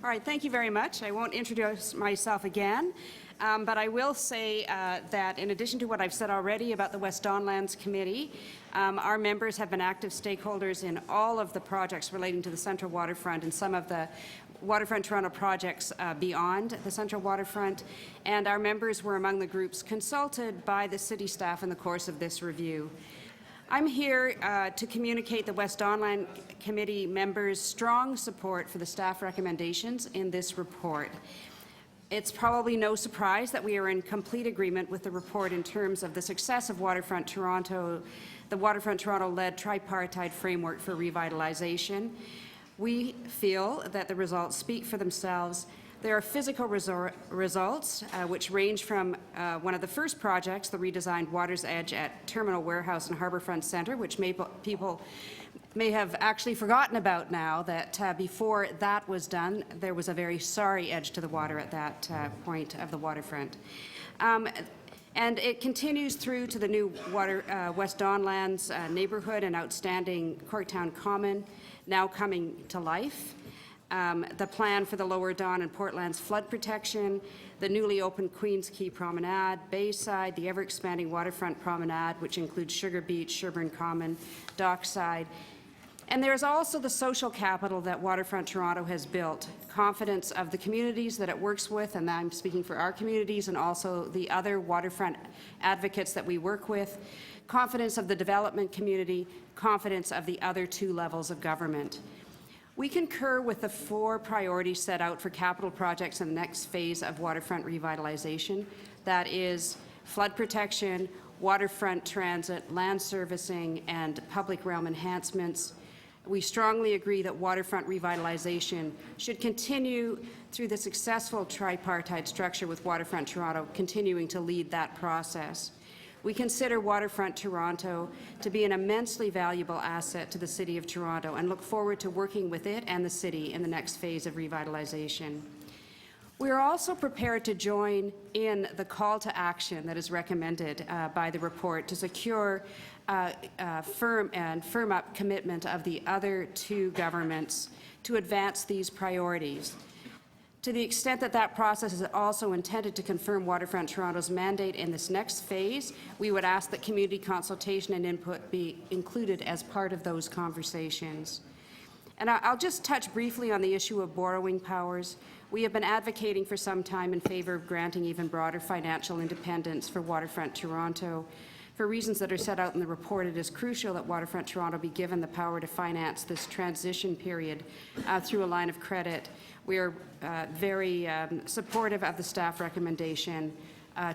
All right, thank you very much. I won't introduce myself again, but I will say that in addition to what I've said already about the West Don Lands Committee, our members have been active stakeholders in all of the projects relating to the Central Waterfront and some of the Waterfront Toronto projects beyond the Central Waterfront, and our members were among the groups consulted by the city staff in the course of this review. I'm here to communicate the West Don Lands Committee members' strong support for the staff recommendations in this report. It's probably no surprise that we are in complete agreement with the report in terms of the success of Waterfront Toronto, the Waterfront Toronto-led tripartite framework for revitalization. We feel that the results speak for themselves. There are physical results, which range from one of the first projects, the redesigned Water's Edge at Terminal Warehouse and Harbourfront Centre, which people may have actually forgotten about now, that before that was done, there was a very sorry edge to the water at that point of the waterfront. And it continues through to the new West Don Lands neighbourhood and outstanding Corktown Common, now coming to life. The plan for the Lower Don and Portland's flood protection, the newly opened Queens Quay Promenade, Bayside, the ever-expanding waterfront promenade, which includes Sugar Beach, Sherbourne Common, Dockside. And there's also the social capital that Waterfront Toronto has built, confidence of the communities that it works with, and I'm speaking for our communities and also the other waterfront advocates that we work with, confidence of the development community, confidence of the other 2 levels of government. We concur with the 4 priorities set out for capital projects in the next phase of waterfront revitalization. That is flood protection, waterfront transit, land servicing, and public realm enhancements. We strongly agree that waterfront revitalization should continue through the successful tripartite structure with Waterfront Toronto continuing to lead that process. We consider Waterfront Toronto to be an immensely valuable asset to the City of Toronto and look forward to working with it and the City in the next phase of revitalization. We are also prepared to join in the call to action that is recommended by the report to secure firm up commitment of the other 2 governments to advance these priorities. To the extent that that process is also intended to confirm Waterfront Toronto's mandate in this next phase, we would ask that community consultation and input be included as part of those conversations. And I'll just touch briefly on the issue of borrowing powers. We have been advocating for some time in favor of granting even broader financial independence for Waterfront Toronto. For reasons that are set out in the report, it is crucial that Waterfront Toronto be given the power to finance this transition period through a line of credit. We are very supportive of the staff recommendation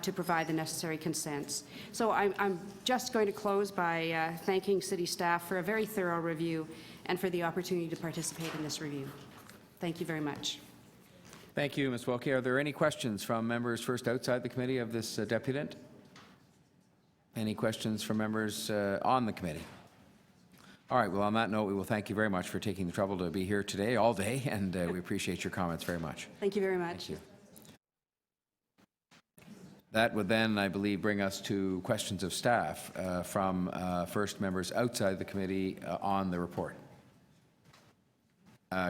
to provide the necessary consents. So I'm just going to close by thanking city staff for a very thorough review and for the opportunity to participate in this review. Thank you very much. Thank you, Ms. Wilkie. Are there any questions from members first outside the committee of this deputant? Any questions from members on the committee? All right, well, on that note, we will thank you very much for taking the trouble to be here today, all day, and we appreciate your comments very much. Thank you very much. Thank you. That would then, I believe, bring us to questions of staff from first members outside the committee on the report.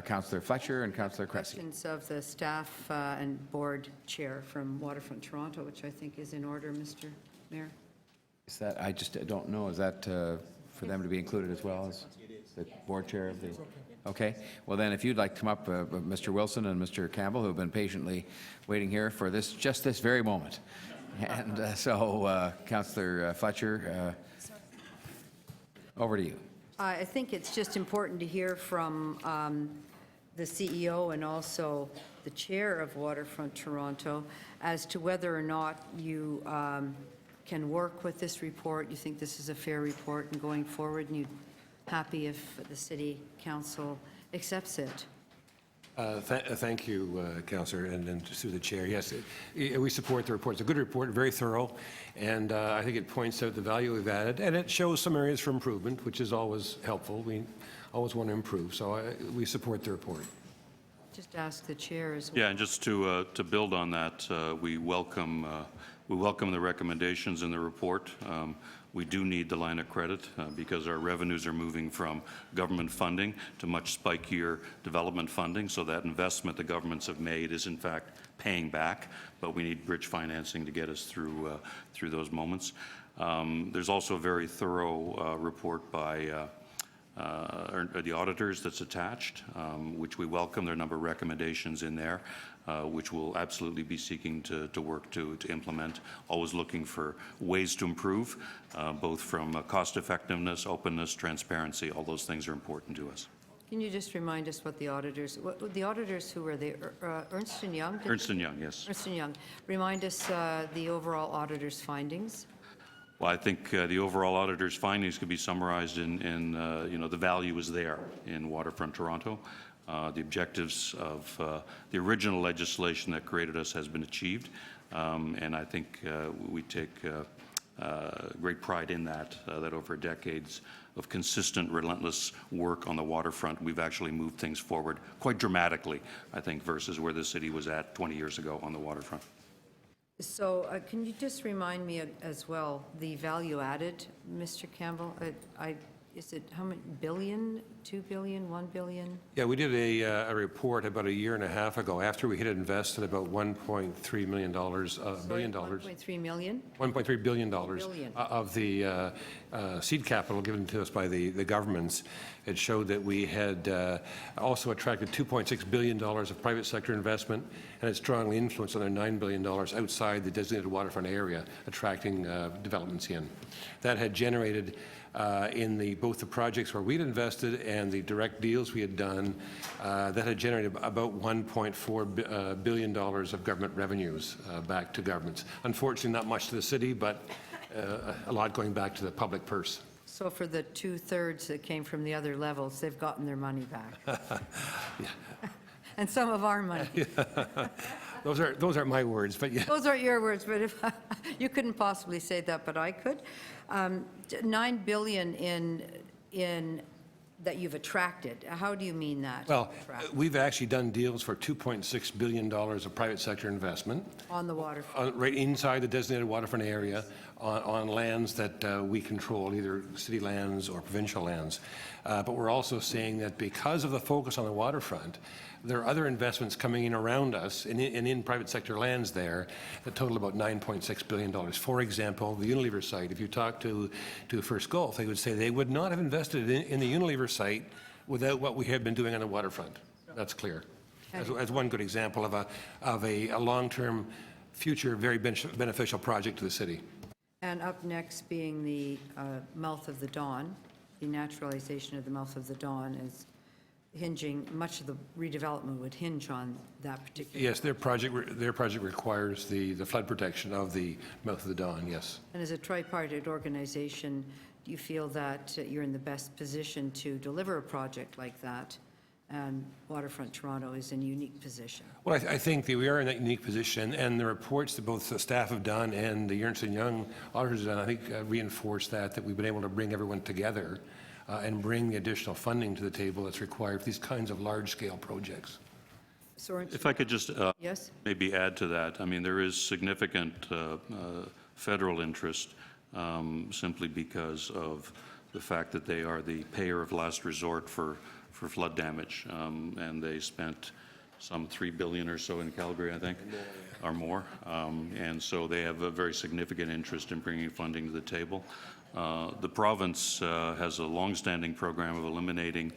Councillor Fletcher and Councillor Cressy. Questions of the staff and board chair from Waterfront Toronto, which I think is in order, Mr. Mayor. Is that, I just don't know, is that for them to be included as well as the board chair of the? Okay, well then, if you'd like to come up, Mr. Wilson and Mr. Campbell, who have been patiently waiting here for this, just this very moment. And so, Councillor Fletcher, over to you. I think it's just important to hear from the CEO and also the chair of Waterfront Toronto as to whether or not you can work with this report. You think this is a fair report and going forward, and you're happy if the city council accepts it? Thank you, Councillor, and through the chair. Yes, we support the report. It's a good report, very thorough, and I think it points out the value we've added, and it shows some areas for improvement, which is always helpful. We always want to improve, so we support the report. Just ask the chair as well. Yeah, and just to build on that, we welcome the recommendations in the report. We do need the line of credit because our revenues are moving from government funding to much spikier development funding, so that investment the governments have made is in fact paying back, but we need bridge financing to get us through those moments. There's also a very thorough report by the auditors that's attached, which we welcome. There are a number of recommendations in there, which we'll absolutely be seeking to work to implement, always looking for ways to improve, both from cost effectiveness, openness, transparency. All those things are important to us. Can you just remind us what the auditors who were they? Ernst & Young? Ernst & Young, yes. Ernst & Young. Remind us the overall auditor's findings. Well, I think the overall auditor's findings could be summarized in the value is there in Waterfront Toronto. The objectives of the original legislation that created us has been achieved, and I think we take great pride in that over decades of consistent, relentless work on the waterfront, we've actually moved things forward quite dramatically, I think, versus where the city was at 20 years ago on the waterfront. So can you just remind me as well the value added, Mr. Campbell? Is it how many billion, 2 billion, 1 billion? Yeah, we did a report about a year and a half ago after we had invested about $1.3 million, billion dollars. 1.3 million? $1.3 billion of the seed capital given to us by the governments. It showed that we had also attracted $2.6 billion of private sector investment, and it strongly influenced another $9 billion outside the designated waterfront area, attracting developments in. That had generated in both the projects where we'd invested and the direct deals we had done, that had generated about $1.4 billion of government revenues back to governments. Unfortunately, not much to the city, but a lot going back to the public purse. So for the 2/3 that came from the other levels, they've gotten their money back. And some of our money. Those aren't my words, but yeah. Those aren't your words, but if you couldn't possibly say that, but I could. 9 billion in that you've attracted. How do you mean that? Well, we've actually done deals for $2.6 billion of private sector investment. On the waterfront. Right inside the designated waterfront area on lands that we control, either city lands or provincial lands. But we're also seeing that because of the focus on the waterfront, there are other investments coming in around us and in private sector lands there that total about $9.6 billion. For example, the Unilever site, if you talk to First Gulf, they would say they would not have invested in the Unilever site without what we have been doing on the waterfront. That's clear. As one good example of a long-term future very beneficial project to the city. And up next being the mouth of the Don, the naturalization of the mouth of the Don is much of the redevelopment would hinge on that particular. Yes, their project requires the flood protection of the mouth of the Don, yes. And as a tripartite organization, do you feel that you're in the best position to deliver a project like that? And Waterfront Toronto is in a unique position. Well, I think that we are in that unique position, and the reports that both the staff have done and the Ernst & Young auditors have done, I think, reinforce that we've been able to bring everyone together and bring the additional funding to the table that's required for these kinds of large-scale projects. If I could just yes? maybe add to that, I mean, there is significant federal interest simply because of the fact that they are the payer of last resort for flood damage, and they spent some $3 billion or so in Calgary, I think, or more, and so they have a very significant interest in bringing funding to the table. The province has a long-standing program of eliminating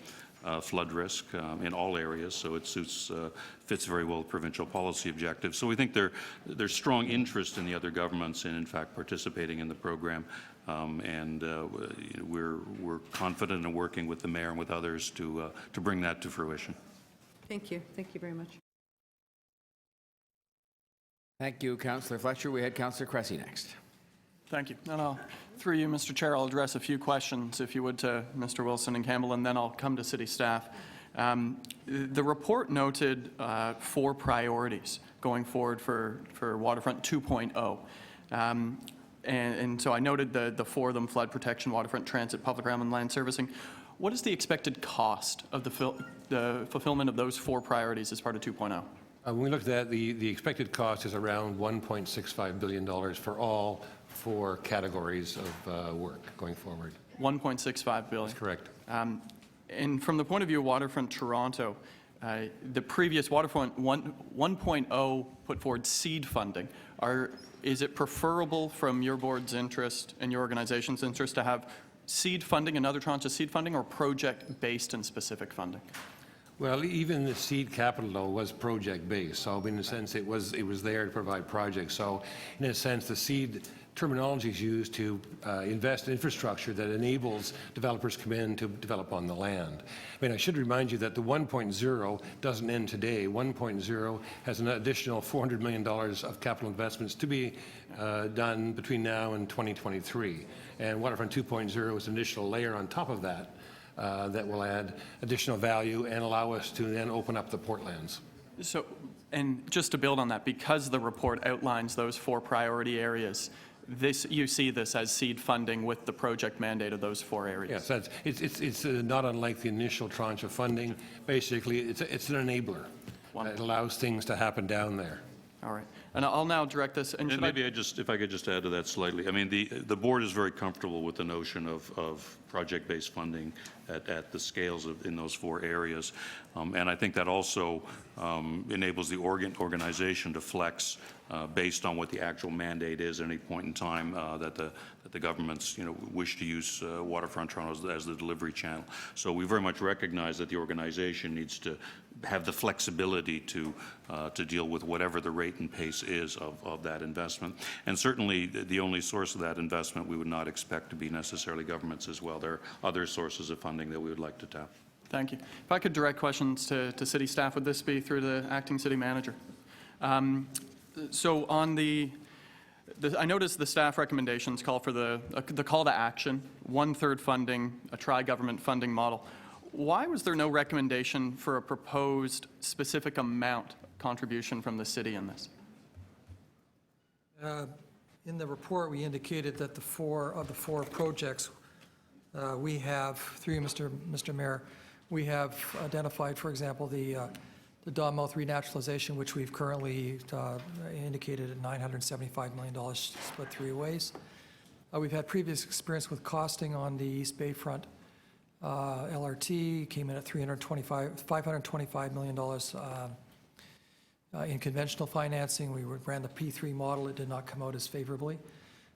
flood risk in all areas, so it fits very well with provincial policy objectives. So we think there's strong interest in the other governments in fact, participating in the program, and we're confident in working with the mayor and with others to bring that to fruition. Thank you. Thank you very much. Thank you, Councillor Fletcher. We had Councillor Cressy next. Thank you. And through you, Mr. Chair, I'll address a few questions, if you would, to Mr. Wilson and Campbell, and then I'll come to city staff. The report noted 4 priorities going forward for Waterfront 2.0. And so I noted the 4 of them: flood protection, waterfront transit, public realm, and land servicing. What is the expected cost of the fulfillment of those 4 priorities as part of 2.0? When we looked at the expected cost is around $1.65 billion for all 4 categories of work going forward. $1.65 billion. That's correct. And from the point of view of Waterfront Toronto, the previous Waterfront 1.0 put forward seed funding. Is it preferable from your board's interest and your organization's interest to have seed funding, another tranche of seed funding, or project-based and specific funding? Well, even the seed capital, though, was project-based. So in a sense, it was there to provide projects. So in a sense, the seed terminology is used to invest in infrastructure that enables developers to come in to develop on the land. I mean, I should remind you that the 1.0 doesn't end today. 1.0 has an additional $400 million of capital investments to be done between now and 2023. And Waterfront 2.0 is an additional layer on top of that that will add additional value and allow us to then open up the portlands. So, and just to build on that, because the report outlines those 4 priority areas, you see this as seed funding with the project mandate of those 4 areas. Yes, it's not unlike the initial tranche of funding. Basically, it's an enabler. It allows things to happen down there. All right. And I'll now direct this. And maybe if I could just add to that slightly. I mean, the board is very comfortable with the notion of project-based funding at the scales in those 4 areas. And I think that also enables the organization to flex based on what the actual mandate is at any point in time that the governments wish to use Waterfront Toronto as the delivery channel. So we very much recognize that the organization needs to have the flexibility to deal with whatever the rate and pace is of that investment. And certainly the only source of that investment we would not expect to be necessarily governments as well. There are other sources of funding that we would like to tap. Thank you. If I could direct questions to city staff, would this be through the acting city manager? So on I noticed the staff recommendations call for the call to action, 1/3 funding, a tri-government funding model. Why was there no recommendation for a proposed specific amount contribution from the city in this? In the report, we indicated that the 4 projects we have, through Mr. Mayor, we have identified, for example, the Donmouth renaturalization, which we've currently indicated at $975 million split 3 ways. We've had previous experience with costing on the East Bayfront LRT, came in at $525 million in conventional financing. We ran the P3 model. It did not come out as favorably.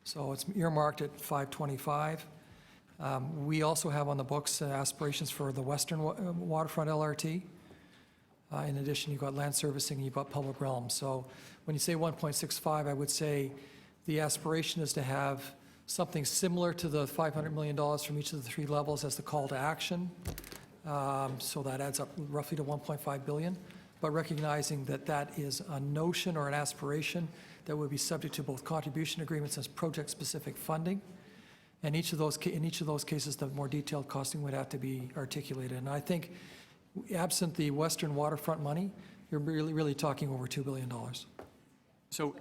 So it's earmarked at $525. We also have on the books aspirations for the Western Waterfront LRT. In addition, you've got land servicing and you've got public realm. So when you say 1.65, I would say the aspiration is to have something similar to the $500 million from each of the 3 levels as the call to action. So that adds up roughly to 1.5 billion, but recognizing that that is a notion or an aspiration that would be subject to both contribution agreements and project-specific funding. And in each of those cases, the more detailed costing would have to be articulated. And I think, absent the Western waterfront money, you're really talking over $2 billion. So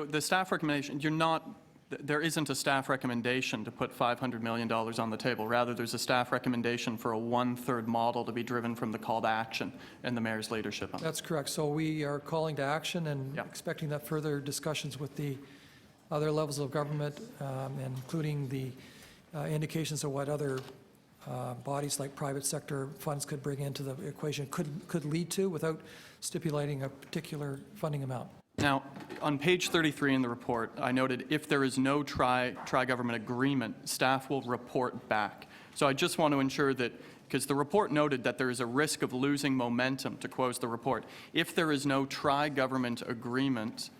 the staff recommendation, there isn't a staff recommendation to put $500 million on the table. Rather, there's a staff recommendation for a one-third model to be driven from the call to action and the mayor's leadership on it. That's correct. So we are calling to action and expecting that further discussions with the other levels of government, including the indications of what other bodies like private sector funds could bring into the equation could lead to without stipulating a particular funding amount. Now, on page 33 in the report, I noted if there is no tri-government agreement, staff will report back. So I just want to ensure that, because the report noted that there is a risk of losing momentum, to quote the report. If there is no tri-government agreement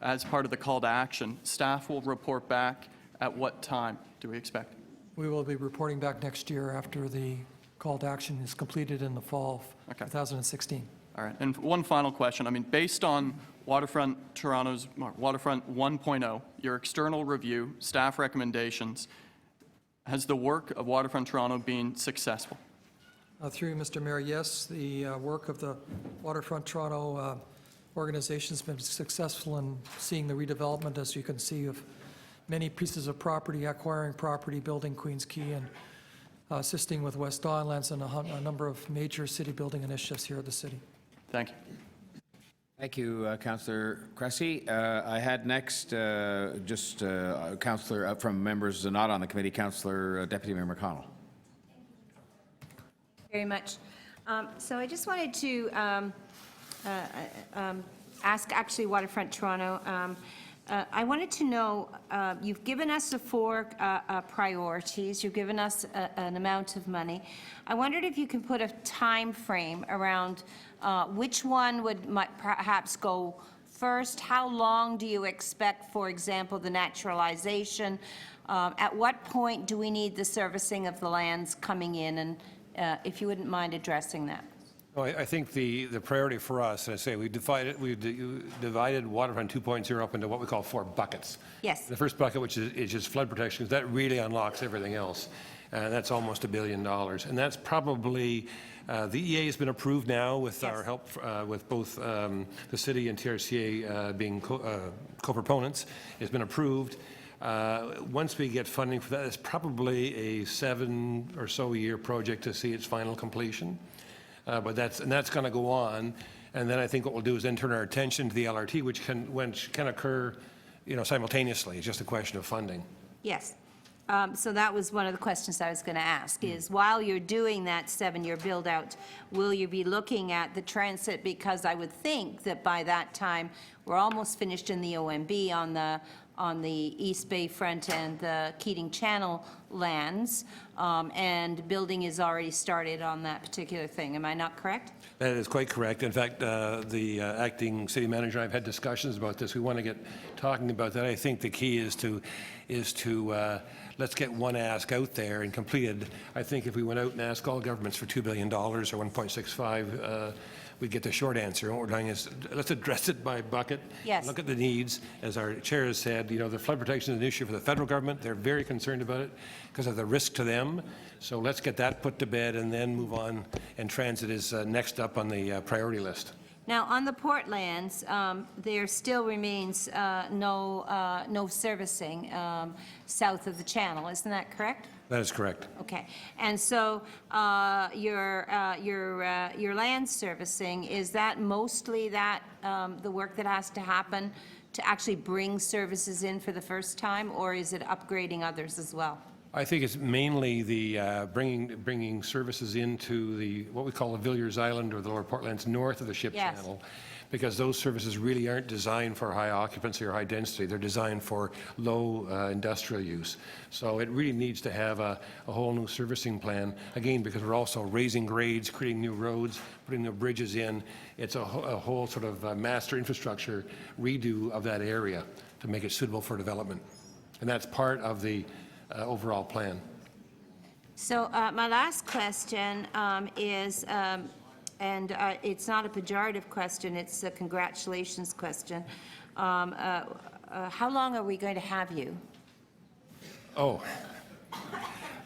as part of the call to action, staff will report back at what time do we expect? We will be reporting back next year after the call to action is completed in the fall of 2016. All right. And one final question. I mean, based on Waterfront 1.0, your external review, staff recommendations, has the work of Waterfront Toronto been successful? Through you, Mr. Mayor, yes, the work of the Waterfront Toronto organization has been successful in seeing the redevelopment, as you can see, of many pieces of property, acquiring property, building Queens Quay, and assisting with West Don Lands and a number of major city building initiatives here at the city. Thank you. Thank you, Councillor Cressy. I had next Councillor from members not on the committee, Councillor Deputy Mayor McConnell. Very much. So I just wanted to ask, actually, Waterfront Toronto, I wanted to know, you've given us the 4 priorities, you've given us an amount of money. I wondered if you can put a time frame around which one might perhaps go first. How long do you expect, for example, the naturalization? At what point do we need the servicing of the lands coming in? And if you wouldn't mind addressing that. Well, I think the priority for us, and I say we divided Waterfront 2.0 up into what we call 4 buckets. Yes. The first bucket, which is just flood protection, that really unlocks everything else. That's almost $1 billion. And that's probably, the EA has been approved now with our help with both the city and TRCA being co-proponents. It's been approved. Once we get funding for that, it's probably a 7 or so year project to see its final completion. But that's going to go on, and then I think what we'll do is then turn our attention to the LRT, which can occur, simultaneously. It's just a question of funding. Yes. So that was one of the questions I was going to ask, is while you're doing that 7-year build-out, will you be looking at the transit? Because I would think that by that time, we're almost finished in the OMB on the East Bay front and the Keating Channel lands, and building is already started on that particular thing. Am I not correct? That is quite correct. In fact, the acting city manager and I have had discussions about this. We want to get talking about that. I think the key is to let's get one ask out there and completed. I think if we went out and asked all governments for $2 billion or 1.65, we'd get the short answer. What we're doing is let's address it by bucket. Yes. Look at the needs. As our chair has said, the flood protection is an issue for the federal government. They're very concerned about it because of the risk to them. So let's get that put to bed and then move on. And transit is next up on the priority list. Now, on the port lands, there still remains no servicing south of the channel. Isn't that correct? That is correct. Okay. And so your land servicing, is that mostly the work that has to happen to actually bring services in for the first time, or is it upgrading others as well? I think it's mainly the bringing services into what we call the Villiers Island or the Lower Portlands north of the ship channel, because those services really aren't designed for high occupancy or high density. They're designed for low industrial use. So it really needs to have a whole new servicing plan, again, because we're also raising grades, creating new roads, putting new bridges in. It's a whole sort of master infrastructure redo of that area to make it suitable for development. And that's part of the overall plan. So my last question is, and it's not a pejorative question, it's a congratulations question. How long are we going to have you? Oh.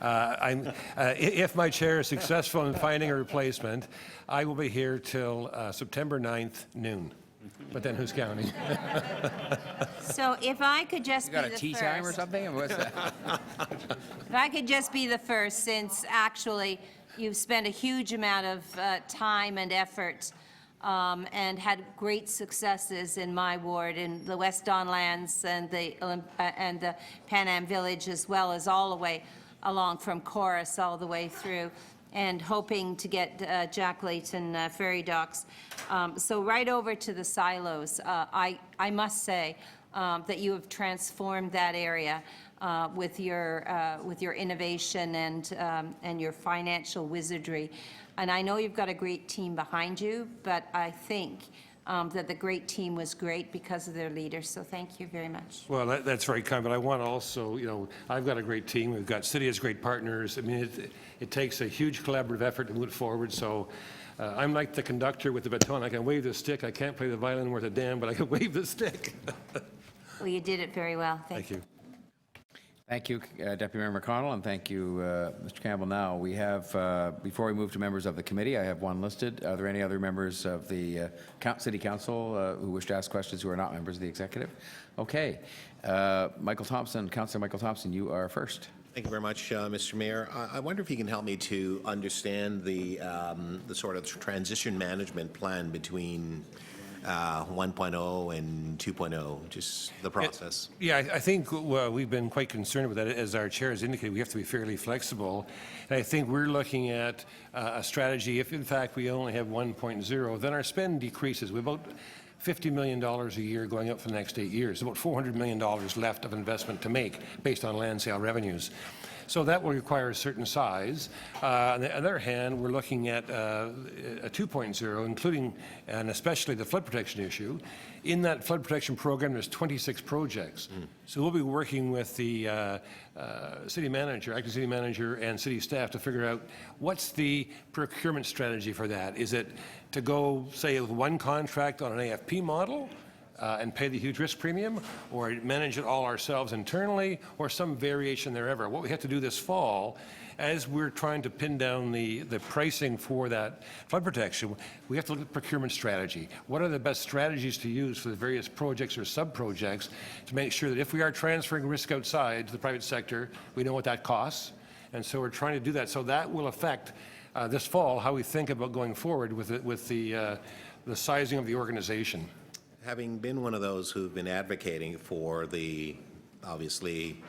If my chair is successful in finding a replacement, I will be here till September 9th, noon. But then who's counting? So if I could just You be got a the tea time or first, something? What's that? if I could just be the first, since actually you've spent a huge amount of time and effort and had great successes in my ward, in the West Don Lands and the Pan Am Village, as well as all the way along from Chorus all the way through, and hoping to get Jack Layton ferry docks. So right over to the silos, I must say that you have transformed that area with your innovation and your financial wizardry. And I know you've got a great team behind you, but I think that the great team was great because of their leaders. So thank you very much. Well, that's very kind, but I want to also, I've got a great team. We've got City has great partners. I mean, it takes a huge collaborative effort to move it forward. So I'm like the conductor with the baton. I can wave the stick. I can't play the violin worth a damn, but I can wave the stick. Well, you did it very well. Thank you. Thank you, Deputy Mayor McConnell, and thank you, Mr. Campbell. Now, we have, before we move to members of the committee, I have one listed. Are there any other members of the City Council who wish to ask questions who are not members of the Executive? Okay. Michael Thompson, Councillor Michael Thompson, you are first. Thank you very much, Mr. Mayor. I wonder if you can help me to understand the sort of transition management plan between 1.0 and 2.0, just the process. Yeah, I think we've been quite concerned with that. As our chair has indicated, we have to be fairly flexible. And I think we're looking at a strategy. If, in fact, we only have 1.0, then our spend decreases. We're about $50 million a year going up for the next 8 years, about $400 million left of investment to make based on land sale revenues. So that will require a certain size. On the other hand, we're looking at a 2.0, including and especially the flood protection issue. In that flood protection program, there's 26 projects. So we'll be working with the city manager, acting city manager, and city staff to figure out what's the procurement strategy for that. Is it to go, say, with one contract on an AFP model? And pay the huge risk premium, or manage it all ourselves internally, or some variation thereof. What we have to do this fall, as we're trying to pin down the pricing for that flood protection, we have to look at procurement strategy. What are the best strategies to use for the various projects or sub-projects to make sure that if we are transferring risk outside to the private sector, we know what that costs. And so we're trying to do that. So that will affect this fall how we think about going forward with the sizing of the organization. Having been one of those who've been advocating for obviously,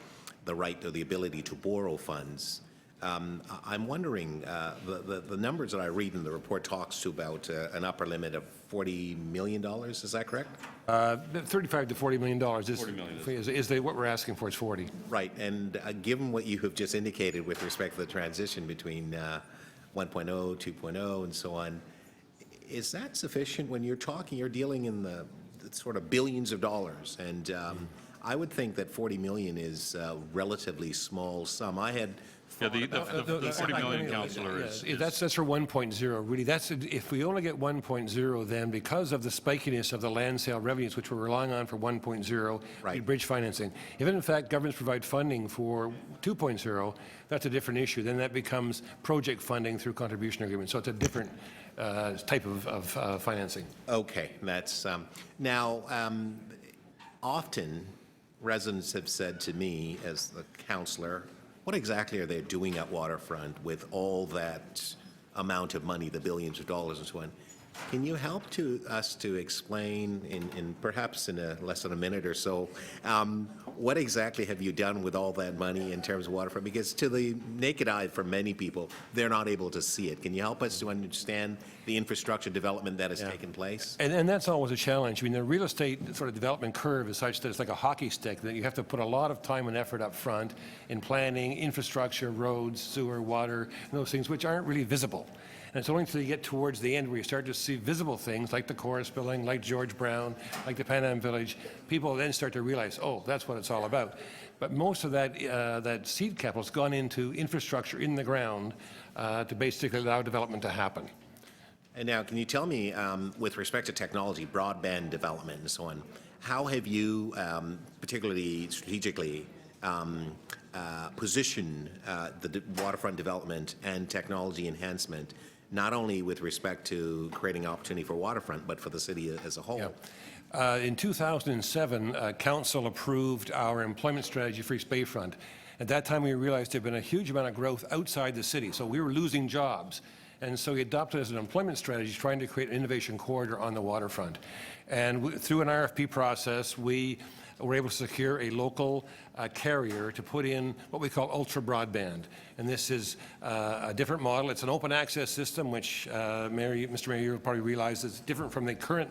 the right or the ability to borrow funds, I'm wondering, the numbers that I read in the report talks to about an upper limit of $40 million, is that correct? $35 to $40 million is what we're asking for, is 40. Right, and given what you have just indicated with respect to the transition between 1.0, 2.0, and so on, is that sufficient when you're dealing in the sort of billions of dollars? And I would think that 40 million is a relatively small sum. I had Yeah, the 40 million, Councillor, is... That's for 1.0, really. That's if we only get 1.0, then because of the spikiness of the land sale revenues, which we're relying on for 1.0, right, bridge financing. If in fact governments provide funding for 2.0, that's a different issue. Then that becomes project funding through contribution agreements. So it's a different type of financing. Okay, that's now often residents have said to me as the councillor, what exactly are they doing at Waterfront with all that amount of money, the billions of dollars and so on? Can you help us to explain in perhaps in less than a minute or so, what exactly have you done with all that money in terms of Waterfront? Because to the naked eye, for many people, they're not able to see it. Can you help us to understand the infrastructure development that has taken place? And that's always a challenge. I mean, the real estate sort of development curve is such that it's like a hockey stick, that you have to put a lot of time and effort up front in planning, infrastructure, roads, sewer, water, and those things which aren't really visible. And it's only until you get towards the end where you start to see visible things like the Chorus building, like George Brown, like the Pan Am Village, people then start to realize, oh, that's what it's all about. But most of that, that seed capital has gone into infrastructure in the ground to basically allow development to happen. And now, can you tell me, with respect to technology, broadband development and so on, how have you, particularly strategically, positioned the waterfront development and technology enhancement, not only with respect to creating opportunity for waterfront, but for the city as a whole? Yeah. In 2007, Council approved our employment strategy for East Bayfront. At that time, we realized there had been a huge amount of growth outside the city, so we were losing jobs. And so we adopted as an employment strategy trying to create an innovation corridor on the waterfront. And through an RFP process, we were able to secure a local carrier to put in what we call ultra broadband. And this is a different model. It's an open access system, which Mr. Mayor, you probably realize is different from the current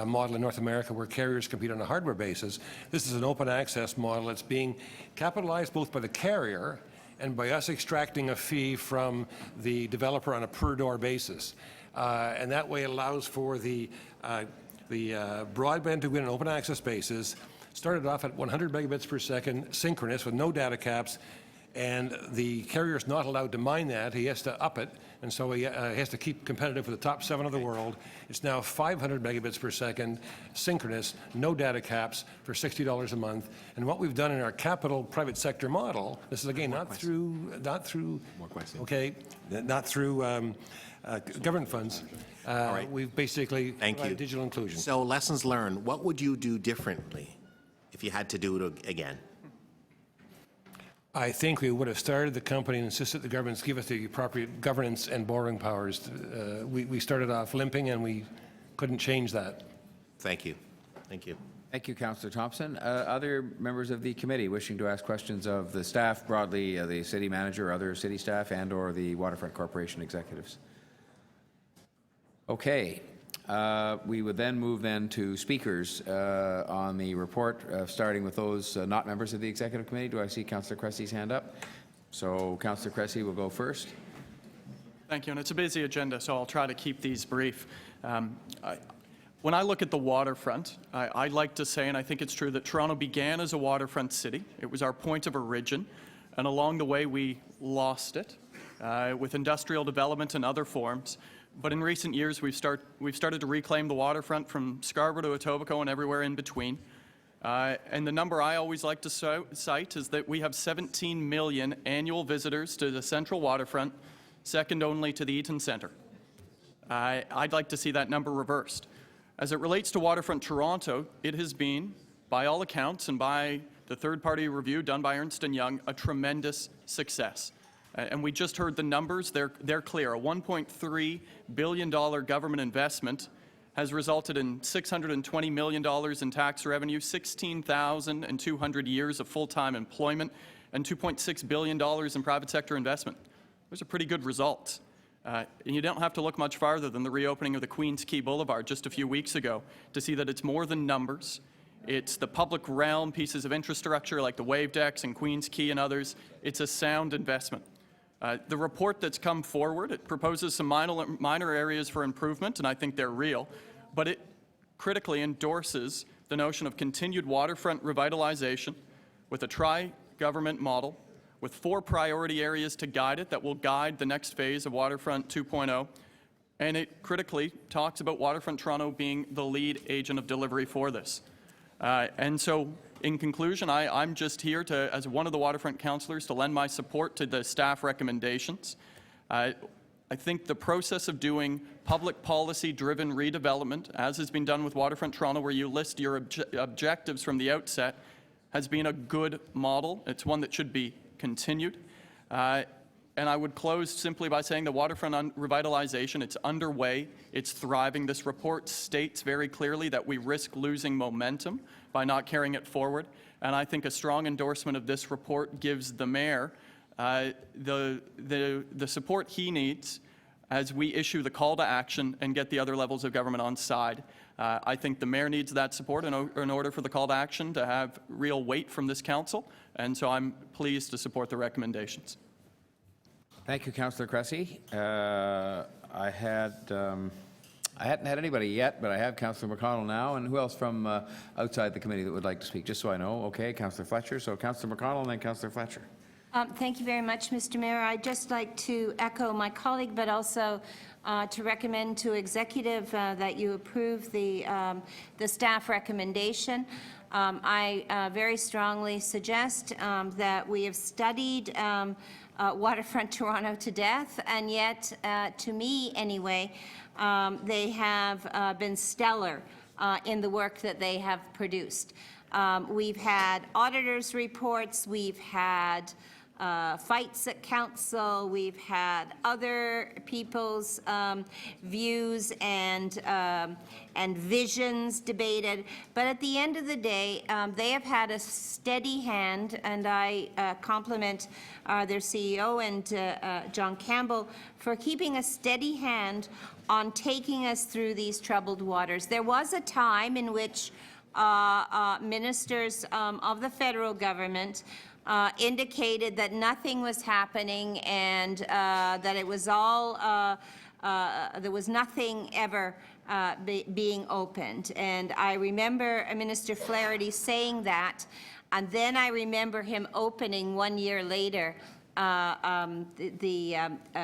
model in North America where carriers compete on a hardware basis. This is an open access model that's being capitalized both by the carrier and by us extracting a fee from the developer on a per-door basis. And that way it allows for the broadband to be on an open access basis, started off at 100 megabits per second, synchronous with no data caps, and the carrier is not allowed to mine that. He has to up it, and so he has to keep competitive with the top 7 of the world. It's now 500 megabits per second, synchronous, no data caps for $60 a month. And what we've done in our capital private sector model, this is again not through government funds. right. We've basically provided digital inclusion. So lessons learned, what would you do differently if you had to do it again? I think we would have started the company and insisted the governments give us the appropriate governance and borrowing powers. We started off limping and we couldn't change that. Thank you. Thank you. Thank you, Councillor Thompson. Other members of the committee wishing to ask questions of the staff broadly, the city manager, other city staff, and/or the Waterfront Corporation executives? Okay. We would then move to speakers on the report, starting with those not members of the Executive Committee. Do I see Councillor Cressy's hand up? So Councillor Cressy will go first. Thank you, and it's a busy agenda, so I'll try to keep these brief. When I look at the waterfront, I like to say, and I think it's true, that Toronto began as a waterfront city. It was our point of origin, and along the way we lost it with industrial development and other forms. But in recent years, we've started to reclaim the waterfront from Scarborough to Etobicoke and everywhere in between. And the number I always like to cite is that we have 17 million annual visitors to the central waterfront, second only to the Eaton Centre. I'd like to see that number reversed. As it relates to Waterfront Toronto, it has been, by all accounts and by the third-party review done by Ernst & Young, a tremendous success. And we just heard the numbers. They're clear. A $1.3 billion government investment has resulted in $620 million in tax revenue, 16,200 years of full-time employment, and $2.6 billion in private sector investment. Those are pretty good results. And you don't have to look much farther than the reopening of the Queens Quay Boulevard just a few weeks ago to see that it's more than numbers. It's the public realm pieces of infrastructure like the wave decks and Queens Quay and others. It's a sound investment. The report that's come forward, it proposes some minor areas for improvement, and I think they're real, but it critically endorses the notion of continued waterfront revitalization with a tri-government model, with 4 priority areas to guide it that will guide the next phase of Waterfront 2.0, and it critically talks about Waterfront Toronto being the lead agent of delivery for this. And so, in conclusion, I'm just here to, as one of the waterfront councillors, to lend my support to the staff recommendations. I think the process of doing public policy-driven redevelopment, as has been done with Waterfront Toronto, where you list your objectives from the outset, has been a good model. It's one that should be continued. And I would close simply by saying the waterfront revitalization, it's underway, it's thriving. This report states very clearly that we risk losing momentum by not carrying it forward. And I think a strong endorsement of this report gives the mayor the support he needs as we issue the call to action and get the other levels of government on side. I think the mayor needs that support in order for the call to action to have real weight from this council. And so I'm pleased to support the recommendations. Thank you, Councillor Cressy. I hadn't had anybody yet, but I have Councillor McConnell now. And who else from outside the committee that would like to speak? Just so I know. Okay, Councillor Fletcher. So Councillor McConnell and then Councillor Fletcher. Thank you very much, Mr. Mayor. I'd just like to echo my colleague, but also to recommend to Executive that you approve the staff recommendation. I very strongly suggest that we have studied Waterfront Toronto to death, and yet, to me anyway, they have been stellar in the work that they have produced. We've had auditors' reports, we've had fights at council, we've had other people's views and visions debated, but at the end of the day, they have had a steady hand, and I compliment their CEO and John Campbell for keeping a steady hand on taking us through these troubled waters. There was a time in which ministers of the federal government indicated that nothing was happening and that it was all, there was nothing ever being opened. And I remember Minister Flaherty saying that, and then I remember him opening 1 year later the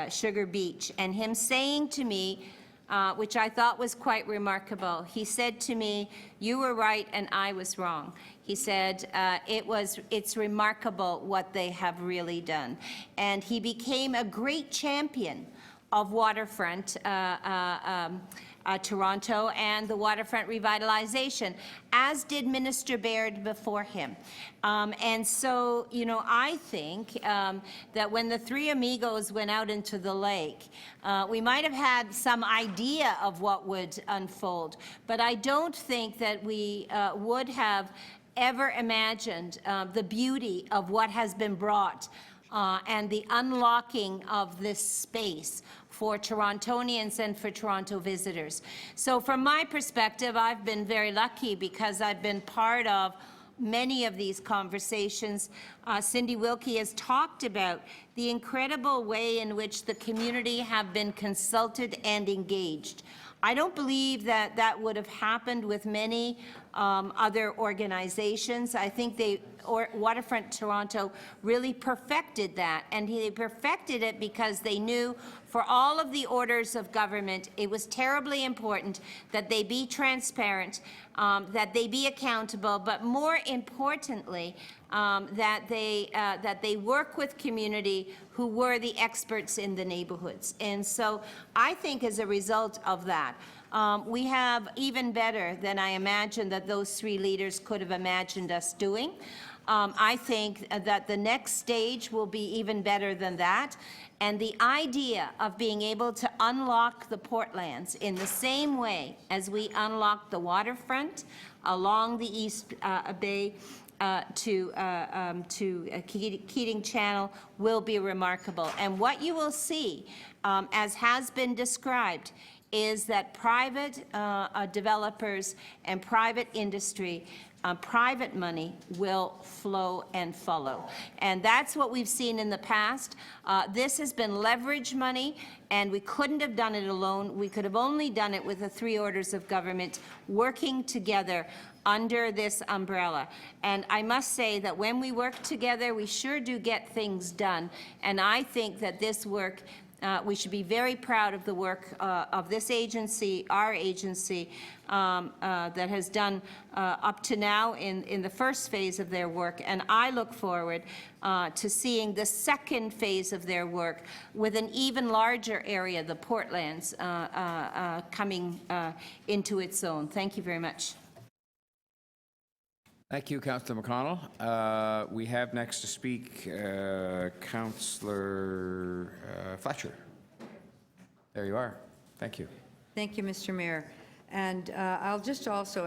Sugar Beach, and him saying to me, which I thought was quite remarkable. He said to me, "You were right and I was wrong." He said, it's remarkable what they have really done. And he became a great champion of waterfront Toronto and the waterfront revitalization, as did Minister Baird before him. And so, you know, I think that when the three amigos went out into the lake, we might have had some idea of what would unfold, but I don't think that we would have ever imagined the beauty of what has been brought and the unlocking of this space for Torontonians and for Toronto visitors. So from my perspective, I've been very lucky because I've been part of many of these conversations. Cindy Wilkie has talked about the incredible way in which the community have been consulted and engaged. I don't believe that that would have happened with many other organizations. I think Waterfront Toronto really perfected that, and they perfected it because they knew for all of the orders of government, it was terribly important that they be transparent, that they be accountable, but more importantly, that they work with community who were the experts in the neighborhoods. And so I think as a result of that, we have even better than I imagined that those three leaders could have imagined us doing. I think that the next stage will be even better than that. And the idea of being able to unlock the Portlands in the same way as we unlocked the waterfront along the East Bay to Keating Channel will be remarkable. And what you will see, as has been described, is that private developers and private industry, private money will flow and follow. And that's what we've seen in the past. This has been leverage money, and we couldn't have done it alone. We could have only done it with the three orders of government working together under this umbrella. And I must say that when we work together, we sure do get things done. And I think that this work, we should be very proud of the work of this agency, our agency, that has done up to now in the first phase of their work. And I look forward to seeing the second phase of their work with an even larger area, the Portlands, coming into its own. Thank you very much. Thank you, Councillor McConnell. We have next to speak Councillor Fletcher. There you are. Thank you. Thank you, Mr. Mayor. And I'll just also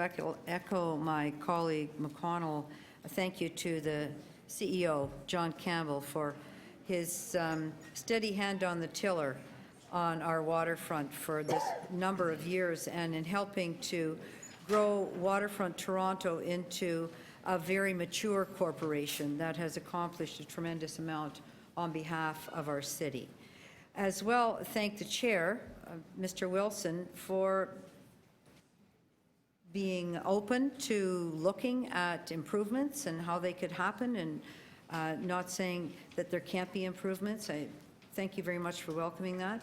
echo my colleague McConnell. Thank you to the CEO, John Campbell, for his steady hand on the tiller on our waterfront for this number of years, and in helping to grow Waterfront Toronto into a very mature corporation that has accomplished a tremendous amount on behalf of our city. As well, thank the chair, Mr. Wilson, for being open to looking at improvements and how they could happen, and not saying that there can't be improvements. I thank you very much for welcoming that.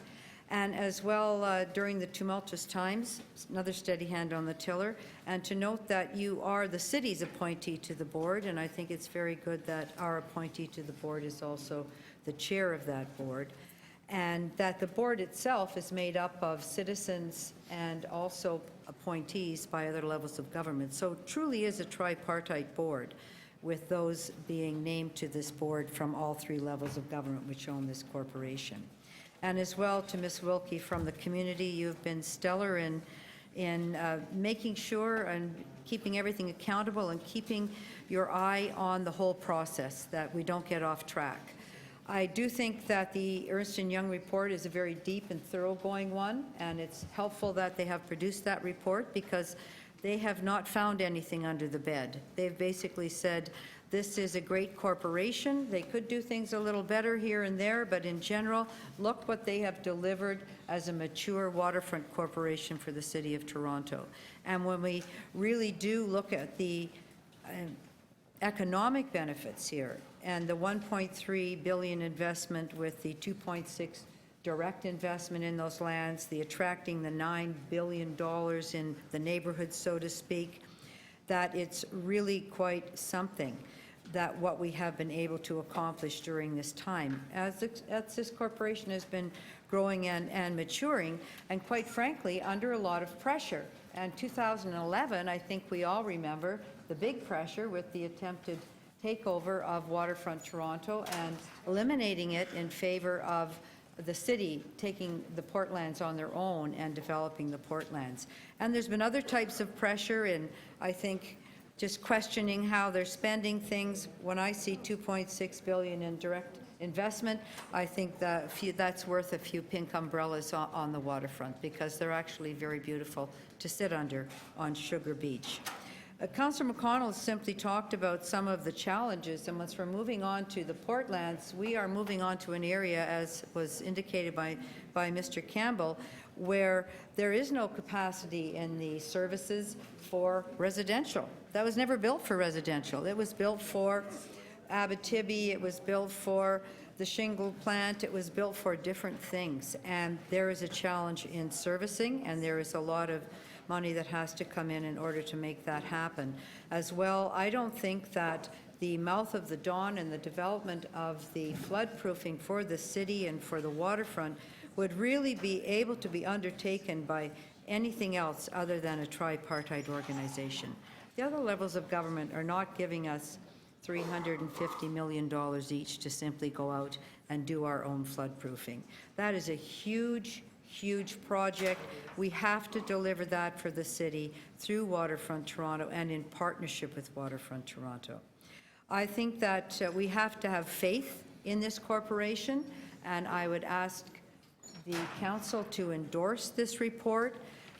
And as well, during the tumultuous times, another steady hand on the tiller, and to note that you are the city's appointee to the board, and I think it's very good that our appointee to the board is also the chair of that board, and that the board itself is made up of citizens and also appointees by other levels of government. So it truly is a tripartite board, with those being named to this board from all three levels of government which own this corporation. And as well to Ms. Wilkie from the community, you've been stellar in making sure and keeping everything accountable and keeping your eye on the whole process, that we don't get off track. I do think that the Ernst & Young report is a very deep and thoroughgoing one, and it's helpful that they have produced that report, because they have not found anything under the bed. They've basically said, this is a great corporation. They could do things a little better here and there, but in general, look what they have delivered as a mature waterfront corporation for the City of Toronto. And when we really do look at the economic benefits here, and the $1.3 billion investment with the $2.6 direct investment in those lands, the attracting the $9 billion in the neighborhood, so to speak, that it's really quite something that what we have been able to accomplish during this time, as this corporation has been growing and maturing, and quite frankly, under a lot of pressure. And 2011, I think we all remember the big pressure with the attempted takeover of Waterfront Toronto and eliminating it in favor of the city taking the Portlands on their own and developing the Portlands. And there's been other types of pressure, and I think just questioning how they're spending things. When I see $2.6 billion in direct investment, I think that that's worth a few pink umbrellas on the waterfront, because they're actually very beautiful to sit under on Sugar Beach. Councillor McConnell simply talked about some of the challenges, and once we're moving on to the Portlands, we are moving on to an area, as was indicated by Mr. Campbell, where there is no capacity in the services for residential. That was never built for residential. It was built for Abitibi, it was built for the shingle plant, it was built for different things. And there is a challenge in servicing, and there is a lot of money that has to come in order to make that happen. As well, I don't think that the mouth of the Don and the development of the flood-proofing for the city and for the waterfront would really be able to be undertaken by anything else other than a tripartite organization. The other levels of government are not giving us $350 million each to simply go out and do our own flood-proofing. That is a huge, huge project. We have to deliver that for the city through Waterfront Toronto and in partnership with Waterfront Toronto. I think that we have to have faith in this corporation, and I would ask the council to endorse this report,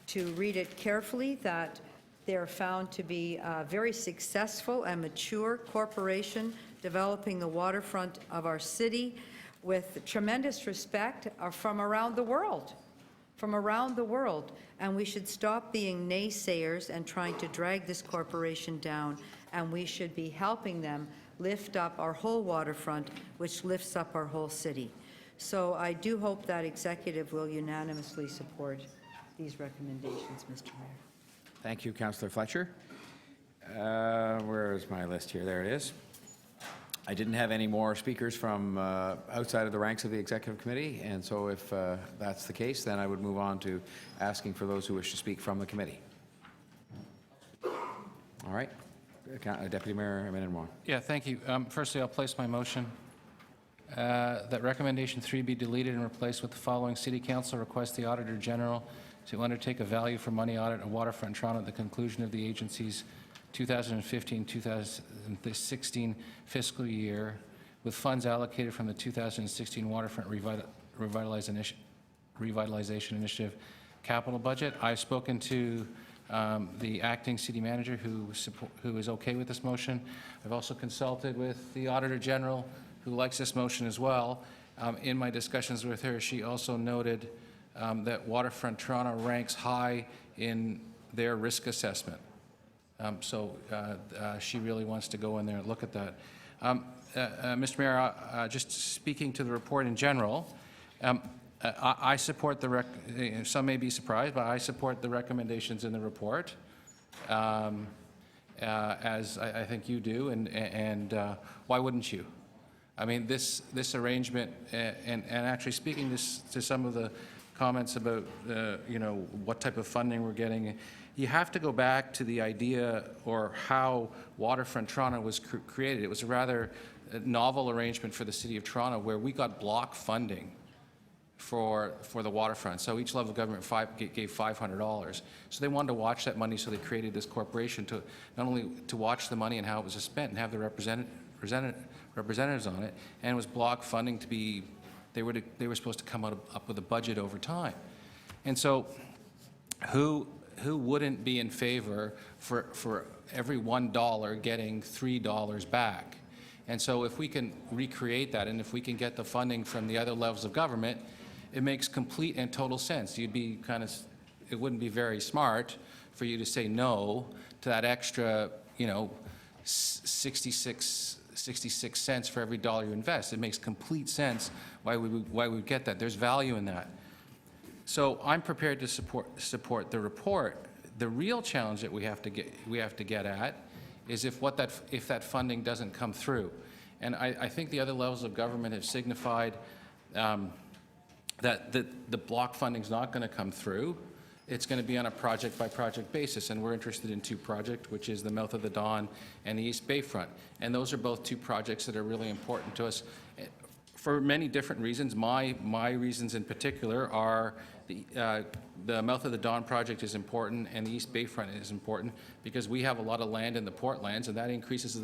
to read it carefully, that they're found to be a very successful and mature corporation developing the waterfront of our city with tremendous respect from around the world. And we should stop being naysayers and trying to drag this corporation down, and we should be helping them lift up our whole waterfront, which lifts up our whole city. So I do hope that executive will unanimously support these recommendations, Mr. Mayor. Thank you, Councillor Fletcher. Where is my list here? There it is. I didn't have any more speakers from outside of the ranks of the Executive Committee, and so if that's the case, then I would move on to asking for those who wish to speak from the committee. All right. Deputy Mayor Minnan-Wong. Yeah, thank you. Firstly, I'll place my motion that recommendation 3 be deleted and replaced with the following. City Council requests the Auditor General to undertake a value for money audit of Waterfront Toronto at the conclusion of the agency's 2015-2016 fiscal year, with funds allocated from the 2016 Waterfront Revitalization Initiative capital budget. I've spoken to the acting city manager who is okay with this motion. I've also consulted with the Auditor General, who likes this motion as well. In my discussions with her, she also noted that Waterfront Toronto ranks high in their risk assessment. So she really wants to go in there and look at that. Mr. Mayor, just speaking to the report in general, I support some may be surprised, but I support the recommendations in the report, as I think you do, and why wouldn't you? I mean, this arrangement, and actually speaking to some of the comments about, what type of funding we're getting, you have to go back to the idea or how Waterfront Toronto was created. It was a rather novel arrangement for the City of Toronto where we got block funding for the waterfront. So each level of government gave $500. So they wanted to watch that money, so they created this corporation to not only to watch the money and how it was spent and have the representatives on it, and it was block funding to be, they were supposed to come up with a budget over time. And so who wouldn't be in favor for every $1 getting $3 back? And so if we can recreate that, and if we can get the funding from the other levels of government, it makes complete and total sense. You'd be it wouldn't be very smart for you to say no to that extra, 66 cents for every dollar you invest. It makes complete sense why we would get that. There's value in that. So I'm prepared to support the report. The real challenge that we have to get at is if that funding doesn't come through. And I think the other levels of government have signified that the block funding is not going to come through. It's going to be on a project-by-project basis, and we're interested in two projects, which is the Mouth of the Don and the East Bayfront. And those are both two projects that are really important to us for many different reasons. My reasons in particular are the Mouth of the Don project is important, and the East Bayfront is important because we have a lot of land in the Portlands, and that increases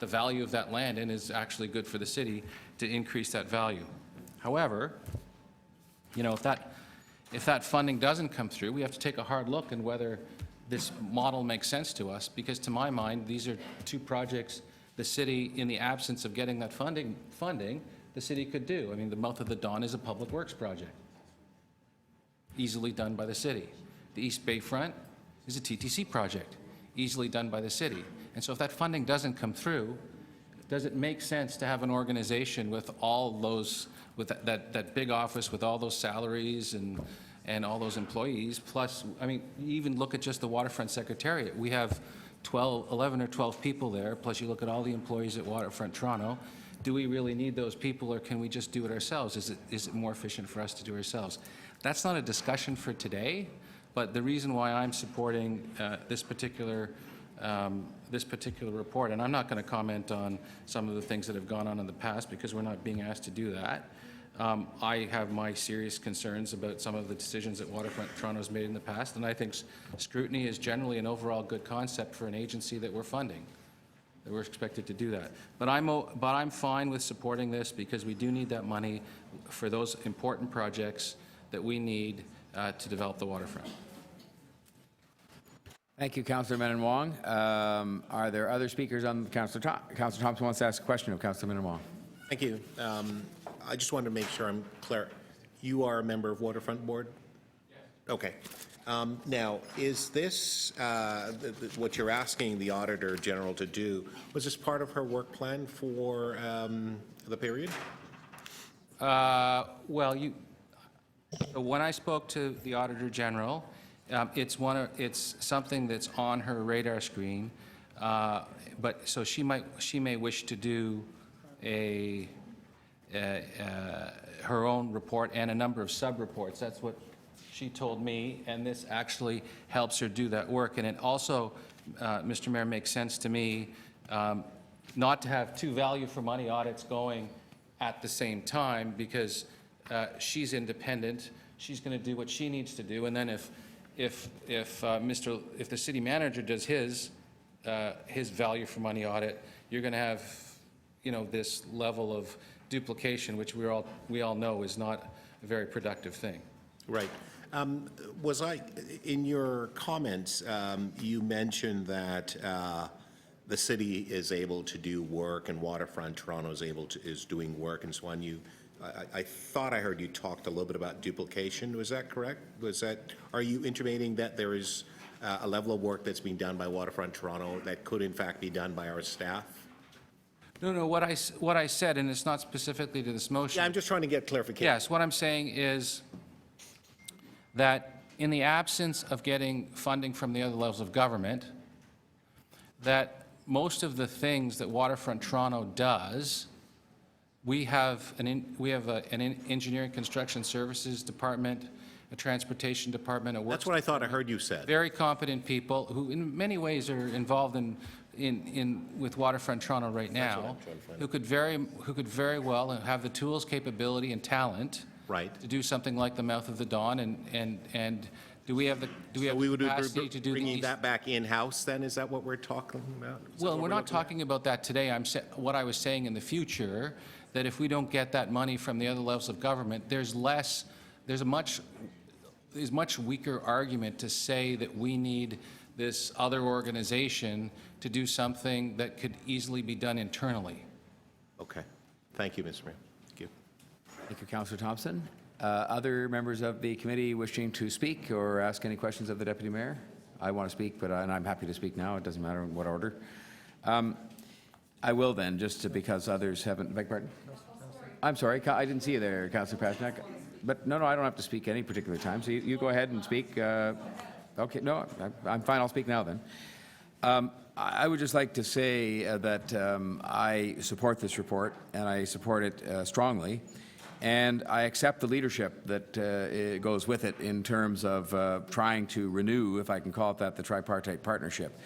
the value of that land and is actually good for the city to increase that value. However, if that funding doesn't come through, we have to take a hard look at whether this model makes sense to us, because to my mind, these are two projects the city, in the absence of getting that funding, the city could do. I mean, the Mouth of the Don is a public works project, easily done by the city. The East Bayfront is a TTC project, easily done by the city. And so if that funding doesn't come through, does it make sense to have an organization with all those, with that big office with all those salaries and all those employees? Plus, I mean, you even look at just the Waterfront Secretariat. We have 11 or 12 people there, plus you look at all the employees at Waterfront Toronto. Do we really need those people, or can we just do it ourselves? Is it more efficient for us to do it ourselves? That's not a discussion for today, but the reason why I'm supporting this particular report, and I'm not going to comment on some of the things that have gone on in the past because we're not being asked to do that. I have my serious concerns about some of the decisions that Waterfront Toronto has made in the past, and I think scrutiny is generally an overall good concept for an agency that we're funding, that we're expected to do that. But I'm fine with supporting this because we do need that money for those important projects that we need to develop the waterfront. Thank you, Councillor Menon Wong. Are there other speakers on Councillor Thompson wants to ask a question of Councillor Menon Wong. Thank you. I just wanted to make sure I'm clear. You are a member of Waterfront Board? Yes. Okay. Now, is this what you're asking the Auditor General to do? Was this part of her work plan for the period? Well, when I spoke to the Auditor General, it's something that's on her radar screen, but so she may wish to do her own report and a number of sub-reports. That's what she told me, and this actually helps her do that work. And it also, Mr. Mayor, makes sense to me not to have two value for money audits going at the same time, because she's independent. She's going to do what she needs to do, and then if the city manager does his value for money audit, you're going to have, this level of duplication, which we all know is not a very productive thing. Right. In your comments, you mentioned that the city is able to do work and Waterfront Toronto is doing work and so on. You I thought I heard you talked a little bit about duplication. Was that correct? Are you intimating that there is a level of work that's being done by Waterfront Toronto that could in fact be done by our staff? No, what I said, and it's not specifically to this motion. Yeah, I'm just trying to get clarification. Yes, what I'm saying is that in the absence of getting funding from the other levels of government, that most of the things that Waterfront Toronto does, we have an engineering construction services department, a transportation department, a works. That's what I thought I heard you said. Very competent people who in many ways are involved with Waterfront Toronto right now, who could very well have the tools, capability, and talent to do something like the Mouth of the Don, and do we have the capacity to do bringing that back in-house then? Is that what we're talking about? Well, we're not talking about that today. What I was saying in the future, that if we don't get that money from the other levels of government, there's a much weaker argument to say that we need this other organization to do something that could easily be done internally. Okay. Thank you, Mr. Mayor. Thank you. Thank you, Councillor Thompson. Other members of the committee wishing to speak or ask any questions of the Deputy Mayor? I want to speak, and I'm happy to speak now. It doesn't matter in what order. I will then, just because others haven't. Beg pardon? I'm sorry. I didn't see you there, Councillor Pasternak. But no, I don't have to speak any particular time. So you go ahead and speak. Okay, no, I'm fine. I'll speak now then. I would just like to say that I support this report, and I support it strongly. And I accept the leadership that goes with it in terms of trying to renew, if I can call it that, the tripartite partnership.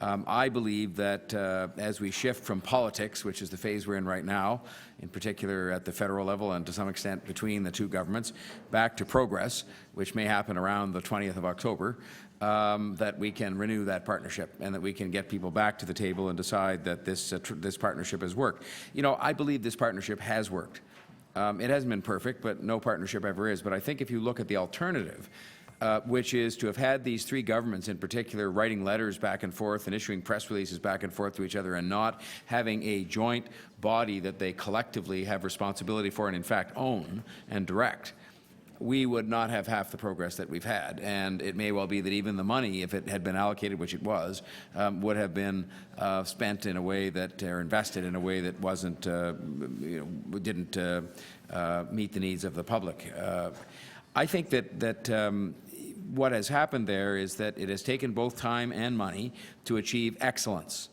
I believe that as we shift from politics, which is the phase we're in right now, in particular at the federal level and to some extent between the two governments, back to progress, which may happen around the 20th of October, that we can renew that partnership and that we can get people back to the table and decide that this partnership has worked. You know, I believe this partnership has worked. It hasn't been perfect, but no partnership ever is. But I think if you look at the alternative, which is to have had these three governments in particular writing letters back and forth and issuing press releases back and forth to each other and not having a joint body that they collectively have responsibility for and in fact own and direct, we would not have half the progress that we've had. And it may well be that even the money, if it had been allocated, which it was, would have been spent in a way that, or invested in a way that wasn't, didn't meet the needs of the public. I think that what has happened there is that it has taken both time and money to achieve excellence.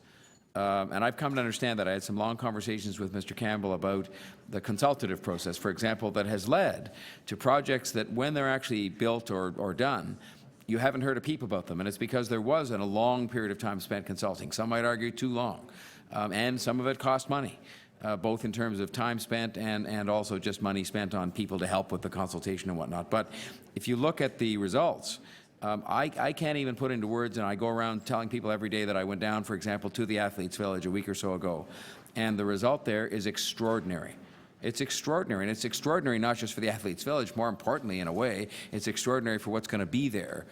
And I've come to understand that. I had some long conversations with Mr. Campbell about the consultative process, for example, that has led to projects that when they're actually built or done, you haven't heard a peep about them. And it's because there wasn't a long period of time spent consulting. Some might argue too long. And some of it cost money. Both in terms of time spent and also just money spent on people to help with the consultation and whatnot. But if you look at the results, I can't even put into words, and I go around telling people every day that I went down, for example, to the Athletes Village a week or so ago, and the result there is extraordinary. It's extraordinary, and it's extraordinary not just for the Athletes Village, more importantly, in a way, it's extraordinary for what's going to be there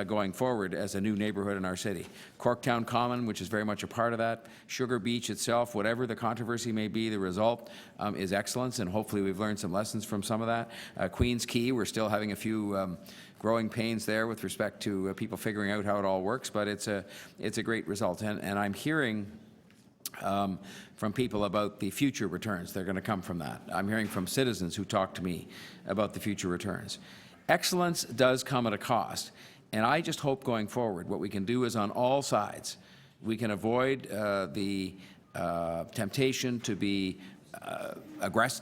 going forward as a new neighborhood in our city. Corktown Common, which is very much a part of that, Sugar Beach itself, whatever the controversy may be, the result is excellence, and hopefully we've learned some lessons from some of that. Queens Quay, we're still having a few growing pains there with respect to people figuring out how it all works, but it's a great result. And I'm hearing from people about the future returns that are going to come from that. I'm hearing from citizens who talk to me about the future returns. Excellence does come at a cost, and I just hope going forward what we can do is on all sides we can avoid the temptation to be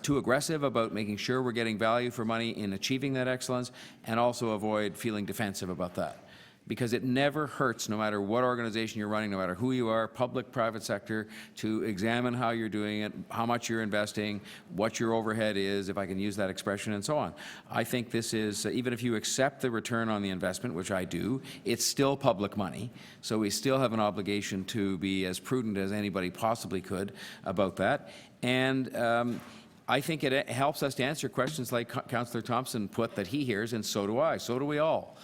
too aggressive about making sure we're getting value for money in achieving that excellence, and also avoid feeling defensive about that. Because it never hurts, no matter what organization you're running, no matter who you are, public, private sector, to examine how you're doing it, how much you're investing, what your overhead is, if I can use that expression, and so on. I think this is, even if you accept the return on the investment, which I do, it's still public money, so we still have an obligation to be as prudent as anybody possibly could about that. And I think it helps us to answer questions like Councillor Thompson put that he hears, and so do I, so do we all.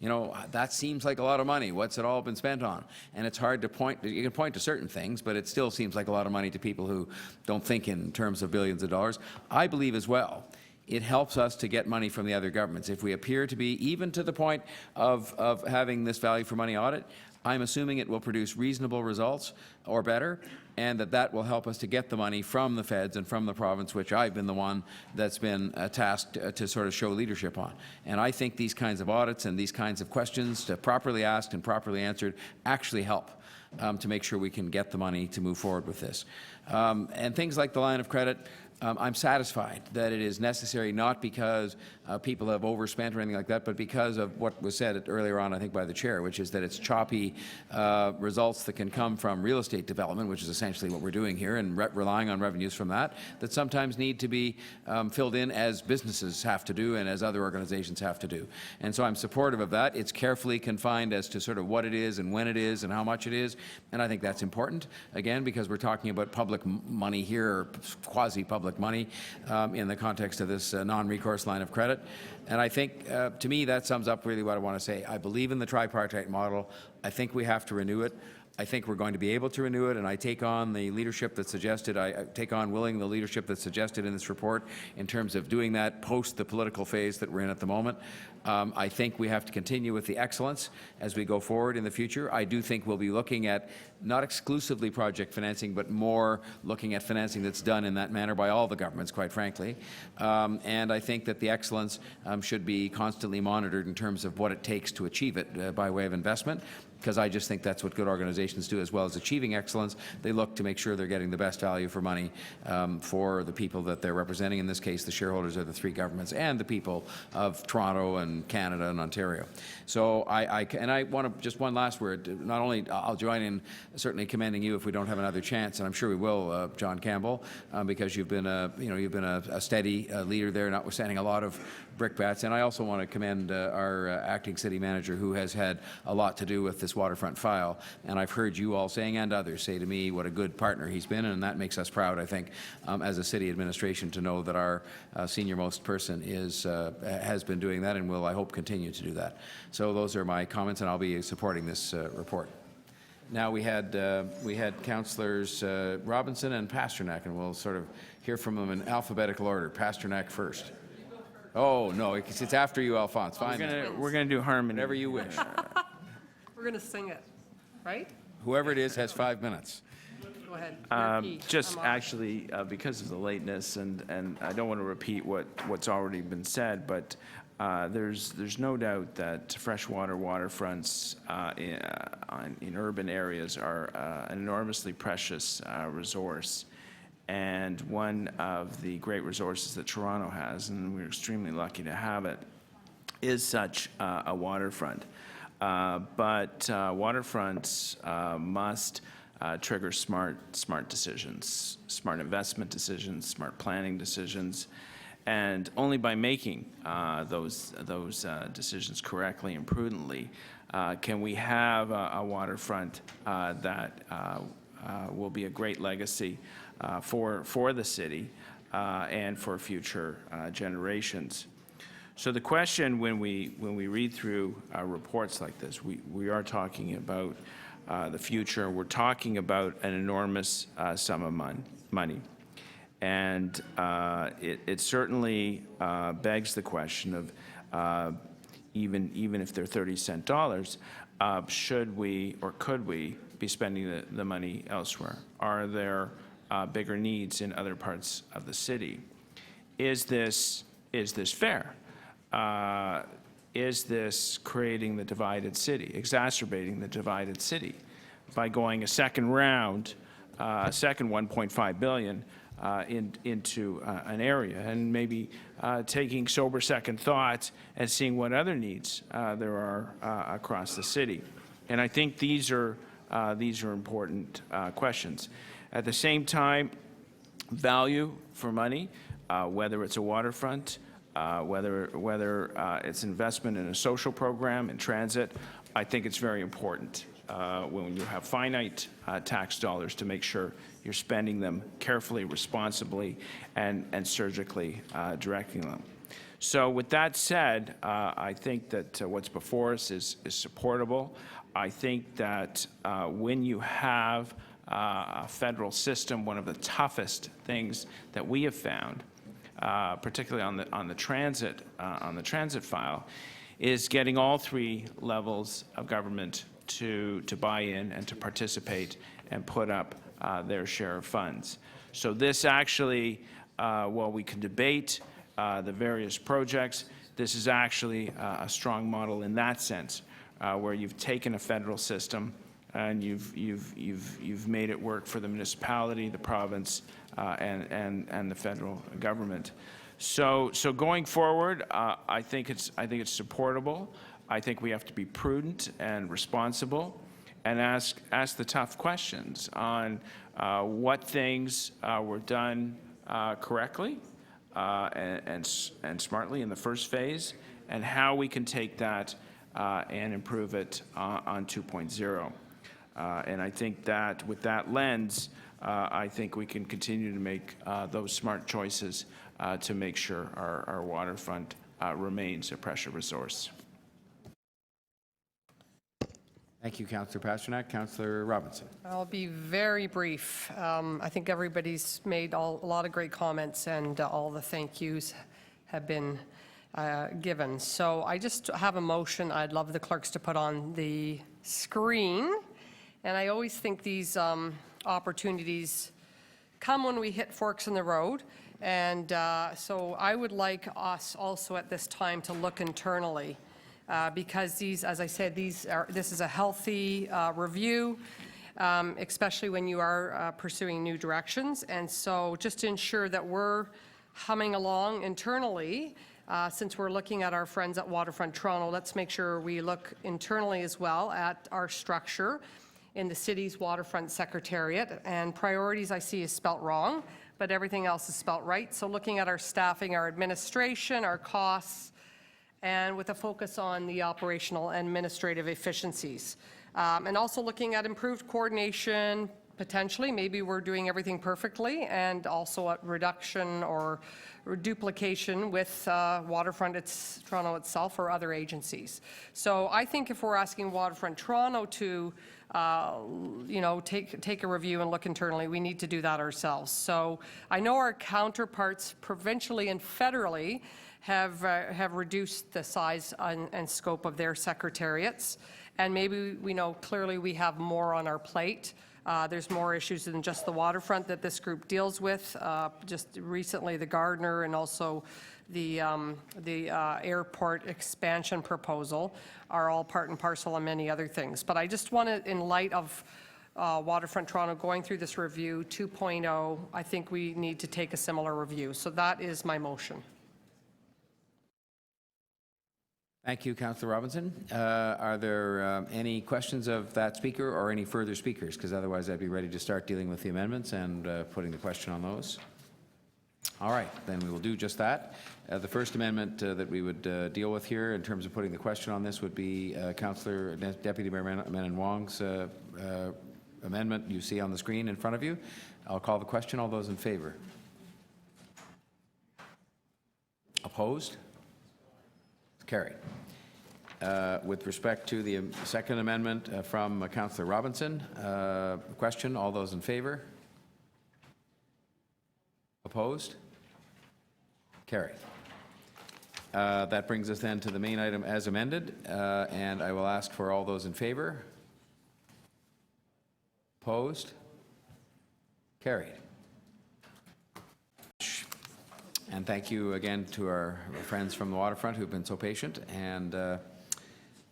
you know, that seems like a lot of money. What's it all been spent on? And it's hard to point, you can point to certain things, but it still seems like a lot of money to people who don't think in terms of billions of dollars. I believe as well, it helps us to get money from the other governments. If we appear to be even to the point of having this value for money audit, I'm assuming it will produce reasonable results or better, and that will help us to get the money from the feds and from the province, which I've been the one that's been tasked to sort of show leadership on. And I think these kinds of audits and these kinds of questions, properly asked and properly answered, actually help to make sure we can get the money to move forward with this. And things like the line of credit, I'm satisfied that it is necessary, not because people have overspent or anything like that, but because of what was said earlier on, I think, by the chair, which is that it's choppy results that can come from real estate development, which is essentially what we're doing here, and relying on revenues from that sometimes need to be filled in as businesses have to do and as other organizations have to do. And so I'm supportive of that. It's carefully confined as to sort of what it is and when it is and how much it is, and I think that's important, again, because we're talking about public money here, or quasi-public money in the context of this non-recourse line of credit. And I think, to me, that sums up really what I want to say. I believe in the tripartite model. I think we have to renew it. I think we're going to be able to renew it, and I take on the leadership that's suggested. I take on willing the leadership that's suggested in this report in terms of doing that post the political phase that we're in at the moment. I think we have to continue with the excellence as we go forward in the future. I do think we'll be looking at not exclusively project financing, but more looking at financing that's done in that manner by all the governments, quite frankly. And I think that the excellence should be constantly monitored in terms of what it takes to achieve it by way of investment, because I just think that's what good organizations do. As well as achieving excellence, they look to make sure they're getting the best value for money for the people that they're representing. In this case, the shareholders of the three governments and the people of Toronto and Canada and Ontario. So I want to, just one last word, not only I'll join in certainly commending you if we don't have another chance, and I'm sure we will, John Campbell, because you've been a steady leader there, notwithstanding a lot of brickbats. And I also want to commend our acting city manager, who has had a lot to do with this waterfront file. And I've heard you all saying, and others say to me, what a good partner he's been, and that makes us proud, I think, as a city administration, to know that our senior-most person has been doing that and will, I hope, continue to do that. So those are my comments, and I'll be supporting this report. Now we had councillors Robinson and Pasternak, and we'll sort of hear from them in alphabetical order. Pasternak first. Oh, no, it's after you, Alphonse. Fine. We're going to do harmony. Whatever you wish. We're going to sing it, right? Whoever it is has 5 minutes. Go ahead. Just actually, because of the lateness, and I don't want to repeat what's already been said, but there's no doubt that freshwater waterfronts in urban areas are an enormously precious resource, and one of the great resources that Toronto has, and we're extremely lucky to have it, is such a waterfront. But waterfronts must trigger smart decisions, smart investment decisions, smart planning decisions, and only by making those decisions correctly and prudently can we have a waterfront that will be a great legacy for the city and for future generations. So the question, when we read through reports like this, we are talking about the future. We're talking about an enormous sum of money. And it certainly begs the question of, even if they're 30-cent dollars, should we or could we be spending the money elsewhere? Are there bigger needs in other parts of the city? Is this fair? Is this creating the divided city, exacerbating the divided city by going a second round, second $1.5 billion into an area, and maybe taking sober second thoughts and seeing what other needs there are across the city? And I think these are important questions. At the same time, value for money, whether it's a waterfront, whether it's investment in a social program, in transit, I think it's very important. when you have finite tax dollars, to make sure you're spending them carefully, responsibly, and surgically directing them. So with that said, I think that what's before us is supportable. I think that when you have a federal system, one of the toughest things that we have found, particularly on the transit file, is getting all three levels of government to buy in and to participate and put up their share of funds. So this actually, while we can debate the various projects, this is actually a strong model in that sense, where you've taken a federal system and you've made it work for the municipality, the province, and the federal government. So going forward, I think it's supportable. I think we have to be prudent and responsible, and ask the tough questions on what things were done correctly and smartly in the first phase, and how we can take that and improve it on 2.0. And I think that with that lens, I think we can continue to make those smart choices to make sure our waterfront remains a precious resource. Thank you, Councillor Pasternak. Councillor Robinson. I'll be very brief. I think everybody's made a lot of great comments, and all the thank yous have been given. So I just have a motion I'd love the clerks to put on the screen. And I always think these opportunities come when we hit forks in the road. And so I would like us also at this time to look internally, because these, as I said, this is a healthy review, especially when you are pursuing new directions. And so just to ensure that we're humming along internally, since we're looking at our friends at Waterfront Toronto, let's make sure we look internally as well at our structure in the city's waterfront secretariat. And priorities I see is spelt wrong, but everything else is spelt right. So looking at our staffing, our administration, our costs, and with a focus on the operational and administrative efficiencies. And also looking at improved coordination, potentially, maybe we're doing everything perfectly, and also at reduction or duplication with Waterfront Toronto itself or other agencies. So I think if we're asking Waterfront Toronto to take a review and look internally, we need to do that ourselves. So I know our counterparts provincially and federally have reduced the size and scope of their secretariats, and maybe we know clearly we have more on our plate. There's more issues than just the waterfront that this group deals with. Just recently, the Gardner and also the airport expansion proposal are all part and parcel and many other things. But I just want to, in light of Waterfront Toronto going through this review 2.0, I think we need to take a similar review. So that is my motion. Thank you, Councillor Robinson. Are there any questions of that speaker or any further speakers? Because otherwise I'd be ready to start dealing with the amendments and putting the question on those. All right, then we will do just that. The first amendment that we would deal with here in terms of putting the question on this would be Councillor Deputy Mayor Menon Wong's amendment you see on the screen in front of you. I'll call the question. All those in favor? Opposed? Carried. With respect to the second amendment from Councillor Robinson, question, all those in favor? Opposed? Carried. That brings us then to the main item as amended, and I will ask for all those in favor? Opposed? Carried. And thank you again to our friends from the waterfront who've been so patient. And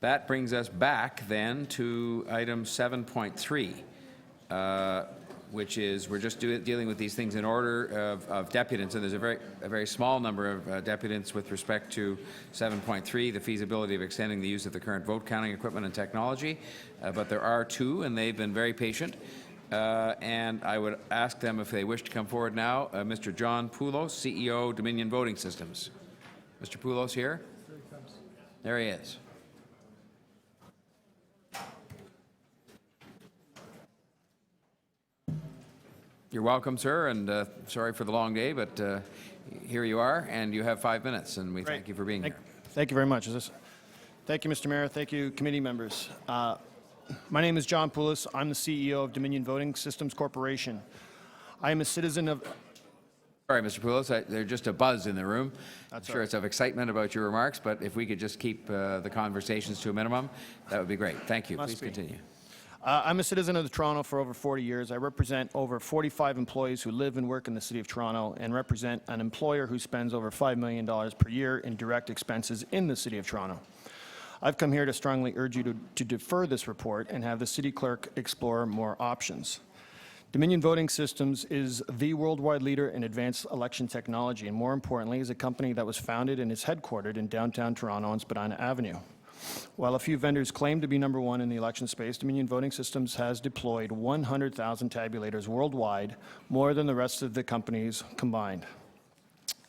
that brings us back then to item 7.3, which is we're just dealing with these things in order of deputants. And there's a very small number of deputants with respect to 7.3, the feasibility of extending the use of the current vote counting equipment and technology. But there are two, and they've been very patient. And I would ask them if they wish to come forward now. Mr. John Poulos, CEO, Dominion Voting Systems. Mr. Poulos here? There he is. You're welcome, sir, and sorry for the long day, but here you are, and you have 5 minutes, and we thank you for being here. Thank you very much. Thank you, Mr. Mayor. Thank you, committee members. My name is John Poulos. I'm the CEO of Dominion Voting Systems Corporation. I am a citizen of... Sorry, Mr. Poulos, there's just a buzz in the room. That's I'm sure it's of excitement about your remarks, but if we could just keep the conversations to a minimum, that would be great. Thank you. Please continue. I'm a citizen of Toronto for over 40 years. I represent over 45 employees who live and work in the City of Toronto and represent an employer who spends over $5 million per year in direct expenses in the City of Toronto. I've come here to strongly urge you to defer this report and have the City Clerk explore more options. Dominion Voting Systems is the worldwide leader in advanced election technology, and more importantly, is a company that was founded and is headquartered in downtown Toronto on Spadina Avenue. While a few vendors claim to be number one in the election space, Dominion Voting Systems has deployed 100,000 tabulators worldwide, more than the rest of the companies combined.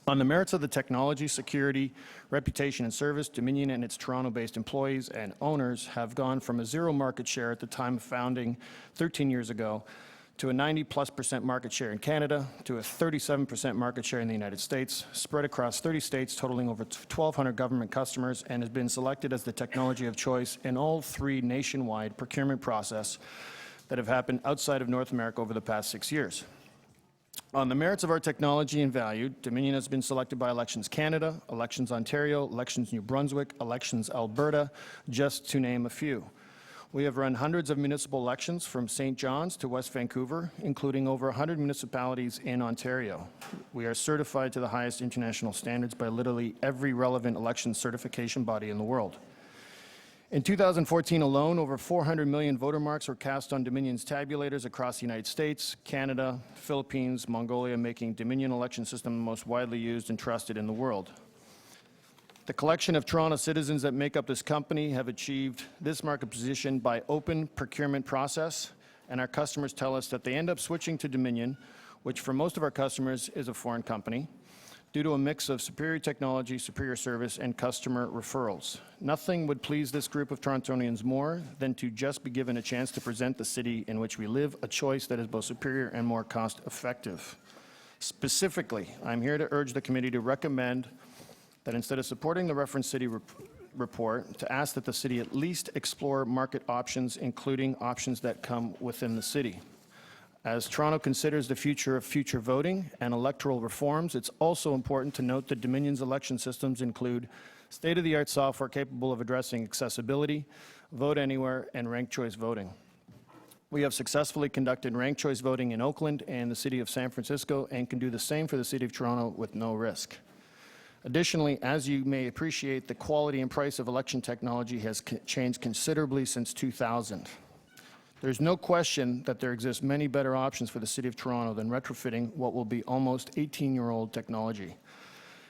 On the merits of the technology, security, reputation, and service, Dominion and its Toronto-based employees and owners have gone from a zero market share at the time of founding 13 years ago to a 90+% market share in Canada, to a 37% market share in the United States, spread across 30 states, totaling over 1,200 government customers, and has been selected as the technology of choice in all 3 nationwide procurement processes that have happened outside of North America over the past 6 years. On the merits of our technology and value, Dominion has been selected by Elections Canada, Elections Ontario, Elections New Brunswick, Elections Alberta, just to name a few. We have run hundreds of municipal elections from St. John's to West Vancouver, including over 100 municipalities in Ontario. We are certified to the highest international standards by literally every relevant election certification body in the world. In 2014 alone, over 400 million voter marks were cast on Dominion's tabulators across the United States, Canada, Philippines, Mongolia, making Dominion election system the most widely used and trusted in the world. The collection of Toronto citizens that make up this company have achieved this market position by open procurement process, and our customers tell us that they end up switching to Dominion, which for most of our customers is a foreign company, due to a mix of superior technology, superior service, and customer referrals. Nothing would please this group of Torontonians more than to just be given a chance to present the city in which we live a choice that is both superior and more cost-effective. Specifically, I'm here to urge the committee to recommend that instead of supporting the referenced city report, to ask that the city at least explore market options, including options that come within the city. As Toronto considers the future of future voting and electoral reforms, it's also important to note that Dominion's election systems include state-of-the-art software capable of addressing accessibility, vote anywhere, and ranked choice voting. We have successfully conducted ranked choice voting in Oakland and the city of San Francisco, and can do the same for the city of Toronto with no risk. Additionally, as you may appreciate, the quality and price of election technology has changed considerably since 2000. There's no question that there exist many better options for the City of Toronto than retrofitting what will be almost 18-year-old technology.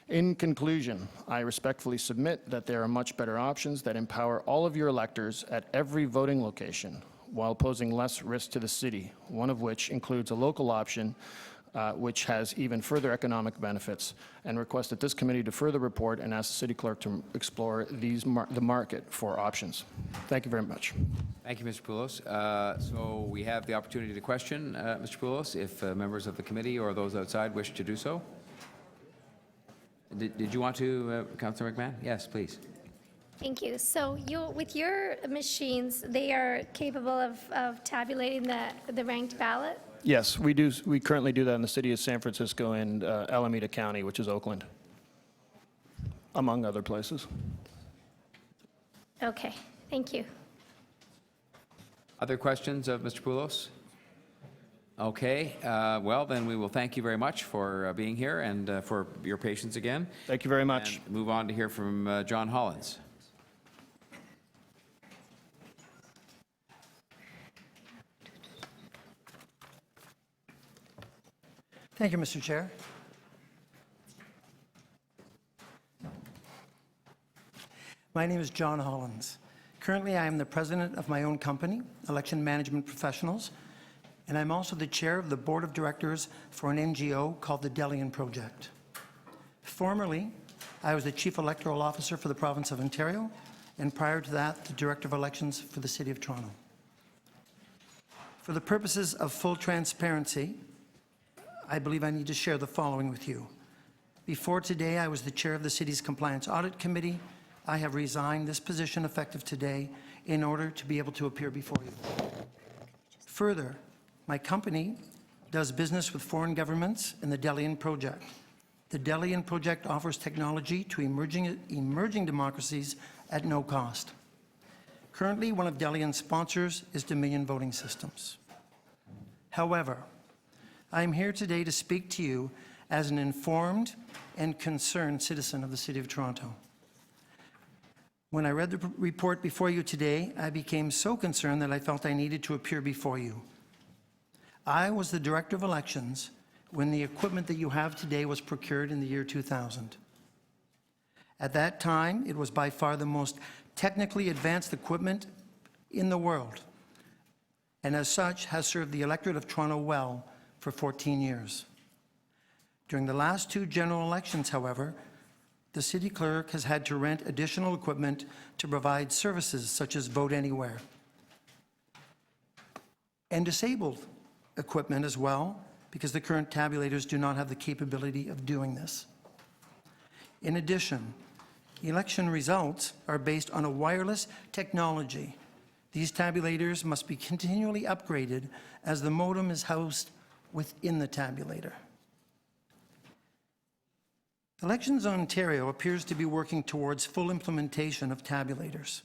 In conclusion, I respectfully submit that there are much better options that empower all of your electors at every voting location while posing less risk to the city, one of which includes a local option which has even further economic benefits, and request that this committee defer the report and ask the city clerk to explore the market for options. Thank you very much. Thank you, Mr. Poulos. So we have the opportunity to question Mr. Poulos if members of the committee or those outside wish to do so. Did you want to, Councillor McMahon? Yes, please. Thank you. So with your machines, they are capable of tabulating the ranked ballot? Yes, we do. We currently do that in the city of San Francisco and Alameda County, which is Oakland, among other places. Okay, thank you. Other questions of Mr. Poulos? Okay, well, then we will thank you very much for being here and for your patience again. Thank you very much. And move on to hear from John Hollins. Thank you, Mr. Chair. My name is John Hollins. Currently, I am the president of my own company, Election Management Professionals, and I'm also the chair of the board of directors for an NGO called the Delian Project. Formerly, I was the chief electoral officer for the province of Ontario, and prior to that, the director of elections for the city of Toronto. For the purposes of full transparency, I believe I need to share the following with you. Before today, I was the chair of the city's Compliance Audit Committee. I have resigned this position effective today in order to be able to appear before you. Further, my company does business with foreign governments in the Delian Project. The Delian Project offers technology to emerging democracies at no cost. Currently, one of Delian's sponsors is Dominion Voting Systems. However, I am here today to speak to you as an informed and concerned citizen of the City of Toronto. When I read the report before you today, I became so concerned that I felt I needed to appear before you. I was the Director of Elections when the equipment that you have today was procured in the year 2000. At that time, it was by far the most technically advanced equipment in the world, and as such has served the electorate of Toronto well for 14 years. During the last 2 general elections, however, the city clerk has had to rent additional equipment to provide services such as Vote Anywhere, and disabled equipment as well, because the current tabulators do not have the capability of doing this. In addition, election results are based on a wireless technology. These tabulators must be continually upgraded as the modem is housed within the tabulator. Elections Ontario appears to be working towards full implementation of tabulators.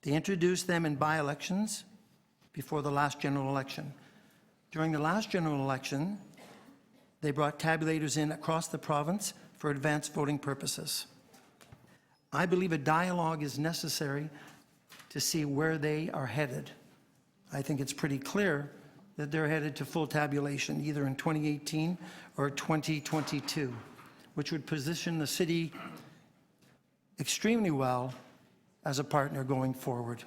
They introduced them in by-elections before the last general election. During the last general election, they brought tabulators in across the province for advanced voting purposes. I believe a dialogue is necessary to see where they are headed. I think it's pretty clear that they're headed to full tabulation either in 2018 or 2022, which would position the city extremely well as a partner going forward.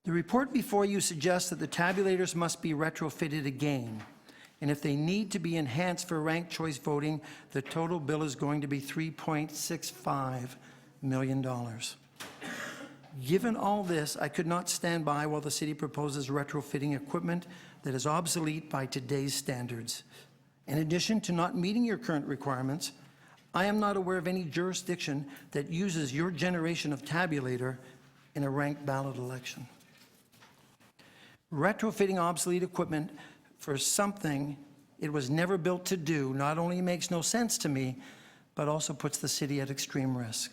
The report before you suggests that the tabulators must be retrofitted again, and if they need to be enhanced for ranked choice voting, the total bill is going to be $3.65 million. Given all this, I could not stand by while the city proposes retrofitting equipment that is obsolete by today's standards. In addition to not meeting your current requirements, I am not aware of any jurisdiction that uses your generation of tabulator in a ranked ballot election. Retrofitting obsolete equipment for something it was never built to do not only makes no sense to me, but also puts the city at extreme risk.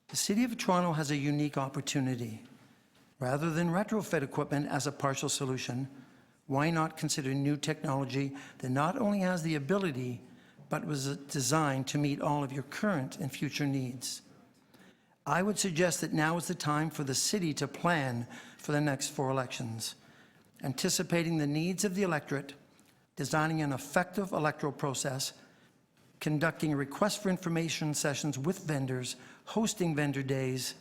The City of Toronto has a unique opportunity. Rather than retrofit equipment as a partial solution, why not consider new technology that not only has the ability, but was designed to meet all of your current and future needs? I would suggest that now is the time for the city to plan for the next 4 elections, anticipating the needs of the electorate, designing an effective electoral process, conducting request for information sessions with vendors, hosting vendor days,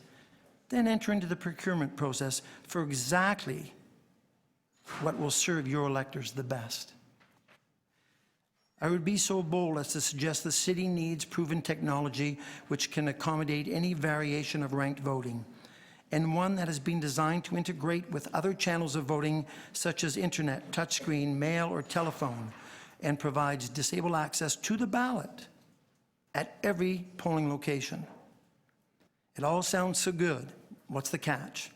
then enter into the procurement process for exactly what will serve your electors the best. I would be so bold as to suggest the city needs proven technology which can accommodate any variation of ranked voting, and one that has been designed to integrate with other channels of voting such as internet, touchscreen, mail, or telephone, and provides disabled access to the ballot at every polling location. It all sounds so good. What's the catch?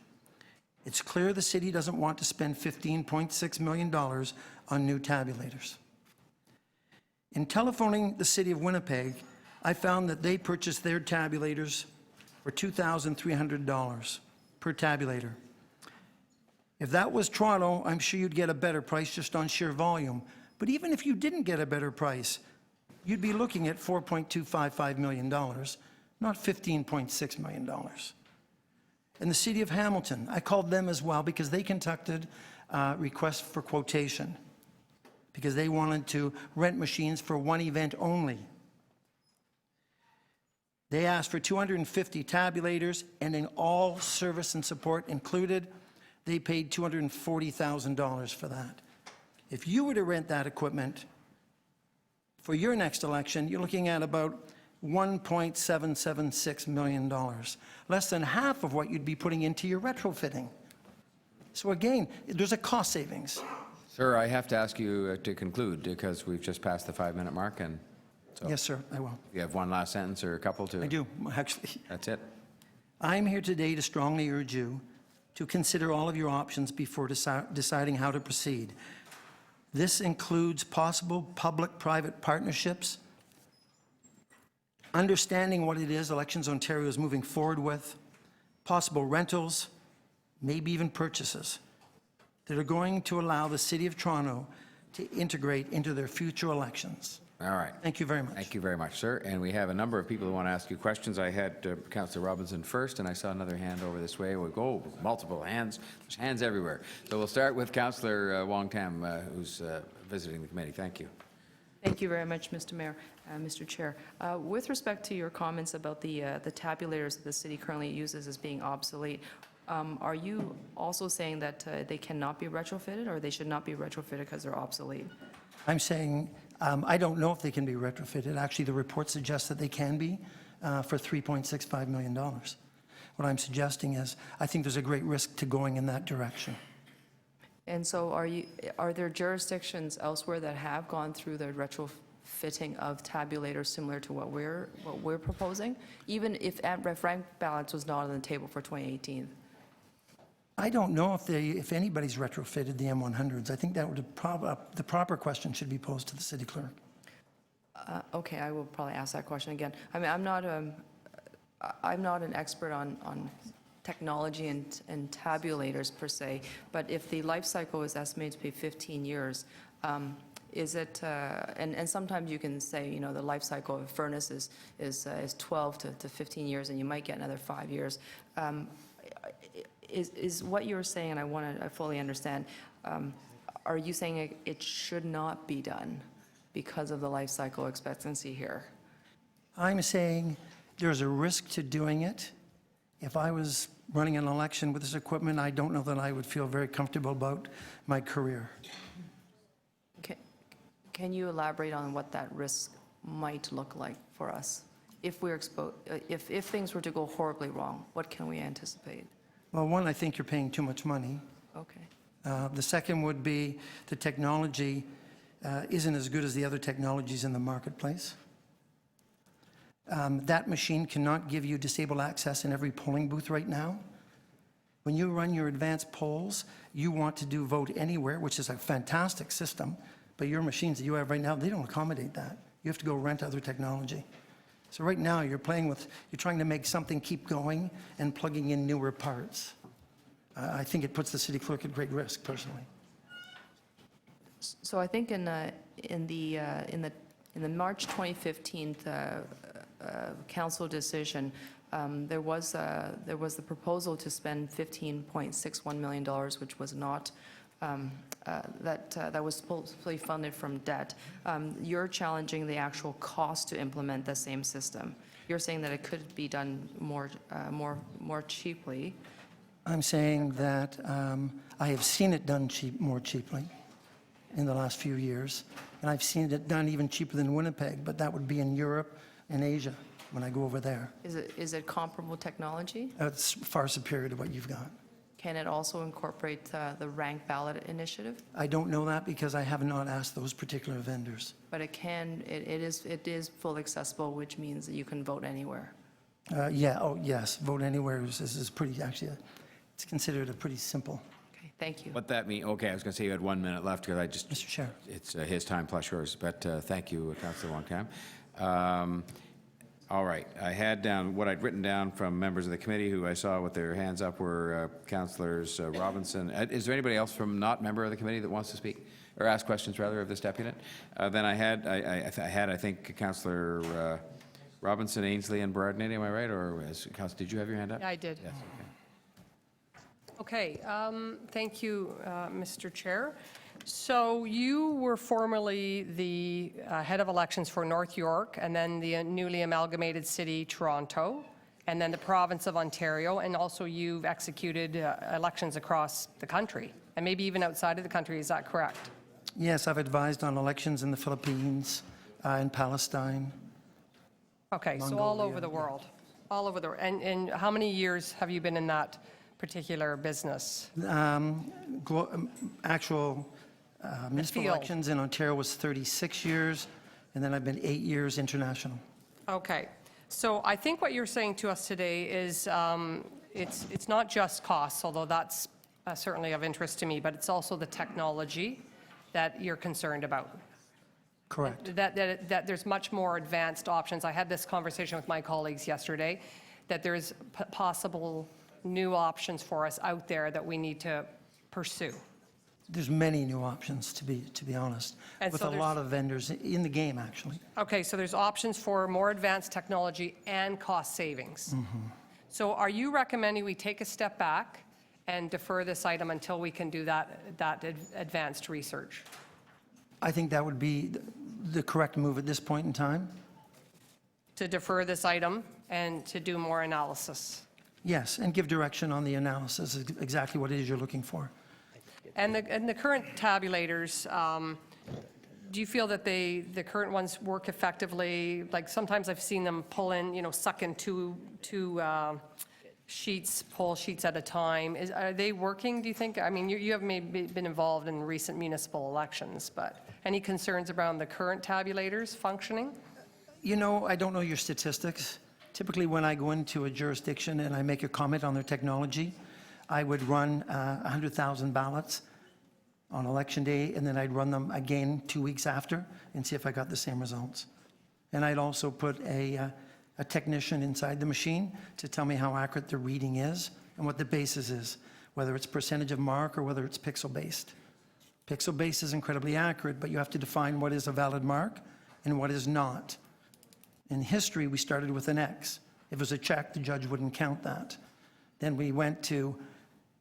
It's clear the city doesn't want to spend $15.6 million on new tabulators. In telephoning the city of Winnipeg, I found that they purchased their tabulators for $2,300 per tabulator. If that was Toronto, I'm sure you'd get a better price just on sheer volume. But even if you didn't get a better price, you'd be looking at $4.255 million, not $15.6 million. In the city of Hamilton, I called them as well because they conducted requests for quotation because they wanted to rent machines for one event only. They asked for 250 tabulators, and in all service and support included, they paid $240,000 for that. If you were to rent that equipment for your next election, you're looking at about $1.776 million, less than half of what you'd be putting into your retrofitting. So again, there's a cost savings. Sir, I have to ask you to conclude because we've just passed the 5-minute mark, and so Yes, sir, I will. you have one last sentence or a couple to... I do, actually. That's it. I'm here today to strongly urge you to consider all of your options before deciding how to proceed. This includes possible public-private partnerships, understanding what it is Elections Ontario is moving forward with, possible rentals, maybe even purchases that are going to allow the City of Toronto to integrate into their future elections. All right. Thank you very much. Thank you very much, sir. And we have a number of people who want to ask you questions. I had Councillor Robinson first, and I saw another hand over this way. We'll go multiple hands. There's hands everywhere. So we'll start with Councillor Wong Tam, who's visiting the committee. Thank you. Thank you very much, Mr. Mayor, Mr. Chair. With respect to your comments about the tabulators that the city currently uses as being obsolete, are you also saying that they cannot be retrofitted, or they should not be retrofitted because they're obsolete? I'm saying, I don't know if they can be retrofitted. Actually, the report suggests that they can be for $3.65 million. What I'm suggesting is, I think there's a great risk to going in that direction. And so are there jurisdictions elsewhere that have gone through the retrofitting of tabulators similar to what we're proposing, even if rank balance was not on the table for 2018? I don't know if anybody's retrofitted the M100s. I think that would the proper question should be posed to the city clerk. Okay, I will probably ask that question again. I mean, I'm not an expert on technology and tabulators per se, but if the life cycle is estimated to be 15 years, is it, and sometimes you can say, you know, the life cycle of a furnace is 12 to 15 years, and you might get another 5 years. Is what you're saying, and I fully understand, are you saying it should not be done because of the life cycle expectancy here? I'm saying there's a risk to doing it. If I was running an election with this equipment, I don't know that I would feel very comfortable about my career. Can you elaborate on what that risk might look like for us? If we're if things were to go horribly wrong, what can we anticipate? Well, one, I think you're paying too much money. Okay. The second would be the technology isn't as good as the other technologies in the marketplace. That machine cannot give you disabled access in every polling booth right now. When you run your advanced polls, you want to do vote anywhere, which is a fantastic system, but your machines that you have right now, they don't accommodate that. You have to go rent other technology. So right now, you're trying to make something keep going and plugging in newer parts. I think it puts the city clerk at great risk, personally. So I think in the March 2015 council decision, there was the proposal to spend $15.61 million, which was not that was fully funded from debt. You're challenging the actual cost to implement the same system. You're saying that it could be done more cheaply. I'm saying that I have seen it done more cheaply in the last few years, and I've seen it done even cheaper than Winnipeg, but that would be in Europe and Asia when I go over there. Is it comparable technology? It's far superior to what you've got. Can it also incorporate the rank ballot initiative? I don't know that because I have not asked those particular vendors. But it can. It is fully accessible, which means that you can vote anywhere. Yeah. Oh, yes. Vote anywhere is pretty. Actually, it's considered a pretty simple. Okay. Thank you. What that mean? Okay, I was going to say you had 1 minute left because I just. Mr. Chair. It's his time plus yours, but thank you, Councillor Wong Tam. All right, I had down, what I'd written down from members of the committee who I saw with their hands up were Councillors Robinson. Is there anybody else from not member of the committee that wants to speak, or ask questions rather of this deputant? Then I had, I think, Councillor Robinson, Ainsley, and Berardinelli, am I right? Or did you have your hand up? Yeah, I did. Yes, okay. Thank you, Mr. Chair. So you were formerly the head of elections for North York, and then the newly amalgamated city, Toronto, and then the province of Ontario, and also you've executed elections across the country, and maybe even outside of the country. Is that correct? Yes, I've advised on elections in the Philippines, in Palestine. Okay, so all over the world. All over the world. And how many years have you been in that particular business? Actual municipal field. elections in Ontario was 36 years, and then I've been 8 years international. Okay. So I think what you're saying to us today is it's not just costs, although that's certainly of interest to me, but it's also the technology that you're concerned about. Correct. That there's much more advanced options. I had this conversation with my colleagues yesterday, that there's possible new options for us out there that we need to pursue. There's many new options, to be honest, And with so a lot of vendors in the game, actually. Okay, so there's options for more advanced technology and cost savings. So are you recommending we take a step back and defer this item until we can do that advanced research? I think that would be the correct move at this point in time. To defer this item and to do more analysis? Yes, and give direction on the analysis, exactly what it is you're looking for. And the current tabulators, do you feel that the current ones work effectively? Like sometimes I've seen them pull in, suck in two sheets, poll sheets at a time. Are they working, do you think? I mean, you have maybe been involved in recent municipal elections, but any concerns around the current tabulators functioning? I don't know your statistics. Typically, when I go into a jurisdiction and I make a comment on their technology, I would run 100,000 ballots on election day, and then I'd run them again 2 weeks after and see if I got the same results. And I'd also put a technician inside the machine to tell me how accurate the reading is and what the basis is, whether it's percentage of mark or whether it's pixel-based. Pixel-based is incredibly accurate, but you have to define what is a valid mark and what is not. In history, we started with an X. If it was a check, the judge wouldn't count that. Then we went to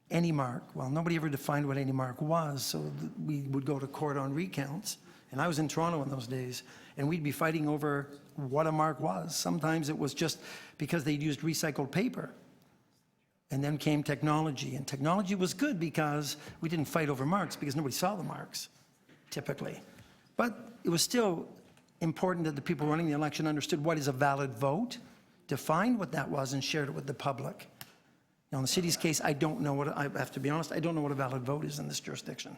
any mark. Well, nobody ever defined what any mark was, so we would go to court on recounts. And I was in Toronto in those days, and we'd be fighting over what a mark was. Sometimes it was just because they'd used recycled paper. And then came technology, and technology was good because we didn't fight over marks because nobody saw the marks, typically. But it was still important that the people running the election understood what is a valid vote, defined what that was, and shared it with the public. Now, in the city's case, I don't know what, I have to be honest, I don't know what a valid vote is in this jurisdiction.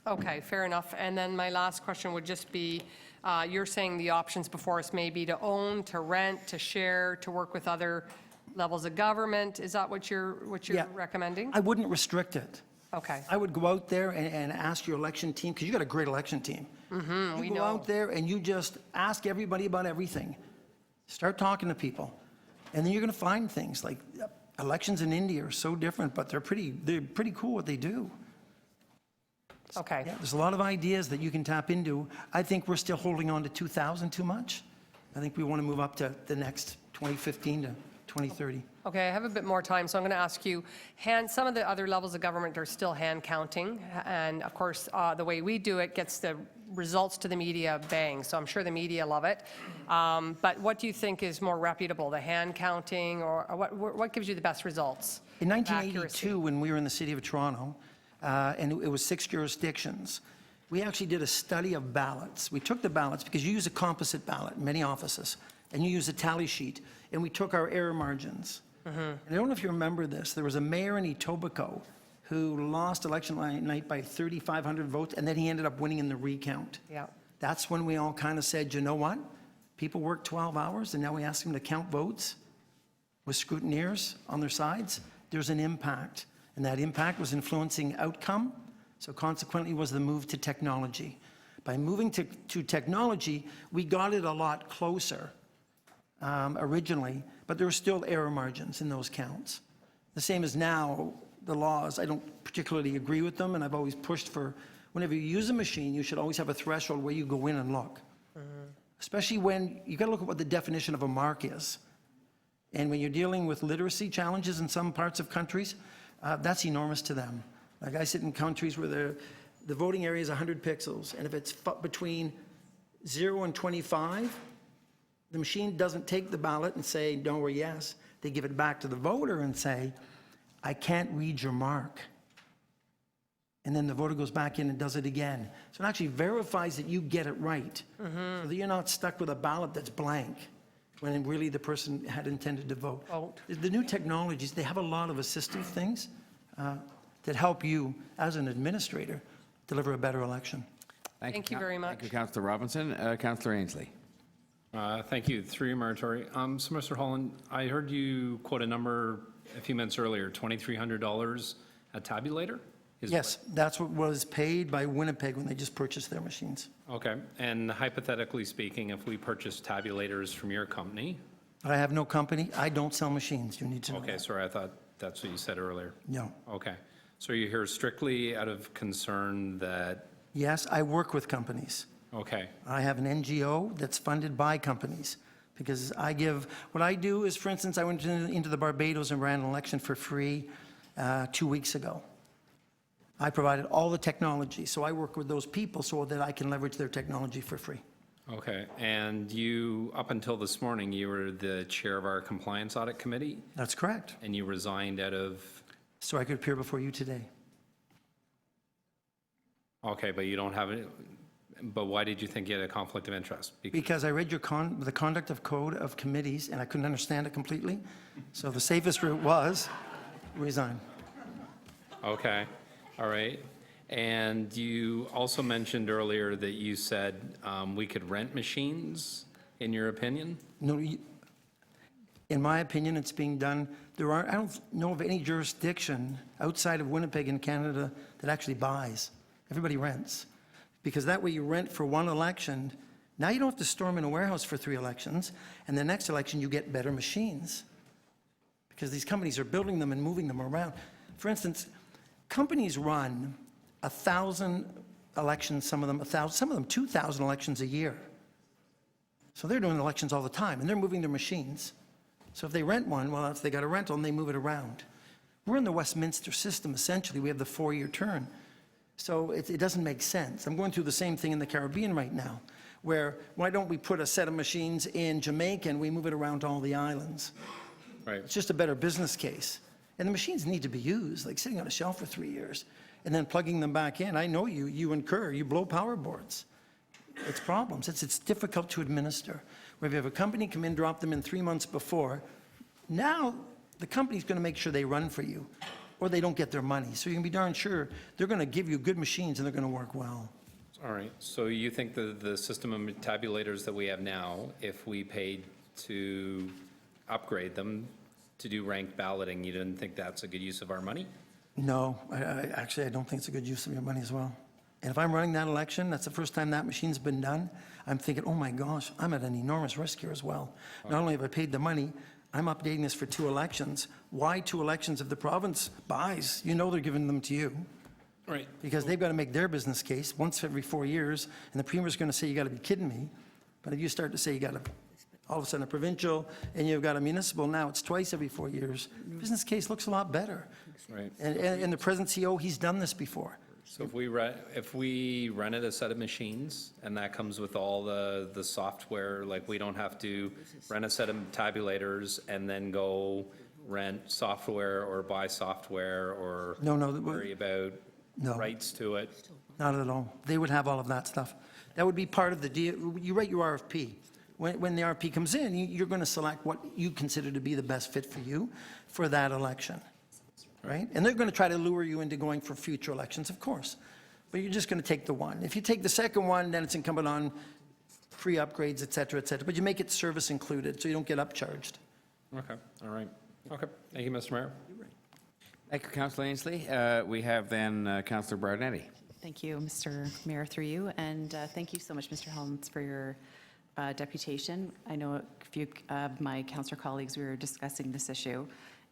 Okay, fair enough. And then my last question would just be, you're saying the options before us may be to own, to rent, to share, to work with other levels of government. Is that what you're recommending? I wouldn't restrict it. Okay. I would go out there and ask your election team, because you got a great election team. We You go out there and you just ask everybody about everything. Start talking to people. And then you're going to find things like elections in India are so different, but they're pretty cool what they do. Okay. Yeah, there's a lot of ideas that you can tap into. I think we're still holding on to 2000 too much. I think we want to move up to the next 2015 to 2030. Okay, I have a bit more time, so I'm going to ask you, some of the other levels of government are still hand counting, and of course, the way we do it gets the results to the media bang, so I'm sure the media love it. But what do you think is more reputable, the hand counting, or what gives you the best results? In 1982, when we were in the city of Toronto, and it was 6 jurisdictions, we actually did a study of ballots. We took the ballots, because you use a composite ballot in many offices, and you use a tally sheet, and we took our error margins. And I don't know if you remember this, there was a mayor in Etobicoke who lost election night by 3,500 votes, and then he ended up winning in the recount. Yeah. That's when we all kind of said, you know what? People work 12 hours, and now we ask them to count votes with scrutineers on their sides. There's an impact, and that impact was influencing outcome, so consequently was the move to technology. By moving to technology, we got it a lot closer originally, but there were still error margins in those counts. The same as now, the laws, I don't particularly agree with them, and I've always pushed for, whenever you use a machine, you should always have a threshold where you go in and look. Especially when, you got to look at what the definition of a mark is. And when you're dealing with literacy challenges in some parts of countries, that's enormous to them. Like I sit in countries where the voting area is 100 pixels, and if it's between 0 and 25, the machine doesn't take the ballot and say no or yes. They give it back to the voter and say, I can't read your mark. And then the voter goes back in and does it again. So it actually verifies that you get it right, so that you're not stuck with a ballot that's blank. when really the person had intended to vote. Vote. The new technologies, they have a lot of assistive things that help you, as an administrator, deliver a better election. Thank you very much. Thank you, Councillor Robinson. Councillor Ainsley. Thank you. Through you, Mayor Tory. So, Mr. Holland, I heard you quote a number a few minutes earlier, $2,300 a tabulator? Yes, that's what was paid by Winnipeg when they just purchased their machines. Okay. And hypothetically speaking, if we purchase tabulators from your company, I have no company. I don't sell machines. You need to know okay, that. sorry, I thought that's what you said earlier. No. Okay. So you're here strictly out of concern that, Yes, I work with companies. okay, I have an NGO that's funded by companies because what I do is, for instance, I went into the Barbados and ran an election for free 2 weeks ago. I provided all the technology, so I work with those people so that I can leverage their technology for free. okay. And you, up until this morning, you were the chair of our compliance audit committee, That's correct. and you resigned out of, So I could appear before you today. okay, but you don't have it, but why did you think you had a conflict of interest? Because I read the conduct of code of committees, and I couldn't understand it completely. So the safest route was resign. Okay, all right. And you also mentioned earlier that you said we could rent machines, in your opinion? No, in my opinion, it's being done. I don't know of any jurisdiction outside of Winnipeg in Canada that actually buys. Everybody rents. Because that way you rent for one election. Now you don't have to store them in a warehouse for 3 elections, and the next election you get better machines. Because these companies are building them and moving them around. For instance, companies run 1,000 elections, some of them 2,000 elections a year. So they're doing elections all the time, and they're moving their machines. So if they rent one, well, if they got a rental and they move it around. We're in the Westminster system, essentially. We have the 4-year turn. So it doesn't make sense. I'm going through the same thing in the Caribbean right now, where why don't we put a set of machines in Jamaica and we move it around to all the islands? Right. It's just a better business case. And the machines need to be used, like sitting on a shelf for 3 years and then plugging them back in. I know you blow power boards. It's problems. It's difficult to administer. Where if you have a company come in, drop them in 3 months before, now the company's going to make sure they run for you or they don't get their money. So you can be darn sure they're going to give you good machines and they're going to work well. All right, so you think the system of tabulators that we have now, if we paid to upgrade them to do ranked balloting, you didn't think that's a good use of our money? No, actually, I don't think it's a good use of your money as well. And if I'm running that election, that's the first time that machine's been done, I'm thinking, oh my gosh, I'm at an enormous risk here as well. Not only have I paid the money, I'm updating this for 2 elections. Why 2 elections if the province buys? You know they're giving them to you. Right. Because they've got to make their business case once every 4 years, and the premier's going to say, you got to be kidding me. But if you start to say you got to, all of a sudden a provincial, and you've got a municipal, now it's twice every 4 years, business case looks a lot better. Right. And the present CEO, he's done this before. So if we rented a set of machines and that comes with all the software, like we don't have to rent a set of tabulators and then go rent software or buy software or No, worry about no. rights to it? Not at all. They would have all of that stuff. That would be part of the deal. You write your RFP. When the RFP comes in, you're going to select what you consider to be the best fit for you for that election, right? And they're going to try to lure you into going for future elections, of course. But you're just going to take the one. If you take the second one, then it's incumbent on free upgrades, et cetera, et cetera. But you make it service included, so you don't get upcharged. Okay, all right. Okay, thank you, Mr. Mayor. Thank you, Councillor Ainsley. We have then Councillor Barnetti. Thank you, Mr. Mayor, through you. And thank you so much, Mr. Hollins, for your deputation. I know a few of my councillor colleagues, we were discussing this issue.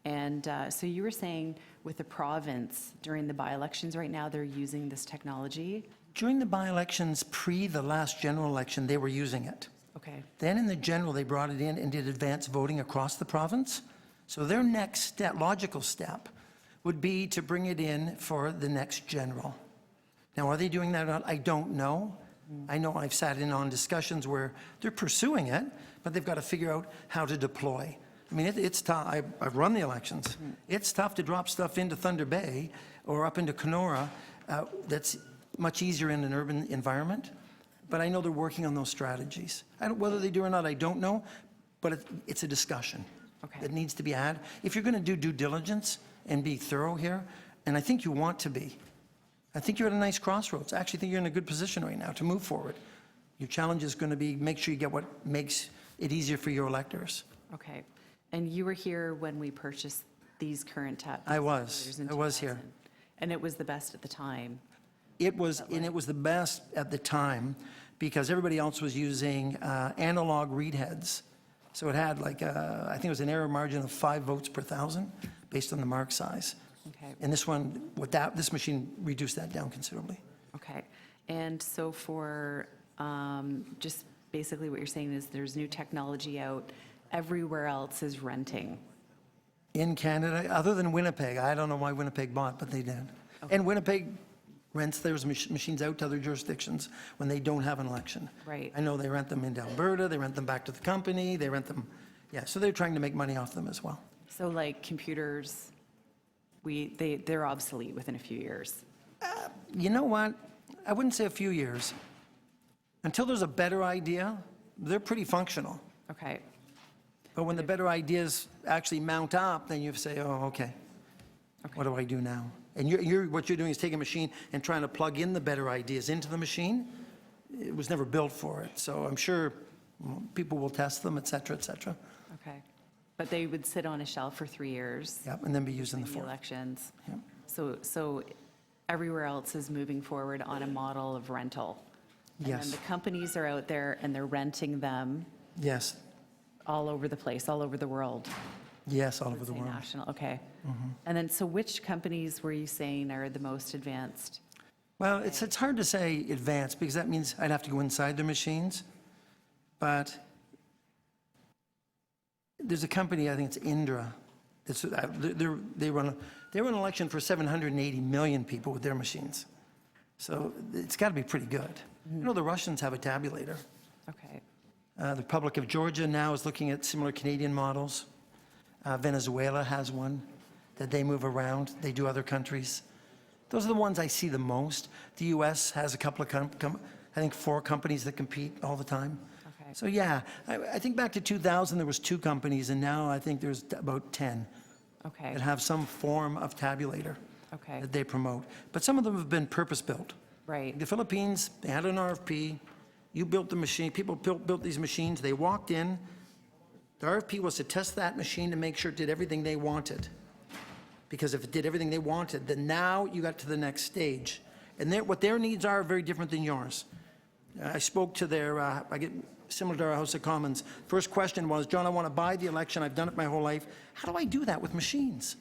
And so you were saying with the province during the by-elections right now, they're using this technology? During the by-elections pre the last general election, they were using it. Okay. Then in the general, they brought it in and did advanced voting across the province. So their next step, logical step, would be to bring it in for the next general. Now, are they doing that or not? I don't know. I know I've sat in on discussions where they're pursuing it, but they've got to figure out how to deploy. I mean, it's tough. I've run the elections. It's tough to drop stuff into Thunder Bay or up into Kenora. That's much easier in an urban environment. But I know they're working on those strategies. Whether they do or not, I don't know. but it's a discussion Okay. that needs to be had. If you're going to do due diligence and be thorough here, and I think you want to be, I think you're at a nice crossroads. I actually think you're in a good position right now to move forward. Your challenge is going to be make sure you get what makes it easier for your electors. Okay. And you were here when we purchased these current tap? I was here. 2000. And it was the best at the time? It was, and it was the best at the time because everybody else was using analog read heads. So it had like, I think it was an error margin of 5 votes per 1,000 based on the mark size. Okay. And this one, with that, this machine reduced that down considerably. Okay. And so for just basically what you're saying is there's new technology out, everywhere else is renting. In Canada, other than Winnipeg, I don't know why Winnipeg bought, but they did. And Winnipeg rents their machines out to other jurisdictions when they don't have an election. Right. I know they rent them into Alberta, they rent them back to the company, they rent them, yeah, so they're trying to make money off them as well. So like computers, they're obsolete within a few years. You know what? I wouldn't say a few years. Until there's a better idea, they're pretty functional. Okay. But when the better ideas actually mount up, then you say, oh, okay, what do I do now? And what you're doing is taking a machine and trying to plug in the better ideas into the machine. It was never built for it. So I'm sure people will test them, et cetera, et cetera. Okay. But they would sit on a shelf for 3 years? Yep, and then be used in the between fourth. elections? Yep. So everywhere else is moving forward on a model of rental? Yes. And then the companies are out there and they're renting them Yes, all over the place, all over the world? yes, all over the Say world. national, okay. Mhm. And then, so which companies were you saying are the most advanced? Well, it's hard to say advanced because that means I'd have to go inside their machines. But there's a company, I think it's Indra. They run an election for 780 million people with their machines. So it's got to be pretty good. You know, the Russians have a tabulator. Okay. The Republic of Georgia now is looking at similar Canadian models. Venezuela has one that they move around. They do other countries. Those are the ones I see the most. The U.S. has a couple of, I think 4 companies that compete all the time. Okay. So yeah, I think back to 2000 there was 2 companies, and now I think there's about 10 Okay. that have some form of tabulator Okay. that they promote. But some of them have been purpose-built. Right. The Philippines, they had an RFP. You built the machine. People built these machines. They walked in. The RFP was to test that machine to make sure it did everything they wanted. Because if it did everything they wanted, then now you got to the next stage. And what their needs are very different than yours. I spoke to their, similar to our House of Commons. First question was, John, I want to buy the election. I've done it my whole life. How do I do that with machines?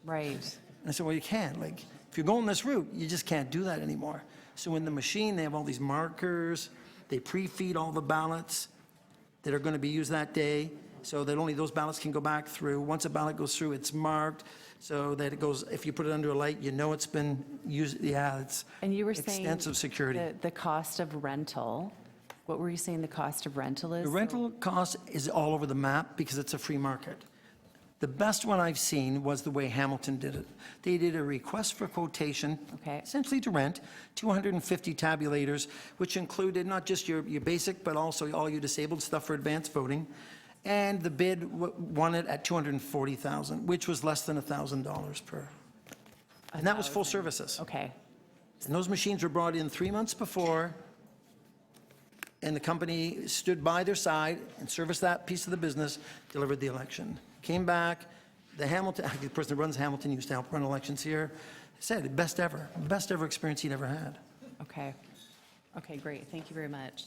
Right. And I said, well, you can't. Like, if you're going this route, you just can't do that anymore. So in the machine, they have all these markers. They pre-feed all the ballots that are going to be used that day so that only those ballots can go back through. Once a ballot goes through, it's marked so that it goes, if you put it under a light, you know it's been used. Yeah, it's And you were saying extensive security. the cost of rental. What were you saying the cost of rental is? The rental cost is all over the map because it's a free market. The best one I've seen was the way Hamilton did it. They did a request for quotation, essentially to rent, 250 tabulators, which included not just your basic, but also all your disabled stuff for advanced voting. And the bid won it at $240,000, which was less than $1,000 per. And that was full services. Okay. And those machines were brought in 3 months before, and the company stood by their side and serviced that piece of the business, delivered the election. Came back, the person that runs Hamilton used to help run elections here, said best ever experience he'd ever had. Okay. Okay, great. Thank you very much.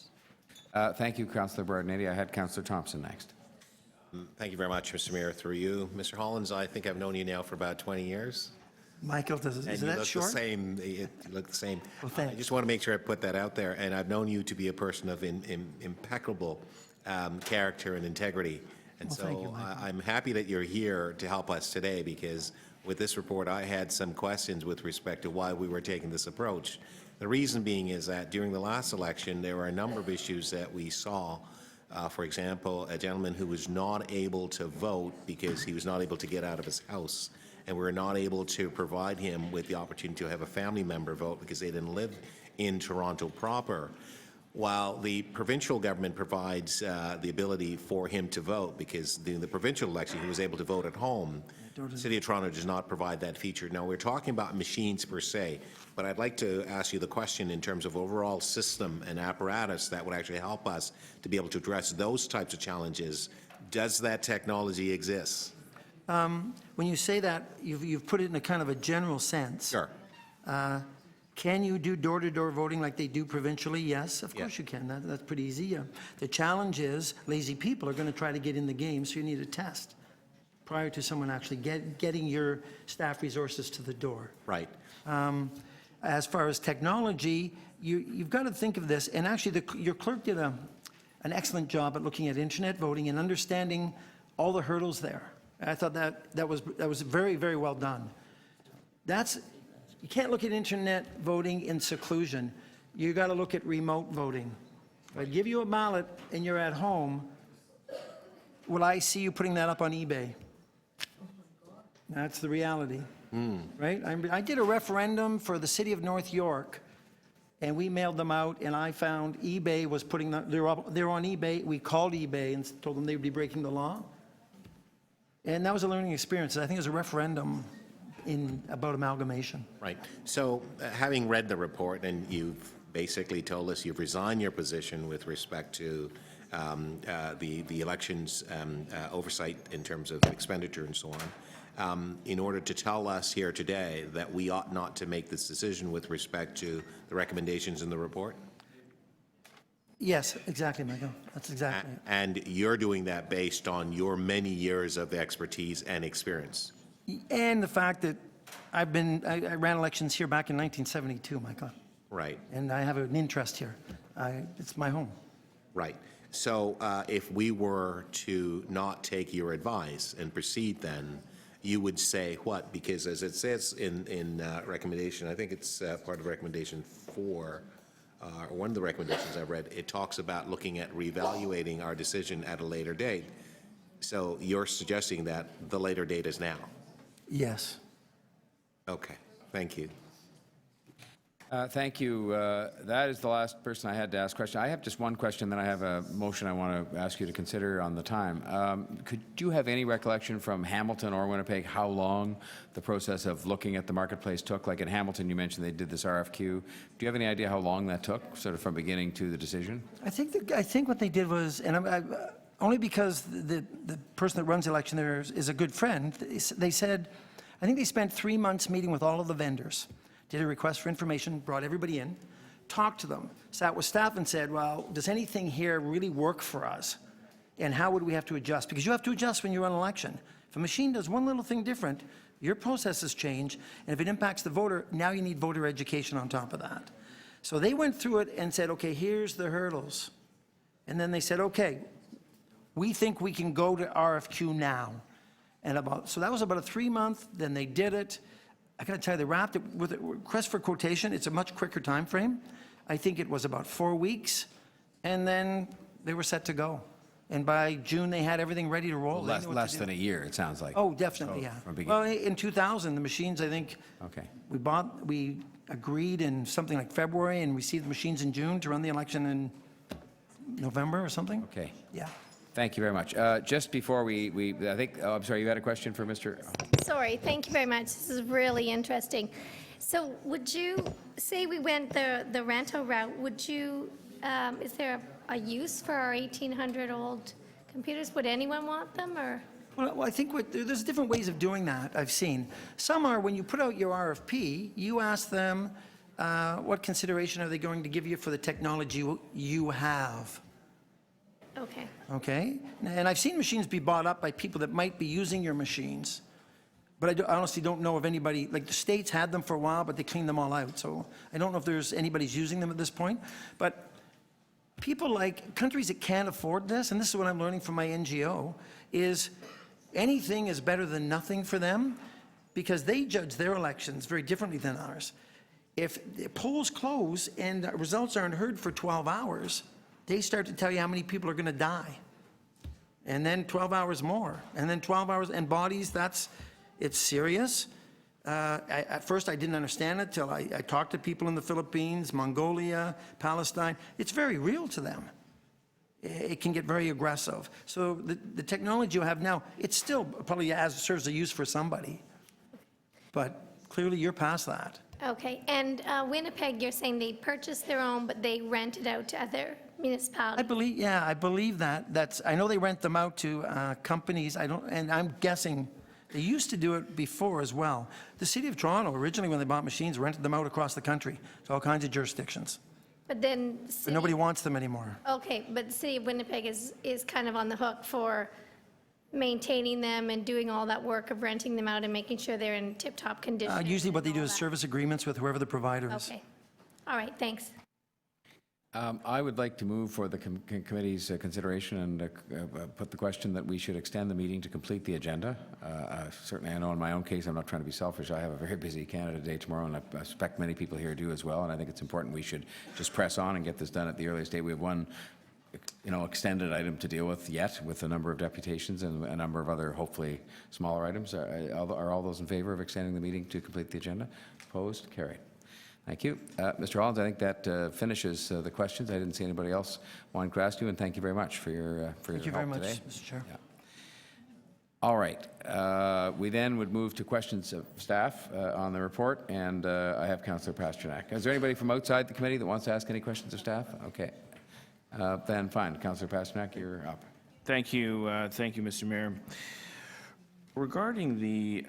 Thank you, Councillor Berardinetti. I had Councillor Thompson next. Thank you very much, Mr. Mayor, through you. Mr. Hollins, I think I've known you now for about 20 years. Michael, is that short? And you look the same. Well, thanks. I just want to make sure I put that out there. And I've known you to be a person of impeccable character and integrity. And Well, thank you, so Michael. I'm happy that you're here to help us today, because with this report, I had some questions with respect to why we were taking this approach. The reason being is that during the last election, there were a number of issues that we saw. For example, a gentleman who was not able to vote because he was not able to get out of his house, and we were not able to provide him with the opportunity to have a family member vote because they didn't live in Toronto proper. while the provincial government provides the ability for him to vote, because the provincial election, he was able to vote at home. City of Toronto does not provide that feature. Now, we're talking about machines per se, but I'd like to ask you the question in terms of overall system and apparatus that would actually help us to be able to address those types of challenges. Does that technology exist? When you say that, you've put it in a kind of a general sense. Sure. Can you do door-to-door voting like they do provincially? Yes, of course you can. That's pretty easy. The challenge is lazy people are going to try to get in the game, so you need a test prior to someone actually getting your staff resources to the door. Right. As far as technology, you've got to think of this, and actually your clerk did an excellent job at looking at internet voting and understanding all the hurdles there. I thought that was very, very well done. You can't look at internet voting in seclusion. You got to look at remote voting. If I give you a ballot and you're at home, will I see you putting that up on eBay? That's the reality, right? I did a referendum for the city of North York, and we mailed them out, and I found eBay was putting them, they're on eBay. We called eBay and told them they would be breaking the law. And that was a learning experience. I think it was a referendum about amalgamation. Right. So having read the report, and you've basically told us you've resigned your position with respect to the elections oversight in terms of expenditure and so on, in order to tell us here today that we ought not to make this decision with respect to the recommendations in the report? Yes, exactly, Michael. That's exactly it. And you're doing that based on your many years of expertise and experience? And the fact that I ran elections here back in 1972, Michael. Right. And I have an interest here. It's my home. Right. So if we were to not take your advice and proceed then, you would say what? Because as it says in recommendation, I think it's part of recommendation 4, or one of the recommendations I read, it talks about looking at reevaluating our decision at a later date. So you're suggesting that the later date is now? Yes. Okay. Thank you. Thank you. That is the last person I had to ask question. I have just one question, then I have a motion I want to ask you to consider on the time. Could you have any recollection from Hamilton or Winnipeg how long the process of looking at the marketplace took? Like in Hamilton, you mentioned they did this RFQ. Do you have any idea how long that took, sort of from beginning to the decision? I think what they did was, and only because the person that runs the election there is a good friend, they said, I think they spent 3 months meeting with all of the vendors, did a request for information, brought everybody in, talked to them, sat with staff and said, well, does anything here really work for us? And how would we have to adjust? Because you have to adjust when you run an election. If a machine does one little thing different, your processes change, and if it impacts the voter, now you need voter education on top of that. So they went through it and said, okay, here's the hurdles. And then they said, okay, we think we can go to RFQ now. And so that was about a 3-month, then they did it. I got to tell you, they wrapped it with a request for quotation. It's a much quicker time frame. I think it was about 4 weeks, and then they were set to go. And by June, they had everything ready to roll. Well, less than a year, it sounds like. Oh, definitely, yeah. Well, in 2000, the machines, I think, we agreed in something like February and received the machines in June to run the election in November or something. Okay. Yeah. Thank you very much. Just before I think, I'm sorry, you had a question for Mr.? Sorry, thank you very much. This is really interesting. So would you, say we went the Ranto route, would you, is there a use for our 1,800-old computers? Would anyone want them, or? Well, I think there's different ways of doing that, I've seen. Some are, when you put out your RFP, you ask them what consideration are they going to give you for the technology you have. Okay. Okay? And I've seen machines be bought up by people that might be using your machines, but I honestly don't know of anybody, like the states had them for a while, but they cleaned them all out. So I don't know if there's anybody's using them at this point. But people like countries that can't afford this, and this is what I'm learning from my NGO, is anything is better than nothing for them because they judge their elections very differently than ours. If the polls close and results aren't heard for 12 hours, they start to tell you how many people are going to die. And then 12 hours more. And then 12 hours, and bodies, it's serious. At first, I didn't understand it till I talked to people in the Philippines, Mongolia, Palestine. It's very real to them. It can get very aggressive. So the technology you have now, it still probably serves a use for somebody. But clearly, you're past that. Okay, and Winnipeg, you're saying they purchase their own, but they rent it out to other municipalities? I believe that. I know they rent them out to companies. And I'm guessing they used to do it before as well. The City of Toronto, originally when they bought machines, rented them out across the country to all kinds of jurisdictions. But then... But nobody wants them anymore. Okay, but the City of Winnipeg is kind of on the hook for maintaining them and doing all that work of renting them out and making sure they're in tip-top condition. Usually what they do is service agreements with whoever the provider is. Okay. All right, thanks. I would like to move for the committee's consideration and put the question that we should extend the meeting to complete the agenda. Certainly, I know in my own case, I'm not trying to be selfish. I have a very busy Canada Day tomorrow, and I expect many people here do as well. And I think it's important we should just press on and get this done at the earliest date. We have one, extended item to deal with yet, with a number of deputations and a number of other, hopefully, smaller items. Are all those in favor of extending the meeting to complete the agenda? Opposed? Carried. Thank you. Mr. Hollins, I think that finishes the questions. I didn't see anybody else wanting to ask you, and thank you very much for your help today. Thank you very much, Mr. Chair. Yeah. All right. We then would move to questions of staff on the report, and I have Councillor Pasternak. Is there anybody from outside the committee that wants to ask any questions of staff? Okay. Then fine. Councillor Pasternak, you're up. Thank you, Mr. Mayor. Regarding the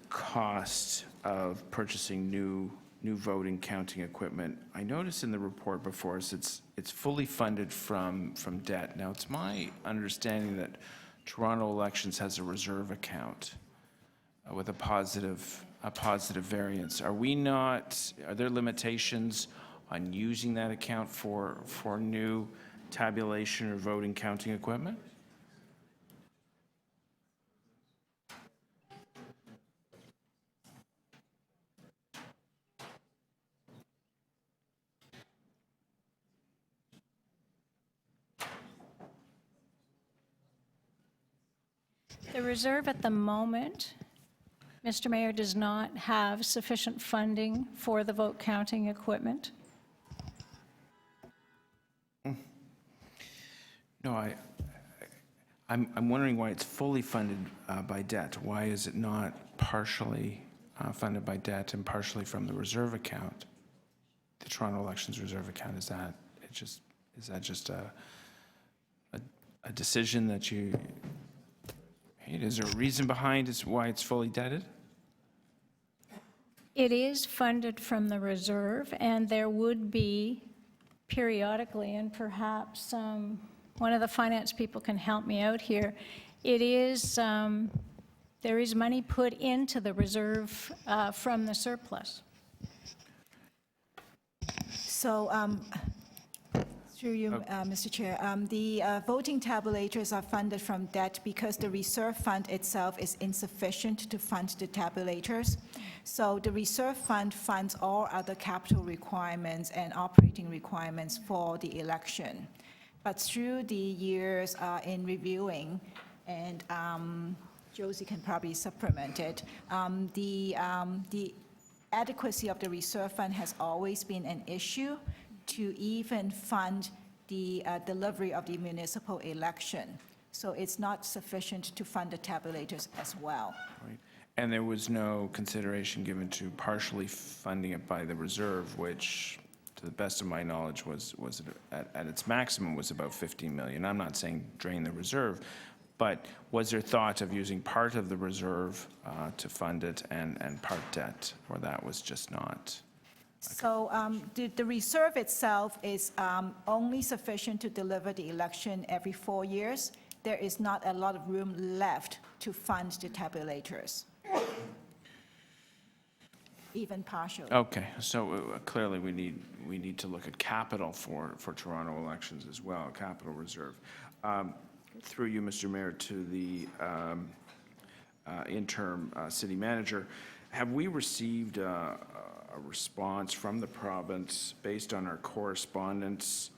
cost of purchasing new voting counting equipment, I noticed in the report before us it's fully funded from debt. Now, it's my understanding that Toronto Elections has a reserve account with a positive variance. Are there limitations on using that account for new tabulation or voting counting equipment? The reserve at the moment, Mr. Mayor, does not have sufficient funding for the vote counting equipment. No, I'm wondering why it's fully funded by debt. Why is it not partially funded by debt and partially from the reserve account, the Toronto Elections Reserve Account? Is that just a decision that you? Is there a reason behind why it's fully debted? It is funded from the reserve, and there would be periodically, and perhaps one of the finance people can help me out here. It is, there is money put into the reserve from the surplus. So, through you, Mr. Chair, the voting tabulators are funded from debt because the reserve fund itself is insufficient to fund the tabulators. So the reserve fund funds all other capital requirements and operating requirements for the election. But through the years in reviewing, and Josie can probably supplement it, the adequacy of the reserve fund has always been an issue to even fund the delivery of the municipal election. So it's not sufficient to fund the tabulators as well. Right. And there was no consideration given to partially funding it by the reserve, which, to the best of my knowledge, was at its maximum was about $15 million. I'm not saying drain the reserve, but was there thought of using part of the reserve to fund it and part debt, or that was just not? So the reserve itself is only sufficient to deliver the election every 4 years. There is not a lot of room left to fund the tabulators, even partially. Okay, so clearly we need to look at capital for Toronto Elections as well, capital reserve. Through you, Mr. Mayor, to the interim city manager, have we received a response from the province based on our correspondence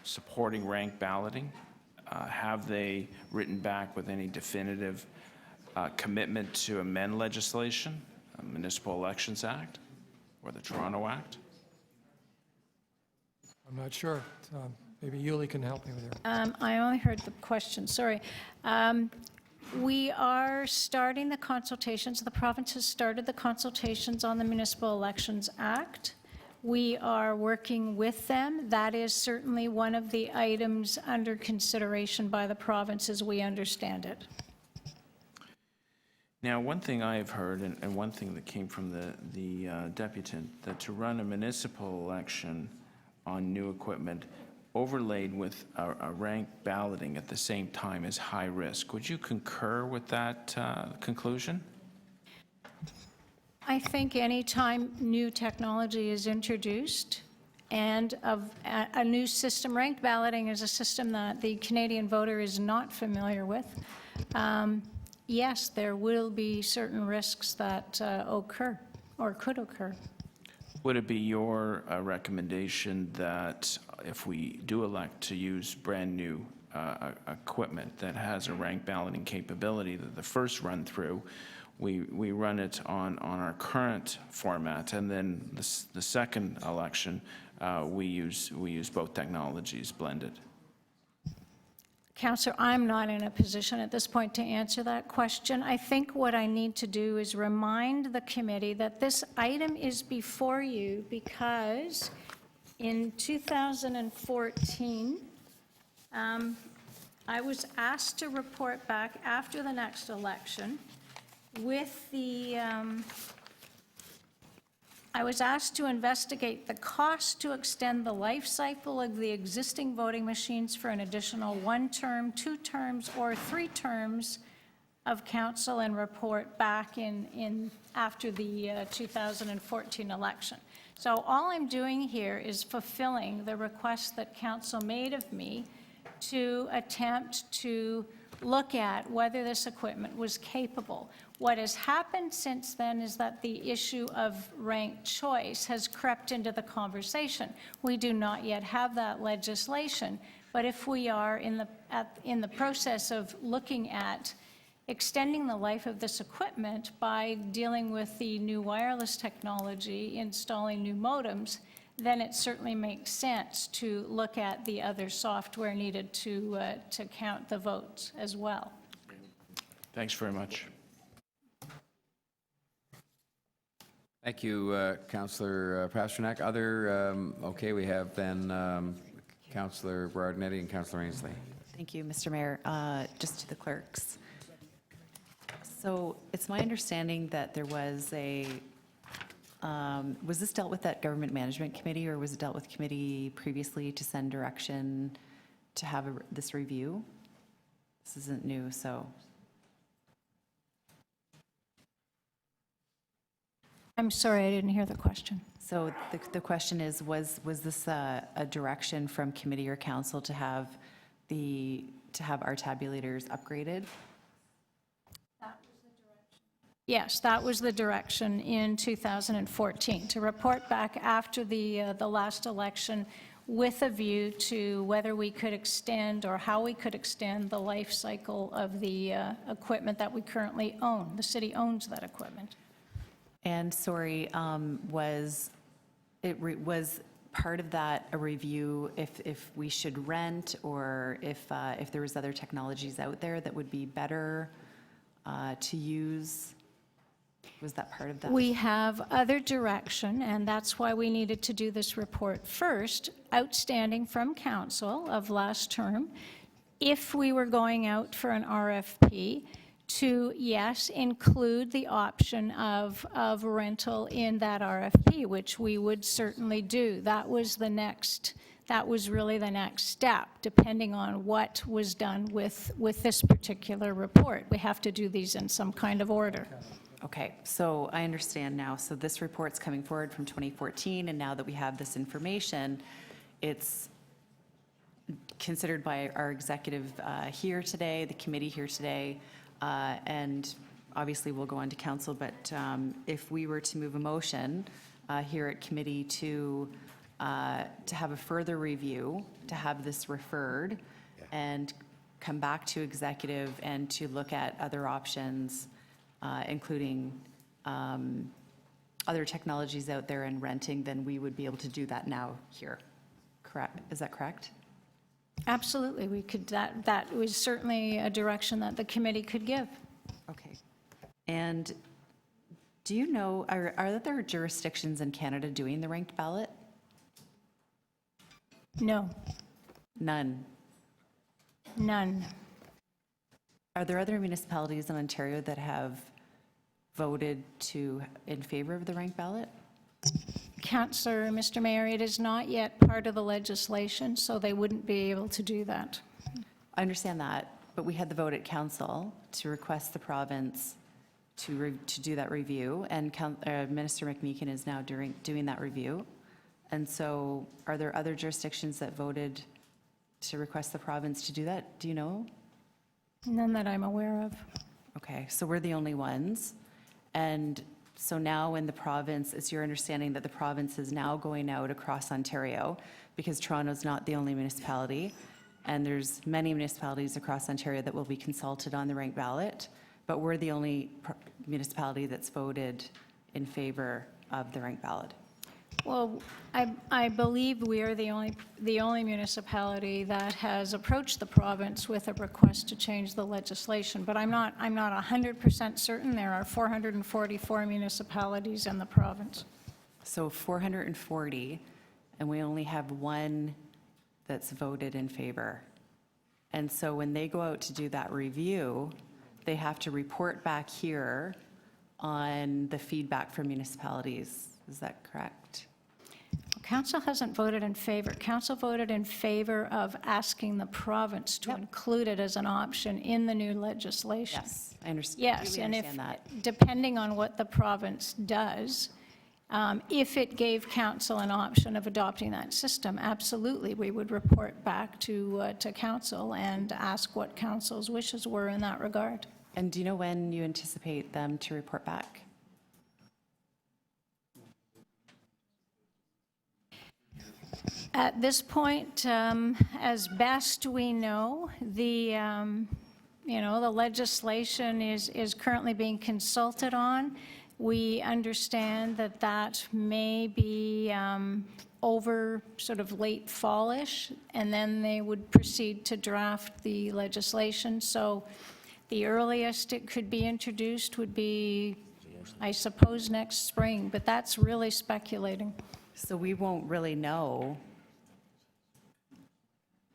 supporting rank balloting? Have they written back with any definitive commitment to amend legislation, Municipal Elections Act or the Toronto Act? I'm not sure. Maybe Yuli can help me with her. I only heard the question, sorry. We are starting the consultations, the province has started the consultations on the Municipal Elections Act. We are working with them. That is certainly one of the items under consideration by the province as we understand it. Now, one thing I've heard, and one thing that came from the deputant, that to run a municipal election on new equipment overlaid with a ranked balloting at the same time is high risk. Would you concur with that conclusion? I think any time new technology is introduced and a new system, ranked balloting is a system that the Canadian voter is not familiar with. Yes, there will be certain risks that occur or could occur. Would it be your recommendation that if we do elect to use brand-new equipment that has a ranked balloting capability, that the first run-through, we run it on our current format, and then the second election, we use both technologies blended? Councillor, I'm not in a position at this point to answer that question. I think what I need to do is remind the committee that this item is before you because in 2014, I was asked to report back after the next election with the I was asked to investigate the cost to extend the life cycle of the existing voting machines for an additional 1 term, 2 terms, or 3 terms of council and report back in after the 2014 election. So all I'm doing here is fulfilling the request that council made of me to attempt to look at whether this equipment was capable. What has happened since then is that the issue of ranked choice has crept into the conversation. We do not yet have that legislation, but if we are in the process of looking at extending the life of this equipment by dealing with the new wireless technology, installing new modems, then it certainly makes sense to look at the other software needed to count the votes as well. Thanks very much. Thank you, Councillor Pasternak. Okay, we have then Councillor Berardinetti and Councillor Ainsley. Thank you, Mr. Mayor. Just to the clerks. So it's my understanding that there was was this dealt with at Government Management Committee, or was it dealt with committee previously to send direction to have this review? This isn't new, so. I'm sorry, I didn't hear the question. So the question is, was this a direction from committee or council to have our tabulators upgraded? Yes, that was the direction in 2014, to report back after the last election with a view to whether we could extend or how we could extend the life cycle of the equipment that we currently own. The city owns that equipment. And sorry, was part of that a review if we should rent, or if there was other technologies out there that would be better to use? Was that part of that? We have other direction, and that's why we needed to do this report first, outstanding from council of last term, if we were going out for an RFP, to, yes, include the option of rental in that RFP, which we would certainly do. That was really the next step, depending on what was done with this particular report. We have to do these in some kind of order. Okay, so I understand now. So this report's coming forward from 2014, and now that we have this information, it's considered by our executive here today, the committee here today, and obviously we'll go on to council, but if we were to move a motion here at committee to have a further review, to have this referred, and come back to executive and to look at other options, including other technologies out there and renting, then we would be able to do that now here. Correct? Is that correct? Absolutely, we could, that was certainly a direction that the committee could give. Okay. And do you know, are there jurisdictions in Canada doing the ranked ballot? No, None. none. Are there other municipalities in Ontario that have voted in favor of the ranked ballot? Councillor, Mr. Mayor, it is not yet part of the legislation, so they wouldn't be able to do that. I understand that, but we had the vote at council to request the province to do that review, and Minister McMeekin is now doing that review. And so are there other jurisdictions that voted to request the province to do that? Do you know? None that I'm aware of. Okay, so we're the only ones. And so now in the province, it's your understanding that the province is now going out across Ontario, because Toronto's not the only municipality, and there's many municipalities across Ontario that will be consulted on the ranked ballot, but we're the only municipality that's voted in favor of the ranked ballot. Well, I believe we are the only municipality that has approached the province with a request to change the legislation, but I'm not 100% certain. There are 444 municipalities in the province. So 440, and we only have one that's voted in favor. And so when they go out to do that review, they have to report back here on the feedback from municipalities. Is that correct? Council hasn't voted in favor. Council voted in favor of asking the province to include it as an option in the new legislation. Yes, I understand. Yes, Really and understand that. depending on what the province does, if it gave council an option of adopting that system, absolutely, we would report back to council and ask what council's wishes were in that regard. And do you know when you anticipate them to report back? At this point, as best we know, the legislation is currently being consulted on. We understand that that may be over sort of late fallish, and then they would proceed to draft the legislation. So the earliest it could be introduced would be, I suppose, next spring, but that's really speculating. So we won't really know.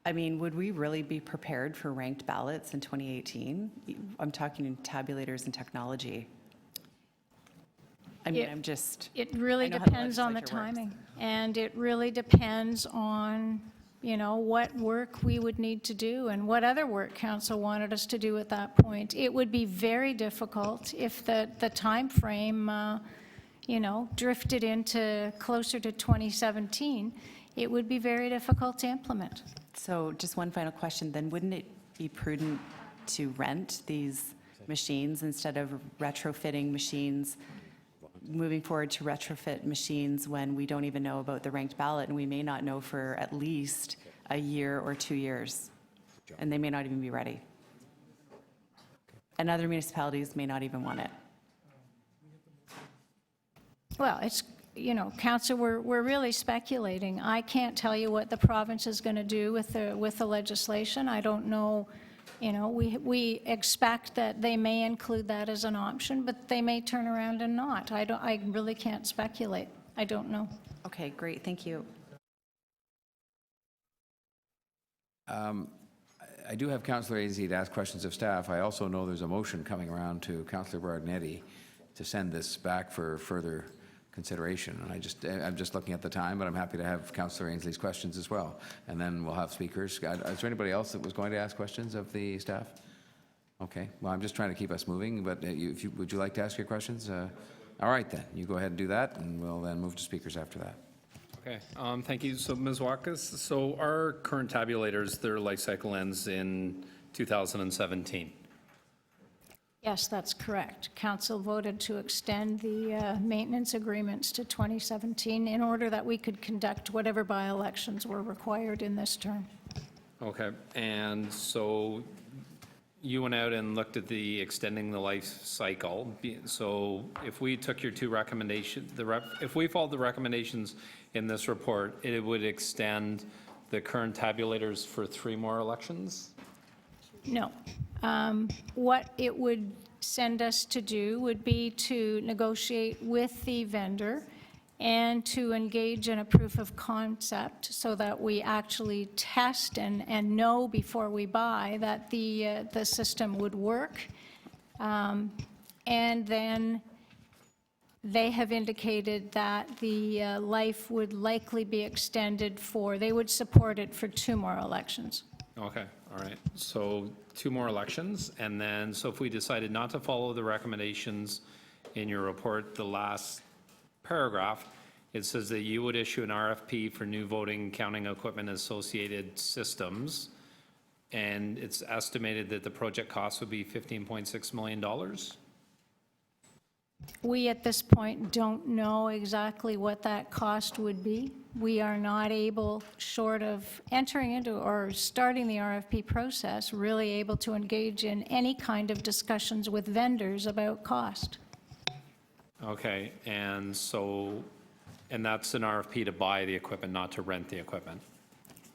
I mean, would we really be prepared for ranked ballots in 2018? I'm talking in tabulators and technology. I mean, It really I know how depends on the legislature works. timing, and it really depends on, what work we would need to do and what other work council wanted us to do at that point. It would be very difficult if the timeframe, drifted into closer to 2017. It would be very difficult to implement. So just one final question, then wouldn't it be prudent to rent these machines instead of retrofitting machines, moving forward to retrofit machines when we don't even know about the ranked ballot, and we may not know for at least a year or 2 years, and they may not even be ready? And other municipalities may not even want it. Well, it's, council, we're really speculating. I can't tell you what the province is going to do with the legislation. I don't know. We expect that they may include that as an option, but they may turn around and not. I really can't speculate. I don't know. Okay, great, thank you. I do have Councillor Azzi to ask questions of staff. I also know there's a motion coming around to Councillor Berardinetti to send this back for further consideration. And I'm just looking at the time, but I'm happy to have Councillor Ainsley's questions as well. And then we'll have speakers. Is there anybody else that was going to ask questions of the staff? Okay. Well, I'm just trying to keep us moving, but would you like to ask your questions? All right, then. You go ahead and do that, and we'll then move to speakers after that. Okay, thank you. So Ms. Wakas, so our current tabulators, their life cycle ends in 2017. Yes, that's correct. Council voted to extend the maintenance agreements to 2017 in order that we could conduct whatever by-elections were required in this term. Okay, and so you went out and looked at the extending the life cycle. So if we took your two recommendations, if we followed the recommendations in this report, it would extend the current tabulators for 3 more elections? No. What it would send us to do would be to negotiate with the vendor and to engage in a proof of concept so that we actually test and know before we buy that the system would work. And then they have indicated that the life would likely be extended they would support it for 2 more elections. Okay, all right. So 2 more elections, and then, so if we decided not to follow the recommendations in your report, the last paragraph, it says that you would issue an RFP for new voting counting equipment and associated systems, and it's estimated that the project cost would be $15.6 million. We, at this point, don't know exactly what that cost would be. We are not able, short of entering into or starting the RFP process, really able to engage in any kind of discussions with vendors about cost. Okay, and so, and that's an RFP to buy the equipment, not to rent the equipment.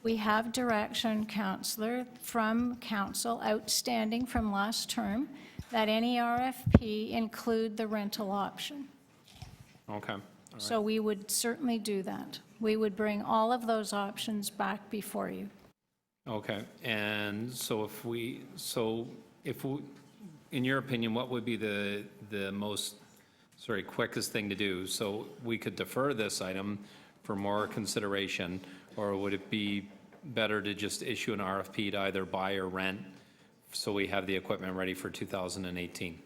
We have direction, Councillor, from Council outstanding from last term that any RFP include the rental option. Okay. All So we would certainly do that. We would bring all of those options back before you. Okay, and so in your opinion, what would be the most, quickest thing to do? So we could defer this item for more consideration, or would it be better to just issue an RFP to either buy or rent so we have the equipment ready for 2018?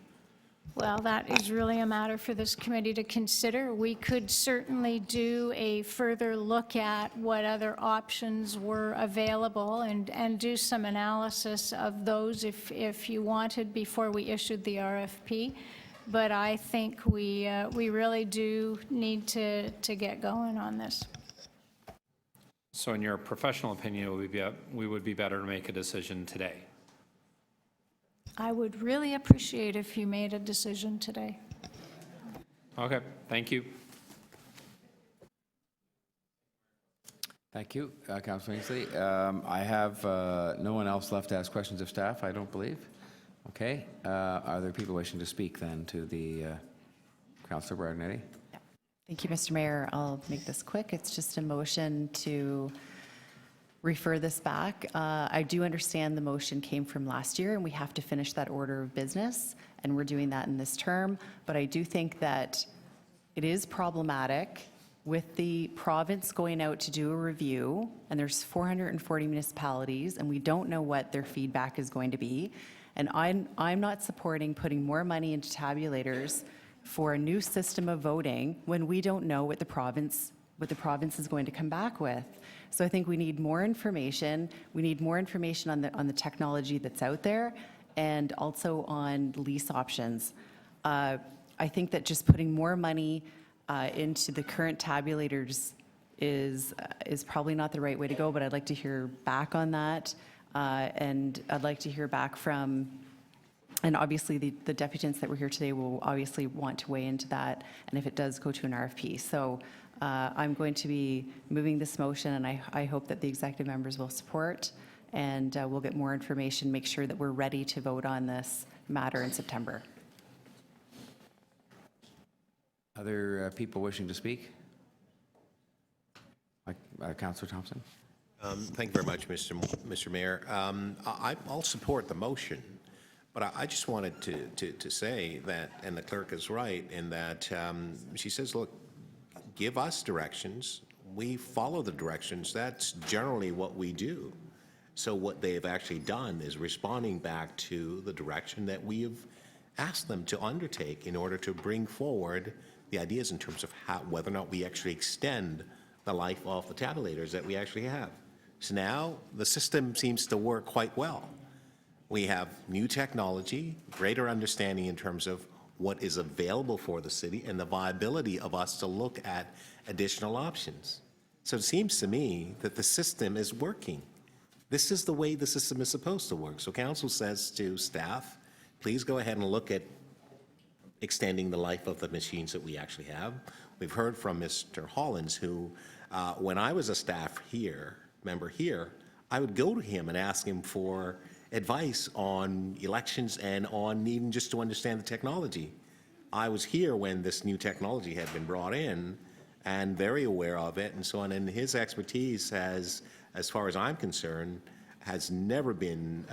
Well, that is really a matter for this committee to consider. We could certainly do a further look at what other options were available and do some analysis of those if you wanted before we issued the RFP. But I think we really do need to get going on this. So in your professional opinion, we would be better to make a decision today? I would really appreciate if you made a decision today. Okay, thank you. Thank you, Councilor Ainsley. I have no one else left to ask questions of staff, I don't believe. Okay, are there people wishing to speak then to the Councilor Berardinetti? Thank you, Mr. Mayor. I'll make this quick. It's just a motion to refer this back. I do understand the motion came from last year, and we have to finish that order of business, and we're doing that in this term. But I do think that it is problematic with the province going out to do a review, and there's 440 municipalities, and we don't know what their feedback is going to be. And I'm not supporting putting more money into tabulators for a new system of voting when we don't know what the province is going to come back with. So I think we need more information. We need more information on the technology that's out there, and also on lease options. I think that just putting more money into the current tabulators is probably not the right way to go, but I'd like to hear back on that. And I'd like to hear back from, and obviously the deputants that were here today will obviously want to weigh into that, and if it does go to an RFP. So I'm going to be moving this motion, and I hope that the executive members will support, and we'll get more information, make sure that we're ready to vote on this matter in September. Other people wishing to speak? Councillor Thompson? Thank you very much, Mr. Mayor. I'll support the motion, but I just wanted to say that, and the clerk is right, in that she says, look, give us directions. We follow the directions. That's generally what we do. So what they've actually done is responding back to the direction that we have asked them to undertake in order to bring forward the ideas in terms of whether or not we actually extend the life of the tabulators that we actually have. So now the system seems to work quite well. We have new technology, greater understanding in terms of what is available for the city, and the viability of us to look at additional options. So it seems to me that the system is working This is the way the system is supposed to work. So council says to staff, please go ahead and look at extending the life of the machines that we actually have. We've heard from Mr. Hollins, who, when I was a staff member here, I would go to him and ask him for advice on elections and on even just to understand the technology. I was here when this new technology had been brought in and very aware of it and so on. And his expertise has, as far as I'm concerned, has never been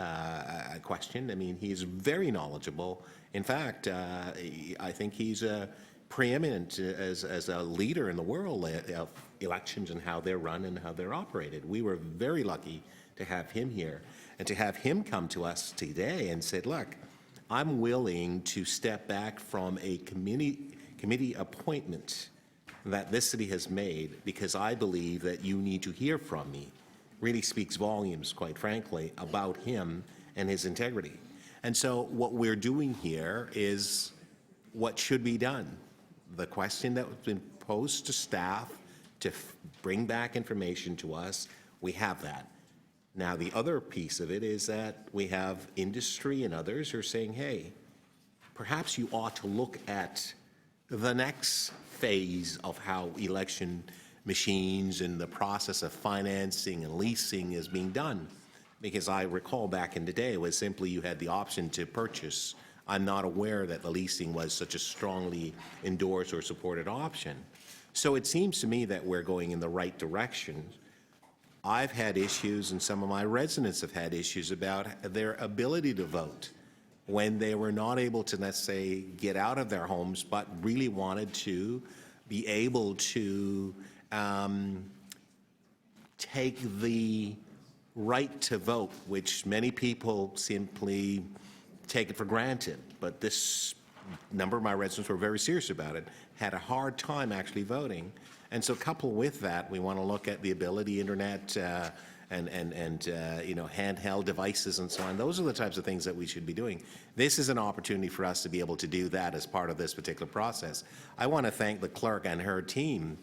questioned. I mean, he's very knowledgeable. In fact, I think he's preeminent as a leader in the world of elections and how they're run and how they're operated. We were very lucky to have him here and to have him come to us today and said, look, I'm willing to step back from a committee appointment that this city has made because I believe that you need to hear from me. Really speaks volumes, quite frankly, about him and his integrity. And so what we're doing here is what should be done. The question that has been posed to staff to bring back information to us, we have that. Now, the other piece of it is that we have industry and others who are saying, hey, perhaps you ought to look at the next phase of how election machines and the process of financing and leasing is being done. Because I recall back in the day, it was simply you had the option to purchase. I'm not aware that the leasing was such a strongly endorsed or supported option. So it seems to me that we're going in the right direction. I've had issues, and some of my residents have had issues about their ability to vote when they were not able to, let's say, get out of their homes, but really wanted to be able to take the right to vote, which many people simply take it for granted. But this number of my residents were very serious about it, had a hard time actually voting. And so coupled with that, we want to look at the ability, internet, and handheld devices and so on. Those are the types of things that we should be doing. This is an opportunity for us to be able to do that as part of this particular process. I want to thank the clerk and her team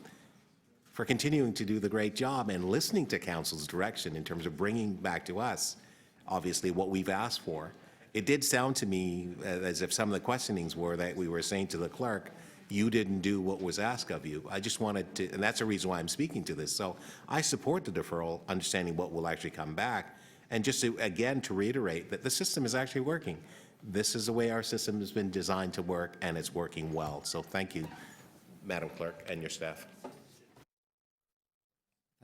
for continuing to do the great job and listening to council's direction in terms of bringing back to us, obviously, what we've asked for. It did sound to me as if some of the questionings were that we were saying to the clerk, you didn't do what was asked of you. I just wanted to, and that's the reason why I'm speaking to this. So I support the deferral, understanding what will actually come back. And just to, again, to reiterate that the system is actually working. This is the way our system has been designed to work, and it's working well. So thank you, Madam Clerk, and your staff.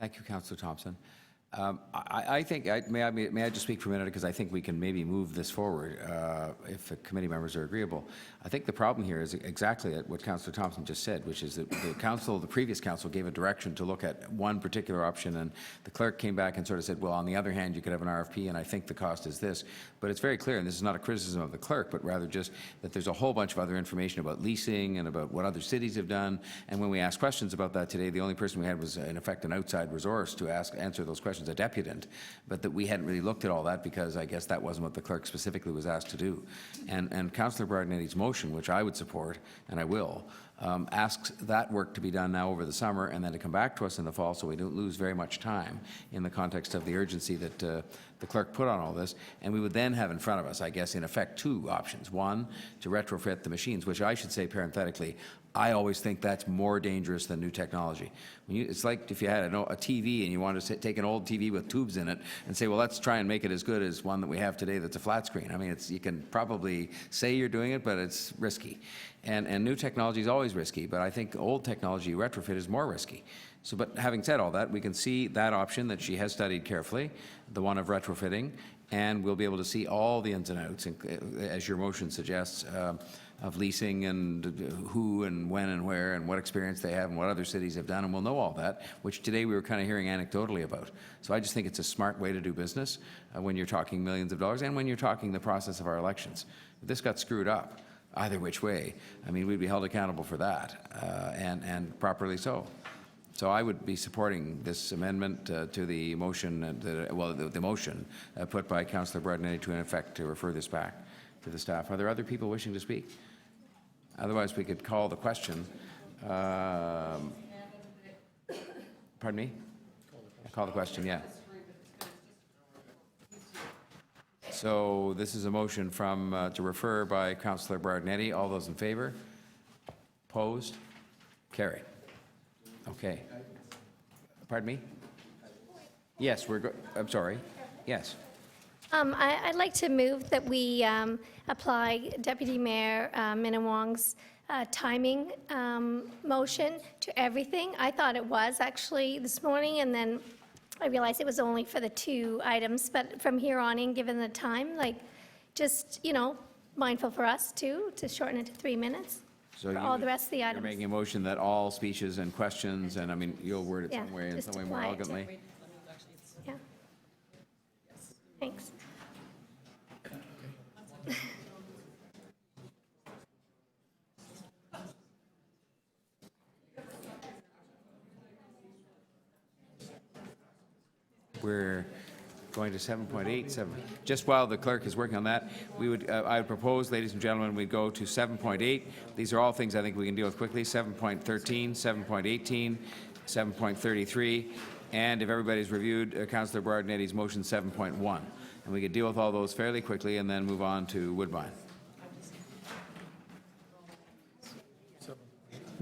Thank you, Councillor Thompson. I think, may I just speak for a minute, because I think we can maybe move this forward if the committee members are agreeable. I think the problem here is exactly what Councillor Thompson just said, which is that the previous council gave a direction to look at one particular option, and the clerk came back and sort of said, well, on the other hand, you could have an RFP, and I think the cost is this. But it's very clear, and this is not a criticism of the clerk, but rather just that there's a whole bunch of other information about leasing and about what other cities have done. And when we asked questions about that today, the only person we had was, in effect, an outside resource to answer those questions, a deputant, but that we hadn't really looked at all that because I guess that wasn't what the clerk specifically was asked to do. And Councillor Bardinetti's motion, which I would support, and I will, asks that work to be done now over the summer and then to come back to us in the fall so we don't lose very much time in the context of the urgency that the clerk put on all this. And we would then have in front of us, I guess, in effect, two options. One, to retrofit the machines, which I should say parenthetically, I always think that's more dangerous than new technology. It's like if you had a TV and you wanted to take an old TV with tubes in it and say, well, let's try and make it as good as one that we have today that's a flat screen. I mean, you can probably say you're doing it, but it's risky. And new technology is always risky, but I think old technology retrofit is more risky. So, but having said all that, we can see that option that she has studied carefully, the one of retrofitting, and we'll be able to see all the ins and outs, as your motion suggests, of leasing and who and when and where and what experience they have and what other cities have done, and we'll know all that, which today we were kind of hearing anecdotally about. So I just think it's a smart way to do business when you're talking millions of dollars and when you're talking the process of our elections. If this got screwed up, either which way, I mean, we'd be held accountable for that, and properly so. So I would be supporting this amendment to the motion, the motion put by Councillor Bardinetti to, in effect, to refer this back to the staff. Are there other people wishing to speak? Otherwise, we could call the question. Pardon me? Call the question, yeah. So this is a motion from, to refer by Councillor Berardinetti. All those in favor? Opposed? Carried. Okay. Pardon me? Yes, I'm sorry. Yes. I'd like to move that we apply Deputy Mayor Minnan-Wong's timing motion to everything. I thought it was actually this morning, and then I realized it was only for the 2 items, but from here on in, given the time, like, just, you know, mindful for us too, to shorten it to 3 minutes So for all the rest of the You're items. making a motion that all speeches and questions, and I mean, you'll word it Yeah, some way, in just some way more apply it. elegantly. Yeah. Thanks. We're going to 7.8. Just while the clerk is working on that, I would propose, ladies and gentlemen, we go to 7.8. These are all things I think we can deal with quickly. 7.13, 7.18, 7.33, and if everybody's reviewed Councillor Berardinetti's motion, 7.1. And we could deal with all those fairly quickly and then move on to Woodbine.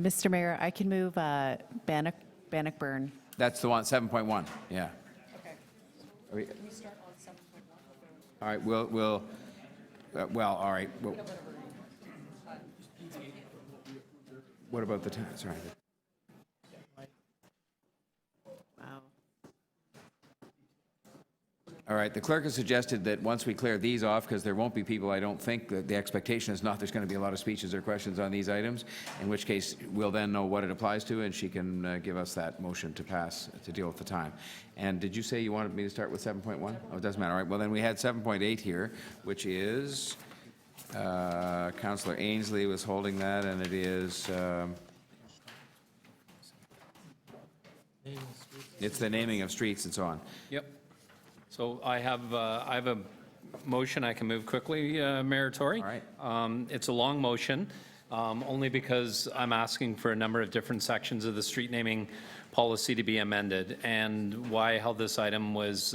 Mr. Mayor, I can move Bannockburn. That's the one, 7.1, yeah. Okay. All right, well, all right. What about the time? Sorry. Wow. All right, the clerk has suggested that once we clear these off, because there won't be people, I don't think, that the expectation is not there's going to be a lot of speeches or questions on these items, in which case we'll then know what it applies to, and she can give us that motion to pass to deal with the time. And did you say you wanted me to start with 7.1? Oh, it doesn't matter. All right, well, then we had 7.8 here, which is, Councillor Ainsley was holding that, and it is, it's the naming of streets and so on. Yep. So I have a motion I can move quickly, Mayor Tory. All right. It's a long motion, only because I'm asking for a number of different sections of the street naming policy to be amended. And why I held this item was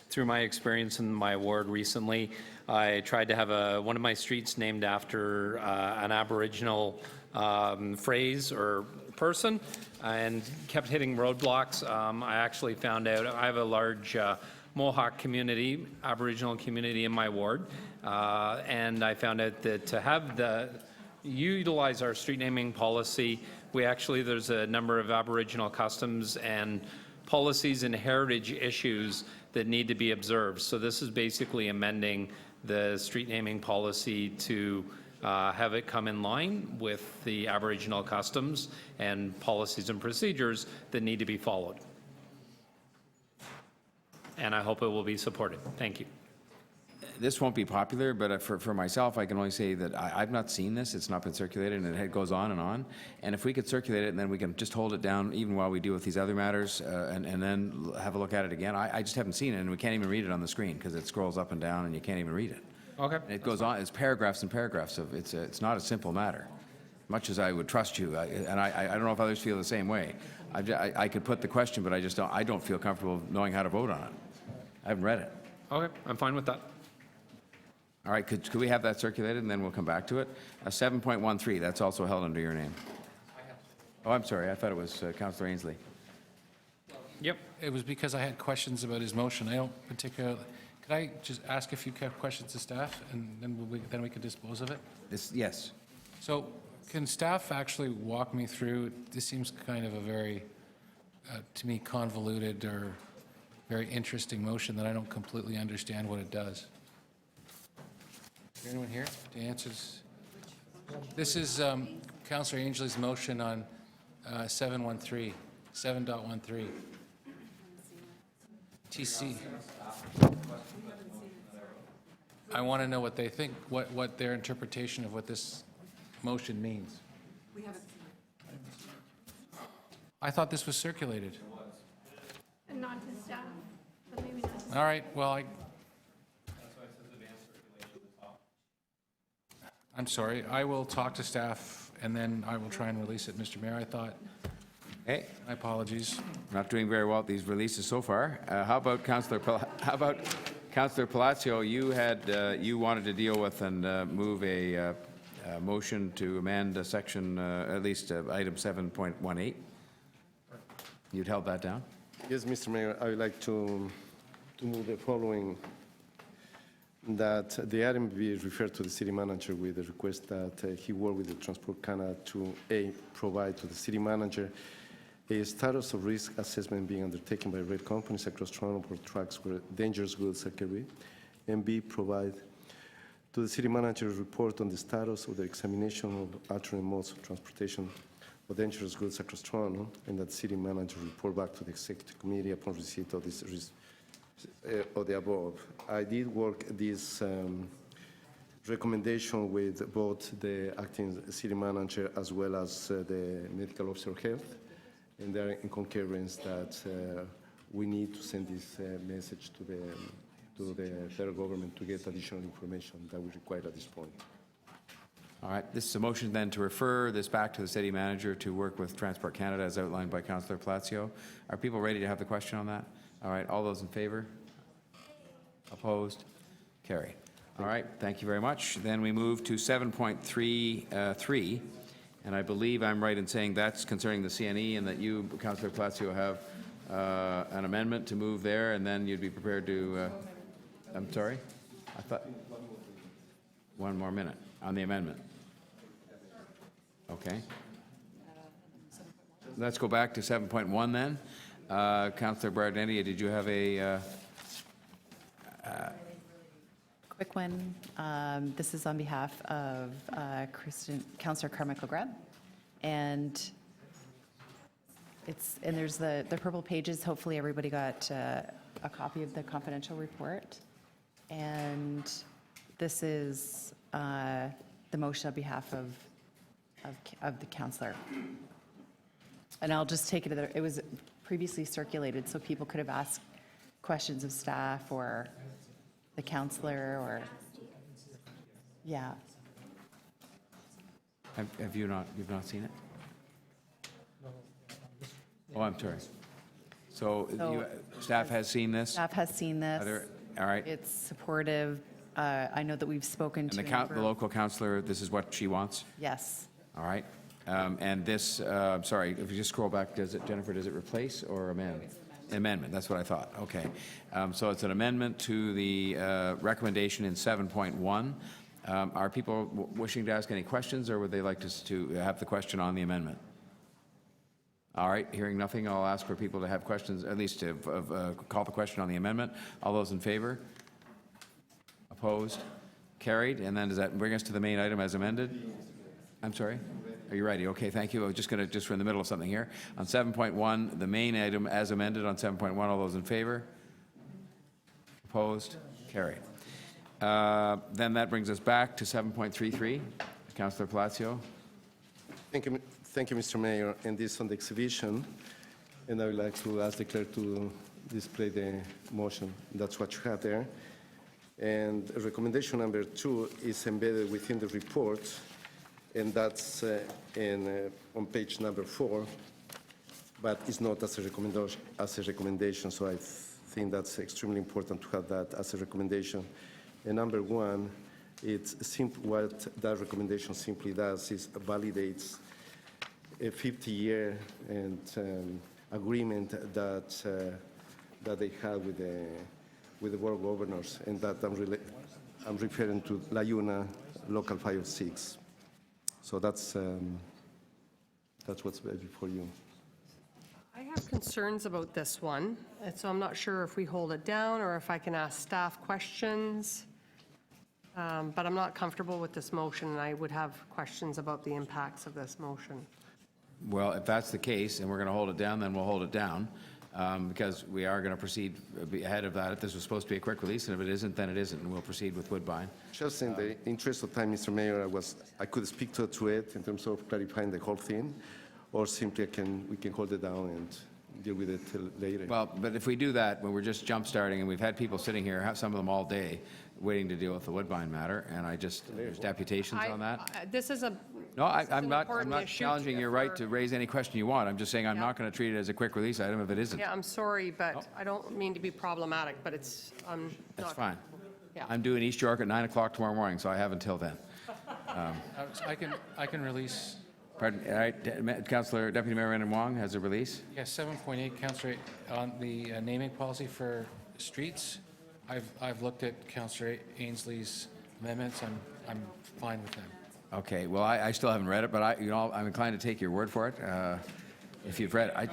through my experience in my ward recently, I tried to have one of my streets named after an Aboriginal phrase or person and kept hitting roadblocks. I actually found out I have a large Mohawk community, Aboriginal community in my ward, and I found out that to utilize our street naming policy, there's a number of Aboriginal customs and policies and heritage issues that need to be observed. So this is basically amending the street naming policy to have it come in line with the Aboriginal customs and policies and procedures that need to be followed. And I hope it will be supported. Thank you. This won't be popular, but for myself, I can only say that I've not seen this. It's not been circulated, and it goes on. And if we could circulate it, and then we can just hold it down even while we deal with these other matters, and then have a look at it again. I just haven't seen it, and we can't even read it on the screen because it scrolls up and down, and you can't even read it. Okay. And it goes on. It's paragraphs and paragraphs of it's not a simple matter. Much as I would trust you, I don't know if others feel the same way. I could put the question, but I don't feel comfortable knowing how to vote on it. I haven't read it. Okay, I'm fine with that. All right, could we have that circulated, and then we'll come back to it? 7.13, that's also held under your name. Oh, I'm sorry, I thought it was Councillor Ainsley. Yep. It was because I had questions about his motion. I don't particularly, could I just ask a few questions to staff, and then we could dispose of it? Yes. So can staff actually walk me through, this seems kind of a very, to me, convoluted or very interesting motion that I don't completely understand what it does. Is there anyone here to answer this? This is Councillor Ainsley's motion on 7.13. TC. I want to know what they think, what their interpretation of what this motion means. I thought this was circulated. And not to staff, but maybe not. All right, well, I'm sorry. I will talk to staff, and then I will try and release it. Mr. Mayor, I thought. Hey. My apologies. Not doing very well at these releases so far. How about Councillor Palacio, you had, you wanted to deal with and move a motion to amend section, at least item 7.18. You'd held that down? Yes, Mr. Mayor, I would like to move the following, that the item be referred to the city manager with the request that he work with the Transport Canada to A, provide to the city manager a status of risk assessment being undertaken by rail companies across Toronto for trucks where dangerous goods are carried, and B, provide to the city manager a report on the status of the examination of alternate modes of transportation of dangerous goods across Toronto, and that the city manager report back to the executive committee upon receipt of this of the above. I did work this recommendation with both the acting city manager as well as the medical officer of health, and they're in concurrence that we need to send this message to the federal government to get additional information that we require at this point. All right, this is a motion then to refer this back to the city manager to work with Transport Canada as outlined by Councillor Palacio. Are people ready to have the question on that? All right, all those in favor? Opposed? Carry. All right, thank you very much. Then we move to 7.33, and I believe I'm right in saying that's concerning the CNE, and that you, Councillor Palacio, have an amendment to move there, and then you'd be prepared to, I'm sorry? I thought, one more minute on the amendment. Okay. Let's go back to 7.1 then. Councillor Bardendia, did you have a Quick one. This is on behalf of Councillor Carmichael Greb, and there's the purple pages. Hopefully, everybody got a copy of the confidential report, and this is the motion on behalf of the councillor. And I'll just take it. It was previously circulated, so people could have asked questions of staff or the councillor, or, yeah. Have you not, you've not seen it? Oh, I'm sorry. So staff has seen this? Staff has seen this. All right. It's supportive. I know that we've spoken to. And the local councillor, this is what she wants? Yes. All right. And this, sorry, if you just scroll back, Jennifer, does it replace or amend? Amendment, that's what I thought. Okay. So it's an amendment to the recommendation in 7.1. Are people wishing to ask any questions, or would they like to have the question on the amendment? All right, hearing nothing, I'll ask for people to have questions, at least to call the question on the amendment. All those in favor? Opposed? Carried. And then does that bring us to the main item as amended? I'm sorry? Are you ready? Okay, thank you. I was just going to, just in the middle of something here. On 7.1, the main item as amended on 7.1, all those in favor? Opposed? Carried. Then that brings us back to 7.33. Councillor Palacio. Thank you, Mr. Mayor. And this on the exhibition, and I would like to ask the clerk to display the motion. That's what you have there. And recommendation number 2 is embedded within the report, and that's on page number 4, but it's not as a recommendation, so I think that's extremely important to have that as a recommendation. And number 1, it's what that recommendation simply does is validates a 50-year agreement that they had with the board of governors, and that I'm referring to LAUNA Local 506. So that's what's before you. I have concerns about this one, and so I'm not sure if we hold it down or if I can ask staff questions. But I'm not comfortable with this motion, and I would have questions about the impacts of this motion. Well, if that's the case, and we're going to hold it down, then we'll hold it down, because we are going to proceed ahead of that. If this was supposed to be a quick release, and if it isn't, then it isn't, and we'll proceed with Woodbine. Just in the interest of time, Mr. Mayor, I could speak to it in terms of clarifying the whole thing, or simply we can hold it down and deal with it later. Well, but if we do that, when we're just jump-starting, and we've had people sitting here, some of them all day, waiting to deal with the Woodbine matter, and there's deputations on that. This is No, This is I'm an not important issue challenging your right for- to raise any question you want. I'm just saying I'm not going to treat it as a quick release item if it isn't. Yeah, I'm sorry, but I don't mean to be problematic, but it's, That's not. fine. Yeah. I'm doing East York at 9 o'clock tomorrow morning, so I have until then. I can release, Pardon, all right, Councillor, Deputy Mayor Brandon Wong has a release. yeah, 7.8, Councillor, on the naming policy for streets. I've looked at Councillor Ainsley's amendments. I'm fine with them. Okay, well, I still haven't read it, but I'm inclined to take your word for it, if you've read it.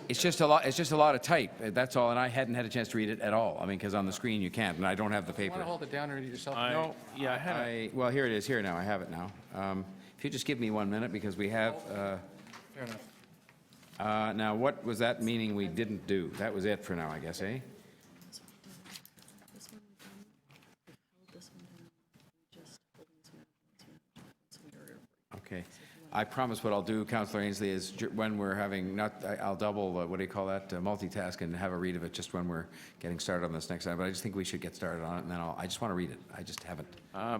It's just a lot of type, that's all, and I hadn't had a chance to read it at all. I mean, because on the screen you can't, and I don't have the You paper. want to hold it down and read it yourself? No, Yeah, I had a- well, here it is, here now, I have it now. If you just give me 1 minute, because we have, Fair enough. now, what was that meaning we didn't do? That was it for now, I guess, eh? Okay. I promise what I'll do, Councillor Ainsley, is when we're having, I'll double, what do you call that, multitask and have a read of it just when we're getting started on this next item. But I just think we should get started on it, and then I just want to read it. I just haven't. A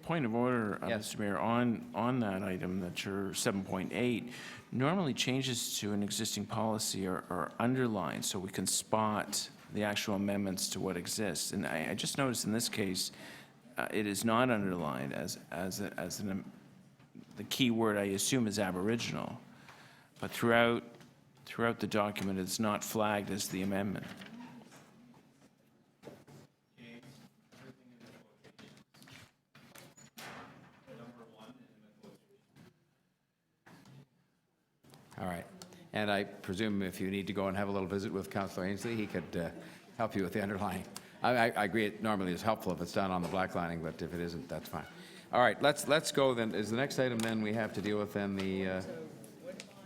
point of order, Yes. Mr. Mayor, on that item, that your 7.8, normally changes to an existing policy are underlined so we can spot the actual amendments to what exists. And I just noticed in this case, it is not underlined the key word, I assume, is Aboriginal. But throughout the document, it's not flagged as the amendment. All right. And I presume if you need to go and have a little visit with Councillor Ainsley, he could help you with the underlining. I agree it normally is helpful if it's done on the black lining, but if it isn't, that's fine. All right, let's go then. Is the next item then we have to deal with then the,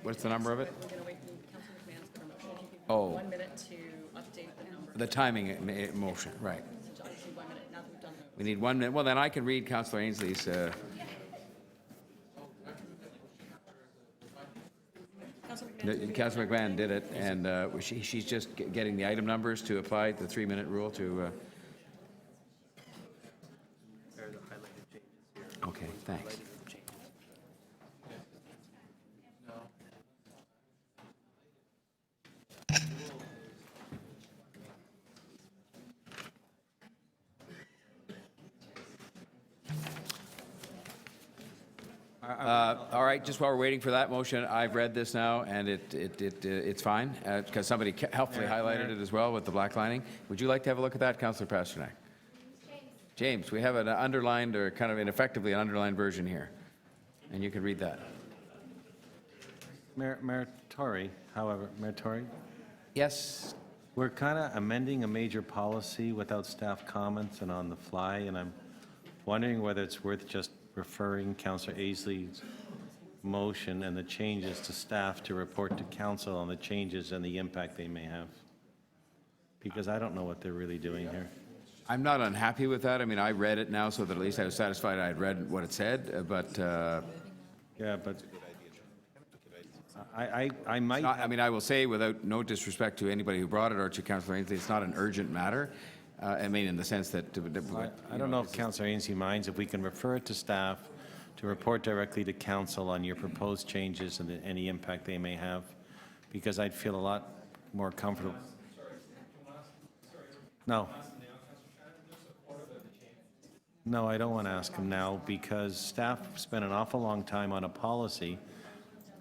what's the number of it? We're going to wait for Councilor McMahon's going to motion. If you could Oh. 1 minute to update the number. The timing motion, right. So obviously 1 minute, now that we've done those. We need 1 minute. Well, then I can read Councillor Ainsley's. Councillor McMahon did it, and she's just getting the item numbers to apply the 3-minute rule to. Okay, thanks. All right, just while we're waiting for that motion, I've read this now, and it's fine, because somebody helpfully highlighted it as well with the black lining. Would you like to have a look at that, Councillor Pasternak? James, we have an underlined, or kind of ineffectively an underlined version here, and you can read that. Mayor Tory, however, Mayor Tory? Yes? We're kind of amending a major policy without staff comments and on the fly, and I'm wondering whether it's worth just referring Councillor Ainsley's motion and the changes to staff to report to council on the changes and the impact they may have. Because I don't know what they're really doing here. I'm not unhappy with that. I mean, I read it now so that at least I was satisfied I had read what it said, but... Yeah, but I might... I mean, I will say, without no disrespect to anybody who brought it or to Councillor Ainsley, it's not an urgent matter. I mean, in the sense that... I don't know if Councillor Ainsley minds if we can refer it to staff to report directly to council on your proposed changes and any impact they may have, because I'd feel a lot more comfortable. No. No, I don't want to ask him now, because staff spent an awful long time on a policy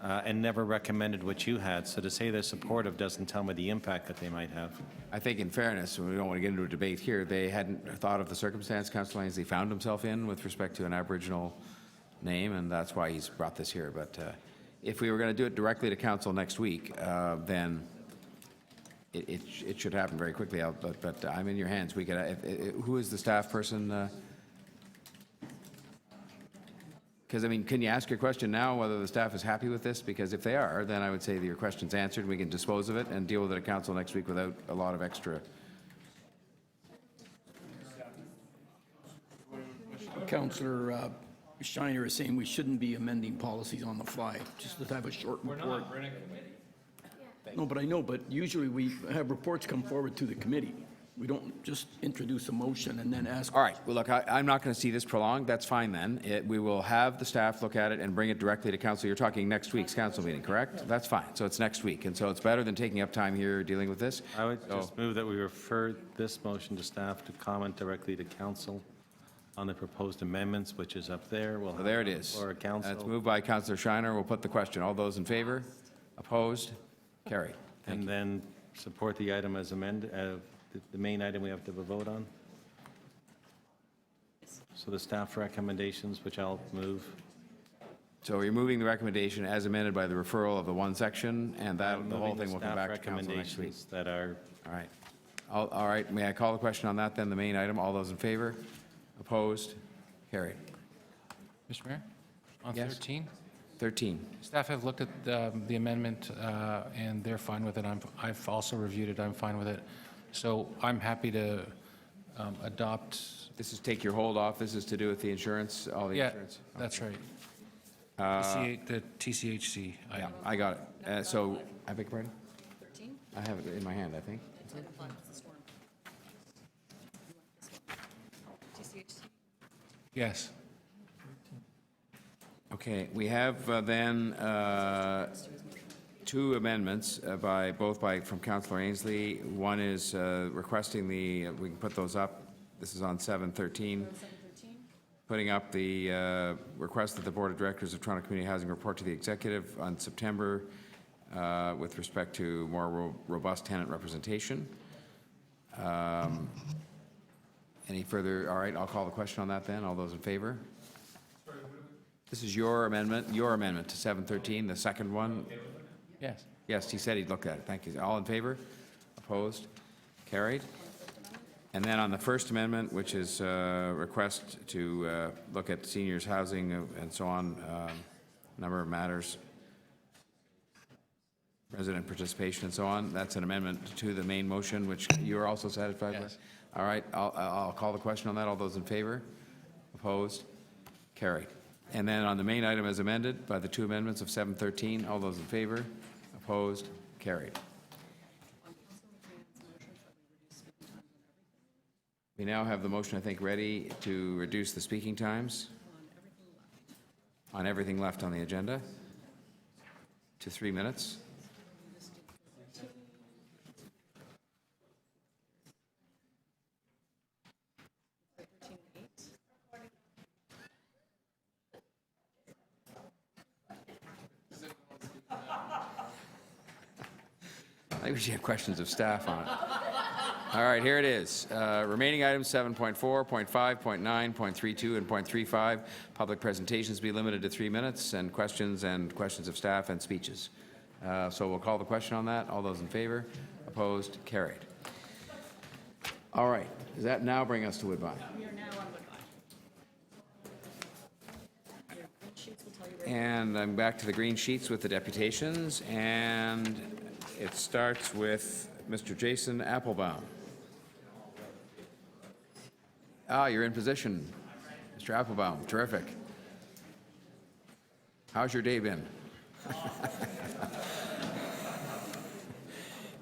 and never recommended what you had. So to say they're supportive doesn't tell me the impact that they might have. I think in fairness, we don't want to get into a debate here, they hadn't thought of the circumstance Councillor Ainsley found himself in with respect to an Aboriginal name, and that's why he's brought this here. But if we were going to do it directly to council next week, then it should happen very quickly. But I'm in your hands. We could. Who is the staff person? Because, I mean, can you ask your question now, whether the staff is happy with this? Because if they are, then I would say that your question's answered, and we can dispose of it and deal with it at council next week without a lot of extra. Councillor Shiner is saying we shouldn't be amending policies on the fly, just to have a short report. No, but I know, but usually we have reports come forward to the committee. We don't just introduce a motion and then ask. All right, well, look, I'm not going to see this prolonged, that's fine then. We will have the staff look at it and bring it directly to council. You're talking next week's council meeting, correct? That's fine, so it's next week, and so it's better than taking up time here dealing with this. I would just move that we refer this motion to staff to comment directly to council on the proposed amendments, which is up there. So there it is. Or council. It's moved by Councillor Shiner. We'll put the question. All those in favor? Opposed? Carried. And then support the item as amended, the main item we have to vote on. So the staff recommendations, which I'll move. So you're moving the recommendation as amended by the referral of the one section, and that, the whole thing will come back to council next week. Recommendations that are. All right. All right, may I call the question on that then, the main item? All those in favor? Opposed? Carried. Mr. Mayor? On Yes. 13? 13. Staff have looked at the amendment, and they're fine with it. I've also reviewed it. I'm fine with it. So I'm happy to adopt. This is take your hold off. This is to do with the insurance, all the Yeah, insurance. that's right. The TCHC Yeah, item. I got it. So, I beg your pardon? 13? I have it in my hand, I think. TCHC? Yes. Okay, we have then two amendments from Councillor Ainsley. One is requesting we can put those up. This is on 713. Putting up the request that the Board of Directors of Toronto Community Housing report to the Executive on September with respect to more robust tenant representation. Any further? All right, I'll call the question on that then. All those in favor? This is your amendment to 713, the second one. Yes. Yes, he said he'd look at it. Thank you. All in favor? Opposed? Carried. And then on the First Amendment, which is a request to look at seniors' housing and so on, number of matters, resident participation and so on, that's an amendment to the main motion, which you're also satisfied with? All right, I'll call the question on that. All those in favor? Opposed? Carried. And then on the main item as amended by the two amendments of 713, all those in favor? Opposed? Carried. We now have the motion, I think, ready to reduce the speaking times on everything left on the agenda to 3 minutes. I think we should have questions of staff on it. All right, here it is. Remaining items 7.4, 0.5, 0.9, 0.32, and 0.35. Public presentations be limited to 3 minutes, and questions of staff and speeches. So we'll call the question on that. All those in favor? Opposed? Carried. All right. Does that now bring us to Woodbine? We are now on Woodbine. Your green sheets will tell you where. And I'm back to the green sheets with the deputations, and it starts with Mr. Jason Applebaum. You're in position. Mr. Applebaum, terrific. How's your day been?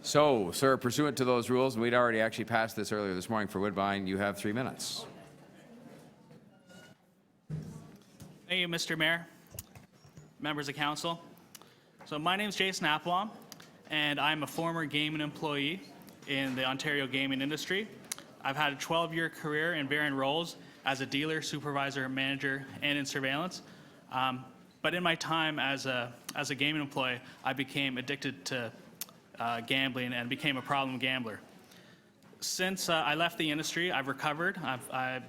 So, sir, pursuant to those rules, and we'd already actually passed this earlier this morning for Woodbine, you have 3 minutes. Thank you, Mr. Mayor, members of council. So my name is Jason Applebaum, and I'm a former gaming employee in the Ontario gaming industry. I've had a 12-year career in varying roles as a dealer, supervisor, manager, and in surveillance. But in my time as a gaming employee, I became addicted to gambling and became a problem gambler. Since I left the industry, I've recovered. I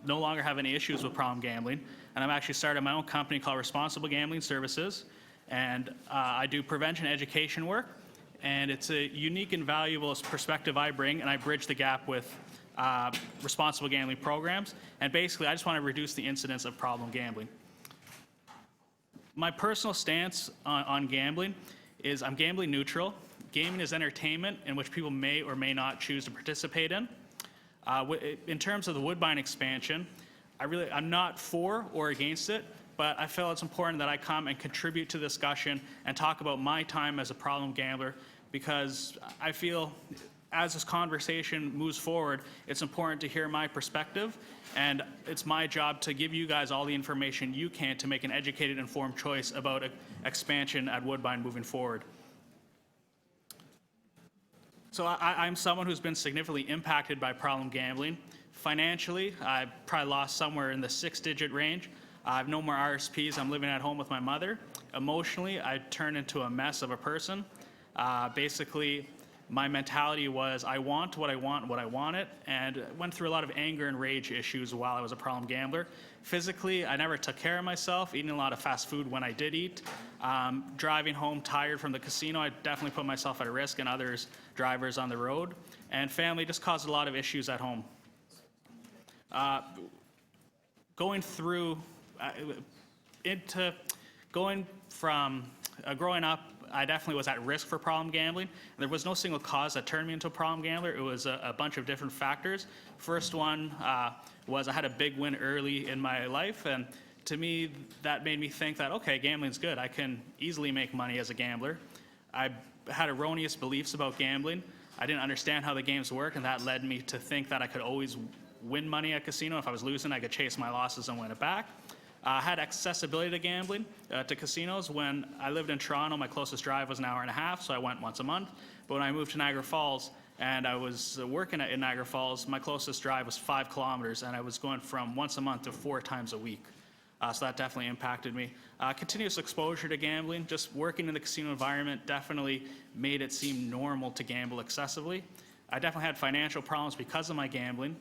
no longer have any issues with problem gambling, and I've actually started my own company called Responsible Gambling Services, and I do prevention education work, and it's a unique and valuable perspective I bring, and I bridge the gap with responsible gambling programs, and basically I just want to reduce the incidence of problem gambling. My personal stance on gambling is I'm gambling neutral. Gaming is entertainment in which people may or may not choose to participate in. In terms of the Woodbine expansion, I'm not for or against it, but I feel it's important that I come and contribute to the discussion and talk about my time as a problem gambler, because I feel as this conversation moves forward, it's important to hear my perspective, and it's my job to give you guys all the information you can to make an educated, informed choice about expansion at Woodbine moving forward. So I'm someone who's been significantly impacted by problem gambling. Financially, I probably lost somewhere in the 6-digit range. I have no more RSPs. I'm living at home with my mother. Emotionally, I turned into a mess of a person. Basically, my mentality was I want what I want, what I want it, and went through a lot of anger and rage issues while I was a problem gambler. Physically, I never took care of myself, eating a lot of fast food when I did eat. Driving home tired from the casino, I definitely put myself at risk and others drivers on the road. And family just caused a lot of issues at home. Going through, going from growing up, I definitely was at risk for problem gambling. There was no single cause that turned me into a problem gambler. It was a bunch of different factors. First one was I had a big win early in my life, and to me, that made me think that, okay, gambling's good. I can easily make money as a gambler. I had erroneous beliefs about gambling. I didn't understand how the games work, and that led me to think that I could always win money at casino. If I was losing, I could chase my losses and win it back. I had accessibility to gambling, to casinos. When I lived in Toronto, my closest drive was an hour and a half, so I went once a month. But when I moved to Niagara Falls and I was working in Niagara Falls, my closest drive was 5 kilometers, and I was going from once a month to 4 times a week. So that definitely impacted me. Continuous exposure to gambling, just working in the casino environment definitely made it seem normal to gamble excessively. I definitely had financial problems because of my gambling.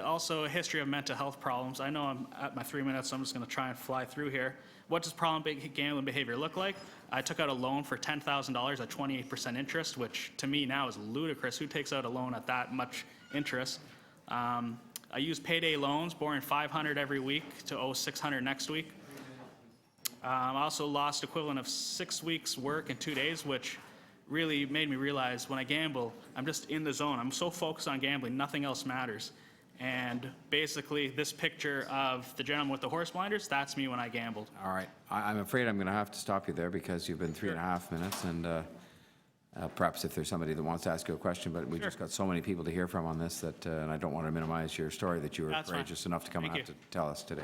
Also a history of mental health problems. I know I'm at my 3 minutes, so I'm just going to try and fly through here. What does problem gambling behavior look like? I took out a loan for $10,000 at 28% interest, which to me now is ludicrous. Who takes out a loan at that much interest? I used payday loans, borrowing $500 every week to owe $600 next week. I also lost equivalent of 6 weeks' work in 2 days, which really made me realize when I gamble, I'm just in the zone. I'm so focused on gambling, nothing else matters. And basically, this picture of the gentleman with the horse blinders, that's me when I gambled. All right. I'm afraid I'm going to have to stop you there because you've been 3.5 minutes, and perhaps if there's somebody that wants to ask you a question, but we've just got so many people to hear from on this that, and I don't want to minimize your story, that you were courageous enough to come out to tell us today.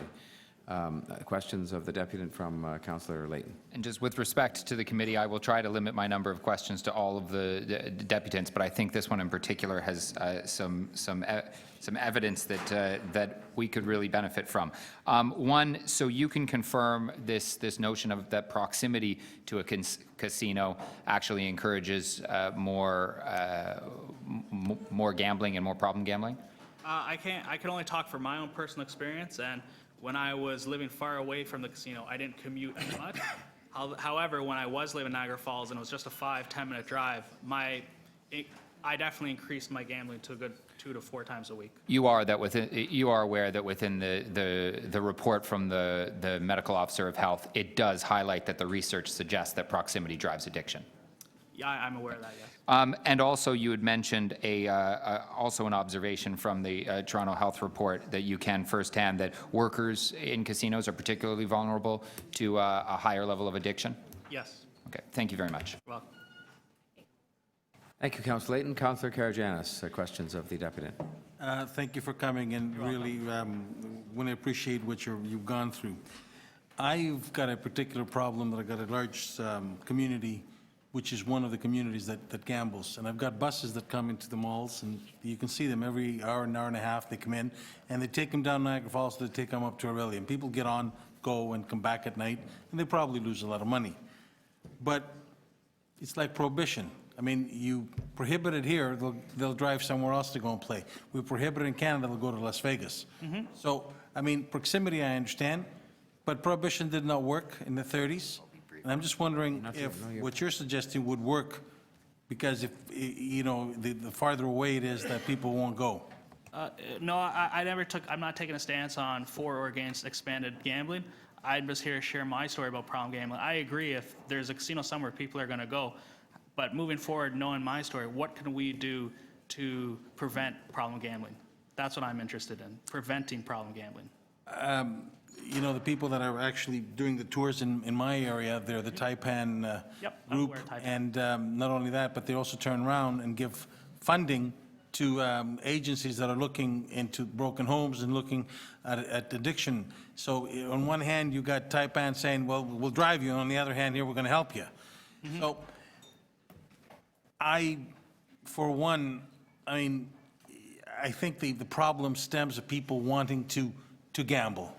Questions of the deputant from Councillor Layton. And just with respect to the committee, I will try to limit my number of questions to all of the deputants, but I think this one in particular has some evidence that we could really benefit from. One, so you can confirm this notion of that proximity to a casino actually encourages more gambling and more problem gambling? I can only talk from my own personal experience, and when I was living far away from the casino, I didn't commute as much. However, when I was living in Niagara Falls and it was just a 5-10 minute drive, I definitely increased my gambling to a good 2 to 4 times a week. You are aware that within the report from the medical officer of health, it does highlight that the research suggests that proximity drives addiction. Yeah, I'm aware of that, yes. And also, you had mentioned also an observation from the Toronto Health Report that you can firsthand that workers in casinos are particularly vulnerable to a higher level of addiction? Yes. Okay, thank you very much. Well. Thank you, Councillor Layton. Councillor Karygiannis, questions of the deputant. Thank you for coming, and really want to appreciate what you've gone through. I've got a particular problem that I've got a large community, which is one of the communities that gambles. And I've got buses that come into the malls, and you can see them every hour and a half. They come in, and they take them down Niagara Falls, they take them up to Aurelia. And people get on, go, and come back at night, and they probably lose a lot of money. But it's like prohibition. I mean, you prohibit it here, they'll drive somewhere else to go and play. We prohibit it in Canada, they'll go to Las Vegas. So, I mean, proximity I understand, but prohibition did not work in the 30s. And I'm just wondering if what you're suggesting would work, because if, you know, the farther away it is that people won't go. No, I'm not taking a stance on for or against expanded gambling. I'm just here to share my story about problem gambling. I agree if there's a casino somewhere, people are going to go. But moving forward, knowing my story, what can we do to prevent problem gambling? That's what I'm interested in, preventing problem gambling. you know, the people that are actually doing the tours in my area, they're the Taipan Yep, I'm group. aware of Taipan. And not only that, but they also turn around and give funding to agencies that are looking into broken homes and looking at addiction. So on one hand, you got Taipan saying, well, we'll drive you, and on the other hand, here, we're going to help you. So for one, I mean, I think the problem stems of people wanting to gamble.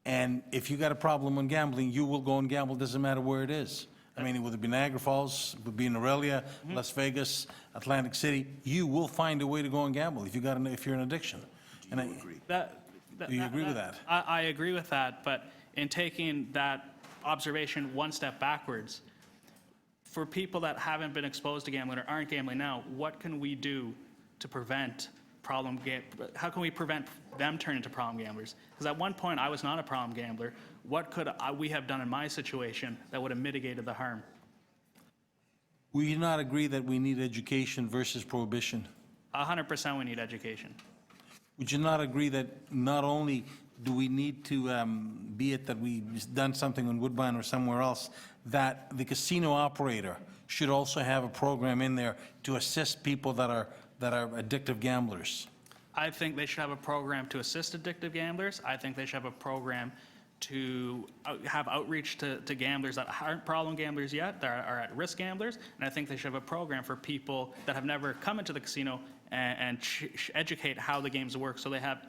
And if you got a problem on gambling, you will go and gamble, doesn't matter where it is. I mean, whether it be Niagara Falls, would be in Aurelia, Las Vegas, Atlantic City, you will find a way to go and gamble if you're in addiction. And do you agree with that? I agree with that, but in taking that observation one step backwards, for people that haven't been exposed to gambling or aren't gambling now, what can we do to prevent how can we prevent them turning into problem gamblers? Because at one point, I was not a problem gambler. What could we have done in my situation that would have mitigated the harm? Will you not agree that we need education versus prohibition? 100% we need education. Would you not agree that not only do we need to, be it that we've done something in Woodbine or somewhere else, that the casino operator should also have a program in there to assist people that are addictive gamblers? I think they should have a program to assist addictive gamblers. I think they should have a program to have outreach to gamblers that aren't problem gamblers yet, that are at-risk gamblers. And I think they should have a program for people that have never come into the casino and educate how the games work. So they have,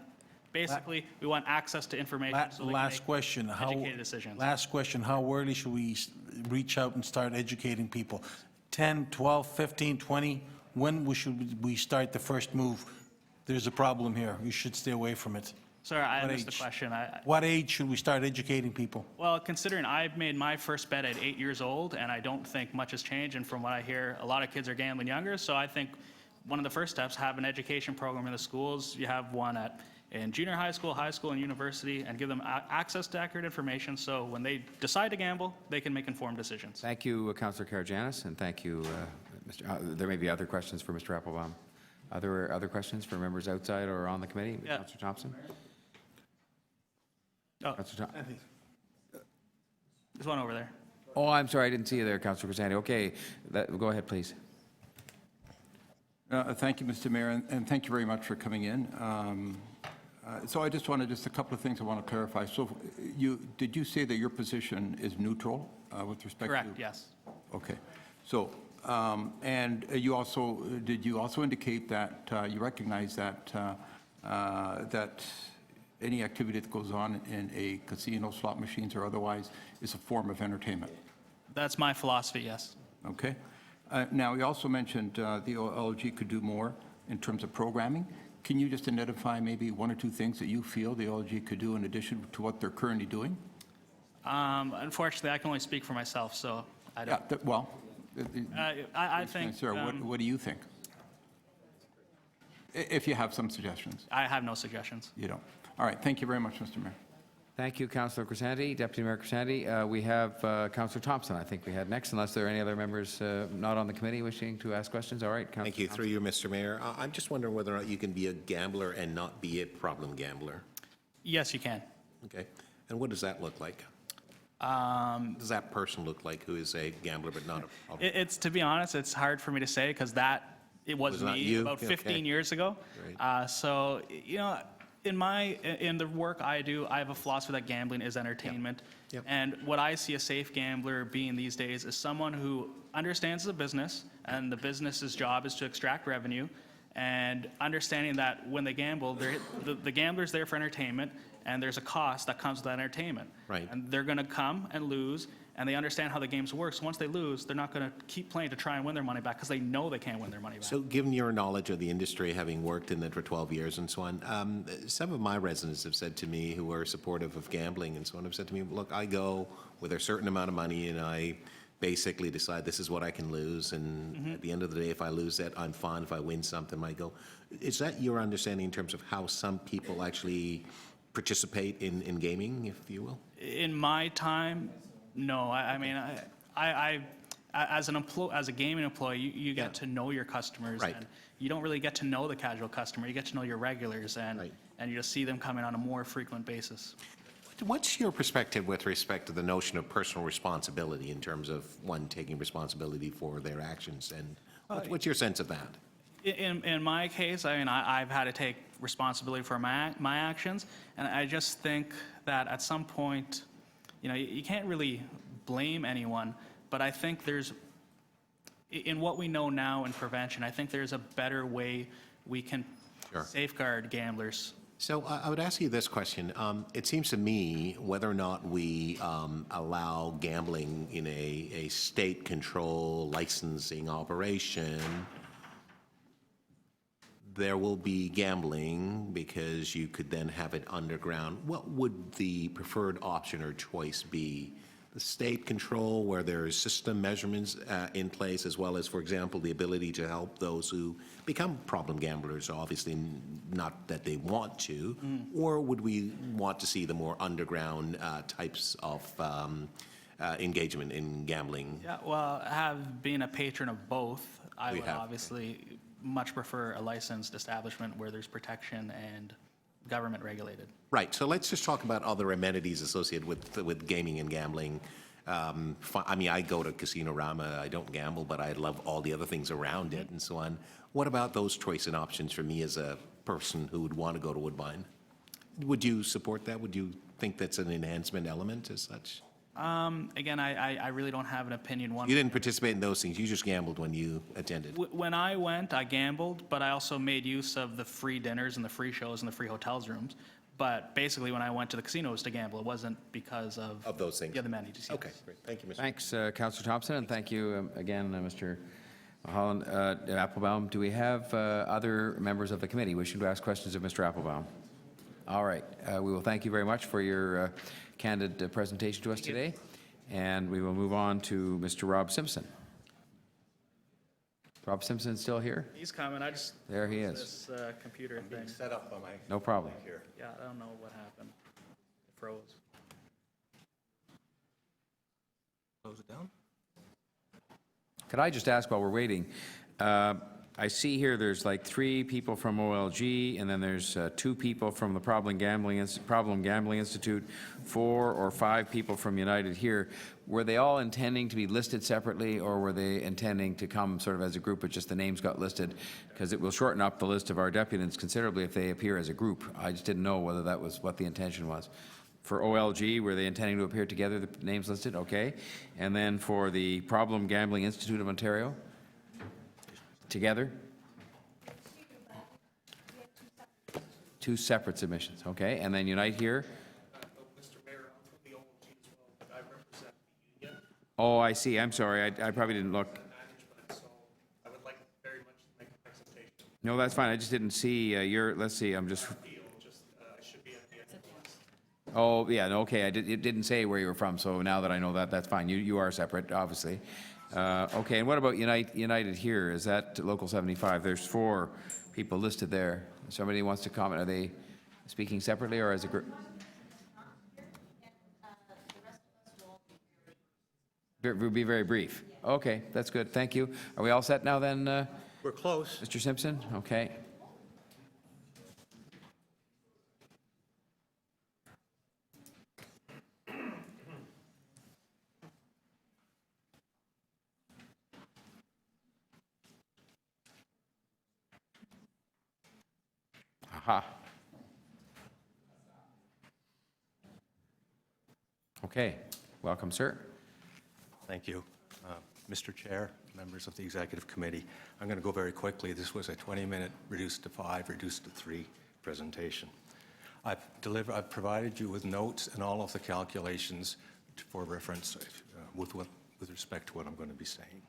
basically, we want access to information so they can Last make question. educated decisions. Last question. How early should we reach out and start educating people? 10, 12, 15, 20? When should we start the first move? There's a problem here. You should stay away from it. Sorry, I What missed the age? question. What age should we start educating people? Well, considering I made my first bet at 8 years old, and I don't think much has changed, and from what I hear, a lot of kids are gambling younger, so I think one of the first steps, have an education program in the schools. You have one in junior high school, and university, and give them access to accurate information, so when they decide to gamble, they can make informed decisions. Thank you, Councillor Karygiannis, and thank you, there may be other questions for Mr. Applebaum. Other questions for members outside or on the committee? Yeah. Councillor Thompson? Oh, Councillor there's one over there. Oh, I'm sorry, I didn't see you there, Councillor Crisani. Okay, go ahead, please. Thank you, Mr. Mayor, and thank you very much for coming in. So I just wanted, a couple of things I want to clarify. So did you say that your position is neutral with respect to? Correct, yes. Okay. So, and did you also indicate that you recognize that that any activity that goes on in a casino, slot machines or otherwise is a form of entertainment? That's my philosophy, yes. Okay. Now, you also mentioned the OLG could do more in terms of programming. Can you just identify maybe one or two things that you feel the OLG could do in addition to what they're currently doing? Unfortunately, I can only speak for myself, so I don't. I think. Sir, what do you think? If you have some suggestions. I have no suggestions. You don't. All right. Thank you very much, Mr. Mayor. Thank you, Councillor Crisani, Deputy Mayor Crisani. We have Councillor Thompson, I think we had next, unless there are any other members not on the committee wishing to ask questions. All right, Councillor Thank you. Through you, Mr. Mayor. I'm just wondering whether or not you can be a gambler and not be a problem gambler. Yes, you can. Okay. And what does that look like? Does that person look like who is a gambler but not a problem? It's, to be honest, it's hard for me to say because it was not me you? about 15 Okay. years ago. Right. So, you know, in the work I do, I have a philosophy that gambling is entertainment. Yep. And what I see a safe gambler being these days is someone who understands the business, and the business's job is to extract revenue, and understanding that when they gamble, the gambler's there for entertainment, and there's a cost that comes with that entertainment. Right. And they're going to come and lose, and they understand how the games work. So once they lose, they're not going to keep playing to try and win their money back because they know they can't win their money back. So given your knowledge of the industry, having worked in it for 12 years and so on, some of my residents have said to me who are supportive of gambling and so on, have said to me, look, I go with a certain amount of money and I basically decide this is what I can lose, and at the end of the day, if I lose that, I'm fine. If I win something, I go. Is that your understanding in terms of how some people actually participate in gaming, if you will? In my time, no. I mean, as a gaming employee, you get to know your customers, Right. and you don't really get to know the casual customer. You get to know your regulars, and you just see them coming on a more frequent basis. What's your perspective with respect to the notion of personal responsibility in terms of one taking responsibility for their actions? And what's your sense of that? In my case, I mean, I've had to take responsibility for my actions, and I just think that at some point, you know, you can't really blame anyone, but I think there's, in what we know now in prevention, I think there's a better way we can safeguard gamblers. So I would ask you this question. It seems to me whether or not we allow gambling in a state control licensing operation, there will be gambling because you could then have it underground. What would the preferred option or choice be? The state control where there is system measurements in place, as well as, for example, the ability to help those who become problem gamblers, obviously not that they want to, or would we want to see the more underground types of engagement in gambling? Yeah, well, being a patron of both, I would obviously much prefer a licensed establishment where there's protection and government regulated. Right. So let's just talk about other amenities associated with gaming and gambling. I mean, I go to Casino Rama. I don't gamble, but I love all the other things around it and so on. What about those choice and options for me as a person who would want to go to Woodbine? Would you support that? Would you think that's an enhancement element as such? Again, I really don't have an opinion. You didn't participate in those things. You just gambled when you attended. When I went, I gambled, but I also made use of the free dinners and the free shows and the free hotels rooms. But basically, when I went to the casino, it was to gamble. It wasn't because of those things. The other amenities. Okay, great. Thank you, Mr. Thanks, Councillor Thompson, and thank you again, Mr. Holland. Applebaum, do we have other members of the committee wishing to ask questions of Mr. Applebaum? All right. We will thank you very much for your candid presentation to us today. And we will move on to Mr. Rob Simpson. Rob Simpson still here? He's coming. I just there he is. This computer thing. Set up by my no problem. Here. Yeah, I don't know what happened. It froze. Close it down. Could I just ask while we're waiting? I see here there's like 3 people from OLG, and then there's 2 people from the Problem Gambling Institute, 4 or 5 people from United here. Were they all intending to be listed separately, or were they intending to come sort of as a group, but just the names got listed? Because it will shorten up the list of our deputants considerably if they appear as a group. I just didn't know whether that was what the intention was. For OLG, were they intending to appear together, the names listed? Okay. And then for the Problem Gambling Institute of Ontario? Together? 2 separate submissions, okay. And then Unite here? Mr. Mayor, I'm from the OLG as well, but I represent the union. Oh, I see. I'm sorry. I probably didn't look. Management, so I would like very much to make a presentation. No, that's fine. I just didn't see your, let's see, I'm just. I should be at the end of the list. Oh, yeah, no, okay. It didn't say where you were from, so now that I know that, that's fine. You are separate, obviously. Okay, and what about United here? Is that Local 75? There's 4 people listed there. Somebody wants to comment. Are they speaking separately or as a group? We'll be very brief. Okay, that's good. Thank you. Are we all set now then? We're close. Mr. Simpson? Okay. Aha. Okay. Welcome, sir. Thank you. Mr. Chair, members of the Executive Committee, I'm going to go very quickly. This was a 20-minute reduced to 5, reduced to 3 presentation. I've provided you with notes and all of the calculations for reference with respect to what I'm going to be saying.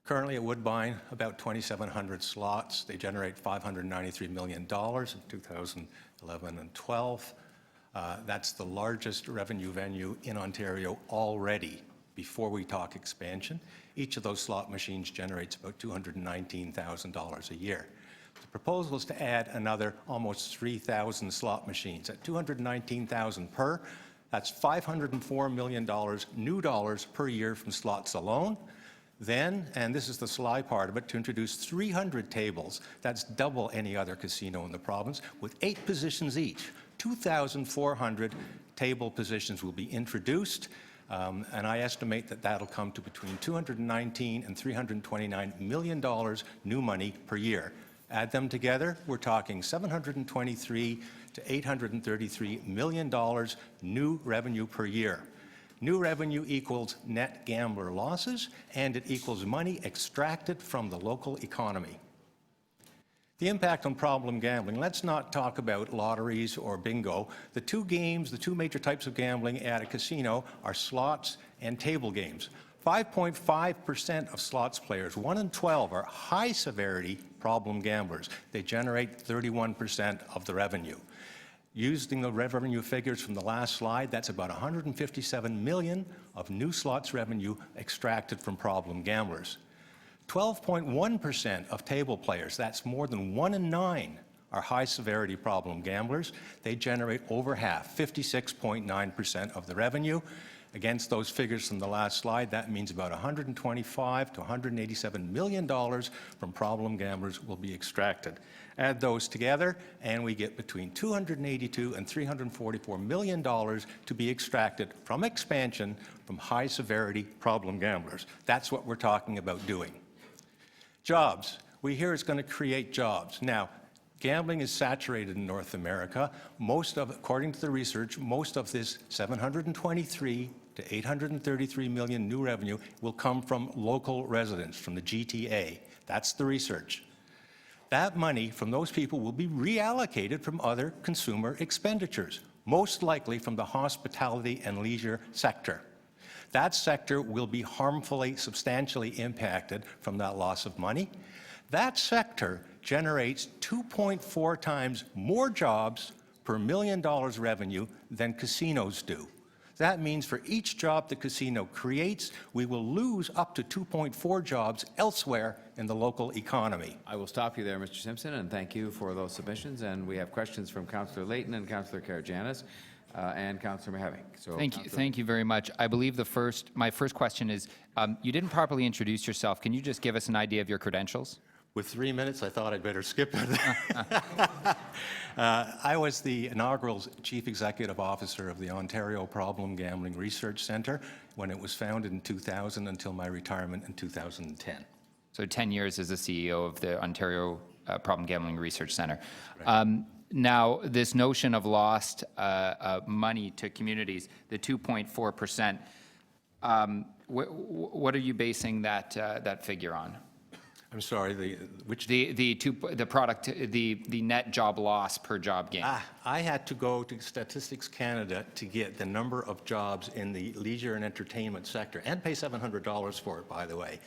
Currently at Woodbine, about 2,700 slots. They generate $593 million in 2011 and 12. That's the largest revenue venue in Ontario already before we talk expansion. Each of those slot machines generates about $219,000 a year. The proposal is to add another almost 3,000 slot machines at $219,000 per. That's $504 million new dollars per year from slots alone. Then, and this is the sly part of it, to introduce 300 tables. That's double any other casino in the province, with 8 positions each. 2,400 table positions will be introduced, and I estimate that that'll come to between $219 and $329 million new money per year. Add them together, we're talking $723 to $833 million new revenue per year. New revenue equals net gambler losses, and it equals money extracted from the local economy. The impact on problem gambling. Let's not talk about lotteries or bingo. The two major types of gambling at a casino are slots and table games. 5.5% of slots players, 1 in 12, are high-severity problem gamblers. They generate 31% of the revenue. Using the revenue figures from the last slide, that's about $157 million of new slots revenue extracted from problem gamblers. 12.1% of table players, that's more than 1 in 9, are high-severity problem gamblers. They generate over half, 56.9% of the revenue. Against those figures from the last slide, that means about $125 to $187 million from problem gamblers will be extracted. Add those together, and we get between $282 and $344 million to be extracted from expansion from high-severity problem gamblers. That's what we're talking about doing. Jobs. We hear it's going to create jobs. Now, gambling is saturated in North America. According to the research, most of this 723 to 833 million new revenue will come from local residents, from the GTA. That's the research. That money from those people will be reallocated from other consumer expenditures, most likely from the hospitality and leisure sector. That sector will be harmfully, substantially impacted from that loss of money. That sector generates 2.4 times more jobs per $1 million revenue than casinos do. That means for each job the casino creates, we will lose up to 2.4 jobs elsewhere in the local economy. I will stop you there, Mr. Simpson, and thank you for those submissions. And we have questions from Councillor Layton and Councillor Karygiannis and Councillor Maheving. So, Thank you very much. I believe my first question is, you didn't properly introduce yourself. Can you just give us an idea of your credentials? With 3 minutes, I thought I'd better skip it. I was the inaugural Chief Executive Officer of the Ontario Problem Gambling Research Centre when it was founded in 2000 until my retirement in 2010. So 10 years as the CEO of the Ontario Problem Gambling Research Centre. Now, this notion of lost money to communities, the 2.4%, what are you basing that figure on? I'm sorry, which? The net job loss per job gain. I had to go to Statistics Canada to get the number of jobs in the leisure and entertainment sector, and pay $700 for it, by the way.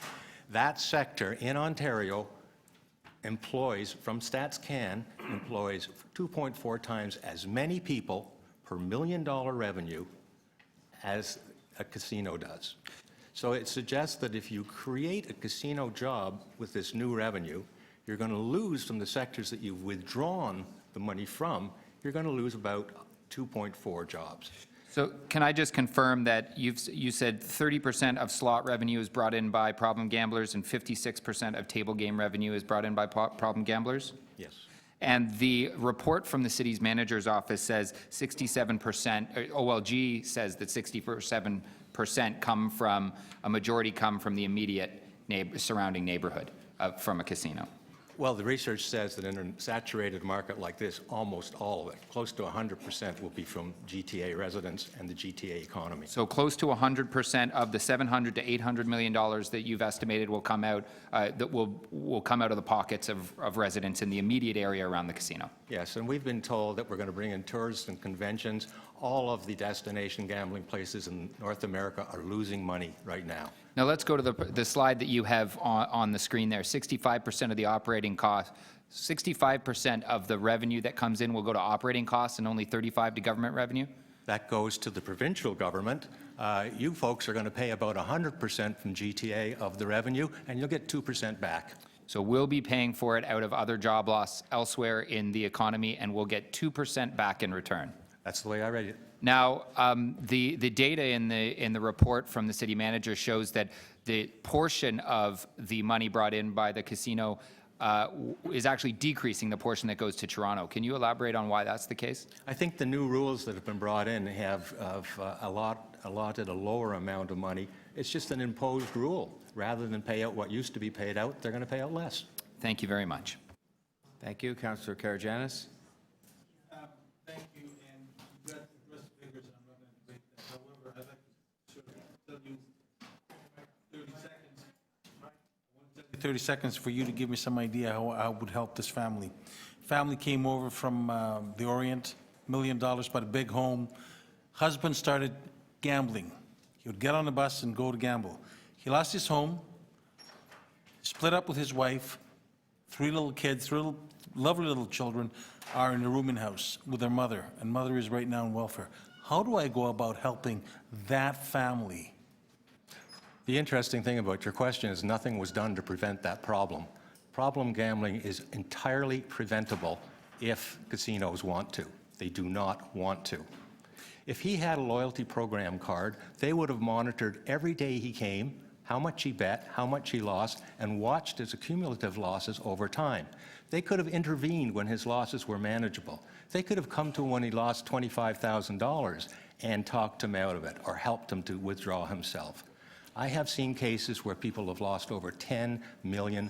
That sector in Ontario employs, from StatsCan, employs 2.4 times as many people per $1 million revenue as a casino does. So it suggests that if you create a casino job with this new revenue, you're going to lose from the sectors that you've withdrawn the money from, you're going to lose about 2.4 jobs. So can I just confirm that you said 30% of slot revenue is brought in by problem gamblers and 56% of table game revenue is brought in by problem gamblers? Yes. And the report from the city's manager's office says 67%, OLG says that 67% come from, a majority come from the immediate surrounding neighborhood from a casino. Well, the research says that in a saturated market like this, almost all of it, close to 100%, will be from GTA residents and the GTA economy. So close to 100% of the $700 to $800 million that you've estimated will come out, that will come out of the pockets of residents in the immediate area around the casino. Yes, and we've been told that we're going to bring in tourists and conventions. All of the destination gambling places in North America are losing money right now. Now let's go to the slide that you have on the screen there. 65% of the operating costs, 65% of the revenue that comes in will go to operating costs and only 35% to government revenue? That goes to the provincial government. You folks are going to pay about 100% from GTA of the revenue, and you'll get 2% back. So we'll be paying for it out of other job loss elsewhere in the economy, and we'll get 2% back in return. That's the way I read it. Now, the data in the report from the city manager shows that the portion of the money brought in by the casino is actually decreasing the portion that goes to Toronto. Can you elaborate on why that's the case? I think the new rules that have been brought in have allotted a lower amount of money. It's just an imposed rule. Rather than pay out what used to be paid out, they're going to pay out less. Thank you very much. Thank you. Councillor Karygiannis. Thank you, and you got the rest of the figures, and I'm not going to debate that. However, I'd like to sort of tell you 30 seconds. I want 30 seconds for you to give me some idea how I would help this family. Family came over from the Orient, $1 million, bought a big home. Husband started gambling. He would get on the bus and go to gamble. He lost his home, split up with his wife, 3 little kids, 3 lovely little children are in a rooming house with their mother, and mother is right now in welfare. How do I go about helping that family? The interesting thing about your question is nothing was done to prevent that problem. Problem gambling is entirely preventable if casinos want to. They do not want to. If he had a loyalty program card, they would have monitored every day he came, how much he bet, how much he lost, and watched his accumulative losses over time. They could have intervened when his losses were manageable. They could have come to him when he lost $25,000 and talked him out of it or helped him to withdraw himself. I have seen cases where people have lost over $10 million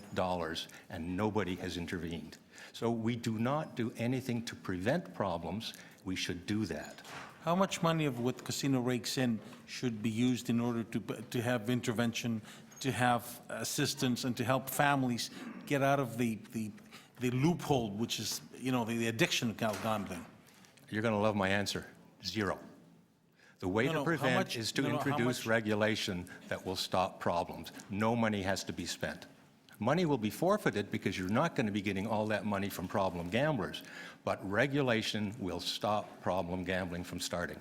and nobody has intervened. So we do not do anything to prevent problems. We should do that. How much money of what casino rakes in should be used in order to have intervention, to have assistance, and to help families get out of the loophole, which is, the addiction of gambling? You're going to love my answer. 0. The way to prevent is to introduce regulation that will stop problems. No money has to be spent. Money will be forfeited because you're not going to be getting all that money from problem gamblers, but regulation will stop problem gambling from starting.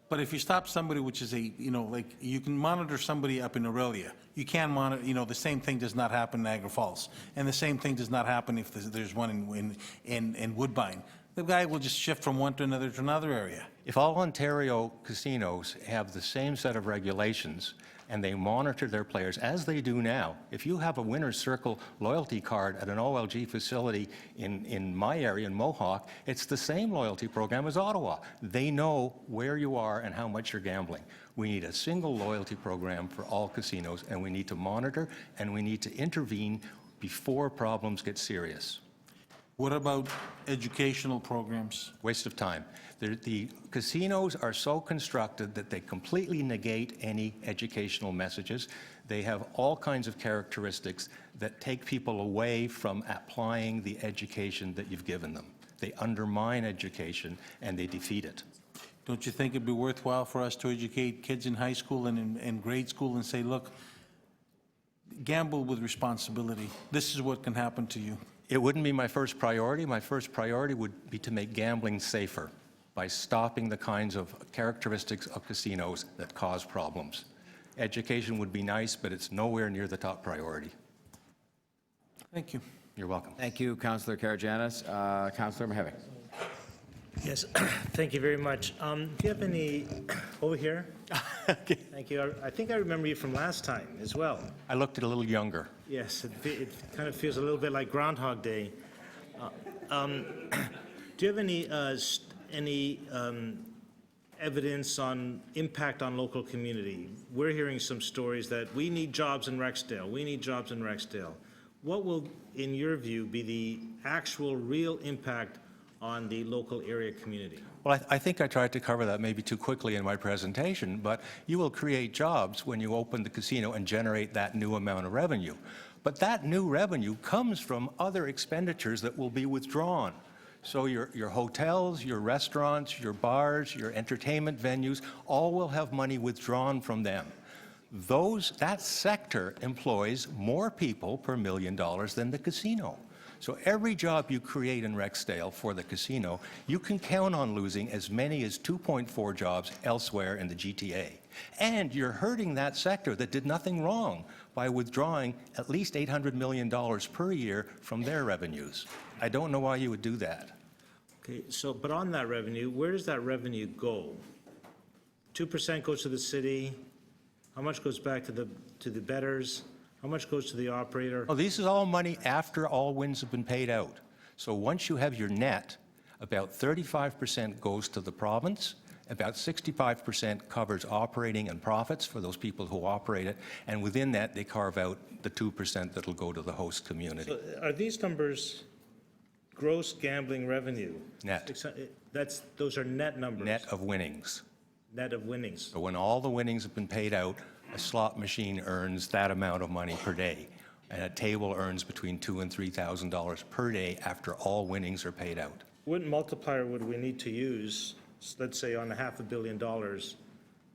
But if you stop somebody, which is like you can monitor somebody up in Aurelia, you can monitor, the same thing does not happen in Niagara Falls, and the same thing does not happen if there's one in Woodbine. The guy will just shift from one to another area. If all Ontario casinos have the same set of regulations and they monitor their players, as they do now, if you have a Winner's Circle loyalty card at an OLG facility in my area, in Mohawk, it's the same loyalty program as Ottawa. They know where you are and how much you're gambling. We need a single loyalty program for all casinos, and we need to monitor and we need to intervene before problems get serious. What about educational programs? Waste of time. The casinos are so constructed that they completely negate any educational messages. They have all kinds of characteristics that take people away from applying the education that you've given them. They undermine education and they defeat it. Don't you think it'd be worthwhile for us to educate kids in high school and in grade school and say, look, gamble with responsibility. This is what can happen to you. It wouldn't be my first priority. My first priority would be to make gambling safer by stopping the kinds of characteristics of casinos that cause problems. Education would be nice, but it's nowhere near the top priority. Thank you. You're welcome. Thank you, Councillor Karygiannis. Councillor Mihevc. Yes, thank you very much. Do you have any, over here? Okay. Thank you. I think I remember you from last time as well. I looked a little younger. Yes, it kind of feels a little bit like Groundhog Day. Do you have any evidence on impact on local community? We're hearing some stories that we need jobs in Rexdale. We need jobs in Rexdale. What will, in your view, be the actual real impact on the local area community? Well, I think I tried to cover that maybe too quickly in my presentation, but you will create jobs when you open the casino and generate that new amount of revenue. But that new revenue comes from other expenditures that will be withdrawn. So your hotels, your restaurants, your bars, your entertainment venues, all will have money withdrawn from them. That sector employs more people per $1 million than the casino. So every job you create in Rexdale for the casino, you can count on losing as many as 2.4 jobs elsewhere in the GTA. And you're hurting that sector that did nothing wrong by withdrawing at least $800 million per year from their revenues. I don't know why you would do that. Okay, so, but on that revenue, where does that revenue go? 2% goes to the city. How much goes back to the bettors? How much goes to the operator? Oh, this is all money after all wins have been paid out. So once you have your net, about 35% goes to the province, about 65% covers operating and profits for those people who operate it, and within that, they carve out the 2% that'll go to the host community. So are these numbers gross gambling revenue? Net. Those are net numbers? Net of winnings. Net of winnings. So when all the winnings have been paid out, a slot machine earns that amount of money per day, and a table earns between $2,000 and $3,000 per day after all winnings are paid out. What multiplier would we need to use, let's say on $500 million, to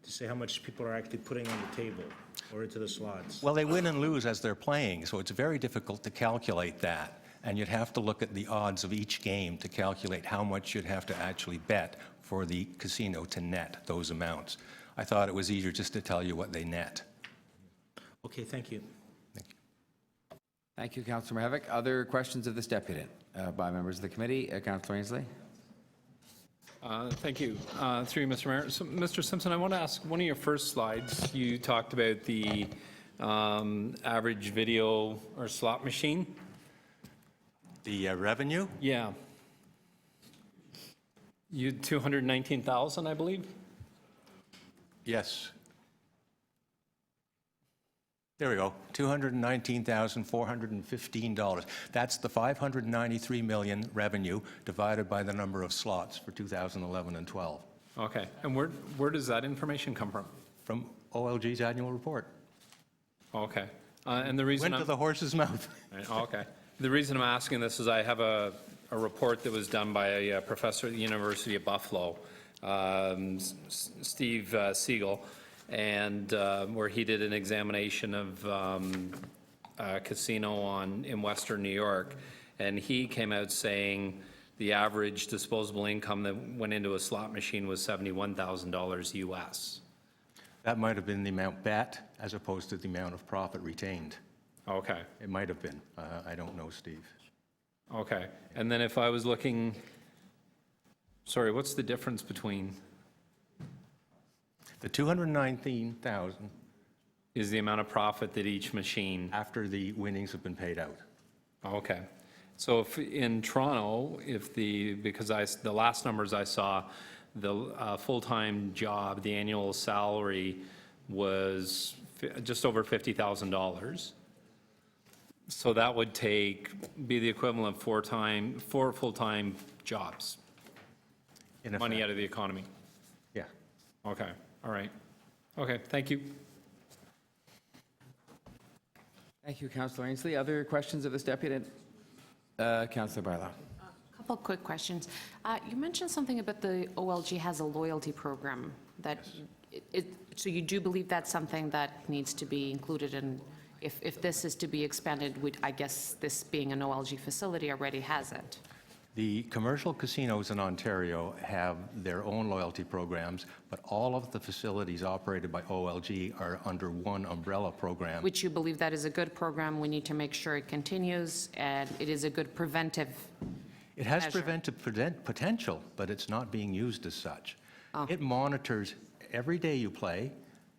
say how much people are actually putting on the table or into the slots? Well, they win and lose as they're playing, so it's very difficult to calculate that. And you'd have to look at the odds of each game to calculate how much you'd have to actually bet for the casino to net those amounts. I thought it was easier just to tell you what they net. Okay, thank you. Thank you, Councillor Mahevik. Other questions of this deputant by members of the committee? Councillor Ainsley? Thank you. Through you, Mr. Mayor. So, Mr. Simpson, I want to ask, one of your first slides, you talked about the average video or slot machine. The revenue? Yeah. You 219,000, I believe? Yes. There we go, $219,415. That's the $593 million revenue divided by the number of slots for 2011 and 12. Okay. And where does that information come from? From OLG's annual report. Okay. And the reason Went to the horse's mouth. Right, okay. The reason I'm asking this is I have a report that was done by a professor at the University of Buffalo, Steve Siegel, and where he did an examination of a casino in Western New York, and he came out saying the average disposable income that went into a slot machine was $71,000 US. That might have been the amount bet as opposed to the amount of profit retained. Okay. It might have been. I don't know, Steve. Okay. And then if I was looking, sorry, what's the difference between? The 219,000 is the amount of profit that each machine. After the winnings have been paid out. Okay. So if in Toronto, because the last numbers I saw, the full-time job, the annual salary was just over $50,000. So that would be the equivalent of four full-time jobs. Money out of the economy. Yeah. Okay. All right. Okay. Thank you. Thank you, Councillor Ainsley. Other questions of this deputant? Councillor Barlow. Couple quick questions. You mentioned something about the OLG has a loyalty program that, so you do believe that's something that needs to be included in, if this is to be expanded, I guess this being an OLG facility already has it. The commercial casinos in Ontario have their own loyalty programs, but all of the facilities operated by OLG are under one umbrella program. Which you believe that is a good program, we need to make sure it continues, and it is a good preventive It has measure. preventive potential, but it's not being used as such. Oh. It monitors every day you play,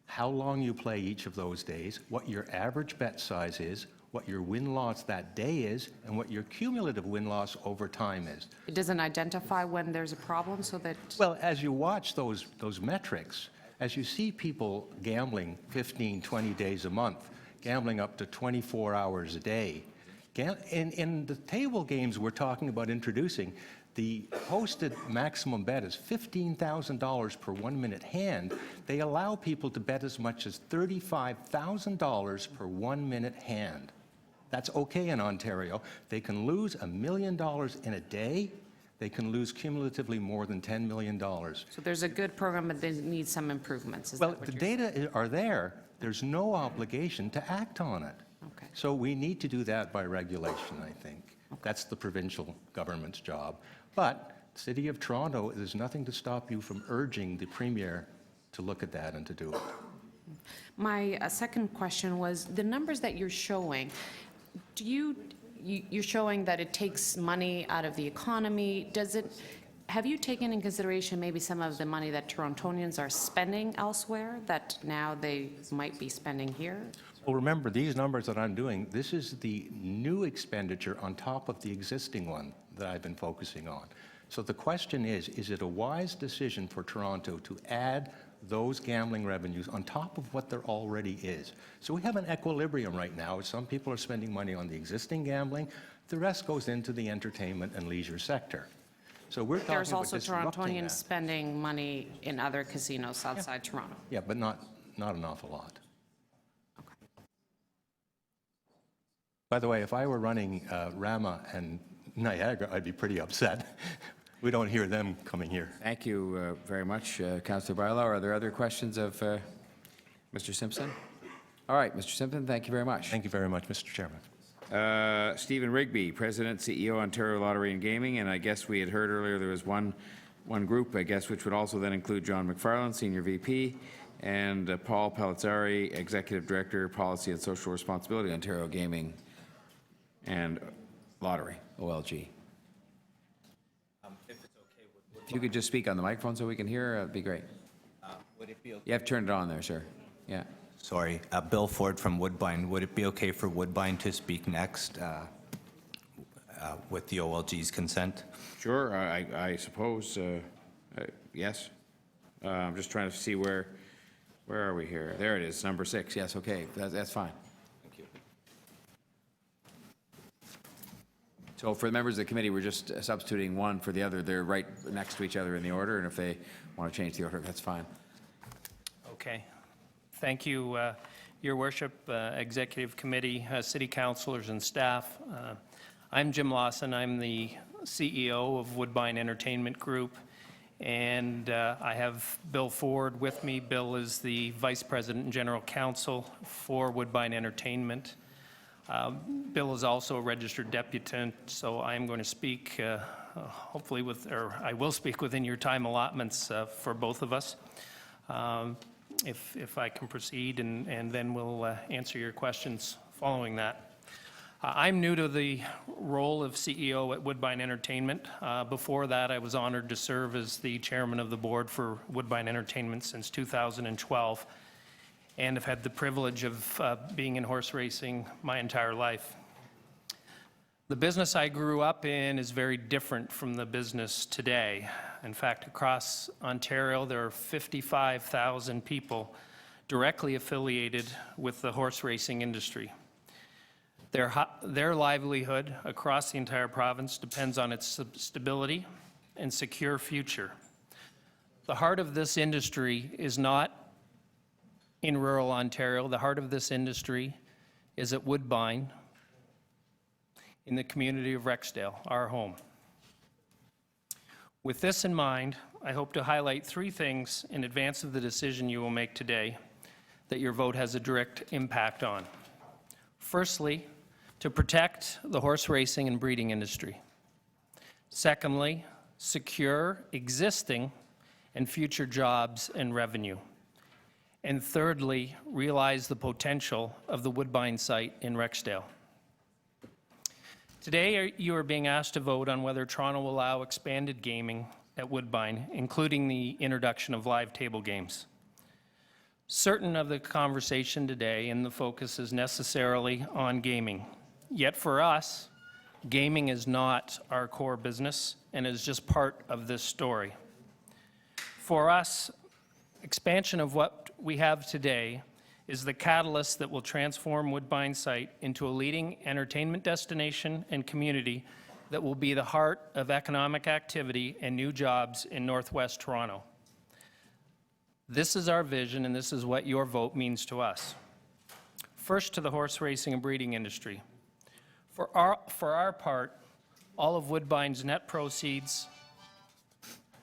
how long you play each of those days, what your average bet size is, what your win-loss that day is, and what your cumulative win-loss over time is. It doesn't identify when there's a problem so that... Well, as you watch those metrics, as you see people gambling 15, 20 days a month, gambling up to 24 hours a day, in the table games we're talking about introducing, the posted maximum bet is $15,000 per 1 minute hand. They allow people to bet as much as $35,000 per 1 minute hand. That's okay in Ontario. They can lose $1 million in a day. They can lose cumulatively more than $10 million. So there's a good program, but they need some improvements. Is Well, that what the you're data are there. There's no obligation to act on it. Okay. So we need to do that by regulation, I think. That's the provincial government's job. But the City of Toronto, there's nothing to stop you from urging the Premier to look at that and to do it. My second question was, the numbers that you're showing, you're showing that it takes money out of the economy. Have you taken in consideration maybe some of the money that Torontonians are spending elsewhere that now they might be spending here? Well, remember, these numbers that I'm doing, this is the new expenditure on top of the existing one that I've been focusing on. So the question is it a wise decision for Toronto to add those gambling revenues on top of what there already is? So we have an equilibrium right now. Some people are spending money on the existing gambling. The rest goes into the entertainment and leisure sector. So we're talking There's about also disrupting Torontonians that. spending money in other casinos outside Toronto. Yeah, but not an awful lot. By the way, if I were running Rama and Niagara, I'd be pretty upset. We don't hear them coming here. Thank you very much, Councillor Barlow. Are there other questions of Mr. Simpson? All right, Mr. Simpson, thank you very much. Thank you very much, Mr. Chairman. Stephen Rigby, President, CEO, Ontario Lottery and Gaming, and I guess we had heard earlier there was one group, I guess, which would also then include John McFarland, Senior VP, and Paul Palizzari, Executive Director, Policy and Social Responsibility, Ontario Gaming and Lottery, OLG. If you could just speak on the microphone so we can hear, that'd be great. Would it be okay? You have to turn it on there, sir. Yeah. Sorry, Bill Ford from Woodbine. Would it be okay for Woodbine to speak next with the OLG's consent? Sure, I suppose, yes. I'm just trying to see where are we here? There it is, number 6. Yes, okay, that's fine. Thank you. So for the members of the committee, we're just substituting one for the other. They're right next to each other in the order, and if they want to change the order, that's fine. Okay. Thank you, Your Worship, Executive Committee, City Councilors and staff. I'm Jim Lawson. I'm the CEO of Woodbine Entertainment Group, and I have Bill Ford with me. Bill is the Vice President and General Counsel for Woodbine Entertainment. Bill is also a registered debutant, so I am going to speak, hopefully I will speak within your time allotments for both of us. If I can proceed, and then we'll answer your questions following that. I'm new to the role of CEO at Woodbine Entertainment. Before that, I was honored to serve as the chairman of the board for Woodbine Entertainment since 2012, and have had the privilege of being in horse racing my entire life. The business I grew up in is very different from the business today. In fact, across Ontario, there are 55,000 people directly affiliated with the horse racing industry. Their livelihood across the entire province depends on its stability and secure future. The heart of this industry is not in rural Ontario. The heart of this industry is at Woodbine, in the community of Rexdale, our home. With this in mind, I hope to highlight 3 things in advance of the decision you will make today that your vote has a direct impact on. Firstly, to protect the horse racing and breeding industry. Secondly, secure existing and future jobs and revenue. And thirdly, realize the potential of the Woodbine site in Rexdale. Today, you are being asked to vote on whether Toronto will allow expanded gaming at Woodbine, including the introduction of live table games. Certain of the conversation today and the focus is necessarily on gaming. Yet for us, gaming is not our core business and is just part of this story. For us, expansion of what we have today is the catalyst that will transform Woodbine site into a leading entertainment destination and community that will be the heart of economic activity and new jobs in Northwest Toronto. This is our vision, and this is what your vote means to us. First, to the horse racing and breeding industry. For our part, all of Woodbine's net proceeds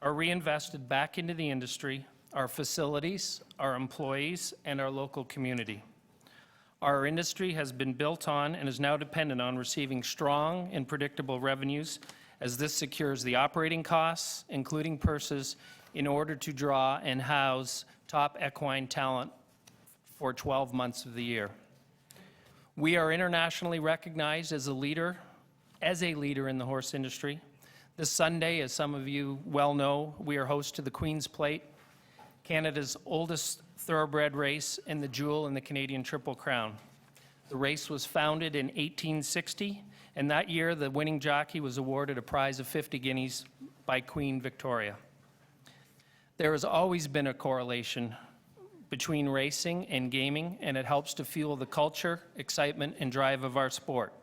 are reinvested back into the industry, our facilities, our employees, and our local community. Our industry has been built on and is now dependent on receiving strong and predictable revenues, as this secures the operating costs, including purses, in order to draw and house top equine talent for 12 months of the year. We are internationally recognized as a leader in the horse industry. This Sunday, as some of you well know, we are host to the Queen's Plate, Canada's oldest thoroughbred race and the jewel in the Canadian Triple Crown. The race was founded in 1860, and that year the winning jockey was awarded a prize of 50 guineas by Queen Victoria. There has always been a correlation between racing and gaming, and it helps to fuel the culture, excitement, and drive of our sport.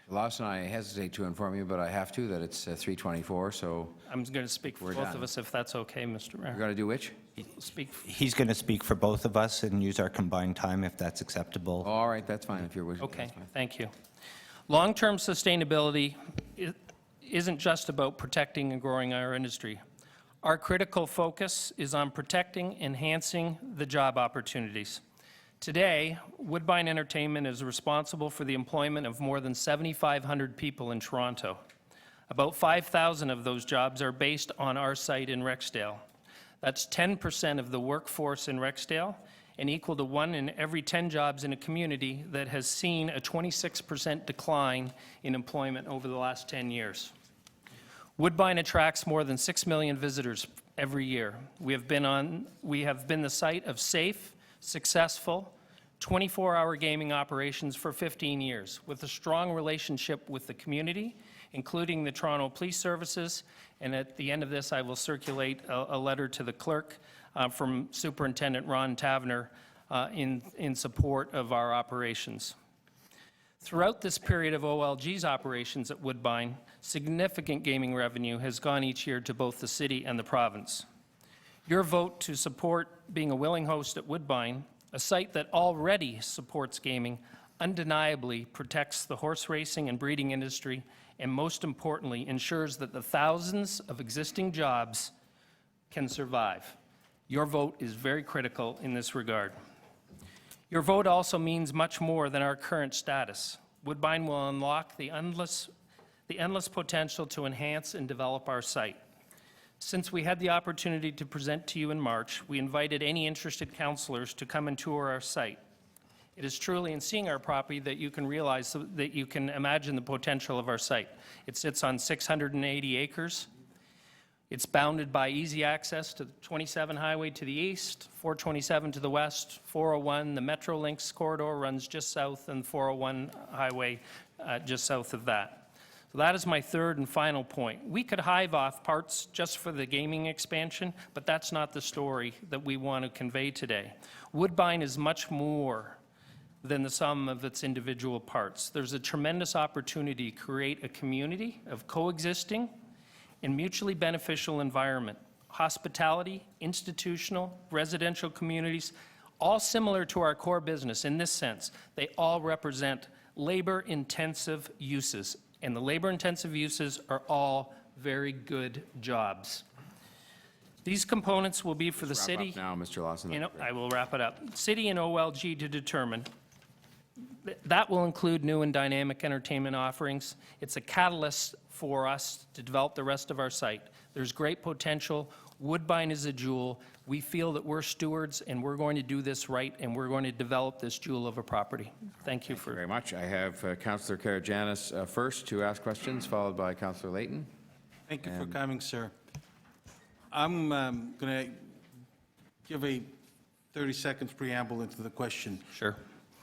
Lawson, I hesitate to inform you, but I have to, that it's 3:24, so I'm going to speak for We're both done. of us, if that's okay, Mr. Mayor. we're going to do which? Speak. He's going to speak for both of us and use our combined time if that's acceptable. All right, that's fine if you're wishing. Okay, That's fine. thank you. Long-term sustainability isn't just about protecting and growing our industry. Our critical focus is on protecting, enhancing the job opportunities. Today, Woodbine Entertainment is responsible for the employment of more than 7,500 people in Toronto. About 5,000 of those jobs are based on our site in Rexdale. That's 10% of the workforce in Rexdale and equal to 1 in every 10 jobs in a community that has seen a 26% decline in employment over the last 10 years. Woodbine attracts more than 6 million visitors every year. We have been the site of safe, successful, 24-hour gaming operations for 15 years, with a strong relationship with the community, including the Toronto Police Services. And at the end of this, I will circulate a letter to the clerk from Superintendent Ron Tavener in support of our operations. Throughout this period of OLG's operations at Woodbine, significant gaming revenue has gone each year to both the city and the province. Your vote to support being a willing host at Woodbine, a site that already supports gaming, undeniably protects the horse racing and breeding industry, and most importantly, ensures that the thousands of existing jobs can survive. Your vote is very critical in this regard. Your vote also means much more than our current status. Woodbine will unlock the endless potential to enhance and develop our site. Since we had the opportunity to present to you in March, we invited any interested councillors to come and tour our site. It is truly in seeing our property that you can realize, that you can imagine the potential of our site. It sits on 680 acres. It's bounded by easy access to the 27 highway to the east, 427 to the west, 401, the Metrolinx corridor runs just south, and 401 highway just south of that. So that is my third and final point. We could hive off parts just for the gaming expansion, but that's not the story that we want to convey today. Woodbine is much more than the sum of its individual parts. There's a tremendous opportunity to create a community of coexisting and mutually beneficial environment. Hospitality, institutional, residential communities, all similar to our core business in this sense. They all represent labor-intensive uses, and the labor-intensive uses are all very good jobs. These components will be for the city. Wrap up now, Mr. Lawson. I will wrap it up. City and OLG to determine. That will include new and dynamic entertainment offerings. It's a catalyst for us to develop the rest of our site. There's great potential. Woodbine is a jewel. We feel that we're stewards, and we're going to do this right, and we're going to develop this jewel of a property. Thank you very much. I have Councillor Karygiannis first to ask questions, followed by Councillor Layton. Thank you for coming, sir. I'm going to give a 30 seconds preamble into the question. Sure.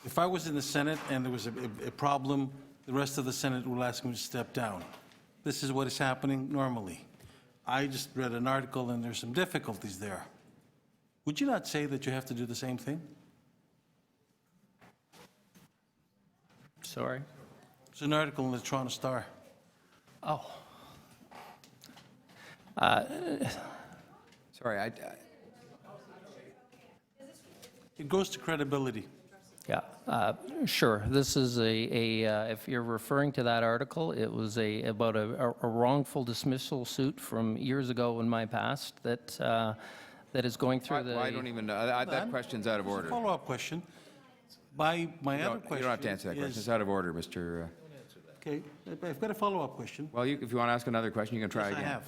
If I was in the Senate and there was a problem, the rest of the Senate will ask me to step down. This is what is happening normally. I just read an article and there's some difficulties there. Would you not say that you have to do the same thing? Sorry? It's an article in the Toronto Star. Oh. Sorry, It goes to credibility. Yeah, sure. This is if you're referring to that article, it was about a wrongful dismissal suit from years ago in my past that is going through the... I don't even know. That question's out of order. Follow-up question. My other question You don't have to answer that question. is- It's out of order, Mr. Okay, I've got a follow-up question. Well, if you want to ask another question, you can try Yes, again. I have.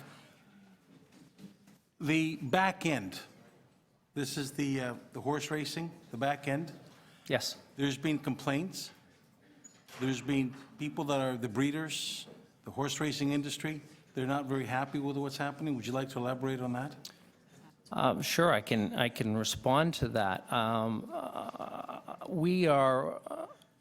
The back end, this is the horse racing, the back end? Yes. There's been complaints. There's been people that are the breeders, the horse racing industry. They're not very happy with what's happening. Would you like to elaborate on that? Sure, I can respond to that. We are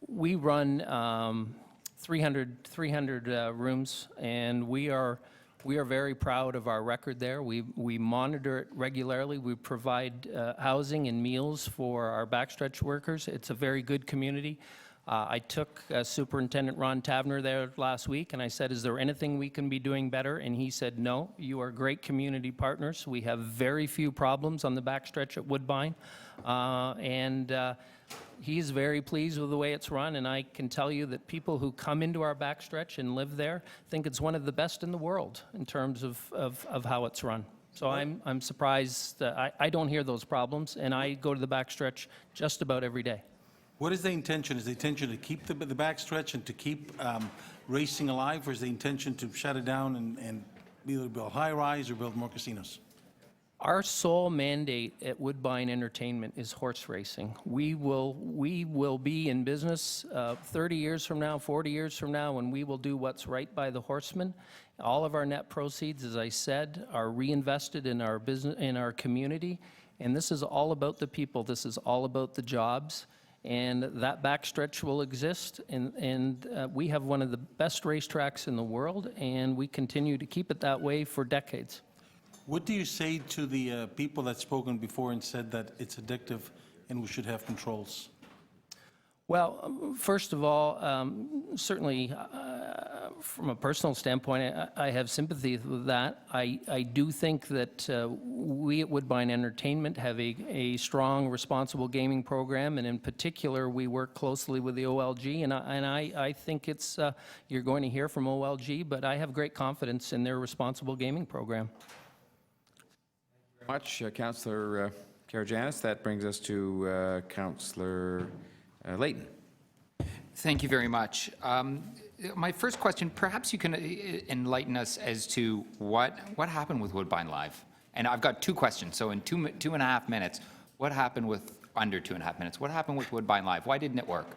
We run 300 rooms, and we are very proud of our record there. We monitor it regularly. We provide housing and meals for our backstretch workers. It's a very good community. I took Superintendent Ron Tavener there last week, and I said, is there anything we can be doing better? And he said, no, you are great community partners. We have very few problems on the backstretch at Woodbine. He's very pleased with the way it's run, and I can tell you that people who come into our backstretch and live there think it's one of the best in the world in terms of how it's run. So I'm surprised that I don't hear those problems, and I go to the backstretch just about every day. What is the intention? Is the intention to keep the backstretch and to keep racing alive, or is the intention to shut it down and either build high-rise or build more casinos? Our sole mandate at Woodbine Entertainment is horse racing. We will be in business 30 years from now, 40 years from now, and we will do what's right by the horsemen. All of our net proceeds, as I said, are reinvested in our business, in our community, and this is all about the people. This is all about the jobs. And that backstretch will exist, and we have one of the best racetracks in the world, and we continue to keep it that way for decades. What do you say to the people that's spoken before and said that it's addictive and we should have controls? Well, first of all, certainly from a personal standpoint, I have sympathy with that. I do think that we at Woodbine Entertainment have a strong, responsible gaming program, and in particular, we work closely with the OLG, and I think it's, you're going to hear from OLG, but I have great confidence in their responsible gaming program. Much, Councillor Karygiannis. That brings us to Councillor Layton. Thank you very much. My first question, perhaps you can enlighten us as to what happened with Woodbine Live. And I've got two questions. So in two and a half minutes, what happened with, under 2.5 minutes, what happened with Woodbine Live? Why didn't it work?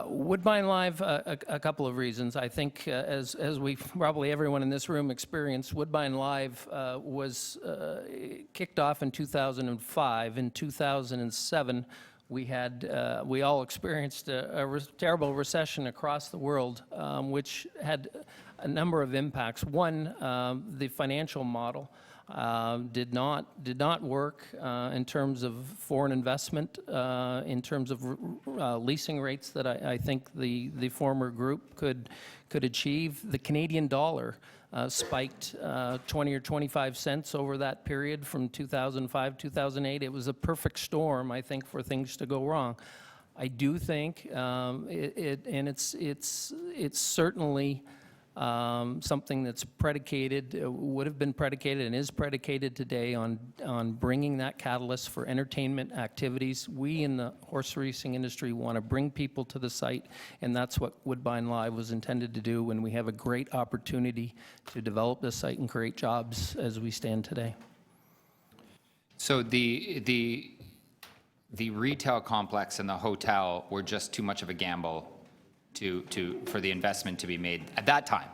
Woodbine Live, a couple of reasons. I think as we probably everyone in this room experienced, Woodbine Live was kicked off in 2005. In 2007, we all experienced a terrible recession across the world, which had a number of impacts. One, the financial model did not work in terms of foreign investment, in terms of leasing rates that I think the former group could achieve. The Canadian dollar spiked 20 or 25 cents over that period from 2005, 2008. It was a perfect storm, I think, for things to go wrong. I do think it's certainly something that's predicated, would have been predicated and is predicated today on bringing that catalyst for entertainment activities. We in the horse racing industry want to bring people to the site, and that's what Woodbine Live was intended to do when we have a great opportunity to develop this site and create jobs as we stand today. So the retail complex and the hotel were just too much of a gamble for the investment to be made at that time?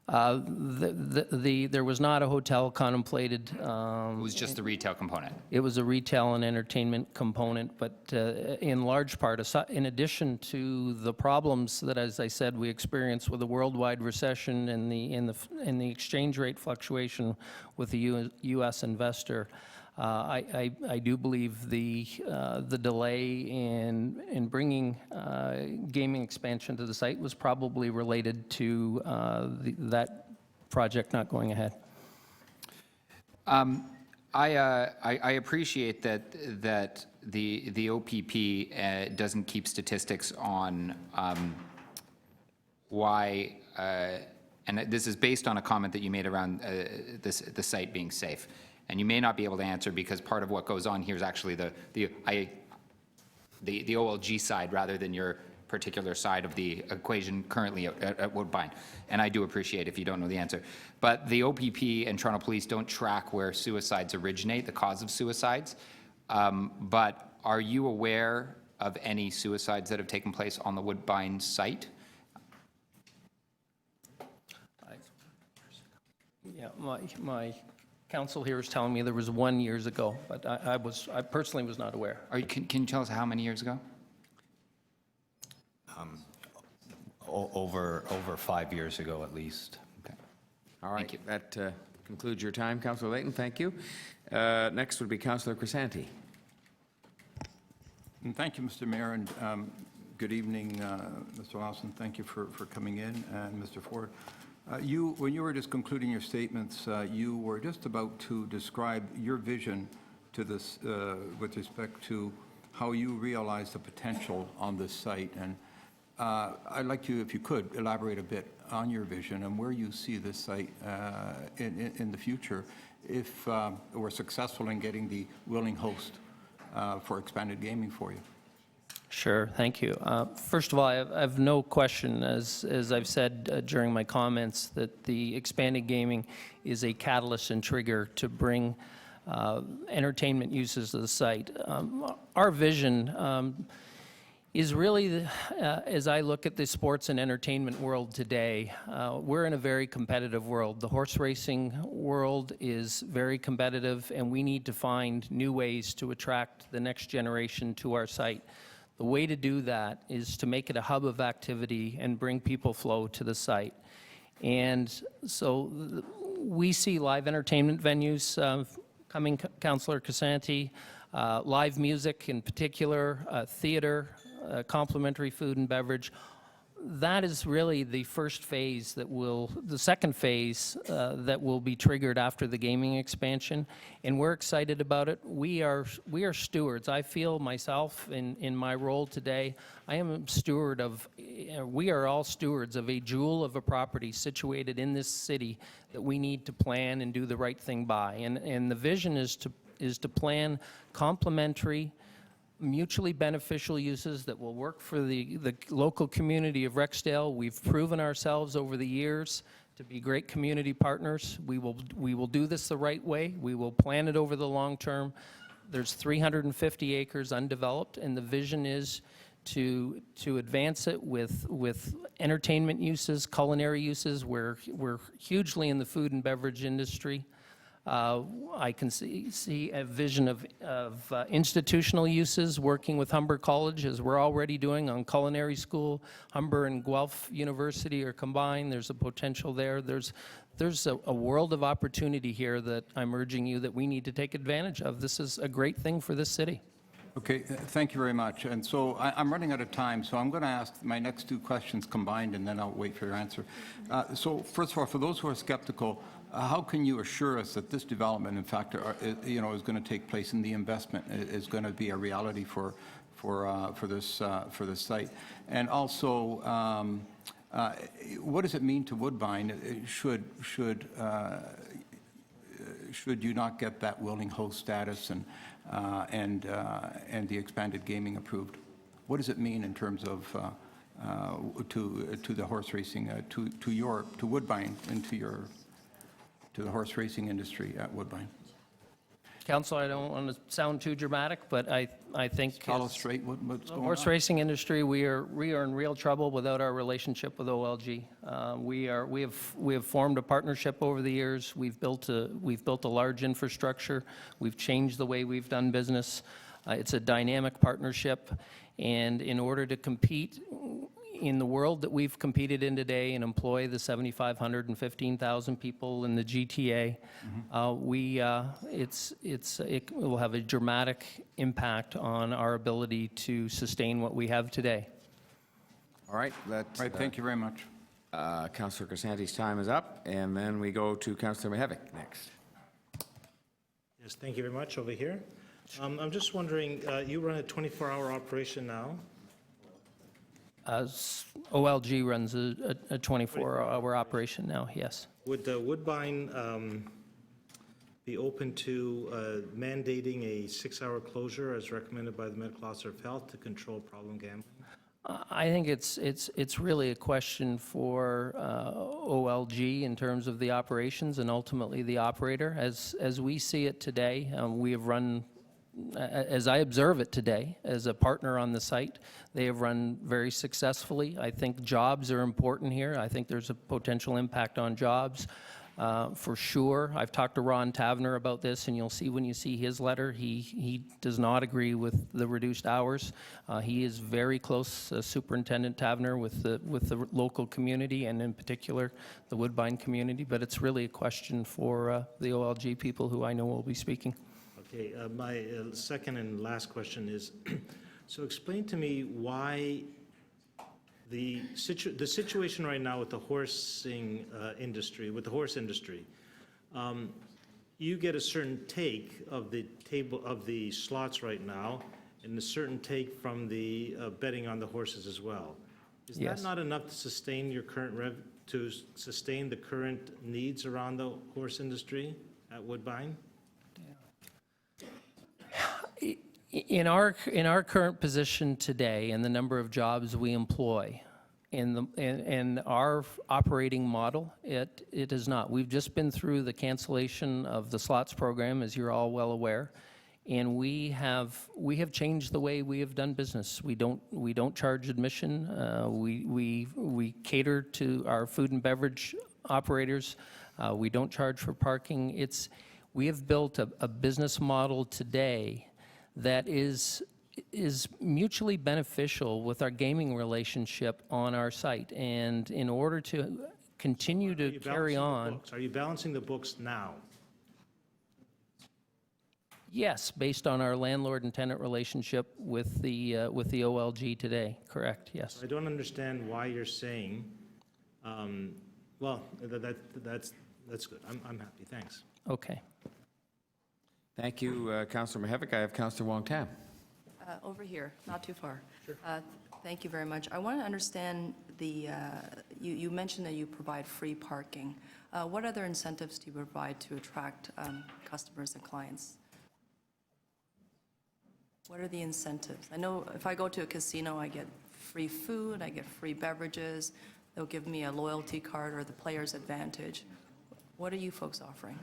There was not a hotel contemplated. It was just the retail component? It was a retail and entertainment component, but in large part, in addition to the problems that, as I said, we experienced with the worldwide recession and the exchange rate fluctuation with the U.S. investor, I do believe the delay in bringing gaming expansion to the site was probably related to that project not going ahead. I appreciate that the OPP doesn't keep statistics on why, and this is based on a comment that you made around the site being safe. And you may not be able to answer because part of what goes on here is actually the OLG side rather than your particular side of the equation currently at Woodbine. And I do appreciate if you don't know the answer. But the OPP and Toronto Police don't track where suicides originate, the cause of suicides. But are you aware of any suicides that have taken place on the Woodbine site? Yeah, my counsel here is telling me there was one years ago, but I personally was not aware. Can you tell us how many years ago? over 5 years ago at least. All right. That concludes your time, Councillor Layton. Thank you. Next would be Councillor Crisanti. And thank you, Mr. Mayor, and good evening, Mr. Lawson. Thank you for coming in, and Mr. Ford. When you were just concluding your statements, you were just about to describe your vision to this with respect to how you realize the potential on this site. And I'd like you, if you could, elaborate a bit on your vision and where you see this site in the future if we're successful in getting the willing host for expanded gaming for you. Sure, thank you. First of all, I have no question, as I've said during my comments, that the expanded gaming is a catalyst and trigger to bring entertainment uses to the site. Our vision is really, as I look at the sports and entertainment world today, we're in a very competitive world. The horse racing world is very competitive, and we need to find new ways to attract the next generation to our site. The way to do that is to make it a hub of activity and bring people flow to the site. And so we see live entertainment venues coming, Councillor Crisanti, live music in particular, theater, complimentary food and beverage. That is really the first phase the second phase that will be triggered after the gaming expansion, and we're excited about it. We are stewards. I feel myself in my role today, I am a steward of, we are all stewards of a jewel of a property situated in this city that we need to plan and do the right thing by. And the vision is to plan complementary, mutually beneficial uses that will work for the local community of Rexdale. We've proven ourselves over the years to be great community partners. We will do this the right way. We will plan it over the long term. There's 350 acres undeveloped, and the vision is to advance it with entertainment uses, culinary uses. We're hugely in the food and beverage industry. I can see a vision of institutional uses, working with Humber College, as we're already doing on culinary school. Humber and Guelph University are combined. There's a potential there. There's a world of opportunity here that I'm urging you that we need to take advantage of. This is a great thing for this city. Okay, thank you very much. And so I'm running out of time, so I'm going to ask my next two questions combined, and then I'll wait for your answer. So first of all, for those who are skeptical, how can you assure us that this development, in fact, is going to take place and the investment is going to be a reality for this site? And also, what does it mean to Woodbine? Should you not get that willing host status and the expanded gaming approved? What does it mean in terms of to the horse racing, to Woodbine, and to the horse racing industry at Woodbine? Council, I don't want to sound too dramatic, but I think tell us straight what's going the on. horse racing industry, we are in real trouble without our relationship with OLG. We have formed a partnership over the years. We've built a large infrastructure. We've changed the way we've done business. It's a dynamic partnership, and in order to compete in the world that we've competed in today and employ the 7,500 and 15,000 people in the GTA, it will have a dramatic impact on our ability to sustain what we have today. All right. Thank you very much. Councillor Crisanti's time is up, and then we go to Councillor Mihevc next. Yes, thank you very much. Over here. I'm just wondering, you run a 24-hour operation now? OLG runs a 24-hour operation now, yes. Would Woodbine be open to mandating a 6-hour closure as recommended by the Medical Officer of Health to control problem gambling? I think it's really a question for OLG in terms of the operations and ultimately the operator. As we see it today, we have run, as I observe it today, as a partner on the site, they have run very successfully. I think jobs are important here. I think there's a potential impact on jobs. for sure. I've talked to Ron Tavener about this, and you'll see when you see his letter, he does not agree with the reduced hours. He is very close, Superintendent Tavener, with the local community, and in particular, the Woodbine community, but it's really a question for the OLG people who I know will be speaking. Okay, my second and last question is, so explain to me why the situation right now with the horsing industry, with the horse industry, you get a certain take of the table of the slots right now, and a certain take from the betting on the horses as well. Is Yes. that not enough to sustain your current to sustain the current needs around the horse industry at Woodbine? In our current position today and the number of jobs we employ, in our operating model, it is not. We've just been through the cancellation of the slots program, as you're all well aware, and we have changed the way we have done business. We don't charge admission. We cater to our food and beverage operators. We don't charge for parking. We have built a business model today that is mutually beneficial with our gaming relationship on our site. And in order to continue to carry on... Are you balancing the books now? Yes, based on our landlord and tenant relationship with the OLG today, correct, yes. I don't understand why you're saying, well, that's good. I'm happy, thanks. Okay. Thank you, Councillor Mihevc. I have Councillor Wong Tam. Over here, not too far. Thank you very much. I want to understand you mentioned that you provide free parking. What other incentives do you provide to attract customers and clients? What are the incentives? I know if I go to a casino, I get free food, I get free beverages, they'll give me a loyalty card or the Player's Advantage. What are you folks offering?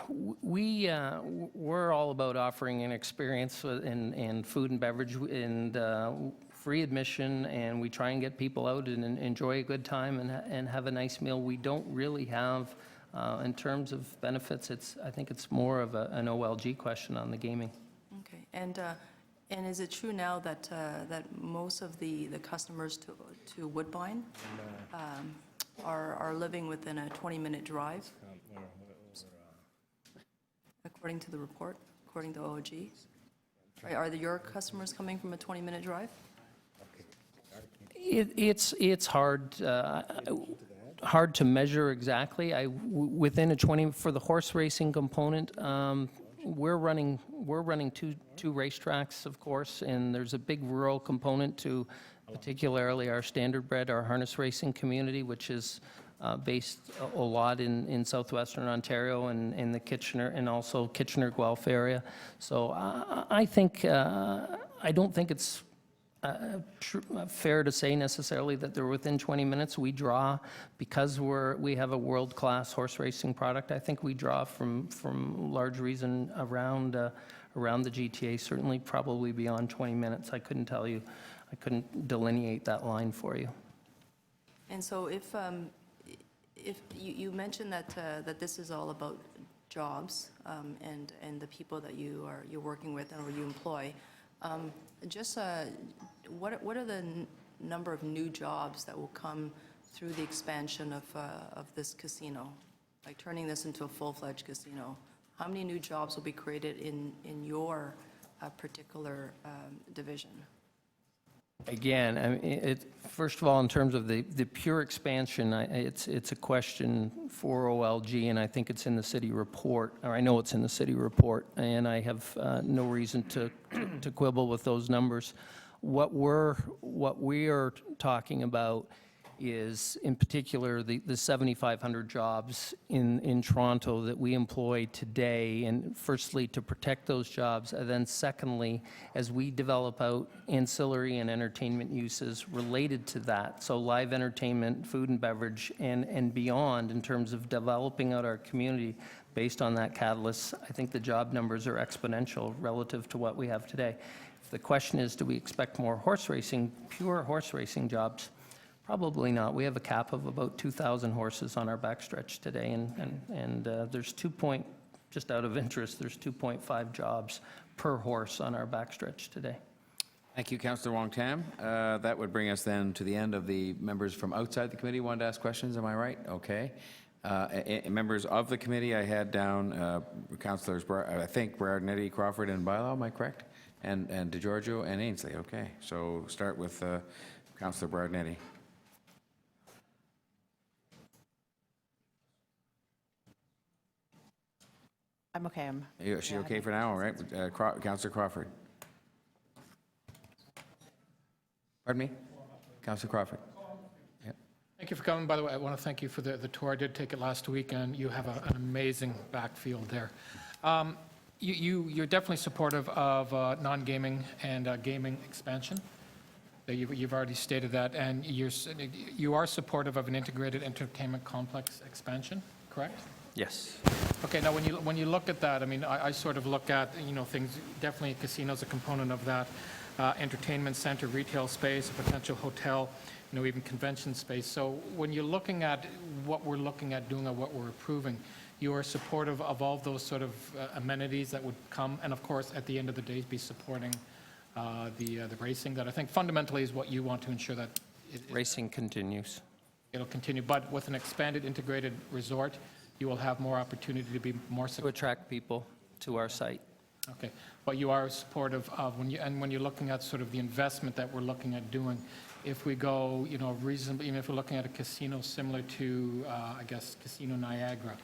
We're all about offering an experience in food and beverage and free admission, and we try and get people out and enjoy a good time and have a nice meal. We don't really have, in terms of benefits, I think it's more of an OLG question on the gaming. Okay, and is it true now that most of the customers to Woodbine are living within a 20-minute drive? According to the report, according to OLG? Are your customers coming from a 20-minute drive? It's hard to measure exactly. Within a 20 for the horse racing component, we're running two racetracks, of course, and there's a big rural component to particularly our standardbred, our harness racing community, which is based a lot in southwestern Ontario and the Kitchener and also Kitchener-Guelph area. So I think I don't think it's fair to say necessarily that they're within 20 minutes. We draw because we have a world-class horse racing product. I think we draw from large reason around the GTA, certainly probably beyond 20 minutes. I couldn't tell you. I couldn't delineate that line for you. And so if you mentioned that this is all about jobs and the people that you're working with or you employ, what are the number of new jobs that will come through the expansion of this casino, like turning this into a full-fledged casino? How many new jobs will be created in your particular division? Again, I mean, first of all, in terms of the pure expansion, it's a question for OLG, and I think it's in the city report, or I know it's in the city report, and I have no reason to quibble with those numbers. What we are talking about is, in particular, the 7,500 jobs in Toronto that we employ today, and firstly, to protect those jobs, and then secondly, as we develop out ancillary and entertainment uses related to that, so live entertainment, food and beverage, and beyond in terms of developing out our community based on that catalyst, I think the job numbers are exponential relative to what we have today. If the question is, do we expect more horse racing, pure horse racing jobs? Probably not. We have a cap of about 2,000 horses on our backstretch today, and there's just out of interest, there's 2.5 jobs per horse on our backstretch today. Thank you, Councillor Wong Tam. That would bring us then to the end of the members from outside the committee wanted to ask questions, am I right? Okay. Members of the committee, I had down Councillors, I think, Berardinetti, Crawford, and Bylaw, am I correct? And DeGiorgio and Ainsley, okay. So start with Councillor Berardinetti. I'm okay. Is she okay for now, all right? Councillor Crawford. Pardon me? Councillor Crawford. Yeah. Thank you for coming. By the way, I want to thank you for the tour. I did take it last week, and you have an amazing backfield there. You're definitely supportive of non-gaming and gaming expansion. You've already stated that, and you are supportive of an integrated entertainment complex expansion, correct? Yes. Okay, now when you look at that, I mean, I sort of look at, things, definitely casinos a component of that, entertainment center, retail space, a potential hotel, even convention space. So when you're looking at what we're looking at doing or what we're approving, you are supportive of all those sort of amenities that would come, and of course, at the end of the day, be supporting the racing that I think fundamentally is what you want to ensure that racing continues. It'll continue, but with an expanded integrated resort, you will have more opportunity to be more to attract people to our site. Okay, but you are supportive of when you're looking at sort of the investment that we're looking at doing. If we go, reasonably, even if we're looking at a casino similar to, I guess, Casino Niagara,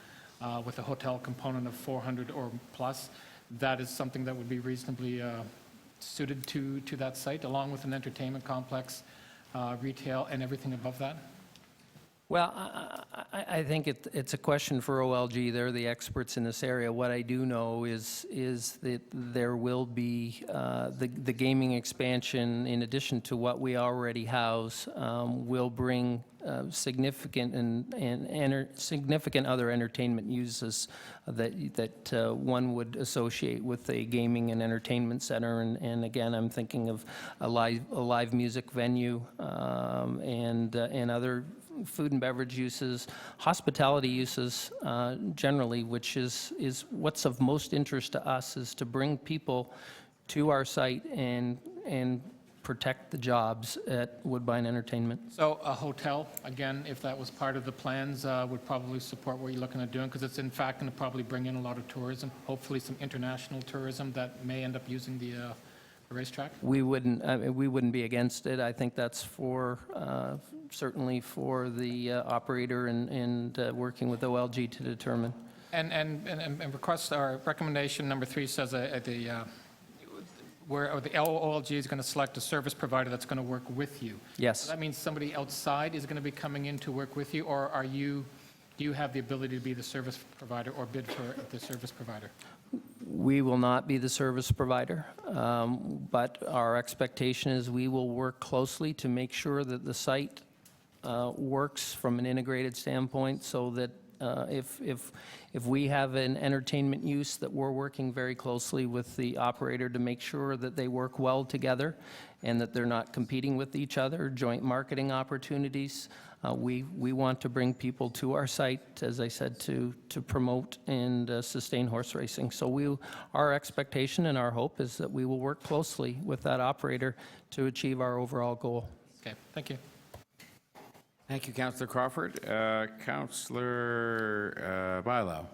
with a hotel component of 400 or plus, that is something that would be reasonably suited to that site, along with an entertainment complex, retail, and everything above that. Well, I think it's a question for OLG. They're the experts in this area. What I do know is that there will be the gaming expansion, in addition to what we already house, will bring significant significant other entertainment uses that one would associate with a gaming and entertainment center. And again, I'm thinking of a live music venue and other food and beverage uses, hospitality uses generally, which is what's of most interest to us, is to bring people to our site and protect the jobs at Woodbine Entertainment. So a hotel, again, if that was part of the plans, would probably support what you're looking at doing, because it's in fact going to probably bring in a lot of tourism, hopefully some international tourism that may end up using the racetrack. We wouldn't be against it. I think that's certainly for the operator and working with OLG to determine. And request, our recommendation number 3 says where the OLG is going to select a service provider that's going to work with you. Yes. So that means somebody outside is going to be coming in to work with you, or do you have the ability to be the service provider or bid for the service provider? We will not be the service provider, but our expectation is we will work closely to make sure that the site works from an integrated standpoint, so that if we have an entertainment use, that we're working very closely with the operator to make sure that they work well together and that they're not competing with each other, joint marketing opportunities. We want to bring people to our site, as I said, to promote and sustain horse racing. So our expectation and our hope is that we will work closely with that operator to achieve our overall goal. Okay, thank you. Thank you, Councillor Crawford. Councillor Bylaw.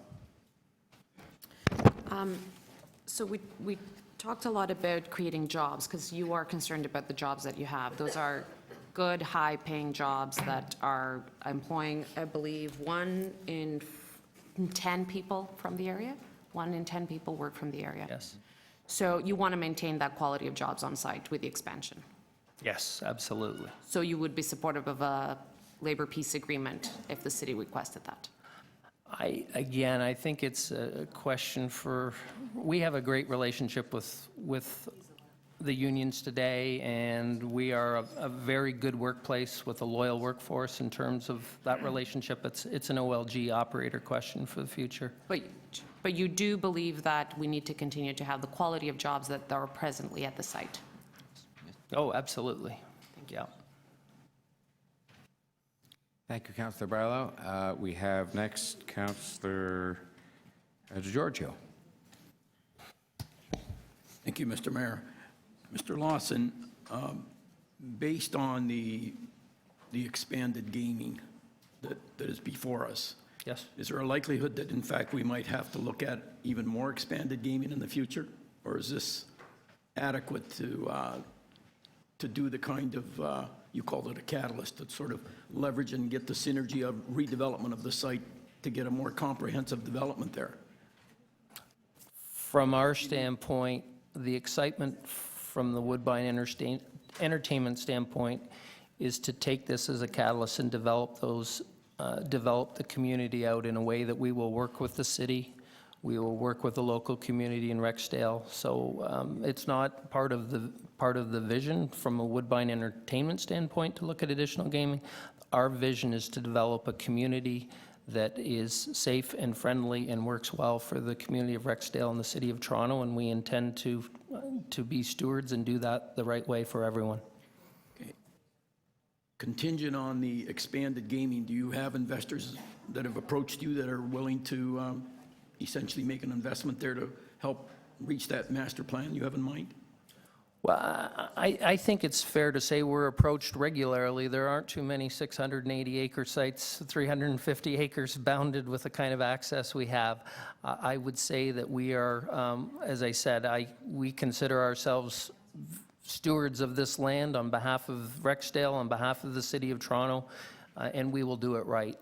So we talked a lot about creating jobs, because you are concerned about the jobs that you have. Those are good, high-paying jobs that are employing, I believe, 1 in 10 people from the area. 1 in 10 people work from the area. Yes. So you want to maintain that quality of jobs on site with the expansion. Yes, absolutely. So you would be supportive of a labor peace agreement if the city requested that? Again, I think it's a question we have a great relationship with the unions today, and we are a very good workplace with a loyal workforce in terms of that relationship. It's an OLG operator question for the future. But you do believe that we need to continue to have the quality of jobs that are presently at the site? Oh, absolutely. Yeah. Thank you, Councillor Barlow. We have next Councillor DeGiorgio. Thank you, Mr. Mayor. Mr. Lawson, based on the expanded gaming that is before us, Yes. is there a likelihood that, in fact, we might have to look at even more expanded gaming in the future? Or is this adequate to do the kind of, you called it a catalyst, to sort of leverage and get the synergy of redevelopment of the site to get a more comprehensive development there? From our standpoint, the excitement from the Woodbine Entertainment standpoint is to take this as a catalyst and develop the community out in a way that we will work with the city, we will work with the local community in Rexdale. So it's not part of the vision from a Woodbine Entertainment standpoint to look at additional gaming. Our vision is to develop a community that is safe and friendly and works well for the community of Rexdale and the city of Toronto, and we intend to be stewards and do that the right way for everyone. Contingent on the expanded gaming, do you have investors that have approached you that are willing to essentially make an investment there to help reach that master plan you have in mind? Well, I think it's fair to say we're approached regularly. There aren't too many 680-acre sites, 350 acres bounded with the kind of access we have. I would say that we are, as I said, we consider ourselves stewards of this land on behalf of Rexdale, on behalf of the city of Toronto, and we will do it right.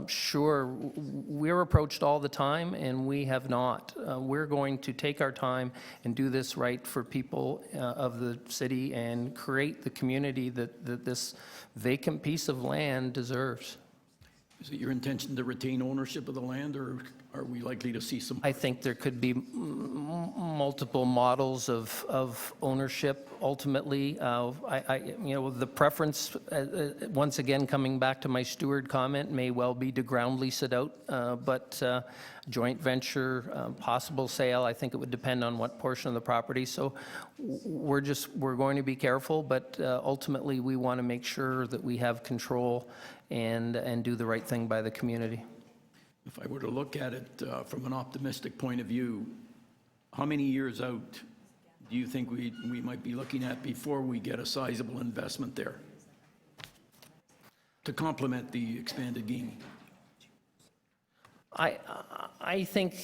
Sure, we're approached all the time, and we have not. We're going to take our time and do this right for people of the city and create the community that this vacant piece of land deserves. Is it your intention to retain ownership of the land, or are we likely to see some? I think there could be multiple models of ownership ultimately. The preference, once again, coming back to my steward comment, may well be to ground lease it out, but joint venture, possible sale, I think it would depend on what portion of the property. So we're going to be careful, but ultimately we want to make sure that we have control and do the right thing by the community. If I were to look at it from an optimistic point of view, how many years out do you think we might be looking at before we get a sizable investment there to complement the expanded gaming? I think,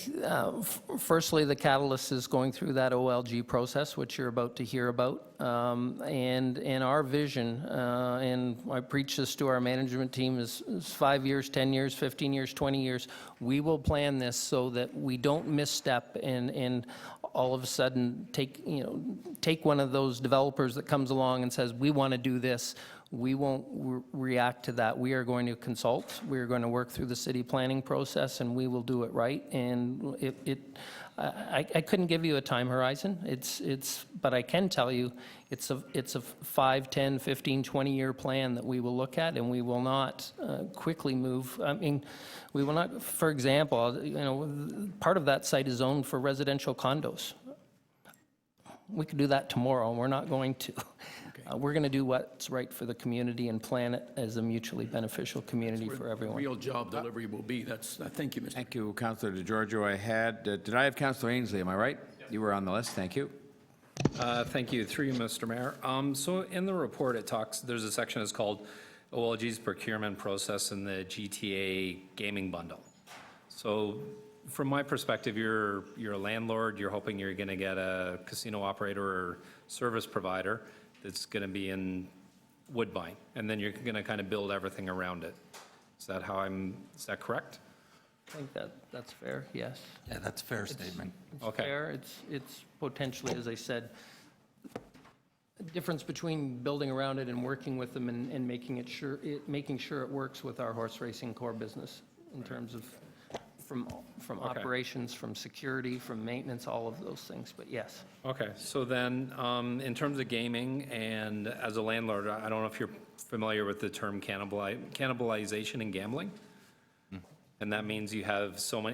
firstly, the catalyst is going through that OLG process, which you're about to hear about. And our vision, and I preach this to our management team, is 5 years, 10 years, 15 years, 20 years. We will plan this so that we don't misstep and all of a sudden take one of those developers that comes along and says, we want to do this. We won't react to that. We are going to consult. We are going to work through the city planning process, and we will do it right. And I couldn't give you a time horizon. But I can tell you, it's a 5, 10, 15, 20-year plan that we will look at, and we will not quickly move. I mean, we will not. For example, part of that site is zoned for residential condos. We could do that tomorrow, and we're not going to. We're going to do what's right for the community and plan it as a mutually beneficial community for everyone. Real job delivery will be. Thank you, Mr. Thank you, Councillor DeGiorgio. Did I have Councillor Ainsley? Am I right? You were on the list. Thank you. Thank you. Through you, Mr. Mayor. So in the report, there's a section that's called OLG's procurement process in the GTA gaming bundle. So from my perspective, you're a landlord. You're hoping you're going to get a casino operator or service provider that's going to be in Woodbine, and then you're going to kind of build everything around it. Is that correct? I think that's fair, yes. Yeah, that's a fair statement. It's fair. It's potentially, as I said, a difference between building around it and working with them and making sure it works with our horse racing core business in terms of from operations, from security, from maintenance, all of those things, but yes. Okay, so then, in terms of gaming, and as a landlord, I don't know if you're familiar with the term cannibalization in gambling? And that means you have so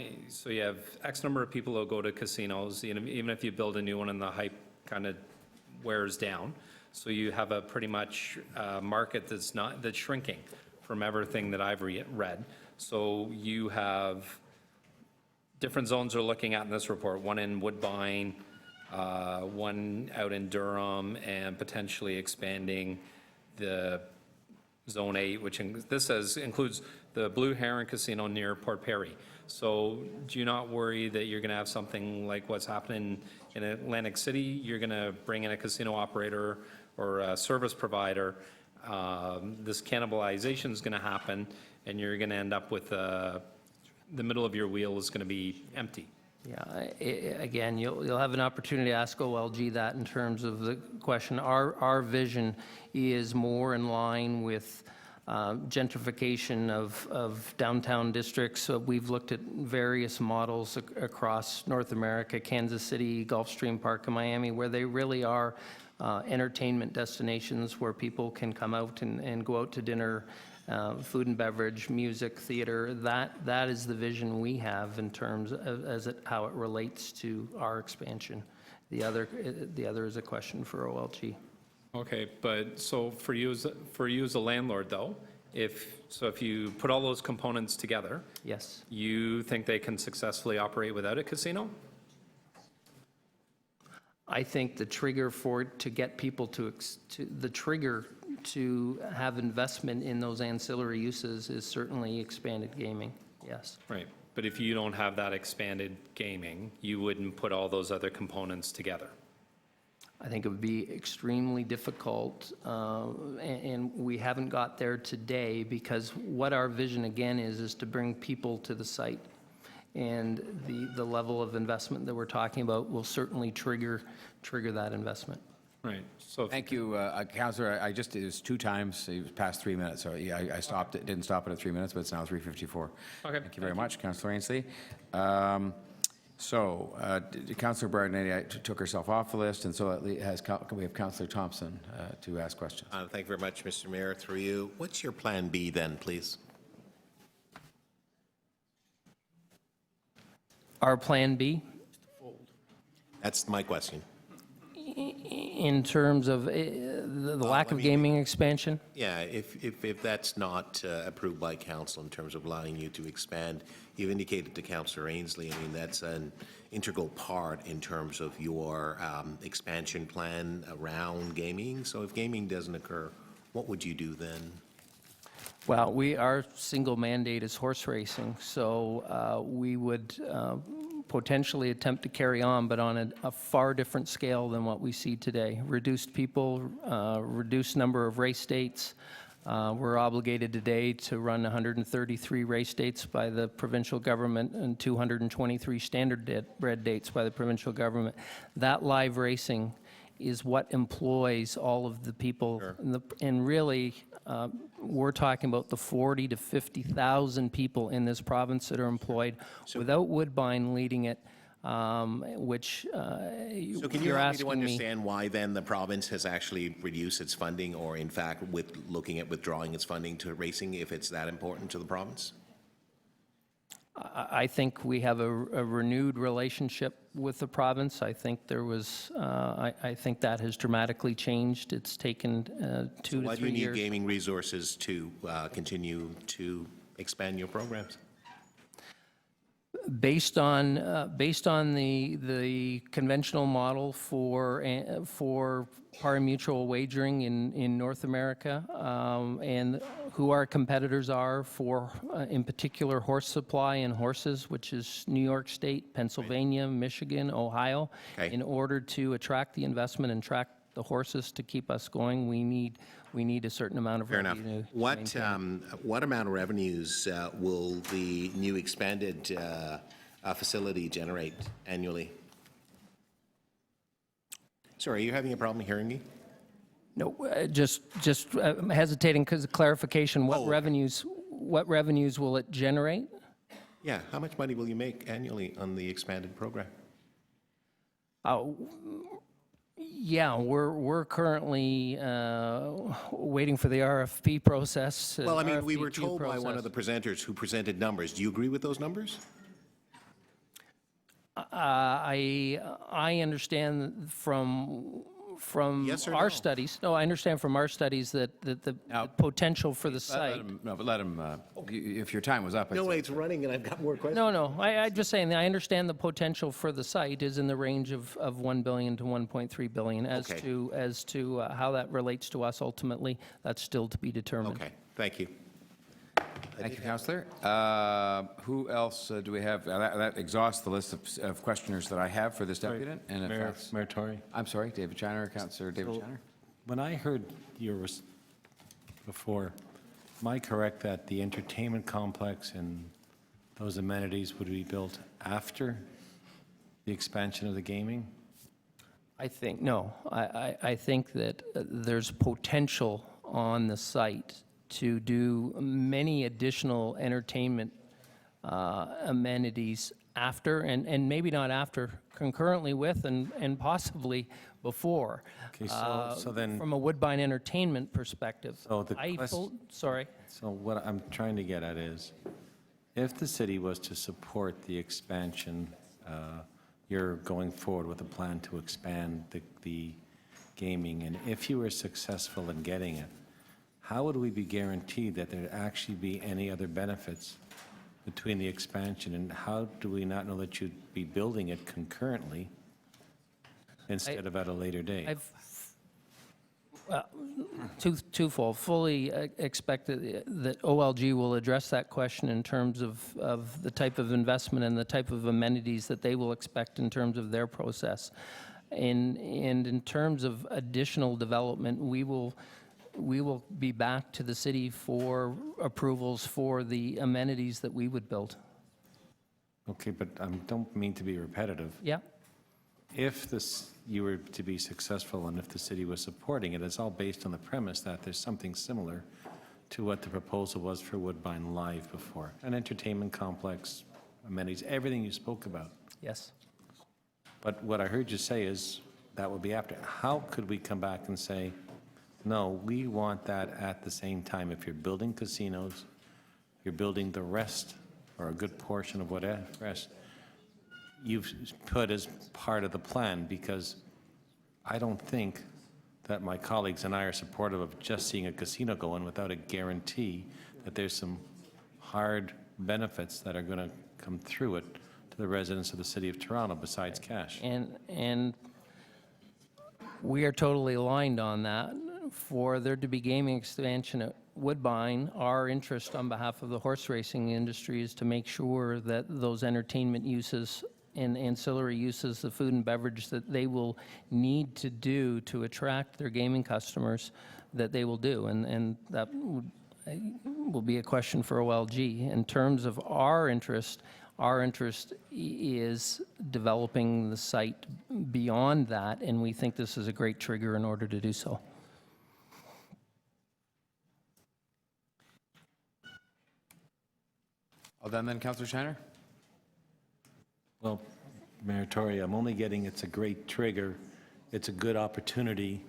you have X number of people who go to casinos, even if you build a new one and the hype kind of wears down. So you have a pretty much market that's shrinking from everything that I've read. So you have different zones are looking at in this report, one in Woodbine, one out in Durham, and potentially expanding the Zone 8, which includes the Blue Heron Casino near Port Perry. So do you not worry that you're going to have something like what's happening in Atlantic City? You're going to bring in a casino operator or a service provider. This cannibalization is going to happen, and you're going to end up with the middle of your wheel is going to be empty. Yeah, again, you'll have an opportunity to ask OLG that in terms of the question. Our vision is more in line with gentrification of downtown districts. So we've looked at various models across North America, Kansas City, Gulfstream Park in Miami, where they really are entertainment destinations where people can come out and go out to dinner, food and beverage, music, theater. That is the vision we have in terms of how it relates to our expansion. The other is a question for OLG. Okay, but so for you as a landlord, though, if you put all those components together, yes, you think they can successfully operate without a casino? I think the trigger to get people to have investment in those ancillary uses is certainly expanded gaming, yes. Right, but if you don't have that expanded gaming, you wouldn't put all those other components together. I think it would be extremely difficult, and we haven't got there today because what our vision again is to bring people to the site. And the level of investment that we're talking about will certainly trigger that investment. Right. So thank you, Councillor. It was 2 times. It was past 3 minutes. So yeah, I stopped it. Didn't stop it at 3 minutes, but it's now 3:54. Okay. Thank you very much, Councillor Ainsley. Councillor Berardinetti took herself off the list, and so we have Councillor Thompson to ask questions. Thank you very much, Mr. Mayor. Through you, what's your plan B then, please? Our plan B? That's my question. In terms of the lack of gaming expansion? Yeah, if that's not approved by council in terms of allowing you to expand, you've indicated to Councillor Ainsley, I mean, that's an integral part in terms of your expansion plan around gaming. So if gaming doesn't occur, what would you do then? Well, our single mandate is horse racing, so we would potentially attempt to carry on, but on a far different scale than what we see today. Reduced people, reduced number of race dates. We're obligated today to run 133 race dates by the provincial government and 223 standard-bred dates by the provincial government. That live racing is what employs all of the people. Sure. And really, we're talking about the 40 to 50,000 people in this province that are employed without Woodbine leading it, which So can you help me to understand why then the province has actually reduced its funding, or in fact looking at withdrawing its funding to racing if it's that important to the province? I think we have a renewed relationship with the province. I think there was, I think that has dramatically changed. It's taken 2 to 3 years. Why do you need gaming resources to continue to expand your programs? Based on the conventional model for pari-mutuel wagering in North America, and who our competitors are for, in particular, horse supply and horses, which is New York State, Pennsylvania, Michigan, Ohio. Okay. In order to attract the investment and attract the horses to keep us going, we need a certain amount of revenue. Fair enough. What amount of revenues will the new expanded facility generate annually? Sorry, are you having a problem hearing me? No, just hesitating because of clarification. What revenues will it generate? Yeah, how much money will you make annually on the expanded program? Yeah, we're currently waiting for the RFP process. Well, I mean, we were told by one of the presenters who presented numbers. Do you agree with those numbers? I understand from from Yes or our no? studies, no, I understand from our studies that the potential for the site. Let him, if your time was up. No, it's running, and I've got more questions. No, I'm just saying, that I understand the potential for the site is in the range of 1 billion to 1.3 billion. As Okay. to how that relates to us ultimately, that's still to be determined. Okay, thank you. Thank you, Councillor. Who else do we have? That exhausts the list of questioners that I have for this deputant. And if that's- Mayor Tory? I'm sorry, David Shiner, Councillor David Shiner. When I heard yours before, am I correct that the entertainment complex and those amenities would be built after the expansion of the gaming? I think, no, I think that there's potential on the site to do many additional entertainment amenities after, and maybe not after, concurrently with and possibly before. Okay, so then- From a Woodbine entertainment perspective. So the Sorry. So what I'm trying to get at is, if the city was to support the expansion, you're going forward with a plan to expand the gaming, and if you were successful in getting it, how would we be guaranteed that there'd actually be any other benefits between the expansion, and how do we not know that you'd be building it concurrently instead of at a later date? Twofold. Fully expect that OLG will address that question in terms of the type of investment and the type of amenities that they will expect in terms of their process. And in terms of additional development, we will be back to the city for approvals for the amenities that we would build. Okay, but I don't mean to be repetitive. Yeah. If you were to be successful and if the city was supporting it, it's all based on the premise that there's something similar to what the proposal was for Woodbine Live before. An entertainment complex, amenities, everything you spoke about. Yes. But what I heard you say is that would be after. How could we come back and say, no, we want that at the same time? If you're building casinos, you're building the rest, or a good portion of what rest, you've put as part of the plan, because I don't think that my colleagues and I are supportive of just seeing a casino go in without a guarantee that there's some hard benefits that are going to come through it to the residents of the City of Toronto besides cash. And we are totally aligned on that. For there to be gaming expansion at Woodbine, our interest on behalf of the horse racing industry is to make sure that those entertainment uses and ancillary uses, the food and beverage that they will need to do to attract their gaming customers, that they will do. And that will be a question for OLG. In terms of our interest is developing the site beyond that, and we think this is a great trigger in order to do so. All done then, Councillor Shiner? Well, Mayor Tory, I'm only getting it's a great trigger, it's a good opportunity.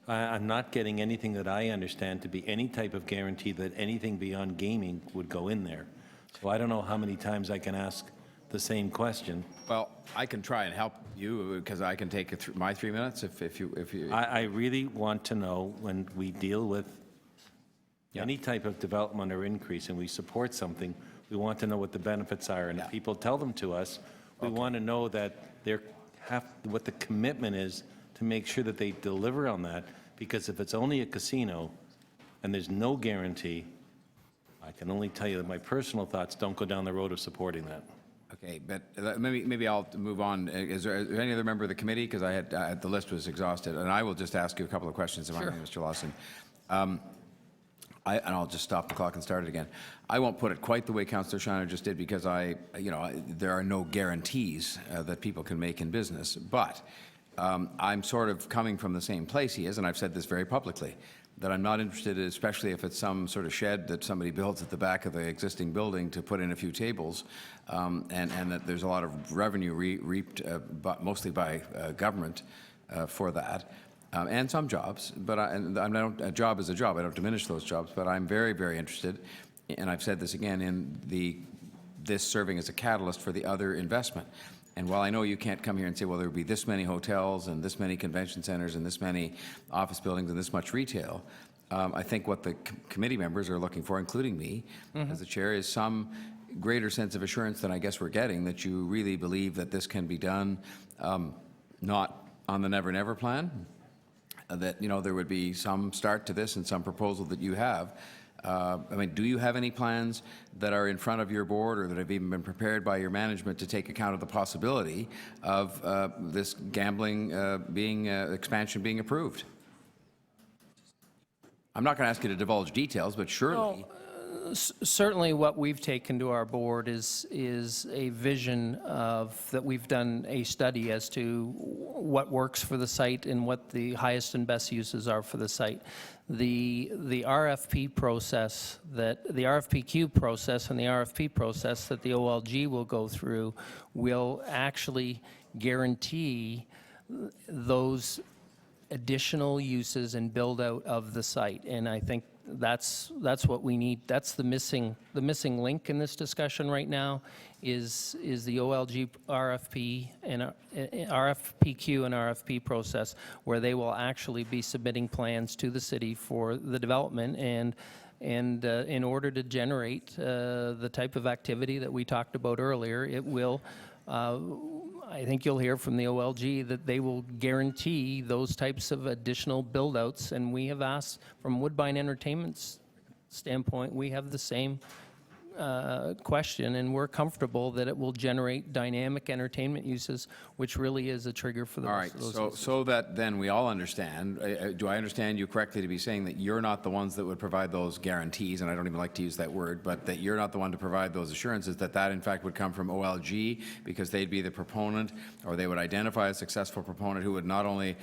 I'm not getting anything that I understand to be any type of guarantee that anything beyond gaming would go in there. So I don't know how many times I can ask the same question. Well, I can try and help you, because I can take it through my 3 minutes if you. I really want to know, when we deal with any type of development or increase and we support something, we want to know what the benefits are. And if people tell them to us, we want to know that what the commitment is to make sure that they deliver on that. Because if it's only a casino and there's no guarantee, I can only tell you that my personal thoughts don't go down the road of supporting that. Okay, but maybe I'll move on. Is there any other member of the committee? Because I had the list was exhausted, and I will just ask you a couple of questions, if I may, Mr. Lawson. And I'll just stop the clock and start it again. I won't put it quite the way Councillor Shiner just did, because there are no guarantees that people can make in business. But I'm sort of coming from the same place he is, and I've said this very publicly, that I'm not interested, especially if it's some sort of shed that somebody builds at the back of the existing building to put in a few tables, and that there's a lot of revenue reaped, but mostly by government for that. And some jobs, but a job is a job. I don't diminish those jobs, but I'm very, very interested, and I've said this again, in this serving as a catalyst for the other investment. And while I know you can't come here and say, well, there would be this many hotels and this many convention centers and this many office buildings and this much retail, I think what the committee members are looking for, including me as the chair, is some greater sense of assurance than I guess we're getting, that you really believe that this can be done, not on the Never Never plan, that, you know, there would be some start to this and some proposal that you have. I mean, do you have any plans that are in front of your board or that have even been prepared by your management to take account of the possibility of this gambling expansion being approved? I'm not going to ask you to divulge details, but surely. Certainly what we've taken to our board is a vision of, that we've done a study as to what works for the site and what the highest and best uses are for the site. The RFP process, the RFPQ process and the RFP process that the OLG will go through will actually guarantee those additional uses and build out of the site. And I think that's what we need. That's the missing link in this discussion right now is the OLG RFP and RFPQ and RFP process, where they will actually be submitting plans to the city for the development and in order to generate the type of activity that we talked about earlier. It will I think you'll hear from the OLG that they will guarantee those types of additional build-outs, and we have asked, from Woodbine Entertainment's standpoint, we have the same question, and we're comfortable that it will generate dynamic entertainment uses, which really is a trigger for the All rest right, of those. so that then we all understand, do I understand you correctly to be saying that you're not the ones that would provide those guarantees, and I don't even like to use that word, but that you're not the one to provide those assurances, that in fact would come from OLG because they'd be the proponent, or they would identify a successful proponent who would not only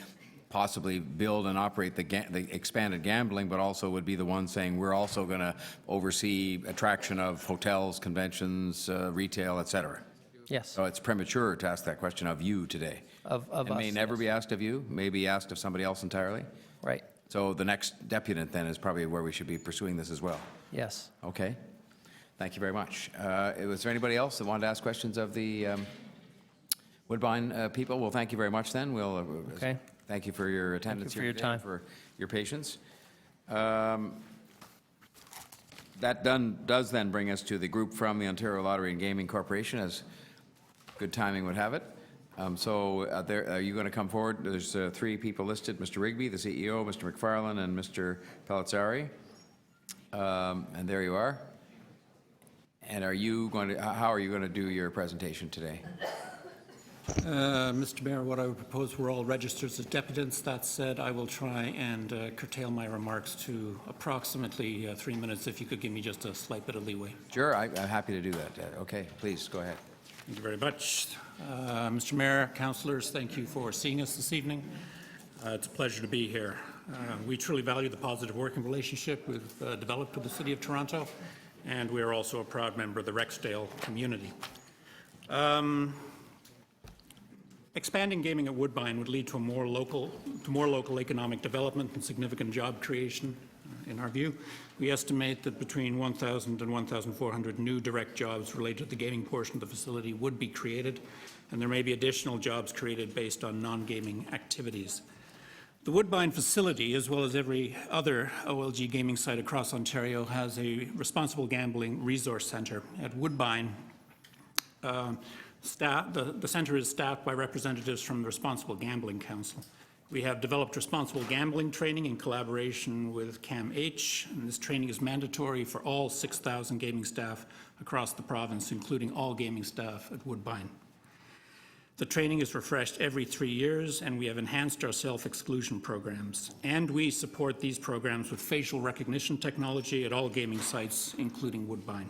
possibly build and operate the expanded gambling, but also would be the one saying, we're also going to oversee attraction of hotels, conventions, retail, et cetera. Yes. So it's premature to ask that question of you today. Of It may us, never be asked of you, may be asked of somebody else entirely. Right. So the next deputant then is probably where we should be pursuing this as well. Yes. Okay. Thank you very much. Was there anybody else that wanted to ask questions of the Woodbine people? Well, thank you very much then. We'll Okay. thank you for your attendance for here your today, time. for your patience. That does then bring us to the group from the Ontario Lottery and Gaming Corporation, as good timing would have it. Are you going to come forward? There's three people listed, Mr. Rigby, the CEO, Mr. McFarlane, and Mr. Pellizzari. And there you are. And how are you going to do your presentation today? Mr. Mayor, what I would propose, we're all registered as deputants. That said, I will try and curtail my remarks to approximately 3 minutes, if you could give me just a slight bit of leeway. Sure, I'm happy to do that. Okay, please, go ahead. Thank you very much. Mr. Mayor, councillors, thank you for seeing us this evening. It's a pleasure to be here. We truly value the positive working relationship we've developed with the City of Toronto, and we are also a proud member of the Rexdale community. Expanding gaming at Woodbine would lead to more local economic development and significant job creation, in our view. We estimate that between 1,000 and 1,400 new direct jobs related to the gaming portion of the facility would be created, and there may be additional jobs created based on non-gaming activities. The Woodbine facility, as well as every other OLG gaming site across Ontario, has a responsible gambling resource centre. At Woodbine, the centre is staffed by representatives from the Responsible Gambling Council. We have developed responsible gambling training in collaboration with CAMH, and this training is mandatory for all 6,000 gaming staff across the province, including all gaming staff at Woodbine. The training is refreshed every 3 years, and we have enhanced our self-exclusion programs. And we support these programs with facial recognition technology at all gaming sites, including Woodbine.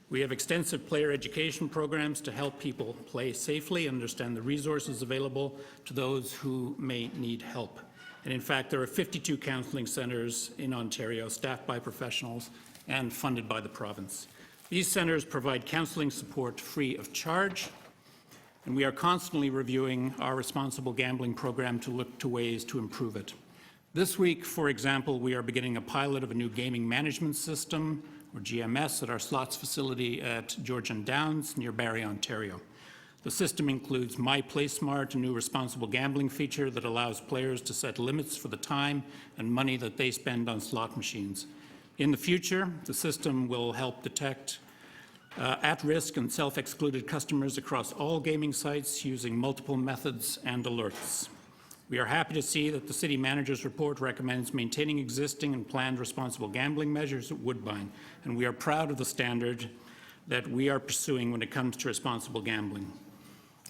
We have extensive player education programs to help people play safely and understand the resources available to those who may need help. And in fact, there are 52 counselling centres in Ontario, staffed by professionals and funded by the province. These centres provide counselling support free of charge, and we are constantly reviewing our responsible gambling program to look to ways to improve it. This week, for example, we are beginning a pilot of a new gaming management system, or GMS, at our slots facility at Georgian Downs near Barrie, Ontario. The system includes My Play Smart, a new responsible gambling feature that allows players to set limits for the time and money that they spend on slot machines. In the future, the system will help detect at-risk and self-excluded customers across all gaming sites using multiple methods and alerts. We are happy to see that the City Manager's report recommends maintaining existing and planned responsible gambling measures at Woodbine, and we are proud of the standard that we are pursuing when it comes to responsible gambling.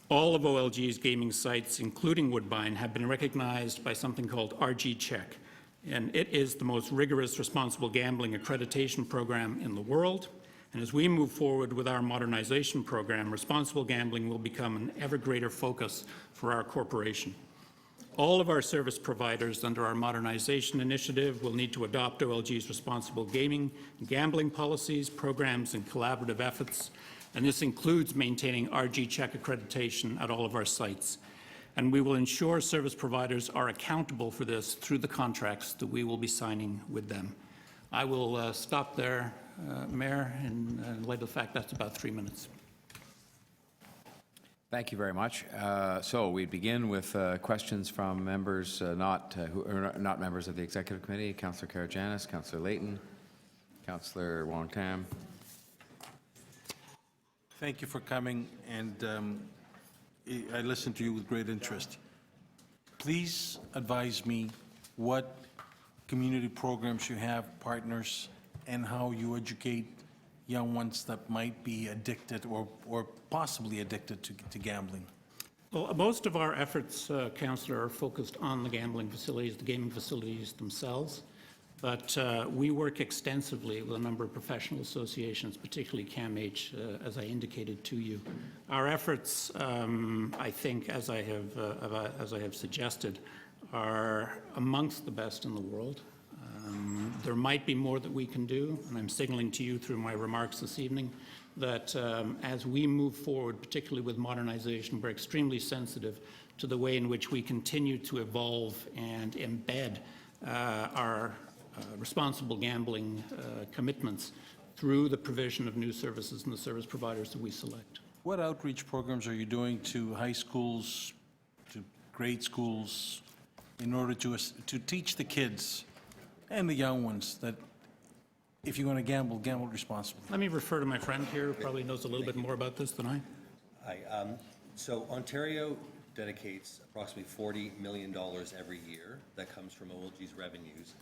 All of OLG's gaming sites, including Woodbine, have been recognized by something called RG Check, and it is the most rigorous responsible gambling accreditation program in the world. And as we move forward with our modernization program, responsible gambling will become an ever greater focus for our corporation. All of our service providers under our modernization initiative will need to adopt OLG's responsible gaming and gambling policies, programs, and collaborative efforts, and this includes maintaining RG Check accreditation at all of our sites. And we will ensure service providers are accountable for this through the contracts that we will be signing with them. I will stop there, Mayor, in light of the fact that's about 3 minutes. Thank you very much. So we begin with questions from members who are not members of the Executive Committee. Councillor Karygiannis, Councillor Layton, Councillor Wong-Tam. Thank you for coming, and I listened to you with great interest. Please advise me what community programs you have, partners, and how you educate young ones that might be addicted or possibly addicted to gambling. Well, most of our efforts, Councillor, are focused on the gambling facilities, the gaming facilities themselves. But we work extensively with a number of professional associations, particularly CAMH, as I indicated to you. Our efforts, I think, as I have suggested, are amongst the best in the world. There might be more that we can do, and I'm signaling to you through my remarks this evening that as we move forward, particularly with modernization, we're extremely sensitive to the way in which we continue to evolve and embed our responsible gambling commitments through the provision of new services and the service providers that we select. What outreach programs are you doing to high schools, to grade schools, in order to teach the kids and the young ones that if you're going to gamble, gamble responsibly? Let me refer to my friend here, who probably knows a little bit more about this than I. Hi. So Ontario dedicates approximately $40 million every year that comes from OLG's revenues.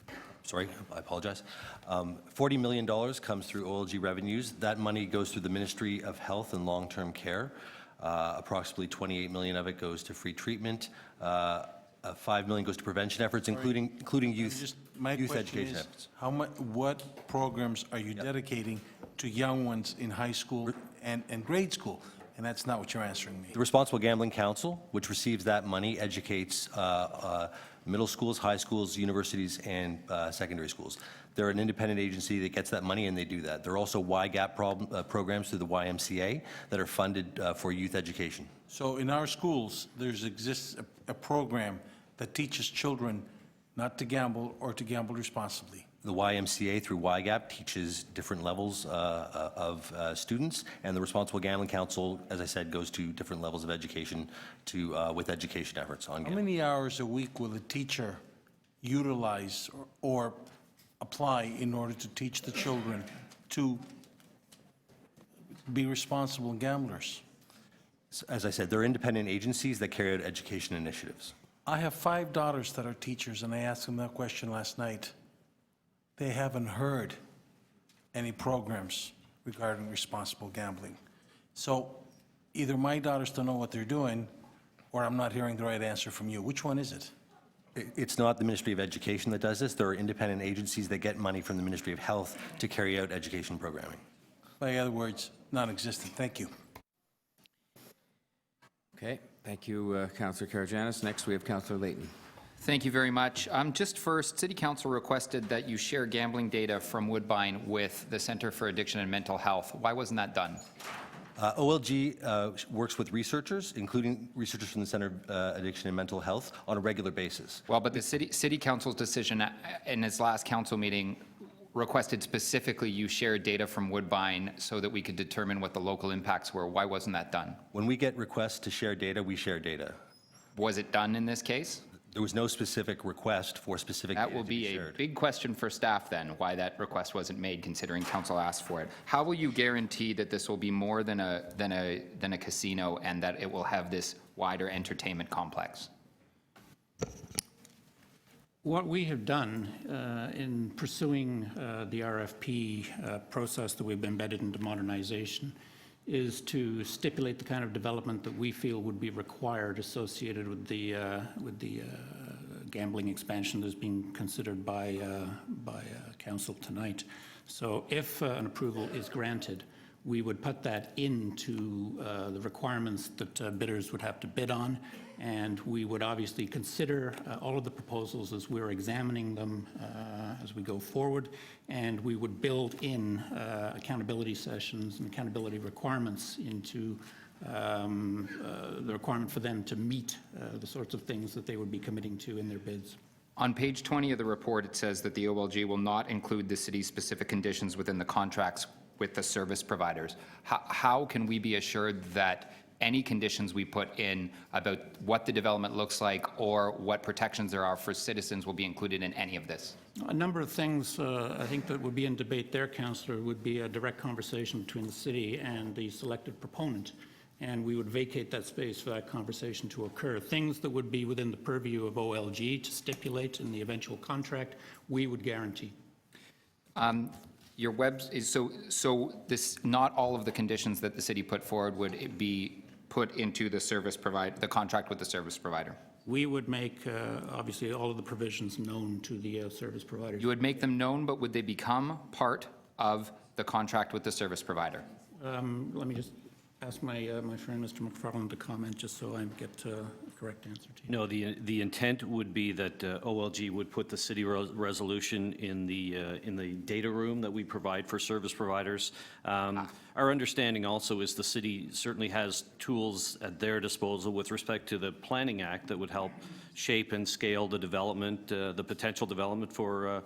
Sorry, I apologize. $40 million comes through OLG revenues. That money goes through the Ministry of Health and Long-Term Care. Approximately $28 million of it goes to free treatment. $5 million goes to prevention efforts, including youth education efforts. What programs are you dedicating to young ones in high school and grade school? And that's not what you're answering me. The Responsible Gambling Council, which receives that money, educates middle schools, high schools, universities, and secondary schools. They're an independent agency that gets that money, and they do that. There are also YGAP programs through the YMCA that are funded for youth education. So in our schools, there exists a program that teaches children not to gamble or to gamble responsibly. The YMCA through YGAP teaches different levels of students, and the Responsible Gambling Council, as I said, goes to different levels of education with education efforts on gambling. How many hours a week will a teacher utilize or apply in order to teach the children to be responsible gamblers? As I said, there are independent agencies that carry out education initiatives. I have 5 daughters that are teachers, and I asked them that question last night. They haven't heard any programs regarding responsible gambling. So either my daughters don't know what they're doing, or I'm not hearing the right answer from you. Which one is it? It's not the Ministry of Education that does this. There are independent agencies that get money from the Ministry of Health to carry out education programming. By other words, non-existent. Thank you. Okay, thank you, Councillor Karygiannis. Next, we have Councillor Layton. Thank you very much. Just first, City Council requested that you share gambling data from Woodbine with the Centre for Addiction and Mental Health. Why wasn't that done? OLG works with researchers, including researchers from the Centre of Addiction and Mental Health, on a regular basis. Well, but the City Council's decision in its last council meeting requested specifically you share data from Woodbine so that we could determine what the local impacts were. Why wasn't that done? When we get requests to share data, we share data. Was it done in this case? There was no specific request for specific data That will to be be a shared. big question for staff then, why that request wasn't made, considering council asked for it. How will you guarantee that this will be more than a casino and that it will have this wider entertainment complex? What we have done in pursuing the RFP process that we've embedded into modernization is to stipulate the kind of development that we feel would be required associated with the gambling expansion that's being considered by council tonight. So if an approval is granted, we would put that into the requirements that bidders would have to bid on, and we would obviously consider all of the proposals as we're examining them as we go forward, and we would build in accountability sessions and accountability requirements into the requirement for them to meet the sorts of things that they would be committing to in their bids. On page 20 of the report, it says that the OLG will not include the city's specific conditions within the contracts with the service providers. How can we be assured that any conditions we put in about what the development looks like or what protections there are for citizens will be included in any of this? A number of things I think that would be in debate there, Councillor, would be a direct conversation between the city and the selected proponent, and we would vacate that space for that conversation to occur. Things that would be within the purview of OLG to stipulate in the eventual contract, we would guarantee. Your web is so this not all of the conditions that the city put forward would be put into the service provider, the contract with the service provider. We would make obviously all of the provisions known to the service providers. You would make them known, but would they become part of the contract with the service provider? Let me just ask my friend Mr. McFarland to comment, just so I get a correct answer to you. No, the intent would be that OLG would put the city resolution in the data room that we provide for service providers. Our understanding also is the city certainly has tools at their disposal with respect to the Planning Act that would help shape and scale the development, the potential development for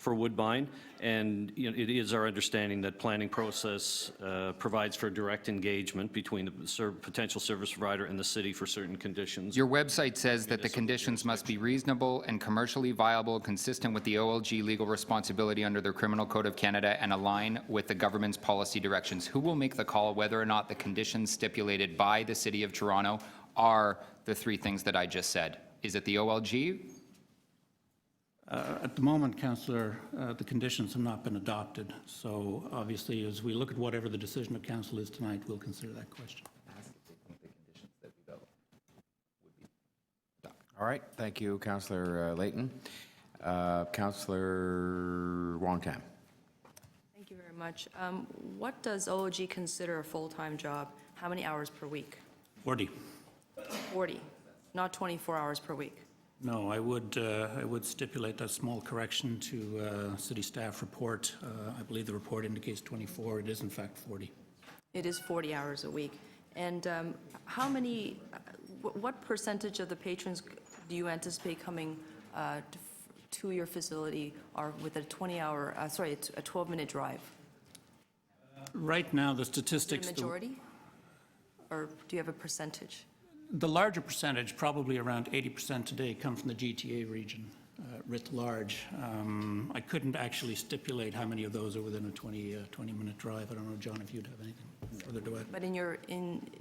Woodbine, and it is our understanding that planning process provides for direct engagement between the potential service provider and the city for certain conditions. Your website says that the conditions must be reasonable and commercially viable, consistent with the OLG legal responsibility under the Criminal Code of Canada, and align with the government's policy directions. Who will make the call whether or not the conditions stipulated by the City of Toronto are the three things that I just said? Is it the OLG? At the moment, Councillor, the conditions have not been adopted. So obviously, as we look at whatever the decision of council is tonight, we'll consider that question. All right, thank you, Councillor Layton. Councillor Wong-Tam. Thank you very much. What does OLG consider a full-time job? How many hours per week? 40. 40, not 24 hours per week. No, I would stipulate that small correction to city staff report. I believe the report indicates 24. It is in fact 40. It is 40 hours a week. And how many, what percentage of the patrons do you anticipate coming to your facility are with a 20-hour, a 12-minute drive? Right now, the statistics... Is it a majority? Or do you have a percentage? The larger percentage, probably around 80% today, come from the GTA region, writ large. I couldn't actually stipulate how many of those are within a 20-minute drive. I don't know, John, if you'd have anything further to add. But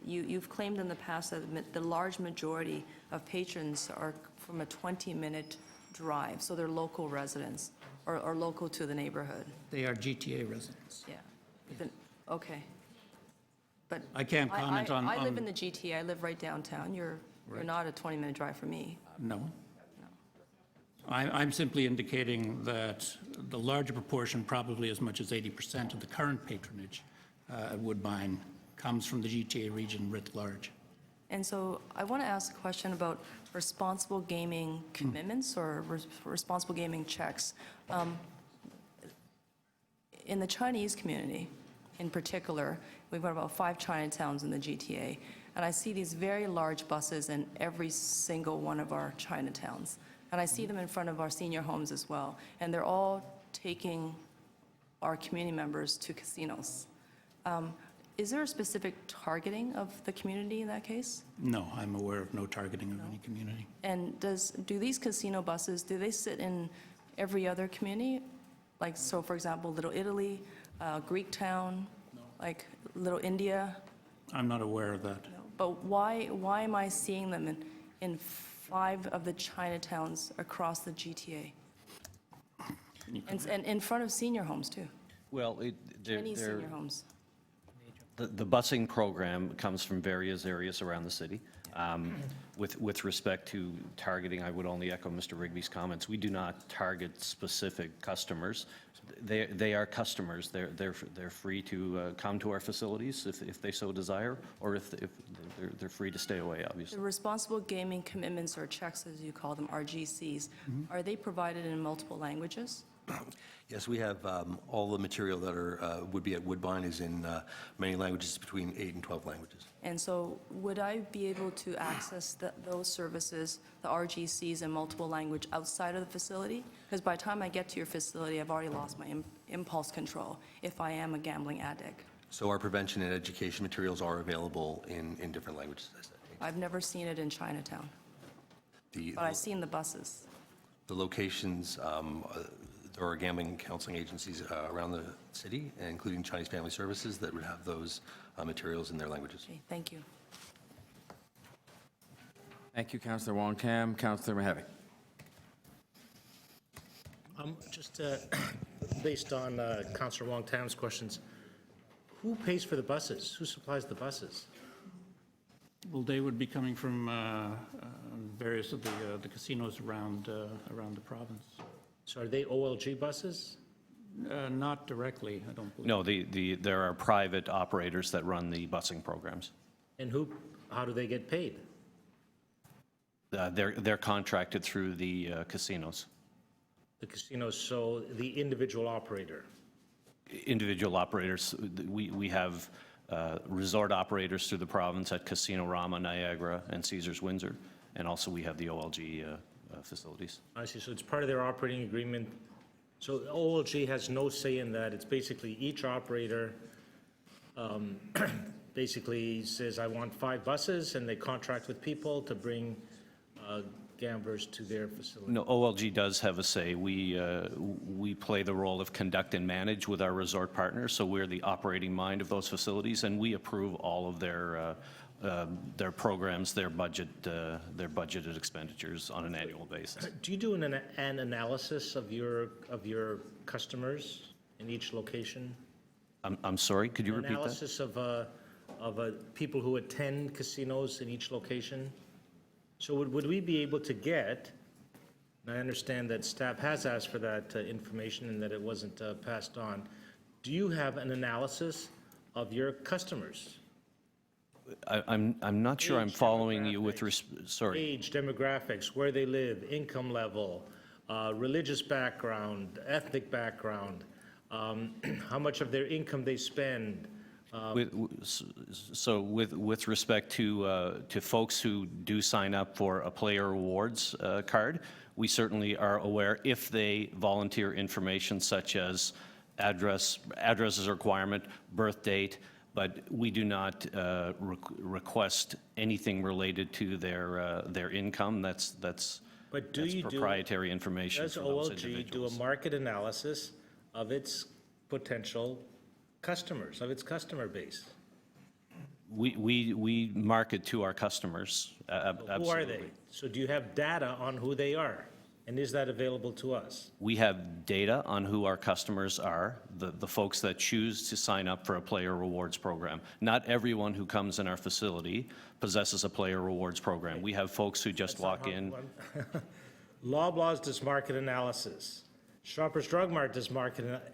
you've claimed in the past that the large majority of patrons are from a 20-minute drive, so they're local residents or local to the neighborhood. They are GTA residents. Yeah. Okay. But I can't comment on... I live in the GTA. I live right downtown. You're not a 20-minute drive from me. No. I'm simply indicating that the larger proportion, probably as much as 80% of the current patronage at Woodbine, comes from the GTA region writ large. And so I want to ask a question about responsible gaming commitments or responsible gaming checks. In the Chinese community, in particular, we've got about 5 Chinatowns in the GTA, and I see these very large buses in every single one of our Chinatowns. And I see them in front of our senior homes as well. And they're all taking our community members to casinos. Is there a specific targeting of the community in that case? No, I'm aware of no targeting of any community. And do these casino buses, do they sit in every other community? Like, so for example, Little Italy, Greek Town, like Little India? I'm not aware of that. But why am I seeing them in 5 of the Chinatowns across the GTA? And in front of senior homes, too. Well, Chinese senior homes. The busing program comes from various areas around the city. With respect to targeting, I would only echo Mr. Rigby's comments. We do not target specific customers. They are customers. They're free to come to our facilities if they so desire, or if they're free to stay away, obviously. The responsible gaming commitments, or checks as you call them, RGCs, are they provided in multiple languages? Yes, we have all the material that would be at Woodbine is in many languages, between 8 and 12 languages. And so would I be able to access those services, the RGCs in multiple language outside of the facility? Because by the time I get to your facility, I've already lost my impulse control if I am a gambling addict. So our prevention and education materials are available in different languages, as I said. I've never seen it in Chinatown, but I've seen the buses. The locations, there are gambling counseling agencies around the city, including Chinese Family Services, that would have those materials in their languages. Okay, thank you. Thank you, Councillor Wong Tam. Councillor Mahevi. Just based on Councillor Wong Tam's questions, who pays for the buses? Who supplies the buses? Well, they would be coming from various of the casinos around the province. So are they OLG buses? Not directly, I don't believe. No, there are private operators that run the busing programs. And how do they get paid? They're contracted through the casinos. The casinos, so the individual operator? Individual operators, we have resort operators through the province at Casino Rama, Niagara, and Caesars Windsor, and also we have the OLG facilities. I see, so it's part of their operating agreement. So OLG has no say in that. It's basically each operator basically says, I want 5 buses, and they contract with people to bring gamblers to their facility. No, OLG does have a say. We play the role of conduct and manage with our resort partners, so we're the operating mind of those facilities, and we approve all of their programs, their budgeted expenditures on an annual basis. Do you do an analysis of your customers in each location? I'm sorry, could you repeat that? Analysis of people who attend casinos in each location? So would we be able to get, and I understand that staff has asked for that information and that it wasn't passed on, do you have an analysis of your customers? I'm not sure I'm following you with, sorry. Age, demographics, where they live, income level, religious background, ethnic background, how much of their income they spend. So with respect to folks who do sign up for a player rewards card, we certainly are aware if they volunteer information such as address as a requirement, birth date, but we do not request anything related to their income. That's proprietary information for those individuals. Does OLG do a market analysis of its potential customers, of its customer base? We market to our customers, absolutely. Who are they? So do you have data on who they are? And is that available to us? We have data on who our customers are, the folks that choose to sign up for a player rewards program. Not everyone who comes in our facility possesses a player rewards program. We have folks who just walk in. Loblaws does market analysis. Shoppers Drug Mart does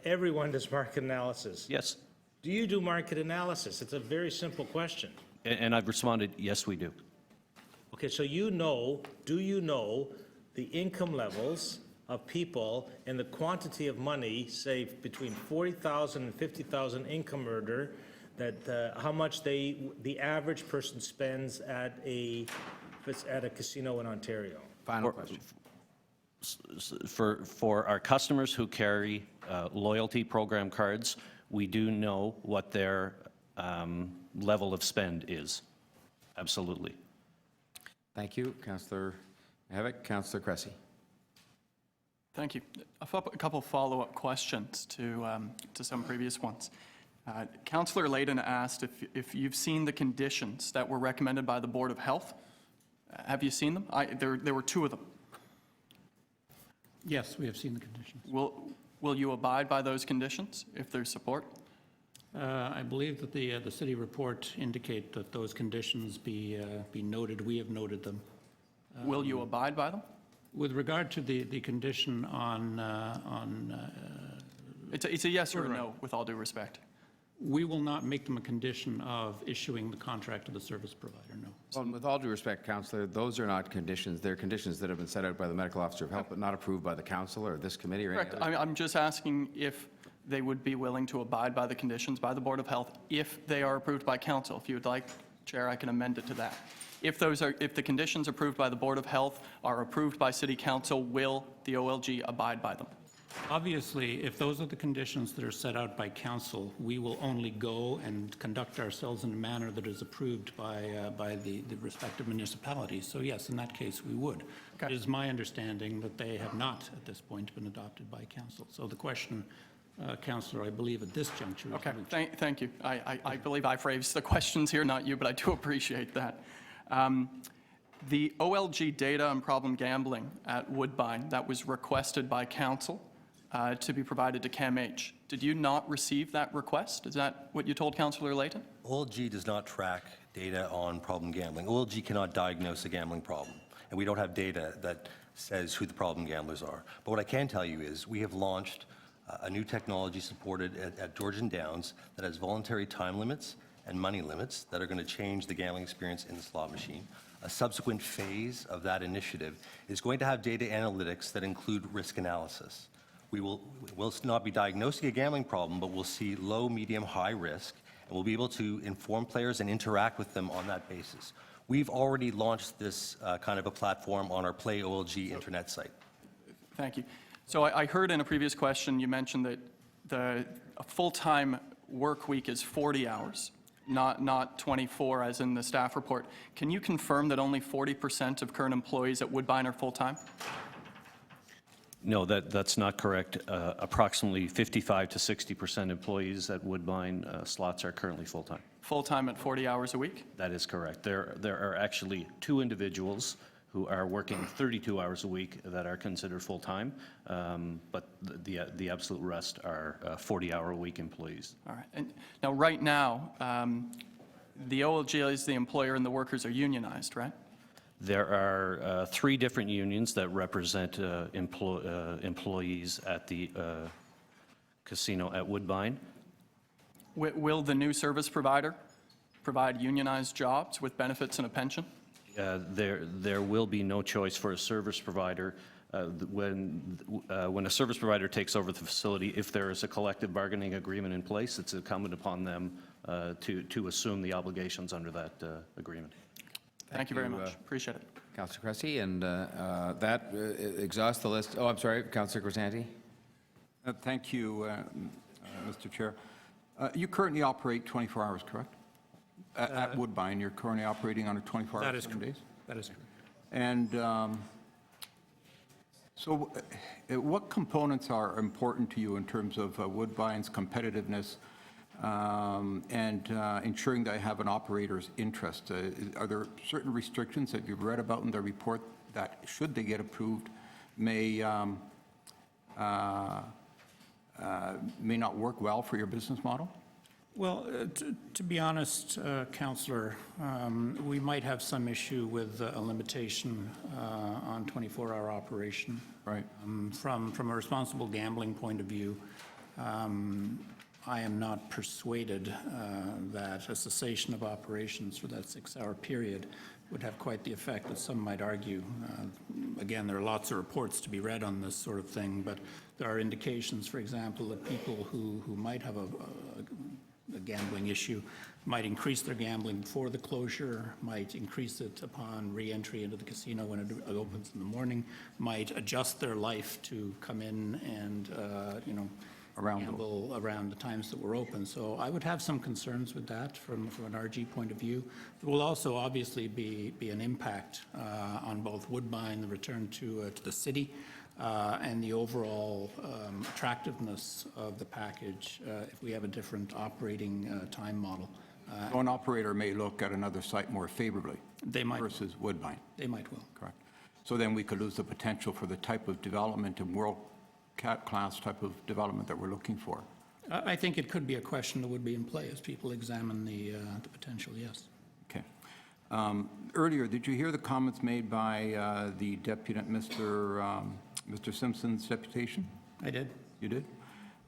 everyone does market analysis. Yes. Do you do market analysis? It's a very simple question. And I've responded, yes, we do. Okay, so do you know the income levels of people and the quantity of money, say between 40,000 and 50,000 income earner, that how much the average person spends at a casino in Ontario? Final question. for our customers who carry loyalty program cards, we do know what their level of spend is. Absolutely. Thank you, Councillor Havoc. Councillor Cressy. Thank you. A couple follow-up questions to some previous ones. Councillor Layton asked if you've seen the conditions that were recommended by the Board of Health. Have you seen them? There were 2 of them. Yes, we have seen the conditions. Will you abide by those conditions if there's support? I believe that the city report indicate that those conditions be noted. We have noted them. Will you abide by them? With regard to the condition on It's a yes or a no, with all due respect. we will not make them a condition of issuing the contract to the service provider, no. Well, with all due respect, Councillor, those are not conditions. They're conditions that have been set out by the Medical Officer of Health, but not approved by the Council or this committee or any Correct. other. I'm just asking if they would be willing to abide by the conditions by the Board of Health if they are approved by Council. If you would like, Chair, I can amend it to that. If the conditions approved by the Board of Health are approved by City Council, will the OLG abide by them? Obviously, if those are the conditions that are set out by council, we will only go and conduct ourselves in a manner that is approved by the respective municipalities. So yes, in that case, we would. It is my understanding that they have not, at this point, been adopted by council. So the question, Councillor, I believe at this juncture. Okay, thank you. I believe I phrased the questions here, not you, but I do appreciate that. The OLG data on problem gambling at Woodbine that was requested by council to be provided to CAMH. Did you not receive that request? Is that what you told Councillor Layton? OLG does not track data on problem gambling. OLG cannot diagnose a gambling problem, and we don't have data that says who the problem gamblers are. But what I can tell you is we have launched a new technology supported at Georgian Downs that has voluntary time limits and money limits that are going to change the gambling experience in the slot machine. A subsequent phase of that initiative is going to have data analytics that include risk analysis. We'll not be diagnosing a gambling problem, but we'll see low, medium, high risk, and we'll be able to inform players and interact with them on that basis. We've already launched this kind of a platform on our Play OLG internet site. Thank you. So I heard in a previous question you mentioned that a full-time work week is 40 hours, not 24 as in the staff report. Can you confirm that only 40% of current employees at Woodbine are full-time? No, that's not correct. Approximately 55 to 60% employees at Woodbine slots are currently full-time. Full-time at 40 hours a week? That is correct. There are actually 2 individuals who are working 32 hours a week that are considered full-time, but the absolute rest are 40-hour-a-week employees. All right. And now, right now, the OLG is the employer and the workers are unionized, right? There are 3 different unions that represent employees at the casino at Woodbine. Will the new service provider provide unionized jobs with benefits and a pension? There will be no choice for a service provider. When a service provider takes over the facility, if there is a collective bargaining agreement in place, it's incumbent upon them to assume the obligations under that agreement. Thank you very much. Appreciate it. Councillor Cressy, and that exhausts the list. Oh, I'm sorry, Councillor Grisanti. Thank you, Mr. Chair. You currently operate 24 hours, correct? At Woodbine, you're currently operating on a 24-hour That is 7 days? That is correct. And so what components are important to you in terms of Woodbine's competitiveness and ensuring that I have an operator's interest? Are there certain restrictions that you've read about in the report that, should they get approved, may not work well for your business model? Well, to be honest, Councillor, we might have some issue with a limitation on 24-hour operation. Right. From a responsible gambling point of view, I am not persuaded that a cessation of operations for that 6-hour period would have quite the effect that some might argue. Again, there are lots of reports to be read on this sort of thing, but there are indications, for example, that people who might have a gambling issue might increase their gambling before the closure, might increase it upon re-entry into the casino when it opens in the morning, might adjust their life to come in and, gamble around the times that we're open. So I would have some concerns with that from an RG point of view. There will also obviously be an impact on both Woodbine, the return to the city, and the overall attractiveness of the package if we have a different operating time model. So an operator may look at another site more favorably. They might. Versus Woodbine. They might well. Correct. So then we could lose the potential for the type of development and world-class type of development that we're looking for. I think it could be a question that would be in play as people examine the potential, yes. Okay. Earlier, did you hear the comments made by the deputant, Mr. Simpson's deputation? I did. You did?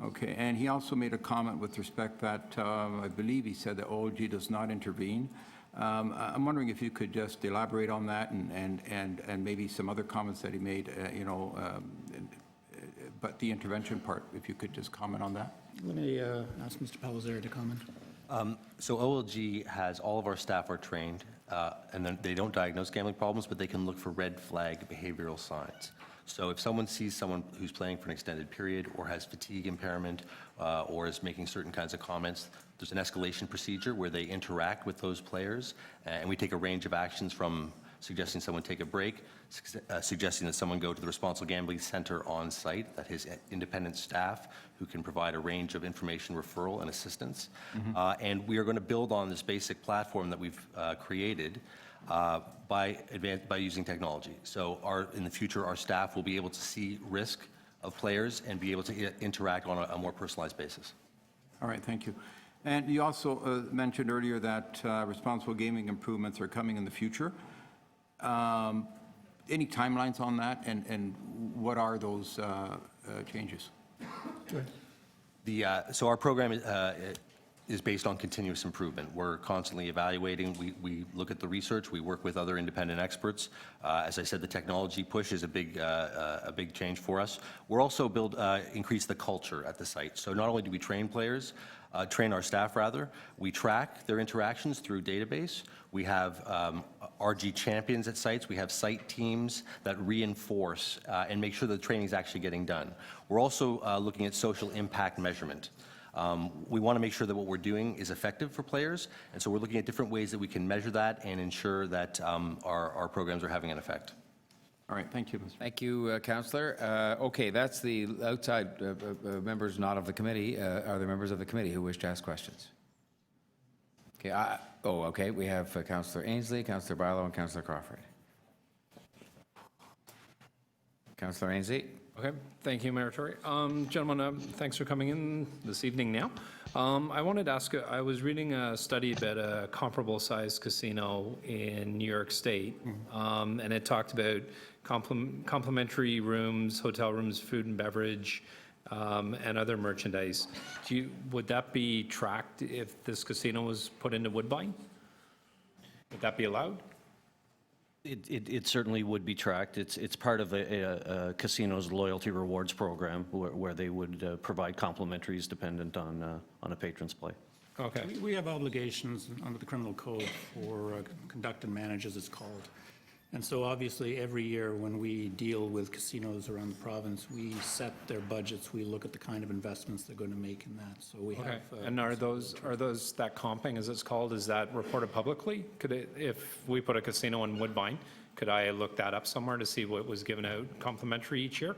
Okay, and he also made a comment with respect that, I believe he said that OLG does not intervene. I'm wondering if you could just elaborate on that and maybe some other comments that he made, but the intervention part, if you could just comment on that. Let me ask Mr. Palazzari to comment. So OLG has, all of our staff are trained, and then they don't diagnose gambling problems, but they can look for red flag behavioral signs. So if someone sees someone who's playing for an extended period or has fatigue impairment or is making certain kinds of comments, there's an escalation procedure where they interact with those players, and we take a range of actions from suggesting someone take a break, suggesting that someone go to the Responsible Gambling Center on site that has independent staff who can provide a range of information referral and assistance. And we are going to build on this basic platform that we've created by using technology. So in the future, our staff will be able to see risk of players and be able to interact on a more personalized basis. All right, thank you. And you also mentioned earlier that responsible gaming improvements are coming in the future. Any timelines on that, and what are those changes? So our program is based on continuous improvement. We're constantly evaluating. We look at the research. We work with other independent experts. As I said, the technology push is a big change for us. We're also increase the culture at the site. So not only do we train our staff rather, we track their interactions through database. We have RG champions at sites. We have site teams that reinforce and make sure the training is actually getting done. We're also looking at social impact measurement. We want to make sure that what we're doing is effective for players, and so we're looking at different ways that we can measure that and ensure that our programs are having an effect. All right, thank you. Thank you, Councillor. Okay, that's the outside members not of the committee. Are there members of the committee who wish to ask questions? Okay, okay, we have Councillor Ainslie, Councillor Barlow, and Councillor Crawford. Councillor Ainslie. Okay, thank you, Mayor Tory. Gentlemen, thanks for coming in this evening now. I wanted to ask, I was reading a study about a comparable sized casino in New York State, and it talked about complimentary rooms, hotel rooms, food and beverage, and other merchandise. Would that be tracked if this casino was put into Woodbine? Would that be allowed? It certainly would be tracked. It's part of a casino's loyalty rewards program where they would provide complimentaries dependent on a patron's play. Okay. We have obligations under the criminal code for conduct and manage, as it's called. And so obviously every year when we deal with casinos around the province, we set their budgets, we look at the kind of investments they're going to make in that. So we have. And are those that comping, as it's called, is that reported publicly? If we put a casino in Woodbine, could I look that up somewhere to see what was given out complimentary each year?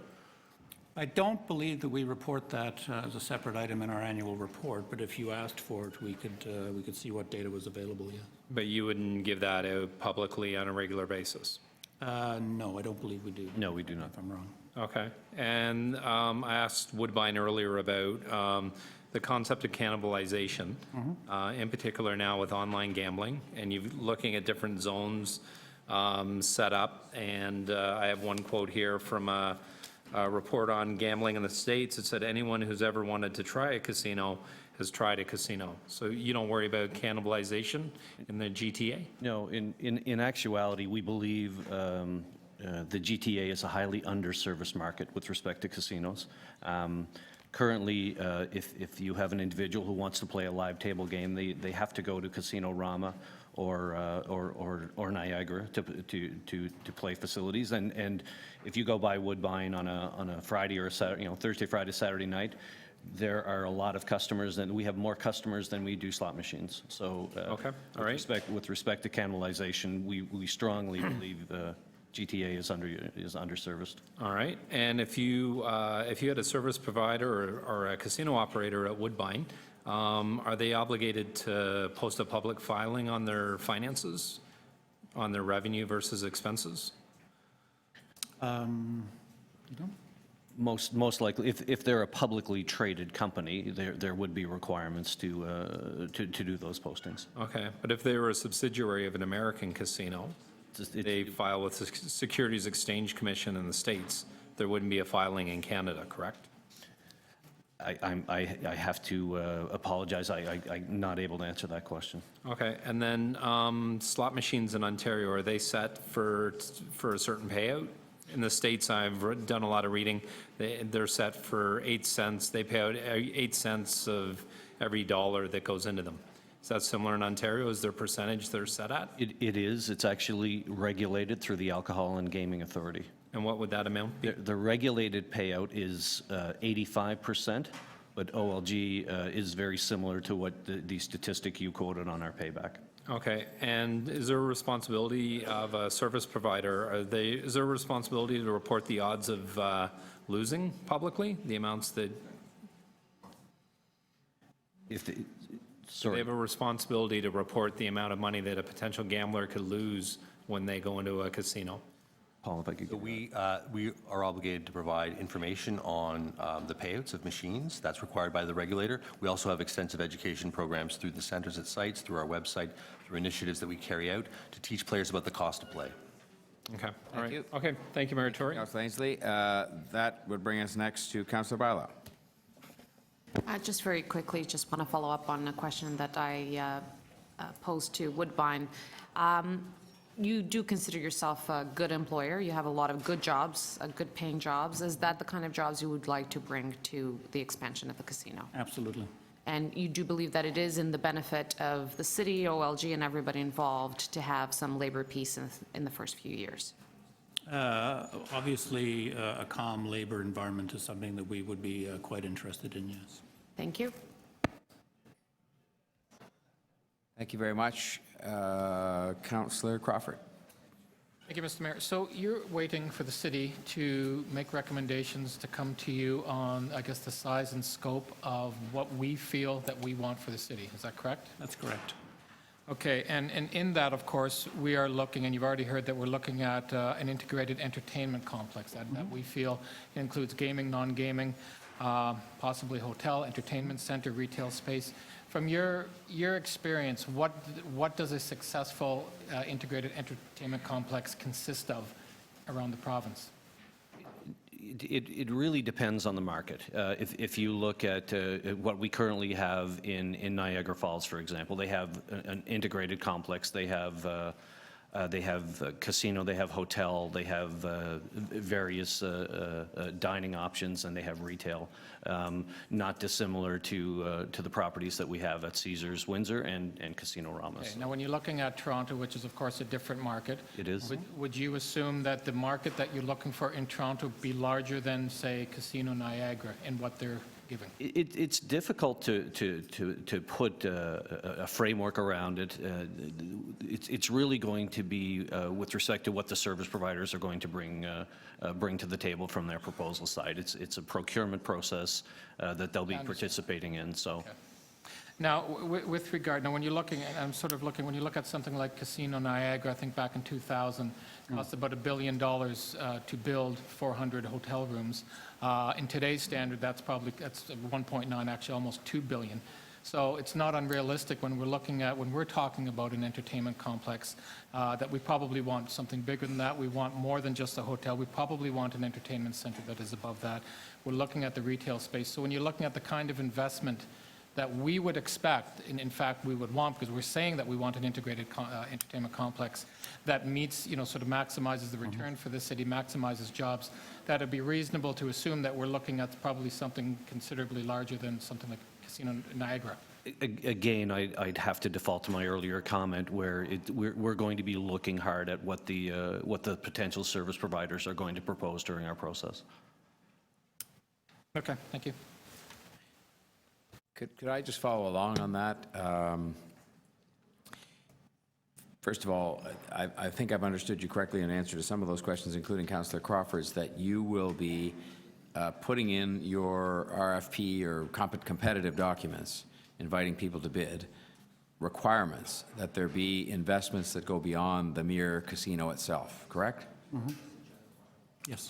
I don't believe that we report that as a separate item in our annual report, but if you asked for it, we could see what data was available, yeah. But you wouldn't give that out publicly on a regular basis? No, I don't believe we do. No, we do not. If I'm wrong. Okay. And I asked Woodbine earlier about the concept of cannibalization, in particular now with online gambling, and you're looking at different zones set up. And I have one quote here from a report on gambling in the States. It said, anyone who's ever wanted to try a casino has tried a casino. So you don't worry about cannibalization in the GTA? No, in actuality, we believe the GTA is a highly underserviced market with respect to casinos. Currently, if you have an individual who wants to play a live table game, they have to go to Casino Rama or Niagara to play facilities. And if you go by Woodbine on a Friday or a Saturday, Thursday, Friday, Saturday night, there are a lot of customers, and we have more customers than we do slot machines. So Okay, all right. with respect to cannibalization, we strongly believe GTA is underserviced. All right, and if you had a service provider or a casino operator at Woodbine, are they obligated to post a public filing on their finances, on their revenue versus expenses? Most likely, if they're a publicly traded company, there would be requirements to do those postings. Okay, but if they were a subsidiary of an American casino, they file with the Securities Exchange Commission in the States, there wouldn't be a filing in Canada, correct? I have to apologize, I'm not able to answer that question. Okay, and then slot machines in Ontario, are they set for a certain payout? In the States, I've done a lot of reading, they're set for 8 cents. They pay out 8 cents of every dollar that goes into them. Is that similar in Ontario? Is there a percentage they're set at? It is. It's actually regulated through the Alcohol and Gaming Authority. And what would that amount be? The regulated payout is 85%, but OLG is very similar to what the statistic you quoted on our payback. Okay, and is there a responsibility of a service provider? Is there a responsibility to report the odds of losing publicly, the amounts that? They have a responsibility to report the amount of money that a potential gambler could lose when they go into a casino. Paul, if I could. So we are obligated to provide information on the payouts of machines. That's required by the regulator. We also have extensive education programs through the centers at sites, through our website, through initiatives that we carry out to teach players about the cost of play. Okay, all right. Okay, thank you, Mayor Tory. Councillor Ainsley. That would bring us next to Councillor Bailão. Just very quickly, just want to follow up on a question that I posed to Woodbine. You do consider yourself a good employer. You have a lot of good jobs, good paying jobs. Is that the kind of jobs you would like to bring to the expansion of the casino? Absolutely. And you do believe that it is in the benefit of the city, OLG, and everybody involved to have some labor peace in the first few years? Obviously, a calm labor environment is something that we would be quite interested in, yes. Thank you. Thank you very much. Councillor Crawford. Thank you, Mr. Mayor. So you're waiting for the city to make recommendations to come to you on, I guess, the size and scope of what we feel that we want for the city. Is that correct? That's correct. Okay, and in that, of course, we are looking, and you've already heard that we're looking at an integrated entertainment complex that we feel includes gaming, non-gaming, possibly hotel, entertainment center, retail space. From your experience, what does a successful integrated entertainment complex consist of around the province? It really depends on the market. If you look at what we currently have in Niagara Falls, for example, they have an integrated complex. They have casino, they have hotel, they have various dining options, and they have retail. Not dissimilar to the properties that we have at Caesars Windsor and Casino Ramos. Okay. Now, when you're looking at Toronto, which is, of course, a different market. It is. Would you assume that the market that you're looking for in Toronto be larger than, say, Casino Niagara in what they're giving? It's difficult to put a framework around it. It's really going to be with respect to what the service providers are going to bring to the table from their proposal side. It's a procurement process that they'll be participating in. So. Okay. Now, with regard, when you're looking, I'm sort of looking, when you look at something like Casino Niagara, I think back in 2000, it cost about $1 billion to build 400 hotel rooms. In today's standard, that's 1.9, actually almost $2 billion. So it's not unrealistic when we're talking about an entertainment complex, that we probably want something bigger than that. We want more than just a hotel. We probably want an entertainment center that is above that. We're looking at the retail space. So when you're looking at the kind of investment that we would expect, and in fact we would want, because we're saying that we want an integrated entertainment complex that meets, sort of maximizes the return for the city, maximizes jobs, that it'd be reasonable to assume that we're looking at probably something considerably larger than something like Casino Niagara. Again, I'd have to default to my earlier comment where we're going to be looking hard at what the potential service providers are going to propose during our process. Okay, thank you. Could I just follow along on that? First of all, I think I've understood you correctly in answer to some of those questions, including Councillor Crawford's, that you will be putting in your RFP or competitive documents, inviting people to bid, requirements that there be investments that go beyond the mere casino itself, correct? Yes.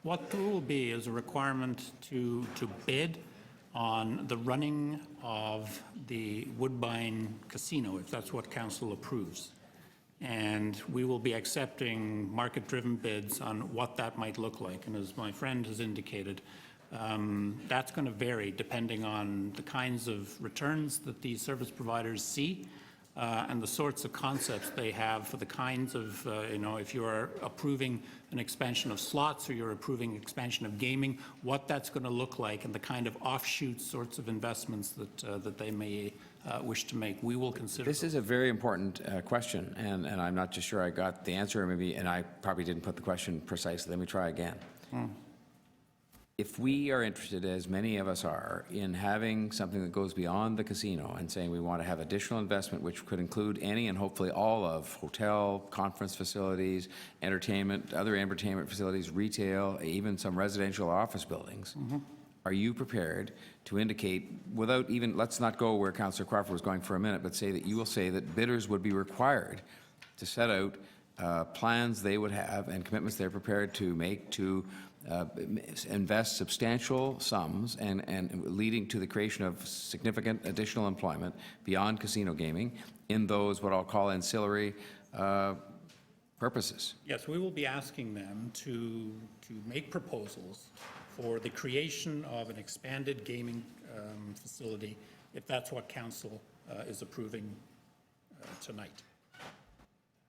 What there will be is a requirement to bid on the running of the Woodbine Casino, if that's what council approves. And we will be accepting market-driven bids on what that might look like. And as my friend has indicated, that's going to vary depending on the kinds of returns that these service providers see and the sorts of concepts they have for the kinds of, if you're approving an expansion of slots or you're approving expansion of gaming, what that's going to look like and the kind of offshoot sorts of investments that they may wish to make. We will consider This is a very important question, and I'm not just sure I got the answer, maybe, and I probably didn't put the question precisely. Let me try again. If we are interested, as many of us are, in having something that goes beyond the casino and saying we want to have additional investment, which could include any and hopefully all of hotel, conference facilities, entertainment, other entertainment facilities, retail, even some residential office buildings, are you prepared to indicate, without even, let's not go where Councillor Crawford was going for a minute, but say that you will say that bidders would be required to set out plans they would have and commitments they're prepared to make to invest substantial sums and leading to the creation of significant additional employment beyond casino gaming in those what I'll call ancillary purposes? Yes, we will be asking them to make proposals for the creation of an expanded gaming facility, if that's what council is approving tonight.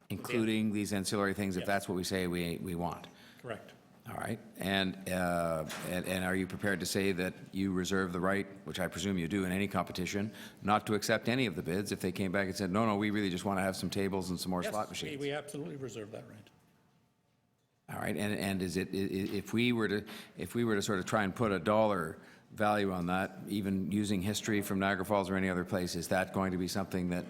Including these ancillary things, if that's what we say we want? Correct. All right. And are you prepared to say that you reserve the right, which I presume you do in any competition, not to accept any of the bids if they came back and said, no, we really just want to have some tables and some more slot machines? Yes, we absolutely reserve that right. All right. And is it, if we were to sort of try and put a dollar value on that, even using history from Niagara Falls or any other place, is that going to be something that,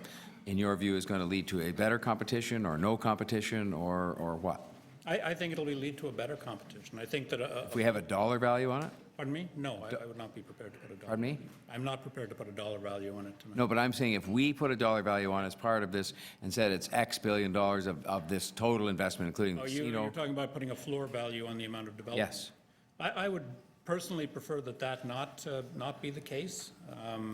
in your view, is going to lead to a better competition or no competition or what? I think it'll lead to a better competition. I think that... If we have a dollar value on it? Pardon me? No, I would not be prepared to put a dollar. Pardon me? I'm not prepared to put a dollar value on it tonight. No, but I'm saying if we put a dollar value on as part of this and said it's X billion dollars of this total investment, including the casino... You're talking about putting a floor value on the amount of development? Yes. I would personally prefer that not be the case.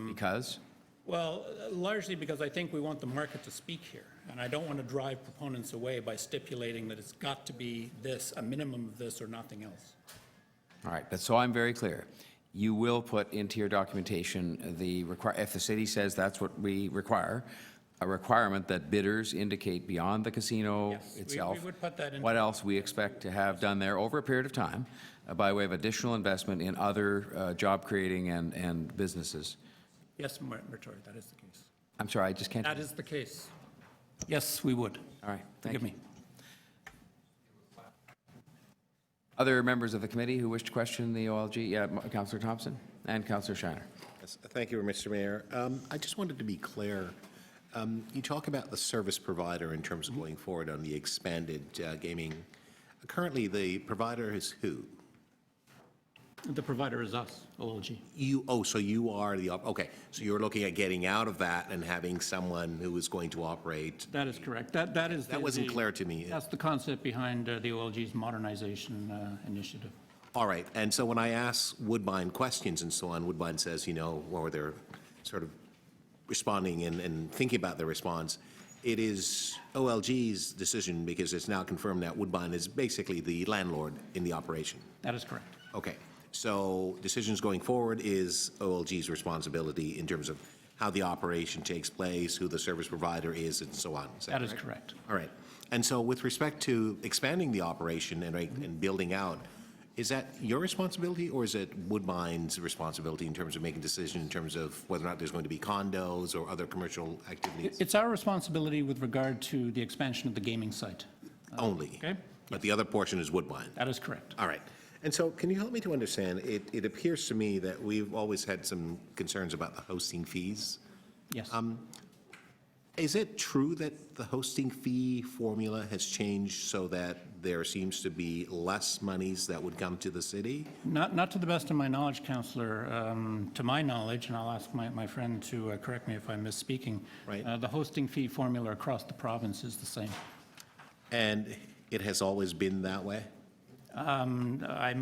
Because? Well, largely because I think we want the market to speak here, and I don't want to drive proponents away by stipulating that it's got to be this, a minimum of this, or nothing else. All right, but so I'm very clear. You will put into your documentation if the city says that's what we require, a requirement that bidders indicate beyond the casino itself. We would put that in. What else we expect to have done there over a period of time by way of additional investment in other job creating and businesses. Yes, Martori, that is the case. I'm sorry, I just can't. That is the case. Yes, we would. All right, Forgive me. Other members of the committee who wish to question the OLG? Yeah, Councillor Thompson and Councillor Shiner. Yes, thank you, Mr. Mayor. I just wanted to be clear. You talk about the service provider in terms of going forward on the expanded gaming. Currently, the provider is who? The provider is us, OLG. So you are okay. So you're looking at getting out of that and having someone who is going to operate. That is correct. That wasn't clear to me. That's the concept behind the OLG's modernization initiative. All right. And so when I ask Woodbine questions and so on, Woodbine says, or they're sort of responding and thinking about their response, it is OLG's decision because it's now confirmed that Woodbine is basically the landlord in the operation. That is correct. Okay. So decisions going forward is OLG's responsibility in terms of how the operation takes place, who the service provider is, and so on. That is correct. All right. And so with respect to expanding the operation and building out, is that your responsibility or is it Woodbine's responsibility in terms of making decisions in terms of whether or not there's going to be condos or other commercial activities? It's our responsibility with regard to the expansion of the gaming site. Only? Okay? But the other portion is Woodbine? That is correct. All right. And so can you help me to understand, it appears to me that we've always had some concerns about the hosting fees. Yes. Is it true that the hosting fee formula has changed so that there seems to be less monies that would come to the city? Not to the best of my knowledge, Councillor. To my knowledge, and I'll ask my friend to correct me if I'm misspeaking, Right. The hosting fee formula across the province is the same. And it has always been that way? I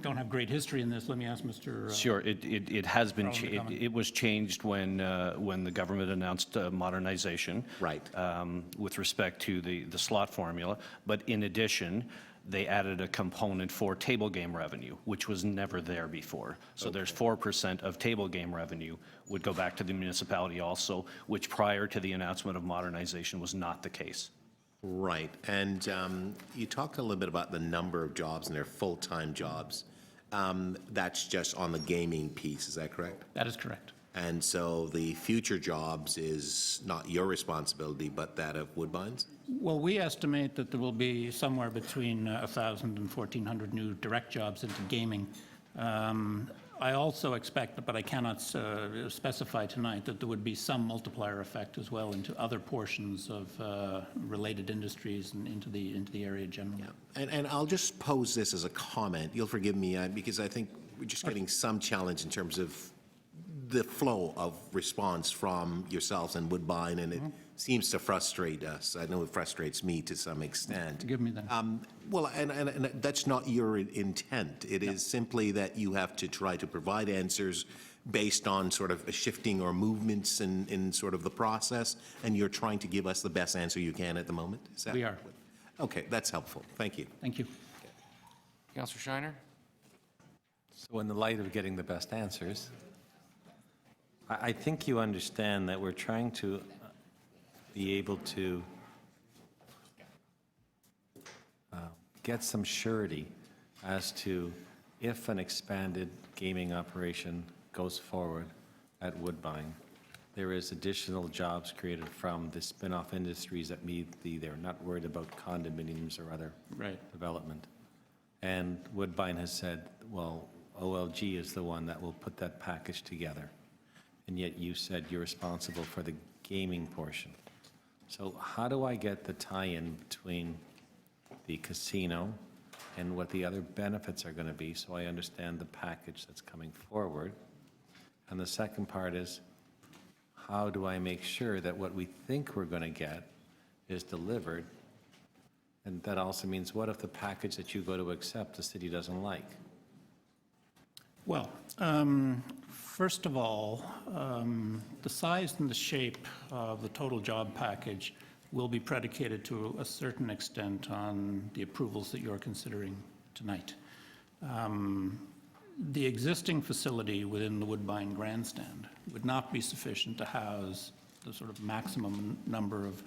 don't have great history in this. Let me ask Mr. Sure, it has been, Carlin to comment. it was changed when the government announced modernization. Right. With respect to the slot formula, but in addition, they added a component for table game revenue, which was never there before. So there's 4% of table game revenue would go back to the municipality also, which prior to the announcement of modernization was not the case. Right. And you talked a little bit about the number of jobs and their full-time jobs. That's just on the gaming piece, is that correct? That is correct. And so the future jobs is not your responsibility, but that of Woodbine's? Well, we estimate that there will be somewhere between 1,000 and 1,400 new direct jobs into gaming. I also expect, but I cannot specify tonight, that there would be some multiplier effect as well into other portions of related industries and into the area generally. And I'll just pose this as a comment. You'll forgive me, because I think we're just getting some challenge in terms of the flow of response from yourselves and Woodbine, and it seems to frustrate us. I know it frustrates me to some extent. Give me that. Well, and that's not your intent. It is simply that you have to try to provide answers based on sort of a shifting or movements in sort of the process, and you're trying to give us the best answer you can at the moment? Is that We are. Okay, that's helpful. Thank you. Thank you. Councillor Shiner? So in the light of getting the best answers, I think you understand that we're trying to be able to get some surety as to if an expanded gaming operation goes forward at Woodbine, there is additional jobs created from the spin-off industries that may be there, not worried about condominiums or other development. And Woodbine has said, well, OLG is the one that will put that package together. And yet you said you're responsible for the gaming portion. So how do I get the tie-in between the casino and what the other benefits are going to be so I understand the package that's coming forward? And the second part is, how do I make sure that what we think we're going to get is delivered? And that also means, what if the package that you go to accept the city doesn't like? Well, first of all, the size and the shape of the total job package will be predicated to a certain extent on the approvals that you're considering tonight. The existing facility within the Woodbine Grandstand would not be sufficient to house the sort of maximum number of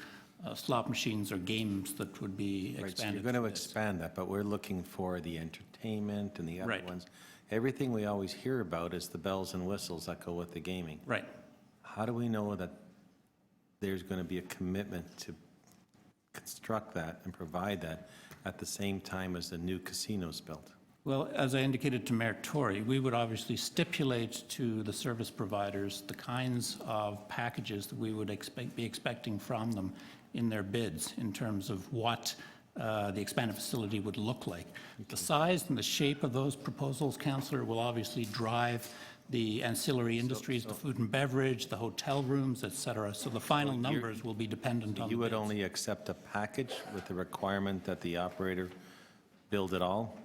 slot machines or games that would be expanded. Right, so you're going to expand that, but we're looking for the entertainment and the other ones. Everything we always hear about is the bells and whistles that go with the gaming. Right. How do we know that there's going to be a commitment to construct that and provide that at the same time as the new casino's built? Well, as I indicated to Mayor Tory, we would obviously stipulate to the service providers the kinds of packages that we would be expecting from them in their bids in terms of what the expanded facility would look like. The size and the shape of those proposals, Councillor, will obviously drive the ancillary industries, the food and beverage, the hotel rooms, et cetera. So the final numbers will be dependent on the You would bids. only accept a package with the requirement that the operator build it all?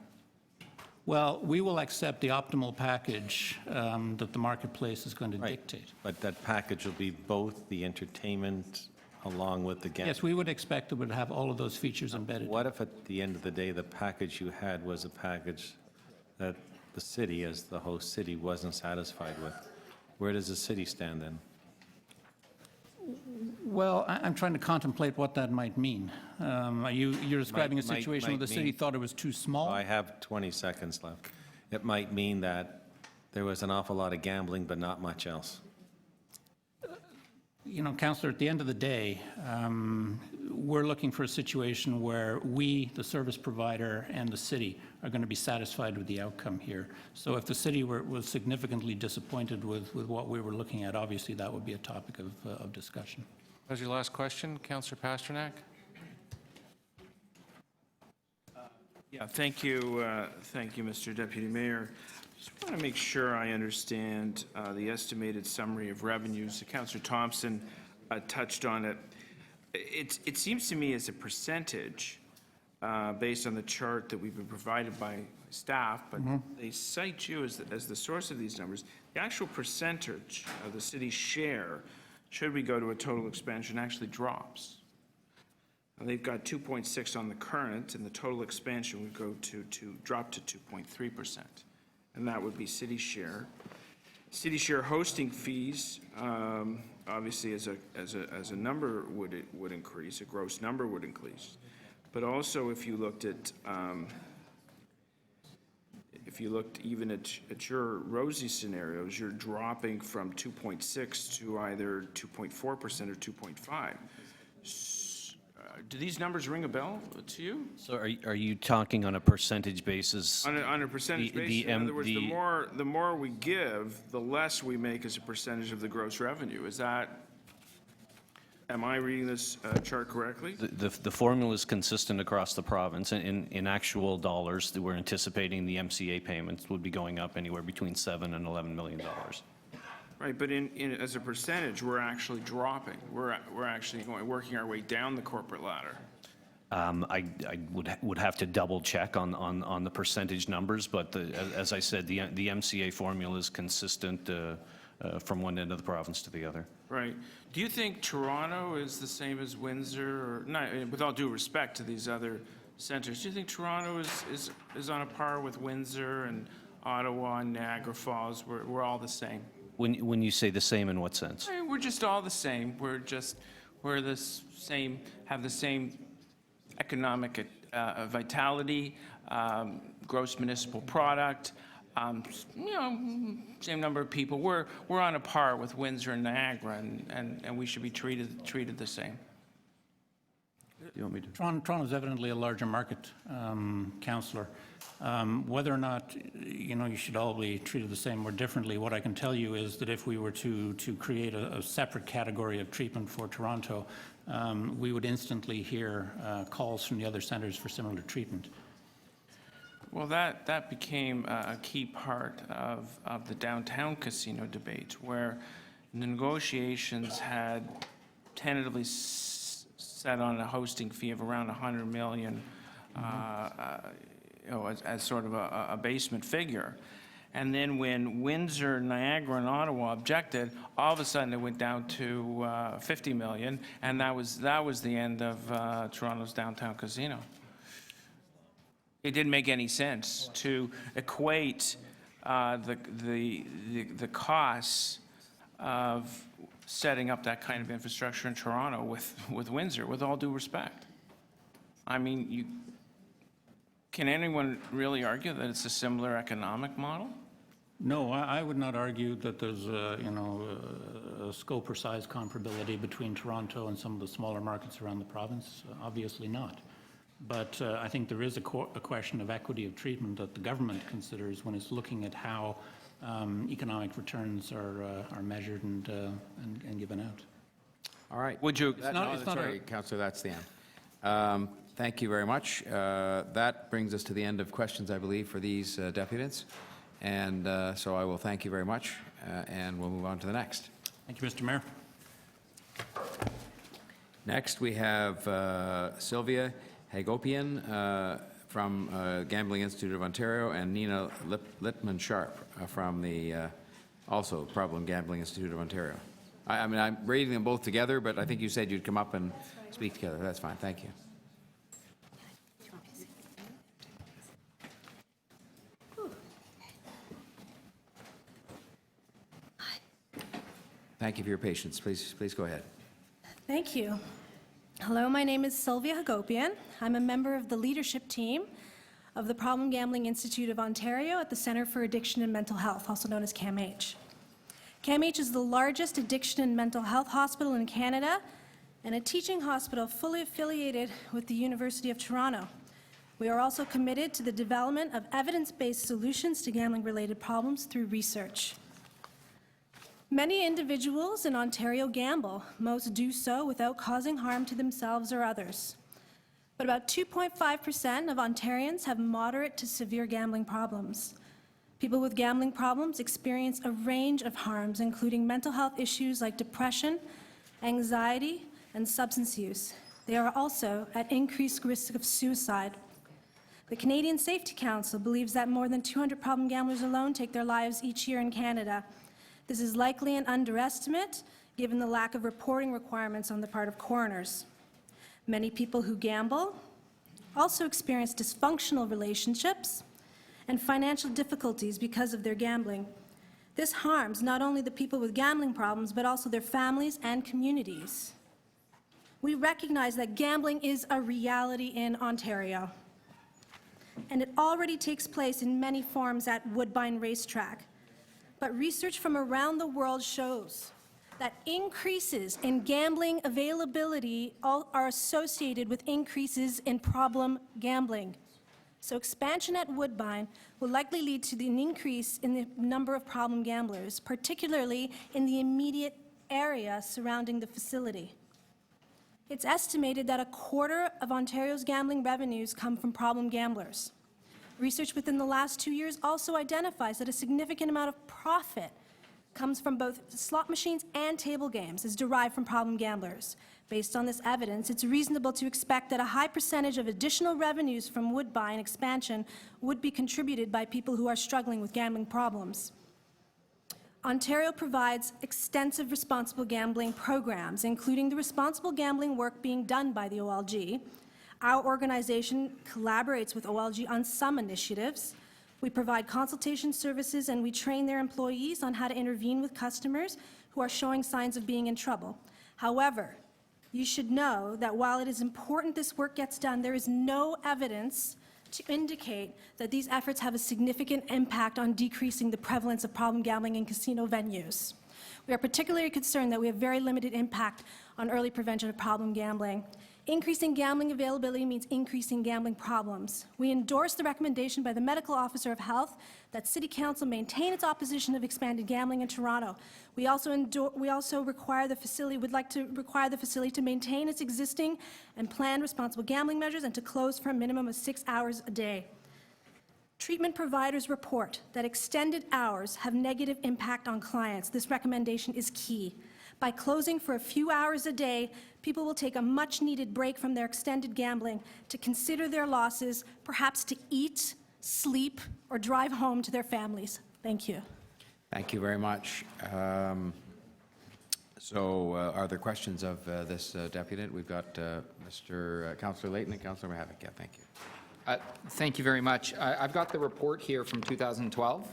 Well, we will accept the optimal package that the marketplace is going to dictate. But that package will be both the entertainment along with the game? Yes, we would expect it would have all of those features embedded. What if at the end of the day, the package you had was a package that the city, as the host city, wasn't satisfied with? Where does the city stand then? Well, I'm trying to contemplate what that might mean. You're describing a situation where the city mean- thought it was too small? I have 20 seconds left. It might mean that there was an awful lot of gambling, but not much else. You know, Councillor, at the end of the day, we're looking for a situation where we, the service provider, and the city are going to be satisfied with the outcome here. So if the city was significantly disappointed with what we were looking at, obviously that would be a topic of discussion. That was your last question, Councillor Pasternak? Yeah, thank you, Mr. Deputy Mayor. Just want to make sure I understand the estimated summary of revenues. Councillor Thompson touched on it. It seems to me as a percentage, based on the chart that we've been provided by staff, but they cite you as the source of these numbers. The actual percentage of the city's share, should we go to a total expansion, actually drops. Now, they've got 2.6 on the current, and the total expansion would go to drop to 2.3%, and that would be city share. City share hosting fees, obviously, as a number would increase, a gross number would increase, but also if you looked at even at your rosy scenarios, you're dropping from 2.6 to either 2.4% or 2.5. Do these numbers ring a bell to you? So are you talking on a percentage basis? On a percentage basis, in other words, the more we give, the less we make as a percentage of the gross revenue. Am I reading this chart correctly? The formula is consistent across the province. In actual dollars, we're anticipating the MCA payments would be going up anywhere between $7 and $11 million. Right, but as a percentage, we're actually dropping. We're actually working our way down the corporate ladder. I would have to double check on the percentage numbers, but as I said, the MCA formula is consistent from one end of the province to the other. Right. Do you think Toronto is the same as Windsor, or not? With all due respect to these other centers, do you think Toronto is on a par with Windsor and Ottawa and Niagara Falls? We're all the same. When you say the same, in what sense? We're just all the same. We're the same, have the same economic vitality, gross municipal product, same number of people. We're on a par with Windsor and Niagara, and we should be treated the same. You want me to? Toronto is evidently a larger market, Councillor. Whether or not, you should all be treated the same or differently, what I can tell you is that if we were to create a separate category of treatment for Toronto, we would instantly hear calls from the other centres for similar treatment. Well, that became a key part of the downtown casino debate, where negotiations had tentatively set on a hosting fee of around $100 million, as sort of a basement figure. And then when Windsor, Niagara, and Ottawa objected, all of a sudden it went down to $50 million, and that was the end of Toronto's downtown casino. It didn't make any sense to equate the costs of setting up that kind of infrastructure in Toronto with Windsor, with all due respect. I mean, can anyone really argue that it's a similar economic model? No, I would not argue that there's a scope or size comparability between Toronto and some of the smaller markets around the province. Obviously not. But I think there is a question of equity of treatment that the government considers when it's looking at how economic returns are measured and given out. All right. Would you? Sorry, Councillor, that's the end. Thank you very much. That brings us to the end of questions, I believe, for these deputants. And so I will thank you very much, and we'll move on to the next. Thank you, Mr. Mayor. Next, we have Sylvia Hagopian from Gambling Institute of Ontario and Nina Littman-Sharp from the also Problem Gambling Institute of Ontario. I mean, I'm reading them both together, but I think you said you'd come up and speak together. That's fine. Thank you. Thank you for your patience. Please go ahead. Thank you. Hello, my name is Sylvia Hagopian. I'm a member of the leadership team of the Problem Gambling Institute of Ontario at the Centre for Addiction and Mental Health, also known as CAMH. CAMH is the largest addiction and mental health hospital in Canada and a teaching hospital fully affiliated with the University of Toronto. We are also committed to the development of evidence-based solutions to gambling-related problems through research. Many individuals in Ontario gamble. Most do so without causing harm to themselves or others. But about 2.5% of Ontarians have moderate to severe gambling problems. People with gambling problems experience a range of harms, including mental health issues like depression, anxiety, and substance use. They are also at increased risk of suicide. The Canadian Safety Council believes that more than 200 problem gamblers alone take their lives each year in Canada. This is likely an underestimate, given the lack of reporting requirements on the part of coroners. Many people who gamble also experience dysfunctional relationships and financial difficulties because of their gambling. This harms not only the people with gambling problems, but also their families and communities. We recognize that gambling is a reality in Ontario, and it already takes place in many forms at Woodbine Racetrack. But research from around the world shows that increases in gambling availability are associated with increases in problem gambling. So expansion at Woodbine will likely lead to an increase in the number of problem gamblers, particularly in the immediate area surrounding the facility. It's estimated that a quarter of Ontario's gambling revenues come from problem gamblers. Research within the last 2 years also identifies that a significant amount of profit comes from both slot machines and table games is derived from problem gamblers. Based on this evidence, it's reasonable to expect that a high percentage of additional revenues from Woodbine expansion would be contributed by people who are struggling with gambling problems. Ontario provides extensive responsible gambling programs, including the responsible gambling work being done by the OLG. Our organization collaborates with OLG on some initiatives. We provide consultation services and we train their employees on how to intervene with customers who are showing signs of being in trouble. However, you should know that while it is important this work gets done, there is no evidence to indicate that these efforts have a significant impact on decreasing the prevalence of problem gambling in casino venues. We are particularly concerned that we have very limited impact on early prevention of problem gambling. Increasing gambling availability means increasing gambling problems. We endorse the recommendation by the Medical Officer of Health that City Council maintain its opposition of expanded gambling in Toronto. We also require the facility, would like to require the facility to maintain its existing and planned responsible gambling measures and to close for a minimum of 6 hours a day. Treatment providers report that extended hours have negative impact on clients. This recommendation is key. By closing for a few hours a day, people will take a much-needed break from their extended gambling to consider their losses, perhaps to eat, sleep, or drive home to their families. Thank you. Thank you very much. Are there questions of this deputy? We've got Mr. Councillor Layton and Councillor Mahavik. Yeah, thank you. Thank you very much. I've got the report here from 2012.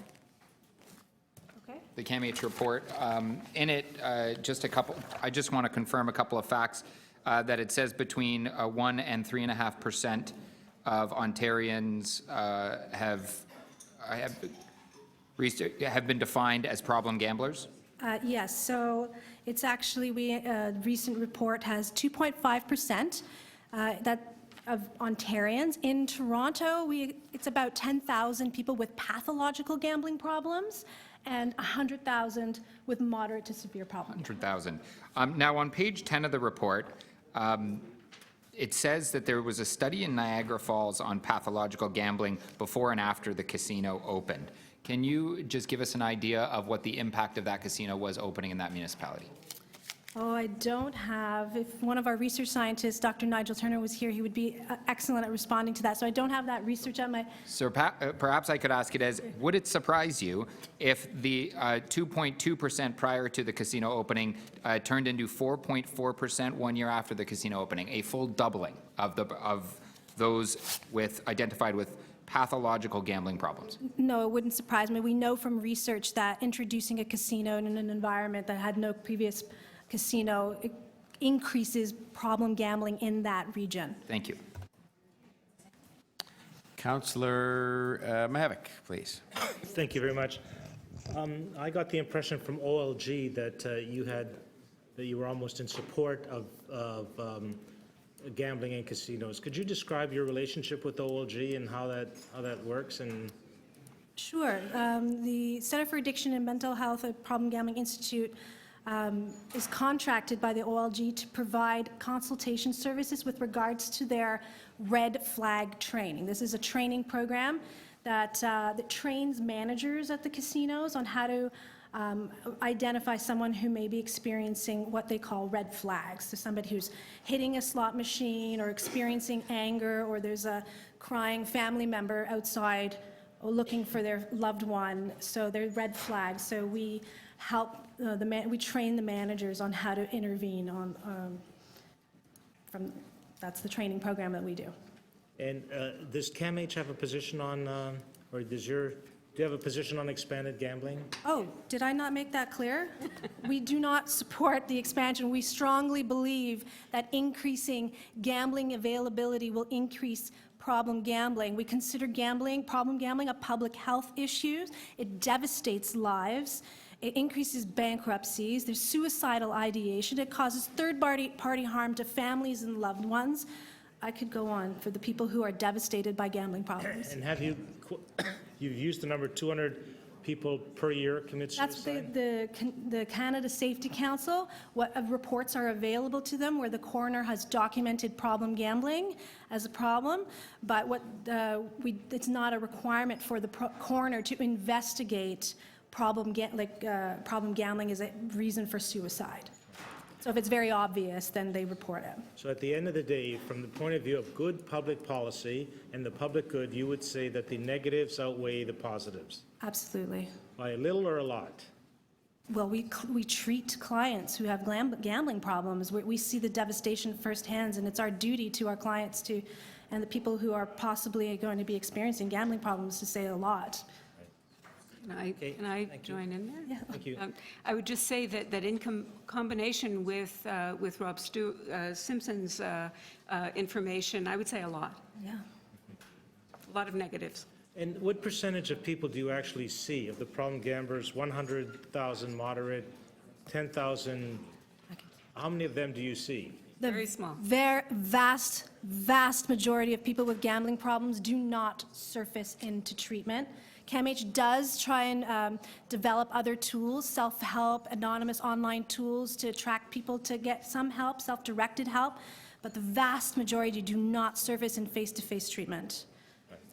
The CAMH report. In it, I just want to confirm a couple of facts, that it says between 1 and 3.5% of Ontarians have been defined as problem gamblers. Yes, so it's actually, a recent report has 2.5% of Ontarians. In Toronto, it's about 10,000 people with pathological gambling problems, and 100,000 with moderate to severe problems. 100,000. Now, on page 10 of the report, it says that there was a study in Niagara Falls on pathological gambling before and after the casino opened. Can you just give us an idea of what the impact of that casino was opening in that municipality? Oh, I don't have. If one of our research scientists, Dr. Nigel Turner, was here, he would be excellent at responding to that. So I don't have that research at my... So perhaps I could ask it as, would it surprise you if the 2.2% prior to the casino opening turned into 4.4% 1 year after the casino opening, a full doubling of those identified with pathological gambling problems? No, it wouldn't surprise me. We know from research that introducing a casino in an environment that had no previous casino, it increases problem gambling in that region. Thank you. Councillor Mahavik, please. Thank you very much. I got the impression from OLG that you were almost in support of gambling in casinos. Could you describe your relationship with OLG and how that works? And Sure. The Center for Addiction and Mental Health at Problem Gambling Institute is contracted by the OLG to provide consultation services with regards to their red flag training. This is a training program that trains managers at the casinos on how to identify someone who may be experiencing what they call red flags. So somebody who's hitting a slot machine or experiencing anger, or there's a crying family member outside looking for their loved one. So they're red flags. So we help we train the managers on how to intervene on. That's the training program that we do. And does CAMH have a position on, or do you have a position on expanded gambling? Oh, did I not make that clear? We do not support the expansion. We strongly believe that increasing gambling availability will increase problem gambling. We consider problem gambling, a public health issue. It devastates lives. It increases bankruptcies. There's suicidal ideation. It causes third-party harm to families and loved ones. I could go on for the people who are devastated by gambling problems. And have you've used the number 200 people per year commit suicide? That's the Canada Safety Council. What reports are available to them where the coroner has documented problem gambling as a problem, but it's not a requirement for the coroner to investigate problem gambling as a reason for suicide. So if it's very obvious, then they report it. So at the end of the day, from the point of view of good public policy and the public good, you would say that the negatives outweigh the positives? Absolutely. By a little or a lot? Well, we treat clients who have gambling problems. We see the devastation firsthand, and it's our duty to our clients and the people who are possibly going to be experiencing gambling problems to say a lot. Can I join in there? Yeah. Thank you. I would just say that in combination with Rob Simpson's information, I would say a lot. Yeah. A lot of negatives. And what percentage of people do you actually see of the problem gamblers? 100,000 moderate, 10,000. How many of them do you see? Very small. Very vast majority of people with gambling problems do not surface into treatment. CAMH does try and develop other tools, self-help, anonymous online tools to attract people to get some help, self-directed help, but the vast majority do not surface in face-to-face treatment.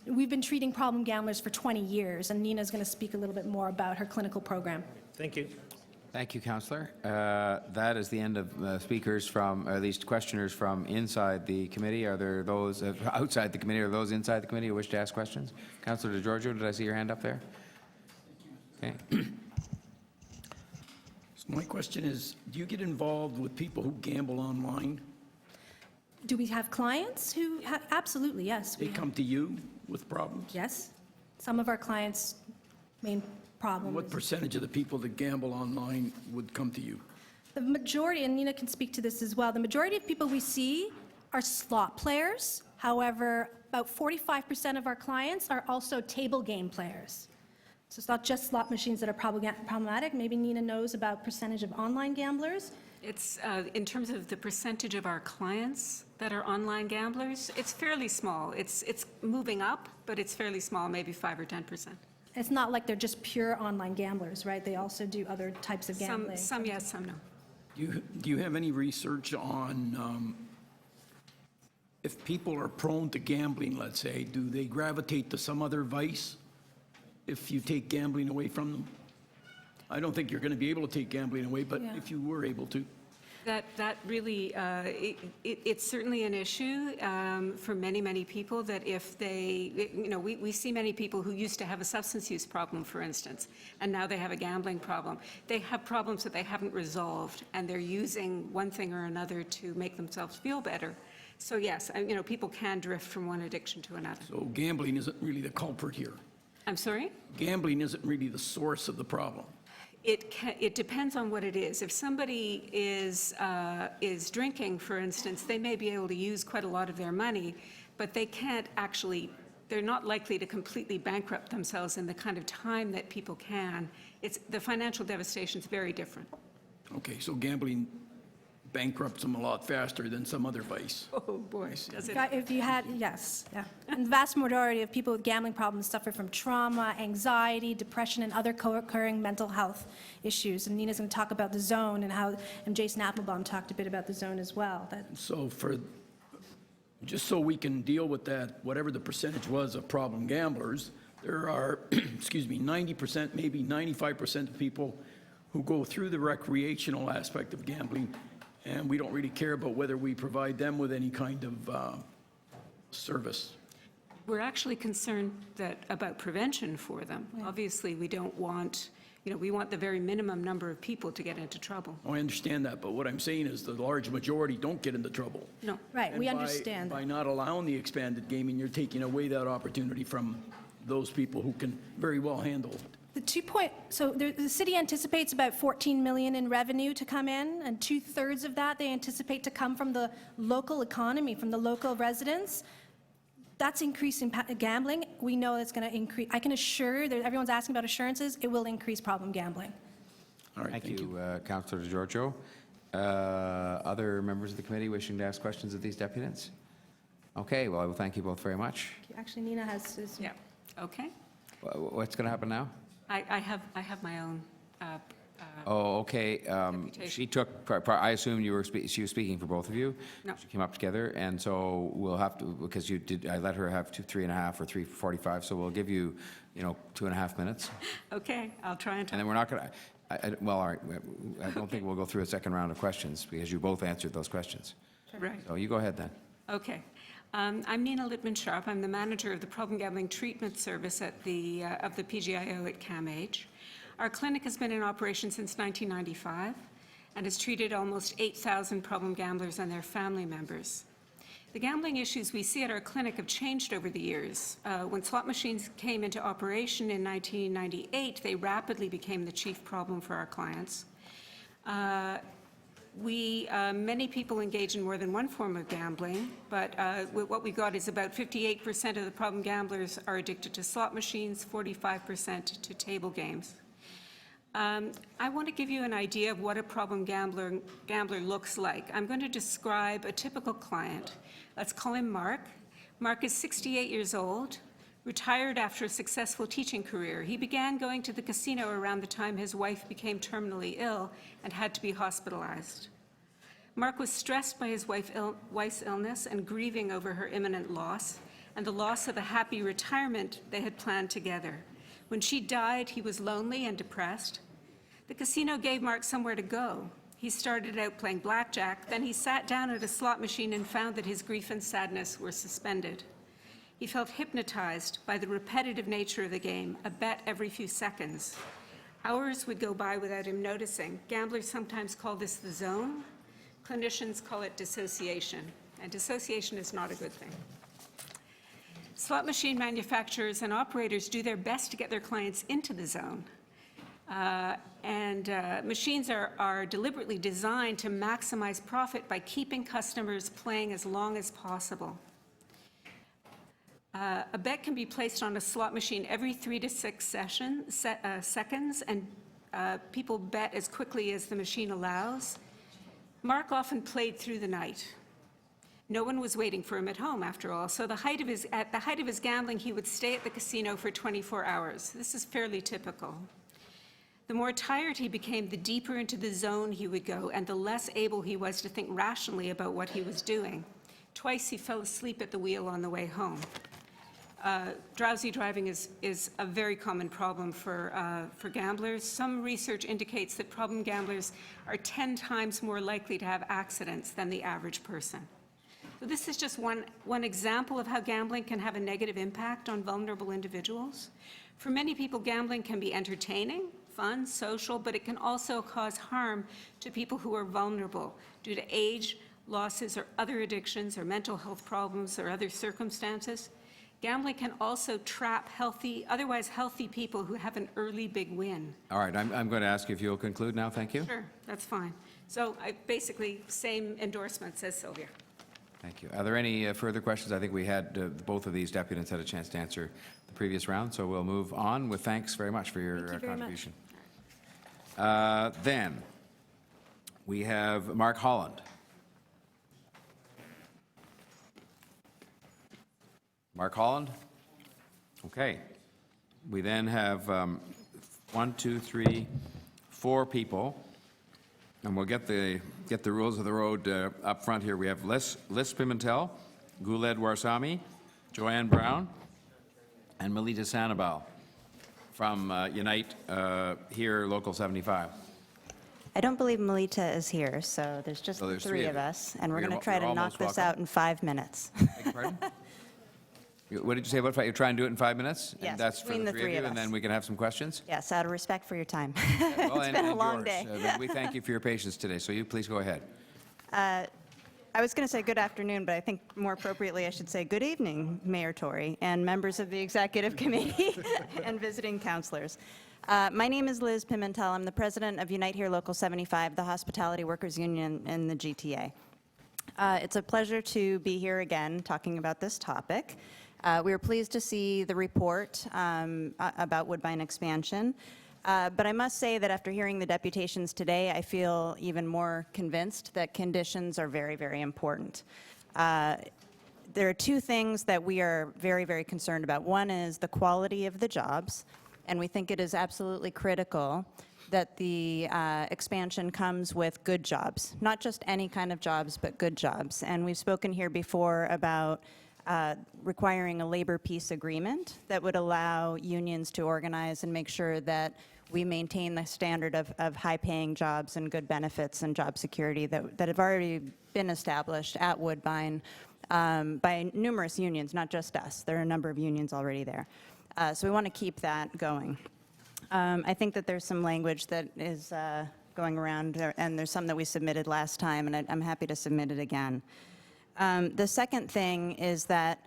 We've been treating problem gamblers for 20 years, and Nina's going to speak a little bit more about her clinical program. Thank you. Thank you, Councillor. That is the end of speakers from, or at least questioners from inside the committee. Are there those outside the committee or those inside the committee who wish to ask questions? Councillor DeGiorgio, did I see your hand up there? Okay. So my question is, do you get involved with people who gamble online? Do we have clients who have? Absolutely, yes. They come to you with problems? Yes. Some of our clients' main problem What is percentage of the people that gamble online would come to you? the majority, and Nina can speak to this as well, the majority of people we see are slot players. However, about 45% of our clients are also table game players. So it's not just slot machines that are problematic. Maybe Nina knows about percentage of online gamblers. It's, in terms of the percentage of our clients that are online gamblers, it's fairly small. It's moving up, but it's fairly small, maybe 5 or 10%. It's not like they're just pure online gamblers, right? They also do other types of gambling. Some yes, some no. Do you have any research on if people are prone to gambling, let's say, do they gravitate to some other vice if you take gambling away from them? I don't think you're going to be able to take gambling away, but if you were able to. That really, it's certainly an issue for many, many people that if they, we see many people who used to have a substance use problem, for instance, and now they have a gambling problem. They have problems that they haven't resolved, and they're using one thing or another to make themselves feel better. So yes, people can drift from one addiction to another. So gambling isn't really the culprit here. I'm sorry? Gambling isn't really the source of the problem. It depends on what it is. If somebody is drinking, for instance, they may be able to use quite a lot of their money, but they can't actually, they're not likely to completely bankrupt themselves in the kind of time that people can. The financial devastation is very different. Okay, so gambling bankrupts them a lot faster than some other vice. Oh, boy, does it? If you had, yes, yeah. And the vast majority of people with gambling problems suffer from trauma, anxiety, depression, and other co-occurring mental health issues. And Nina's going to talk about the zone and Jason Applebaum talked a bit about the zone as well. So just so we can deal with that, whatever the percentage was of problem gamblers, there are, excuse me, 90%, maybe 95% of people who go through the recreational aspect of gambling, and we don't really care about whether we provide them with any kind of service. We're actually concerned about prevention for them. Obviously, we don't want, we want the very minimum number of people to get into trouble. Oh, I understand that, but what I'm saying is the large majority don't get into trouble. No. Right, And we by- understand By that. not allowing the expanded gaming, you're taking away that opportunity from those people who can very well handle it. The city anticipates about 14 million in revenue to come in, and 2/3 of that they anticipate to come from the local economy, from the local residents. That's increasing gambling. We know it's going to increase. I can assure that everyone's asking about assurances. It will increase problem gambling. All right, Thank you, Councillor DeGiorgio. Other members of the committee wishing to ask questions of these deputants? Okay, well, I will thank you both very much. Actually, Nina has his. Yeah. Okay. What's going to happen now? I have my own. Oh, okay. She took, I assume she was speaking for both of you? No. She came up together, and so we'll have to, because I let her have 3.5 or 3:45, so we'll give you, 2.5 minutes. Okay, I'll try and And talk. then we're not going to, well, all right, I don't think we'll go through a second round of questions, because you both answered those questions. Right. So you go ahead then. Okay. I'm Nina Littman-Sharp. I'm the manager of the Problem Gambling Treatment Service of the PGIO at CAMH. Our clinic has been in operation since 1995 and has treated almost 8,000 problem gamblers and their family members. The gambling issues we see at our clinic have changed over the years. When slot machines came into operation in 1998, they rapidly became the chief problem for our clients. Many people engage in more than one form of gambling, but what we got is about 58% of the problem gamblers are addicted to slot machines, 45% to table games. I want to give you an idea of what a problem gambler looks like. I'm going to describe a typical client. Let's call him Mark. Mark is 68 years old, retired after a successful teaching career. He began going to the casino around the time his wife became terminally ill and had to be hospitalized. Mark was stressed by his wife's illness and grieving over her imminent loss and the loss of a happy retirement they had planned together. When she died, he was lonely and depressed. The casino gave Mark somewhere to go. He started out playing blackjack, then he sat down at a slot machine and found that his grief and sadness were suspended. He felt hypnotized by the repetitive nature of the game, a bet every few seconds. Hours would go by without him noticing. Gamblers sometimes call this the zone. Clinicians call it dissociation, and dissociation is not a good thing. Slot machine manufacturers and operators do their best to get their clients into the zone. Machines are deliberately designed to maximize profit by keeping customers playing as long as possible. A bet can be placed on a slot machine every 3 to 6 seconds, and people bet as quickly as the machine allows. Mark often played through the night. No one was waiting for him at home, after all, so at the height of his gambling, he would stay at the casino for 24 hours. This is fairly typical. The more tired he became, the deeper into the zone he would go, and the less able he was to think rationally about what he was doing. Twice he fell asleep at the wheel on the way home. Drowsy driving is a very common problem for gamblers. Some research indicates that problem gamblers are 10 times more likely to have accidents than the average person. So this is just one example of how gambling can have a negative impact on vulnerable individuals. For many people, gambling can be entertaining, fun, social, but it can also cause harm to people who are vulnerable due to age, losses, or other addictions, or mental health problems, or other circumstances. gambling can also trap otherwise healthy people who have an early big win. All right, I'm going to ask you if you'll conclude now. Thank you. Sure, that's fine. So basically, same endorsements as Sylvia. Thank you. Are there any further questions? I think we had, both of these deputies had a chance to answer the previous round, so we'll move on with thanks very much for your Thank you very much. contribution. Then, we have Mark Holland. Mark Holland? Okay. We then have 1, 2, 3, 4 people, and we'll get the rules of the road up front here. We have Liz Pimentel, Guled Warsami, Joanne Brown, and Melita Sanabal from Unite here, Local 75. I don't believe Melita is here, so there's just So the there's three three of of you. us, and we're You're going to try you're to knock almost this welcome. out in 5 minutes. Beg your pardon? What did you say about you're trying to do it in 5 minutes? And Yes, that's for between the the three three of of you, and us. then we can have some questions? Yes, out of respect for your time. Well, It's been a and long yours. day. But we thank you for your patience today, so you please go ahead. I was going to say good afternoon, but I think more appropriately I should say good evening, Mayor Tory, and members of the Executive Committee and visiting councilors. My name is Liz Pimentel. I'm the president of Unite Here Local 75, the Hospitality Workers Union in the GTA. It's a pleasure to be here again talking about this topic. We were pleased to see the report about Woodbine expansion. But I must say that after hearing the deputations today, I feel even more convinced that conditions are very, very important. There are two things that we are very, very concerned about. One is the quality of the jobs, and we think it is absolutely critical that the expansion comes with good jobs, not just any kind of jobs, but good jobs. And we've spoken here before about requiring a labor peace agreement that would allow unions to organize and make sure that we maintain the standard of high-paying jobs and good benefits and job security that have already been established at Woodbine by numerous unions, not just us. There are a number of unions already there. So we want to keep that going. I think that there's some language that is going around, there, and there's some that we submitted last time, and I'm happy to submit it again. The second thing is that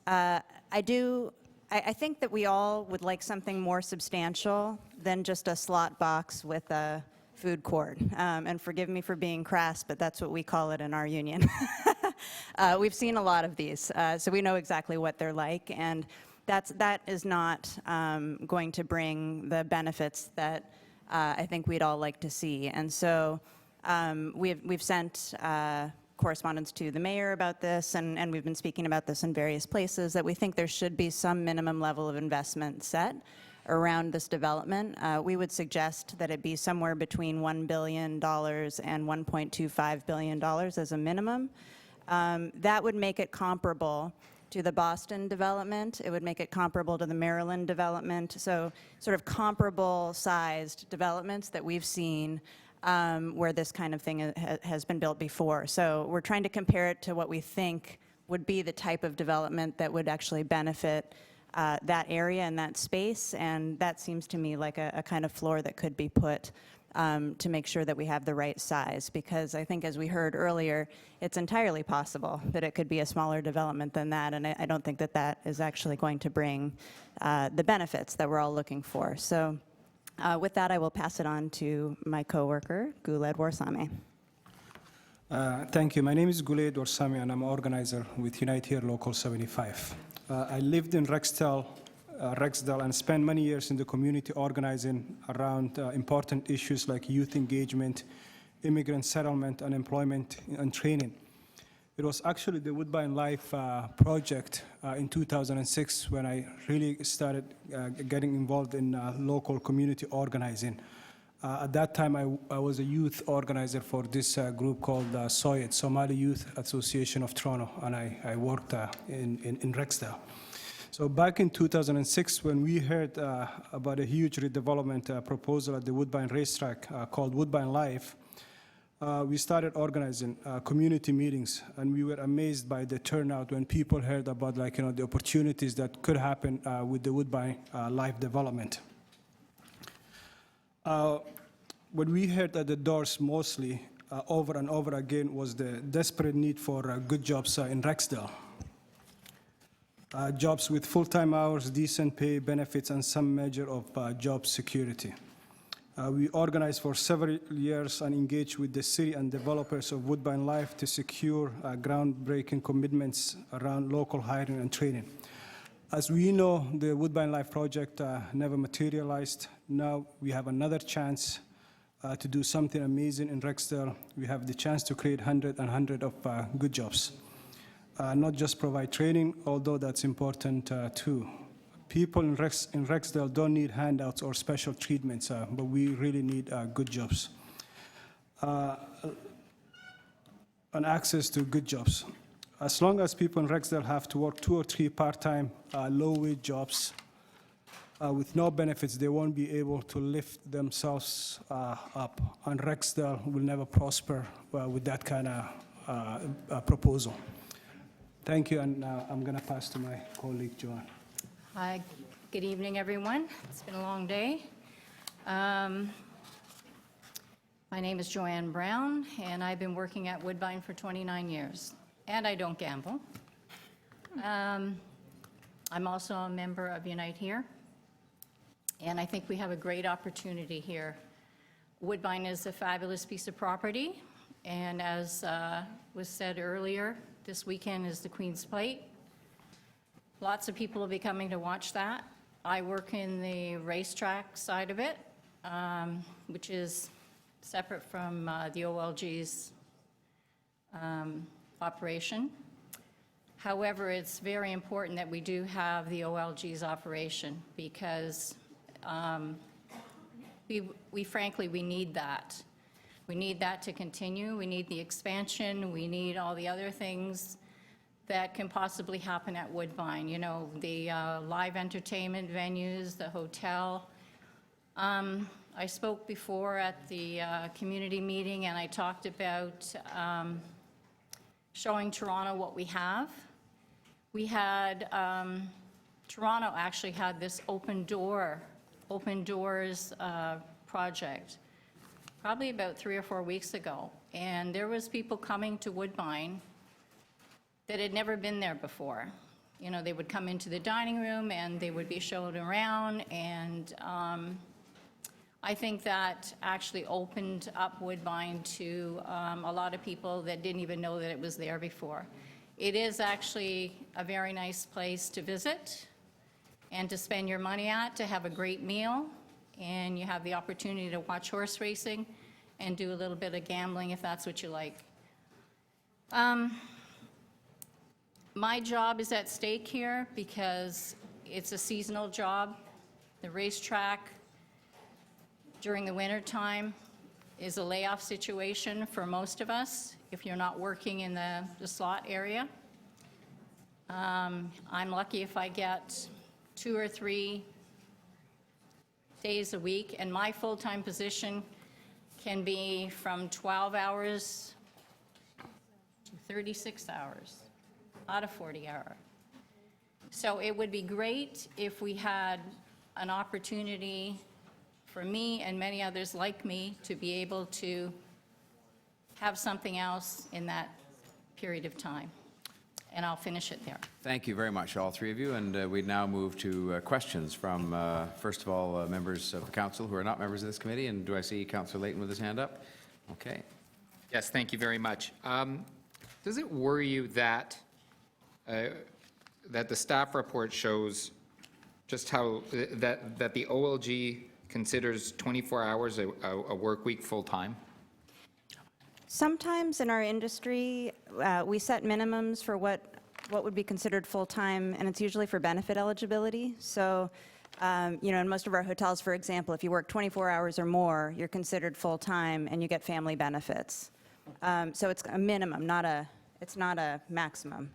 I think that we all would like something more substantial than just a slot box with a food court. And forgive me for being crass, but that's what we call it in our union. We've seen a lot of these, so we know exactly what they're like, and that is not going to bring the benefits that I think we'd all like to see. And so we've sent correspondence to the mayor about this, and we've been speaking about this in various places, that we think there should be some minimum level of investment set around this development. We would suggest that it be somewhere between $1 billion and $1.25 billion as a minimum. That would make it comparable to the Boston development. It would make it comparable to the Maryland development. So sort of comparable sized developments that we've seen where this kind of thing has been built before. So we're trying to compare it to what we think would be the type of development that would actually benefit that area and that space, and that seems to me like a kind of floor that could be put to make sure that we have the right size, because I think, as we heard earlier, it's entirely possible that it could be a smaller development than that, and I don't think that that is actually going to bring the benefits that we're all looking for. So with that, I will pass it on to my coworker, Guled Warsami. Thank you. My name is Guled Warsami, and I'm an organizer with Unite Here Local 75. I lived in Rexdale and spent many years in the community organizing around important issues like youth engagement, immigrant settlement, unemployment, and training. It was actually the Woodbine Life project in 2006 when I really started getting involved in local community organizing. At that time, I was a youth organizer for this group called SOYET, Somali Youth Association of Toronto, and I worked in Rexdale. So back in 2006, when we heard about a huge redevelopment proposal at the Woodbine racetrack called Woodbine Life, we started organizing community meetings, and we were amazed by the turnout when people heard about, the opportunities that could happen with the Woodbine Life development. What we heard at the doors mostly, over and over again, was the desperate need for good jobs in Rexdale. jobs with full-time hours, decent pay, benefits, and some measure of job security. We organized for several years and engaged with the city and developers of Woodbine Life to secure groundbreaking commitments around local hiring and training. As we know, the Woodbine Life project never materialized. Now we have another chance to do something amazing in Rexdale. We have the chance to create hundreds of good jobs. Not just provide training, although that's important too. People in Rexdale don't need handouts or special treatments, but we really need good jobs. And access to good jobs. As long as people in Rexdale have to work 2 or 3 part-time, low-wage jobs with no benefits, they won't be able to lift themselves up. And Rexdale will never prosper with that kind of proposal. Thank you, and now I'm going to pass to my colleague, Joanne. Hi, good evening, everyone. It's been a long day. My name is Joanne Brown, and I've been working at Woodbine for 29 years, and I don't gamble. I'm also a member of Unite Here, and I think we have a great opportunity here. Woodbine is a fabulous piece of property, and as was said earlier, this weekend is the Queen's Plate. Lots of people will be coming to watch that. I work in the racetrack side of it, which is separate from the OLG's operation. However, it's very important that we do have the OLG's operation because we frankly need that. We need that to continue. We need the expansion. We need all the other things that can possibly happen at Woodbine. You know, the live entertainment venues, the hotel. I spoke before at the community meeting, and I talked about showing Toronto what we have. We had, Toronto actually had this Open Doors project, probably about 3 or 4 weeks ago. And there was people coming to Woodbine that had never been there before. You know, they would come into the dining room and they would be shown around, and I think that actually opened up Woodbine to a lot of people that didn't even know that it was there before. It is actually a very nice place to visit and to spend your money at, to have a great meal, and you have the opportunity to watch horse racing and do a little bit of gambling if that's what you like. My job is at stake here because it's a seasonal job. The racetrack during the winter time is a layoff situation for most of us if you're not working in the slot area. I'm lucky if I get 2 or 3 days a week, and my full-time position can be from 12 hours to 36 hours out of 40 hours. So it would be great if we had an opportunity for me and many others like me to be able to have something else in that period of time. And I'll finish it there. Thank you very much, all three of you. And we now move to questions from, first of all, members of the council who are not members of this committee. And do I see Councillor Layton with his hand up? Okay. Yes, thank you very much. Does it worry you that that the staff report shows just how that the OLG considers 24 hours a work week full time? Sometimes in our industry, we set minimums for what would be considered full-time, and it's usually for benefit eligibility. So, you know, in most of our hotels, for example, if you work 24 hours or more, you're considered full-time and you get family benefits. So it's a minimum, it's not a maximum.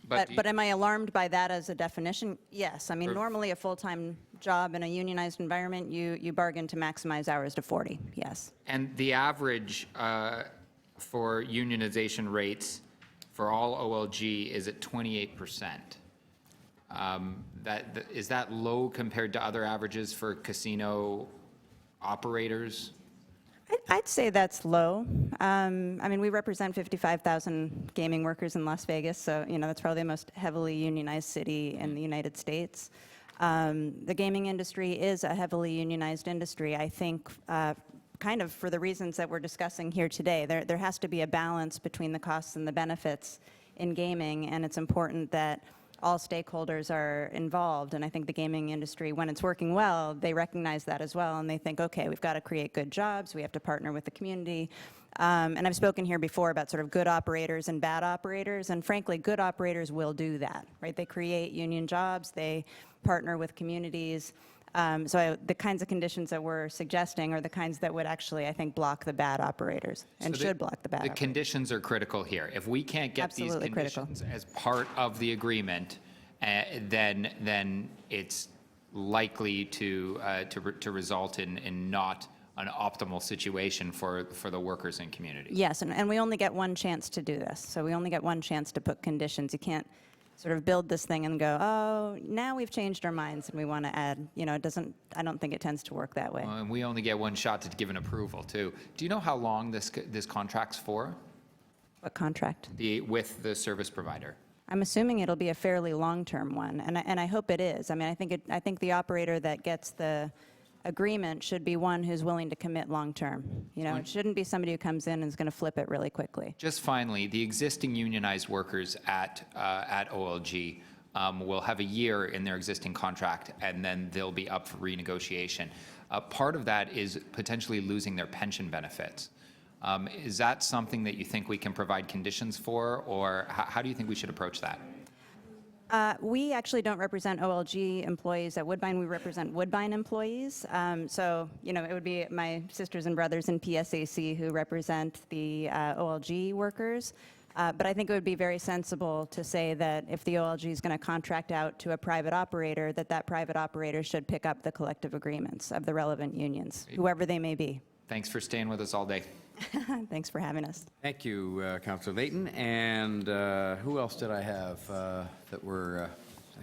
But am I alarmed by that as a definition? Yes. I mean, normally a full-time job in a unionized environment, you bargain to maximize hours to 40, yes. And the average for unionization rates for all OLG is at 28%. Is that low compared to other averages for casino operators? I'd say that's low. I mean, we represent 55,000 gaming workers in Las Vegas, so, that's probably the most heavily unionized city in the United States. The gaming industry is a heavily unionized industry. I think kind of for the reasons that we're discussing here today, there has to be a balance between the costs and the benefits in gaming, and it's important that all stakeholders are involved. And I think the gaming industry, when it's working well, they recognize that as well, and they think, okay, we've got to create good jobs, we have to partner with the community. And I've spoken here before about sort of good operators and bad operators, and frankly, good operators will do that, right? They create union jobs, they partner with communities. The kinds of conditions that we're suggesting are the kinds that would actually, I think, block the bad operators and should block the bad The operators. conditions are critical here. If we can't get these Absolutely critical. conditions as part of the agreement, then it's likely to result in not an optimal situation for the workers and community. Yes, and we only get one chance to do this. So we only get one chance to put conditions. You can't sort of build this thing and go, oh, now we've changed our minds and we want to add. I don't think it tends to work that way. And we only get one shot to give an approval, too. Do you know how long this contract's for? What contract? With the service provider? I'm assuming it'll be a fairly long-term one, and I hope it is. I mean, I think the operator that gets the agreement should be one who's willing to commit long-term. It shouldn't be somebody who comes in and is going to flip it really quickly. Just finally, the existing unionized workers at OLG will have a year in their existing contract, and then they'll be up for renegotiation. Part of that is potentially losing their pension benefits. Is that something that you think we can provide conditions for, or how do you think we should approach that? We actually don't represent OLG employees at Woodbine. We represent Woodbine employees. It would be my sisters and brothers in PSAC who represent the OLG workers. But I think it would be very sensible to say that if the OLG is going to contract out to a private operator, that private operator should pick up the collective agreements of the relevant unions, whoever they may be. Thanks for staying with us all day. Thanks for having us. Thank you, Councillor Layton. And who else did I have that were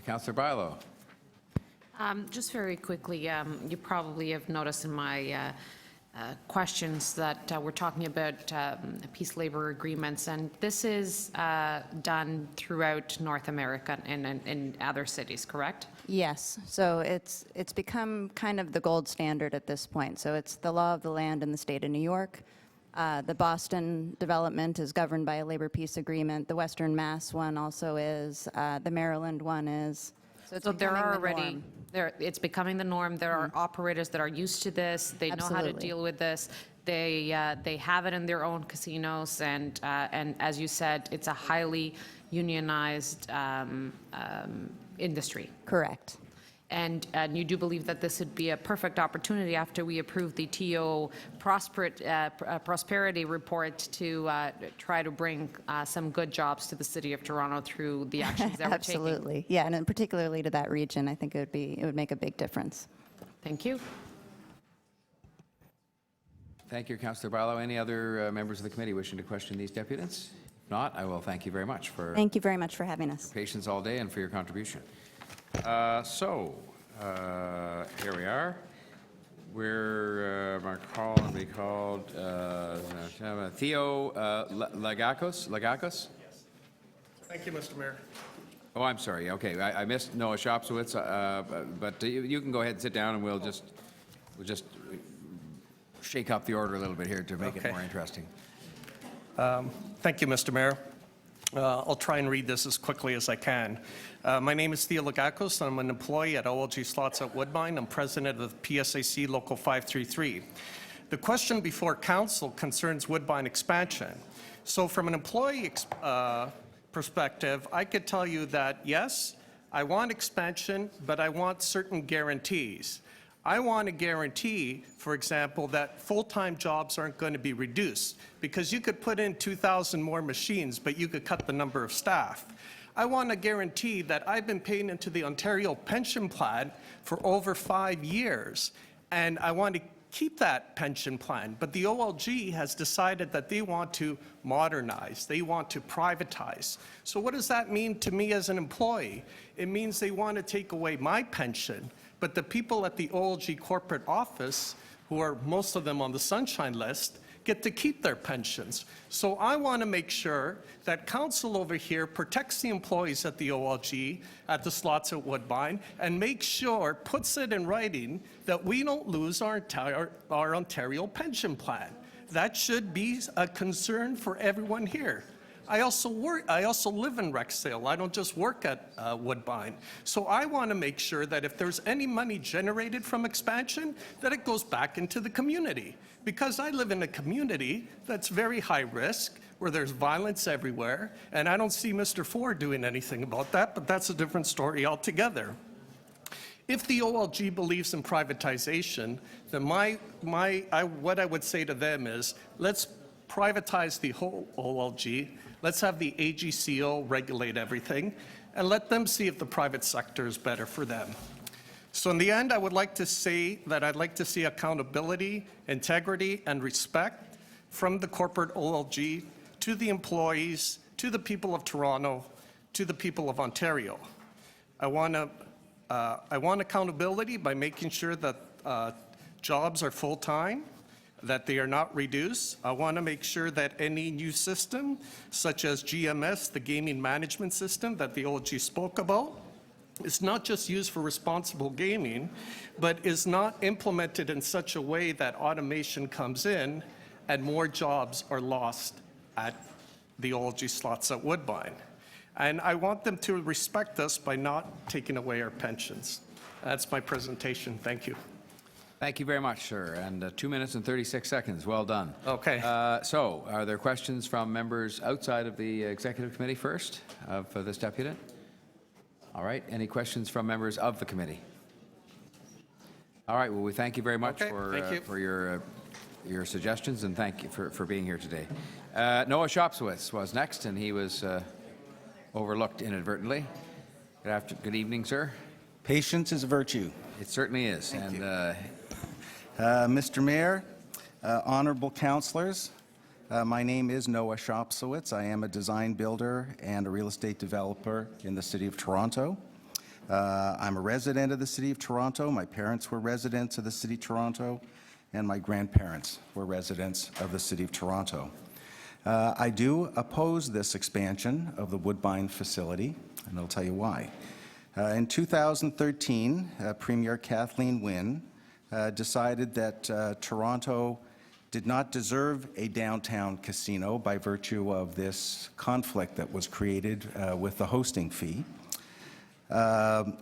Councillor Bilo? Just very quickly, you probably have noticed in my questions that we're talking about peace labor agreements, and this is done throughout North America and in other cities, correct? Yes. So it's become kind of the gold standard at this point. So it's the law of the land in the state of New York. The Boston development is governed by a labor peace agreement. The Western Mass one also is. The Maryland one is. So there are already, it's becoming the norm. There are operators that are used to this. They know how to deal with this. They have it in their own casinos, and as you said, it's a highly unionized industry. Correct. And you do believe that this would be a perfect opportunity after we approve the TO prosperity report to try to bring some good jobs to the city of Toronto through the actions that we're taking. Absolutely. Yeah, and particularly to that region, I think it would make a big difference. Thank you. Thank you, Councillor Bilo. Any other members of the committee wishing to question these deputants? If not, I will thank you very much for Thank you very much for having us. patience all day and for your contribution. Here we are. We're be called Theo Lagakos. Thank you, Mr. Mayor. Oh, I'm sorry. Okay, I missed Noah Shopsowitz, but you can go ahead and sit down, and we'll just shake up the order a little bit here to make it more interesting. Thank you, Mr. Mayor. I'll try and read this as quickly as I can. My name is Theo Lagakos, and I'm an employee at OLG Slots at Woodbine. I'm president of PSAC Local 533. The question before council concerns Woodbine expansion. So from an employee perspective, I could tell you that, yes, I want expansion, but I want certain guarantees. I want a guarantee, for example, that full-time jobs aren't going to be reduced, because you could put in 2,000 more machines, but you could cut the number of staff. I want a guarantee that I've been paying into the Ontario pension plan for over 5 years, and I want to keep that pension plan. But the OLG has decided that they want to modernize, they want to privatize. So what does that mean to me as an employee? It means they want to take away my pension, but the people at the OLG corporate office who are most of them on the Sunshine List, get to keep their pensions. So I want to make sure that council over here protects the employees at the OLG, at the slots at Woodbine, and makes sure, puts it in writing, that we don't lose our Ontario pension plan. That should be a concern for everyone here. I also live in Rexdale. I don't just work at Woodbine. So I want to make sure that if there's any money generated from expansion, that it goes back into the community. Because I live in a community that's very high risk, where there's violence everywhere, and I don't see Mr. Ford doing anything about that, but that's a different story altogether. If the OLG believes in privatization, then what I would say to them is, let's privatize the whole OLG, let's have the AGCO regulate everything, and let them see if the private sector is better for them. So in the end, I would like to say that I'd like to see accountability, integrity, and respect from the corporate OLG to the employees, to the people of Toronto, to the people of Ontario. I want accountability by making sure that jobs are full-time, that they are not reduced. I want to make sure that any new system, such as GMS, the gaming management system that the OLG spoke about, is not just used for responsible gaming, but is not implemented in such a way that automation comes in and more jobs are lost at the OLG slots at Woodbine. And I want them to respect us by not taking away our pensions. That's my presentation. Thank you. Thank you very much, sir. And 2 minutes and 36 seconds. Well done. Okay. So are there questions from members outside of the Executive Committee first of this deputant? All right. Any questions from members of the committee? All right. Well, we thank you very much for your suggestions, and thank you for being here today. Noah Shopswitz was next, and he was overlooked inadvertently. Good evening, sir. Patience is a virtue. It certainly is. Mr. Mayor, honorable councilors, my name is Noah Shopsowitz. I am a design builder and a real estate developer in the City of Toronto. I'm a resident of the City of Toronto. My parents were residents of the City of Toronto, and my grandparents were residents of the City of Toronto. I do oppose this expansion of the Woodbine facility, and I'll tell you why. In 2013, Premier Kathleen Wynne decided that Toronto did not deserve a downtown casino by virtue of this conflict that was created with the hosting fee.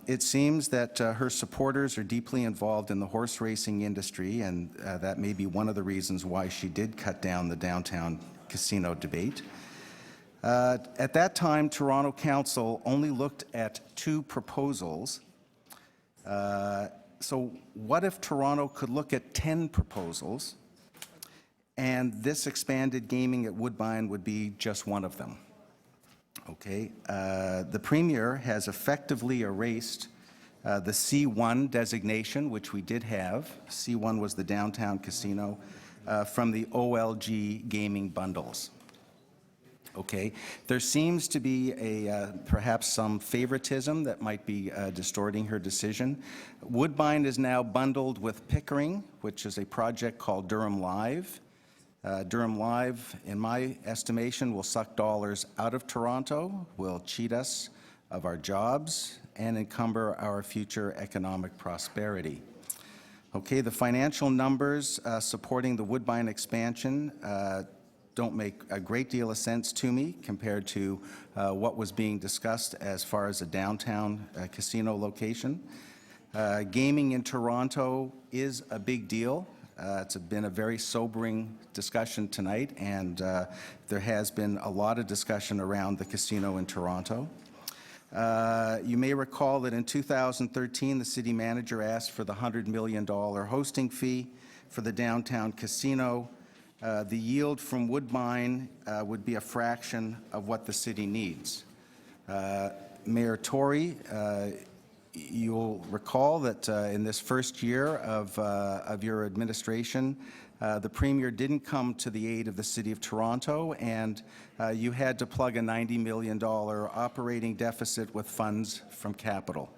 It seems that her supporters are deeply involved in the horse racing industry, and that may be one of the reasons why she did cut down the downtown casino debate. At that time, Toronto Council only looked at 2 proposals. So what if Toronto could look at 10 proposals, and this expanded gaming at Woodbine would be just one of them? Okay. The Premier has effectively erased the C1 designation, which we did have. C1 was the downtown casino, from the OLG gaming bundles. Okay. There seems to be perhaps some favoritism that might be distorting her decision. Woodbine is now bundled with Pickering, which is a project called Durham Live. Durham Live, in my estimation, will suck dollars out of Toronto, will cheat us of our jobs, and encumber our future economic prosperity. Okay, the financial numbers supporting the Woodbine expansion don't make a great deal of sense to me compared to what was being discussed as far as a downtown casino location. Gaming in Toronto is a big deal. It's been a very sobering discussion tonight, and there has been a lot of discussion around the casino in Toronto. You may recall that in 2013, the city manager asked for the $100 million hosting fee for the downtown casino. The yield from Woodbine would be a fraction of what the city needs. Mayor Tory, you'll recall that in this first year of your administration, the Premier didn't come to the aid of the City of Toronto, and you had to plug a $90 million operating deficit with funds from capital.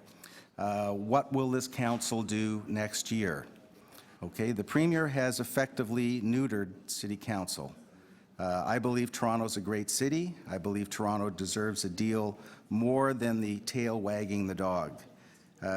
What will this council do next year? Okay, the Premier has effectively neutered City Council. I believe Toronto's a great city. I believe Toronto deserves a deal more than the tail wagging the dog.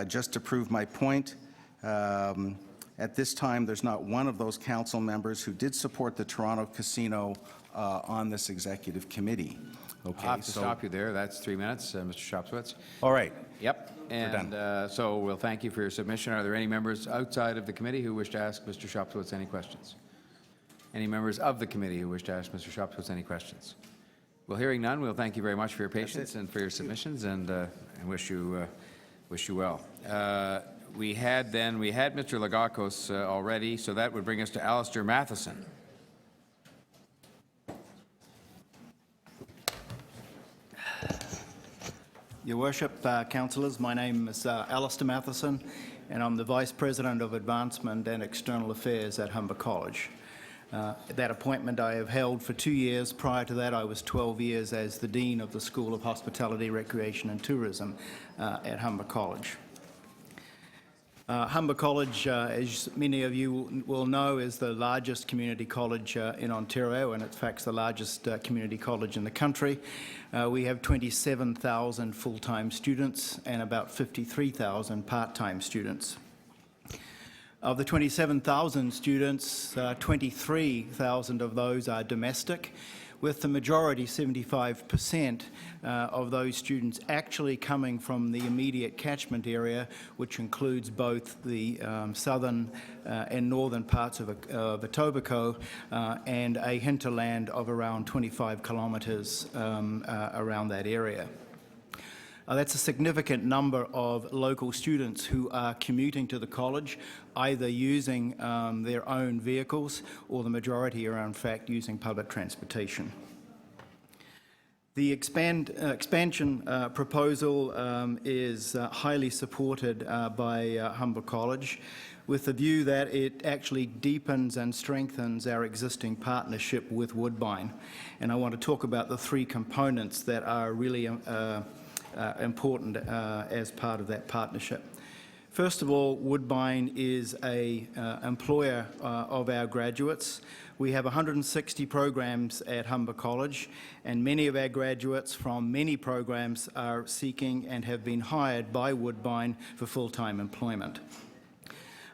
Just to prove my point, at this time, there's not one of those council members who did support the Toronto Casino on this executive committee. Okay, I'll have to stop you there. That's 3 minutes, Mr. Shopswitz. All right. Yep. And so we'll thank you for your submission. Are there any members outside of the committee who wish to ask Mr. Shopswitz any questions? Any members of the committee who wish to ask Mr. Shopswitz any questions? Well, hearing none, we'll thank you very much for your patience and for your submissions, and wish you well. We had Mr. Lagakos already, so that would bring us to Alistair Matheson. Your Worship, councillors, my name is Alistair Matheson, and I'm the Vice President of Advancement and External Affairs at Humber College. That appointment I have held for 2 years. Prior to that, I was 12 years as the Dean of the School of Hospitality, Recreation and Tourism at Humber College. Humber College, as many of you will know, is the largest community college in Ontario, and in fact the largest community college in the country. We have 27,000 full-time students and about 53,000 part-time students. Of the 27,000 students, 23,000 of those are domestic, with the majority, 75%, of those students actually coming from the immediate catchment area, which includes both the southern and northern parts of Etobicoke and a hinterland of around 25 kilometres around that area. That's a significant number of local students who are commuting to the college, either using their own vehicles, or the majority are in fact using public transportation. The expansion proposal is highly supported by Humber College, with the view that it actually deepens and strengthens our existing partnership with Woodbine. And I want to talk about the three components that are really important as part of that partnership. First of all, Woodbine is an employer of our graduates. We have 160 programs at Humber College, and many of our graduates from many programs are seeking and have been hired by Woodbine for full-time employment.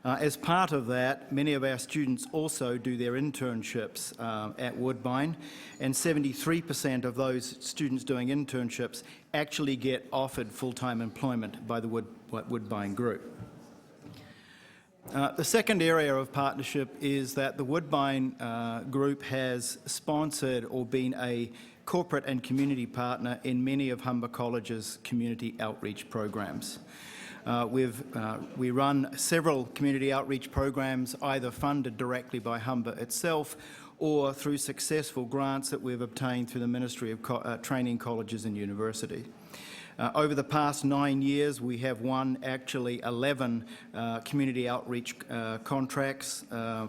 As part of that, many of our students also do their internships at Woodbine, and 73% of those students doing internships actually get offered full-time employment by the Woodbine Group. The second area of partnership is that the Woodbine Group has sponsored or been a corporate and community partner in many of Humber College's community outreach programs. We run several community outreach programs, either funded directly by Humber itself or through successful grants that we've obtained through the Ministry of Training Colleges and University. Over the past 9 years, we have won actually 11 community outreach contracts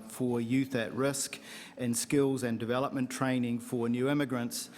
for youth at risk and skills and development training for new immigrants,